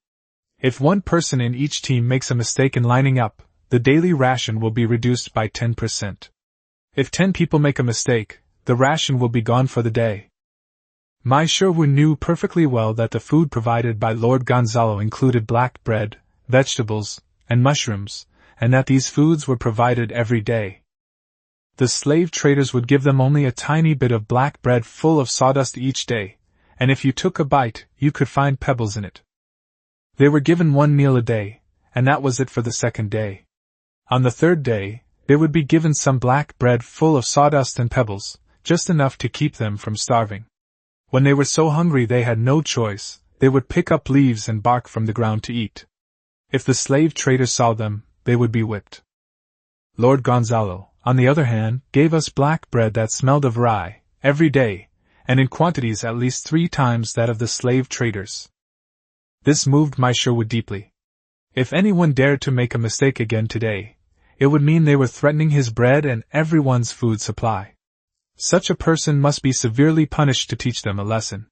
If one person in each team makes a mistake in lining up, the daily ration will be reduced by 10%. If 10 people make a mistake, the ration will be gone for the day. Mai Sherwu knew perfectly well that the food provided by Lord Gonzalo included black bread, vegetables, and mushrooms, and that these foods were provided every day. The slave traders would give them only a tiny bit of black bread full of sawdust each day, and if you took a bite, you could find pebbles in it. They were given one meal a day, and that was it for the second day. On the third day, they would be given some black bread full of sawdust and pebbles, just enough to keep them from starving. When they were so hungry they had no choice, they would pick up leaves and bark from the ground to eat. If the slave traders saw them, they would be whipped. Lord Gonzalo, on the other hand, gave us black bread that smelled of rye, every day, and in quantities at least 3 times that of the slave traders. This moved Mai Sherwu deeply. If anyone dared to make a mistake again today, it would mean they were threatening his bread and everyone's food supply. Such a person must be severely punished to teach them a lesson.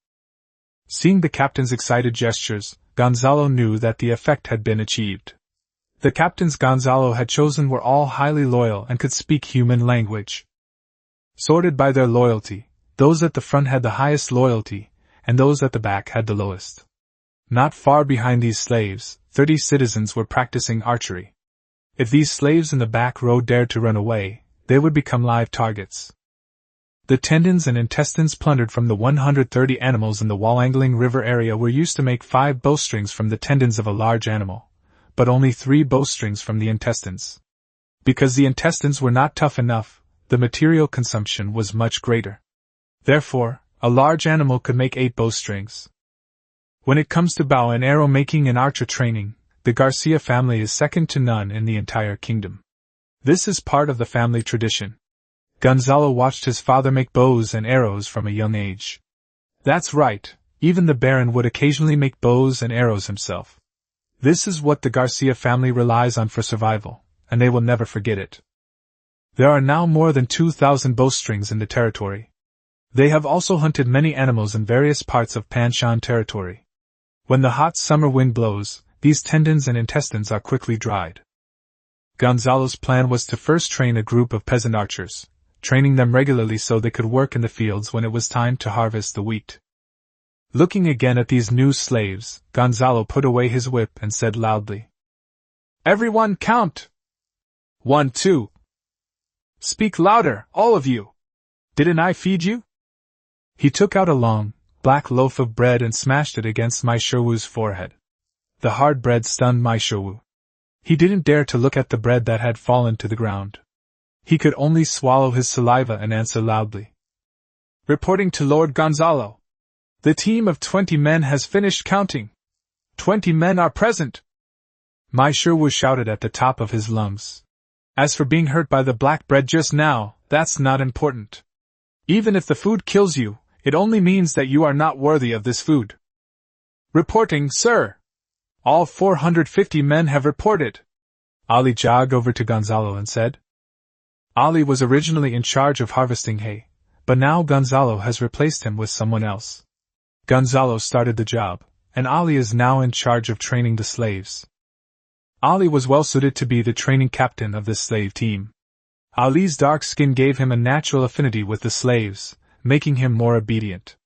Seeing the captain's excited gestures, Gonzalo knew that the effect had been achieved. The captains Gonzalo had chosen were all highly loyal and could speak human language. Sorted by their loyalty, those at the front had the highest loyalty, and those at the back had the lowest. Not far behind these slaves, 30 citizens were practicing archery. If these slaves in the back row dared to run away, they would become live targets. The tendons and intestines plundered from the 130 animals in the Wallangling River area were used to make 5 bowstrings from the tendons of a large animal, but only 3 bowstrings from the intestines. Because the intestines were not tough enough, the material consumption was much greater. Therefore, a large animal could make 8 bowstrings. When it comes to bow and arrow making and archer training, the Garcia family is second to none in the entire kingdom. This is part of the family tradition. Gonzalo watched his father make bows and arrows from a young age. That's right, even the Baron would occasionally make bows and arrows himself. This is what the Garcia family relies on for survival, and they will never forget it. There are now more than 2,000 bowstrings in the territory. They have also hunted many animals in various parts of Panshan territory. When the hot summer wind blows, these tendons and intestines are quickly dried. Gonzalo's plan was to first train a group of peasant archers, training them regularly so they could work in the fields when it was time to harvest the wheat. Looking again at these new slaves, Gonzalo put away his whip and said loudly, "Everyone count! 1, 2. Speak louder, all of you! Didn't I feed you?" He took out a long, black loaf of bread and smashed it against Mai Sherwu's forehead. The hard bread stunned Mai Sherwu. He didn't dare to look at the bread that had fallen to the ground. He could only swallow his saliva and answer loudly. "Reporting to Lord Gonzalo. The team of 20 men has finished counting. 20 men are present." Mai Sherwu shouted at the top of his lungs. As for being hurt by the black bread just now, that's not important. Even if the food kills you, it only means that you are not worthy of this food. Reporting, sir. All 450 men have reported. Ali jogged over to Gonzalo and said. Ali was originally in charge of harvesting hay, but now Gonzalo has replaced him with someone else. Gonzalo started the job, and Ali is now in charge of training the slaves. Ali was well suited to be the training captain of this slave team. Ali's dark skin gave him a natural affinity with the slaves, making him more obedient.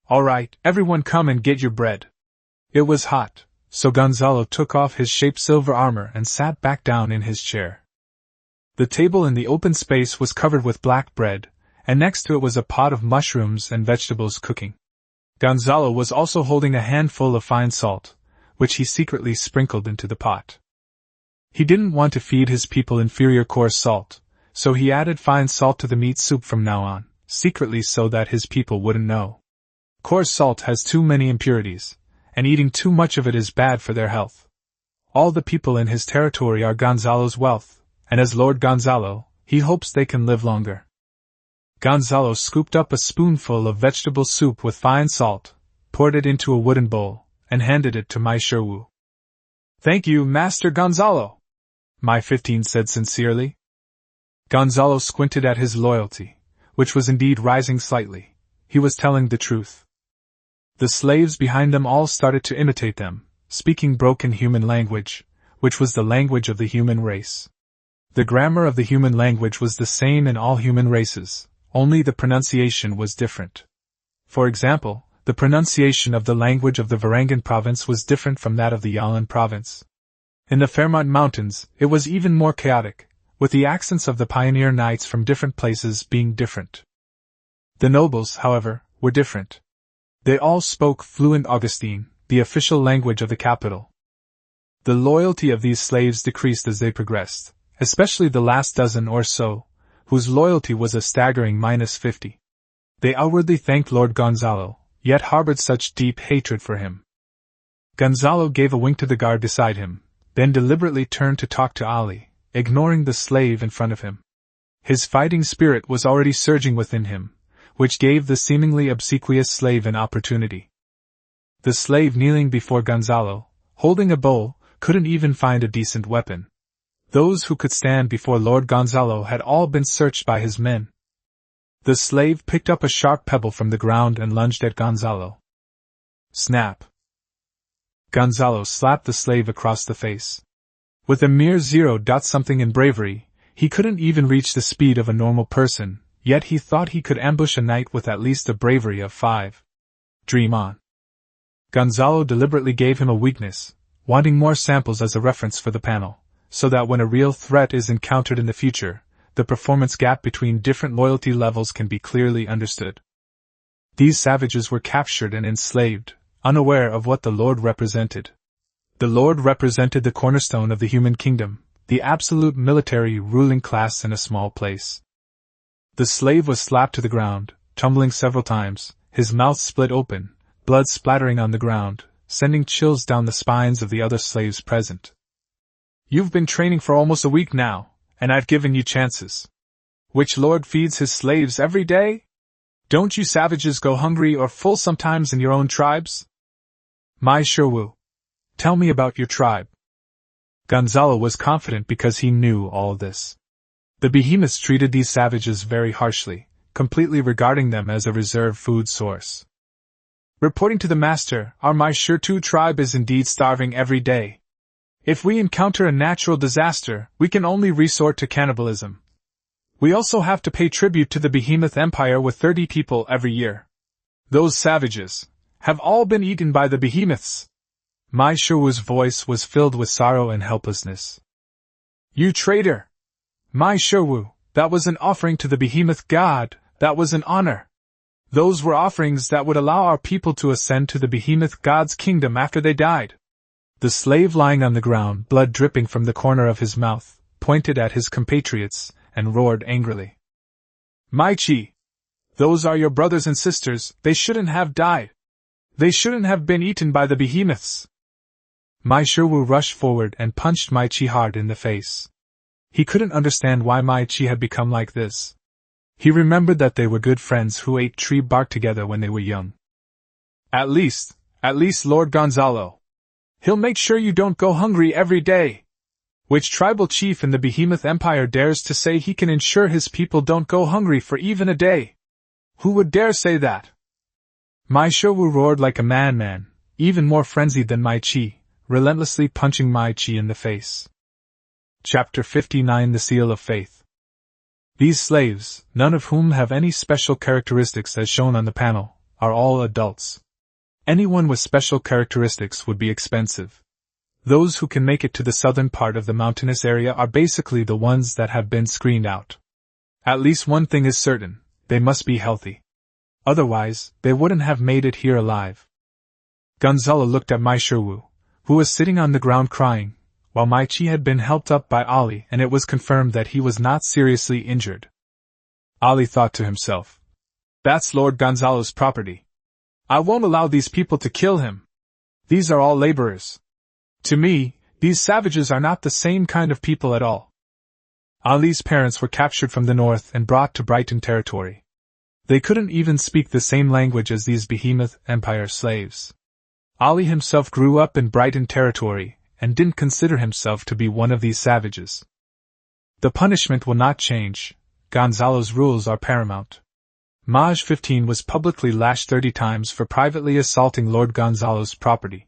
All right, everyone come and get your bread. It was hot, so Gonzalo took off his shaped silver armor and sat back down in his chair. The table in the open space was covered with black bread, and next to it was a pot of mushrooms and vegetables cooking. Gonzalo was also holding a handful of fine salt, which he secretly sprinkled into the pot. He didn't want to feed his people inferior coarse salt, so he added fine salt to the meat soup from now on, secretly so that his people wouldn't know. Coarse salt has too many impurities, and eating too much of it is bad for their health. All the people in his territory are Gonzalo's wealth, and as Lord Gonzalo, he hopes they can live longer. Gonzalo scooped up a spoonful of vegetable soup with fine salt, poured it into a wooden bowl, and handed it to Mai Sherwu. Thank you, Master Gonzalo, Mai 15 said sincerely. Gonzalo squinted at his loyalty, which was indeed rising slightly. He was telling the truth. The slaves behind them all started to imitate them, speaking broken human language, which was the language of the human race. The grammar of the human language was the same in all human races, only the pronunciation was different. For example, the pronunciation of the language of the Varangian province was different from that of the Yalan province. In the Fairmont Mountains, it was even more chaotic, with the accents of the pioneer knights from different places being different. The nobles, however, were different. They all spoke fluent Augustine, the official language of the capital. The loyalty of these slaves decreased as they progressed, especially the last dozen or so, whose loyalty was a staggering -50. They outwardly thanked Lord Gonzalo, yet harbored such deep hatred for him. Gonzalo gave a wink to the guard beside him, then deliberately turned to talk to Ali, ignoring the slave in front of him. His fighting spirit was already surging within him, which gave the seemingly obsequious slave an opportunity. The slave kneeling before Gonzalo, holding a bow, couldn't even find a decent weapon. Those who could stand before Lord Gonzalo had all been searched by his men. The slave picked up a sharp pebble from the ground and lunged at Gonzalo. Snap! Gonzalo slapped the slave across the face. With a mere 0.something in bravery, he couldn't even reach the speed of a normal person, yet he thought he could ambush a knight with at least a bravery of 5. Dream on. Gonzalo deliberately gave him a weakness, wanting more samples as a reference for the panel, so that when a real threat is encountered in the future, the performance gap between different loyalty levels can be clearly understood. These savages were captured and enslaved, unaware of what the Lord represented. The Lord represented the cornerstone of the human kingdom, the absolute military ruling class in a small place. The slave was slapped to the ground, tumbling several times, his mouth split open, blood splattering on the ground, sending chills down the spines of the other slaves present. You've been training for almost a week now, and I've given you chances. Which lord feeds his slaves every day? Don't you savages go hungry or full sometimes in your own tribes? Mai Sherwu, tell me about your tribe. Gonzalo was confident because he knew all this. The behemoths treated these savages very harshly, completely regarding them as a reserve food source. Reporting to the master, our Mai Sherwu tribe is indeed starving every day. If we encounter a natural disaster, we can only resort to cannibalism. We also have to pay tribute to the Behemoth Empire with 30 people every year. Those savages have all been eaten by the behemoths. Mai Sherwu's voice was filled with sorrow and helplessness. You traitor! Mai Sherwu, that was an offering to the behemoth god, that was an honor. Those were offerings that would allow our people to ascend to the behemoth god's kingdom after they died. The slave lying on the ground, blood dripping from the corner of his mouth, pointed at his compatriots and roared angrily. Mai Chi! Those are your brothers and sisters, they shouldn't have died. They shouldn't have been eaten by the behemoths. Mai Sherwu rushed forward and punched Mai Chi hard in the face. He couldn't understand why Mai Chi had become like this. He remembered that they were good friends who ate tree bark together when they were young. At least Lord Gonzalo. He'll make sure you don't go hungry every day. Which tribal chief in the Behemoth Empire dares to say he can ensure his people don't go hungry for even a day? Who would dare say that? Mai Shiwu roared like a madman, even more frenzied than Mai Chi, relentlessly punching Mai Chi in the face. Chapter 59 The Seal of Faith. These slaves, none of whom have any special characteristics as shown on the panel, are all adults. Anyone with special characteristics would be expensive. Those who can make it to the southern part of the mountainous area are basically the ones that have been screened out. At least one thing is certain, they must be healthy. Otherwise, they wouldn't have made it here alive. Gonzalo looked at Mai Shiwu, who was sitting on the ground crying, while Mai Chi had been helped up by Ali, and it was confirmed that he was not seriously injured. Ali thought to himself, "That's Lord Gonzalo's property. I won't allow these people to kill him. These are all laborers. To me, these savages are not the same kind of people at all." Ali's parents were captured from the north and brought to Brighton territory. They couldn't even speak the same language as these Behemoth Empire slaves. Ali himself grew up in Brighton territory and didn't consider himself to be one of these savages. The punishment will not change. Gonzalo's rules are paramount. Maj 15 was publicly lashed 30 times for privately assaulting Lord Gonzalo's property.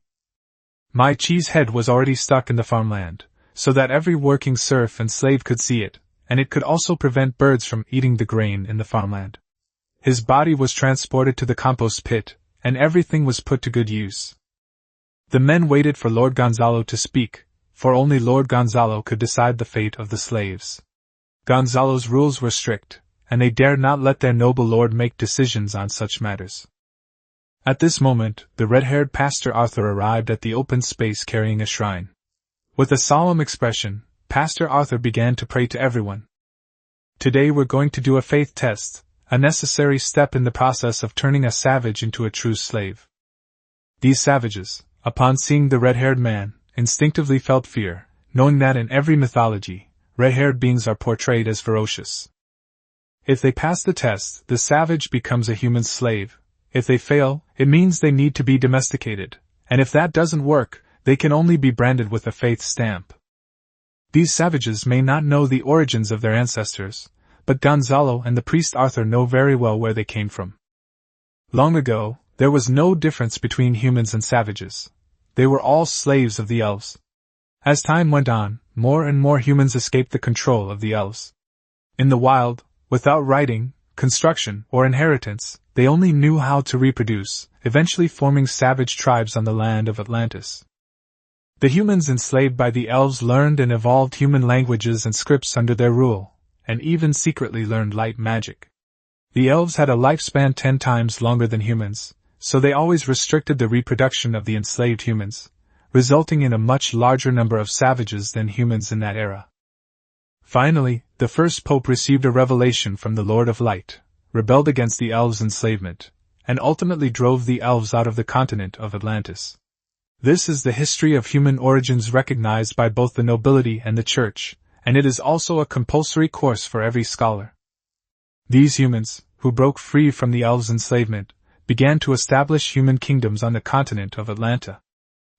Mai Chi's head was already stuck in the farmland, so that every working serf and slave could see it, and it could also prevent birds from eating the grain in the farmland. His body was transported to the compost pit, and everything was put to good use. The men waited for Lord Gonzalo to speak, for only Lord Gonzalo could decide the fate of the slaves. Gonzalo's rules were strict, and they dared not let their noble lord make decisions on such matters. At this moment, the red-haired Pastor Arthur arrived at the open space carrying a shrine. With a solemn expression, Pastor Arthur began to pray to everyone. "Today we're going to do a faith test, a necessary step in the process of turning a savage into a true slave." These savages, upon seeing the red-haired man, instinctively felt fear, knowing that in every mythology, red-haired beings are portrayed as ferocious. If they pass the test, the savage becomes a human slave. If they fail, it means they need to be domesticated, and if that doesn't work, they can only be branded with a faith stamp. These savages may not know the origins of their ancestors, but Gonzalo and the priest Arthur know very well where they came from. Long ago, there was no difference between humans and savages. They were all slaves of the elves. As time went on, more and more humans escaped the control of the elves. In the wild, without writing, construction, or inheritance, they only knew how to reproduce, eventually forming savage tribes on the land of Atlantis. The humans enslaved by the elves learned and evolved human languages and scripts under their rule, and even secretly learned light magic. The elves had a lifespan 10 times longer than humans, so they always restricted the reproduction of the enslaved humans, resulting in a much larger number of savages than humans in that era. Finally, the first pope received a revelation from the Lord of Light, rebelled against the elves' enslavement, and ultimately drove the elves out of the continent of Atlantis. This is the history of human origins recognized by both the nobility and the church, and it is also a compulsory course for every scholar. These humans, who broke free from the elves' enslavement, began to establish human kingdoms on the continent of Atlanta.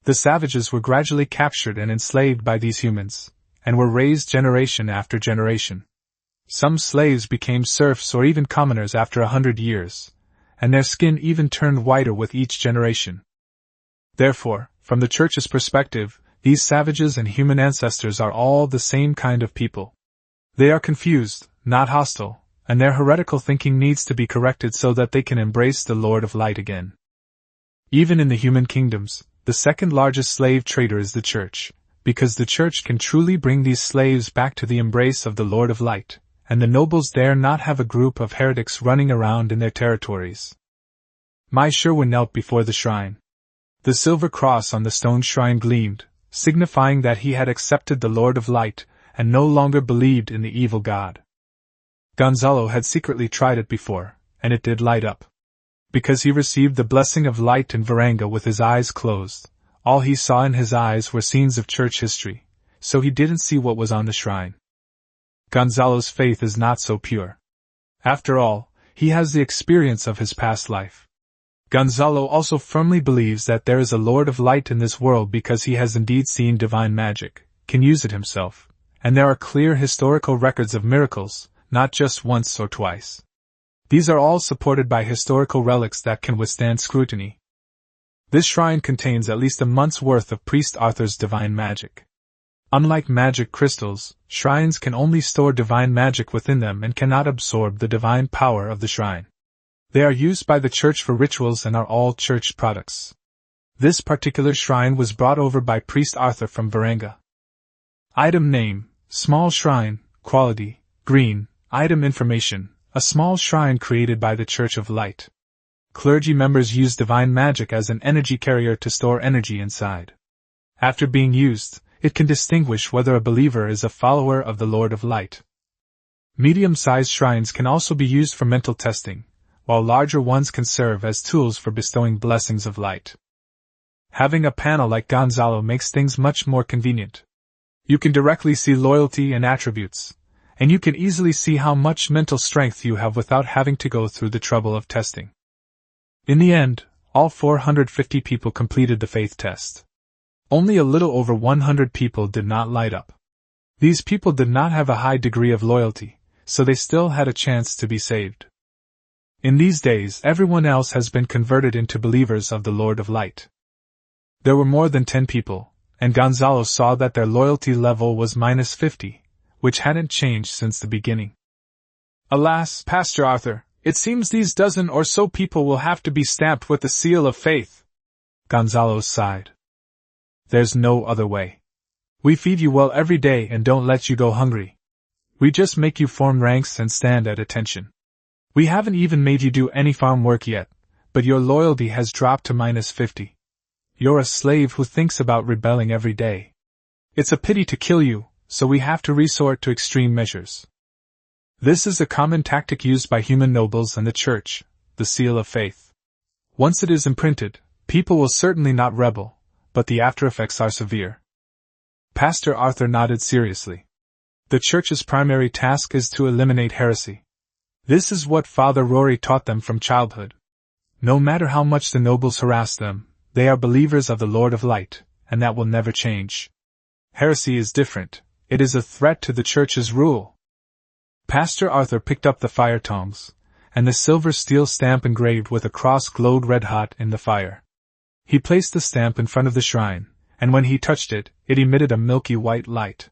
The savages were gradually captured and enslaved by these humans, and were raised generation after generation. Some slaves became serfs or even commoners after 100 years, and their skin even turned whiter with each generation. Therefore, from the Church's perspective, these savages and human ancestors are all the same kind of people. They are confused, not hostile, and their heretical thinking needs to be corrected so that they can embrace the Lord of Light again. Even in the human kingdoms, the second largest slave trader is the Church, because the Church can truly bring these slaves back to the embrace of the Lord of Light, and the nobles dare not have a group of heretics running around in their territories. Mai Sherwin knelt before the shrine. The silver cross on the stone shrine gleamed, signifying that he had accepted the Lord of Light, and no longer believed in the evil god. Gonzalo had secretly tried it before, and it did light up. Because he received the blessing of light in Varanga with his eyes closed, all he saw in his eyes were scenes of church history, so he didn't see what was on the shrine. Gonzalo's faith is not so pure. After all, he has the experience of his past life. Gonzalo also firmly believes that there is a Lord of Light in this world because he has indeed seen divine magic, can use it himself, and there are clear historical records of miracles, not just once or twice. These are all supported by historical relics that can withstand scrutiny. This shrine contains at least a month's worth of Priest Arthur's divine magic. Unlike magic crystals, shrines can only store divine magic within them and cannot absorb the divine power of the shrine. They are used by the church for rituals and are all church products. This particular shrine was brought over by Priest Arthur from Varanga. Item name, small shrine, quality, green, item information, a small shrine created by the Church of Light. Clergy members use divine magic as an energy carrier to store energy inside. After being used, it can distinguish whether a believer is a follower of the Lord of Light. Medium-sized shrines can also be used for mental testing, while larger ones can serve as tools for bestowing blessings of light. Having a panel like Gonzalo makes things much more convenient. You can directly see loyalty and attributes, and you can easily see how much mental strength you have without having to go through the trouble of testing. In the end, all 450 people completed the faith test. Only a little over 100 people did not light up. These people did not have a high degree of loyalty, so they still had a chance to be saved. In these days, everyone else has been converted into believers of the Lord of Light. There were more than 10 people, and Gonzalo saw that their loyalty level was -50, which hadn't changed since the beginning. Alas, Pastor Arthur, it seems these dozen or so people will have to be stamped with the seal of faith. Gonzalo sighed. There's no other way. We feed you well every day and don't let you go hungry. We just make you form ranks and stand at attention. We haven't even made you do any farm work yet, but your loyalty has dropped to -50. You're a slave who thinks about rebelling every day. It's a pity to kill you, so we have to resort to extreme measures. This is a common tactic used by human nobles and the church, the seal of faith. Once it is imprinted, people will certainly not rebel, but the after-effects are severe. Pastor Arthur nodded seriously. The church's primary task is to eliminate heresy. This is what Father Rory taught them from childhood. No matter how much the nobles harass them, they are believers of the Lord of Light, and that will never change. Heresy is different. It is a threat to the church's rule. Pastor Arthur picked up the fire tongs, and the silver steel stamp engraved with a cross glowed red-hot in the fire. He placed the stamp in front of the shrine, and when he touched it, it emitted a milky white light.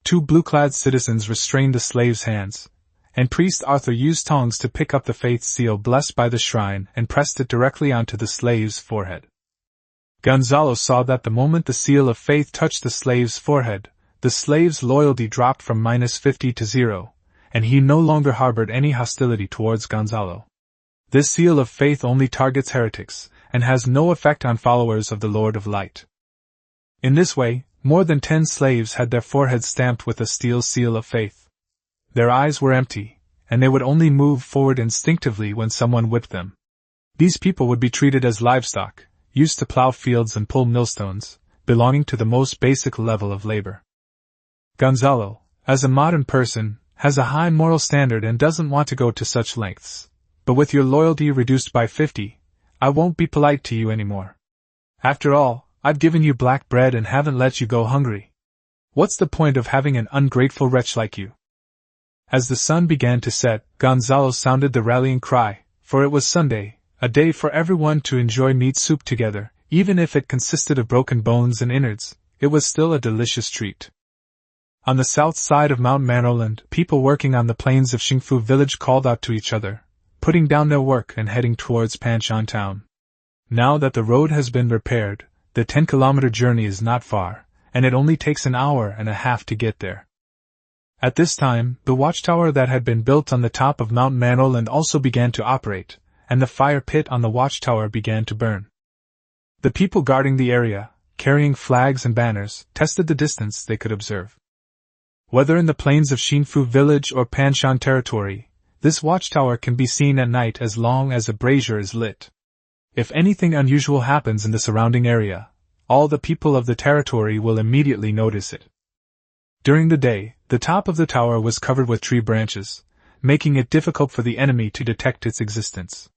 2 blue-clad citizens restrained the slave's hands, and Priest Arthur used tongs to pick up the faith seal blessed by the shrine and pressed it directly onto the slave's forehead. Gonzalo saw that the moment the seal of faith touched the slave's forehead, the slave's loyalty dropped from -50 to 0, and he no longer harbored any hostility towards Gonzalo. This seal of faith only targets heretics, and has no effect on followers of the Lord of Light. In this way, more than 10 slaves had their foreheads stamped with a steel seal of faith. Their eyes were empty, and they would only move forward instinctively when someone whipped them. These people would be treated as livestock, used to plow fields and pull millstones, belonging to the most basic level of labor. Gonzalo, as a modern person, has a high moral standard and doesn't want to go to such lengths, but with your loyalty reduced by 50, I won't be polite to you anymore. After all, I've given you black bread and haven't let you go hungry. What's the point of having an ungrateful wretch like you? As the sun began to set, Gonzalo sounded the rallying cry, for it was Sunday, a day for everyone to enjoy meat soup together, even if it consisted of broken bones and innards, it was still a delicious treat. On the south side of Mount Manoland, people working on the plains of Xingfu village called out to each other, putting down their work and heading towards Panshan town. Now that the road has been repaired, the 10-kilometer journey is not far, and it only takes an hour and a half to get there. At this time, the watchtower that had been built on the top of Mount Manoland also began to operate, and the fire pit on the watchtower began to burn. The people guarding the area, carrying flags and banners, tested the distance they could observe. Whether in the plains of Xingfu village or Panshan territory, this watchtower can be seen at night as long as a brazier is lit. If anything unusual happens in the surrounding area, all the people of the territory will immediately notice it. During the day, The top of the tower was covered with tree branches, making it difficult for the enemy to detect its existence.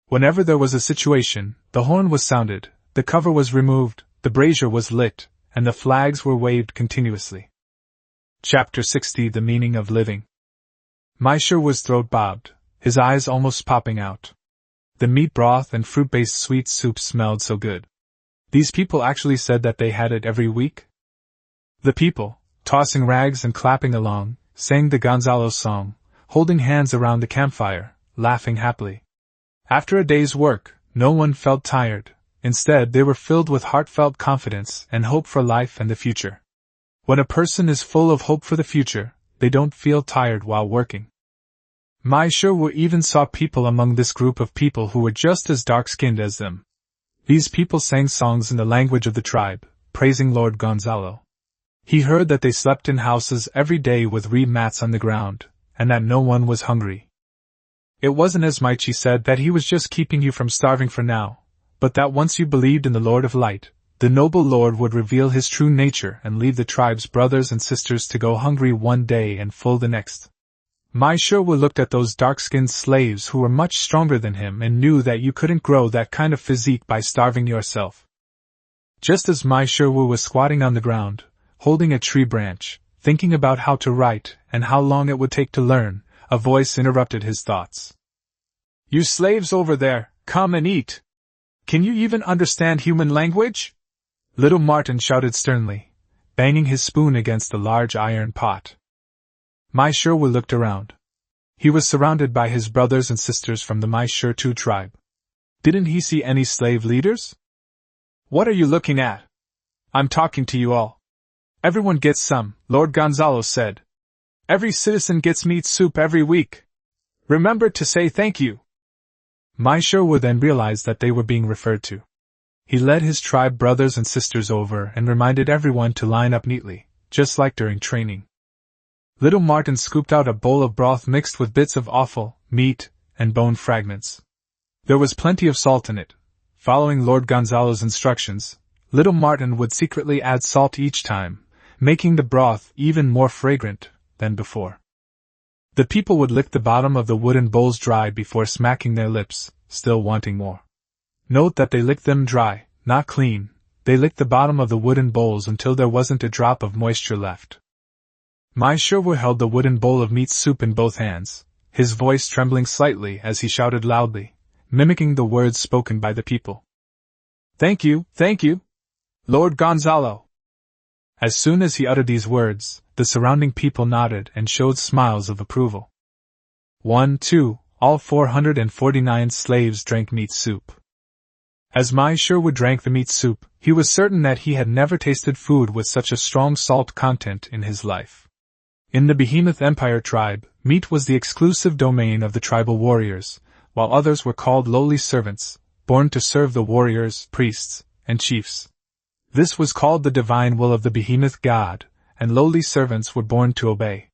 Whenever there was a situation, the horn was sounded, the cover was removed, the brazier was lit, and the flags were waved continuously. Chapter 60 The Meaning of Living. My Sherwood's throat bobbed, his eyes almost popping out. The meat broth and fruit-based sweet soup smelled so good. These people actually said that they had it every week? The people, tossing rags and clapping along, sang the Gonzalo song, holding hands around the campfire, laughing happily. After a day's work, no one felt tired. Instead, they were filled with heartfelt confidence and hope for life and the future. When a person is full of hope for the future, they don't feel tired while working. Mai Sherwood even saw people among this group of people who were just as dark-skinned as them. These people sang songs in the language of the tribe, praising Lord Gonzalo. He heard that they slept in houses every day with reed mats on the ground, and that no one was hungry. It wasn't as Maichi said that he was just keeping you from starving for now, but that once you believed in the Lord of Light, the noble Lord would reveal his true nature and leave the tribe's brothers and sisters to go hungry one day and full the next. Mai Sherwood looked at those dark-skinned slaves who were much stronger than him and knew that you couldn't grow that kind of physique by starving yourself. Just as Mai Sherwood was squatting on the ground, holding a tree branch, thinking about how to write and how long it would take to learn, a voice interrupted his thoughts. "You slaves over there, come and eat! Can you even understand human language?" Little Martin shouted sternly, banging his spoon against the large iron pot. Mai Sherwood looked around. He was surrounded by his brothers and sisters from the Mai Shertu tribe. Didn't he see any slave leaders? "What are you looking at? I'm talking to you all. Everyone gets some," Lord Gonzalo said. "Every citizen gets meat soup every week. Remember to say thank you." Mai Sherwood then realized that they were being referred to. He led his tribe brothers and sisters over and reminded everyone to line up neatly, just like during training. Little Martin scooped out a bowl of broth mixed with bits of offal, meat, and bone fragments. There was plenty of salt in it. Following Lord Gonzalo's instructions, Little Martin would secretly add salt each time, making the broth even more fragrant than before. The people would lick the bottom of the wooden bowls dry before smacking their lips, still wanting more. Note that they licked them dry, not clean. They licked the bottom of the wooden bowls until there wasn't a drop of moisture left. Mai Sherwood held the wooden bowl of meat soup in both hands, his voice trembling slightly as he shouted loudly, mimicking the words spoken by the people. Thank you, Lord Gonzalo." As soon as he uttered these words, the surrounding people nodded and showed smiles of approval. 1, 2, all 449 slaves drank meat soup. As Mai Sherwood drank the meat soup, he was certain that he had never tasted food with such a strong salt content in his life. In the Behemoth Empire tribe, meat was the exclusive domain of the tribal warriors, while others were called lowly servants, born to serve the warriors, priests, and chiefs. This was called the divine will of the Behemoth god, and lowly servants were born to obey.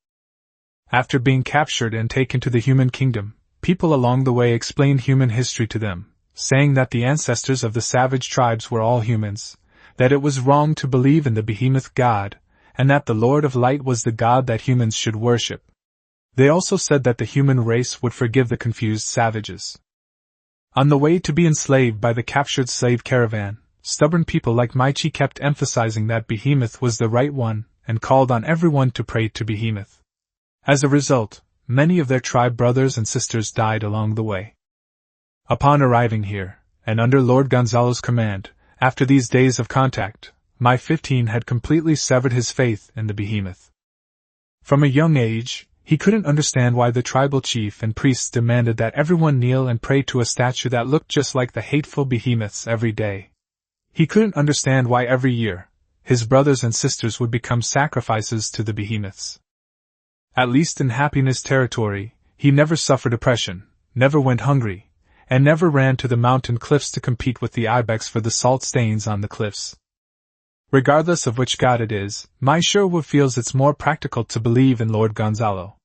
After being captured and taken to the human kingdom, people along the way explained human history to them, saying that the ancestors of the savage tribes were all humans, that it was wrong to believe in the Behemoth god, and that the Lord of Light was the god that humans should worship. They also said that the human race would forgive the confused savages. On the way to be enslaved by the captured slave caravan, stubborn people like Maichi kept emphasizing that Behemoth was the right one, and called on everyone to pray to Behemoth. As a result, many of their tribe brothers and sisters died along the way. Upon arriving here, and under Lord Gonzalo's command, after these days of contact, Mai 15 had completely severed his faith in the Behemoth. From a young age, he couldn't understand why the tribal chief and priests demanded that everyone kneel and pray to a statue that looked just like the hateful behemoths every day. He couldn't understand why every year, his brothers and sisters would become sacrifices to the behemoths. At least in happiness territory, he never suffered oppression, never went hungry, and never ran to the mountain cliffs to compete with the ibex for the salt stains on the cliffs. Regardless of which god it is, Mai Sherwood feels it's more practical to believe in Lord Gonzalo.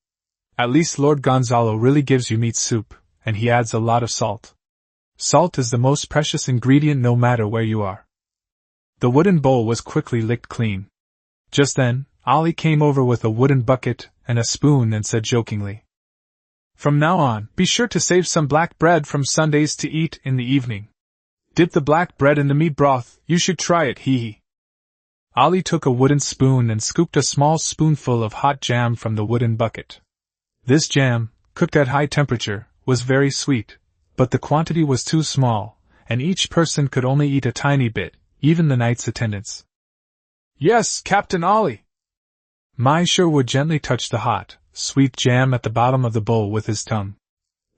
At least Lord Gonzalo really gives you meat soup, and he adds a lot of salt. Salt is the most precious ingredient no matter where you are. The wooden bowl was quickly licked clean. Just then, Ali came over with a wooden bucket and a spoon and said jokingly, "From now on, be sure to save some black bread from Sundays to eat in the evening. Dip the black bread in the meat broth, you should try it, hee." Ali took a wooden spoon and scooped a small spoonful of hot jam from the wooden bucket. This jam, cooked at high temperature, was very sweet, but the quantity was too small, and each person could only eat a tiny bit, even the knight's attendants. "Yes, Captain Ali!" Mai Sherwood gently touched the hot, sweet jam at the bottom of the bowl with his tongue.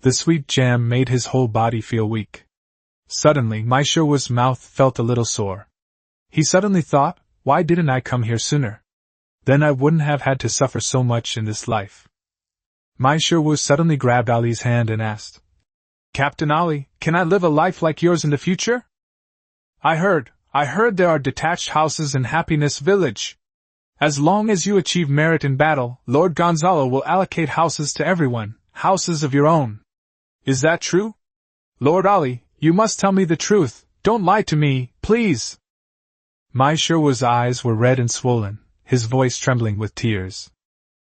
The sweet jam made his whole body feel weak. Suddenly, Mai Sherwood's mouth felt a little sore. He suddenly thought, why didn't I come here sooner? Then I wouldn't have had to suffer so much in this life. Mai Sherwood suddenly grabbed Ali's hand and asked, "Captain Ali, can I live a life like yours in the future? I heard there are detached houses in Happiness Village. As long as you achieve merit in battle, Lord Gonzalo will allocate houses to everyone, houses of your own. Is that true? Lord Ali, you must tell me the truth, don't lie to me, please." Mai Sherwood's eyes were red and swollen, his voice trembling with tears.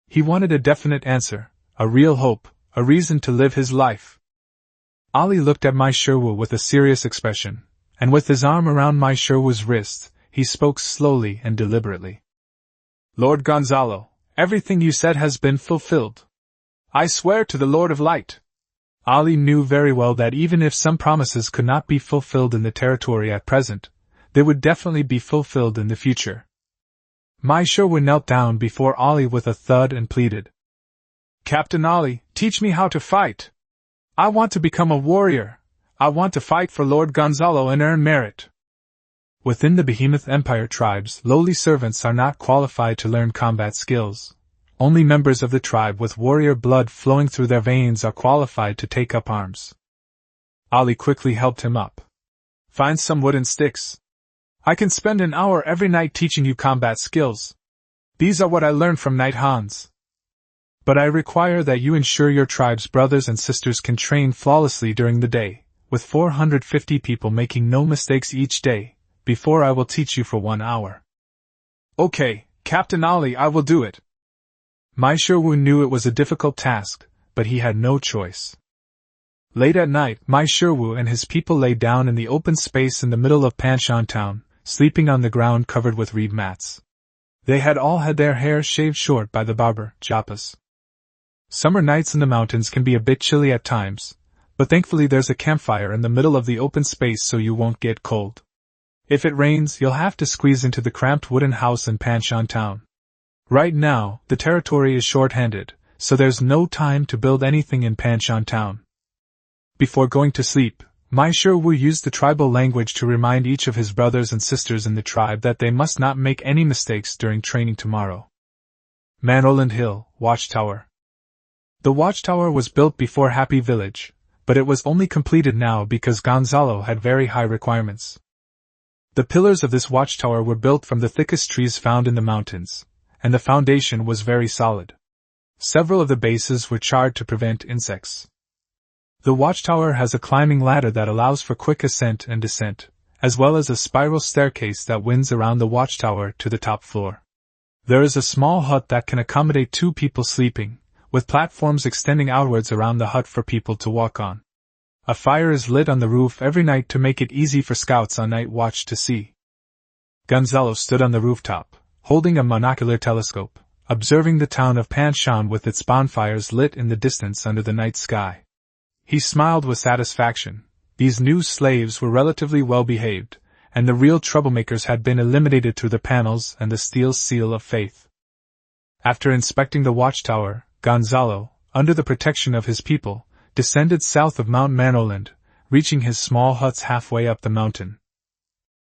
He wanted a definite answer, a real hope, a reason to live his life. Ali looked at Mai Sherwood with a serious expression, and with his arm around Mai Sherwood's wrist, he spoke slowly and deliberately. "Lord Gonzalo, everything you said has been fulfilled. I swear to the Lord of Light." Ali knew very well that even if some promises could not be fulfilled in the territory at present, they would definitely be fulfilled in the future. Mai Sherwood knelt down before Ali with a thud and pleaded, "Captain Ali, teach me how to fight. I want to become a warrior. I want to fight for Lord Gonzalo and earn merit." Within the Behemoth Empire tribes, lowly servants are not qualified to learn combat skills. Only members of the tribe with warrior blood flowing through their veins are qualified to take up arms. Ali quickly helped him up. "Find some wooden sticks. I can spend an hour every night teaching you combat skills. These are what I learned from Knight Hans. But I require that you ensure your tribe's brothers and sisters can train flawlessly during the day, with 450 people making no mistakes each day, before I will teach you for 1 hour." "Okay, Captain Ali, I will do it." Mai Sherwood knew it was a difficult task, but he had no choice. Late at night, Mai Sherwood and his people lay down in the open space in the middle of Panshan town, sleeping on the ground covered with reed mats. They had all had their hair shaved short by the barber, Japas. Summer nights in the mountains can be a bit chilly at times, but thankfully there's a campfire in the middle of the open space so you won't get cold. If it rains, you'll have to squeeze into the cramped wooden house in Panshan town. Right now, the territory is short-handed, so there's no time to build anything in Panshan town. Before going to sleep, Mai Sherwood used the tribal language to remind each of his brothers and sisters in the tribe that they must not make any mistakes during training tomorrow. Manoland Hill, Watchtower. The watchtower was built before Happy Village, but it was only completed now because Gonzalo had very high requirements. The pillars of this watchtower were built from the thickest trees found in the mountains, and the foundation was very solid. Several of the bases were charred to prevent insects. The watchtower has a climbing ladder that allows for quick ascent and descent, as well as a spiral staircase that winds around the watchtower to the top floor. There is a small hut that can accommodate 2 people sleeping, with platforms extending outwards around the hut for people to walk on. A fire is lit on the roof every night to make it easy for scouts on night watch to see. Gonzalo stood on the rooftop, holding a monocular telescope, observing the town of Panshan with its bonfires lit in the distance under the night sky. He smiled with satisfaction. These new slaves were relatively well behaved, and the real troublemakers had been eliminated through the panels and the steel seal of faith. After inspecting the watchtower, Gonzalo, under the protection of his people, descended south of Mount Manoland, reaching his small huts halfway up the mountain.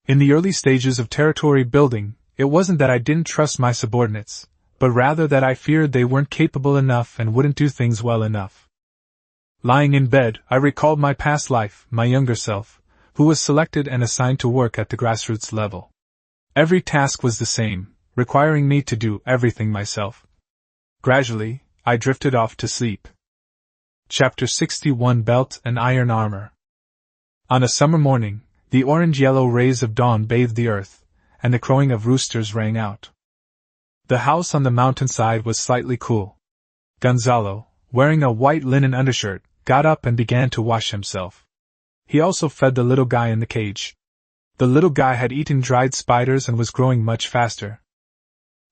In the early stages of territory building, it wasn't that I didn't trust my subordinates, but rather that I feared they weren't capable enough and wouldn't do things well enough. Lying in bed, I recalled my past life, my younger self, who was selected and assigned to work at the grassroots level. Every task was the same, requiring me to do everything myself. Gradually, I drifted off to sleep. Chapter 61 Belt and Iron Armor. On a summer morning, the orange-yellow rays of dawn bathed the earth, and the crowing of roosters rang out. The house on the mountainside was slightly cool. Gonzalo, wearing a white linen undershirt, got up and began to wash himself. He also fed the little guy in the cage. The little guy had eaten dried spiders and was growing much faster.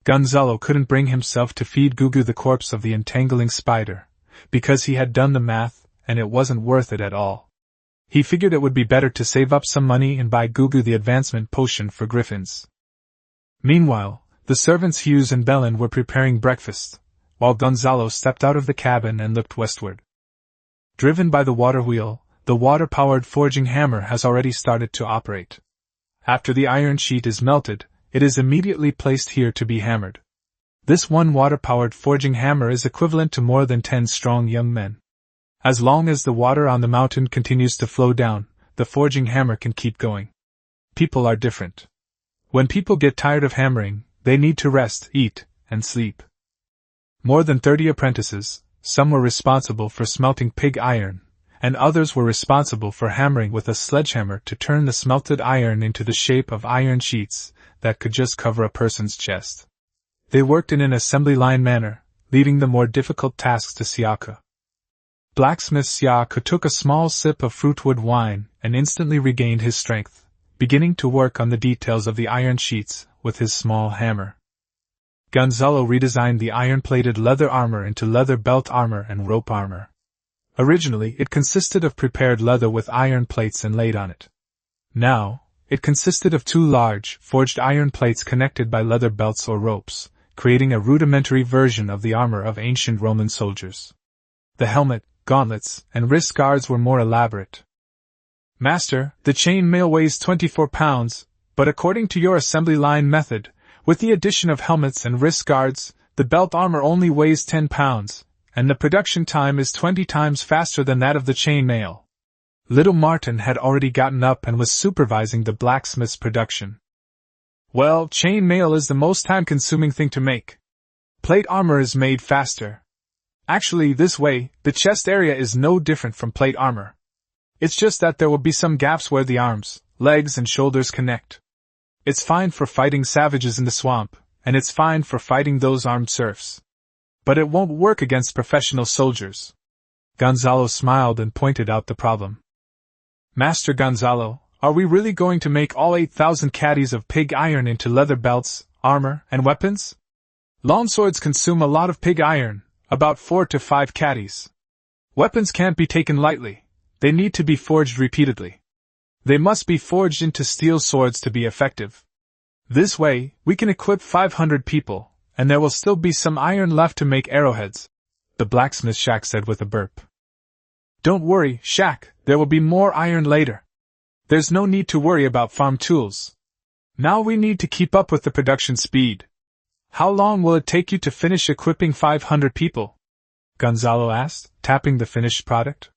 Gonzalo couldn't bring himself to feed Gugu the corpse of the entangling spider, because he had done the math, and it wasn't worth it at all. He figured it would be better to save up some money and buy Gugu the advancement potion for griffins. Meanwhile, the servants Hughes and Belen were preparing breakfast, while Gonzalo stepped out of the cabin and looked westward. Driven by the water wheel, the water-powered forging hammer has already started to operate. After the iron sheet is melted, it is immediately placed here to be hammered. This one water-powered forging hammer is equivalent to more than 10 strong young men. As long as the water on the mountain continues to flow down, the forging hammer can keep going. People are different. When people get tired of hammering, they need to rest, eat, and sleep. More than 30 apprentices, some were responsible for smelting pig iron, and others were responsible for hammering with a sledgehammer to turn the smelted iron into the shape of iron sheets that could just cover a person's chest. They worked in an assembly line manner, leaving the more difficult tasks to Siaka. Blacksmith Siaka took a small sip of fruitwood wine and instantly regained his strength, beginning to work on the details of the iron sheets with his small hammer. Gonzalo redesigned the iron-plated leather armor into leather belt armor and rope armor. Originally, it consisted of prepared leather with iron plates inlaid on it. Now, it consisted of 2 large, forged iron plates connected by leather belts or ropes, creating a rudimentary version of the armor of ancient Roman soldiers. The helmet, gauntlets, and wrist guards were more elaborate. Master, the chain mail weighs 24 pounds, but according to your assembly line method, with the addition of helmets and wrist guards, the belt armor only weighs 10 pounds, and the production time is 20 times faster than that of the chain mail. Little Martin had already gotten up and was supervising the blacksmith's production. Well, chain mail is the most time-consuming thing to make. Plate armor is made faster. Actually, this way, the chest area is no different from plate armor. It's just that there will be some gaps where the arms, legs, and shoulders connect. It's fine for fighting savages in the swamp, and it's fine for fighting those armed serfs. But it won't work against professional soldiers. Gonzalo smiled and pointed out the problem. Master Gonzalo, are we really going to make all 8,000 caddies of pig iron into leather belts, armor, and weapons? Longswords consume a lot of pig iron, about 4 to 5 caddies. Weapons can't be taken lightly. They need to be forged repeatedly. They must be forged into steel swords to be effective. This way, we can equip 500 people, and there will still be some iron left to make arrowheads, the blacksmith Shaq said with a burp. Don't worry, Shaq, there will be more iron later. There's no need to worry about farm tools. Now we need to keep up with the production speed. How long will it take you to finish equipping 500 people? Gonzalo asked, tapping the finished product.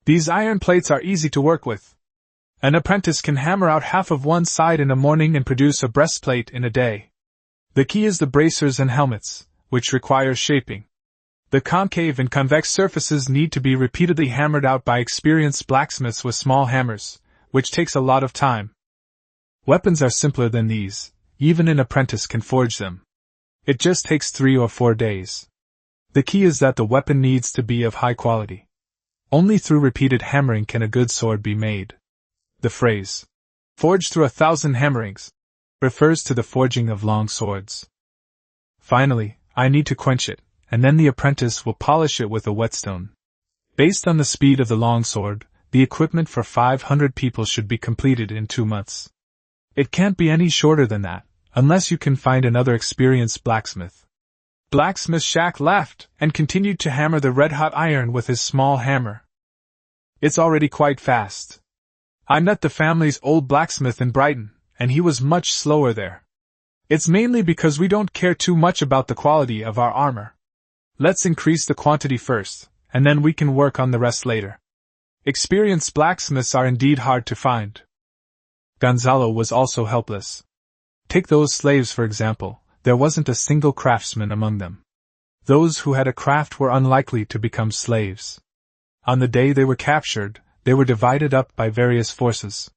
These iron plates are easy to work with. An apprentice can hammer out half of one side in a morning and produce a breastplate in a day. The key is the bracers and helmets, which require shaping. The concave and convex surfaces need to be repeatedly hammered out by experienced blacksmiths with small hammers, which takes a lot of time. Weapons are simpler than these, even an apprentice can forge them. It just takes 3 or 4 days. The key is that the weapon needs to be of high quality. Only through repeated hammering can a good sword be made. The phrase, forged through 1,000 hammerings, refers to the forging of long swords. Finally, I need to quench it, and then the apprentice will polish it with a whetstone. Based on the speed of the long sword, the equipment for 500 people should be completed in 2 months. It can't be any shorter than that, unless you can find another experienced blacksmith. Blacksmith Shaq laughed and continued to hammer the red-hot iron with his small hammer. It's already quite fast. I met the family's old blacksmith in Brighton, and he was much slower there. It's mainly because we don't care too much about the quality of our armor. Let's increase the quantity first, and then we can work on the rest later. Experienced blacksmiths are indeed hard to find. Gonzalo was also helpless. Take those slaves for example, there wasn't a single craftsman among them. Those who had a craft were unlikely to become slaves. On the day they were captured, they were divided up by various forces.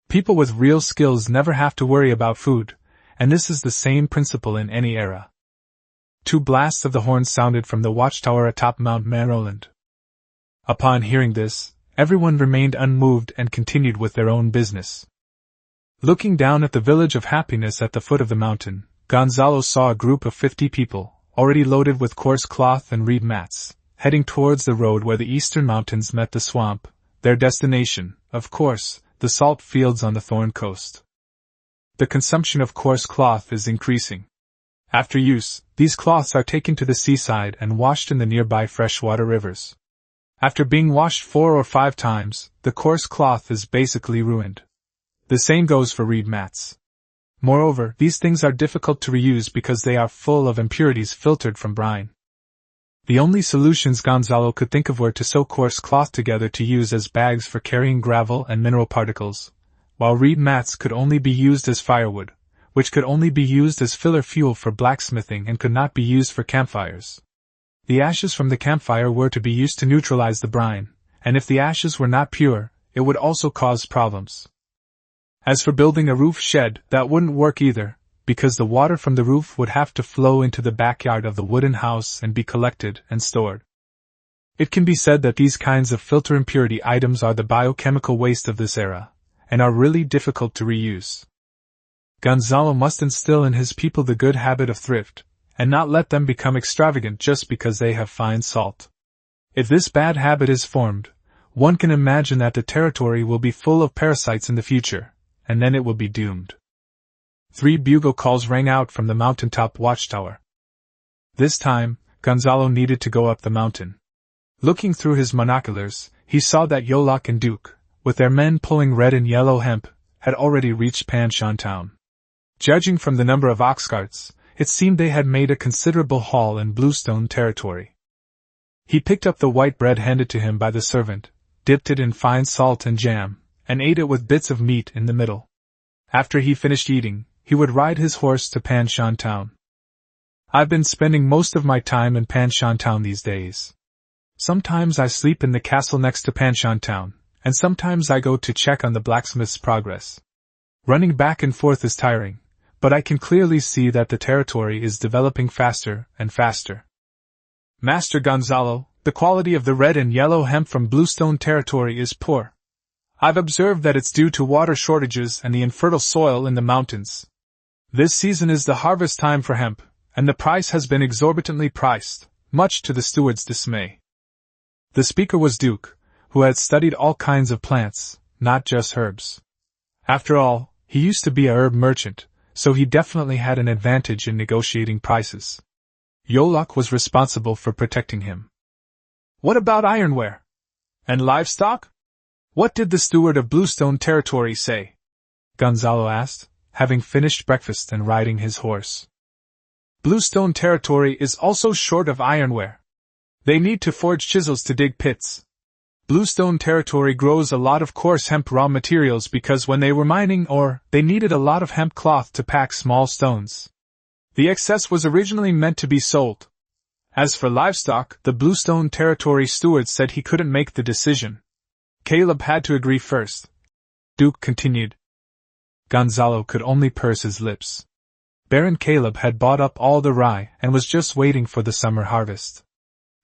People with real skills never have to worry about food, and this is the same principle in any era. 2 blasts of the horn sounded from the watchtower atop Mount Maroland. Upon hearing this, everyone remained unmoved and continued with their own business. Looking down at the village of happiness at the foot of the mountain, Gonzalo saw a group of 50 people, already loaded with coarse cloth and reed mats, heading towards the road where the eastern mountains met the swamp, their destination, of course, the salt fields on the Thorn Coast. The consumption of coarse cloth is increasing. After use, these cloths are taken to the seaside and washed in the nearby freshwater rivers. After being washed 4 or 5 times, the coarse cloth is basically ruined. The same goes for reed mats. Moreover, these things are difficult to reuse because they are full of impurities filtered from brine. The only solutions Gonzalo could think of were to sew coarse cloth together to use as bags for carrying gravel and mineral particles, while reed mats could only be used as firewood, which could only be used as filler fuel for blacksmithing and could not be used for campfires. The ashes from the campfire were to be used to neutralize the brine, and if the ashes were not pure, it would also cause problems. As for building a roof shed, that wouldn't work either, because the water from the roof would have to flow into the backyard of the wooden house and be collected and stored. It can be said that these kinds of filter impurity items are the biochemical waste of this era, and are really difficult to reuse. Gonzalo must instill in his people the good habit of thrift, and not let them become extravagant just because they have fine salt. If this bad habit is formed, one can imagine that the territory will be full of parasites in the future, and then it will be doomed. 3 bugle calls rang out from the mountaintop watchtower. This time, Gonzalo needed to go up the mountain. Looking through his monoculars, he saw that Yolok and Duke, with their men pulling red and yellow hemp, had already reached Panshan town. Judging from the number of ox carts, it seemed they had made a considerable haul in Bluestone territory. He picked up the white bread handed to him by the servant, dipped it in fine salt and jam, and ate it with bits of meat in the middle. After he finished eating, he would ride his horse to Panshan town. I've been spending most of my time in Panshan town these days. Sometimes I sleep in the castle next to Panshan town, and sometimes I go to check on the blacksmith's progress. Running back and forth is tiring, but I can clearly see that the territory is developing faster and faster. Master Gonzalo, the quality of the red and yellow hemp from Bluestone territory is poor. I've observed that it's due to water shortages and the infertile soil in the mountains. This season is the harvest time for hemp, and the price has been exorbitantly priced, much to the steward's dismay. The speaker was Duke, who had studied all kinds of plants, not just herbs. After all, he used to be a herb merchant, so he definitely had an advantage in negotiating prices. Yolok was responsible for protecting him. What about ironware? And livestock? What did the steward of Bluestone territory say? Gonzalo asked, having finished breakfast and riding his horse. Bluestone territory is also short of ironware. They need to forge chisels to dig pits. Bluestone territory grows a lot of coarse hemp raw materials because when they were mining ore, they needed a lot of hemp cloth to pack small stones. The excess was originally meant to be sold. As for livestock, the Bluestone territory steward said he couldn't make the decision. Caleb had to agree first. Duke continued. Gonzalo could only purse his lips. Baron Caleb had bought up all the rye and was just waiting for the summer harvest.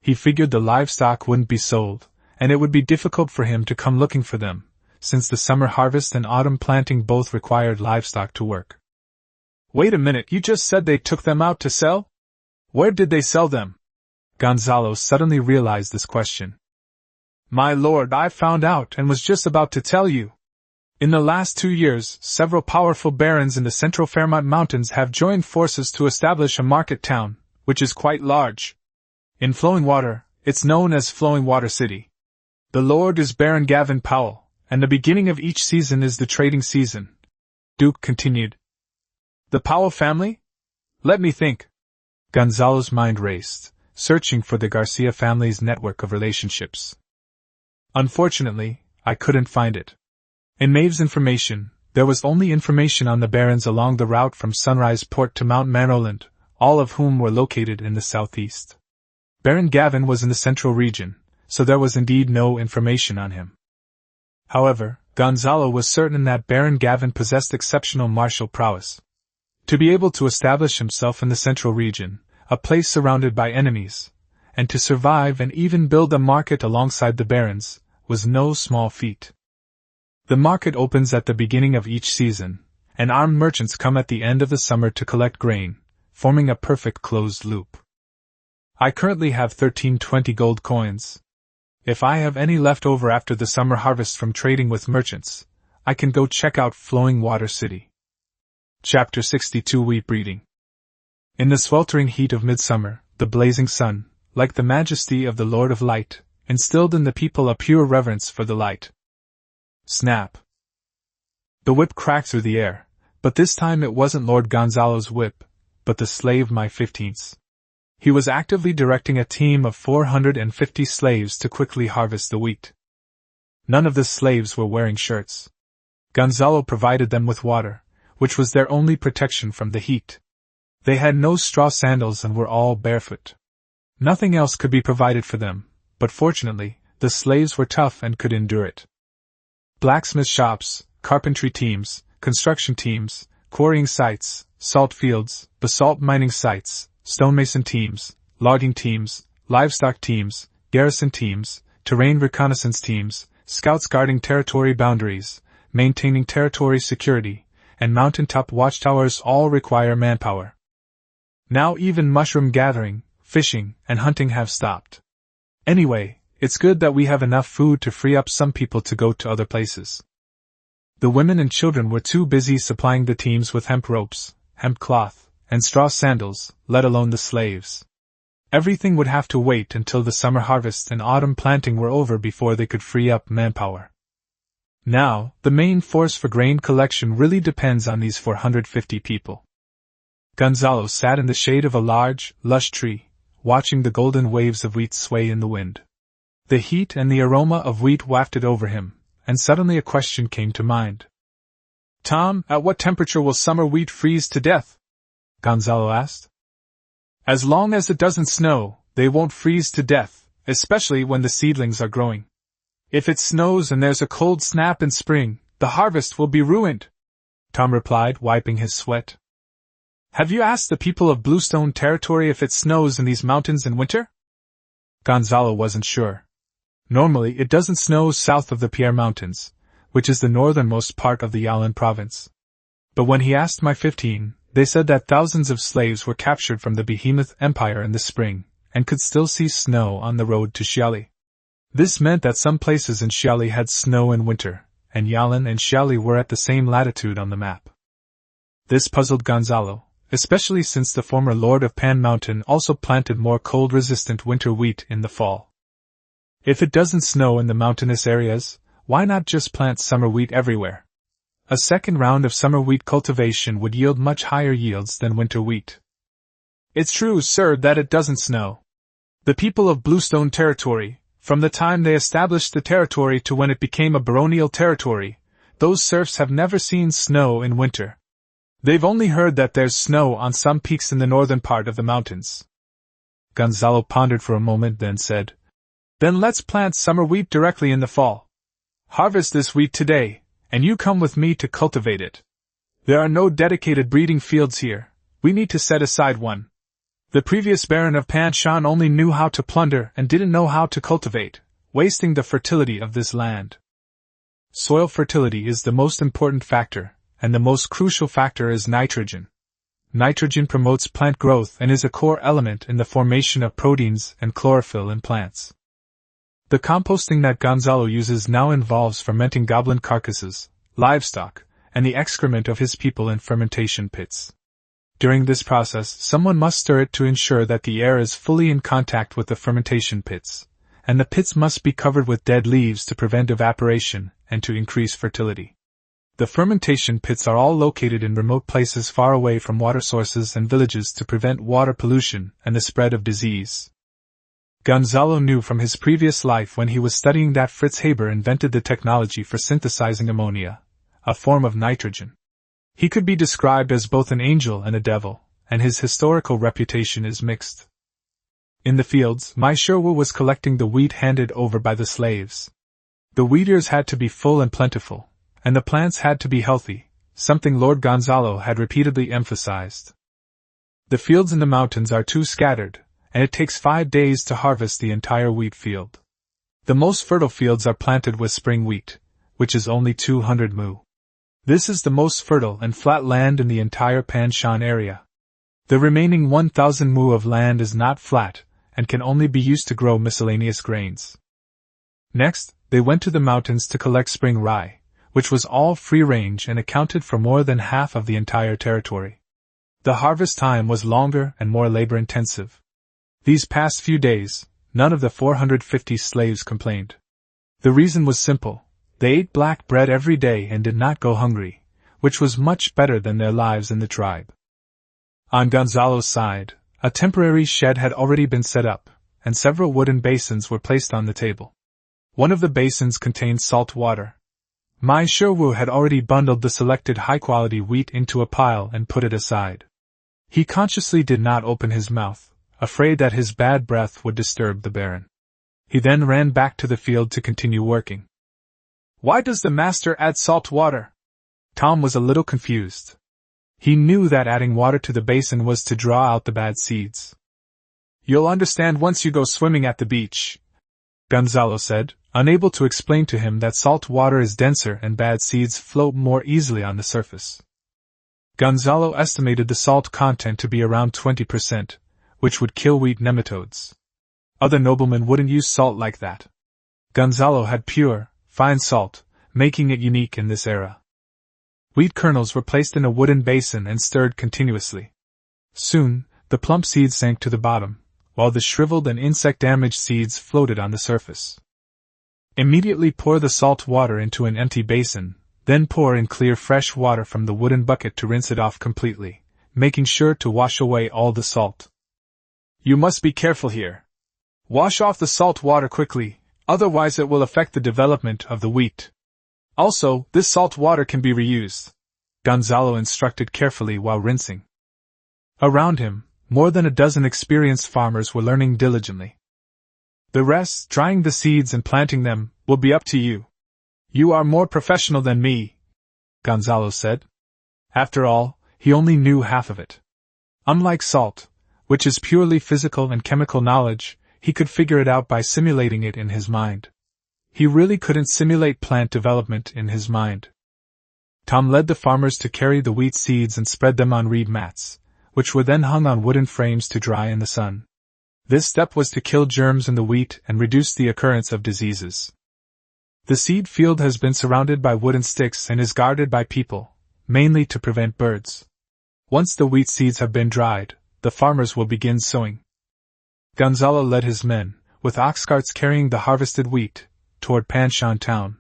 He figured the livestock wouldn't be sold, and it would be difficult for him to come looking for them, since the summer harvest and autumn planting both required livestock to work. Wait a minute, you just said they took them out to sell? Where did they sell them? Gonzalo suddenly realized this question. My lord, I found out and was just about to tell you. In the last 2 years, several powerful barons in the central Fairmont Mountains have joined forces to establish a market town, which is quite large. In Flowing Water, it's known as Flowing Water City. The lord is Baron Gavin Powell, and the beginning of each season is the trading season. Duke continued. The Powell family? Let me think. Gonzalo's mind raced, searching for the Garcia family's network of relationships. Unfortunately, I couldn't find it. In Maeve's information, there was only information on the barons along the route from Sunrise Port to Mount Maroland, all of whom were located in the southeast. Baron Gavin was in the central region, so there was indeed no information on him. However, Gonzalo was certain that Baron Gavin possessed exceptional martial prowess. To be able to establish himself in the central region, a place surrounded by enemies, and to survive and even build a market alongside the barons, was no small feat. The market opens at the beginning of each season, and armed merchants come at the end of the summer to collect grain, forming a perfect closed loop. I currently have 1320 gold coins. If I have any left over after the summer harvest from trading with merchants, I can go check out Flowing Water City. Chapter 62 Wheat Breeding. In the sweltering heat of midsummer, the blazing sun, like the majesty of the Lord of Light, instilled in the people a pure reverence for the light. Snap! The whip cracked through the air, but this time it wasn't Lord Gonzalo's whip, but the slave my 15's. He was actively directing a team of 450 slaves to quickly harvest the wheat. None of the slaves were wearing shirts. Gonzalo provided them with water, which was their only protection from the heat. They had no straw sandals and were all barefoot. Nothing else could be provided for them, but fortunately, the slaves were tough and could endure it. Blacksmith shops, carpentry teams, construction teams, quarrying sites, salt fields, basalt mining sites, stonemason teams, logging teams, livestock teams, garrison teams, terrain reconnaissance teams, scouts guarding territory boundaries, maintaining territory security, and mountaintop watchtowers all require manpower. Now even mushroom gathering, fishing, and hunting have stopped. Anyway, it's good that we have enough food to free up some people to go to other places. The women and children were too busy supplying the teams with hemp ropes, hemp cloth, and straw sandals, let alone the slaves. Everything would have to wait until the summer harvest and autumn planting were over before they could free up manpower. Now, the main force for grain collection really depends on these 450 people. Gonzalo sat in the shade of a large, lush tree, watching the golden waves of wheat sway in the wind. The heat and the aroma of wheat wafted over him, and suddenly a question came to mind. "Tom, at what temperature will summer wheat freeze to death?" Gonzalo asked. "As long as it doesn't snow, they won't freeze to death, especially when the seedlings are growing. If it snows and there's a cold snap in spring, the harvest will be ruined," Tom replied, wiping his sweat. "Have you asked the people of Bluestone Territory if it snows in these mountains in winter?" Gonzalo wasn't sure. Normally it doesn't snow south of the Pierre Mountains, which is the northernmost part of the Yalin province. But when he asked my 15, they said that thousands of slaves were captured from the Behemoth Empire in the spring, and could still see snow on the road to Xiali. This meant that some places in Xiali had snow in winter, and Yalin and Xiali were at the same latitude on the map. This puzzled Gonzalo, especially since the former Lord of Pan Mountain also planted more cold-resistant winter wheat in the fall. If it doesn't snow in the mountainous areas, why not just plant summer wheat everywhere? A second round of summer wheat cultivation would yield much higher yields than winter wheat. "It's true, sir, that it doesn't snow. The people of Bluestone Territory, from the time they established the territory to when it became a baronial territory, those serfs have never seen snow in winter. They've only heard that there's snow on some peaks in the northern part of the mountains." Gonzalo pondered for a moment, then said, "Then let's plant summer wheat directly in the fall. Harvest this wheat today, and you come with me to cultivate it. There are no dedicated breeding fields here, we need to set aside one. The previous Baron of Panshan only knew how to plunder and didn't know how to cultivate, wasting the fertility of this land. Soil fertility is the most important factor, and the most crucial factor is nitrogen. Nitrogen promotes plant growth and is a core element in the formation of proteins and chlorophyll in plants. The composting that Gonzalo uses now involves fermenting goblin carcasses, livestock, and the excrement of his people in fermentation pits. During this process, someone must stir it to ensure that the air is fully in contact with the fermentation pits, and the pits must be covered with dead leaves to prevent evaporation and to increase fertility. The fermentation pits are all located in remote places far away from water sources and villages to prevent water pollution and the spread of disease. Gonzalo knew from his previous life when he was studying that Fritz Haber invented the technology for synthesizing ammonia, a form of nitrogen. He could be described as both an angel and a devil, and his historical reputation is mixed. In the fields, my Sherwa was collecting the wheat handed over by the slaves. The wheat ears had to be full and plentiful, and the plants had to be healthy, something Lord Gonzalo had repeatedly emphasized. The fields in the mountains are too scattered, and it takes 5 days to harvest the entire wheat field. The most fertile fields are planted with spring wheat, which is only 200 mu. This is the most fertile and flat land in the entire Panshan area. The remaining 1,000 mu of land is not flat, and can only be used to grow miscellaneous grains. Next, they went to the mountains to collect spring rye, which was all free-range and accounted for more than half of the entire territory. The harvest time was longer and more labor-intensive. These past few days, none of the 450 slaves complained. The reason was simple: they ate black bread every day and did not go hungry, which was much better than their lives in the tribe. On Gonzalo's side, a temporary shed had already been set up, and several wooden basins were placed on the table. One of the basins contained salt water. Mai Sherwu had already bundled the selected high-quality wheat into a pile and put it aside. He consciously did not open his mouth, afraid that his bad breath would disturb the Baron. He then ran back to the field to continue working. "Why does the master add salt water?" Tom was a little confused. He knew that adding water to the basin was to draw out the bad seeds. "You'll understand once you go swimming at the beach," Gonzalo said, unable to explain to him that salt water is denser and bad seeds float more easily on the surface. Gonzalo estimated the salt content to be around 20%, which would kill wheat nematodes. Other noblemen wouldn't use salt like that. Gonzalo had pure, fine salt, making it unique in this era. Wheat kernels were placed in a wooden basin and stirred continuously. Soon, the plump seeds sank to the bottom, while the shriveled and insect-damaged seeds floated on the surface. Immediately pour the salt water into an empty basin, then pour in clear fresh water from the wooden bucket to rinse it off completely, making sure to wash away all the salt. "You must be careful here. Wash off the salt water quickly, otherwise it will affect the development of the wheat. Also, this salt water can be reused," Gonzalo instructed carefully while rinsing. Around him, more than a dozen experienced farmers were learning diligently. "The rest, drying the seeds and planting them, will be up to you. You are more professional than me," Gonzalo said. After all, he only knew half of it. Unlike salt, which is purely physical and chemical knowledge, he could figure it out by simulating it in his mind. He really couldn't simulate plant development in his mind. Tom led the farmers to carry the wheat seeds and spread them on reed mats, which were then hung on wooden frames to dry in the sun. This step was to kill germs in the wheat and reduce the occurrence of diseases. The seed field has been surrounded by wooden sticks and is guarded by people, mainly to prevent birds. Once the wheat seeds have been dried, the farmers will begin sowing. Gonzalo led his men, with ox carts carrying the harvested wheat, toward Panshan town.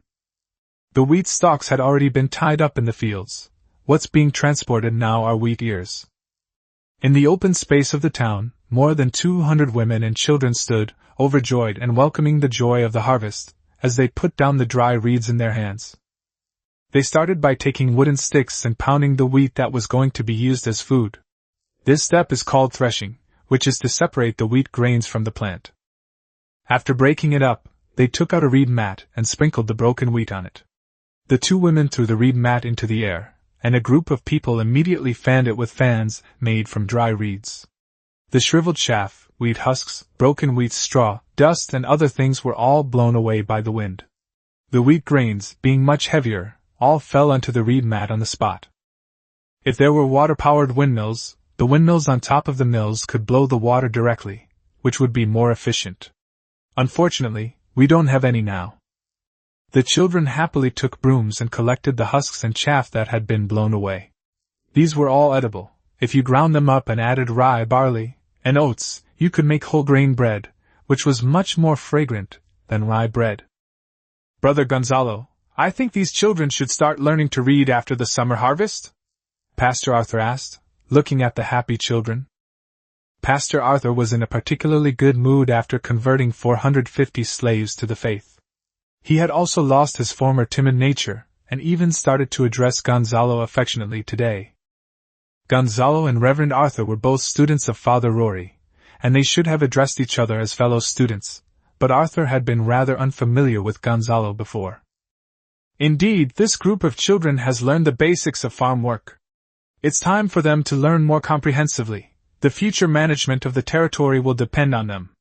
The wheat stalks had already been tied up in the fields. What's being transported now are wheat ears. In the open space of the town, more than 200 women and children stood, overjoyed and welcoming the joy of the harvest, as they put down the dry reeds in their hands. They started by taking wooden sticks and pounding the wheat that was going to be used as food. This step is called threshing, which is to separate the wheat grains from the plant. After breaking it up, they took out a reed mat and sprinkled the broken wheat on it. The two women threw the reed mat into the air, and a group of people immediately fanned it with fans made from dry reeds. The shriveled chaff, wheat husks, broken wheat straw, dust and other things were all blown away by the wind. The wheat grains, being much heavier, all fell onto the reed mat on the spot. If there were water-powered windmills, the windmills on top of the mills could blow the water directly, which would be more efficient. Unfortunately, we don't have any now. The children happily took brooms and collected the husks and chaff that had been blown away. These were all edible. If you ground them up and added rye, barley, and oats, you could make whole grain bread, which was much more fragrant than rye bread. "Brother Gonzalo, I think these children should start learning to read after the summer harvest?" Pastor Arthur asked, looking at the happy children. Pastor Arthur was in a particularly good mood after converting 450 slaves to the faith. He had also lost his former timid nature, and even started to address Gonzalo affectionately today. Gonzalo and Reverend Arthur were both students of Father Rory, and they should have addressed each other as fellow students, but Arthur had been rather unfamiliar with Gonzalo before. Indeed, this group of children has learned the basics of farm work. It's time for them to learn more comprehensively. The future management of the territory will depend on them.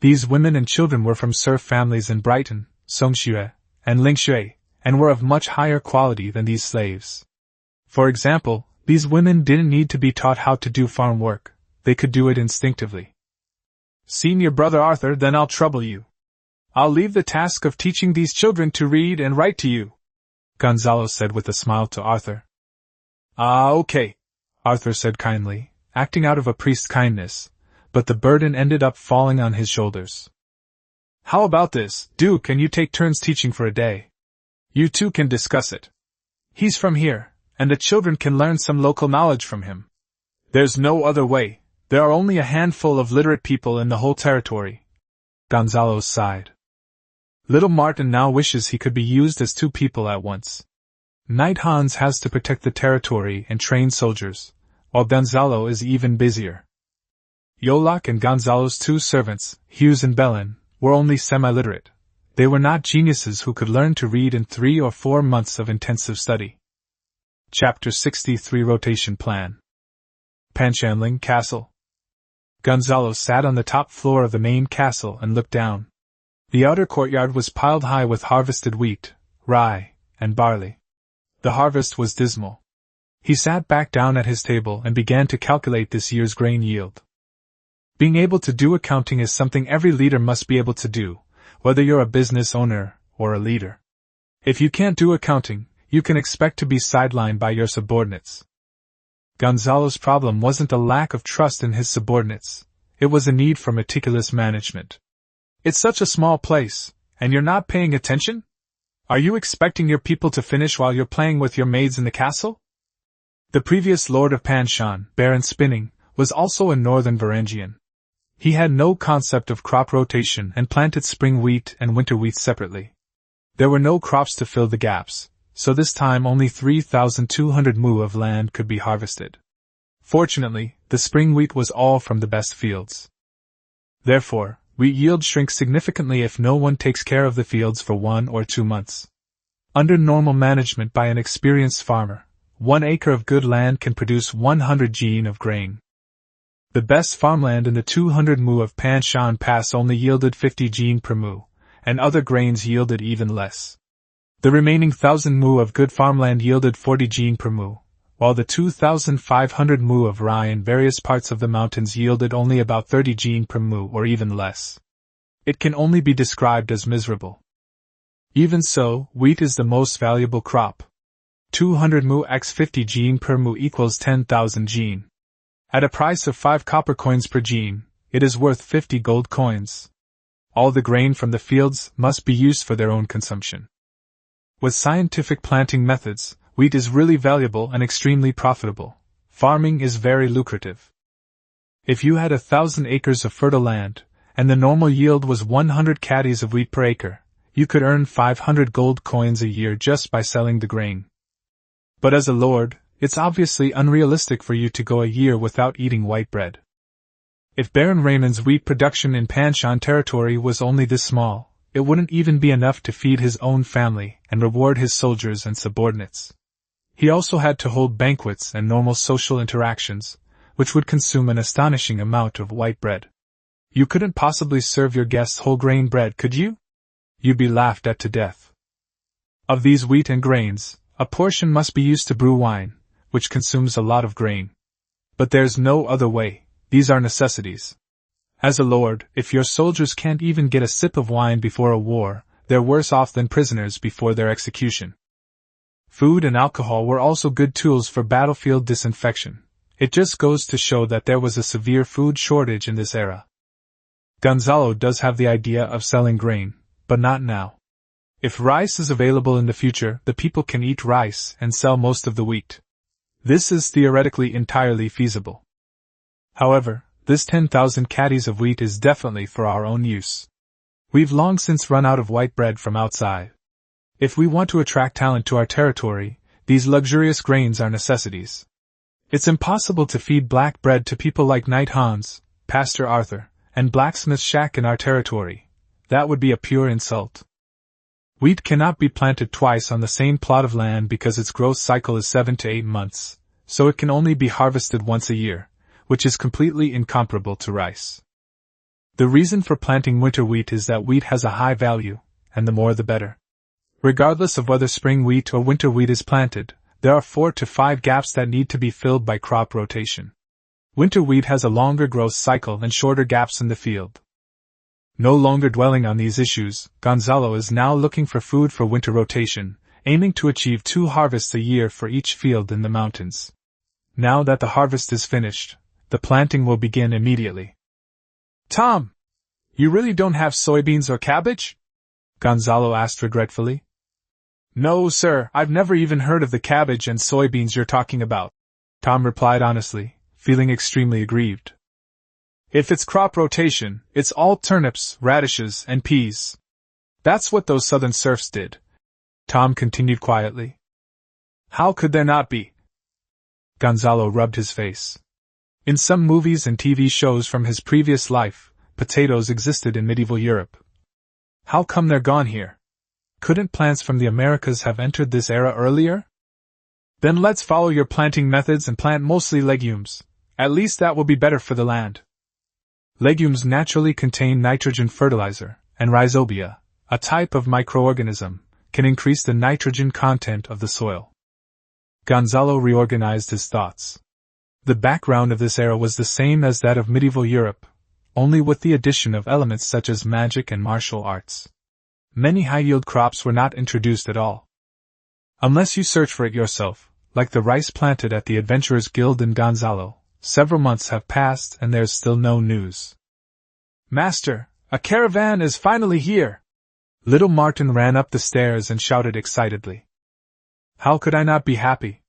These women and children were from serf families in Brighton, Songxue, and Lingshui, and were of much higher quality than these slaves. For example, these women didn't need to be taught how to do farm work, they could do it instinctively. Senior Brother Arthur, then I'll trouble you. I'll leave the task of teaching these children to read and write to you, Gonzalo said with a smile to Arthur. Okay, Arthur said kindly, acting out of a priest's kindness, but the burden ended up falling on his shoulders. How about this, Duke, and you take turns teaching for a day? You two can discuss it. He's from here, and the children can learn some local knowledge from him. There's no other way, there are only a handful of literate people in the whole territory. Gonzalo sighed. Little Martin now wishes he could be used as two people at once. Knight Hans has to protect the territory and train soldiers, while Gonzalo is even busier. Yolok and Gonzalo's two servants, Hughes and Bellin, were only semi-literate. They were not geniuses who could learn to read in 3 or 4 months of intensive study. Chapter 63 Rotation Plan. Panshanling Castle. Gonzalo sat on the top floor of the main castle and looked down. The outer courtyard was piled high with harvested wheat, rye, and barley. The harvest was dismal. He sat back down at his table and began to calculate this year's grain yield. Being able to do accounting is something every leader must be able to do, whether you're a business owner or a leader. If you can't do accounting, you can expect to be sidelined by your subordinates. Gonzalo's problem wasn't a lack of trust in his subordinates, it was a need for meticulous management. It's such a small place, and you're not paying attention? Are you expecting your people to finish while you're playing with your maids in the castle? The previous Lord of Panshan, Baron Spinning, was also a northern Varangian. He had no concept of crop rotation and planted spring wheat and winter wheat separately. There were no crops to fill the gaps, so this time only 3,200 mu of land could be harvested. Fortunately, the spring wheat was all from the best fields. Therefore, wheat yield shrinks significantly if no one takes care of the fields for 1 or 2 months. Under normal management by an experienced farmer, 1 acre of good land can produce 100 jin of grain. The best farmland in the 200 mu of Panshan Pass only yielded 50 jin per mu, and other grains yielded even less. The remaining 1,000 mu of good farmland yielded 40 jin per mu, while the 2,500 mu of rye in various parts of the mountains yielded only about 30 jin per mu or even less. It can only be described as miserable. Even so, wheat is the most valuable crop. 200 mu x 50 jin per mu equals 10,000 jin. At a price of 5 copper coins per jin, it is worth 50 gold coins. All the grain from the fields must be used for their own consumption. With scientific planting methods, wheat is really valuable and extremely profitable. Farming is very lucrative. If you had 1,000 acres of fertile land, and the normal yield was 100 caddies of wheat per acre, you could earn 500 gold coins a year just by selling the grain. But as a lord, it's obviously unrealistic for you to go a year without eating white bread. If Baron Raymond's wheat production in Panshan territory was only this small, it wouldn't even be enough to feed his own family and reward his soldiers and subordinates. He also had to hold banquets and normal social interactions, which would consume an astonishing amount of white bread. You couldn't possibly serve your guests whole grain bread, could you? You'd be laughed at to death. Of these wheat and grains, a portion must be used to brew wine, which consumes a lot of grain. But there's no other way, these are necessities. As a lord, if your soldiers can't even get a sip of wine before a war, they're worse off than prisoners before their execution. Food and alcohol were also good tools for battlefield disinfection. It just goes to show that there was a severe food shortage in this era. Gonzalo does have the idea of selling grain, but not now. If rice is available in the future, the people can eat rice and sell most of the wheat. This is theoretically entirely feasible. However, this 10,000 caddies of wheat is definitely for our own use. We've long since run out of white bread from outside. If we want to attract talent to our territory, these luxurious grains are necessities. It's impossible to feed black bread to people like Knight Hans, Pastor Arthur, and Blacksmith Shack in our territory. That would be a pure insult. Wheat cannot be planted twice on the same plot of land because its growth cycle is 7 to 8 months, so it can only be harvested once a year, which is completely incomparable to rice. The reason for planting winter wheat is that wheat has a high value, and the more the better. Regardless of whether spring wheat or winter wheat is planted, there are 4 to 5 gaps that need to be filled by crop rotation. Winter wheat has a longer growth cycle and shorter gaps in the field. No longer dwelling on these issues, Gonzalo is now looking for food for winter rotation, aiming to achieve 2 harvests a year for each field in the mountains. Now that the harvest is finished, the planting will begin immediately. Tom! You really don't have soybeans or cabbage? Gonzalo asked regretfully. No, sir, I've never even heard of the cabbage and soybeans you're talking about, Tom replied honestly, feeling extremely aggrieved. If it's crop rotation, it's all turnips, radishes, and peas. That's what those southern serfs did, Tom continued quietly. How could there not be? Gonzalo rubbed his face. In some movies and TV shows from his previous life, potatoes existed in medieval Europe. How come they're gone here? Couldn't plants from the Americas have entered this era earlier? Then let's follow your planting methods and plant mostly legumes. At least that will be better for the land. Legumes naturally contain nitrogen fertilizer, and rhizobia, a type of microorganism, can increase the nitrogen content of the soil. Gonzalo reorganized his thoughts. The background of this era was the same as that of medieval Europe, only with the addition of elements such as magic and martial arts. Many high-yield crops were not introduced at all. Unless you search for it yourself, like the rice planted at the Adventurers Guild in Gonzalo, several months have passed and there's still no news. Master, a caravan is finally here! Little Martin ran up the stairs and shouted excitedly. How could I not be happy?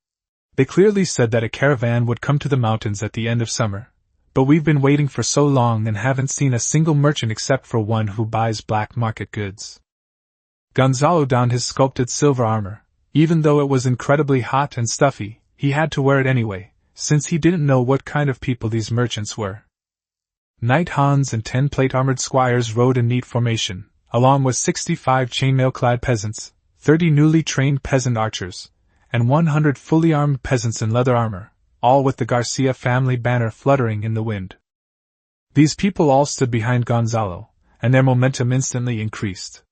They clearly said that a caravan would come to the mountains at the end of summer, but we've been waiting for so long and haven't seen a single merchant except for one who buys black market goods. Gonzalo donned his sculpted silver armor. Even though it was incredibly hot and stuffy, he had to wear it anyway, since he didn't know what kind of people these merchants were. Knight Hans and 10 plate-armored squires rode in neat formation, along with 65 chainmail-clad peasants, 30 newly trained peasant archers, and 100 fully armed peasants in leather armor, all with the Garcia family banner fluttering in the wind. These people all stood behind Gonzalo, and their momentum instantly increased.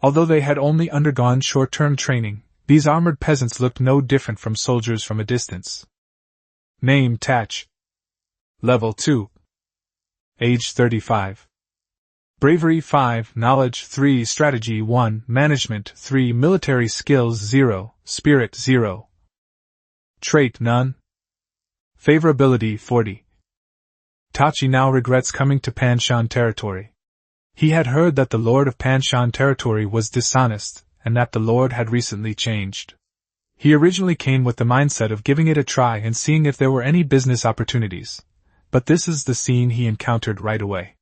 Although they had only undergone short-term training, these armored peasants looked no different from soldiers from a distance. Name Tatch. Level 2. Age 35. Bravery 5, Knowledge 3, Strategy 1, Management 3, Military Skills 0, Spirit 0. Trait None. Favorability 40. Tachi now regrets coming to Panshan territory. He had heard that the Lord of Panshan territory was dishonest, and that the Lord had recently changed. He originally came with the mindset of giving it a try and seeing if there were any business opportunities, but this is the scene he encountered right away.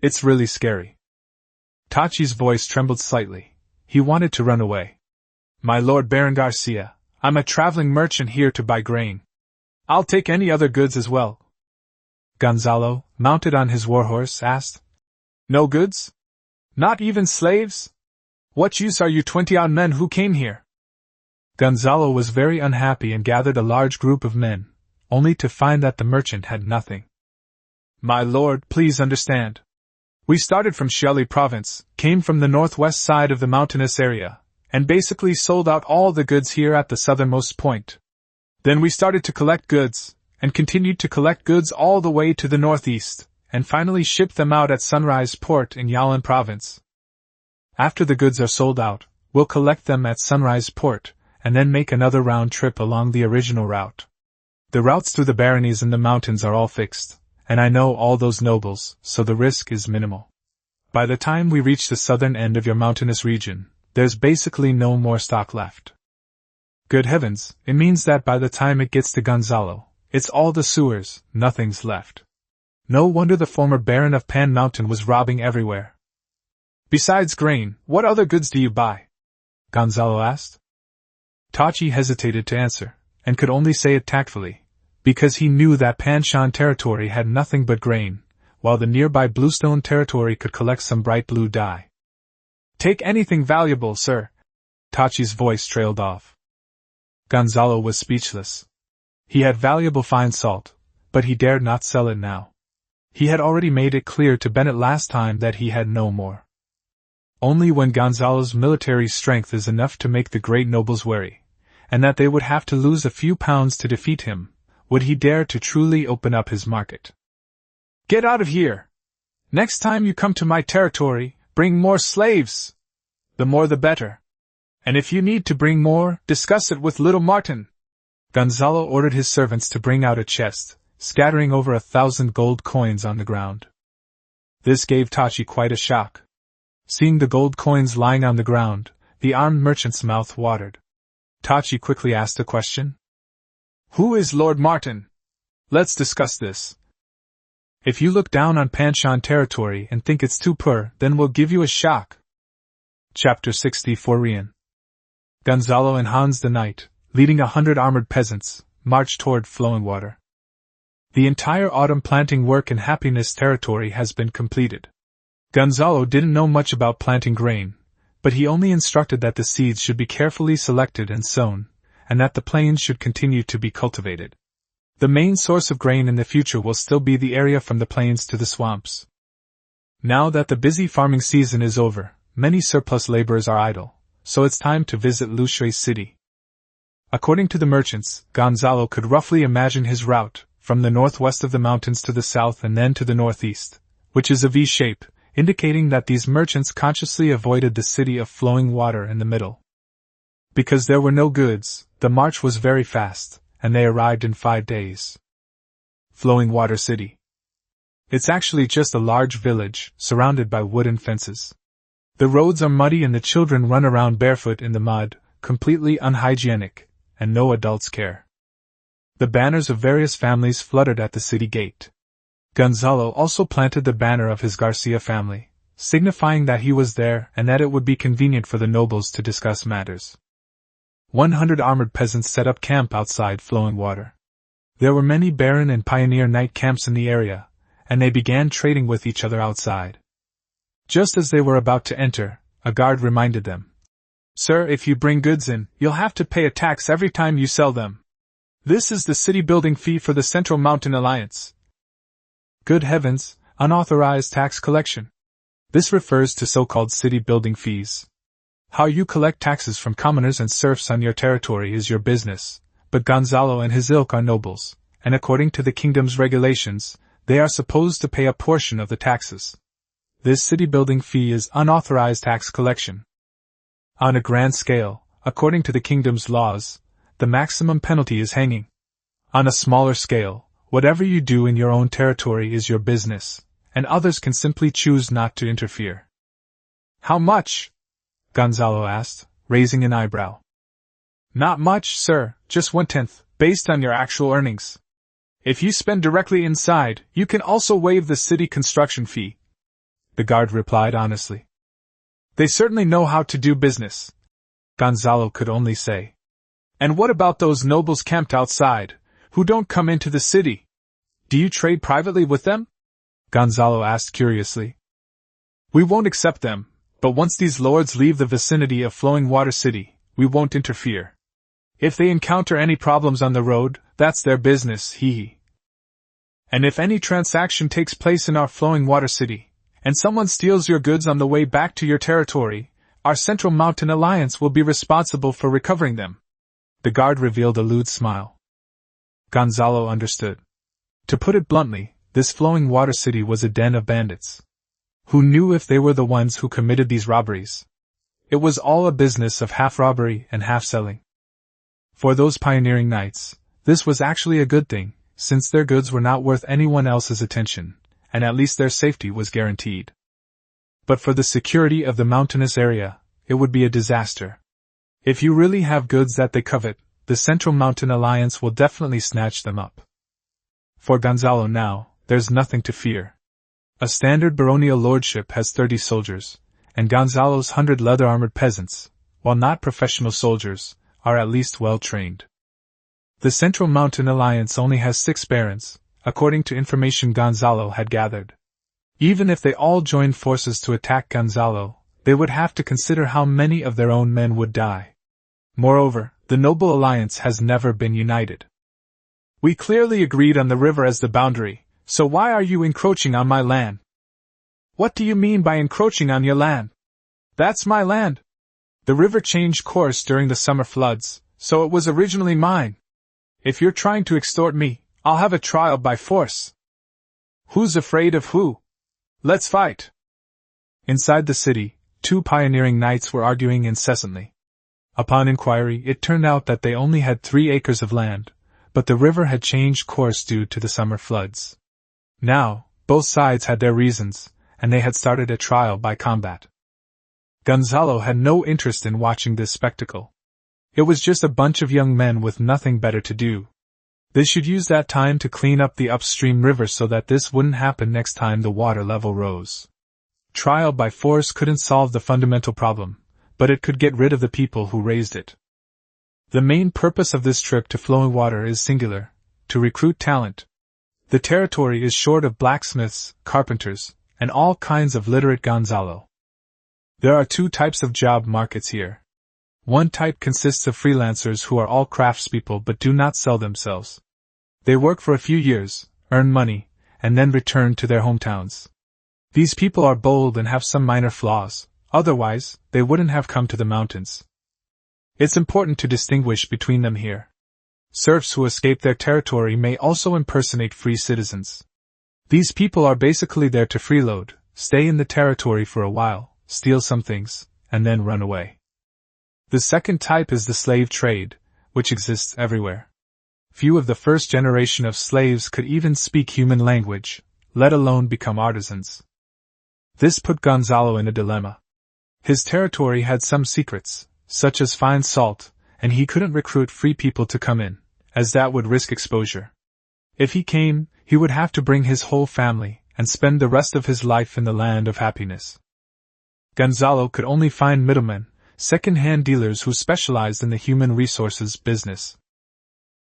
It's really scary. Tachi's voice trembled slightly. He wanted to run away. My Lord Baron Garcia, I'm a traveling merchant here to buy grain. I'll take any other goods as well. Gonzalo, mounted on his warhorse, asked. No goods? Not even slaves? What use are you 20-odd men who came here? Gonzalo was very unhappy and gathered a large group of men, only to find that the merchant had nothing. My lord, please understand. We started from Xiali province, came from the northwest side of the mountainous area, and basically sold out all the goods here at the southernmost point. Then we started to collect goods, and continued to collect goods all the way to the northeast, and finally shipped them out at Sunrise Port in Yalin province. After the goods are sold out, we'll collect them at Sunrise Port, and then make another round trip along the original route. The routes through the baronies and the mountains are all fixed, and I know all those nobles, so the risk is minimal. By the time we reach the southern end of your mountainous region, there's basically no more stock left. Good heavens, it means that by the time it gets to Gonzalo, it's all the sewers, nothing's left. No wonder the former Baron of Pan Mountain was robbing everywhere. Besides grain, what other goods do you buy? Gonzalo asked. Tachi hesitated to answer, and could only say it tactfully, because he knew that Panshan territory had nothing but grain, while the nearby Bluestone territory could collect some bright blue dye. Take anything valuable, sir. Tachi's voice trailed off. Gonzalo was speechless. He had valuable fine salt, but he dared not sell it now. He had already made it clear to Bennett last time that he had no more. Only when Gonzalo's military strength is enough to make the great nobles wary, and that they would have to lose a few pounds to defeat him, would he dare to truly open up his market. Get out of here! Next time you come to my territory, bring more slaves! The more the better. And if you need to bring more, discuss it with little Martin. Gonzalo ordered his servants to bring out a chest, scattering over 1,000 gold coins on the ground. This gave Tachi quite a shock. Seeing the gold coins lying on the ground, the armed merchant's mouth watered. Tachi quickly asked a question. Who is Lord Martin? Let's discuss this. If you look down on Panshan territory and think it's too poor, then we'll give you a shock. Chapter 64 Rian. Gonzalo and Hans the Knight, leading 100 armored peasants, marched toward flowing water. The entire autumn planting work in Happiness territory has been completed. Gonzalo didn't know much about planting grain, but he only instructed that the seeds should be carefully selected and sown, and that the plains should continue to be cultivated. The main source of grain in the future will still be the area from the plains to the swamps. Now that the busy farming season is over, many surplus laborers are idle, so it's time to visit Lushui's city. According to the merchants, Gonzalo could roughly imagine his route, from the northwest of the mountains to the south and then to the northeast, which is a V-shape, indicating that these merchants consciously avoided the city of flowing water in the middle. Because there were no goods, the march was very fast, and they arrived in 5 days. Flowing Water City. It's actually just a large village, surrounded by wooden fences. The roads are muddy and the children run around barefoot in the mud, completely unhygienic, and no adults care. The banners of various families fluttered at the city gate. Gonzalo also planted the banner of his Garcia family, signifying that he was there and that it would be convenient for the nobles to discuss matters. 100 armored peasants set up camp outside flowing water. There were many Baron and Pioneer Knight camps in the area, and they began trading with each other outside. Just as they were about to enter, a guard reminded them. Sir, if you bring goods in, you'll have to pay a tax every time you sell them. This is the city building fee for the Central Mountain Alliance. Good heavens, unauthorized tax collection. This refers to so-called city building fees. How you collect taxes from commoners and serfs on your territory is your business, but Gonzalo and his ilk are nobles, and according to the kingdom's regulations, they are supposed to pay a portion of the taxes. This city building fee is unauthorized tax collection. On a grand scale, according to the kingdom's laws, the maximum penalty is hanging. On a smaller scale, whatever you do in your own territory is your business, and others can simply choose not to interfere. How much? Gonzalo asked, raising an eyebrow. Not much, sir, just 1/10, based on your actual earnings. If you spend directly inside, you can also waive the city construction fee. The guard replied honestly. They certainly know how to do business. Gonzalo could only say. And what about those nobles camped outside, who don't come into the city? Do you trade privately with them? Gonzalo asked curiously. We won't accept them. But once these lords leave the vicinity of Flowing Water City, we won't interfere. If they encounter any problems on the road, that's their business, hee. And if any transaction takes place in our Flowing Water City, and someone steals your goods on the way back to your territory, our Central Mountain Alliance will be responsible for recovering them. The guard revealed a lewd smile. Gonzalo understood. To put it bluntly, this Flowing Water City was a den of bandits. Who knew if they were the ones who committed these robberies? It was all a business of half robbery and half selling. For those pioneering knights, this was actually a good thing, since their goods were not worth anyone else's attention, and at least their safety was guaranteed. But for the security of the mountainous area, it would be a disaster. If you really have goods that they covet, the Central Mountain Alliance will definitely snatch them up. For Gonzalo now, there's nothing to fear. A standard baronial lordship has 30 soldiers, and Gonzalo's 100 leather-armored peasants, while not professional soldiers, are at least well-trained. The Central Mountain Alliance only has 6 barons, according to information Gonzalo had gathered. Even if they all joined forces to attack Gonzalo, they would have to consider how many of their own men would die. Moreover, the Noble Alliance has never been united. We clearly agreed on the river as the boundary, so why are you encroaching on my land? What do you mean by encroaching on your land? That's my land. The river changed course during the summer floods, so it was originally mine. If you're trying to extort me, I'll have a trial by force. Who's afraid of who? Let's fight. Inside the city, two pioneering knights were arguing incessantly. Upon inquiry, it turned out that they only had 3 acres of land, but the river had changed course due to the summer floods. Now, both sides had their reasons, and they had started a trial by combat. Gonzalo had no interest in watching this spectacle. It was just a bunch of young men with nothing better to do. They should use that time to clean up the upstream river so that this wouldn't happen next time the water level rose. Trial by force couldn't solve the fundamental problem, but it could get rid of the people who raised it. The main purpose of this trip to flowing water is singular: to recruit talent. The territory is short of blacksmiths, carpenters, and all kinds of literate Gonzalo. There are 2 types of job markets here. One type consists of freelancers who are all craftspeople but do not sell themselves. They work for a few years, earn money, and then return to their hometowns. These people are bold and have some minor flaws, otherwise, they wouldn't have come to the mountains. It's important to distinguish between them here. Serfs who escape their territory may also impersonate free citizens. These people are basically there to freeload, stay in the territory for a while, steal some things, and then run away. The second type is the slave trade, which exists everywhere. Few of the first generation of slaves could even speak human language, let alone become artisans. This put Gonzalo in a dilemma. His territory had some secrets, such as fine salt, and he couldn't recruit free people to come in, as that would risk exposure. If he came, he would have to bring his whole family, and spend the rest of his life in the land of happiness. Gonzalo could only find middlemen, second-hand dealers who specialized in the human resources business.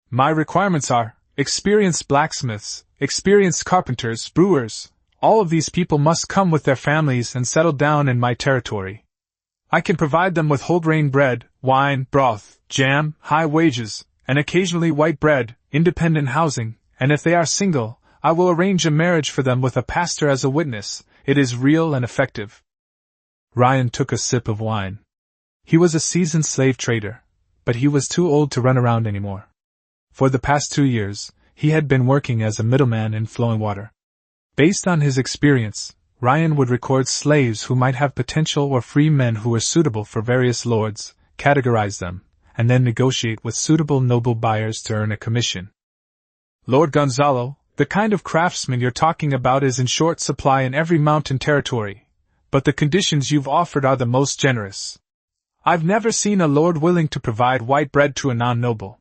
My requirements are experienced blacksmiths, experienced carpenters, brewers. All of these people must come with their families and settle down in my territory. I can provide them with whole grain bread, wine, broth, jam, high wages, and occasionally white bread, independent housing, and if they are single, I will arrange a marriage for them with a pastor as a witness. It is real and effective. Ryan took a sip of wine. He was a seasoned slave trader, but he was too old to run around anymore. For the past 2 years, he had been working as a middleman in flowing water. Based on his experience, Ryan would record slaves who might have potential or free men who were suitable for various lords, categorize them, and then negotiate with suitable noble buyers to earn a commission. Lord Gonzalo, the kind of craftsman you're talking about is in short supply in every mountain territory, but the conditions you've offered are the most generous. I've never seen a lord willing to provide white bread to a non-noble.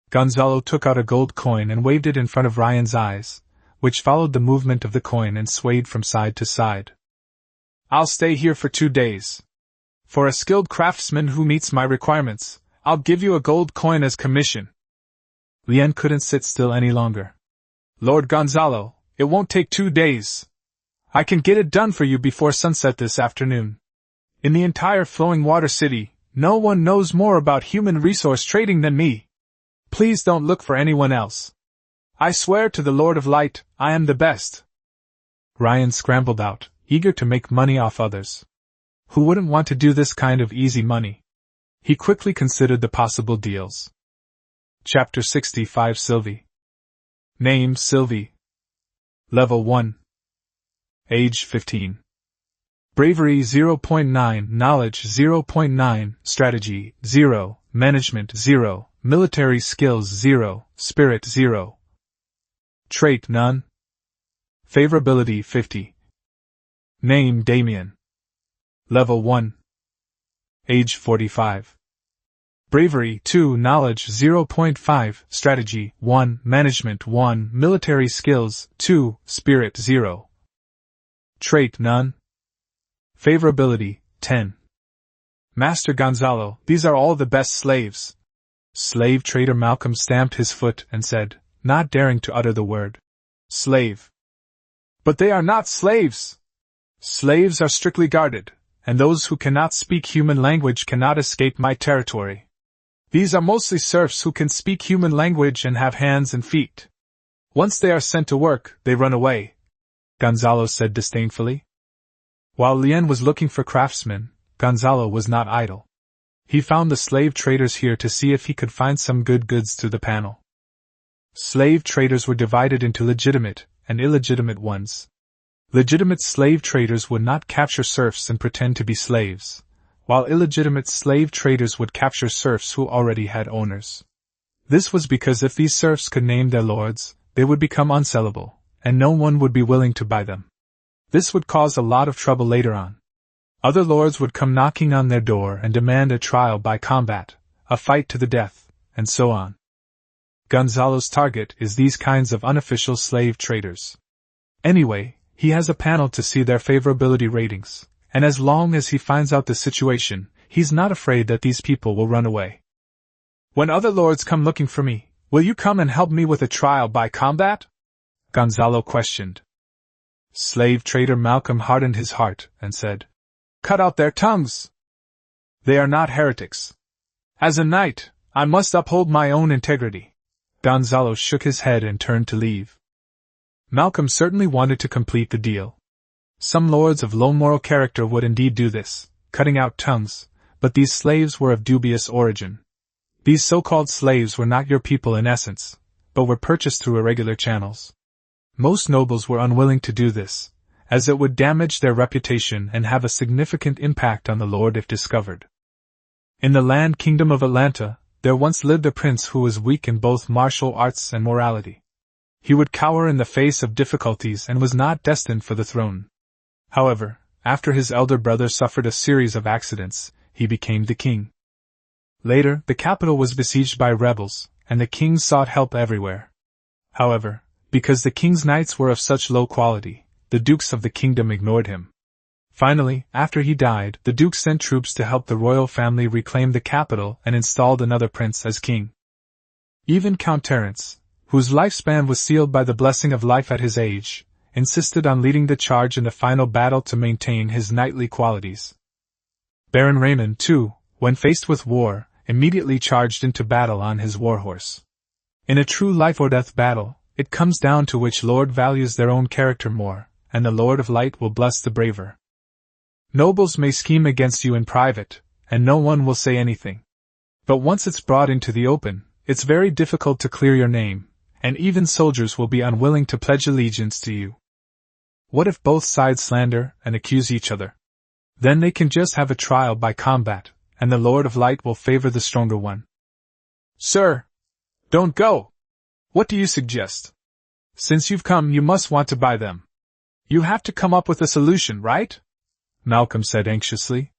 Gonzalo took out a gold coin and waved it in front of Ryan's eyes, which followed the movement of the coin and swayed from side to side. I'll stay here for 2 days. For a skilled craftsman who meets my requirements, I'll give you a gold coin as commission. Lien couldn't sit still any longer. Lord Gonzalo, it won't take 2 days. I can get it done for you before sunset this afternoon. In the entire flowing water city, no one knows more about human resource trading than me. Please don't look for anyone else. I swear to the Lord of Light, I am the best. Ryan scrambled out, eager to make money off others. Who wouldn't want to do this kind of easy money? He quickly considered the possible deals. Chapter 65 Sylvie. Name Sylvie. Level 1. Age 15. Bravery 0.9, Knowledge 0.9, Strategy 0, Management 0, Military Skills 0, Spirit 0. Trait None. Favorability 50. Name Damien. Level 1. Age 45. Bravery 2, Knowledge 0.5, Strategy 1, Management 1, Military Skills 2, Spirit 0. Trait None. Favorability 10. Master Gonzalo, these are all the best slaves. Slave trader Malcolm stamped his foot and said, not daring to utter the word slave. But they are not slaves. Slaves are strictly guarded, and those who cannot speak human language cannot escape my territory. These are mostly serfs who can speak human language and have hands and feet. Once they are sent to work, they run away," Gonzalo said disdainfully. While Lien was looking for craftsmen, Gonzalo was not idle. He found the slave traders here to see if he could find some good goods through the panel. Slave traders were divided into legitimate and illegitimate ones. Legitimate slave traders would not capture serfs and pretend to be slaves, while illegitimate slave traders would capture serfs who already had owners. This was because if these serfs could name their lords, they would become unsellable, and no one would be willing to buy them. This would cause a lot of trouble later on. Other lords would come knocking on their door and demand a trial by combat, a fight to the death, and so on. Gonzalo's target is these kinds of unofficial slave traders. Anyway, he has a panel to see their favorability ratings, and as long as he finds out the situation, he's not afraid that these people will run away. "When other lords come looking for me, will you come and help me with a trial by combat?" Gonzalo questioned. Slave trader Malcolm hardened his heart and said, "Cut out their tongues! They are not heretics. As a knight, I must uphold my own integrity." Gonzalo shook his head and turned to leave. Malcolm certainly wanted to complete the deal. Some lords of low moral character would indeed do this, cutting out tongues, but these slaves were of dubious origin. These so-called slaves were not your people in essence, but were purchased through irregular channels. Most nobles were unwilling to do this, as it would damage their reputation and have a significant impact on the lord if discovered. In the land Kingdom of Atlanta, there once lived a prince who was weak in both martial arts and morality. He would cower in the face of difficulties and was not destined for the throne. However, after his elder brother suffered a series of accidents, he became the king. Later, the capital was besieged by rebels, and the king sought help everywhere. However, because the king's knights were of such low quality, the dukes of the kingdom ignored him. Finally, after he died, the duke sent troops to help the royal family reclaim the capital and installed another prince as king. Even Count Terence, whose lifespan was sealed by the blessing of life at his age, insisted on leading the charge in the final battle to maintain his knightly qualities. Baron Raymond, too, when faced with war, immediately charged into battle on his warhorse. In a true life-or-death battle, it comes down to which lord values their own character more, and the Lord of Light will bless the braver. Nobles may scheme against you in private, and no one will say anything. But once it's brought into the open, it's very difficult to clear your name, and even soldiers will be unwilling to pledge allegiance to you. What if both sides slander and accuse each other? Then they can just have a trial by combat, and the Lord of Light will favor the stronger one. "Sir! Don't go! What do you suggest? Since you've come, you must want to buy them. You have to come up with a solution, right?" Malcolm said anxiously.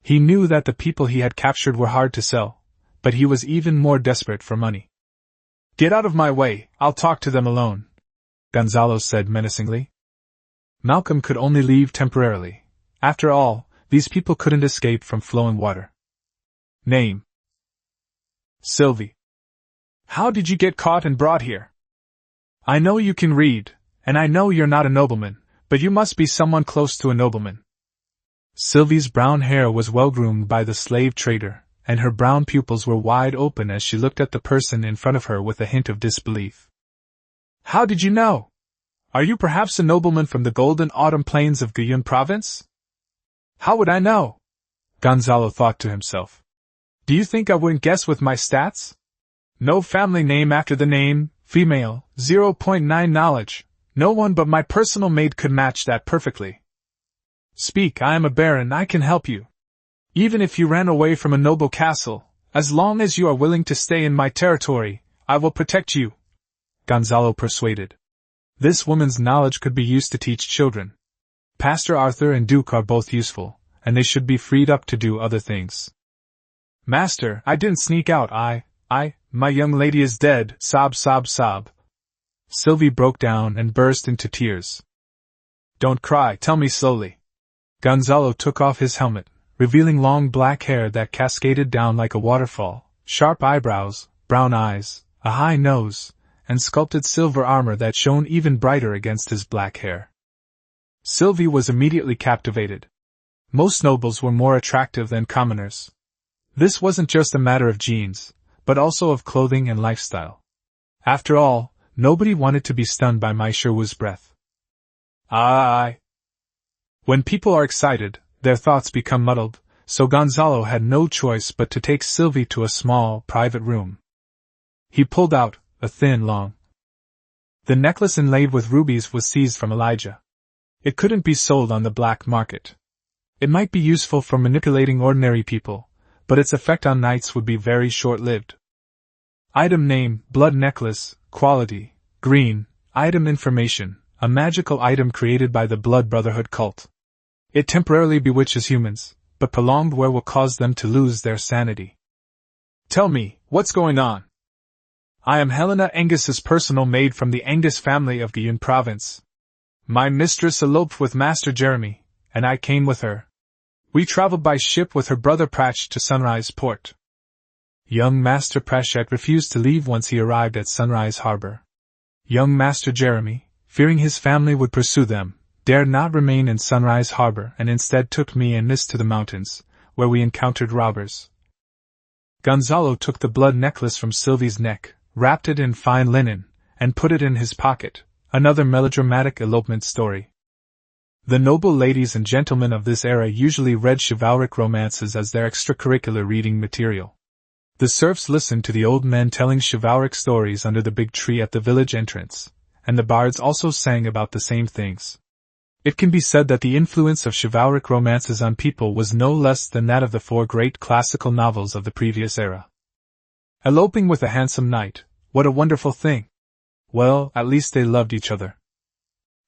He knew that the people he had captured were hard to sell, but he was even more desperate for money. "Get out of my way, I'll talk to them alone," Gonzalo said menacingly. Malcolm could only leave temporarily. After all, these people couldn't escape from flowing water. "Name?" "Sylvie." "How did you get caught and brought here?" "I know you can read, and I know you're not a nobleman, but you must be someone close to a nobleman." Sylvie's brown hair was well groomed by the slave trader, and her brown pupils were wide open as she looked at the person in front of her with a hint of disbelief. "How did you know? Are you perhaps a nobleman from the golden autumn plains of Guyun province?" "How would I know?" Gonzalo thought to himself. "Do you think I wouldn't guess with my stats? No family name after the name, female, 0.9 knowledge, no one but my personal maid could match that perfectly. Speak, I am a baron, I can help you. Even if you ran away from a noble castle, as long as you are willing to stay in my territory, I will protect you," Gonzalo persuaded. This woman's knowledge could be used to teach children. Pastor Arthur and Duke are both useful, and they should be freed up to do other things. "Master, I didn't sneak out, my young lady is dead, sob sob sob." Sylvie broke down and burst into tears. "Don't cry, tell me slowly." Gonzalo took off his helmet, revealing long black hair that cascaded down like a waterfall, sharp eyebrows, brown eyes, a high nose, and sculpted silver armor that shone even brighter against his black hair. Sylvie was immediately captivated. Most nobles were more attractive than commoners. This wasn't just a matter of genes, but also of clothing and lifestyle. After all, nobody wanted to be stunned by Mai Shiwu's breath. When people are excited, their thoughts become muddled, so Gonzalo had no choice but to take Sylvie to a small, private room. He pulled out a thin, long. The necklace inlaid with rubies was seized from Elijah. It couldn't be sold on the black market. It might be useful for manipulating ordinary people, but its effect on knights would be very short-lived. Item name, blood necklace, quality, green, item information, a magical item created by the Blood Brotherhood cult. It temporarily bewitches humans, but prolonged wear will cause them to lose their sanity. Tell me, what's going on? I am Helena Angus's personal maid from the Angus family of Guyun province. My mistress eloped with Master Jeremy, and I came with her. We traveled by ship with her brother Pratch to Sunrise Port. Young Master Pratchett refused to leave once he arrived at Sunrise Harbor. Young Master Jeremy, fearing his family would pursue them, dared not remain in Sunrise Harbor and instead took me and Miss to the mountains, where we encountered robbers. Gonzalo took the blood necklace from Sylvie's neck, wrapped it in fine linen, and put it in his pocket, another melodramatic elopement story. The noble ladies and gentlemen of this era usually read chivalric romances as their extracurricular reading material. The serfs listened to the old men telling chivalric stories under the big tree at the village entrance, and the bards also sang about the same things. It can be said that the influence of chivalric romances on people was no less than that of the four great classical novels of the previous era. Eloping with a handsome knight, what a wonderful thing! Well, at least they loved each other.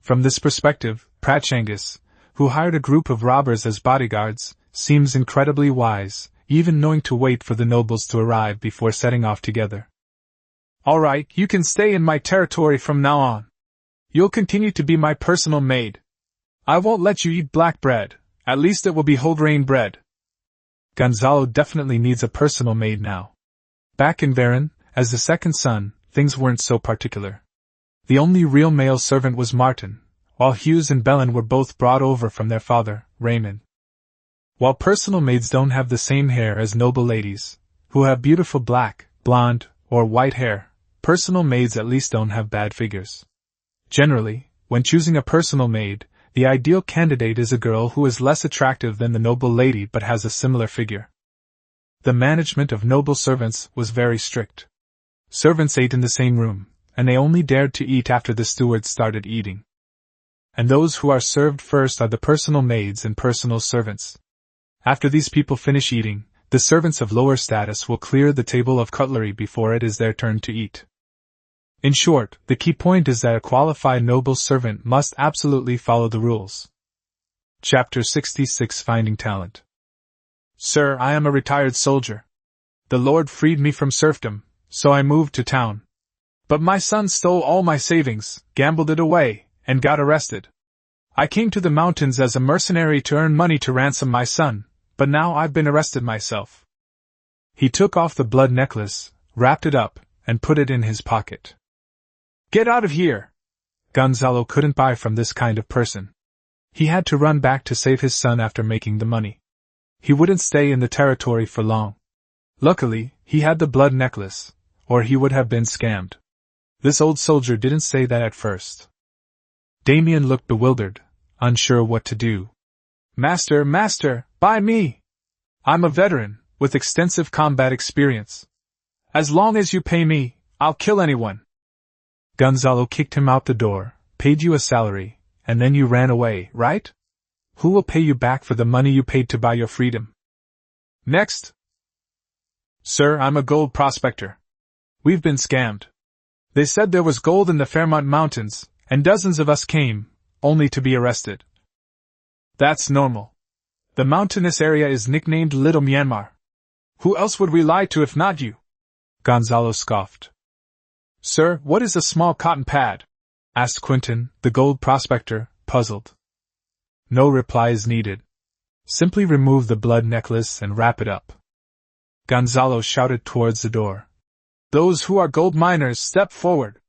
From this perspective, Pratch Angus, who hired a group of robbers as bodyguards, seems incredibly wise, even knowing to wait for the nobles to arrive before setting off together. All right, you can stay in my territory from now on. You'll continue to be my personal maid. I won't let you eat black bread, at least it will be whole grain bread. Gonzalo definitely needs a personal maid now. Back in Veron, as the second son, things weren't so particular. The only real male servant was Martin, while Hughes and Belen were both brought over from their father, Raymond. While personal maids don't have the same hair as noble ladies, who have beautiful black, blonde, or white hair, personal maids at least don't have bad figures. Generally, when choosing a personal maid, the ideal candidate is a girl who is less attractive than the noble lady but has a similar figure. The management of noble servants was very strict. Servants ate in the same room, and they only dared to eat after the stewards started eating. And those who are served first are the personal maids and personal servants. After these people finish eating, the servants of lower status will clear the table of cutlery before it is their turn to eat. In short, the key point is that a qualified noble servant must absolutely follow the rules. Chapter 66 Finding Talent. Sir, I am a retired soldier. The Lord freed me from serfdom, so I moved to town. But my son stole all my savings, gambled it away, and got arrested. I came to the mountains as a mercenary to earn money to ransom my son, but now I've been arrested myself. He took off the blood necklace, wrapped it up, and put it in his pocket. Get out of here! Gonzalo couldn't buy from this kind of person. He had to run back to save his son after making the money. He wouldn't stay in the territory for long. Luckily, he had the blood necklace, or he would have been scammed. This old soldier didn't say that at first. Damien looked bewildered, unsure what to do. Master, buy me! I'm a veteran, with extensive combat experience. As long as you pay me, I'll kill anyone. Gonzalo kicked him out the door, paid you a salary, and then you ran away, right? Who will pay you back for the money you paid to buy your freedom? Next. Sir, I'm a gold prospector. We've been scammed. They said there was gold in the Fairmont Mountains, and dozens of us came, only to be arrested. That's normal. The mountainous area is nicknamed Little Myanmar. Who else would we lie to if not you? Gonzalo scoffed. Sir, what is a small cotton pad? Asked Quentin, the gold prospector, puzzled. No reply is needed. Simply remove the blood necklace and wrap it up. Gonzalo shouted towards the door. Those who are gold miners, step forward.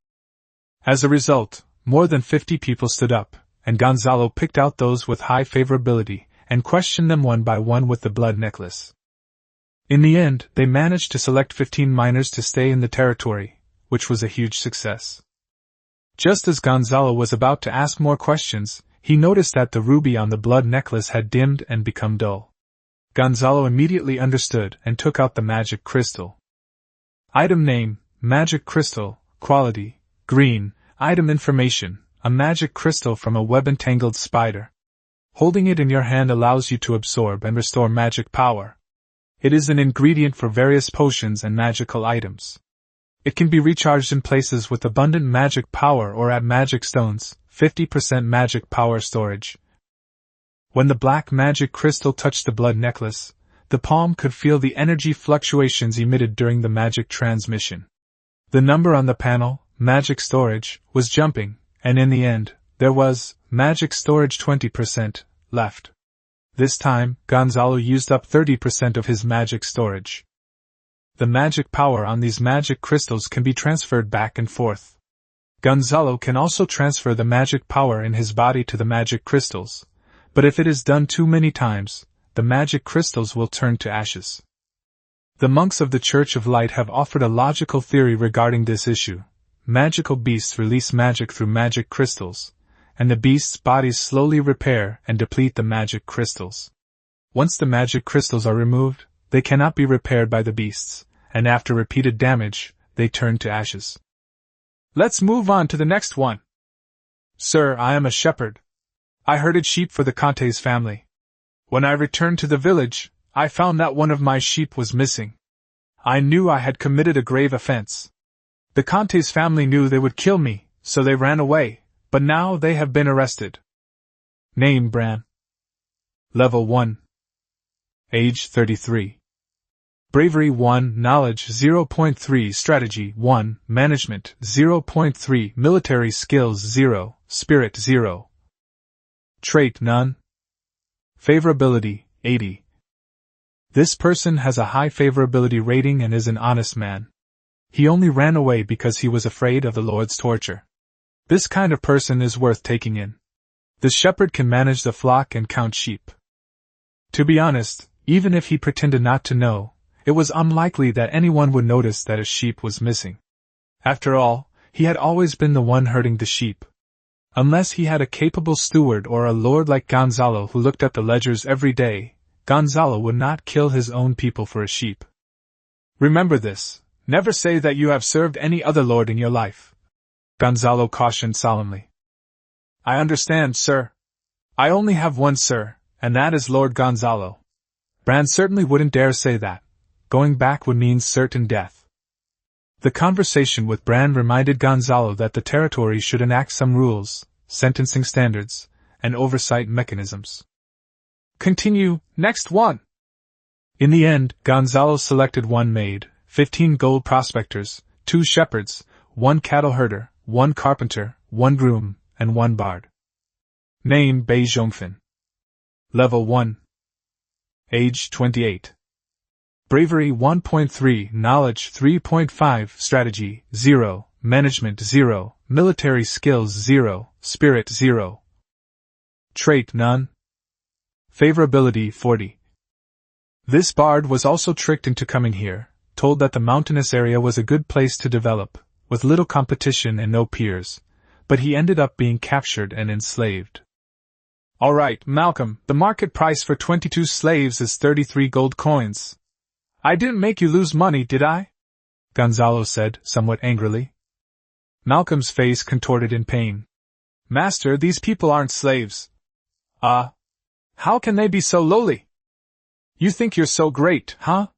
As a result, more than 50 people stood up, and Gonzalo picked out those with high favorability and questioned them one by one with the blood necklace. In the end, they managed to select 15 miners to stay in the territory, which was a huge success. Just as Gonzalo was about to ask more questions, he noticed that the ruby on the blood necklace had dimmed and become dull. Gonzalo immediately understood and took out the magic crystal. Item name, magic crystal, quality, green, item information, a magic crystal from a web-entangled spider. Holding it in your hand allows you to absorb and restore magic power. It is an ingredient for various potions and magical items. It can be recharged in places with abundant magic power or at magic stones, 50% magic power storage. When the black magic crystal touched the blood necklace, the palm could feel the energy fluctuations emitted during the magic transmission. The number on the panel, magic storage, was jumping, and in the end, there was, magic storage 20%, left. This time, Gonzalo used up 30% of his magic storage. The magic power on these magic crystals can be transferred back and forth. Gonzalo can also transfer the magic power in his body to the magic crystals, but if it is done too many times, the magic crystals will turn to ashes. The monks of the Church of Light have offered a logical theory regarding this issue. Magical beasts release magic through magic crystals, and the beasts' bodies slowly repair and deplete the magic crystals. Once the magic crystals are removed, they cannot be repaired by the beasts, and after repeated damage, they turn to ashes. Let's move on to the next one. Sir, I am a shepherd. I herded sheep for the Conte's family. When I returned to the village, I found that one of my sheep was missing. I knew I had committed a grave offense. The Conte's family knew they would kill me, so they ran away, but now they have been arrested. Name Bran. Level 1. Age 33. Bravery 1, Knowledge 0.3, Strategy 1, Management 0.3, Military Skills 0, Spirit 0. Trait None. Favorability 80. This person has a high favorability rating and is an honest man. He only ran away because he was afraid of the Lord's torture. This kind of person is worth taking in. The shepherd can manage the flock and count sheep. To be honest, even if he pretended not to know, it was unlikely that anyone would notice that a sheep was missing. After all, he had always been the one herding the sheep. Unless he had a capable steward or a lord like Gonzalo who looked at the ledgers every day, Gonzalo would not kill his own people for a sheep. Remember this, never say that you have served any other lord in your life. Gonzalo cautioned solemnly. I understand, sir. I only have one sir, and that is Lord Gonzalo. Bran certainly wouldn't dare say that. Going back would mean certain death. The conversation with Bran reminded Gonzalo that the territory should enact some rules, sentencing standards, and oversight mechanisms. Continue, next one. In the end, Gonzalo selected one maid, 15 gold prospectors, 2 shepherds, 1 cattle herder, 1 carpenter, 1 groom, and 1 bard. Name Bei Zhongfen. Level 1. Age 28. Bravery 1.3, Knowledge 3.5, Strategy 0, Management 0, Military Skills 0, Spirit 0. Trait None. Favorability 40. This bard was also tricked into coming here, told that the mountainous area was a good place to develop, with little competition and no peers, but he ended up being captured and enslaved. Alright, Malcolm, the market price for 22 slaves is 33 gold coins. I didn't make you lose money, did I? Gonzalo said, somewhat angrily. Malcolm's face contorted in pain. Master, these people aren't slaves. How can they be so lowly? You think you're so great, huh?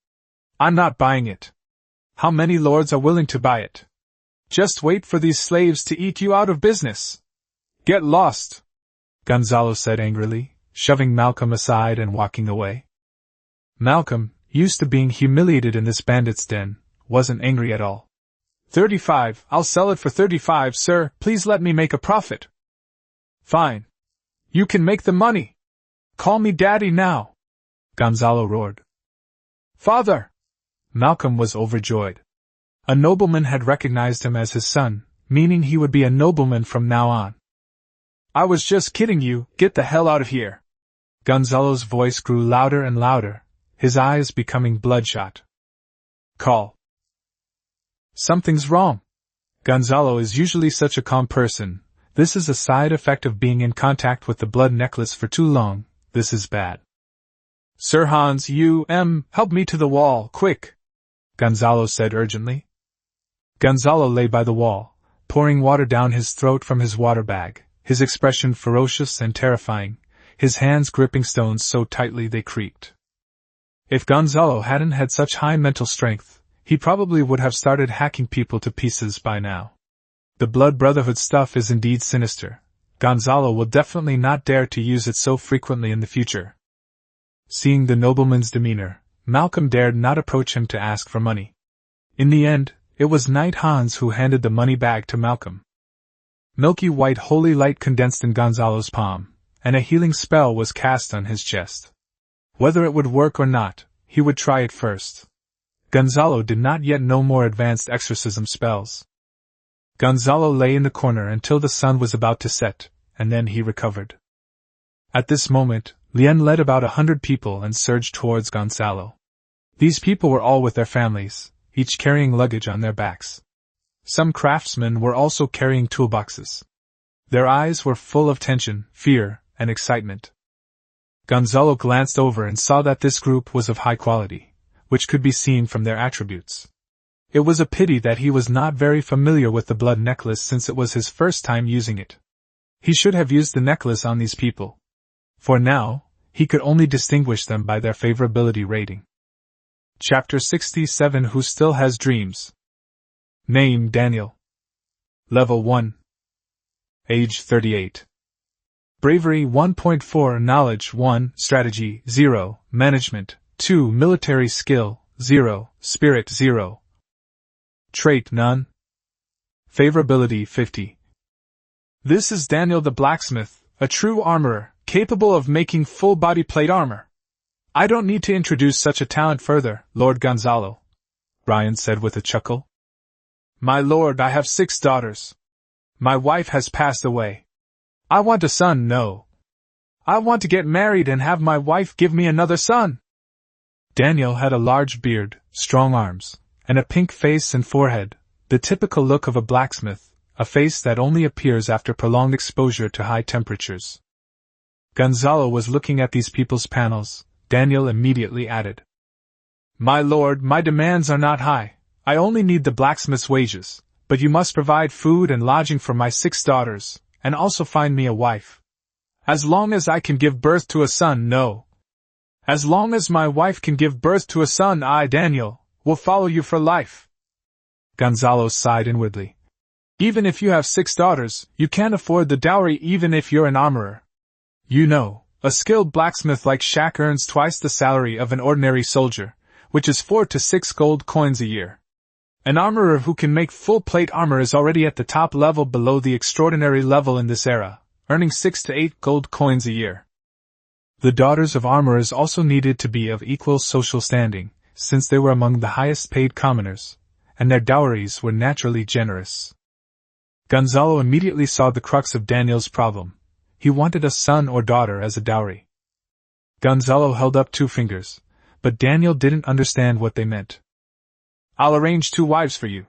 I'm not buying it. How many lords are willing to buy it? Just wait for these slaves to eat you out of business. Get lost, Gonzalo said angrily, shoving Malcolm aside and walking away. Malcolm, used to being humiliated in this bandit's den, wasn't angry at all. 35, I'll sell it for 35, sir, please let me make a profit. Fine. You can make the money. Call me daddy now, Gonzalo roared. Father! Malcolm was overjoyed. A nobleman had recognized him as his son, meaning he would be a nobleman from now on. I was just kidding you, get the hell out of here. Gonzalo's voice grew louder and louder, his eyes becoming bloodshot. Call. Something's wrong. Gonzalo is usually such a calm person. This is a side effect of being in contact with the blood necklace for too long. This is bad. Sir Hans, help me to the wall, quick! Gonzalo said urgently. Gonzalo lay by the wall, pouring water down his throat from his water bag, his expression ferocious and terrifying, his hands gripping stones so tightly they creaked. If Gonzalo hadn't had such high mental strength, he probably would have started hacking people to pieces by now. The Blood Brotherhood stuff is indeed sinister. Gonzalo will definitely not dare to use it so frequently in the future. Seeing the nobleman's demeanor, Malcolm dared not approach him to ask for money. In the end, it was Knight Hans who handed the money bag to Malcolm. Milky white holy light condensed in Gonzalo's palm, and a healing spell was cast on his chest. Whether it would work or not, he would try it first. Gonzalo did not yet know more advanced exorcism spells. Gonzalo lay in the corner until the sun was about to set, and then he recovered. At this moment, Lien led about 100 people and surged towards Gonzalo. These people were all with their families, each carrying luggage on their backs. Some craftsmen were also carrying toolboxes. Their eyes were full of tension, fear, and excitement. Gonzalo glanced over and saw that this group was of high quality, which could be seen from their attributes. It was a pity that he was not very familiar with the blood necklace since it was his first time using it. He should have used the necklace on these people. For now, he could only distinguish them by their favorability rating. Chapter 67 Who Still Has Dreams. Name Daniel. Level 1. Age 38. Bravery 1.4, Knowledge 1, Strategy 0, Management 2, Military Skill 0, Spirit 0. Trait None. Favorability 50. This is Daniel the Blacksmith, a true armorer, capable of making full-body plate armor. I don't need to introduce such a talent further, Lord Gonzalo, Ryan said with a chuckle. My lord, I have 6 daughters. My wife has passed away. I want a son, no. I want to get married and have my wife give me another son. Daniel had a large beard, strong arms, and a pink face and forehead, the typical look of a blacksmith, a face that only appears after prolonged exposure to high temperatures. Gonzalo was looking at these people's panels. Daniel immediately added, My lord, my demands are not high. I only need the blacksmith's wages, but you must provide food and lodging for my 6 daughters, and also find me a wife. As long as I can give birth to a son, no. As long as my wife can give birth to a son, I, Daniel, will follow you for life. Gonzalo sighed inwardly. Even if you have 6 daughters, you can't afford the dowry even if you're an armorer. You know, a skilled blacksmith like Shaq earns twice the salary of an ordinary soldier, which is 4 to 6 gold coins a year. An armorer who can make full-plate armor is already at the top level below the extraordinary level in this era, earning 6 to 8 gold coins a year. The daughters of armorers also needed to be of equal social standing, since they were among the highest-paid commoners, and their dowries were naturally generous. Gonzalo immediately saw the crux of Daniel's problem. He wanted a son or daughter as a dowry. Gonzalo held up 2 fingers, but Daniel didn't understand what they meant. I'll arrange 2 wives for you.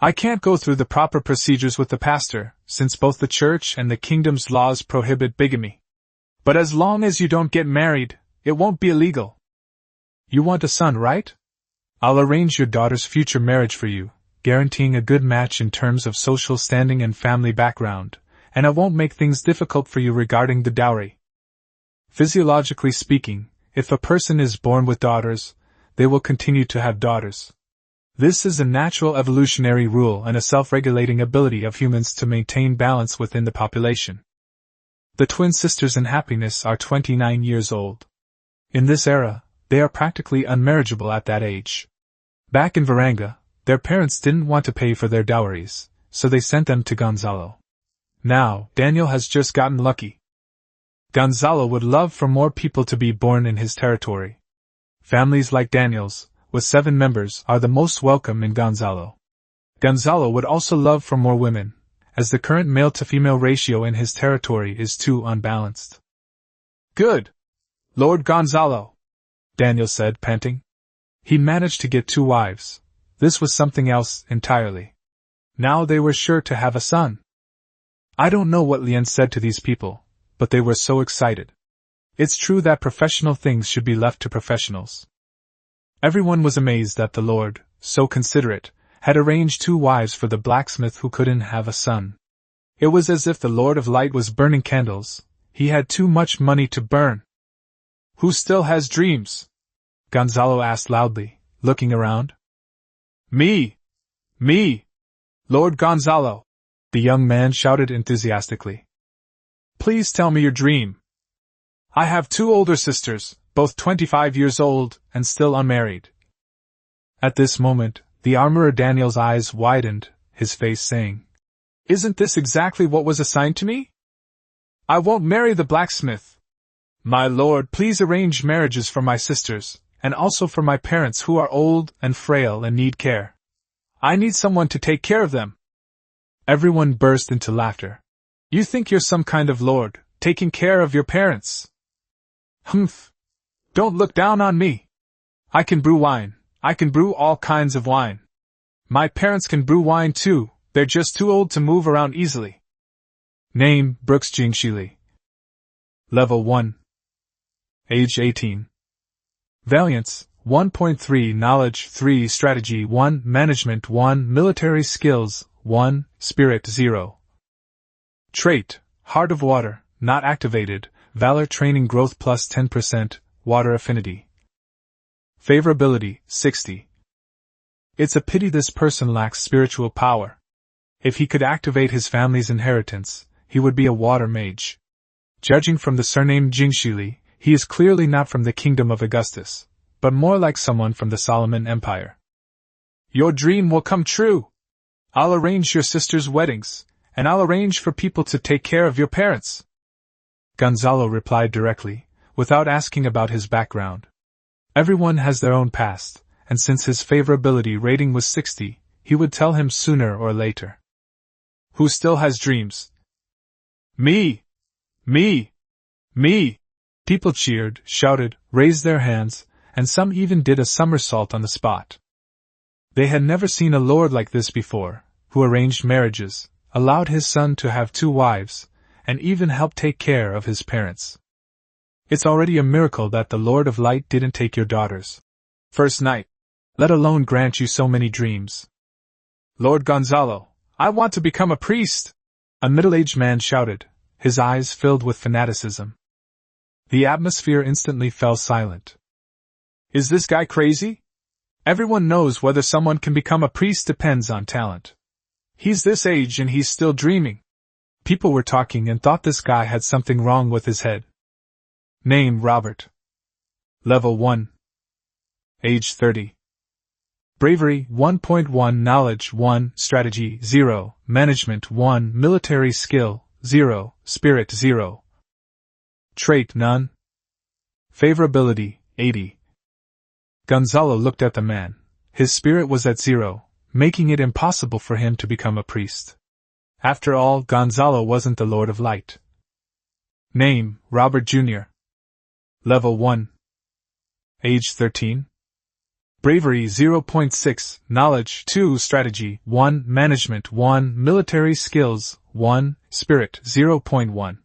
I can't go through the proper procedures with the pastor, since both the church and the kingdom's laws prohibit bigamy. But as long as you don't get married, it won't be illegal. You want a son, right? I'll arrange your daughter's future marriage for you, guaranteeing a good match in terms of social standing and family background, and I won't make things difficult for you regarding the dowry. Physiologically speaking, if a person is born with daughters, they will continue to have daughters. This is a natural evolutionary rule and a self-regulating ability of humans to maintain balance within the population. The twin sisters in Happiness are 29 years old. In this era, they are practically unmarriageable at that age. Back in Varanga, their parents didn't want to pay for their dowries, so they sent them to Gonzalo. Now, Daniel has just gotten lucky. Gonzalo would love for more people to be born in his territory. Families like Daniel's, with 7 members, are the most welcome in Gonzalo. Gonzalo would also love for more women, as the current male-to-female ratio in his territory is too unbalanced. Good! Lord Gonzalo, Daniel said, panting. He managed to get 2 wives. This was something else entirely. Now they were sure to have a son. I don't know what Lien said to these people, but they were so excited. It's true that professional things should be left to professionals. Everyone was amazed that the Lord, so considerate, had arranged 2 wives for the blacksmith who couldn't have a son. It was as if the Lord of Light was burning candles. He had too much money to burn. Who still has dreams? Gonzalo asked loudly, looking around. Me! Me! Lord Gonzalo! The young man shouted enthusiastically. Please tell me your dream. I have 2 older sisters, both 25 years old, and still unmarried. At this moment, the armorer Daniel's eyes widened, his face saying, Isn't this exactly what was assigned to me? I won't marry the blacksmith. My lord, please arrange marriages for my sisters, and also for my parents who are old and frail and need care. I need someone to take care of them. Everyone burst into laughter. You think you're some kind of lord, taking care of your parents? Humph! Don't look down on me. I can brew wine. I can brew all kinds of wine. My parents can brew wine too, they're just too old to move around easily. Name, Brooks Jingshili. Level 1. Age 18. Valiance, 1.3 Knowledge 3 Strategy 1 Management 1 Military Skills 1 Spirit 0. Trait, Heart of Water, not activated, Valor Training Growth plus 10%, Water Affinity. Favorability, 60. It's a pity this person lacks spiritual power. If he could activate his family's inheritance, he would be a water mage. Judging from the surname Jingshili, he is clearly not from the Kingdom of Augustus, but more like someone from the Solomon Empire. Your dream will come true. I'll arrange your sister's weddings, and I'll arrange for people to take care of your parents. Gonzalo replied directly, without asking about his background. Everyone has their own past, and since his favorability rating was 60, he would tell him sooner or later. Who still has dreams? Me! Me! Me! People cheered, shouted, raised their hands, and some even did a somersault on the spot. They had never seen a lord like this before, who arranged marriages, allowed his son to have 2 wives, and even helped take care of his parents. It's already a miracle that the Lord of Light didn't take your daughters first night, let alone grant you so many dreams. Lord Gonzalo, I want to become a priest! A middle-aged man shouted, his eyes filled with fanaticism. The atmosphere instantly fell silent. Is this guy crazy? Everyone knows whether someone can become a priest depends on talent. He's this age and he's still dreaming. People were talking and thought this guy had something wrong with his head. Name, Robert. Level 1. Age 30. Bravery, 1.1 Knowledge, 1 Strategy, 0 Management, 1 Military Skill, 0 Spirit, 0 Trait, none. Favorability, 80. Gonzalo looked at the man. His spirit was at 0, making it impossible for him to become a priest. After all, Gonzalo wasn't the Lord of Light. Name, Robert Jr. Level 1. Age 13. Bravery 0.6, Knowledge 2 Strategy 1 Management 1 Military Skills 1 Spirit 0.1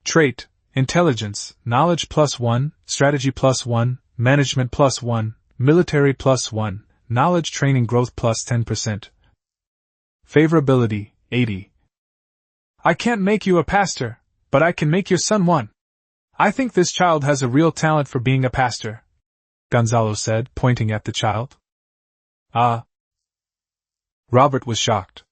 Trait, Intelligence, Knowledge plus 1, Strategy plus 1, Management plus 1, Military plus 1, Knowledge Training Growth plus 10%. Favorability, 80. I can't make you a pastor, but I can make your son one. I think this child has a real talent for being a pastor, Gonzalo said, pointing at the child. Ah. Robert was shocked.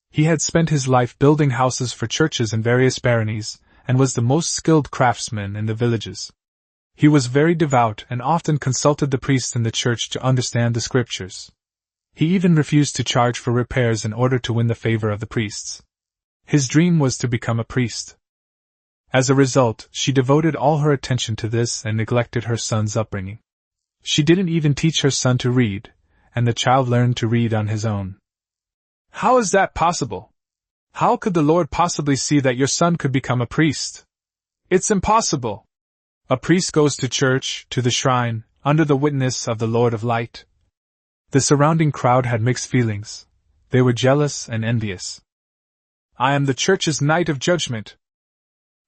He had spent his life building houses for churches in various baronies, and was the most skilled craftsman in the villages. He was very devout and often consulted the priests in the church to understand the scriptures. He even refused to charge for repairs in order to win the favor of the priests. His dream was to become a priest. As a result, she devoted all her attention to this and neglected her son's upbringing. She didn't even teach her son to read, and the child learned to read on his own. How is that possible? How could the Lord possibly see that your son could become a priest? It's impossible. A priest goes to church, to the shrine, under the witness of the Lord of Light. The surrounding crowd had mixed feelings. They were jealous and envious. I am the church's Knight of Judgment.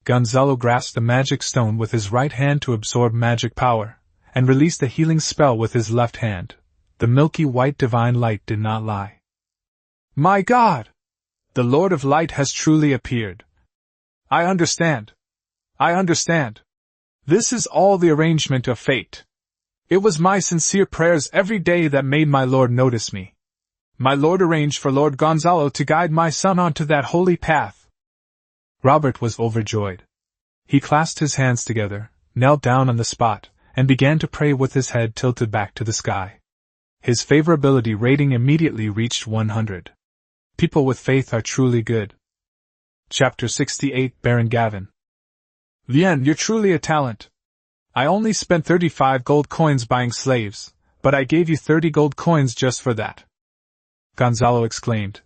Gonzalo grasped a magic stone with his right hand to absorb magic power, and released a healing spell with his left hand. The milky white divine light did not lie. My God! The Lord of Light has truly appeared. I understand. I understand. This is all the arrangement of fate. It was my sincere prayers every day that made my Lord notice me. My Lord arranged for Lord Gonzalo to guide my son onto that holy path. Robert was overjoyed. He clasped his hands together, knelt down on the spot, and began to pray with his head tilted back to the sky. His favorability rating immediately reached 100. People with faith are truly good. Chapter 68 Baron Gavin. Lien, you're truly a talent. I only spent 35 gold coins buying slaves, but I gave you 30 gold coins just for that. Gonzalo exclaimed.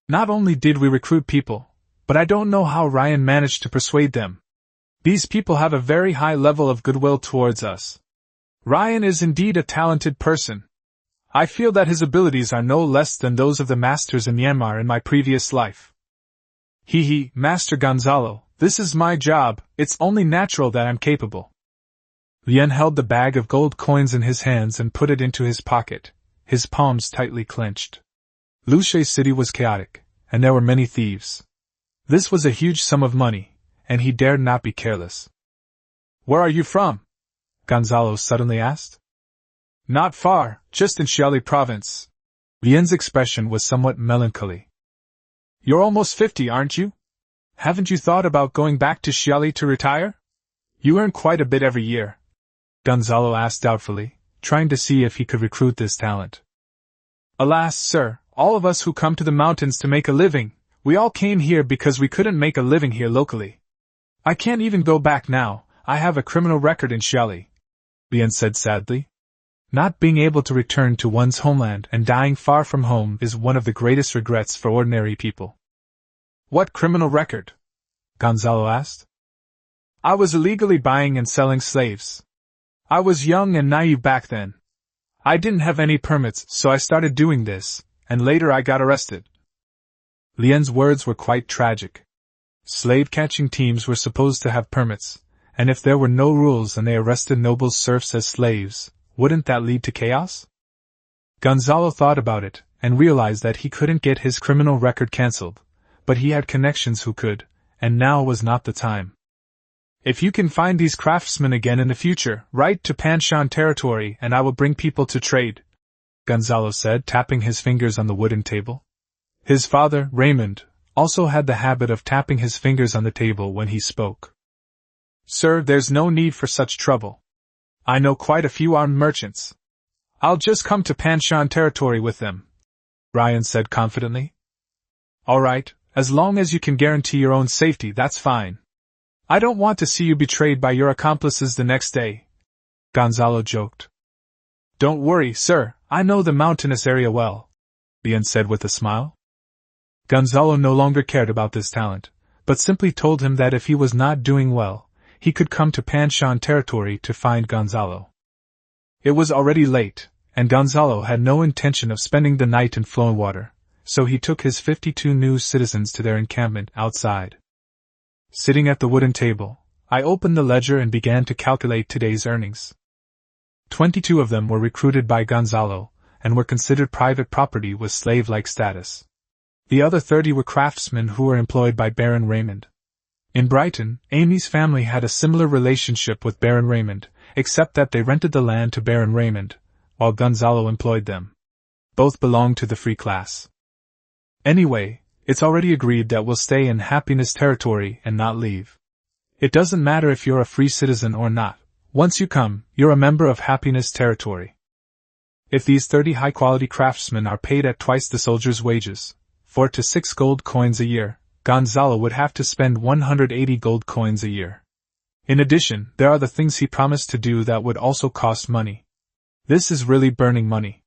Not only did we recruit people, but I don't know how Ryan managed to persuade them. These people have a very high level of goodwill towards us. Ryan is indeed a talented person. I feel that his abilities are no less than those of the masters in Myanmar in my previous life. Master Gonzalo, this is my job, it's only natural that I'm capable. Lien held the bag of gold coins in his hands and put it into his pocket, his palms tightly clenched. Luche City was chaotic, and there were many thieves. This was a huge sum of money, and he dared not be careless. Where are you from? Gonzalo suddenly asked. Not far, just in Xiali province. Lien's expression was somewhat melancholy. You're almost 50, aren't you? Haven't you thought about going back to Xiali to retire? You earn quite a bit every year. Gonzalo asked doubtfully, trying to see if he could recruit this talent. Alas, sir, all of us who come to the mountains to make a living, we all came here because we couldn't make a living here locally. I can't even go back now, I have a criminal record in Xiali, Lien said sadly. Not being able to return to one's homeland and dying far from home is one of the greatest regrets for ordinary people. What criminal record? Gonzalo asked. I was illegally buying and selling slaves. I was young and naive back then. I didn't have any permits, so I started doing this, and later I got arrested. Lien's words were quite tragic. Slave-catching teams were supposed to have permits, and if there were no rules and they arrested noble serfs as slaves, wouldn't that lead to chaos? Gonzalo thought about it, and realized that he couldn't get his criminal record cancelled, but he had connections who could, and now was not the time. If you can find these craftsmen again in the future, write to Panshan territory and I will bring people to trade, Gonzalo said, tapping his fingers on the wooden table. His father, Raymond, also had the habit of tapping his fingers on the table when he spoke. Sir, there's no need for such trouble. I know quite a few armed merchants. I'll just come to Panshan territory with them, Ryan said confidently. All right, as long as you can guarantee your own safety, that's fine. I don't want to see you betrayed by your accomplices the next day, Gonzalo joked. Don't worry, sir, I know the mountainous area well, Lien said with a smile. Gonzalo no longer cared about this talent, but simply told him that if he was not doing well, he could come to Panshan territory to find Gonzalo. It was already late, and Gonzalo had no intention of spending the night in flowing water, so he took his 52 new citizens to their encampment outside. Sitting at the wooden table, I opened the ledger and began to calculate today's earnings. 22 of them were recruited by Gonzalo, and were considered private property with slave-like status. The other 30 were craftsmen who were employed by Baron Raymond. In Brighton, Amy's family had a similar relationship with Baron Raymond, except that they rented the land to Baron Raymond, while Gonzalo employed them. Both belonged to the free class. Anyway, it's already agreed that we'll stay in Happiness territory and not leave. It doesn't matter if you're a free citizen or not. Once you come, you're a member of Happiness territory. If these 30 high-quality craftsmen are paid at twice the soldier's wages, 4 to 6 gold coins a year, Gonzalo would have to spend 180 gold coins a year. In addition, there are the things he promised to do that would also cost money. This is really burning money.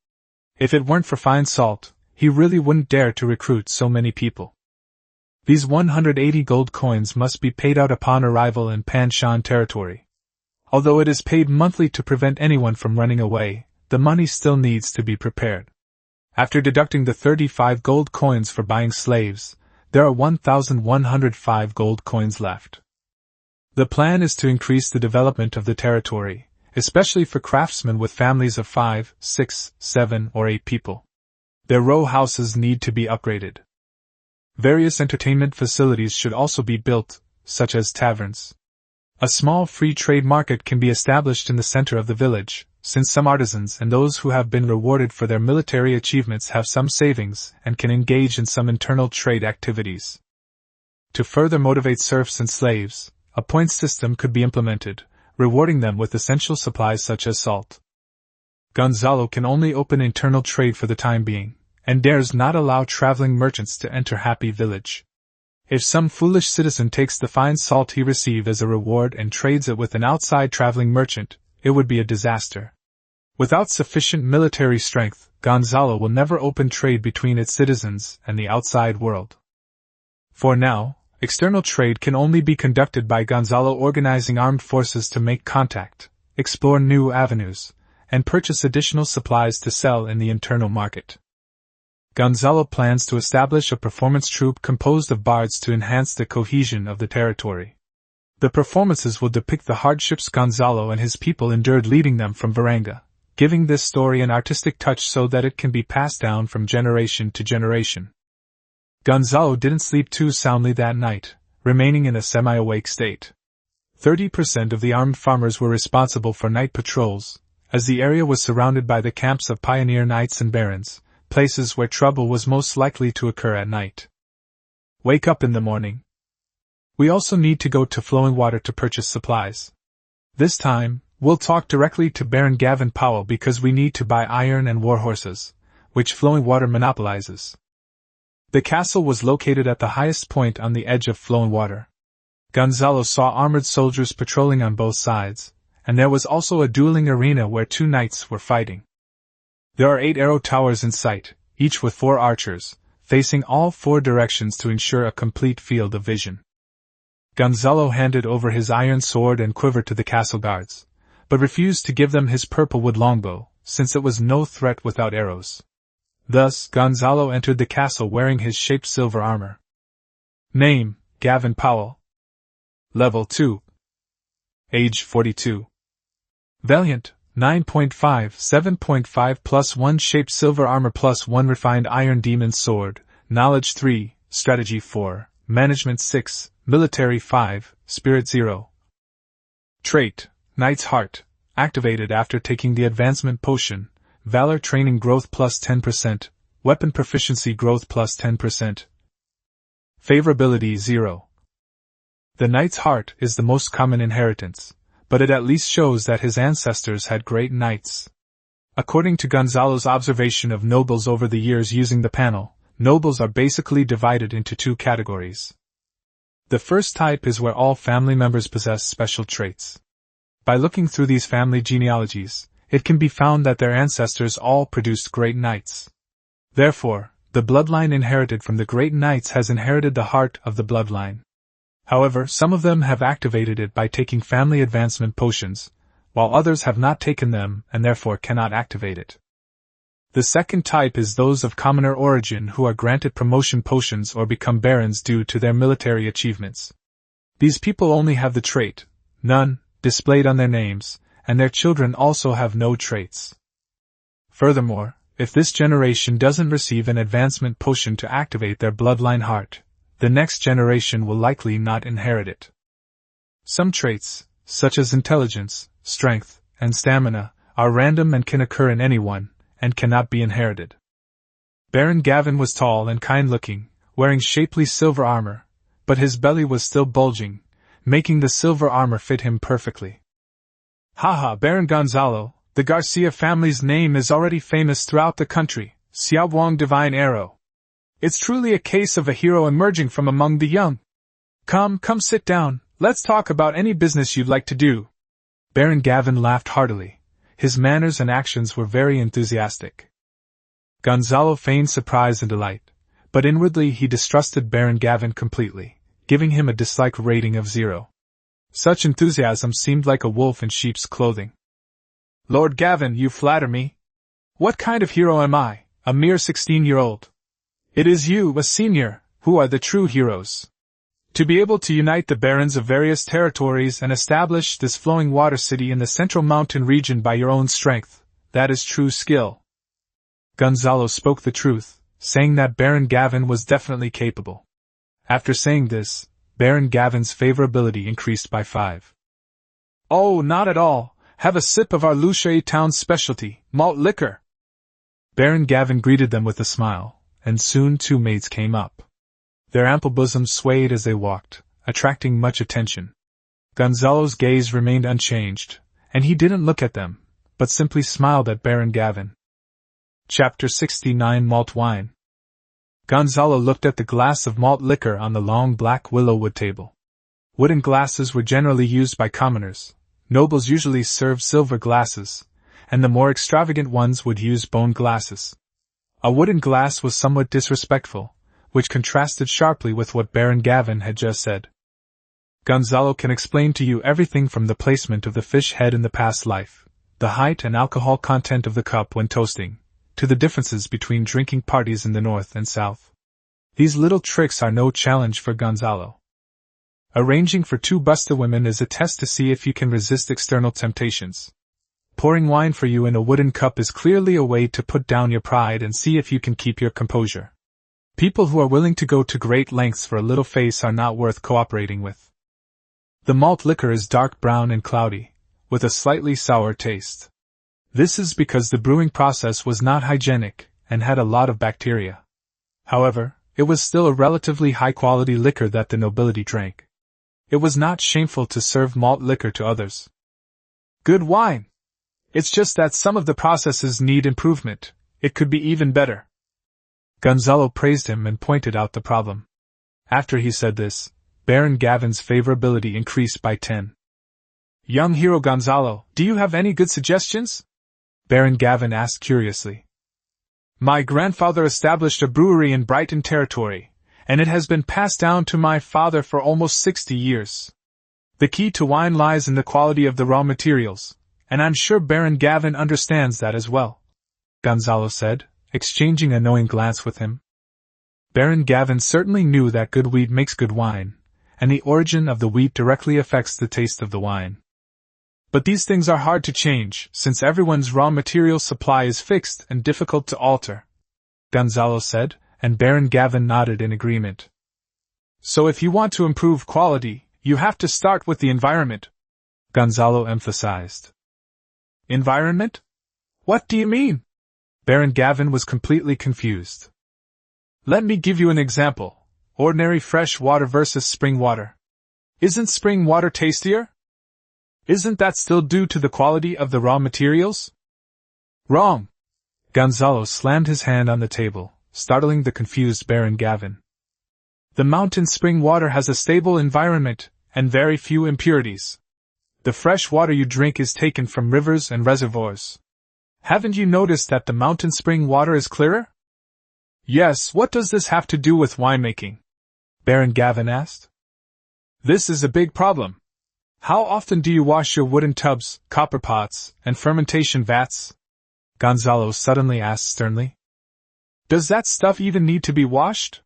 If it weren't for fine salt, he really wouldn't dare to recruit so many people. These 180 gold coins must be paid out upon arrival in Panshan territory. Although it is paid monthly to prevent anyone from running away, the money still needs to be prepared. After deducting the 35 gold coins for buying slaves, there are 1,105 gold coins left. The plan is to increase the development of the territory, especially for craftsmen with families of 5, 6, 7, or 8 people. Their row houses need to be upgraded. Various entertainment facilities should also be built, such as taverns. A small free trade market can be established in the center of the village, since some artisans and those who have been rewarded for their military achievements have some savings and can engage in some internal trade activities. To further motivate serfs and slaves, a point system could be implemented, rewarding them with essential supplies such as salt. Gonzalo can only open internal trade for the time being, and dares not allow traveling merchants to enter Happy Village. If some foolish citizen takes the fine salt he received as a reward and trades it with an outside traveling merchant, it would be a disaster. Without sufficient military strength, Gonzalo will never open trade between its citizens and the outside world. For now, external trade can only be conducted by Gonzalo organizing armed forces to make contact, explore new avenues, and purchase additional supplies to sell in the internal market. Gonzalo plans to establish a performance troupe composed of bards to enhance the cohesion of the territory. The performances will depict the hardships Gonzalo and his people endured leading them from Varanga, giving this story an artistic touch so that it can be passed down from generation to generation. Gonzalo didn't sleep too soundly that night, remaining in a semi-awake state. 30% of the armed farmers were responsible for night patrols, as the area was surrounded by the camps of pioneer knights and barons, places where trouble was most likely to occur at night. Wake up in the morning. We also need to go to Flowing Water to purchase supplies. This time, we'll talk directly to Baron Gavin Powell because we need to buy iron and war horses, which Flowing Water monopolizes. The castle was located at the highest point on the edge of Flowing Water. Gonzalo saw armored soldiers patrolling on both sides, and there was also a dueling arena where 2 knights were fighting. There are 8 arrow towers in sight, each with 4 archers, facing all 4 directions to ensure a complete field of vision. Gonzalo handed over his iron sword and quiver to the castle guards, but refused to give them his purple wood longbow, since it was no threat without arrows. Thus, Gonzalo entered the castle wearing his shaped silver armor. Name, Gavin Powell. Level 2. Age 42. Valiant, 9.5, 7.5 plus 1 shaped silver armor plus 1 refined iron demon sword, knowledge 3, strategy 4, management 6, military 5, spirit 0. Trait, Knight's Heart, activated after taking the advancement potion. Valor training growth plus 10%, weapon proficiency growth plus 10%. Favorability 0. The Knight's Heart is the most common inheritance, but it at least shows that his ancestors had great knights. According to Gonzalo's observation of nobles over the years using the panel, nobles are basically divided into 2 categories. The first type is where all family members possess special traits. By looking through these family genealogies, it can be found that their ancestors all produced great knights. Therefore, the bloodline inherited from the great knights has inherited the heart of the bloodline. However, some of them have activated it by taking family advancement potions, while others have not taken them and therefore cannot activate it. The second type is those of commoner origin who are granted promotion potions or become barons due to their military achievements. These people only have the trait, none, displayed on their names, and their children also have no traits. Furthermore, if this generation doesn't receive an advancement potion to activate their bloodline heart, the next generation will likely not inherit it. Some traits, such as intelligence, strength, and stamina, are random and can occur in anyone, and cannot be inherited. Baron Gavin was tall and kind-looking, wearing shapely silver armor, but his belly was still bulging, making the silver armor fit him perfectly. Haha, Baron Gonzalo, the Garcia family's name is already famous throughout the country, Xiaowang Divine Arrow. It's truly a case of a hero emerging from among the young. Come sit down, let's talk about any business you'd like to do. Baron Gavin laughed heartily. His manners and actions were very enthusiastic. Gonzalo feigned surprise and delight, but inwardly he distrusted Baron Gavin completely, giving him a dislike rating of 0. Such enthusiasm seemed like a wolf in sheep's clothing. Lord Gavin, you flatter me. What kind of hero am I, a mere 16-year-old? It is you, a senior, who are the true heroes. To be able to unite the barons of various territories and establish this flowing water city in the central mountain region by your own strength, that is true skill. Gonzalo spoke the truth, saying that Baron Gavin was definitely capable. After saying this, Baron Gavin's favorability increased by 5. Oh, not at all. Have a sip of our Lucia town's specialty, malt liquor. Baron Gavin greeted them with a smile, and soon 2 maids came up. Their ample bosoms swayed as they walked, attracting much attention. Gonzalo's gaze remained unchanged, and he didn't look at them, but simply smiled at Baron Gavin. Chapter 69 Malt Wine. Gonzalo looked at the glass of malt liquor on the long black willow wood table. Wooden glasses were generally used by commoners. Nobles usually served silver glasses, and the more extravagant ones would use bone glasses. A wooden glass was somewhat disrespectful, which contrasted sharply with what Baron Gavin had just said. Gonzalo can explain to you everything from the placement of the fish head in the past life, the height and alcohol content of the cup when toasting, to the differences between drinking parties in the north and south. These little tricks are no challenge for Gonzalo. Arranging for 2 busta women is a test to see if you can resist external temptations. Pouring wine for you in a wooden cup is clearly a way to put down your pride and see if you can keep your composure. People who are willing to go to great lengths for a little face are not worth cooperating with. The malt liquor is dark brown and cloudy, with a slightly sour taste. This is because the brewing process was not hygienic and had a lot of bacteria. However, it was still a relatively high-quality liquor that the nobility drank. It was not shameful to serve malt liquor to others. Good wine! It's just that some of the processes need improvement. It could be even better. Gonzalo praised him and pointed out the problem. After he said this, Baron Gavin's favorability increased by 10. Young hero Gonzalo, do you have any good suggestions? Baron Gavin asked curiously. My grandfather established a brewery in Brighton territory, and it has been passed down to my father for almost 60 years. The key to wine lies in the quality of the raw materials, and I'm sure Baron Gavin understands that as well, Gonzalo said, exchanging a knowing glance with him. Baron Gavin certainly knew that good wheat makes good wine, and the origin of the wheat directly affects the taste of the wine. But these things are hard to change, since everyone's raw material supply is fixed and difficult to alter, Gonzalo said, and Baron Gavin nodded in agreement. So if you want to improve quality, you have to start with the environment, Gonzalo emphasized. Environment? What do you mean? Baron Gavin was completely confused. Let me give you an example. Ordinary fresh water versus spring water. Isn't spring water tastier? Isn't that still due to the quality of the raw materials? Wrong. Gonzalo slammed his hand on the table, startling the confused Baron Gavin. The mountain spring water has a stable environment, and very few impurities. The fresh water you drink is taken from rivers and reservoirs. Haven't you noticed that the mountain spring water is clearer? Yes, what does this have to do with winemaking? Baron Gavin asked. This is a big problem. How often do you wash your wooden tubs, copper pots, and fermentation vats? Gonzalo suddenly asked sternly. Does that stuff even need to be washed?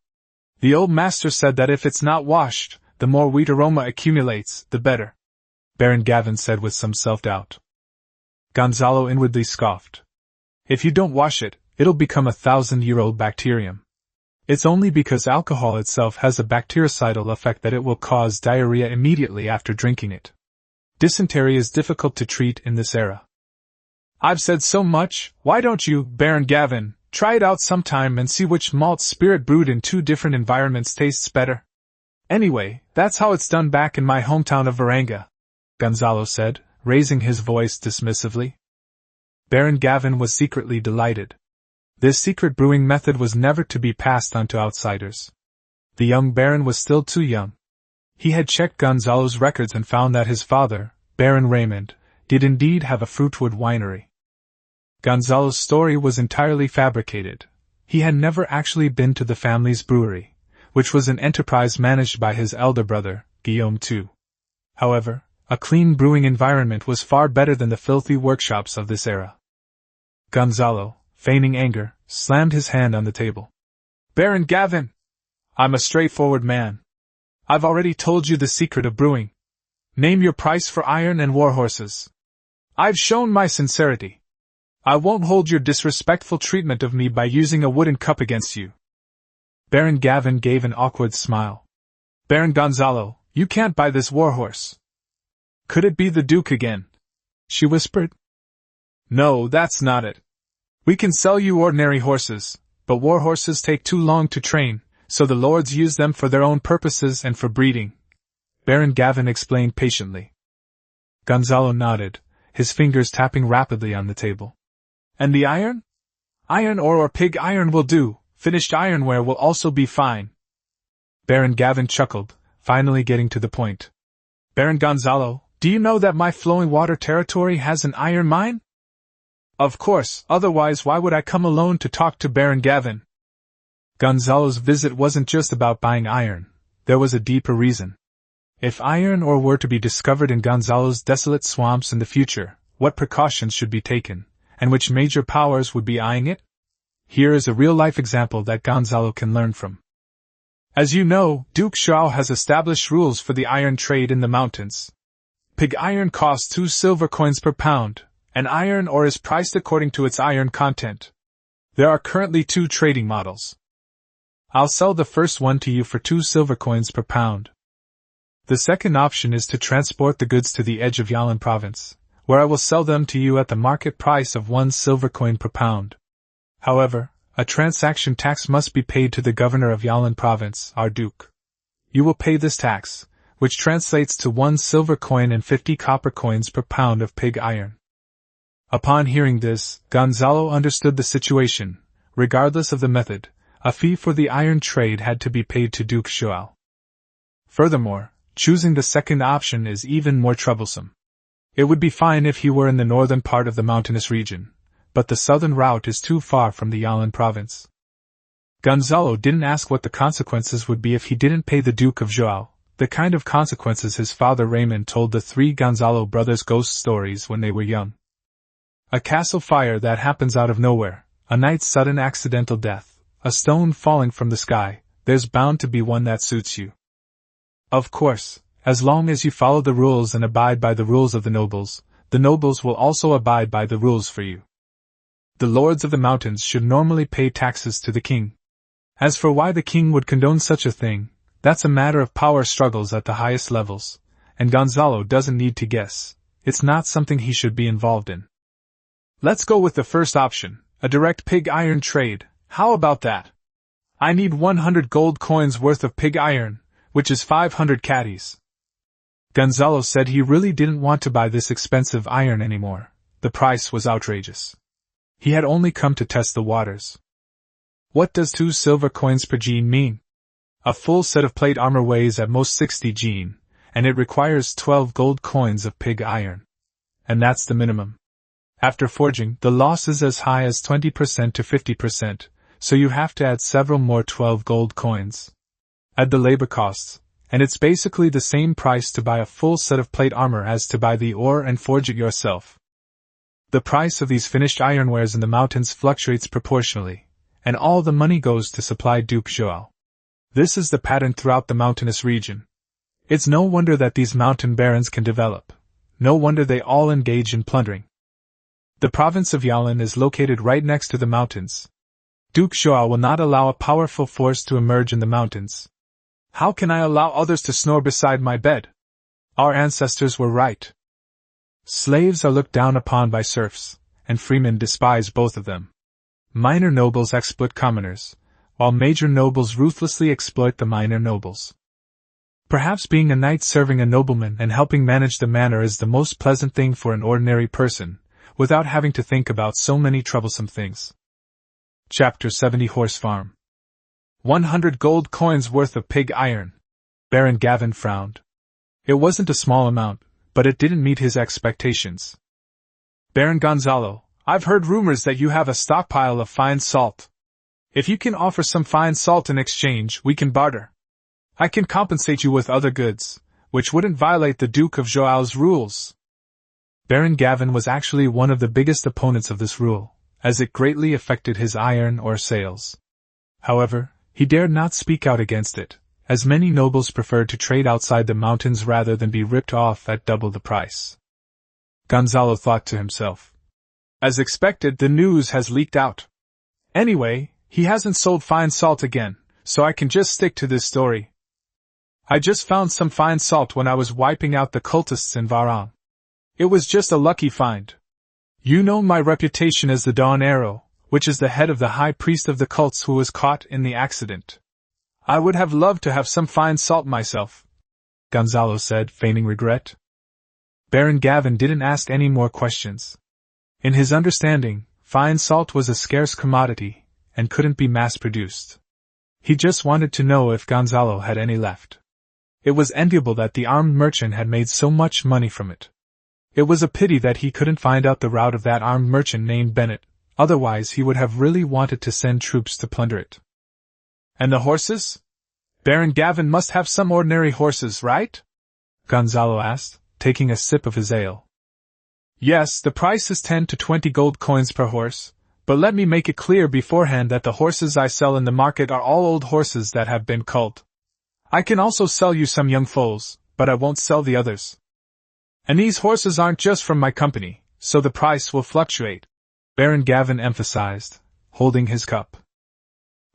The old master said that if it's not washed, the more wheat aroma accumulates, the better, Baron Gavin said with some self-doubt. Gonzalo inwardly scoffed. If you don't wash it, it'll become a 1,000-year-old bacterium. It's only because alcohol itself has a bactericidal effect that it will cause diarrhea immediately after drinking it. Dysentery is difficult to treat in this era. I've said so much, why don't you, Baron Gavin, try it out sometime and see which malt spirit brewed in 2 different environments tastes better? Anyway, that's how it's done back in my hometown of Varanga, Gonzalo said, raising his voice dismissively. Baron Gavin was secretly delighted. This secret brewing method was never to be passed on to outsiders. The young Baron was still too young. He had checked Gonzalo's records and found that his father, Baron Raymond, did indeed have a fruitwood winery. Gonzalo's story was entirely fabricated. He had never actually been to the family's brewery, which was an enterprise managed by his elder brother, Guillaume II. However, a clean brewing environment was far better than the filthy workshops of this era. Gonzalo, feigning anger, slammed his hand on the table. Baron Gavin! I'm a straightforward man. I've already told you the secret of brewing. Name your price for iron and warhorses. I've shown my sincerity. I won't hold your disrespectful treatment of me by using a wooden cup against you. Baron Gavin gave an awkward smile. Baron Gonzalo, you can't buy this warhorse. Could it be the Duke again? She whispered. No, that's not it. We can sell you ordinary horses, but warhorses take too long to train, so the lords use them for their own purposes and for breeding. Baron Gavin explained patiently. Gonzalo nodded, his fingers tapping rapidly on the table. And the iron? Iron ore or pig iron will do, finished ironware will also be fine. Baron Gavin chuckled, finally getting to the point. Baron Gonzalo, do you know that my flowing water territory has an iron mine? Of course, otherwise why would I come alone to talk to Baron Gavin? Gonzalo's visit wasn't just about buying iron, there was a deeper reason. If iron ore were to be discovered in Gonzalo's desolate swamps in the future, what precautions should be taken, and which major powers would be eyeing it? Here is a real-life example that Gonzalo can learn from. As you know, Duke Xiao has established rules for the iron trade in the mountains. Pig iron costs 2 silver coins per pound, and iron ore is priced according to its iron content. There are currently 2 trading models. I'll sell the first one to you for 2 silver coins per pound. The second option is to transport the goods to the edge of Yalin province, where I will sell them to you at the market price of 1 silver coin per pound. However, a transaction tax must be paid to the governor of Yalin province, our duke. You will pay this tax, which translates to 1 silver coin and 50 copper coins per pound of pig iron. Upon hearing this, Gonzalo understood the situation. Regardless of the method, a fee for the iron trade had to be paid to Duke Xiao. Furthermore, choosing the second option is even more troublesome. It would be fine if he were in the northern part of the mountainous region, but the southern route is too far from the Yalin province. Gonzalo didn't ask what the consequences would be if he didn't pay the Duke of Zhao, the kind of consequences his father Raymond told the 3 Gonzalo brothers ghost stories when they were young. A castle fire that happens out of nowhere, a knight's sudden accidental death, a stone falling from the sky, there's bound to be one that suits you. Of course, as long as you follow the rules and abide by the rules of the nobles will also abide by the rules for you. The lords of the mountains should normally pay taxes to the king. As for why the king would condone such a thing, that's a matter of power struggles at the highest levels, and Gonzalo doesn't need to guess. It's not something he should be involved in. Let's go with the first option, a direct pig iron trade. How about that? I need 100 gold coins worth of pig iron, which is 500 caddies. Gonzalo said he really didn't want to buy this expensive iron anymore. The price was outrageous. He had only come to test the waters. What does 2 silver coins per gene mean? A full set of plate armor weighs at most 60 gene, and it requires 12 gold coins of pig iron. And that's the minimum. After forging, the loss is as high as 20% to 50%, so you have to add several more 12 gold coins. Add the labor costs, and it's basically the same price to buy a full set of plate armor as to buy the ore and forge it yourself. The price of these finished ironwares in the mountains fluctuates proportionally, and all the money goes to supply Duke Xiao. This is the pattern throughout the mountainous region. It's no wonder that these mountain barons can develop. No wonder they all engage in plundering. The province of Yalin is located right next to the mountains. Duke Xiao will not allow a powerful force to emerge in the mountains. How can I allow others to snore beside my bed? Our ancestors were right. Slaves are looked down upon by serfs, and freemen despise both of them. Minor nobles exploit commoners, while major nobles ruthlessly exploit the minor nobles. Perhaps being a knight serving a nobleman and helping manage the manor is the most pleasant thing for an ordinary person, without having to think about so many troublesome things. Chapter 70 Horse Farm. 100 gold coins worth of pig iron. Baron Gavin frowned. It wasn't a small amount, but it didn't meet his expectations. Baron Gonzalo, I've heard rumors that you have a stockpile of fine salt. If you can offer some fine salt in exchange, we can barter. I can compensate you with other goods, which wouldn't violate the Duke of Joao's rules. Baron Gavin was actually one of the biggest opponents of this rule, as it greatly affected his iron ore sales. However, he dared not speak out against it, as many nobles preferred to trade outside the mountains rather than be ripped off at double the price. Gonzalo thought to himself. As expected, the news has leaked out. Anyway, he hasn't sold fine salt again, so I can just stick to this story. I just found some fine salt when I was wiping out the cultists in Varan. It was just a lucky find. You know my reputation as the Dawn Arrow, which is the head of the high priest of the cults who was caught in the accident. I would have loved to have some fine salt myself, Gonzalo said, feigning regret. Baron Gavin didn't ask any more questions. In his understanding, fine salt was a scarce commodity, and couldn't be mass-produced. He just wanted to know if Gonzalo had any left. It was enviable that the armed merchant had made so much money from it. It was a pity that he couldn't find out the route of that armed merchant named Bennett, otherwise he would have really wanted to send troops to plunder it. And the horses? Baron Gavin must have some ordinary horses, right? Gonzalo asked, taking a sip of his ale. Yes, the price is 10 to 20 gold coins per horse, but let me make it clear beforehand that the horses I sell in the market are all old horses that have been culled. I can also sell you some young foals, but I won't sell the others. And these horses aren't just from my company, so the price will fluctuate, Baron Gavin emphasized, holding his cup.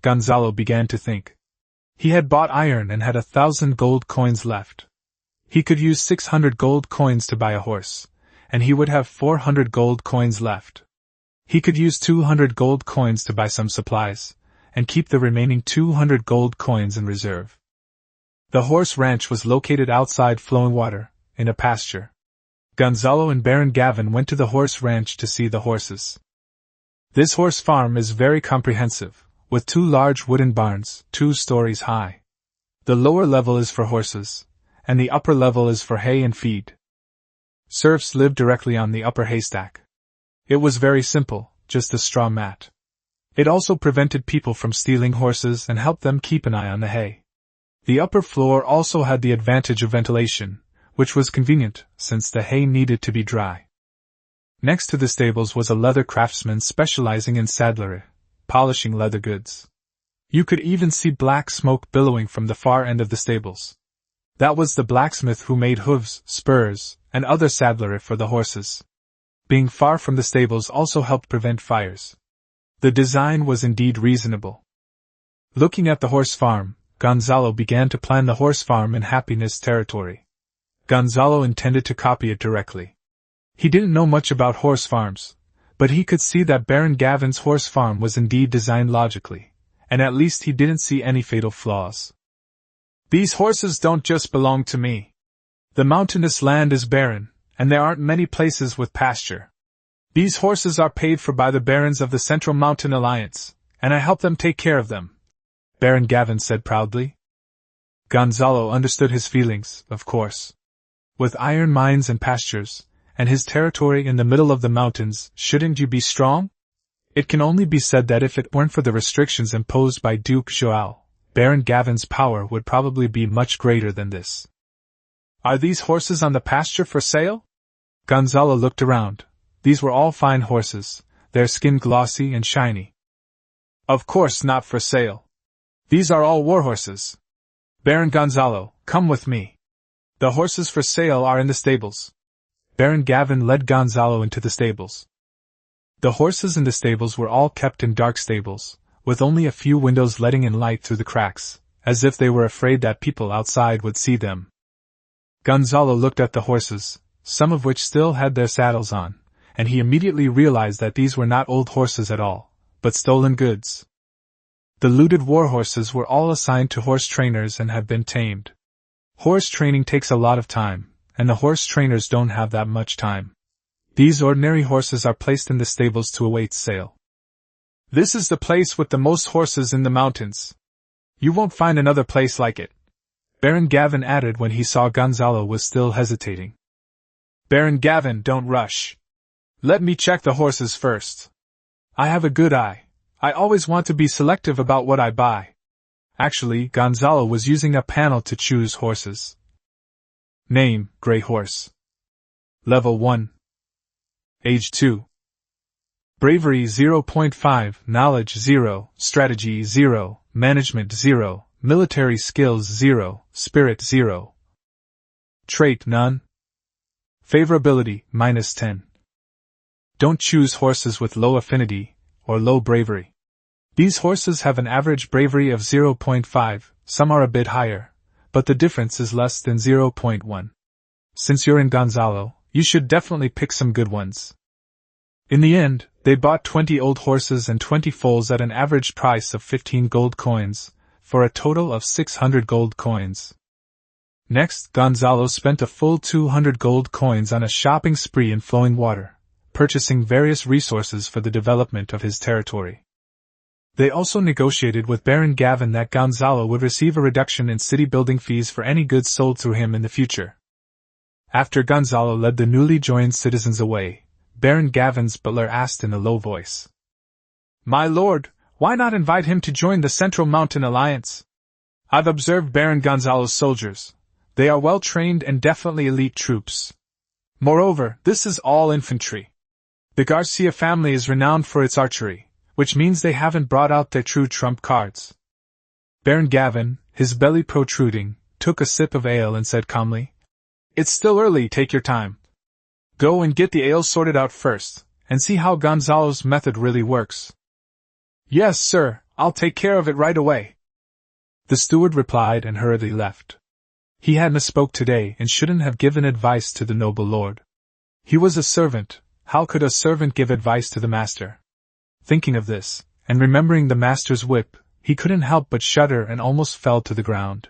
Gonzalo began to think. He had bought iron and had 1,000 gold coins left. He could use 600 gold coins to buy a horse, and he would have 400 gold coins left. He could use 200 gold coins to buy some supplies, and keep the remaining 200 gold coins in reserve. The horse ranch was located outside flowing water, in a pasture. Gonzalo and Baron Gavin went to the horse ranch to see the horses. This horse farm is very comprehensive, with 2 large wooden barns, 2 stories high. The lower level is for horses, and the upper level is for hay and feed. Serfs lived directly on the upper haystack. It was very simple, just a straw mat. It also prevented people from stealing horses and helped them keep an eye on the hay. The upper floor also had the advantage of ventilation, which was convenient, since the hay needed to be dry. Next to the stables was a leather craftsman specializing in saddlery, polishing leather goods. You could even see black smoke billowing from the far end of the stables. That was the blacksmith who made hooves, spurs, and other saddlery for the horses. Being far from the stables also helped prevent fires. The design was indeed reasonable. Looking at the horse farm, Gonzalo began to plan the horse farm in Happiness territory. Gonzalo intended to copy it directly. He didn't know much about horse farms, but he could see that Baron Gavin's horse farm was indeed designed logically, and at least he didn't see any fatal flaws. These horses don't just belong to me. The mountainous land is barren, and there aren't many places with pasture. These horses are paid for by the barons of the Central Mountain Alliance, and I help them take care of them, Baron Gavin said proudly. Gonzalo understood his feelings, of course. With iron mines and pastures, and his territory in the middle of the mountains, shouldn't you be strong? It can only be said that if it weren't for the restrictions imposed by Duke Joao, Baron Gavin's power would probably be much greater than this. Are these horses on the pasture for sale? Gonzalo looked around. These were all fine horses, their skin glossy and shiny. Of course not for sale. These are all war horses. Baron Gonzalo, come with me. The horses for sale are in the stables. Baron Gavin led Gonzalo into the stables. The horses in the stables were all kept in dark stables, with only a few windows letting in light through the cracks, as if they were afraid that people outside would see them. Gonzalo looked at the horses, some of which still had their saddles on, and he immediately realized that these were not old horses at all, but stolen goods. The looted war horses were all assigned to horse trainers and had been tamed. Horse training takes a lot of time, and the horse trainers don't have that much time. These ordinary horses are placed in the stables to await sale. This is the place with the most horses in the mountains. You won't find another place like it, Baron Gavin added when he saw Gonzalo was still hesitating. Baron Gavin, don't rush. Let me check the horses first. I have a good eye. I always want to be selective about what I buy. Actually, Gonzalo was using a panel to choose horses. Name, Grey Horse. Level 1. Age 2. Bravery 0.5, Knowledge 0, Strategy 0, Management 0, Military Skills 0, Spirit 0. Trait None. Favorability -10. Don't choose horses with low affinity or low bravery. These horses have an average bravery of 0.5, some are a bit higher, but the difference is less than 0.1. Since you're in Gonzalo, you should definitely pick some good ones. In the end, they bought 20 old horses and 20 foals at an average price of 15 gold coins, for a total of 600 gold coins. Next, Gonzalo spent a full 200 gold coins on a shopping spree in flowing water, purchasing various resources for the development of his territory. They also negotiated with Baron Gavin that Gonzalo would receive a reduction in city building fees for any goods sold through him in the future. After Gonzalo led the newly joined citizens away, Baron Gavin's butler asked in a low voice, "My lord, why not invite him to join the Central Mountain Alliance? I've observed Baron Gonzalo's soldiers. They are well trained and definitely elite troops. Moreover, this is all infantry. The Garcia family is renowned for its archery, which means they haven't brought out their true trump cards." Baron Gavin, his belly protruding, took a sip of ale and said calmly, "It's still early, take your time. Go and get the ale sorted out first, and see how Gonzalo's method really works." "Yes, sir, I'll take care of it right away." The steward replied and hurriedly left. He had misspoke today and shouldn't have given advice to the noble lord. He was a servant, how could a servant give advice to the master? Thinking of this, and remembering the master's whip, he couldn't help but shudder and almost fell to the ground.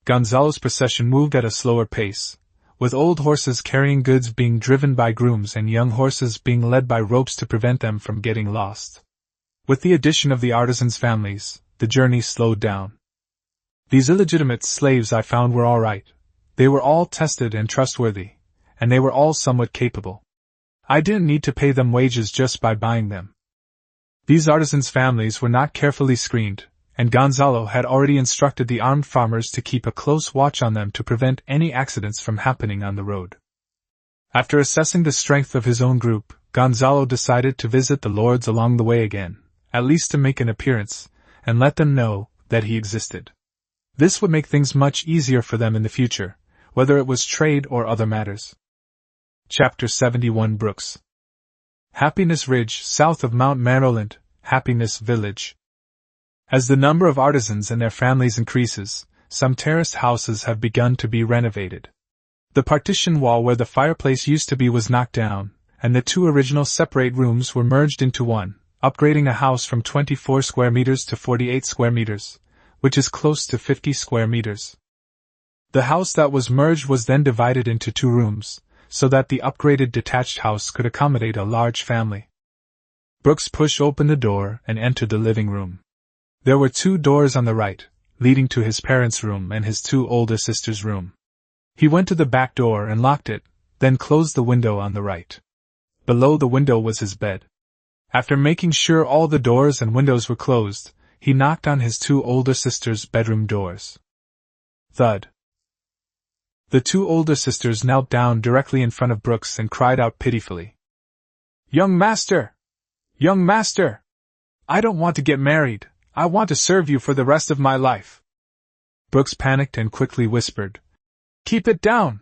Gonzalo's procession moved at a slower pace, with old horses carrying goods being driven by grooms and young horses being led by ropes to prevent them from getting lost. With the addition of the artisans' families, the journey slowed down. These illegitimate slaves I found were all right. They were all tested and trustworthy, and they were all somewhat capable. I didn't need to pay them wages just by buying them. These artisans' families were not carefully screened, and Gonzalo had already instructed the armed farmers to keep a close watch on them to prevent any accidents from happening on the road. After assessing the strength of his own group, Gonzalo decided to visit the lords along the way again, at least to make an appearance, and let them know that he existed. This would make things much easier for them in the future, whether it was trade or other matters. Chapter 71 Brooks. Happiness Ridge, south of Mount Maryland, Happiness Village. As the number of artisans and their families increases, some terraced houses have begun to be renovated. The partition wall where the fireplace used to be was knocked down, and the two original separate rooms were merged into one, upgrading a house from 24 square meters to 48 square meters, which is close to 50 square meters. The house that was merged was then divided into 2 rooms, so that the upgraded detached house could accommodate a large family. Brooks pushed open the door and entered the living room. There were 2 doors on the right, leading to his parents' room and his 2 older sisters' room. He went to the back door and locked it, then closed the window on the right. Below the window was his bed. After making sure all the doors and windows were closed, he knocked on his 2 older sisters' bedroom doors. Thud. The 2 older sisters knelt down directly in front of Brooks and cried out pitifully. "Young master! Young master! I don't want to get married, I want to serve you for the rest of my life." Brooks panicked and quickly whispered, "Keep it down!"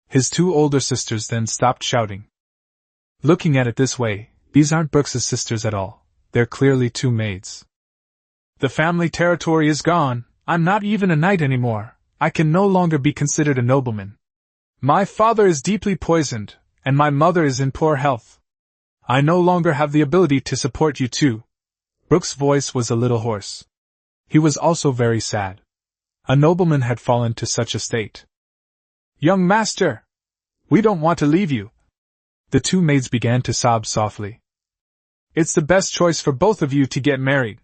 His 2 older sisters then stopped shouting. Looking at it this way, these aren't Brooks's sisters at all, they're clearly 2 maids. "The family territory is gone, I'm not even a knight anymore, I can no longer be considered a nobleman. My father is deeply poisoned, and my mother is in poor health. I no longer have the ability to support you two." Brooks' voice was a little hoarse. He was also very sad. A nobleman had fallen to such a state. "Young master! We don't want to leave you." The 2 maids began to sob softly. "It's the best choice for both of you to get married.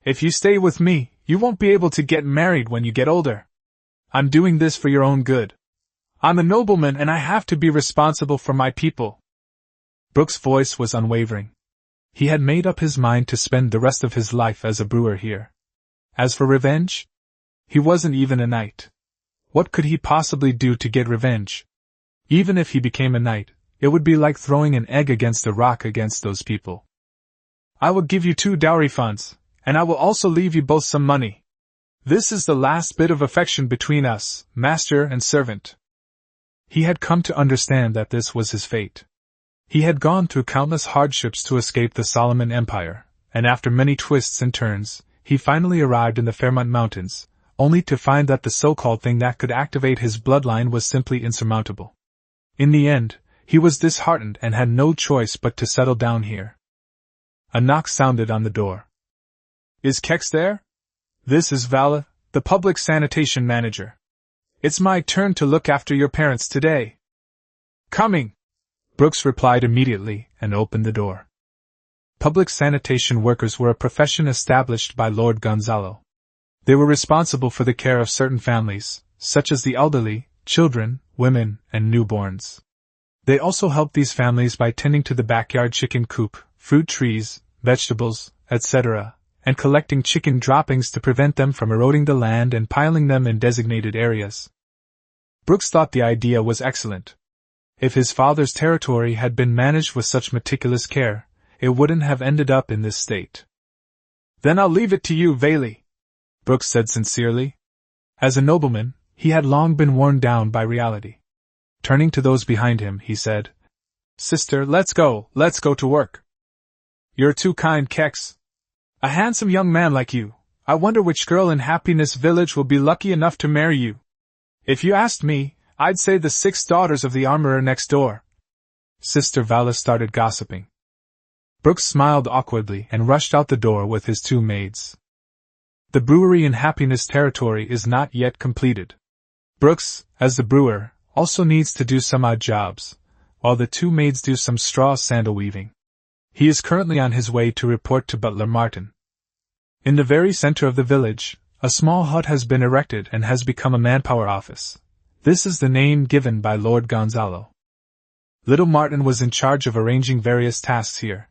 If you stay with me, you won't be able to get married when you get older. I'm doing this for your own good. I'm a nobleman and I have to be responsible for my people." Brooks' voice was unwavering. He had made up his mind to spend the rest of his life as a brewer here. As for revenge, he wasn't even a knight. What could he possibly do to get revenge? Even if he became a knight, it would be like throwing an egg against a rock against those people. I will give you 2 dowry funds, and I will also leave you both some money. This is the last bit of affection between us, master and servant. He had come to understand that this was his fate. He had gone through countless hardships to escape the Solomon Empire, and after many twists and turns, he finally arrived in the Fairmont Mountains, only to find that the so-called thing that could activate his bloodline was simply insurmountable. In the end, he was disheartened and had no choice but to settle down here. A knock sounded on the door. Is Kex there? This is Vala, the public sanitation manager. It's my turn to look after your parents today. Coming! Brooks replied immediately and opened the door. Public sanitation workers were a profession established by Lord Gonzalo. They were responsible for the care of certain families, such as the elderly, children, women, and newborns. They also helped these families by tending to the backyard chicken coop, fruit trees, vegetables, etc., and collecting chicken droppings to prevent them from eroding the land and piling them in designated areas. Brooks thought the idea was excellent. If his father's territory had been managed with such meticulous care, it wouldn't have ended up in this state. Then I'll leave it to you, Vali, Brooks said sincerely. As a nobleman, he had long been worn down by reality. Turning to those behind him, he said, Sister, let's go to work. You're too kind, Kex. A handsome young man like you, I wonder which girl in Happiness Village will be lucky enough to marry you. If you asked me, I'd say the 6 daughters of the armorer next door. Sister Vala started gossiping. Brooks smiled awkwardly and rushed out the door with his 2 maids. The brewery in Happiness territory is not yet completed. Brooks, as the brewer, also needs to do some odd jobs, while the 2 maids do some straw sandal weaving. He is currently on his way to report to Butler Martin. In the very center of the village, a small hut has been erected and has become a manpower office. This is the name given by Lord Gonzalo. Little Martin was in charge of arranging various tasks here.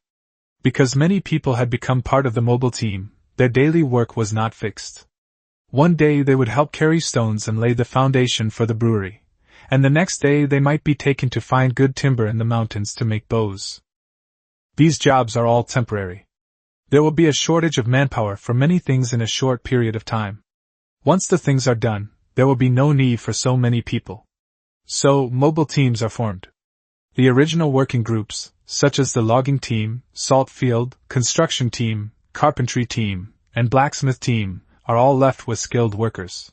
Because many people had become part of the mobile team, their daily work was not fixed. One day they would help carry stones and lay the foundation for the brewery, and the next day they might be taken to find good timber in the mountains to make bows. These jobs are all temporary. There will be a shortage of manpower for many things in a short period of time. Once the things are done, there will be no need for so many people. So, mobile teams are formed. The original working groups, such as the logging team, salt field, construction team, carpentry team, and blacksmith team, are all left with skilled workers.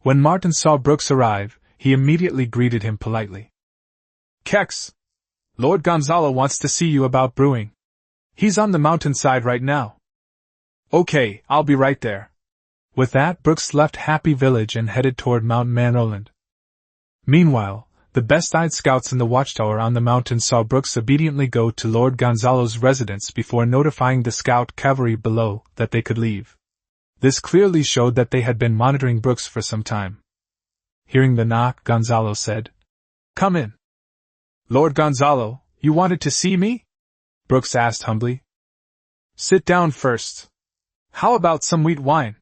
When Martin saw Brooks arrive, he immediately greeted him politely. Kex! Lord Gonzalo wants to see you about brewing. He's on the mountainside right now. Okay, I'll be right there. With that, Brooks left Happy Village and headed toward Mount Manroland. Meanwhile, the best-eyed scouts in the watchtower on the mountain saw Brooks obediently go to Lord Gonzalo's residence before notifying the scout cavalry below that they could leave. This clearly showed that they had been monitoring Brooks for some time. Hearing the knock, Gonzalo said, Come in. Lord Gonzalo, you wanted to see me? Brooks asked humbly. Sit down first. How about some wheat wine?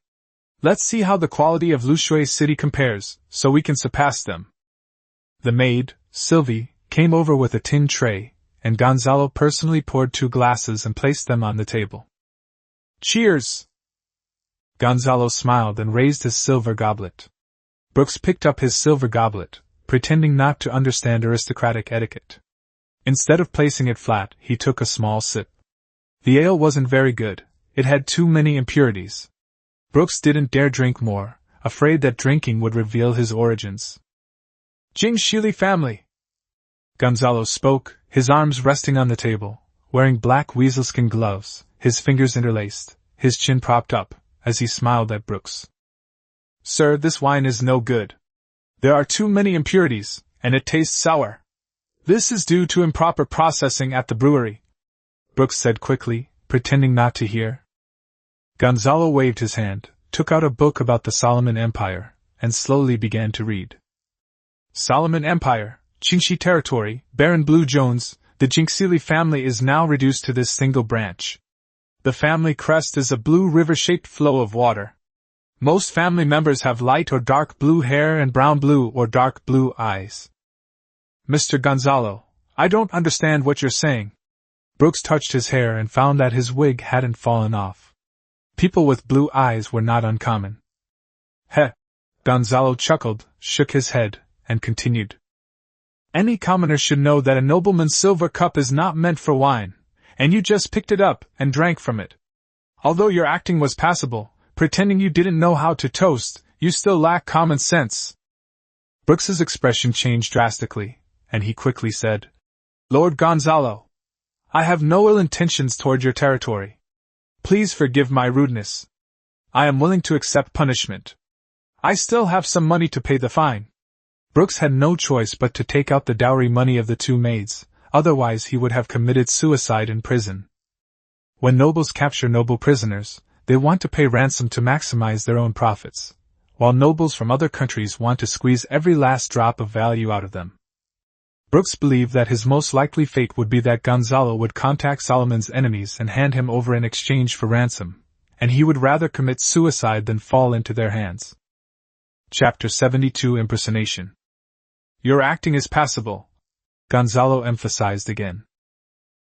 Let's see how the quality of Lushui City compares, so we can surpass them. The maid, Sylvie, came over with a tin tray, and Gonzalo personally poured 2 glasses and placed them on the table. Cheers! Gonzalo smiled and raised his silver goblet. Brooks picked up his silver goblet, pretending not to understand aristocratic etiquette. Instead of placing it flat, he took a small sip. The ale wasn't very good, it had too many impurities. Brooks didn't dare drink more, afraid that drinking would reveal his origins. Jing Shili family! Gonzalo spoke, his arms resting on the table, wearing black weaselskin gloves, his fingers interlaced, his chin propped up, as he smiled at Brooks. Sir, this wine is no good. There are too many impurities, and it tastes sour. This is due to improper processing at the brewery, Brooks said quickly, pretending not to hear. Gonzalo waved his hand, took out a book about the Solomon Empire, and slowly began to read. Solomon Empire, Qingxi Territory, Baron Blue Jones, the Jinxili family is now reduced to this single branch. The family crest is a blue river-shaped flow of water. Most family members have light or dark blue hair and brown blue or dark blue eyes. Mr. Gonzalo, I don't understand what you're saying. Brooks touched his hair and found that his wig hadn't fallen off. People with blue eyes were not uncommon. Heh! Gonzalo chuckled, shook his head, and continued. Any commoner should know that a nobleman's silver cup is not meant for wine, and you just picked it up and drank from it. Although your acting was passable, pretending you didn't know how to toast, you still lack common sense. Brooks's expression changed drastically, and he quickly said, Lord Gonzalo, I have no ill intentions toward your territory. Please forgive my rudeness. I am willing to accept punishment. I still have some money to pay the fine. Brooks had no choice but to take out the dowry money of the two maids, otherwise he would have committed suicide in prison. When nobles capture noble prisoners, they want to pay ransom to maximize their own profits, while nobles from other countries want to squeeze every last drop of value out of them. Brooks believed that his most likely fate would be that Gonzalo would contact Solomon's enemies and hand him over in exchange for ransom, and he would rather commit suicide than fall into their hands. Chapter 72 Impersonation. Your acting is passable, Gonzalo emphasized again.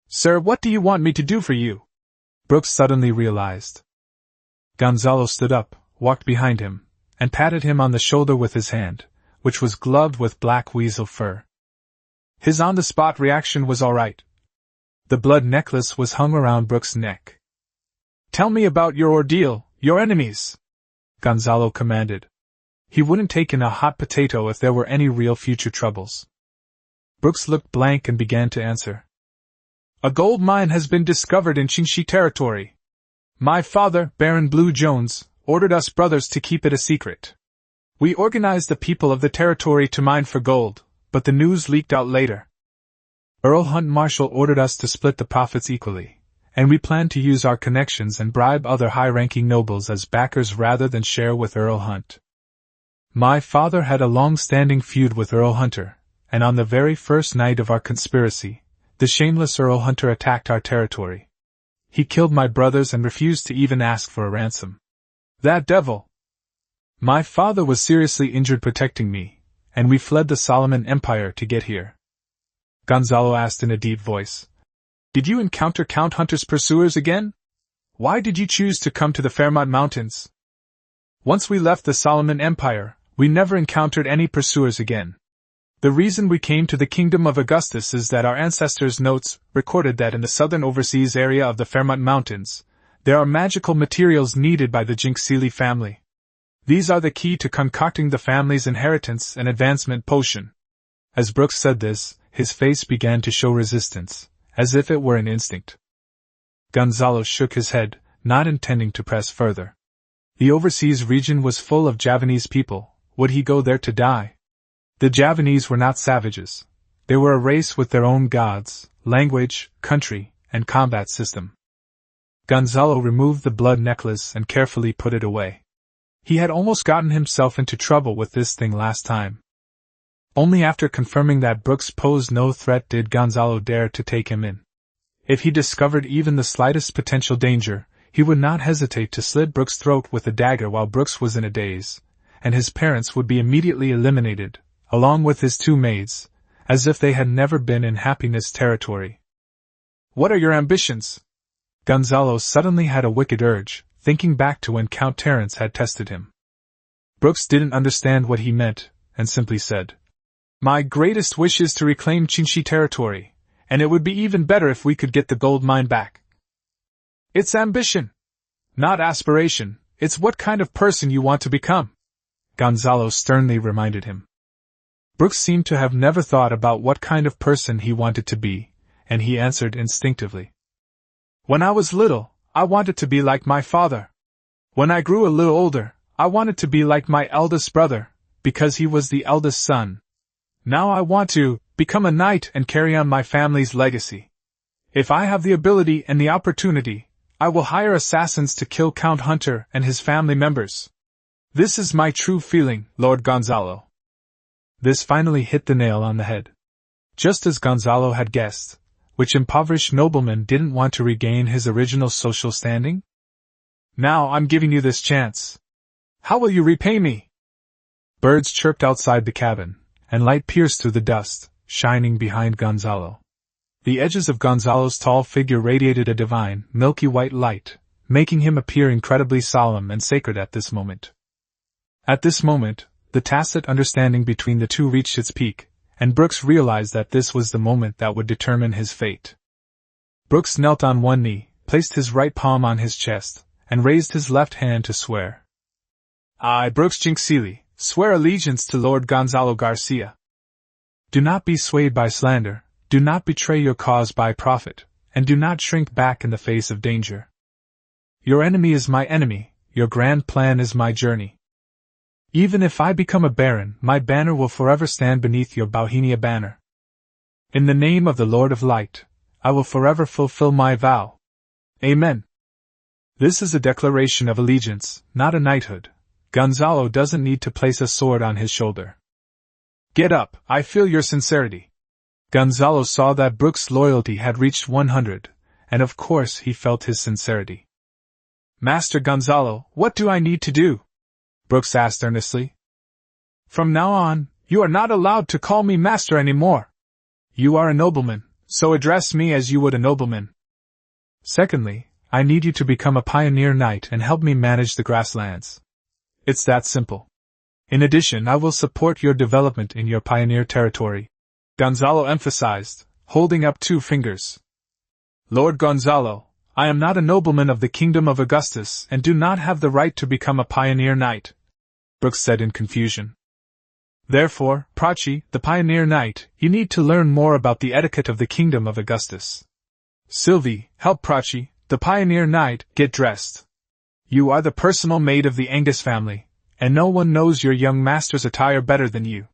Sir, what do you want me to do for you? Brooks suddenly realized. Gonzalo stood up, walked behind him, and patted him on the shoulder with his hand, which was gloved with black weasel fur. His on-the-spot reaction was all right. The blood necklace was hung around Brooks' neck. Tell me about your ordeal, your enemies, Gonzalo commanded. He wouldn't take in a hot potato if there were any real future troubles. Brooks looked blank and began to answer. A gold mine has been discovered in Qingxi territory. My father, Baron Blue Jones, ordered us brothers to keep it a secret. We organized the people of the territory to mine for gold, but the news leaked out later. Earl Hunt Marshal ordered us to split the profits equally, and we planned to use our connections and bribe other high-ranking nobles as backers rather than share with Earl Hunt. My father had a long-standing feud with Earl Hunter, and on the very first night of our conspiracy, the shameless Earl Hunter attacked our territory. He killed my brothers and refused to even ask for a ransom. That devil! My father was seriously injured protecting me, and we fled the Solomon Empire to get here. Gonzalo asked in a deep voice. Did you encounter Count Hunter's pursuers again? Why did you choose to come to the Fairmont Mountains? Once we left the Solomon Empire, we never encountered any pursuers again. The reason we came to the Kingdom of Augustus is that our ancestors' notes recorded that in the southern overseas area of the Fairmont Mountains, there are magical materials needed by the Jinxili family. These are the key to concocting the family's inheritance and advancement potion. As Brooks said this, his face began to show resistance, as if it were an instinct. Gonzalo shook his head, not intending to press further. The overseas region was full of Javanese people. Would he go there to die? The Javanese were not savages. They were a race with their own gods, language, country, and combat system. Gonzalo removed the blood necklace and carefully put it away. He had almost gotten himself into trouble with this thing last time. Only after confirming that Brooks posed no threat did Gonzalo dare to take him in. If he discovered even the slightest potential danger, he would not hesitate to slit Brooks' throat with a dagger while Brooks was in a daze, and his parents would be immediately eliminated, along with his two maids, as if they had never been in happiness territory. What are your ambitions? Gonzalo suddenly had a wicked urge, thinking back to when Count Terence had tested him. Brooks didn't understand what he meant, and simply said, My greatest wish is to reclaim Qingxi territory, and it would be even better if we could get the gold mine back. It's ambition, not aspiration, it's what kind of person you want to become, Gonzalo sternly reminded him. Brooks seemed to have never thought about what kind of person he wanted to be, and he answered instinctively. When I was little, I wanted to be like my father. When I grew a little older, I wanted to be like my eldest brother, because he was the eldest son. Now I want to become a knight and carry on my family's legacy. If I have the ability and the opportunity, I will hire assassins to kill Count Hunter and his family members. This is my true feeling, Lord Gonzalo. This finally hit the nail on the head. Just as Gonzalo had guessed, which impoverished nobleman didn't want to regain his original social standing? Now I'm giving you this chance. How will you repay me? Birds chirped outside the cabin, and light pierced through the dust, shining behind Gonzalo. The edges of Gonzalo's tall figure radiated a divine, milky white light, making him appear incredibly solemn and sacred at this moment. At this moment, the tacit understanding between the two reached its peak, and Brooks realized that this was the moment that would determine his fate. Brooks knelt on one knee, placed his right palm on his chest, and raised his left hand to swear. I, Brooks Jinxili, swear allegiance to Lord Gonzalo Garcia. Do not be swayed by slander, do not betray your cause by profit, and do not shrink back in the face of danger. Your enemy is my enemy, your grand plan is my journey. Even if I become a baron, my banner will forever stand beneath your Bohemia banner. In the name of the Lord of Light, I will forever fulfill my vow. Amen. This is a declaration of allegiance, not a knighthood. Gonzalo doesn't need to place a sword on his shoulder. Get up, I feel your sincerity. Gonzalo saw that Brooks' loyalty had reached 100, and of course he felt his sincerity. Master Gonzalo, what do I need to do? Brooks asked earnestly. From now on, you are not allowed to call me master anymore. You are a nobleman, so address me as you would a nobleman. Secondly, I need you to become a pioneer knight and help me manage the grasslands. It's that simple. In addition, I will support your development in your pioneer territory, Gonzalo emphasized, holding up 2 fingers. Lord Gonzalo, I am not a nobleman of the Kingdom of Augustus and do not have the right to become a pioneer knight, Brooks said in confusion. Therefore, Prachi, the pioneer knight, you need to learn more about the etiquette of the Kingdom of Augustus. Sylvie, help Prachi, the pioneer knight, get dressed. You are the personal maid of the Angus family, and no one knows your young master's attire better than you.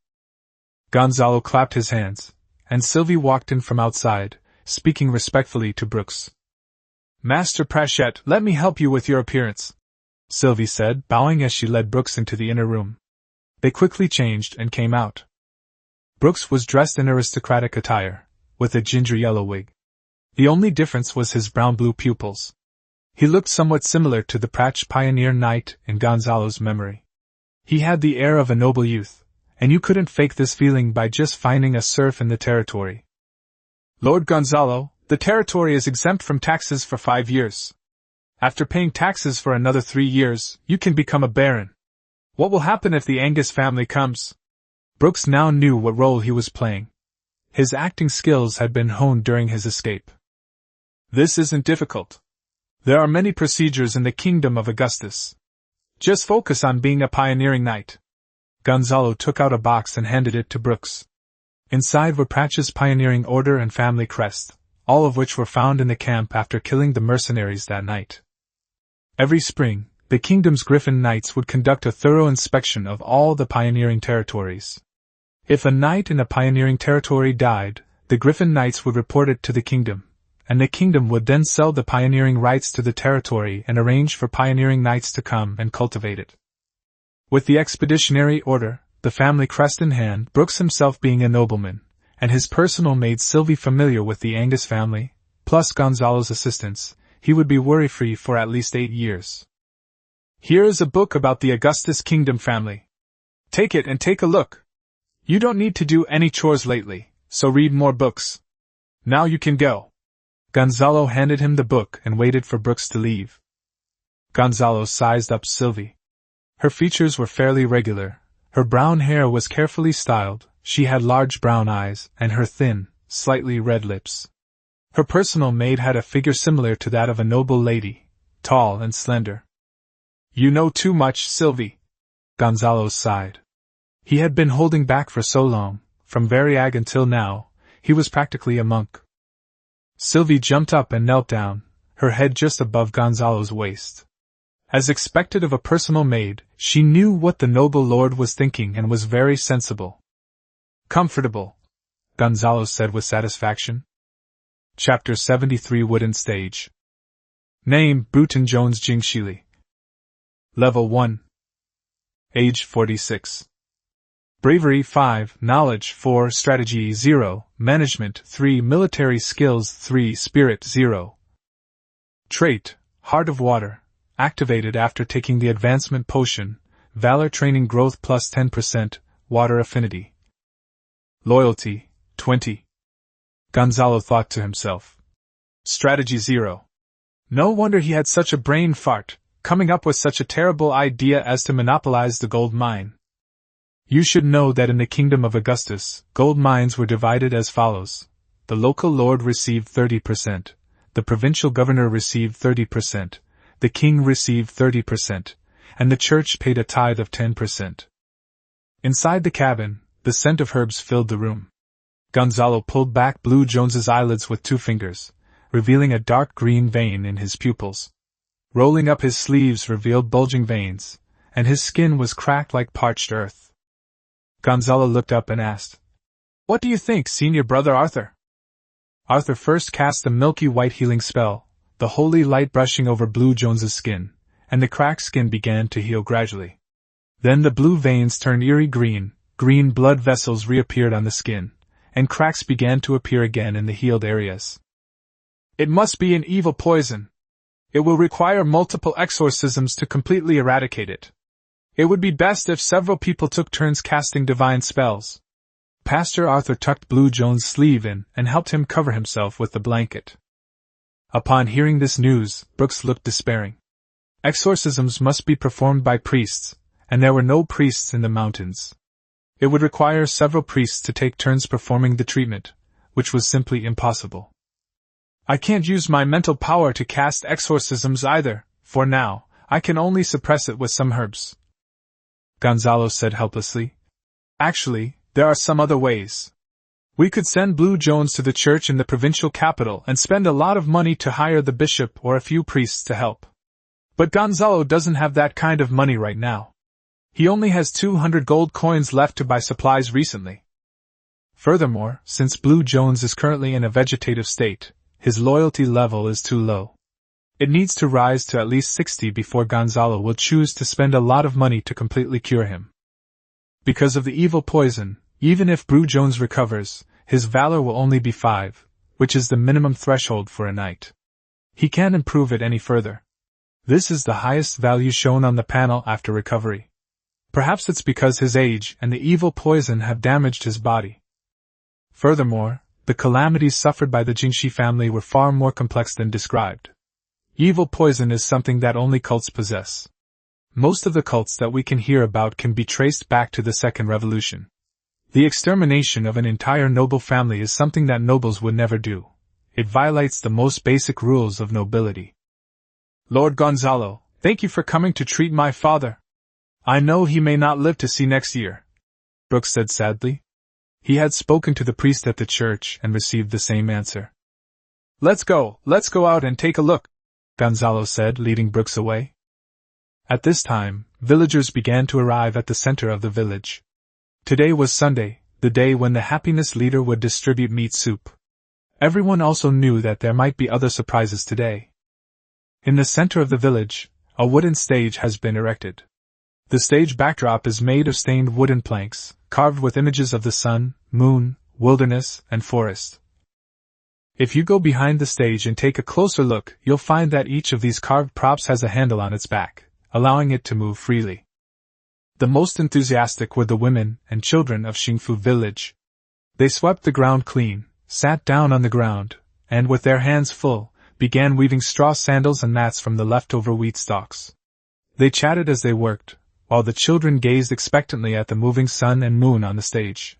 Gonzalo clapped his hands, and Sylvie walked in from outside, speaking respectfully to Brooks. Master Prachette, let me help you with your appearance, Sylvie said, bowing as she led Brooks into the inner room. They quickly changed and came out. Brooks was dressed in aristocratic attire, with a ginger-yellow wig. The only difference was his brown-blue pupils. He looked somewhat similar to the Pratch pioneer knight in Gonzalo's memory. He had the air of a noble youth, and you couldn't fake this feeling by just finding a serf in the territory. Lord Gonzalo, the territory is exempt from taxes for 5 years. After paying taxes for another 3 years, you can become a baron. What will happen if the Angus family comes? Brooks now knew what role he was playing. His acting skills had been honed during his escape. This isn't difficult. There are many procedures in the Kingdom of Augustus. Just focus on being a pioneering knight. Gonzalo took out a box and handed it to Brooks. Inside were Pratch's pioneering order and family crest, all of which were found in the camp after killing the mercenaries that night. Every spring, the kingdom's Griffin Knights would conduct a thorough inspection of all the pioneering territories. If a knight in a pioneering territory died, the Griffin Knights would report it to the kingdom, and the kingdom would then sell the pioneering rights to the territory and arrange for pioneering knights to come and cultivate it. With the expeditionary order, the family crest in hand, Brooks himself being a nobleman, and his personal maid Sylvie familiar with the Angus family, plus Gonzalo's assistance, he would be worry-free for at least 8 years. Here is a book about the Augustus Kingdom family. Take it and take a look. You don't need to do any chores lately, so read more books. Now you can go. Gonzalo handed him the book and waited for Brooks to leave. Gonzalo sized up Sylvie. Her features were fairly regular, her brown hair was carefully styled, she had large brown eyes, and her thin, slightly red lips. Her personal maid had a figure similar to that of a noble lady, tall and slender. You know too much, Sylvie. Gonzalo sighed. He had been holding back for so long, from Variag until now, he was practically a monk. Sylvie jumped up and knelt down, her head just above Gonzalo's waist. As expected of a personal maid, she knew what the noble lord was thinking and was very sensible. Comfortable, Gonzalo said with satisfaction. Chapter 73 Wooden Stage. Name, Bruton Jones Jingshili. Level 1. Age 46. Bravery 5, Knowledge 4, Strategy 0, Management 3, Military Skills 3, Spirit 0. Trait, Heart of Water, activated after taking the advancement potion, Valor training growth plus 10%, water affinity. Loyalty, 20. Gonzalo thought to himself. Strategy 0. No wonder he had such a brain fart, coming up with such a terrible idea as to monopolize the gold mine. You should know that in the Kingdom of Augustus, gold mines were divided as follows. The local lord received 30%, the provincial governor received 30%, the king received 30%, and the church paid a tithe of 10%. Inside the cabin, the scent of herbs filled the room. Gonzalo pulled back Blue Jones's eyelids with 2 fingers, revealing a dark green vein in his pupils. Rolling up his sleeves revealed bulging veins, and his skin was cracked like parched earth. Gonzalo looked up and asked, "What do you think, Senior Brother Arthur?" Arthur first cast a milky white healing spell, the holy light brushing over Blue Jones's skin, and the cracked skin began to heal gradually. Then the blue veins turned eerie green, green blood vessels reappeared on the skin, and cracks began to appear again in the healed areas. "It must be an evil poison. It will require multiple exorcisms to completely eradicate it. It would be best if several people took turns casting divine spells." Pastor Arthur tucked Blue Jones' sleeve in and helped him cover himself with the blanket. Upon hearing this news, Brooks looked despairing. Exorcisms must be performed by priests, and there were no priests in the mountains. It would require several priests to take turns performing the treatment, which was simply impossible. "I can't use my mental power to cast exorcisms either, for now, I can only suppress it with some herbs," Gonzalo said helplessly. "Actually, there are some other ways. We could send Blue Jones to the church in the provincial capital and spend a lot of money to hire the bishop or a few priests to help. But Gonzalo doesn't have that kind of money right now. He only has 200 gold coins left to buy supplies recently. Furthermore, since Blue Jones is currently in a vegetative state, his loyalty level is too low. It needs to rise to at least 60 before Gonzalo will choose to spend a lot of money to completely cure him. Because of the evil poison, even if Blue Jones recovers, his valor will only be 5, which is the minimum threshold for a knight. He can't improve it any further. This is the highest value shown on the panel after recovery. Perhaps it's because his age and the evil poison have damaged his body. Furthermore, the calamities suffered by the Jingxi family were far more complex than described. Evil poison is something that only cults possess. Most of the cults that we can hear about can be traced back to the Second Revolution. The extermination of an entire noble family is something that nobles would never do. It violates the most basic rules of nobility. "Lord Gonzalo, thank you for coming to treat my father. I know he may not live to see next year," Brooks said sadly. He had spoken to the priest at the church and received the same answer. Let's go out and take a look," Gonzalo said, leading Brooks away. At this time, villagers began to arrive at the center of the village. Today was Sunday, the day when the happiness leader would distribute meat soup. Everyone also knew that there might be other surprises today. In the center of the village, a wooden stage has been erected. The stage backdrop is made of stained wooden planks, carved with images of the sun, moon, wilderness, and forest. If you go behind the stage and take a closer look, you'll find that each of these carved props has a handle on its back, allowing it to move freely. The most enthusiastic were the women and children of Xingfu village. They swept the ground clean, sat down on the ground, and with their hands full, began weaving straw sandals and mats from the leftover wheat stalks. They chatted as they worked, while the children gazed expectantly at the moving sun and moon on the stage.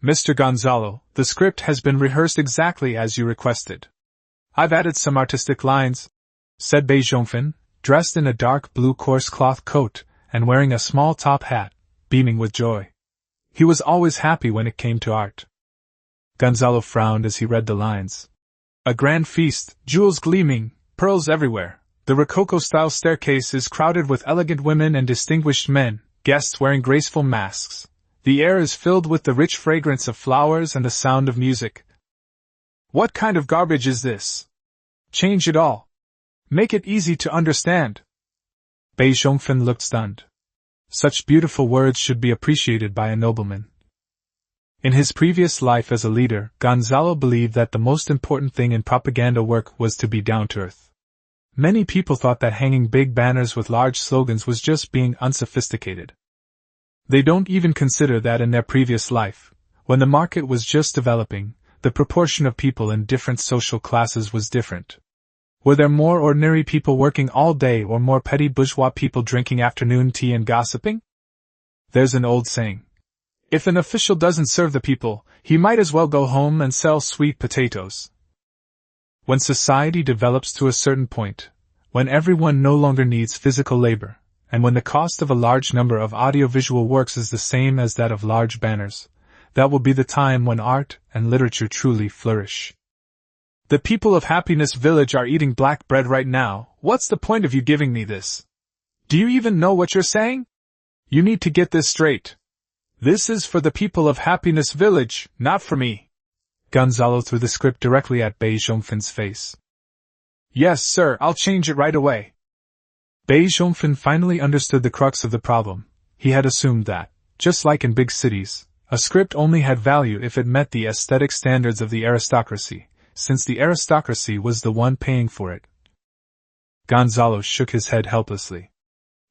"Mr. Gonzalo, the script has been rehearsed exactly as you requested. I've added some artistic lines," said Bei Zhongfen, dressed in a dark blue coarse cloth coat and wearing a small top hat, beaming with joy. He was always happy when it came to art. Gonzalo frowned as he read the lines. "A grand feast, jewels gleaming, pearls everywhere. The Rococo-style staircase is crowded with elegant women and distinguished men, guests wearing graceful masks. The air is filled with the rich fragrance of flowers and the sound of music. What kind of garbage is this? Change it all. Make it easy to understand." Bei Zhongfen looked stunned. Such beautiful words should be appreciated by a nobleman. In his previous life as a leader, Gonzalo believed that the most important thing in propaganda work was to be down to earth. Many people thought that hanging big banners with large slogans was just being unsophisticated. They don't even consider that in their previous life, when the market was just developing, the proportion of people in different social classes was different. Were there more ordinary people working all day or more petty bourgeois people drinking afternoon tea and gossiping? There's an old saying. If an official doesn't serve the people, he might as well go home and sell sweet potatoes. When society develops to a certain point, when everyone no longer needs physical labor, and when the cost of a large number of audiovisual works is the same as that of large banners, that will be the time when art and literature truly flourish. The people of Happiness Village are eating black bread right now. What's the point of you giving me this? Do you even know what you're saying? You need to get this straight. This is for the people of Happiness Village, not for me. Gonzalo threw the script directly at Bei Zhongfen's face. Yes, sir, I'll change it right away. Bei Zhongfen finally understood the crux of the problem. He had assumed that, just like in big cities, a script only had value if it met the aesthetic standards of the aristocracy, since the aristocracy was the one paying for it. Gonzalo shook his head helplessly.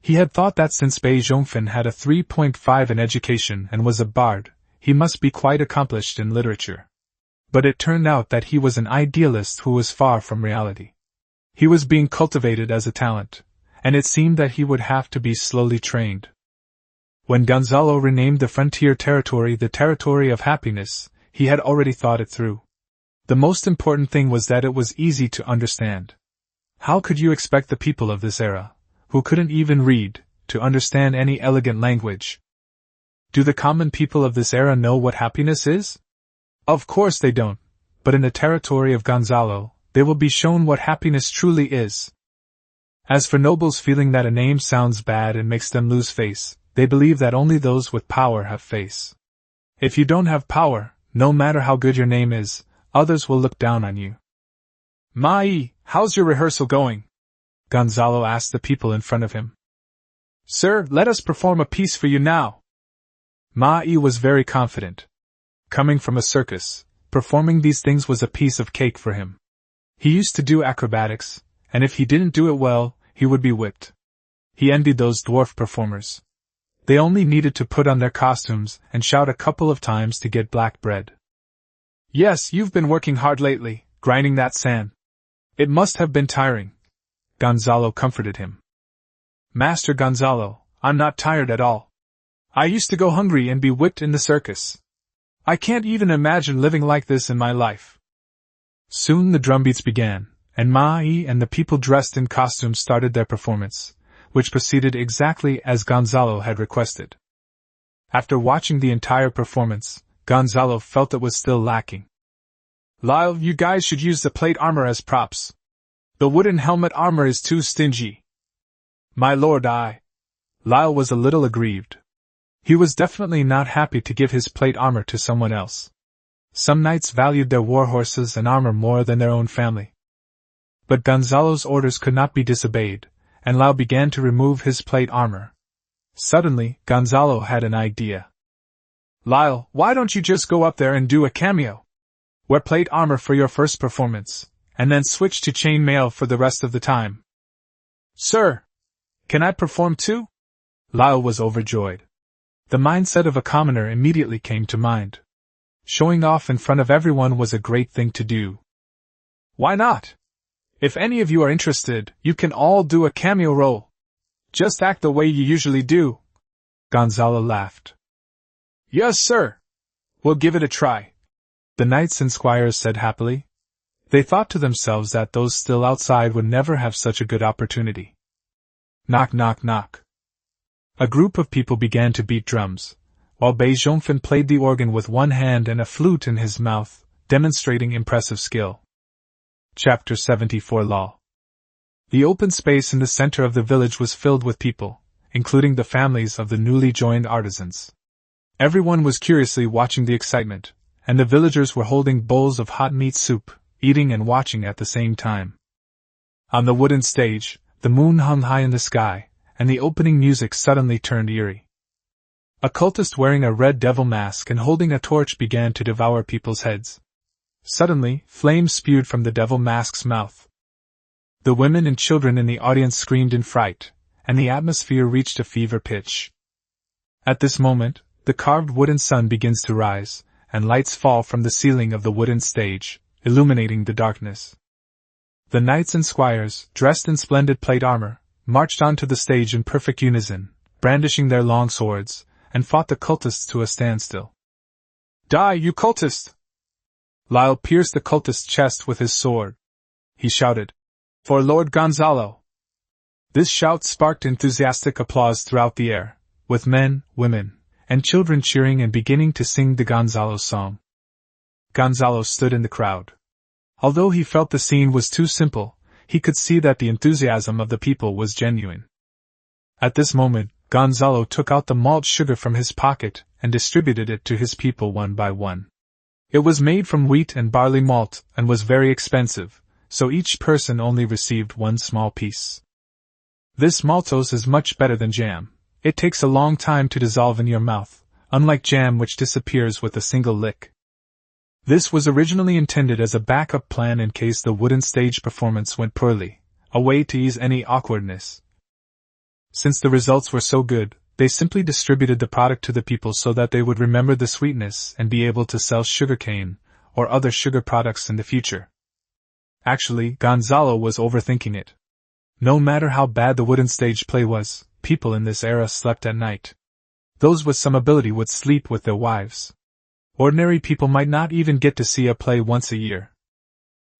He had thought that since Bei Zhongfen had a 3.5 in education and was a bard, he must be quite accomplished in literature. But it turned out that he was an idealist who was far from reality. He was being cultivated as a talent, and it seemed that he would have to be slowly trained. When Gonzalo renamed the frontier territory the Territory of Happiness, he had already thought it through. The most important thing was that it was easy to understand. How could you expect the people of this era, who couldn't even read, to understand any elegant language? Do the common people of this era know what happiness is? Of course they don't, but in the territory of Gonzalo, they will be shown what happiness truly is. As for nobles feeling that a name sounds bad and makes them lose face, they believe that only those with power have face. If you don't have power, no matter how good your name is, others will look down on you. Mai, how's your rehearsal going? Gonzalo asked the people in front of him. Sir, let us perform a piece for you now. Mai was very confident. Coming from a circus, performing these things was a piece of cake for him. He used to do acrobatics, and if he didn't do it well, he would be whipped. He envied those dwarf performers. They only needed to put on their costumes and shout a couple of times to get black bread. Yes, you've been working hard lately, grinding that sand. It must have been tiring. Gonzalo comforted him. Master Gonzalo, I'm not tired at all. I used to go hungry and be whipped in the circus. I can't even imagine living like this in my life. Soon the drumbeats began, and Mai and the people dressed in costumes started their performance, which proceeded exactly as Gonzalo had requested. After watching the entire performance, Gonzalo felt it was still lacking. Lyle, you guys should use the plate armor as props. The wooden helmet armor is too stingy. My lord, Lyle was a little aggrieved. He was definitely not happy to give his plate armor to someone else. Some knights valued their war horses and armor more than their own family. But Gonzalo's orders could not be disobeyed, and Lyle began to remove his plate armor. Suddenly, Gonzalo had an idea. Lyle, why don't you just go up there and do a cameo? Wear plate armor for your first performance, and then switch to chain mail for the rest of the time. Sir, can I perform too? Lyle was overjoyed. The mindset of a commoner immediately came to mind. Showing off in front of everyone was a great thing to do. Why not? If any of you are interested, you can all do a cameo role. Just act the way you usually do. Gonzalo laughed. Yes, sir. We'll give it a try. The knights and squires said happily. They thought to themselves that those still outside would never have such a good opportunity. Knock, knock, knock. A group of people began to beat drums, while Bei Zhongfen played the organ with one hand and a flute in his mouth, demonstrating impressive skill. Chapter 74 Law. The open space in the center of the village was filled with people, including the families of the newly joined artisans. Everyone was curiously watching the excitement, and the villagers were holding bowls of hot meat soup, eating and watching at the same time. On the wooden stage, the moon hung high in the sky, and the opening music suddenly turned eerie. A cultist wearing a red devil mask and holding a torch began to devour people's heads. Suddenly, flames spewed from the devil mask's mouth. The women and children in the audience screamed in fright, and the atmosphere reached a fever pitch. At this moment, the carved wooden sun begins to rise, and lights fall from the ceiling of the wooden stage, illuminating the darkness. The knights and squires, dressed in splendid plate armor, marched onto the stage in perfect unison, brandishing their long swords, and fought the cultists to a standstill. "Die, you cultist!" Lyle pierced the cultist's chest with his sword. He shouted, "For Lord Gonzalo!" This shout sparked enthusiastic applause throughout the air, with men, women, and children cheering and beginning to sing the Gonzalo song. Gonzalo stood in the crowd. Although he felt the scene was too simple, he could see that the enthusiasm of the people was genuine. At this moment, Gonzalo took out the malt sugar from his pocket and distributed it to his people one by one. It was made from wheat and barley malt and was very expensive, so each person only received one small piece. This maltose is much better than jam. It takes a long time to dissolve in your mouth, unlike jam which disappears with a single lick. This was originally intended as a backup plan in case the wooden stage performance went poorly, a way to ease any awkwardness. Since the results were so good, they simply distributed the product to the people so that they would remember the sweetness and be able to sell sugarcane or other sugar products in the future. Actually, Gonzalo was overthinking it. No matter how bad the wooden stage play was, people in this era slept at night. Those with some ability would sleep with their wives. Ordinary people might not even get to see a play once a year.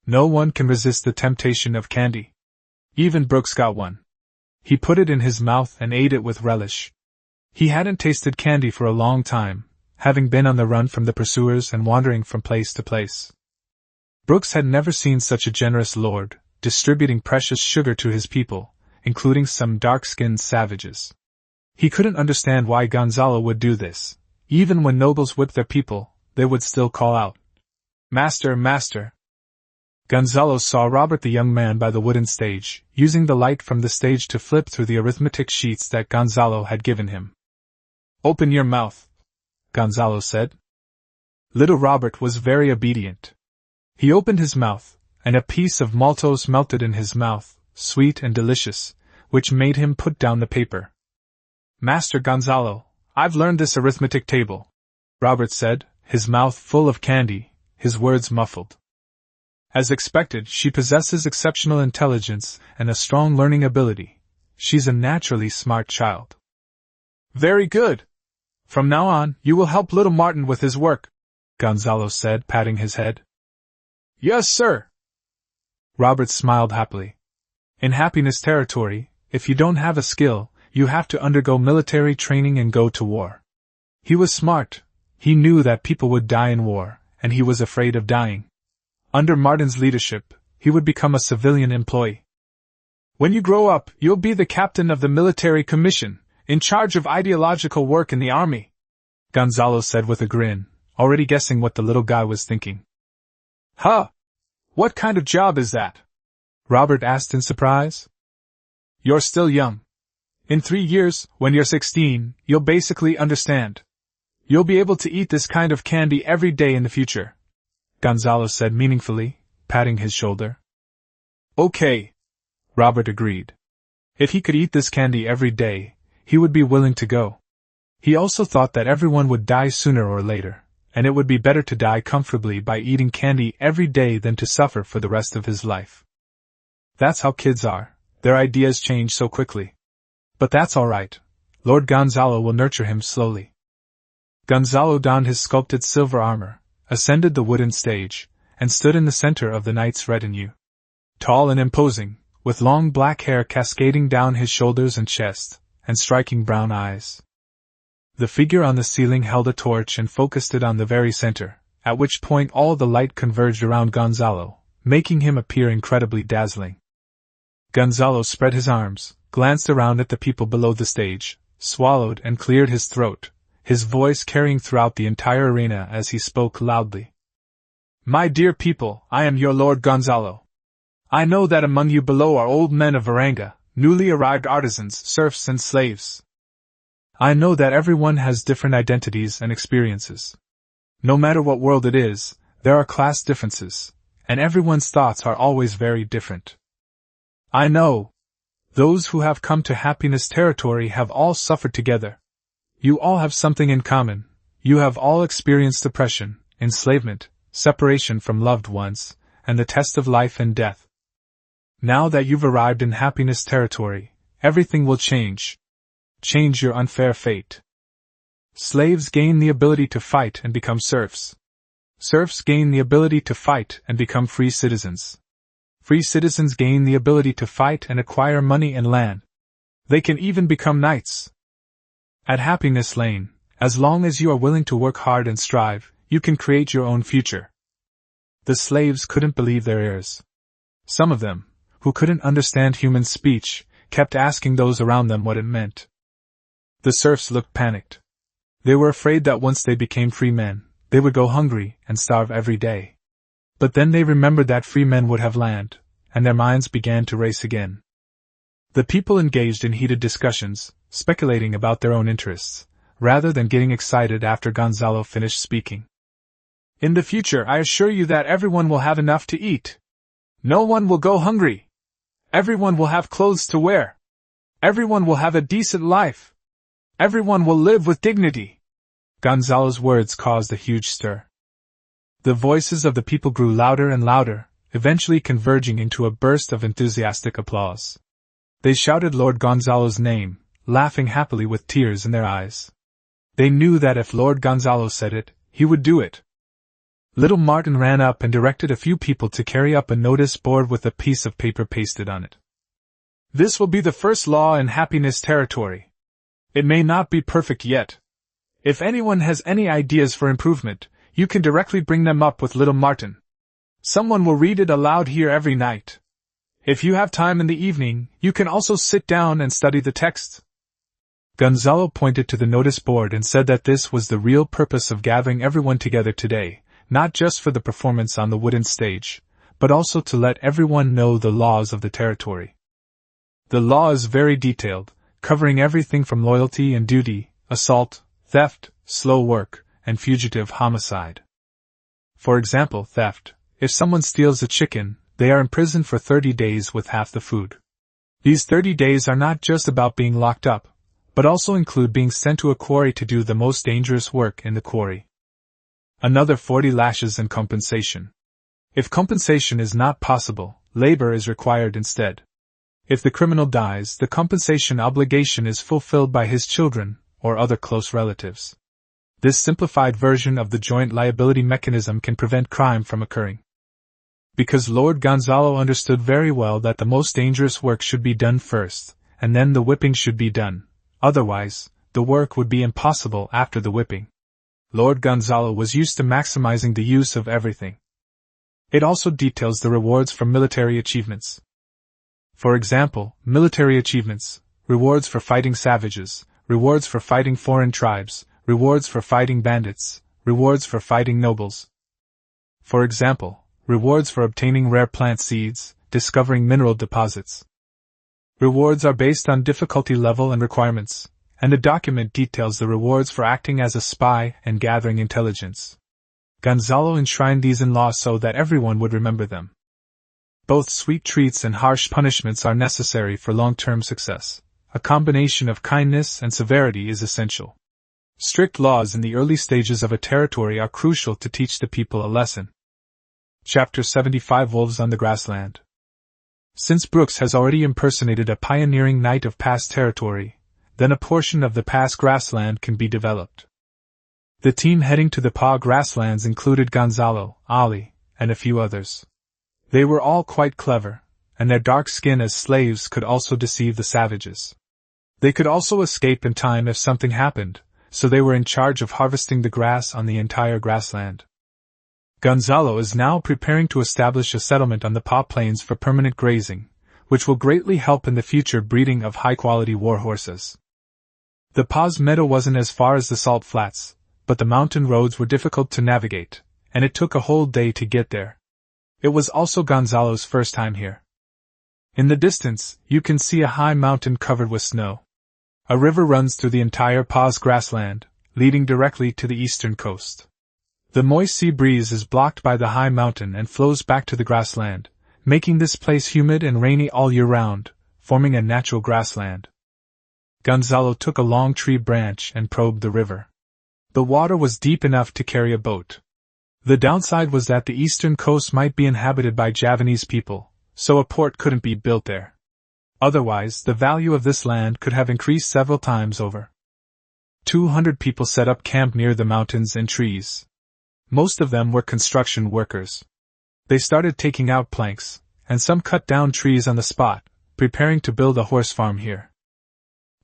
No one can resist the temptation of candy. Even Brooks got one. He put it in his mouth and ate it with relish. He hadn't tasted candy for a long time, having been on the run from the pursuers and wandering from place to place. Brooks had never seen such a generous lord, distributing precious sugar to his people, including some dark-skinned savages. He couldn't understand why Gonzalo would do this. Even when nobles whipped their people, they would still call out, "Master, master!" Gonzalo saw Robert the young man by the wooden stage, using the light from the stage to flip through the arithmetic sheets that Gonzalo had given him. "Open your mouth," Gonzalo said. Little Robert was very obedient. He opened his mouth, and a piece of maltose melted in his mouth, sweet and delicious, which made him put down the paper. "Master Gonzalo, I've learned this arithmetic table," Robert said, his mouth full of candy, his words muffled. As expected, she possesses exceptional intelligence and a strong learning ability. She's a naturally smart child. "Very good. From now on, you will help little Martin with his work," Gonzalo said, patting his head. "Yes, sir." Robert smiled happily. In happiness territory, if you don't have a skill, you have to undergo military training and go to war. He was smart. He knew that people would die in war, and he was afraid of dying. Under Martin's leadership, he would become a civilian employee. "When you grow up, you'll be the captain of the military commission, in charge of ideological work in the army," Gonzalo said with a grin, already guessing what the little guy was thinking. "Huh? What kind of job is that?" Robert asked in surprise. "You're still young. In 3 years, when you're 16, you'll basically understand. You'll be able to eat this kind of candy every day in the future," Gonzalo said meaningfully, patting his shoulder. "Okay," Robert agreed. If he could eat this candy every day, he would be willing to go. He also thought that everyone would die sooner or later, and it would be better to die comfortably by eating candy every day than to suffer for the rest of his life. That's how kids are, their ideas change so quickly. But that's all right. Lord Gonzalo will nurture him slowly. Gonzalo donned his sculpted silver armor, ascended the wooden stage, and stood in the center of the knight's retinue. Tall and imposing, with long black hair cascading down his shoulders and chest, and striking brown eyes. The figure on the ceiling held a torch and focused it on the very center, at which point all the light converged around Gonzalo, making him appear incredibly dazzling. Gonzalo spread his arms, glanced around at the people below the stage, swallowed and cleared his throat, his voice carrying throughout the entire arena as he spoke loudly. "My dear people, I am your Lord Gonzalo. I know that among you below are old men of Varanga, newly arrived artisans, serfs and slaves. I know that everyone has different identities and experiences. No matter what world it is, there are class differences, and everyone's thoughts are always very different. I know. Those who have come to happiness territory have all suffered together. You all have something in common. You have all experienced oppression, enslavement, separation from loved ones, and the test of life and death. Now that you've arrived in happiness territory, everything will change. Change your unfair fate. Slaves gain the ability to fight and become serfs. Serfs gain the ability to fight and become free citizens. Free citizens gain the ability to fight and acquire money and land. They can even become knights. At Happiness Lane, as long as you are willing to work hard and strive, you can create your own future. The slaves couldn't believe their ears. Some of them, who couldn't understand human speech, kept asking those around them what it meant. The serfs looked panicked. They were afraid that once they became free men, they would go hungry and starve every day. But then they remembered that free men would have land, and their minds began to race again. The people engaged in heated discussions, speculating about their own interests, rather than getting excited after Gonzalo finished speaking. In the future, I assure you that everyone will have enough to eat. No one will go hungry. Everyone will have clothes to wear. Everyone will have a decent life. Everyone will live with dignity. Gonzalo's words caused a huge stir. The voices of the people grew louder and louder, eventually converging into a burst of enthusiastic applause. They shouted Lord Gonzalo's name, laughing happily with tears in their eyes. They knew that if Lord Gonzalo said it, he would do it. Little Martin ran up and directed a few people to carry up a notice board with a piece of paper pasted on it. This will be the first law in happiness territory. It may not be perfect yet. If anyone has any ideas for improvement, you can directly bring them up with little Martin. Someone will read it aloud here every night. If you have time in the evening, you can also sit down and study the text. Gonzalo pointed to the notice board and said that this was the real purpose of gathering everyone together today, not just for the performance on the wooden stage, but also to let everyone know the laws of the territory. The law is very detailed, covering everything from loyalty and duty, assault, theft, slow work, and fugitive homicide. For example, theft. If someone steals a chicken, they are imprisoned for 30 days with half the food. These 30 days are not just about being locked up, but also include being sent to a quarry to do the most dangerous work in the quarry. Another 40 lashes and compensation. If compensation is not possible, labor is required instead. If the criminal dies, the compensation obligation is fulfilled by his children or other close relatives. This simplified version of the joint liability mechanism can prevent crime from occurring. Because Lord Gonzalo understood very well that the most dangerous work should be done first, and then the whipping should be done, otherwise, the work would be impossible after the whipping. Lord Gonzalo was used to maximizing the use of everything. It also details the rewards for military achievements. For example, military achievements, rewards for fighting savages, rewards for fighting foreign tribes, rewards for fighting bandits, rewards for fighting nobles. For example, rewards for obtaining rare plant seeds, discovering mineral deposits. Rewards are based on difficulty level and requirements, and the document details the rewards for acting as a spy and gathering intelligence. Gonzalo enshrined these in law so that everyone would remember them. Both sweet treats and harsh punishments are necessary for long-term success. A combination of kindness and severity is essential. Strict laws in the early stages of a territory are crucial to teach the people a lesson. Chapter 75 Wolves on the Grassland. Since Brooks has already impersonated a pioneering knight of past territory, then a portion of the past grassland can be developed. The team heading to the PA grasslands included Gonzalo, Ali, and a few others. They were all quite clever, and their dark skin as slaves could also deceive the savages. They could also escape in time if something happened, so they were in charge of harvesting the grass on the entire grassland. Gonzalo is now preparing to establish a settlement on the PA plains for permanent grazing, which will greatly help in the future breeding of high-quality war horses. The PA's meadow wasn't as far as the salt flats, but the mountain roads were difficult to navigate, and it took a whole day to get there. It was also Gonzalo's first time here. In the distance, you can see a high mountain covered with snow. A river runs through the entire PA's grassland, leading directly to the eastern coast. The moist sea breeze is blocked by the high mountain and flows back to the grassland, making this place humid and rainy all year round, forming a natural grassland. Gonzalo took a long tree branch and probed the river. The water was deep enough to carry a boat. The downside was that the eastern coast might be inhabited by Javanese people, so a port couldn't be built there. Otherwise, the value of this land could have increased several times over. 200 people set up camp near the mountains and trees. Most of them were construction workers. They started taking out planks, and some cut down trees on the spot, preparing to build a horse farm here.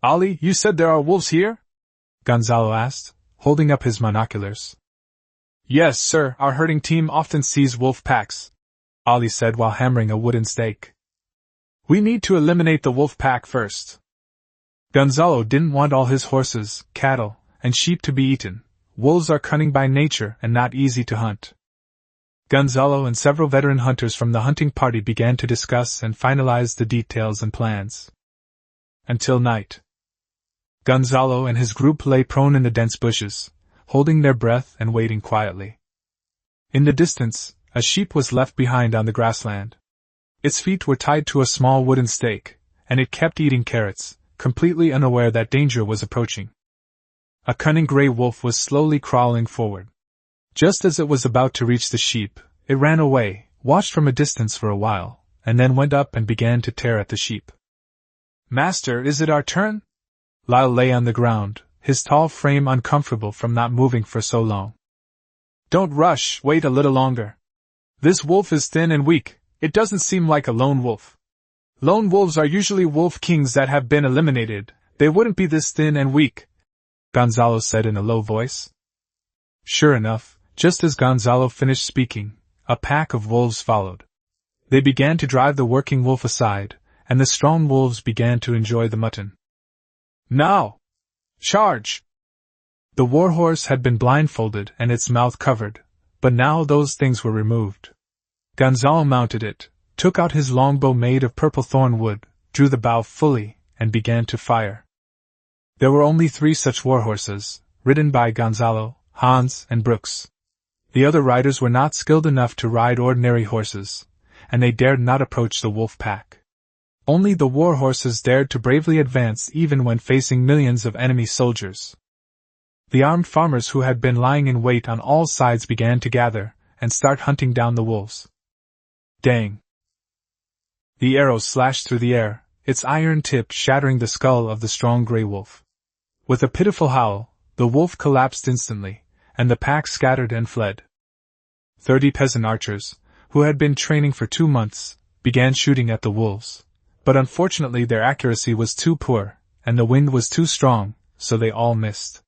"Ali, you said there are wolves here?" Gonzalo asked, holding up his binoculars. "Yes, sir, our herding team often sees wolf packs," Ali said while hammering a wooden stake. "We need to eliminate the wolf pack first." Gonzalo didn't want all his horses, cattle, and sheep to be eaten. Wolves are cunning by nature and not easy to hunt. Gonzalo and several veteran hunters from the hunting party began to discuss and finalize the details and plans. Until night. Gonzalo and his group lay prone in the dense bushes, holding their breath and waiting quietly. In the distance, a sheep was left behind on the grassland. Its feet were tied to a small wooden stake, and it kept eating carrots, completely unaware that danger was approaching. A cunning gray wolf was slowly crawling forward. Just as it was about to reach the sheep, it ran away, watched from a distance for a while, and then went up and began to tear at the sheep. "Master, is it our turn?" Lyle lay on the ground, his tall frame uncomfortable from not moving for so long. "Don't rush, wait a little longer. This wolf is thin and weak, it doesn't seem like a lone wolf. Lone wolves are usually wolf kings that have been eliminated, they wouldn't be this thin and weak," Gonzalo said in a low voice. Sure enough, just as Gonzalo finished speaking, a pack of wolves followed. They began to drive the working wolf aside, and the strong wolves began to enjoy the mutton. "Now! Charge!" The warhorse had been blindfolded and its mouth covered, but now those things were removed. Gonzalo mounted it, took out his longbow made of purple thorn wood, drew the bow fully, and began to fire. There were only 3 such warhorses, ridden by Gonzalo, Hans, and Brooks. The other riders were not skilled enough to ride ordinary horses, and they dared not approach the wolf pack. Only the warhorses dared to bravely advance even when facing millions of enemy soldiers. The armed farmers who had been lying in wait on all sides began to gather and start hunting down the wolves. Dang! The arrow slashed through the air, its iron tip shattering the skull of the strong gray wolf. With a pitiful howl, the wolf collapsed instantly, and the pack scattered and fled. 30 peasant archers, who had been training for 2 months, began shooting at the wolves, but unfortunately their accuracy was too poor, and the wind was too strong, so they all missed.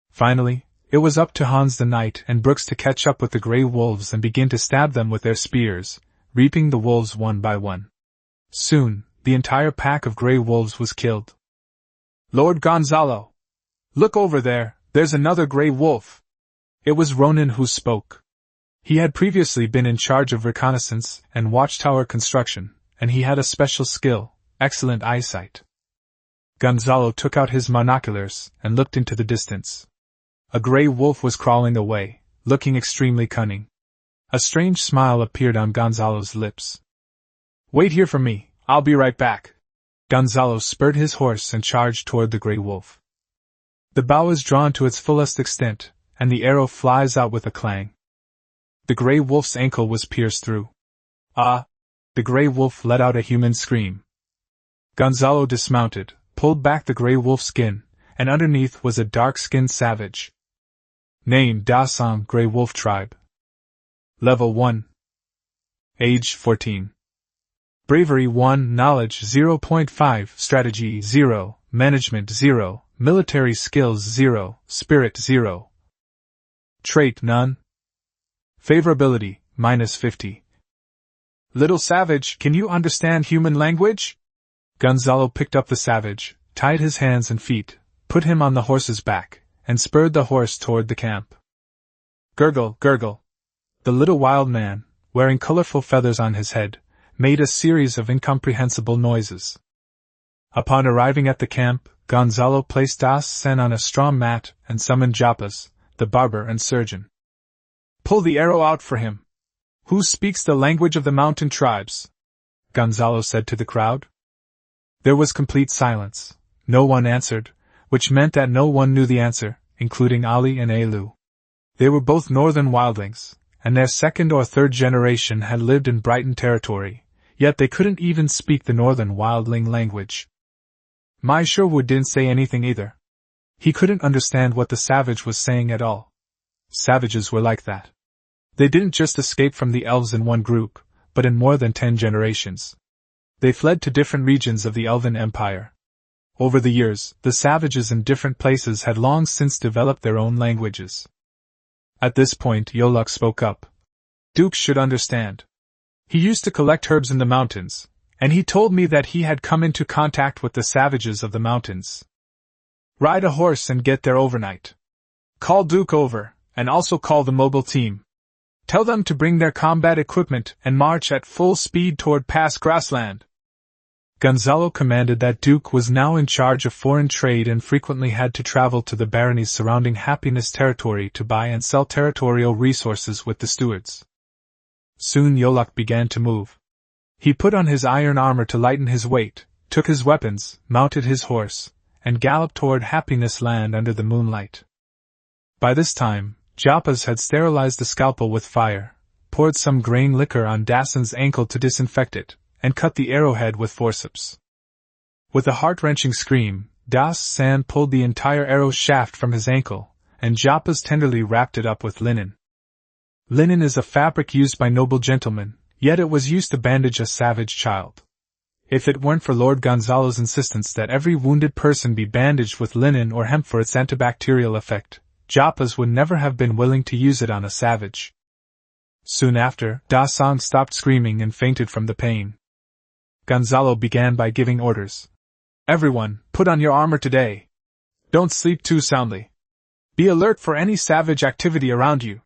Finally, it was up to Hans the Knight and Brooks to catch up with the gray wolves and begin to stab them with their spears, reaping the wolves one by one. Soon, the entire pack of gray wolves was killed. "Lord Gonzalo! Look over there, there's another gray wolf!" It was Ronan who spoke. He had previously been in charge of reconnaissance and watchtower construction, and he had a special skill, excellent eyesight. Gonzalo took out his binoculars and looked into the distance. A gray wolf was crawling away, looking extremely cunning. A strange smile appeared on Gonzalo's lips. "Wait here for me, I'll be right back." Gonzalo spurred his horse and charged toward the gray wolf. The bow is drawn to its fullest extent, and the arrow flies out with a clang. The gray wolf's ankle was pierced through. "Ah!" The gray wolf let out a human scream. Gonzalo dismounted, pulled back the gray wolf's skin, and underneath was a dark-skinned savage. Name: Dasam, Grey Wolf Tribe. Level 1. Age: 14. Bravery 1, Knowledge 0.5, Strategy 0, Management 0, Military Skills 0, Spirit 0. Trait: None. Favorability: -50. Little savage, can you understand human language? Gonzalo picked up the savage, tied his hands and feet, put him on the horse's back, and spurred the horse toward the camp. Gurgle, gurgle. The little wild man, wearing colorful feathers on his head, made a series of incomprehensible noises. Upon arriving at the camp, Gonzalo placed Das Sen on a straw mat and summoned Japas, the barber and surgeon. Pull the arrow out for him. Who speaks the language of the mountain tribes? Gonzalo said to the crowd. There was complete silence. No one answered, which meant that no one knew the answer, including Ali and Elu. They were both northern wildlings, and their second or third generation had lived in Brighton territory, yet they couldn't even speak the northern wildling language. My Sherwood didn't say anything either. He couldn't understand what the savage was saying at all. Savages were like that. They didn't just escape from the elves in one group, but in more than 10 generations. They fled to different regions of the Elven Empire. Over the years, the savages in different places had long since developed their own languages. At this point, Yolok spoke up. Duke should understand. He used to collect herbs in the mountains, and he told me that he had come into contact with the savages of the mountains. Ride a horse and get there overnight. Call Duke over, and also call the mobile team. Tell them to bring their combat equipment and march at full speed toward Pass Grassland. Gonzalo commanded that Duke was now in charge of foreign trade and frequently had to travel to the baronies surrounding Happiness territory to buy and sell territorial resources with the stewards. Soon Yolok began to move. He put on his iron armor to lighten his weight, took his weapons, mounted his horse, and galloped toward Happiness Land under the moonlight. By this time, Japas had sterilized the scalpel with fire, poured some grain liquor on Dassan's ankle to disinfect it, and cut the arrowhead with forceps. With a heart-wrenching scream, Dassan pulled the entire arrow shaft from his ankle, and Japas tenderly wrapped it up with linen. Linen is a fabric used by noble gentlemen, yet it was used to bandage a savage child. If it weren't for Lord Gonzalo's insistence that every wounded person be bandaged with linen or hemp for its antibacterial effect, Japas would never have been willing to use it on a savage. Soon after, Dasang stopped screaming and fainted from the pain. Gonzalo began by giving orders. Everyone, put on your armor today. Don't sleep too soundly. Be alert for any savage activity around you.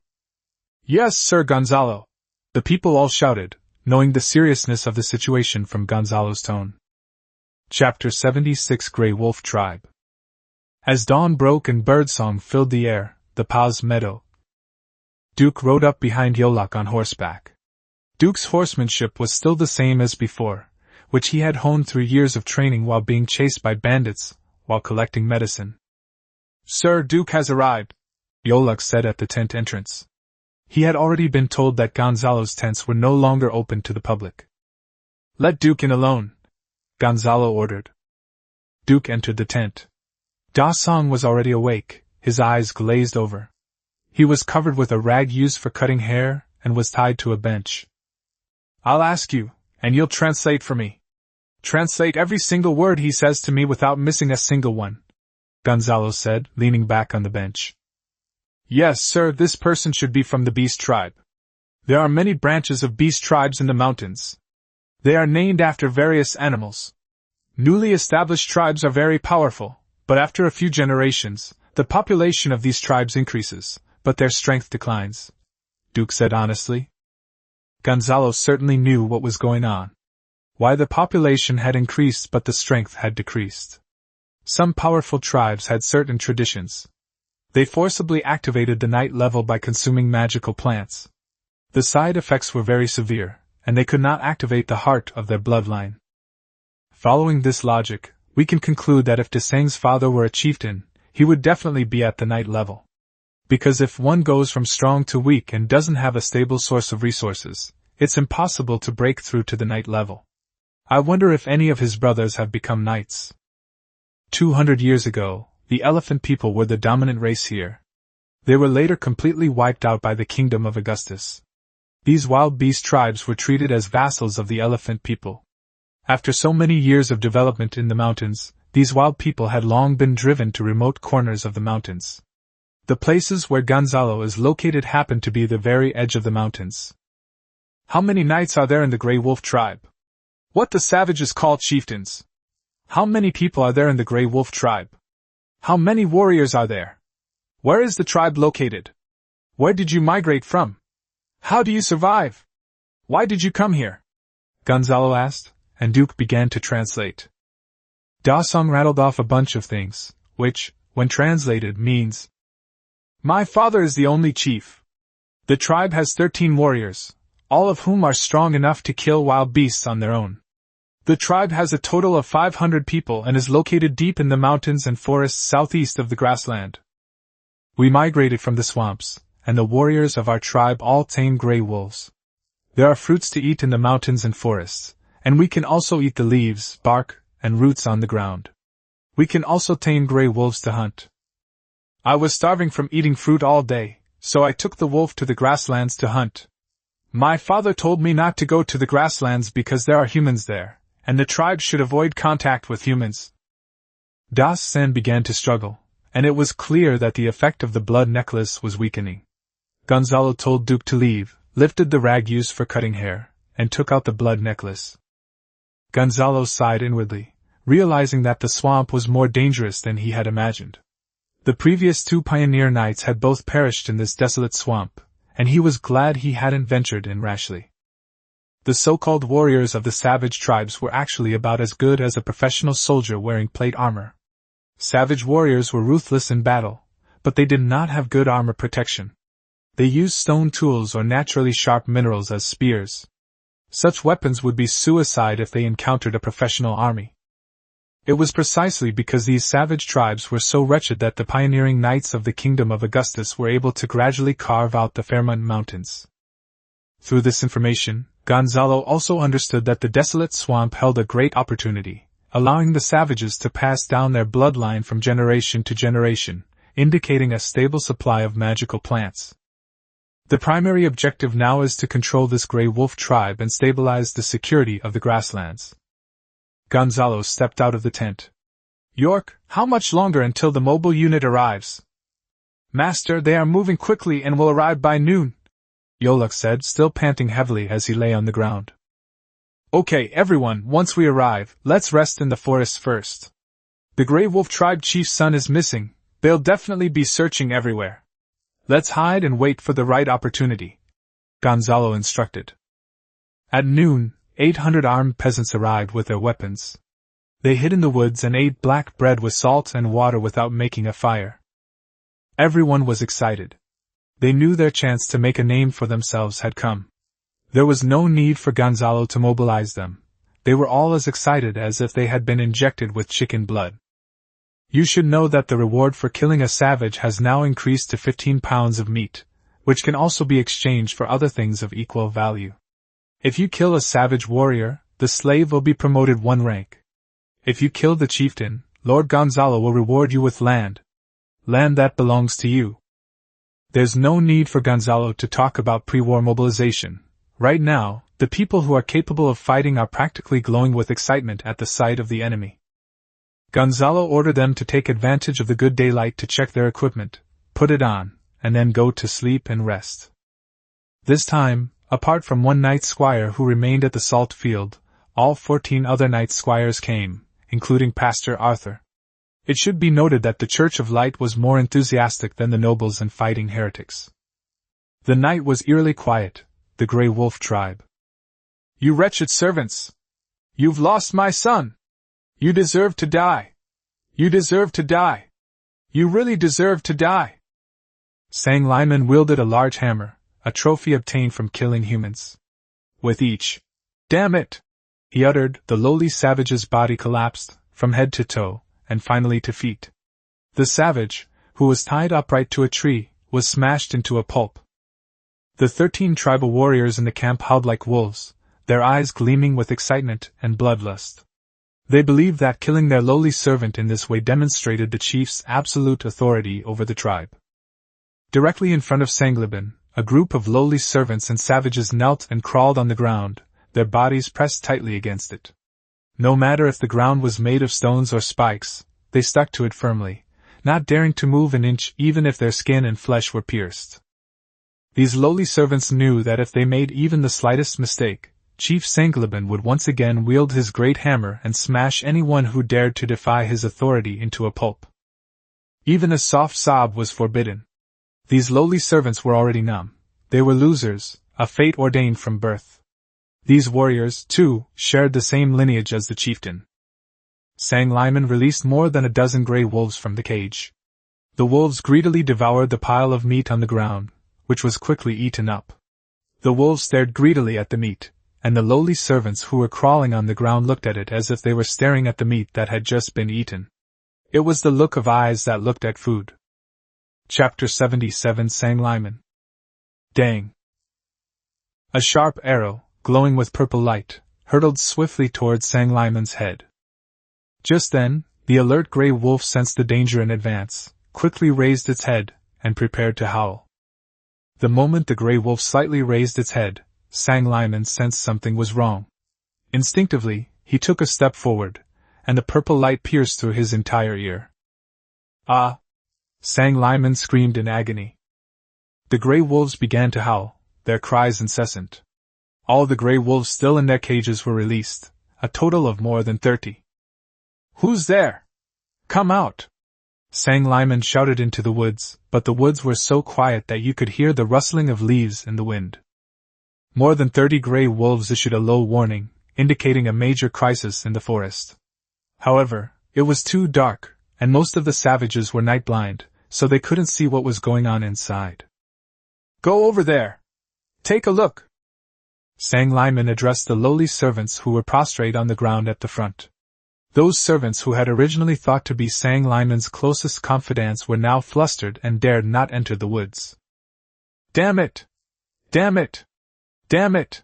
Yes, Sir Gonzalo. The people all shouted, knowing the seriousness of the situation from Gonzalo's tone. Chapter 76 Grey Wolf Tribe. As dawn broke and birdsong filled the air, the Paz meadow. Duke rode up behind Yolok on horseback. Duke's horsemanship was still the same as before, which he had honed through years of training while being chased by bandits, while collecting medicine. Sir, Duke has arrived, Yolok said at the tent entrance. He had already been told that Gonzalo's tents were no longer open to the public. Let Duke in alone, Gonzalo ordered. Duke entered the tent. Dasang was already awake, his eyes glazed over. He was covered with a rag used for cutting hair, and was tied to a bench. I'll ask you, and you'll translate for me. Translate every single word he says to me without missing a single one, Gonzalo said, leaning back on the bench. Yes, sir, this person should be from the beast tribe. There are many branches of beast tribes in the mountains. They are named after various animals. Newly established tribes are very powerful, but after a few generations, the population of these tribes increases, but their strength declines, Duke said honestly. Gonzalo certainly knew what was going on. Why the population had increased but the strength had decreased. Some powerful tribes had certain traditions. They forcibly activated the night level by consuming magical plants. The side effects were very severe, and they could not activate the heart of their bloodline. Following this logic, we can conclude that if Desang's father were a chieftain, he would definitely be at the night level. Because if one goes from strong to weak and doesn't have a stable source of resources, it's impossible to break through to the night level. I wonder if any of his brothers have become knights. 200 years ago, the elephant people were the dominant race here. They were later completely wiped out by the Kingdom of Augustus. These wild beast tribes were treated as vassals of the elephant people. After so many years of development in the mountains, these wild people had long been driven to remote corners of the mountains. The places where Gonzalo is located happen to be the very edge of the mountains. How many knights are there in the Grey Wolf tribe? What the savages call chieftains? How many people are there in the Grey Wolf tribe? How many warriors are there? Where is the tribe located? Where did you migrate from? How do you survive? Why did you come here? Gonzalo asked, and Duke began to translate. Dasang rattled off a bunch of things, which, when translated, means, My father is the only chief. The tribe has 13 warriors, all of whom are strong enough to kill wild beasts on their own. The tribe has a total of 500 people and is located deep in the mountains and forests southeast of the grassland. We migrated from the swamps, and the warriors of our tribe all tame gray wolves. There are fruits to eat in the mountains and forests, and we can also eat the leaves, bark, and roots on the ground. We can also tame gray wolves to hunt. I was starving from eating fruit all day, so I took the wolf to the grasslands to hunt. My father told me not to go to the grasslands because there are humans there, and the tribe should avoid contact with humans. Das Sen began to struggle, and it was clear that the effect of the blood necklace was weakening. Gonzalo told Duke to leave, lifted the rag used for cutting hair, and took out the blood necklace. Gonzalo sighed inwardly, realizing that the swamp was more dangerous than he had imagined. The previous 2 pioneer knights had both perished in this desolate swamp, and he was glad he hadn't ventured in rashly. The so-called warriors of the savage tribes were actually about as good as a professional soldier wearing plate armor. Savage warriors were ruthless in battle, but they did not have good armor protection. They used stone tools or naturally sharp minerals as spears. Such weapons would be suicide if they encountered a professional army. It was precisely because these savage tribes were so wretched that the pioneering knights of the Kingdom of Augustus were able to gradually carve out the Fairmont Mountains. Through this information, Gonzalo also understood that the desolate swamp held a great opportunity, allowing the savages to pass down their bloodline from generation to generation, indicating a stable supply of magical plants. The primary objective now is to control this gray wolf tribe and stabilize the security of the grasslands. Gonzalo stepped out of the tent. York, how much longer until the mobile unit arrives? Master, they are moving quickly and will arrive by noon, Yoluk said, still panting heavily as he lay on the ground. Okay, everyone, once we arrive, let's rest in the forest first. The Grey Wolf tribe chief's son is missing, they'll definitely be searching everywhere. Let's hide and wait for the right opportunity, Gonzalo instructed. At noon, 800 armed peasants arrived with their weapons. They hid in the woods and ate black bread with salt and water without making a fire. Everyone was excited. They knew their chance to make a name for themselves had come. There was no need for Gonzalo to mobilize them. They were all as excited as if they had been injected with chicken blood. You should know that the reward for killing a savage has now increased to 15 pounds of meat, which can also be exchanged for other things of equal value. If you kill a savage warrior, the slave will be promoted 1 rank. If you kill the chieftain, Lord Gonzalo will reward you with land. Land that belongs to you. There's no need for Gonzalo to talk about pre-war mobilization. Right now, the people who are capable of fighting are practically glowing with excitement at the sight of the enemy. Gonzalo ordered them to take advantage of the good daylight to check their equipment, put it on, and then go to sleep and rest. This time, apart from one night squire who remained at the salt field, all 14 other night squires came, including Pastor Arthur. It should be noted that the Church of Light was more enthusiastic than the nobles in fighting heretics. The night was eerily quiet, the Grey Wolf tribe. You wretched servants! You've lost my son! You deserve to die! You deserve to die! You really deserve to die! Sang Lyman wielded a large hammer, a trophy obtained from killing humans. With each, "Damn it!" he uttered, the lowly savage's body collapsed, from head to toe, and finally to feet. The savage, who was tied upright to a tree, was smashed into a pulp. The 13 tribal warriors in the camp howled like wolves, their eyes gleaming with excitement and bloodlust. They believed that killing their lowly servant in this way demonstrated the chief's absolute authority over the tribe. Directly in front of Sanglibin, a group of lowly servants and savages knelt and crawled on the ground, their bodies pressed tightly against it. No matter if the ground was made of stones or spikes, they stuck to it firmly, not daring to move an inch even if their skin and flesh were pierced. These lowly servants knew that if they made even the slightest mistake, Chief Sanglibin would once again wield his great hammer and smash anyone who dared to defy his authority into a pulp. Even a soft sob was forbidden. These lowly servants were already numb. They were losers, a fate ordained from birth. These warriors, too, shared the same lineage as the chieftain. Sang Lyman released more than a dozen grey wolves from the cage. The wolves greedily devoured the pile of meat on the ground, which was quickly eaten up. The wolves stared greedily at the meat, and the lowly servants who were crawling on the ground looked at it as if they were staring at the meat that had just been eaten. It was the look of eyes that looked at food. Chapter 77 sang Lyman. Dang! A sharp arrow, glowing with purple light, hurtled swiftly towards Sang Lyman's head. Just then, the alert grey wolf sensed the danger in advance, quickly raised its head, and prepared to howl. The moment the grey wolf slightly raised its head, Sang Lyman sensed something was wrong. Instinctively, he took a step forward, and the purple light pierced through his entire ear. Ah! Sang Lyman screamed in agony. The grey wolves began to howl, their cries incessant. All the grey wolves still in their cages were released, a total of more than 30. "Who's there? Come out!" Sang Lyman shouted into the woods, but the woods were so quiet that you could hear the rustling of leaves in the wind. More than 30 grey wolves issued a low warning, indicating a major crisis in the forest. However, it was too dark, and most of the savages were night-blind, so they couldn't see what was going on inside. "Go over there! Take a look!" Sang Lyman addressed the lowly servants who were prostrate on the ground at the front. Those servants who had originally thought to be Sang Lyman's closest confidants were now flustered and dared not enter the woods. "Damn it! Damn it! Damn it!"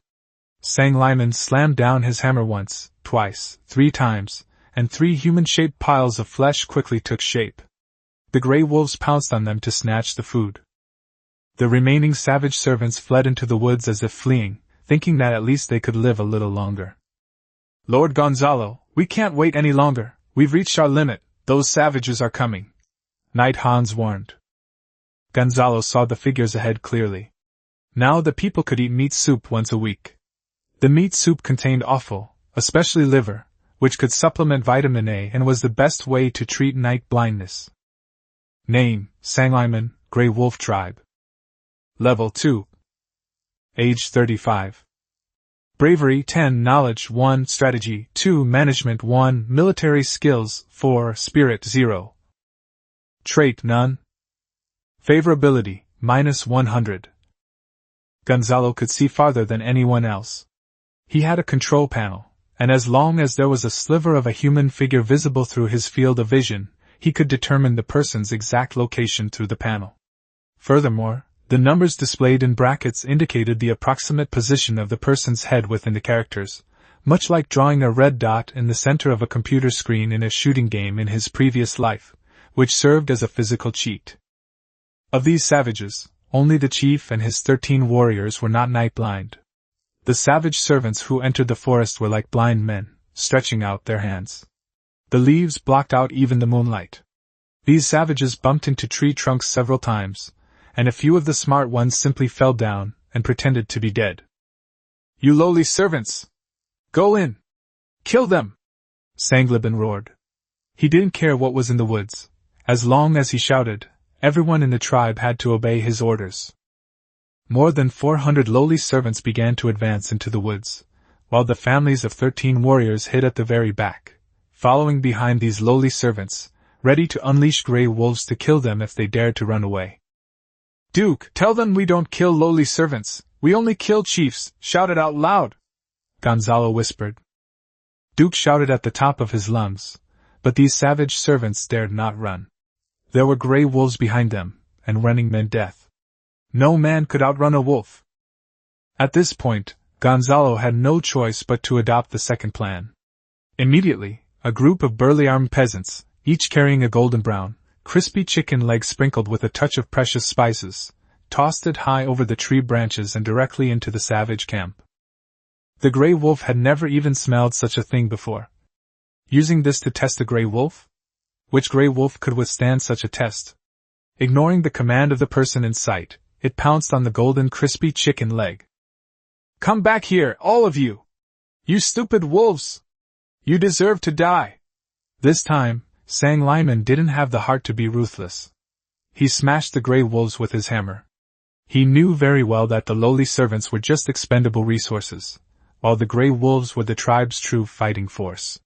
Sang Lyman slammed down his hammer once, twice, 3 times, and 3 human-shaped piles of flesh quickly took shape. The grey wolves pounced on them to snatch the food. The remaining savage servants fled into the woods as if fleeing, thinking that at least they could live a little longer. "Lord Gonzalo, we can't wait any longer, we've reached our limit, those savages are coming," Knight Hans warned. Gonzalo saw the figures ahead clearly. Now the people could eat meat soup once a week. The meat soup contained offal, especially liver, which could supplement vitamin A and was the best way to treat night blindness. Name, Sang Lyman, Grey Wolf Tribe. Level 2. Age 35. Bravery 10, Knowledge 1, Strategy 2, Management 1, Military Skills 4, Spirit 0. Trait None. Favorability, -100. Gonzalo could see farther than anyone else. He had a control panel, and as long as there was a sliver of a human figure visible through his field of vision, he could determine the person's exact location through the panel. Furthermore, the numbers displayed in brackets indicated the approximate position of the person's head within the characters, much like drawing a red dot in the center of a computer screen in a shooting game in his previous life, which served as a physical cheat. Of these savages, only the chief and his 13 warriors were not night-blind. The savage servants who entered the forest were like blind men, stretching out their hands. The leaves blocked out even the moonlight. These savages bumped into tree trunks several times, and a few of the smart ones simply fell down and pretended to be dead. "You lowly servants! Go in! Kill them!" Sanglibin roared. He didn't care what was in the woods. As long as he shouted, everyone in the tribe had to obey his orders. More than 400 lowly servants began to advance into the woods, while the families of 13 warriors hid at the very back, following behind these lowly servants, ready to unleash grey wolves to kill them if they dared to run away. "Duke, tell them we don't kill lowly servants, we only kill chiefs, shout it out loud," Gonzalo whispered. Duke shouted at the top of his lungs, but these savage servants dared not run. There were grey wolves behind them, and running meant death. No man could outrun a wolf. At this point, Gonzalo had no choice but to adopt the second plan. Immediately, a group of burly armed peasants, each carrying a golden brown, crispy chicken leg sprinkled with a touch of precious spices, tossed it high over the tree branches and directly into the savage camp. The grey wolf had never even smelled such a thing before. Using this to test a grey wolf? Which grey wolf could withstand such a test? Ignoring the command of the person in sight, it pounced on the golden crispy chicken leg. "Come back here, all of you! You stupid wolves! You deserve to die!" This time, Sang Lyman didn't have the heart to be ruthless. He smashed the grey wolves with his hammer. He knew very well that the lowly servants were just expendable resources, while the grey wolves were the tribe's true fighting force.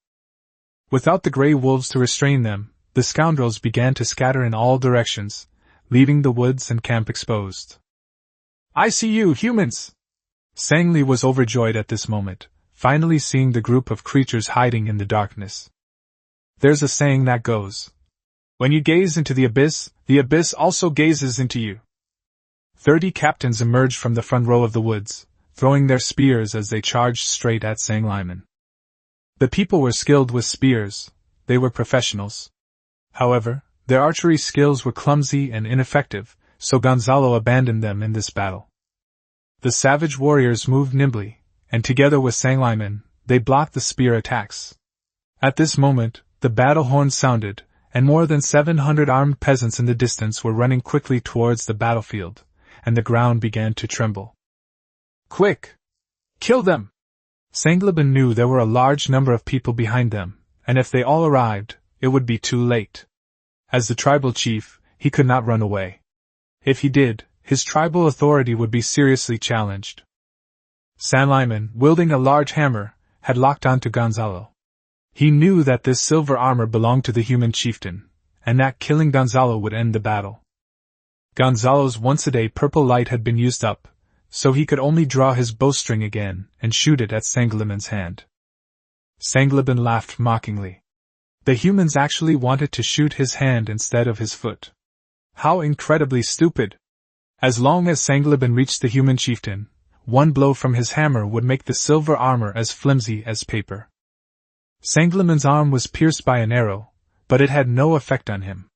Without the grey wolves to restrain them, the scoundrels began to scatter in all directions, leaving the woods and camp exposed. "I see you, humans! Sang Li was overjoyed at this moment, finally seeing the group of creatures hiding in the darkness. There's a saying that goes, "When you gaze into the abyss also gazes into you." 30 captains emerged from the front row of the woods, throwing their spears as they charged straight at Sang Liman. The people were skilled with spears, they were professionals. However, their archery skills were clumsy and ineffective, so Gonzalo abandoned them in this battle. The savage warriors moved nimbly, and together with Sang Liman, they blocked the spear attacks. At this moment, the battle horn sounded, and more than 700 armed peasants in the distance were running quickly towards the battlefield, and the ground began to tremble. "Quick! Kill them!" Sang Liman knew there were a large number of people behind them, and if they all arrived, it would be too late. As the tribal chief, he could not run away. If he did, his tribal authority would be seriously challenged. Sang Liman, wielding a large hammer, had locked onto Gonzalo. He knew that this silver armor belonged to the human chieftain, and that killing Gonzalo would end the battle. Gonzalo's once-a-day purple light had been used up, so he could only draw his bowstring again and shoot it at Sang Liman's hand. Sang Liman laughed mockingly. The humans actually wanted to shoot his hand instead of his foot. How incredibly stupid! As long as Sang Liman reached the human chieftain, one blow from his hammer would make the silver armor as flimsy as paper. Sang Liman's arm was pierced by an arrow, but it had no effect on him.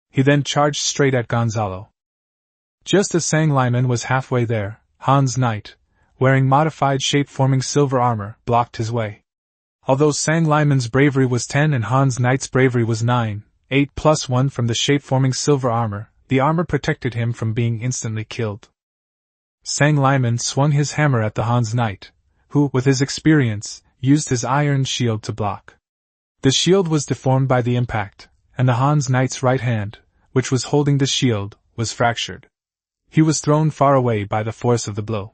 He then charged straight at Gonzalo. Just as Sang Liman was halfway there, Han's knight, wearing modified shape-forming silver armor, blocked his way. Although Sang Liman's bravery was 10 and Han's knight's bravery was 9, 8 plus 1 from the shape-forming silver armor, the armor protected him from being instantly killed. Sang Liman swung his hammer at the Han's knight, who, with his experience, used his iron shield to block. The shield was deformed by the impact, and the Han's knight's right hand, which was holding the shield, was fractured. He was thrown far away by the force of the blow.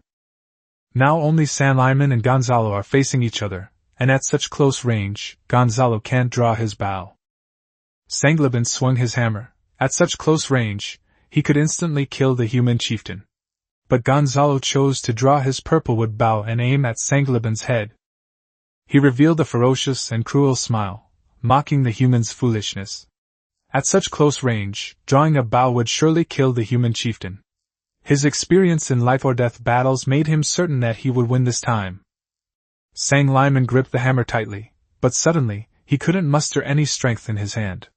Now only Sang Liman and Gonzalo are facing each other, and at such close range, Gonzalo can't draw his bow. Sang Liman swung his hammer. At such close range, he could instantly kill the human chieftain. But Gonzalo chose to draw his purplewood bow and aim at Sang Liman's head. He revealed a ferocious and cruel smile, mocking the human's foolishness. At such close range, drawing a bow would surely kill the human chieftain. His experience in life-or-death battles made him certain that he would win this time. Sang Liman gripped the hammer tightly, but suddenly, he couldn't muster any strength in his hand.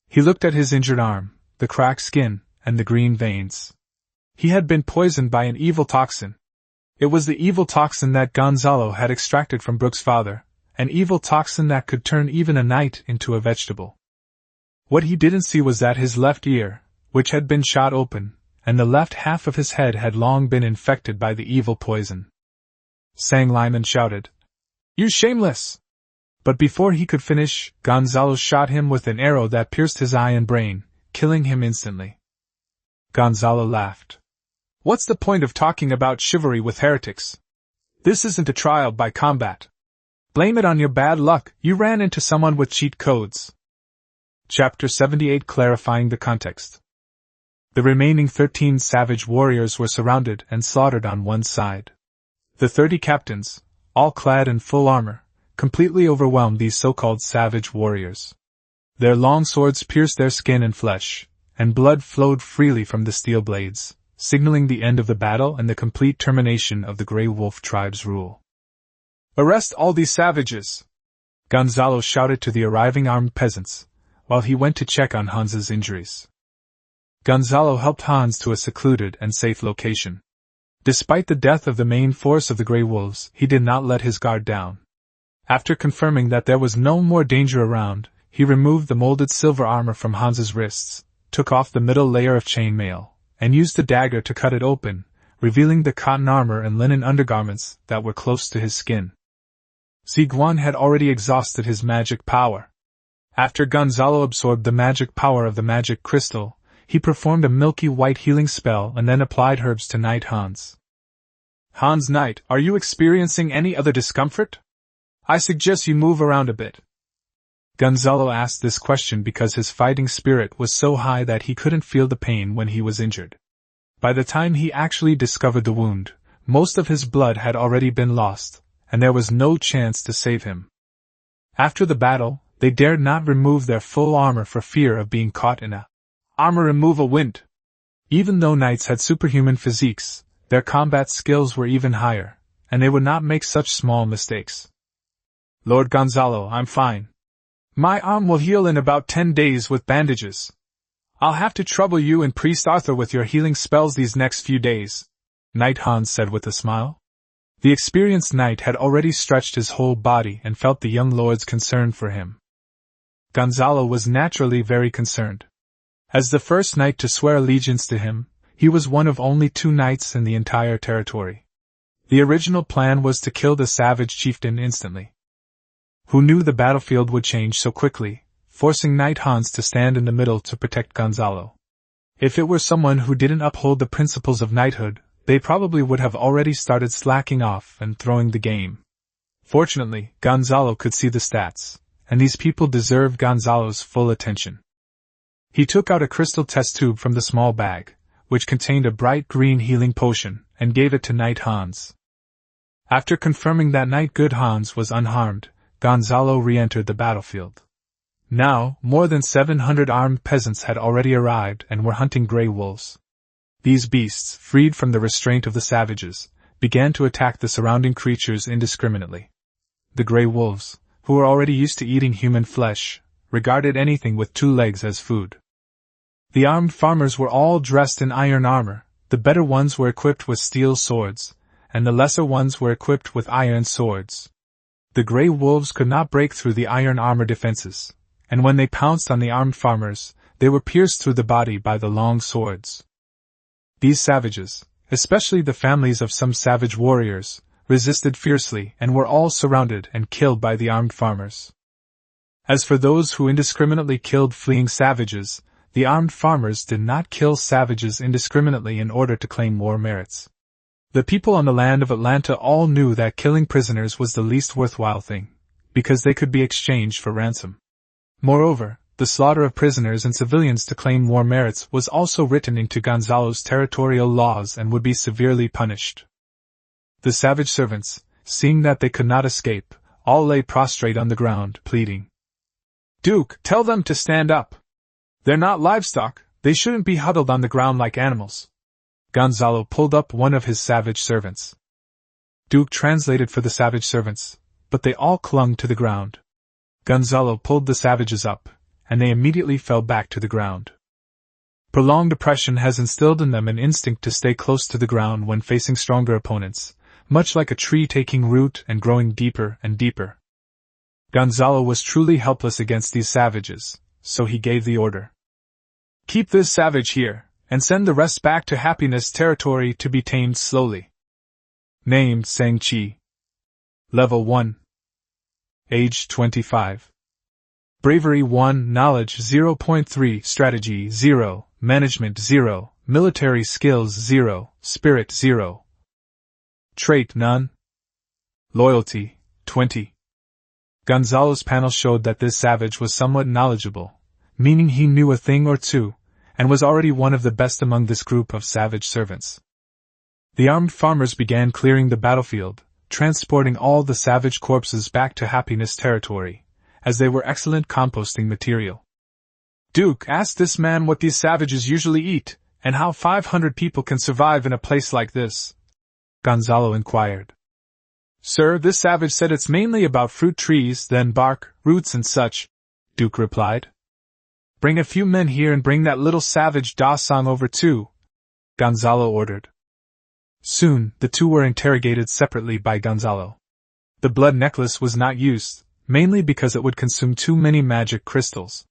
He looked at his injured arm, the cracked skin, and the green veins. He had been poisoned by an evil toxin. It was the evil toxin that Gonzalo had extracted from Brooke's father, an evil toxin that could turn even a knight into a vegetable. What he didn't see was that his left ear, which had been shot open, and the left half of his head had long been infected by the evil poison. Sang Liman shouted, "You shameless!" But before he could finish, Gonzalo shot him with an arrow that pierced his eye and brain, killing him instantly. Gonzalo laughed. "What's the point of talking about chivalry with heretics? This isn't a trial by combat. Blame it on your bad luck, you ran into someone with cheat codes." Chapter 78 Clarifying the Context. The remaining 13 savage warriors were surrounded and slaughtered on one side. The 30 captains, all clad in full armor, completely overwhelmed these so-called savage warriors. Their long swords pierced their skin and flesh, and blood flowed freely from the steel blades, signaling the end of the battle and the complete termination of the Grey Wolf tribe's rule. "Arrest all these savages!" Gonzalo shouted to the arriving armed peasants, while he went to check on Hans's injuries. Gonzalo helped Hans to a secluded and safe location. Despite the death of the main force of the Grey Wolves, he did not let his guard down. After confirming that there was no more danger around, he removed the molded silver armor from Hans's wrists, took off the middle layer of chainmail, and used the dagger to cut it open, revealing the cotton armor and linen undergarments that were close to his skin. Ziguan had already exhausted his magic power. After Gonzalo absorbed the magic power of the magic crystal, he performed a milky white healing spell and then applied herbs to Knight Hans. "Hans Knight, are you experiencing any other discomfort? I suggest you move around a bit." Gonzalo asked this question because his fighting spirit was so high that he couldn't feel the pain when he was injured. By the time he actually discovered the wound, Most of his blood had already been lost, and there was no chance to save him. After the battle, they dared not remove their full armor for fear of being caught in a armor removal wind. Even though knights had superhuman physiques, their combat skills were even higher, and they would not make such small mistakes. Lord Gonzalo, I'm fine. My arm will heal in about 10 days with bandages. I'll have to trouble you and Priest Arthur with your healing spells these next few days, Knight Hans said with a smile. The experienced knight had already stretched his whole body and felt the young lord's concern for him. Gonzalo was naturally very concerned. As the first knight to swear allegiance to him, he was one of only 2 knights in the entire territory. The original plan was to kill the savage chieftain instantly. Who knew the battlefield would change so quickly, forcing Knight Hans to stand in the middle to protect Gonzalo. If it were someone who didn't uphold the principles of knighthood, they probably would have already started slacking off and throwing the game. Fortunately, Gonzalo could see the stats, and these people deserved Gonzalo's full attention. He took out a crystal test tube from the small bag, which contained a bright green healing potion, and gave it to Knight Hans. After confirming that Knight Good Hans was unharmed, Gonzalo re-entered the battlefield. Now, more than 700 armed peasants had already arrived and were hunting grey wolves. These beasts, freed from the restraint of the savages, began to attack the surrounding creatures indiscriminately. The grey wolves, who were already used to eating human flesh, regarded anything with 2 legs as food. The armed farmers were all dressed in iron armor, the better ones were equipped with steel swords, and the lesser ones were equipped with iron swords. The grey wolves could not break through the iron armor defenses, and when they pounced on the armed farmers, they were pierced through the body by the long swords. These savages, especially the families of some savage warriors, resisted fiercely and were all surrounded and killed by the armed farmers. As for those who indiscriminately killed fleeing savages, the armed farmers did not kill savages indiscriminately in order to claim war merits. The people on the land of Atlanta all knew that killing prisoners was the least worthwhile thing, because they could be exchanged for ransom. Moreover, the slaughter of prisoners and civilians to claim war merits was also written into Gonzalo's territorial laws and would be severely punished. The savage servants, seeing that they could not escape, all lay prostrate on the ground, pleading. "Duke, tell them to stand up. They're not livestock, they shouldn't be huddled on the ground like animals." Gonzalo pulled up one of his savage servants. Duke translated for the savage servants, but they all clung to the ground. Gonzalo pulled the savages up, and they immediately fell back to the ground. Prolonged oppression has instilled in them an instinct to stay close to the ground when facing stronger opponents, much like a tree taking root and growing deeper and deeper. Gonzalo was truly helpless against these savages, so he gave the order. "Keep this savage here, and send the rest back to Happiness Territory to be tamed slowly." Named Sang-Chi. Level 1. Age 25. Bravery 1, Knowledge 0.3, Strategy 0, Management 0, Military Skills 0, Spirit 0. Trait none. Loyalty 20. Gonzalo's panel showed that this savage was somewhat knowledgeable, meaning he knew a thing or two, and was already one of the best among this group of savage servants. The armed farmers began clearing the battlefield, transporting all the savage corpses back to Happiness Territory, as they were excellent composting material. "Duke, ask this man what these savages usually eat, and how 500 people can survive in a place like this," Gonzalo inquired. "Sir, this savage said it's mainly about fruit trees, then bark, roots and such," Duke replied. "Bring a few men here and bring that little savage Da-Song over too," Gonzalo ordered. Soon, the two were interrogated separately by Gonzalo. The blood necklace was not used, mainly because it would consume too many magic crystals.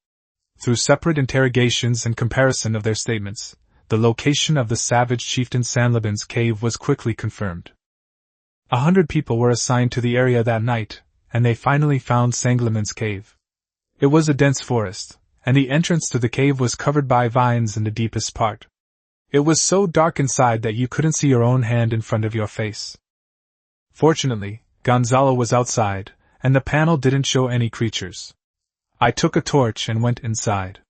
Through separate interrogations and comparison of their statements, the location of the savage chieftain Sanlaban's cave was quickly confirmed. 100 people were assigned to the area that night, and they finally found Sanlaban's cave. It was a dense forest, and the entrance to the cave was covered by vines in the deepest part. It was so dark inside that you couldn't see your own hand in front of your face. Fortunately, Gonzalo was outside, and the panel didn't show any creatures. I took a torch and went inside.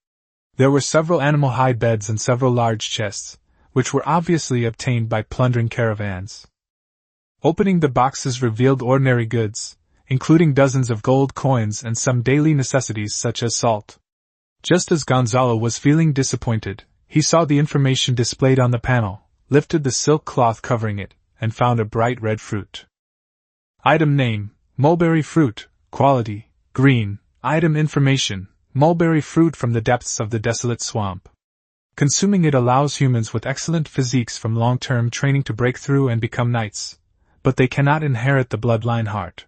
There were several animal hide beds and several large chests, which were obviously obtained by plundering caravans. Opening the boxes revealed ordinary goods, including dozens of gold coins and some daily necessities such as salt. Just as Gonzalo was feeling disappointed, he saw the information displayed on the panel, lifted the silk cloth covering it, and found a bright red fruit. Item name, mulberry fruit, quality, green. Item information, mulberry fruit from the depths of the desolate swamp. Consuming it allows humans with excellent physiques from long-term training to break through and become knights, but they cannot inherit the bloodline heart.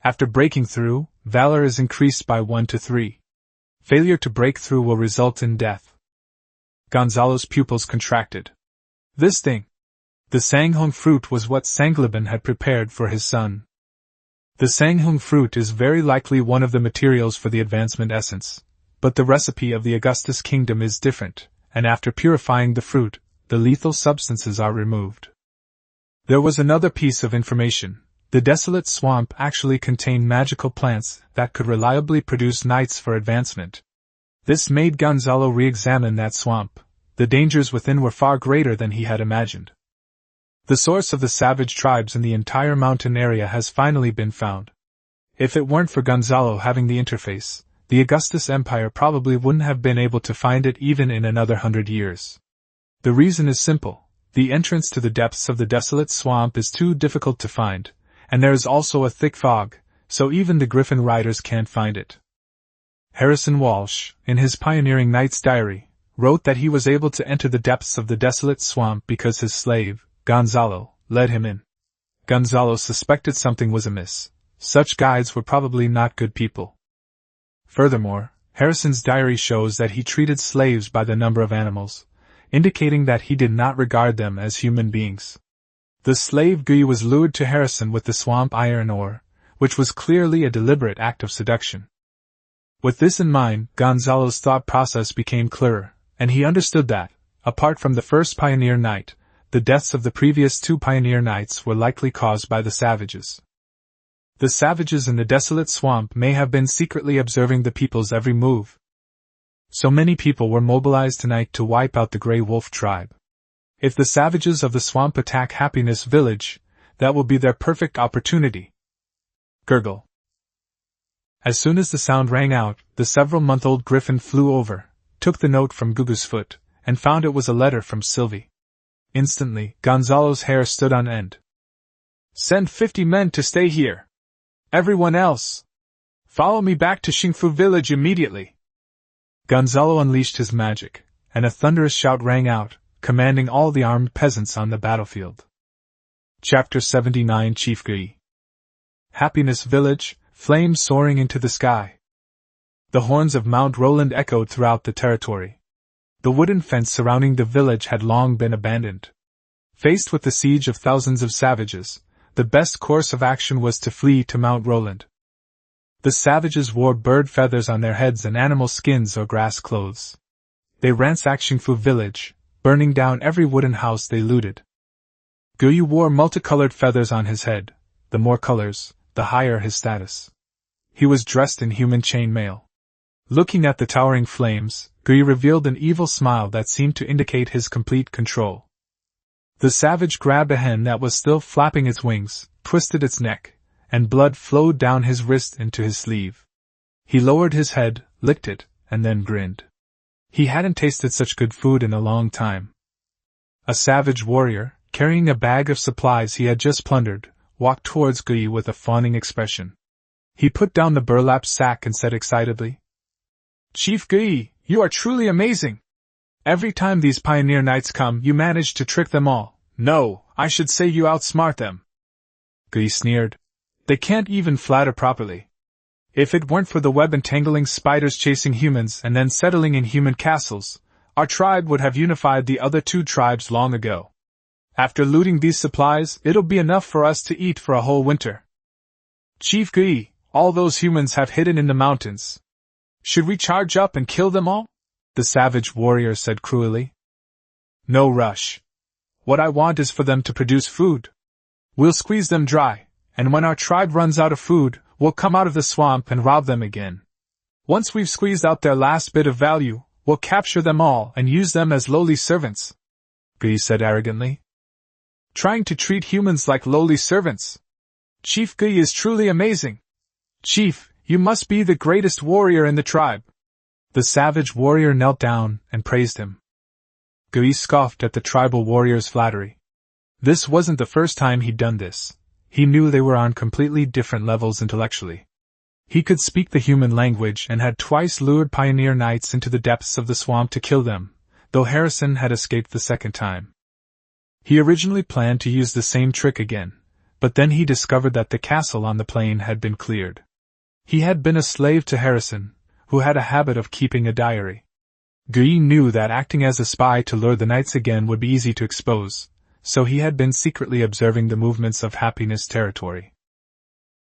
After breaking through, valor is increased by 1 to 3. Failure to break through will result in death. Gonzalo's pupils contracted. This thing! The Sanghong fruit was what Sangliban had prepared for his son. The Sanghong fruit is very likely one of the materials for the advancement essence, but the recipe of the Augustus kingdom is different, and after purifying the fruit, the lethal substances are removed. There was another piece of information. The desolate swamp actually contained magical plants that could reliably produce knights for advancement. This made Gonzalo re-examine that swamp. The dangers within were far greater than he had imagined. The source of the savage tribes in the entire mountain area has finally been found. If it weren't for Gonzalo having the interface, the Augustus Empire probably wouldn't have been able to find it even in another 100 years. The reason is simple. The entrance to the depths of the desolate swamp is too difficult to find, and there is also a thick fog, so even the Griffin riders can't find it. Harrison Walsh, in his Pioneering Knight's diary, wrote that he was able to enter the depths of the desolate swamp because his slave, Gonzalo, led him in. Gonzalo suspected something was amiss. Such guides were probably not good people. Furthermore, Harrison's diary shows that he treated slaves by the number of animals, indicating that he did not regard them as human beings. The slave Guy was lured to Harrison with the swamp iron ore, which was clearly a deliberate act of seduction. With this in mind, Gonzalo's thought process became clearer, and he understood that, apart from the first pioneer knight, the deaths of the previous 2 pioneer knights were likely caused by the savages. The savages in the desolate swamp may have been secretly observing the people's every move. So many people were mobilized tonight to wipe out the Grey Wolf tribe. If the savages of the swamp attack Happiness Village, that will be their perfect opportunity. Gurgle. As soon as the sound rang out, the several-month-old griffin flew over, took the note from Gugu's foot, and found it was a letter from Sylvie. Instantly, Gonzalo's hair stood on end. Send 50 men to stay here. Everyone else, follow me back to Xingfu village immediately. Gonzalo unleashed his magic, and a thunderous shout rang out, commanding all the armed peasants on the battlefield. Chapter 79 Chief Guy. Happiness Village, flames soaring into the sky. The horns of Mount Roland echoed throughout the territory. The wooden fence surrounding the village had long been abandoned. Faced with the siege of thousands of savages, the best course of action was to flee to Mount Roland. The savages wore bird feathers on their heads and animal skins or grass clothes. They ransacked Xingfu village, burning down every wooden house they looted. Guyu wore multicolored feathers on his head. The more colors, the higher his status. He was dressed in human chainmail. Looking at the towering flames, Guyu revealed an evil smile that seemed to indicate his complete control. The savage grabbed a hen that was still flapping its wings, twisted its neck, and blood flowed down his wrist into his sleeve. He lowered his head, licked it, and then grinned. He hadn't tasted such good food in a long time. A savage warrior, carrying a bag of supplies he had just plundered, walked towards Guy with a fawning expression. He put down the burlap sack and said excitedly, "Chief Guy, you are truly amazing! Every time these pioneer knights come, you manage to trick them all. No, I should say you outsmart them." Guy sneered. "They can't even flatter properly. If it weren't for the web-entangling spiders chasing humans and then settling in human castles, our tribe would have unified the other 2 tribes long ago. After looting these supplies, it'll be enough for us to eat for a whole winter. Chief Guy, all those humans have hidden in the mountains. Should we charge up and kill them all?" the savage warrior said cruelly. "No rush. What I want is for them to produce food. We'll squeeze them dry, and when our tribe runs out of food, we'll come out of the swamp and rob them again. Once we've squeezed out their last bit of value, we'll capture them all and use them as lowly servants," Guy said arrogantly. trying to treat humans like lowly servants. Chief Gui is truly amazing. Chief, you must be the greatest warrior in the tribe. The savage warrior knelt down and praised him. Gui scoffed at the tribal warrior's flattery. This wasn't the first time he'd done this. He knew they were on completely different levels intellectually. He could speak the human language and had twice lured pioneer knights into the depths of the swamp to kill them, though Harrison had escaped the second time. He originally planned to use the same trick again, but then he discovered that the castle on the plain had been cleared. He had been a slave to Harrison, who had a habit of keeping a diary. Gui knew that acting as a spy to lure the knights again would be easy to expose, so he had been secretly observing the movements of Happiness territory.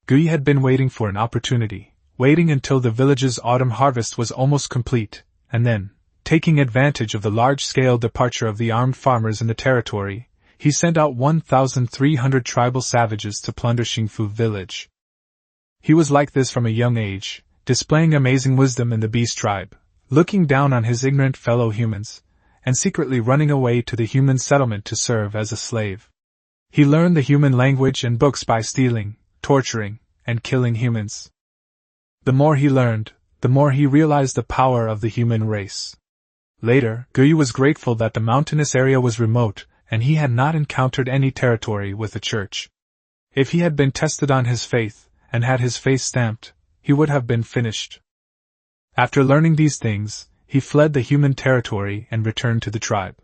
Gui had been waiting for an opportunity, waiting until the village's autumn harvest was almost complete, and then, taking advantage of the large-scale departure of the armed farmers in the territory, he sent out 1,300 tribal savages to plunder Xingfu village. He was like this from a young age, displaying amazing wisdom in the beast tribe, looking down on his ignorant fellow humans, and secretly running away to the human settlement to serve as a slave. He learned the human language and books by stealing, torturing, and killing humans. The more he learned, the more he realized the power of the human race. Later, Gui was grateful that the mountainous area was remote, and he had not encountered any territory with a church. If he had been tested on his faith, and had his face stamped, he would have been finished. After learning these things, he fled the human territory and returned to the tribe.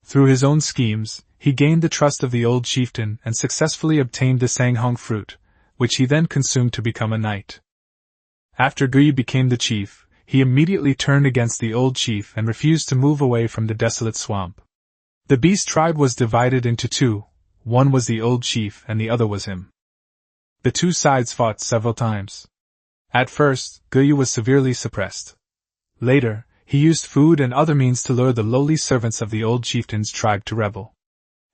Through his own schemes, he gained the trust of the old chieftain and successfully obtained the Sanghong fruit, which he then consumed to become a knight. After Gui became the chief, he immediately turned against the old chief and refused to move away from the desolate swamp. The beast tribe was divided into two, one was the old chief and the other was him. The two sides fought several times. At first, Gui was severely suppressed. Later, he used food and other means to lure the lowly servants of the old chieftain's tribe to rebel.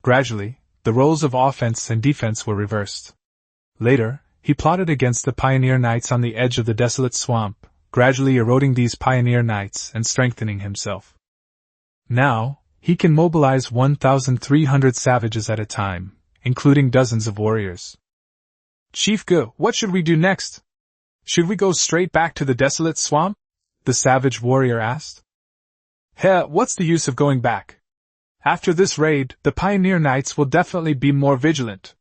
Gradually, the roles of offense and defense were reversed. Later, he plotted against the pioneer knights on the edge of the desolate swamp, gradually eroding these pioneer knights and strengthening himself. Now, he can mobilize 1,300 savages at a time, including dozens of warriors. Chief Gu, what should we do next? Should we go straight back to the desolate swamp? The savage warrior asked. What's the use of going back? After this raid, the pioneer knights will definitely be more vigilant.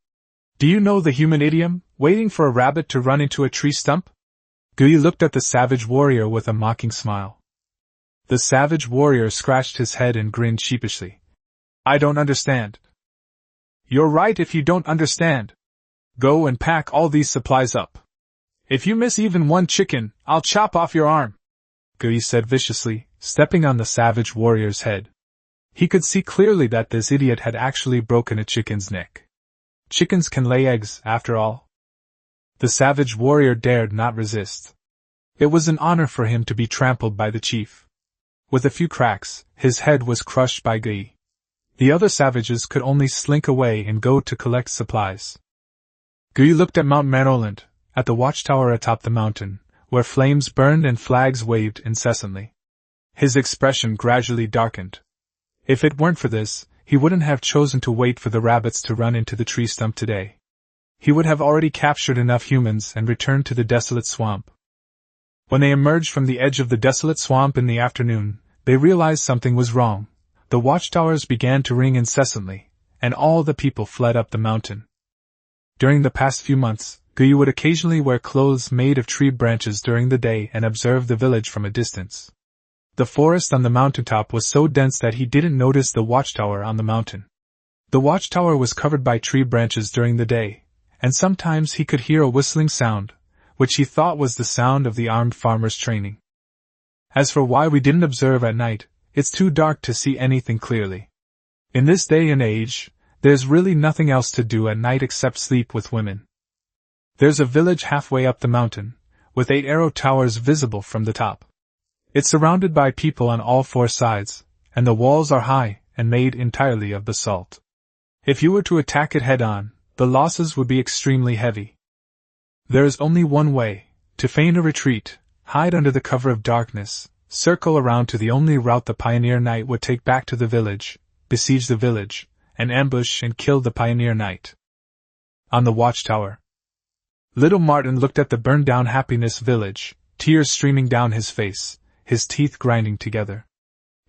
Do you know the human idiom, waiting for a rabbit to run into a tree stump? Gui looked at the savage warrior with a mocking smile. The savage warrior scratched his head and grinned sheepishly. I don't understand. You're right if you don't understand. Go and pack all these supplies up. If you miss even one chicken, I'll chop off your arm, Gui said viciously, stepping on the savage warrior's head. He could see clearly that this idiot had actually broken a chicken's neck. Chickens can lay eggs, after all. The savage warrior dared not resist. It was an honor for him to be trampled by the chief. With a few cracks, his head was crushed by Gui. The other savages could only slink away and go to collect supplies. Gui looked at Mount Manoland, at the watchtower atop the mountain, where flames burned and flags waved incessantly. His expression gradually darkened. If it weren't for this, he wouldn't have chosen to wait for the rabbits to run into the tree stump today. He would have already captured enough humans and returned to the desolate swamp. When they emerged from the edge of the desolate swamp in the afternoon, they realized something was wrong. The watchtowers began to ring incessantly, and all the people fled up the mountain. During the past few months, Gui would occasionally wear clothes made of tree branches during the day and observe the village from a distance. The forest on the mountaintop was so dense that he didn't notice the watchtower on the mountain. The watchtower was covered by tree branches during the day, and sometimes he could hear a whistling sound, which he thought was the sound of the armed farmers training. As for why we didn't observe at night, it's too dark to see anything clearly. In this day and age, there's really nothing else to do at night except sleep with women. There's a village halfway up the mountain, with 8 arrow towers visible from the top. It's surrounded by people on all 4 sides, and the walls are high and made entirely of basalt. If you were to attack it head-on, the losses would be extremely heavy. There is only one way: to feign a retreat, hide under the cover of darkness, circle around to the only route the pioneer knight would take back to the village, besiege the village, and ambush and kill the pioneer knight. On the watchtower, little Martin looked at the burned-down Happiness Village, tears streaming down his face, his teeth grinding together.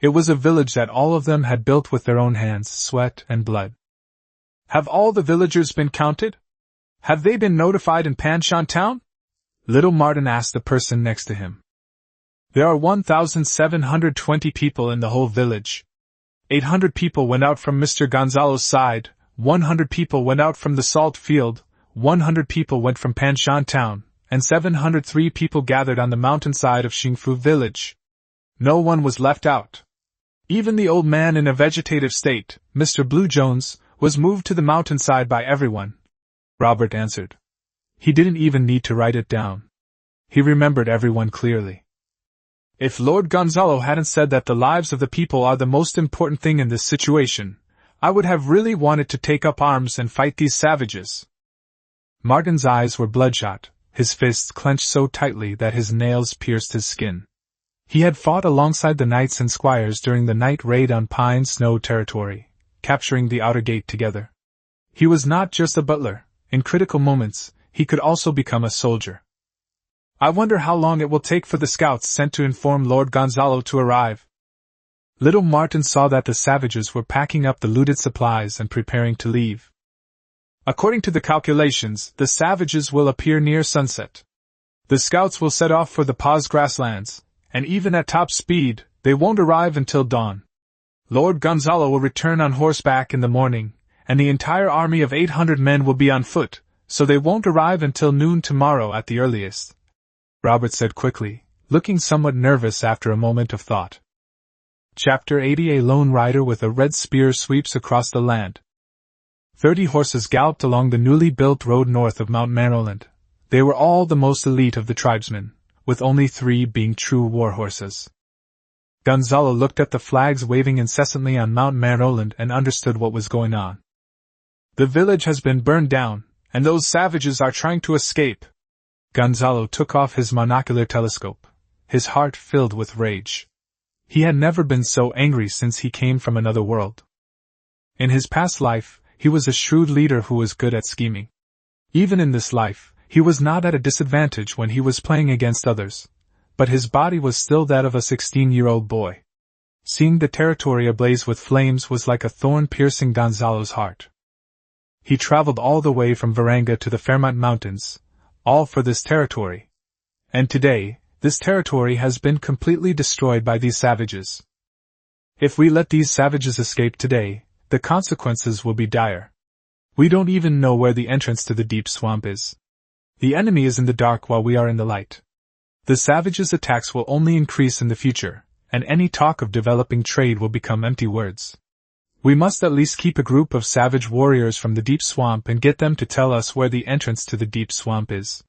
It was a village that all of them had built with their own hands, sweat, and blood. Have all the villagers been counted? Have they been notified in Panshan Town? Little Martin asked the person next to him. There are 1,720 people in the whole village. 800 people went out from Mr. Gonzalo's side, 100 people went out from the salt field, 100 people went from Panshan Town, and 703 people gathered on the mountainside of Xingfu village. No one was left out. Even the old man in a vegetative state, Mr. Blue Jones, was moved to the mountainside by everyone. Robert answered. He didn't even need to write it down. He remembered everyone clearly. If Lord Gonzalo hadn't said that the lives of the people are the most important thing in this situation, I would have really wanted to take up arms and fight these savages. Martin's eyes were bloodshot, his fists clenched so tightly that his nails pierced his skin. He had fought alongside the knights and squires during the night raid on Pine Snow territory, capturing the outer gate together. He was not just a butler. In critical moments, he could also become a soldier. I wonder how long it will take for the scouts sent to inform Lord Gonzalo to arrive. Little Martin saw that the savages were packing up the looted supplies and preparing to leave. According to the calculations, the savages will appear near sunset. The scouts will set off for the Paz grasslands, and even at top speed, they won't arrive until dawn. Lord Gonzalo will return on horseback in the morning, and the entire army of 800 men will be on foot, so they won't arrive until noon tomorrow at the earliest, Robert said quickly, looking somewhat nervous after a moment of thought. Chapter 80. A lone rider with a red spear sweeps across the land. 30 horses galloped along the newly built road north of Mount Maryland. They were all the most elite of the tribesmen, with only 3 being true war horses. Gonzalo looked at the flags waving incessantly on Mount Maryland and understood what was going on. The village has been burned down, and those savages are trying to escape. Gonzalo took off his monocular telescope, his heart filled with rage. He had never been so angry since he came from another world. In his past life, he was a shrewd leader who was good at scheming. Even in this life, he was not at a disadvantage when he was playing against others, but his body was still that of a 16-year-old boy. Seeing the territory ablaze with flames was like a thorn piercing Gonzalo's heart. He traveled all the way from Varanga to the Fairmont Mountains, all for this territory. And today, this territory has been completely destroyed by these savages. If we let these savages escape today, the consequences will be dire. We don't even know where the entrance to the deep swamp is. The enemy is in the dark while we are in the light. The savages' attacks will only increase in the future, and any talk of developing trade will become empty words. We must at least keep a group of savage warriors from the deep swamp and get them to tell us where the entrance to the deep swamp is.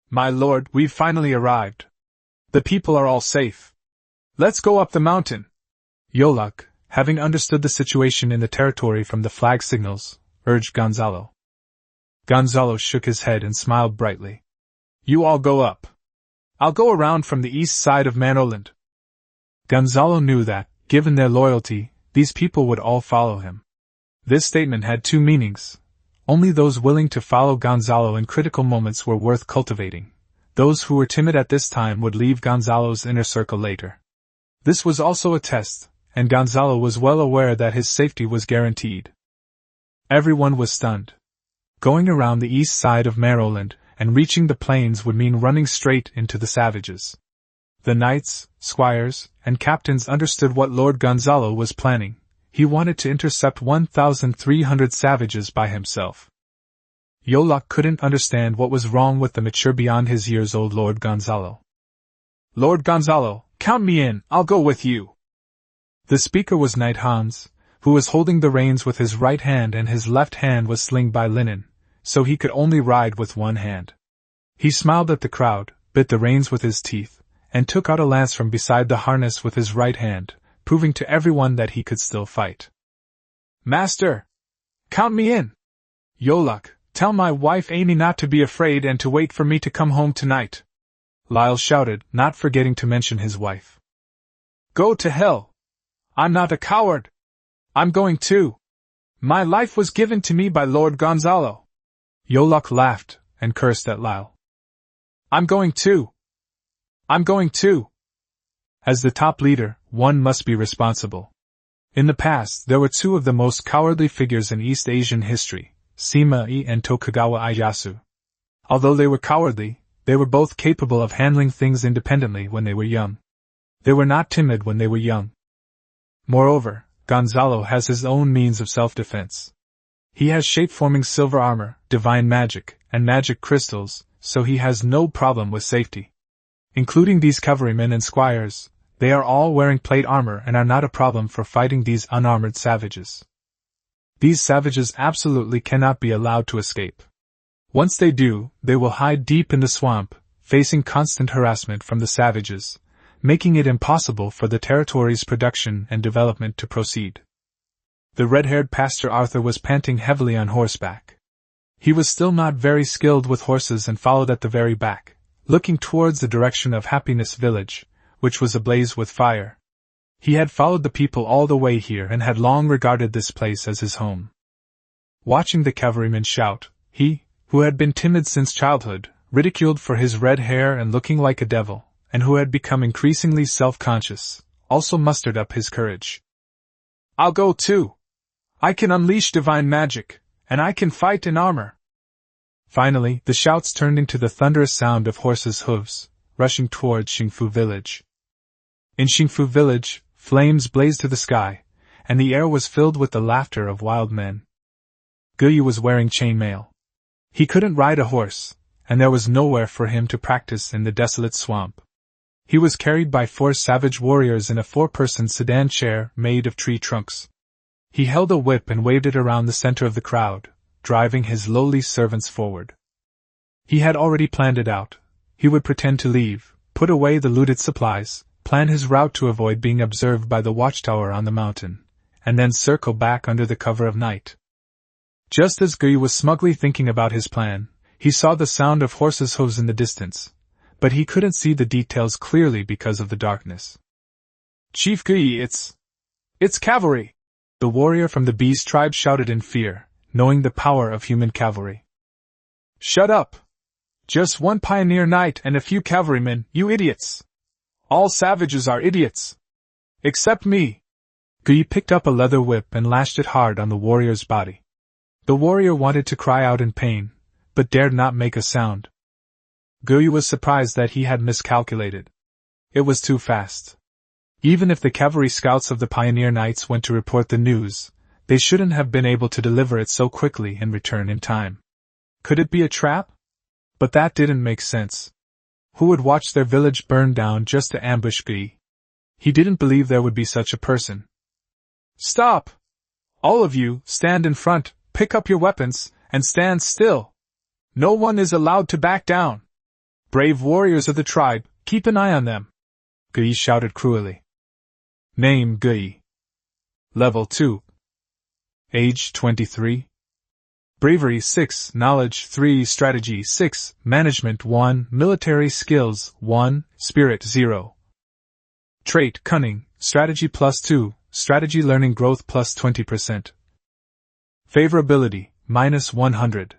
My lord, we've finally arrived. The people are all safe. Let's go up the mountain. Yolak, having understood the situation in the territory from the flag signals, urged Gonzalo. Gonzalo shook his head and smiled brightly. You all go up. I'll go around from the east side of Manoland. Gonzalo knew that, given their loyalty, these people would all follow him. This statement had 2 meanings. Only those willing to follow Gonzalo in critical moments were worth cultivating. Those who were timid at this time would leave Gonzalo's inner circle later. This was also a test, and Gonzalo was well aware that his safety was guaranteed. Everyone was stunned. Going around the east side of Maryland and reaching the plains would mean running straight into the savages. The knights, squires, and captains understood what Lord Gonzalo was planning. He wanted to intercept 1,300 savages by himself. Yolak couldn't understand what was wrong with the mature beyond his years-old Lord Gonzalo. Lord Gonzalo, count me in, I'll go with you. The speaker was Knight Hans, who was holding the reins with his right hand and his left hand was slinged by linen, so he could only ride with one hand. He smiled at the crowd, bit the reins with his teeth, and took out a lance from beside the harness with his right hand, proving to everyone that he could still fight. Master! Count me in! Yolak, tell my wife Amy not to be afraid and to wait for me to come home tonight. Lyle shouted, not forgetting to mention his wife. Go to hell! I'm not a coward! I'm going too! My life was given to me by Lord Gonzalo. Yolok laughed and cursed at Lyle. I'm going too. As the top leader, one must be responsible. In the past, there were two of the most cowardly figures in East Asian history, Sima-e and Tokugawa Ieyasu. Although they were cowardly, they were both capable of handling things independently when they were young. They were not timid when they were young. Moreover, Gonzalo has his own means of self-defense. He has shape-forming silver armor, divine magic, and magic crystals, so he has no problem with safety. Including these cavalrymen and squires, they are all wearing plate armor and are not a problem for fighting these unarmored savages. These savages absolutely cannot be allowed to escape. Once they do, they will hide deep in the swamp, facing constant harassment from the savages, making it impossible for the territory's production and development to proceed. The red-haired Pastor Arthur was panting heavily on horseback. He was still not very skilled with horses and followed at the very back, looking towards the direction of Happiness Village, which was ablaze with fire. He had followed the people all the way here and had long regarded this place as his home. Watching the cavalrymen shout, he, who had been timid since childhood, ridiculed for his red hair and looking like a devil, and who had become increasingly self-conscious, also mustered up his courage. I'll go too. I can unleash divine magic, and I can fight in armor. Finally, the shouts turned into the thunderous sound of horses' hooves, rushing towards Xingfu village. In Xingfu village, flames blazed to the sky, and the air was filled with the laughter of wild men. Guyu was wearing chainmail. He couldn't ride a horse, and there was nowhere for him to practice in the desolate swamp. He was carried by 4 savage warriors in a 4-person sedan chair made of tree trunks. He held a whip and waved it around the center of the crowd, driving his lowly servants forward. He had already planned it out. He would pretend to leave, put away the looted supplies, plan his route to avoid being observed by the watchtower on the mountain, and then circle back under the cover of night. Just as Guyu was smugly thinking about his plan, he saw the sound of horses' hooves in the distance, but he couldn't see the details clearly because of the darkness. Chief Guyu, it's cavalry! The warrior from the Beast tribe shouted in fear, knowing the power of human cavalry. Shut up! Just one pioneer knight and a few cavalrymen, you idiots! All savages are idiots! Except me! Guyu picked up a leather whip and lashed it hard on the warrior's body. The warrior wanted to cry out in pain, but dared not make a sound. Guyu was surprised that he had miscalculated. It was too fast. Even if the cavalry scouts of the pioneer knights went to report the news, they shouldn't have been able to deliver it so quickly and return in time. Could it be a trap? But that didn't make sense. Who would watch their village burn down just to ambush Guyu? He didn't believe there would be such a person. Stop! All of you, stand in front, pick up your weapons, and stand still. No one is allowed to back down. Brave warriors of the tribe, keep an eye on them. Guyu shouted cruelly. Name Guyu. Level 2. Age 23. Bravery 6, Knowledge 3, Strategy 6, Management 1, Military Skills 1, Spirit 0. Trait Cunning, Strategy +2, Strategy Learning Growth +20%. Favorability, -100.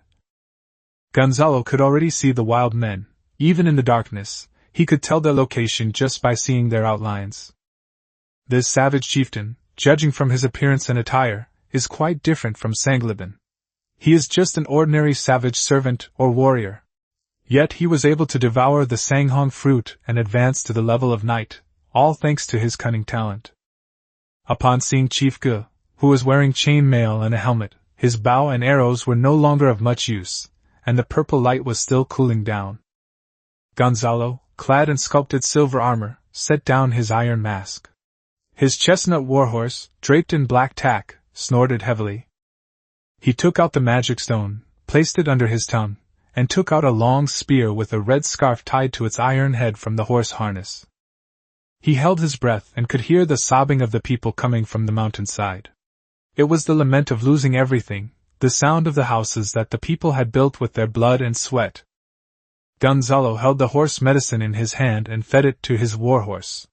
Gonzalo could already see the wild men, even in the darkness. He could tell their location just by seeing their outlines. This savage chieftain, judging from his appearance and attire, is quite different from Sangliban. He is just an ordinary savage servant or warrior. Yet he was able to devour the Sanghong fruit and advance to the level of knight, all thanks to his cunning talent. Upon seeing Chief Gu, who was wearing chain mail and a helmet, his bow and arrows were no longer of much use, and the purple light was still cooling down. Gonzalo, clad in sculpted silver armor, set down his iron mask. His chestnut warhorse, draped in black tack, snorted heavily. He took out the magic stone, placed it under his tongue, and took out a long spear with a red scarf tied to its iron head from the horse harness. He held his breath and could hear the sobbing of the people coming from the mountainside. It was the lament of losing everything, the sound of the houses that the people had built with their blood and sweat. Gonzalo held the horse medicine in his hand and fed it to his warhorse.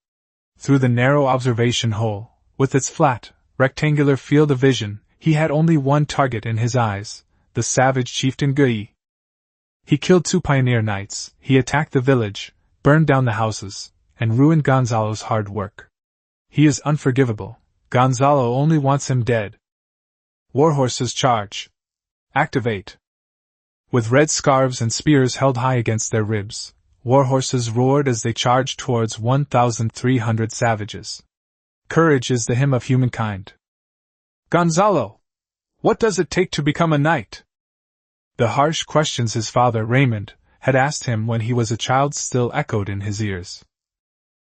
Through the narrow observation hole, with its flat, rectangular field of vision, He had only one target in his eyes, the savage chieftain Gui. He killed 2 pioneer knights, he attacked the village, burned down the houses, and ruined Gonzalo's hard work. He is unforgivable. Gonzalo only wants him dead. Warhorses charge. Activate. With red scarves and spears held high against their ribs, warhorses roared as they charged towards 1,300 savages. Courage is the hymn of humankind. Gonzalo! What does it take to become a knight? The harsh questions his father, Raymond, had asked him when he was a child still echoed in his ears.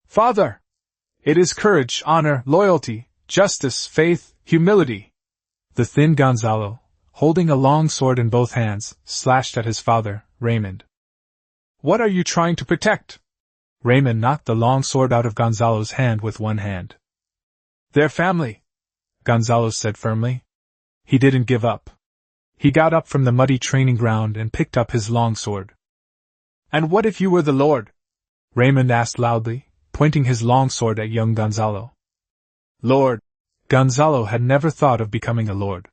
Father! It is courage, honor, loyalty, justice, faith, humility. The thin Gonzalo, holding a long sword in both hands, slashed at his father, Raymond. What are you trying to protect? Raymond knocked the long sword out of Gonzalo's hand with one hand. Their family, Gonzalo said firmly. He didn't give up. He got up from the muddy training ground and picked up his long sword. And what if you were the Lord? Raymond asked loudly, pointing his long sword at young Gonzalo. Lord! Gonzalo had never thought of becoming a lord.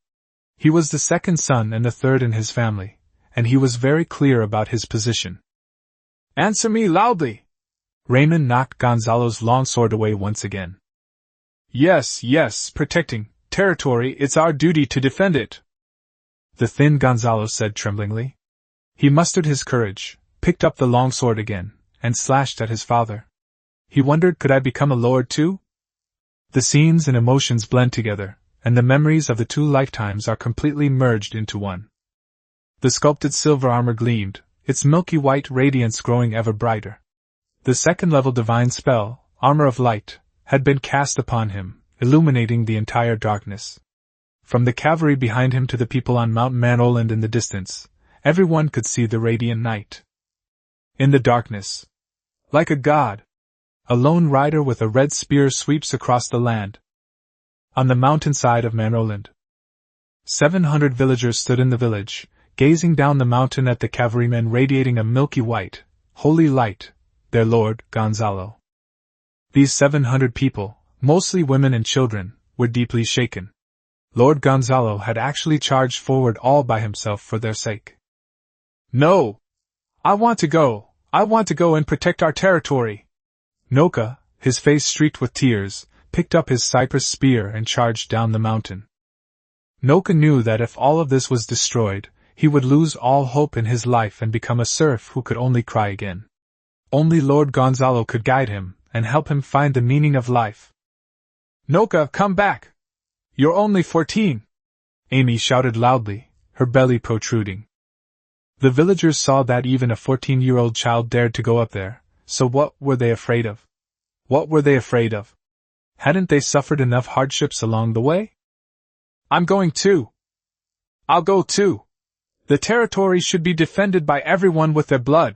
He was the second son and the third in his family, and he was very clear about his position. Answer me loudly! Raymond knocked Gonzalo's long sword away once again. Yes, yes, protecting territory, it's our duty to defend it. The thin Gonzalo said tremblingly. He mustered his courage, picked up the long sword again, and slashed at his father. He wondered, could I become a lord too? The scenes and emotions blend together, and the memories of the 2 lifetimes are completely merged into one. The sculpted silver armor gleamed, its milky white radiance growing ever brighter. The second-level divine spell, Armor of Light, had been cast upon him, illuminating the entire darkness. From the cavalry behind him to the people on Mount Manoland in the distance, everyone could see the radiant knight. In the darkness, like a god, a lone rider with a red spear sweeps across the land. On the mountainside of Manoland, 700 villagers stood in the village, gazing down the mountain at the cavalrymen radiating a milky white, holy light, their lord, Gonzalo. These 700 people, mostly women and children, were deeply shaken. Lord Gonzalo had actually charged forward all by himself for their sake. No! I want to go and protect our territory. Noka, his face streaked with tears, picked up his cypress spear and charged down the mountain. Noka knew that if all of this was destroyed, he would lose all hope in his life and become a serf who could only cry again. Only Lord Gonzalo could guide him and help him find the meaning of life. Noka, come back! You're only 14! Amy shouted loudly, her belly protruding. The villagers saw that even a 14-year-old child dared to go up there, so what were they afraid of? What were they afraid of? Hadn't they suffered enough hardships along the way? I'm going too. I'll go too. The territory should be defended by everyone with their blood.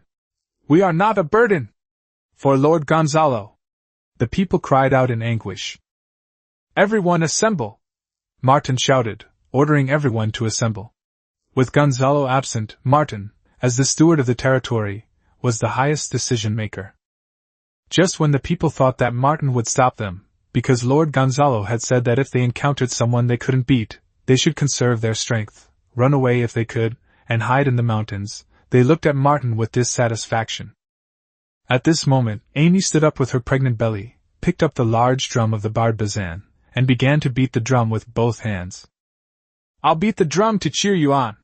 We are not a burden. For Lord Gonzalo. The people cried out in anguish. Everyone assemble! Martin shouted, ordering everyone to assemble. With Gonzalo absent, Martin, as the steward of the territory, was the highest decision-maker. Just when the people thought that Martin would stop them, because Lord Gonzalo had said that if they encountered someone they couldn't beat, they should conserve their strength, run away if they could, and hide in the mountains, they looked at Martin with dissatisfaction. At this moment, Amy stood up with her pregnant belly, picked up the large drum of the barbazan, and began to beat the drum with both hands. I'll beat the drum to cheer you on.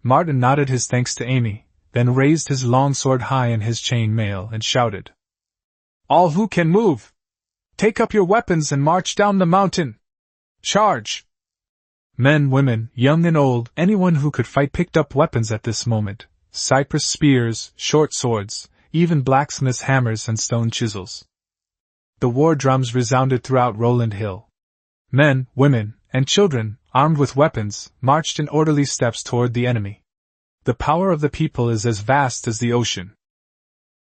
Martin nodded his thanks to Amy, then raised his long sword high in his chain mail and shouted. All who can move! Take up your weapons and march down the mountain! Charge! Men, women, young and old, anyone who could fight picked up weapons at this moment, cypress spears, short swords, even blacksmith's hammers and stone chisels. The war drums resounded throughout Roland Hill. Men, women, and children, armed with weapons, marched in orderly steps toward the enemy. The power of the people is as vast as the ocean.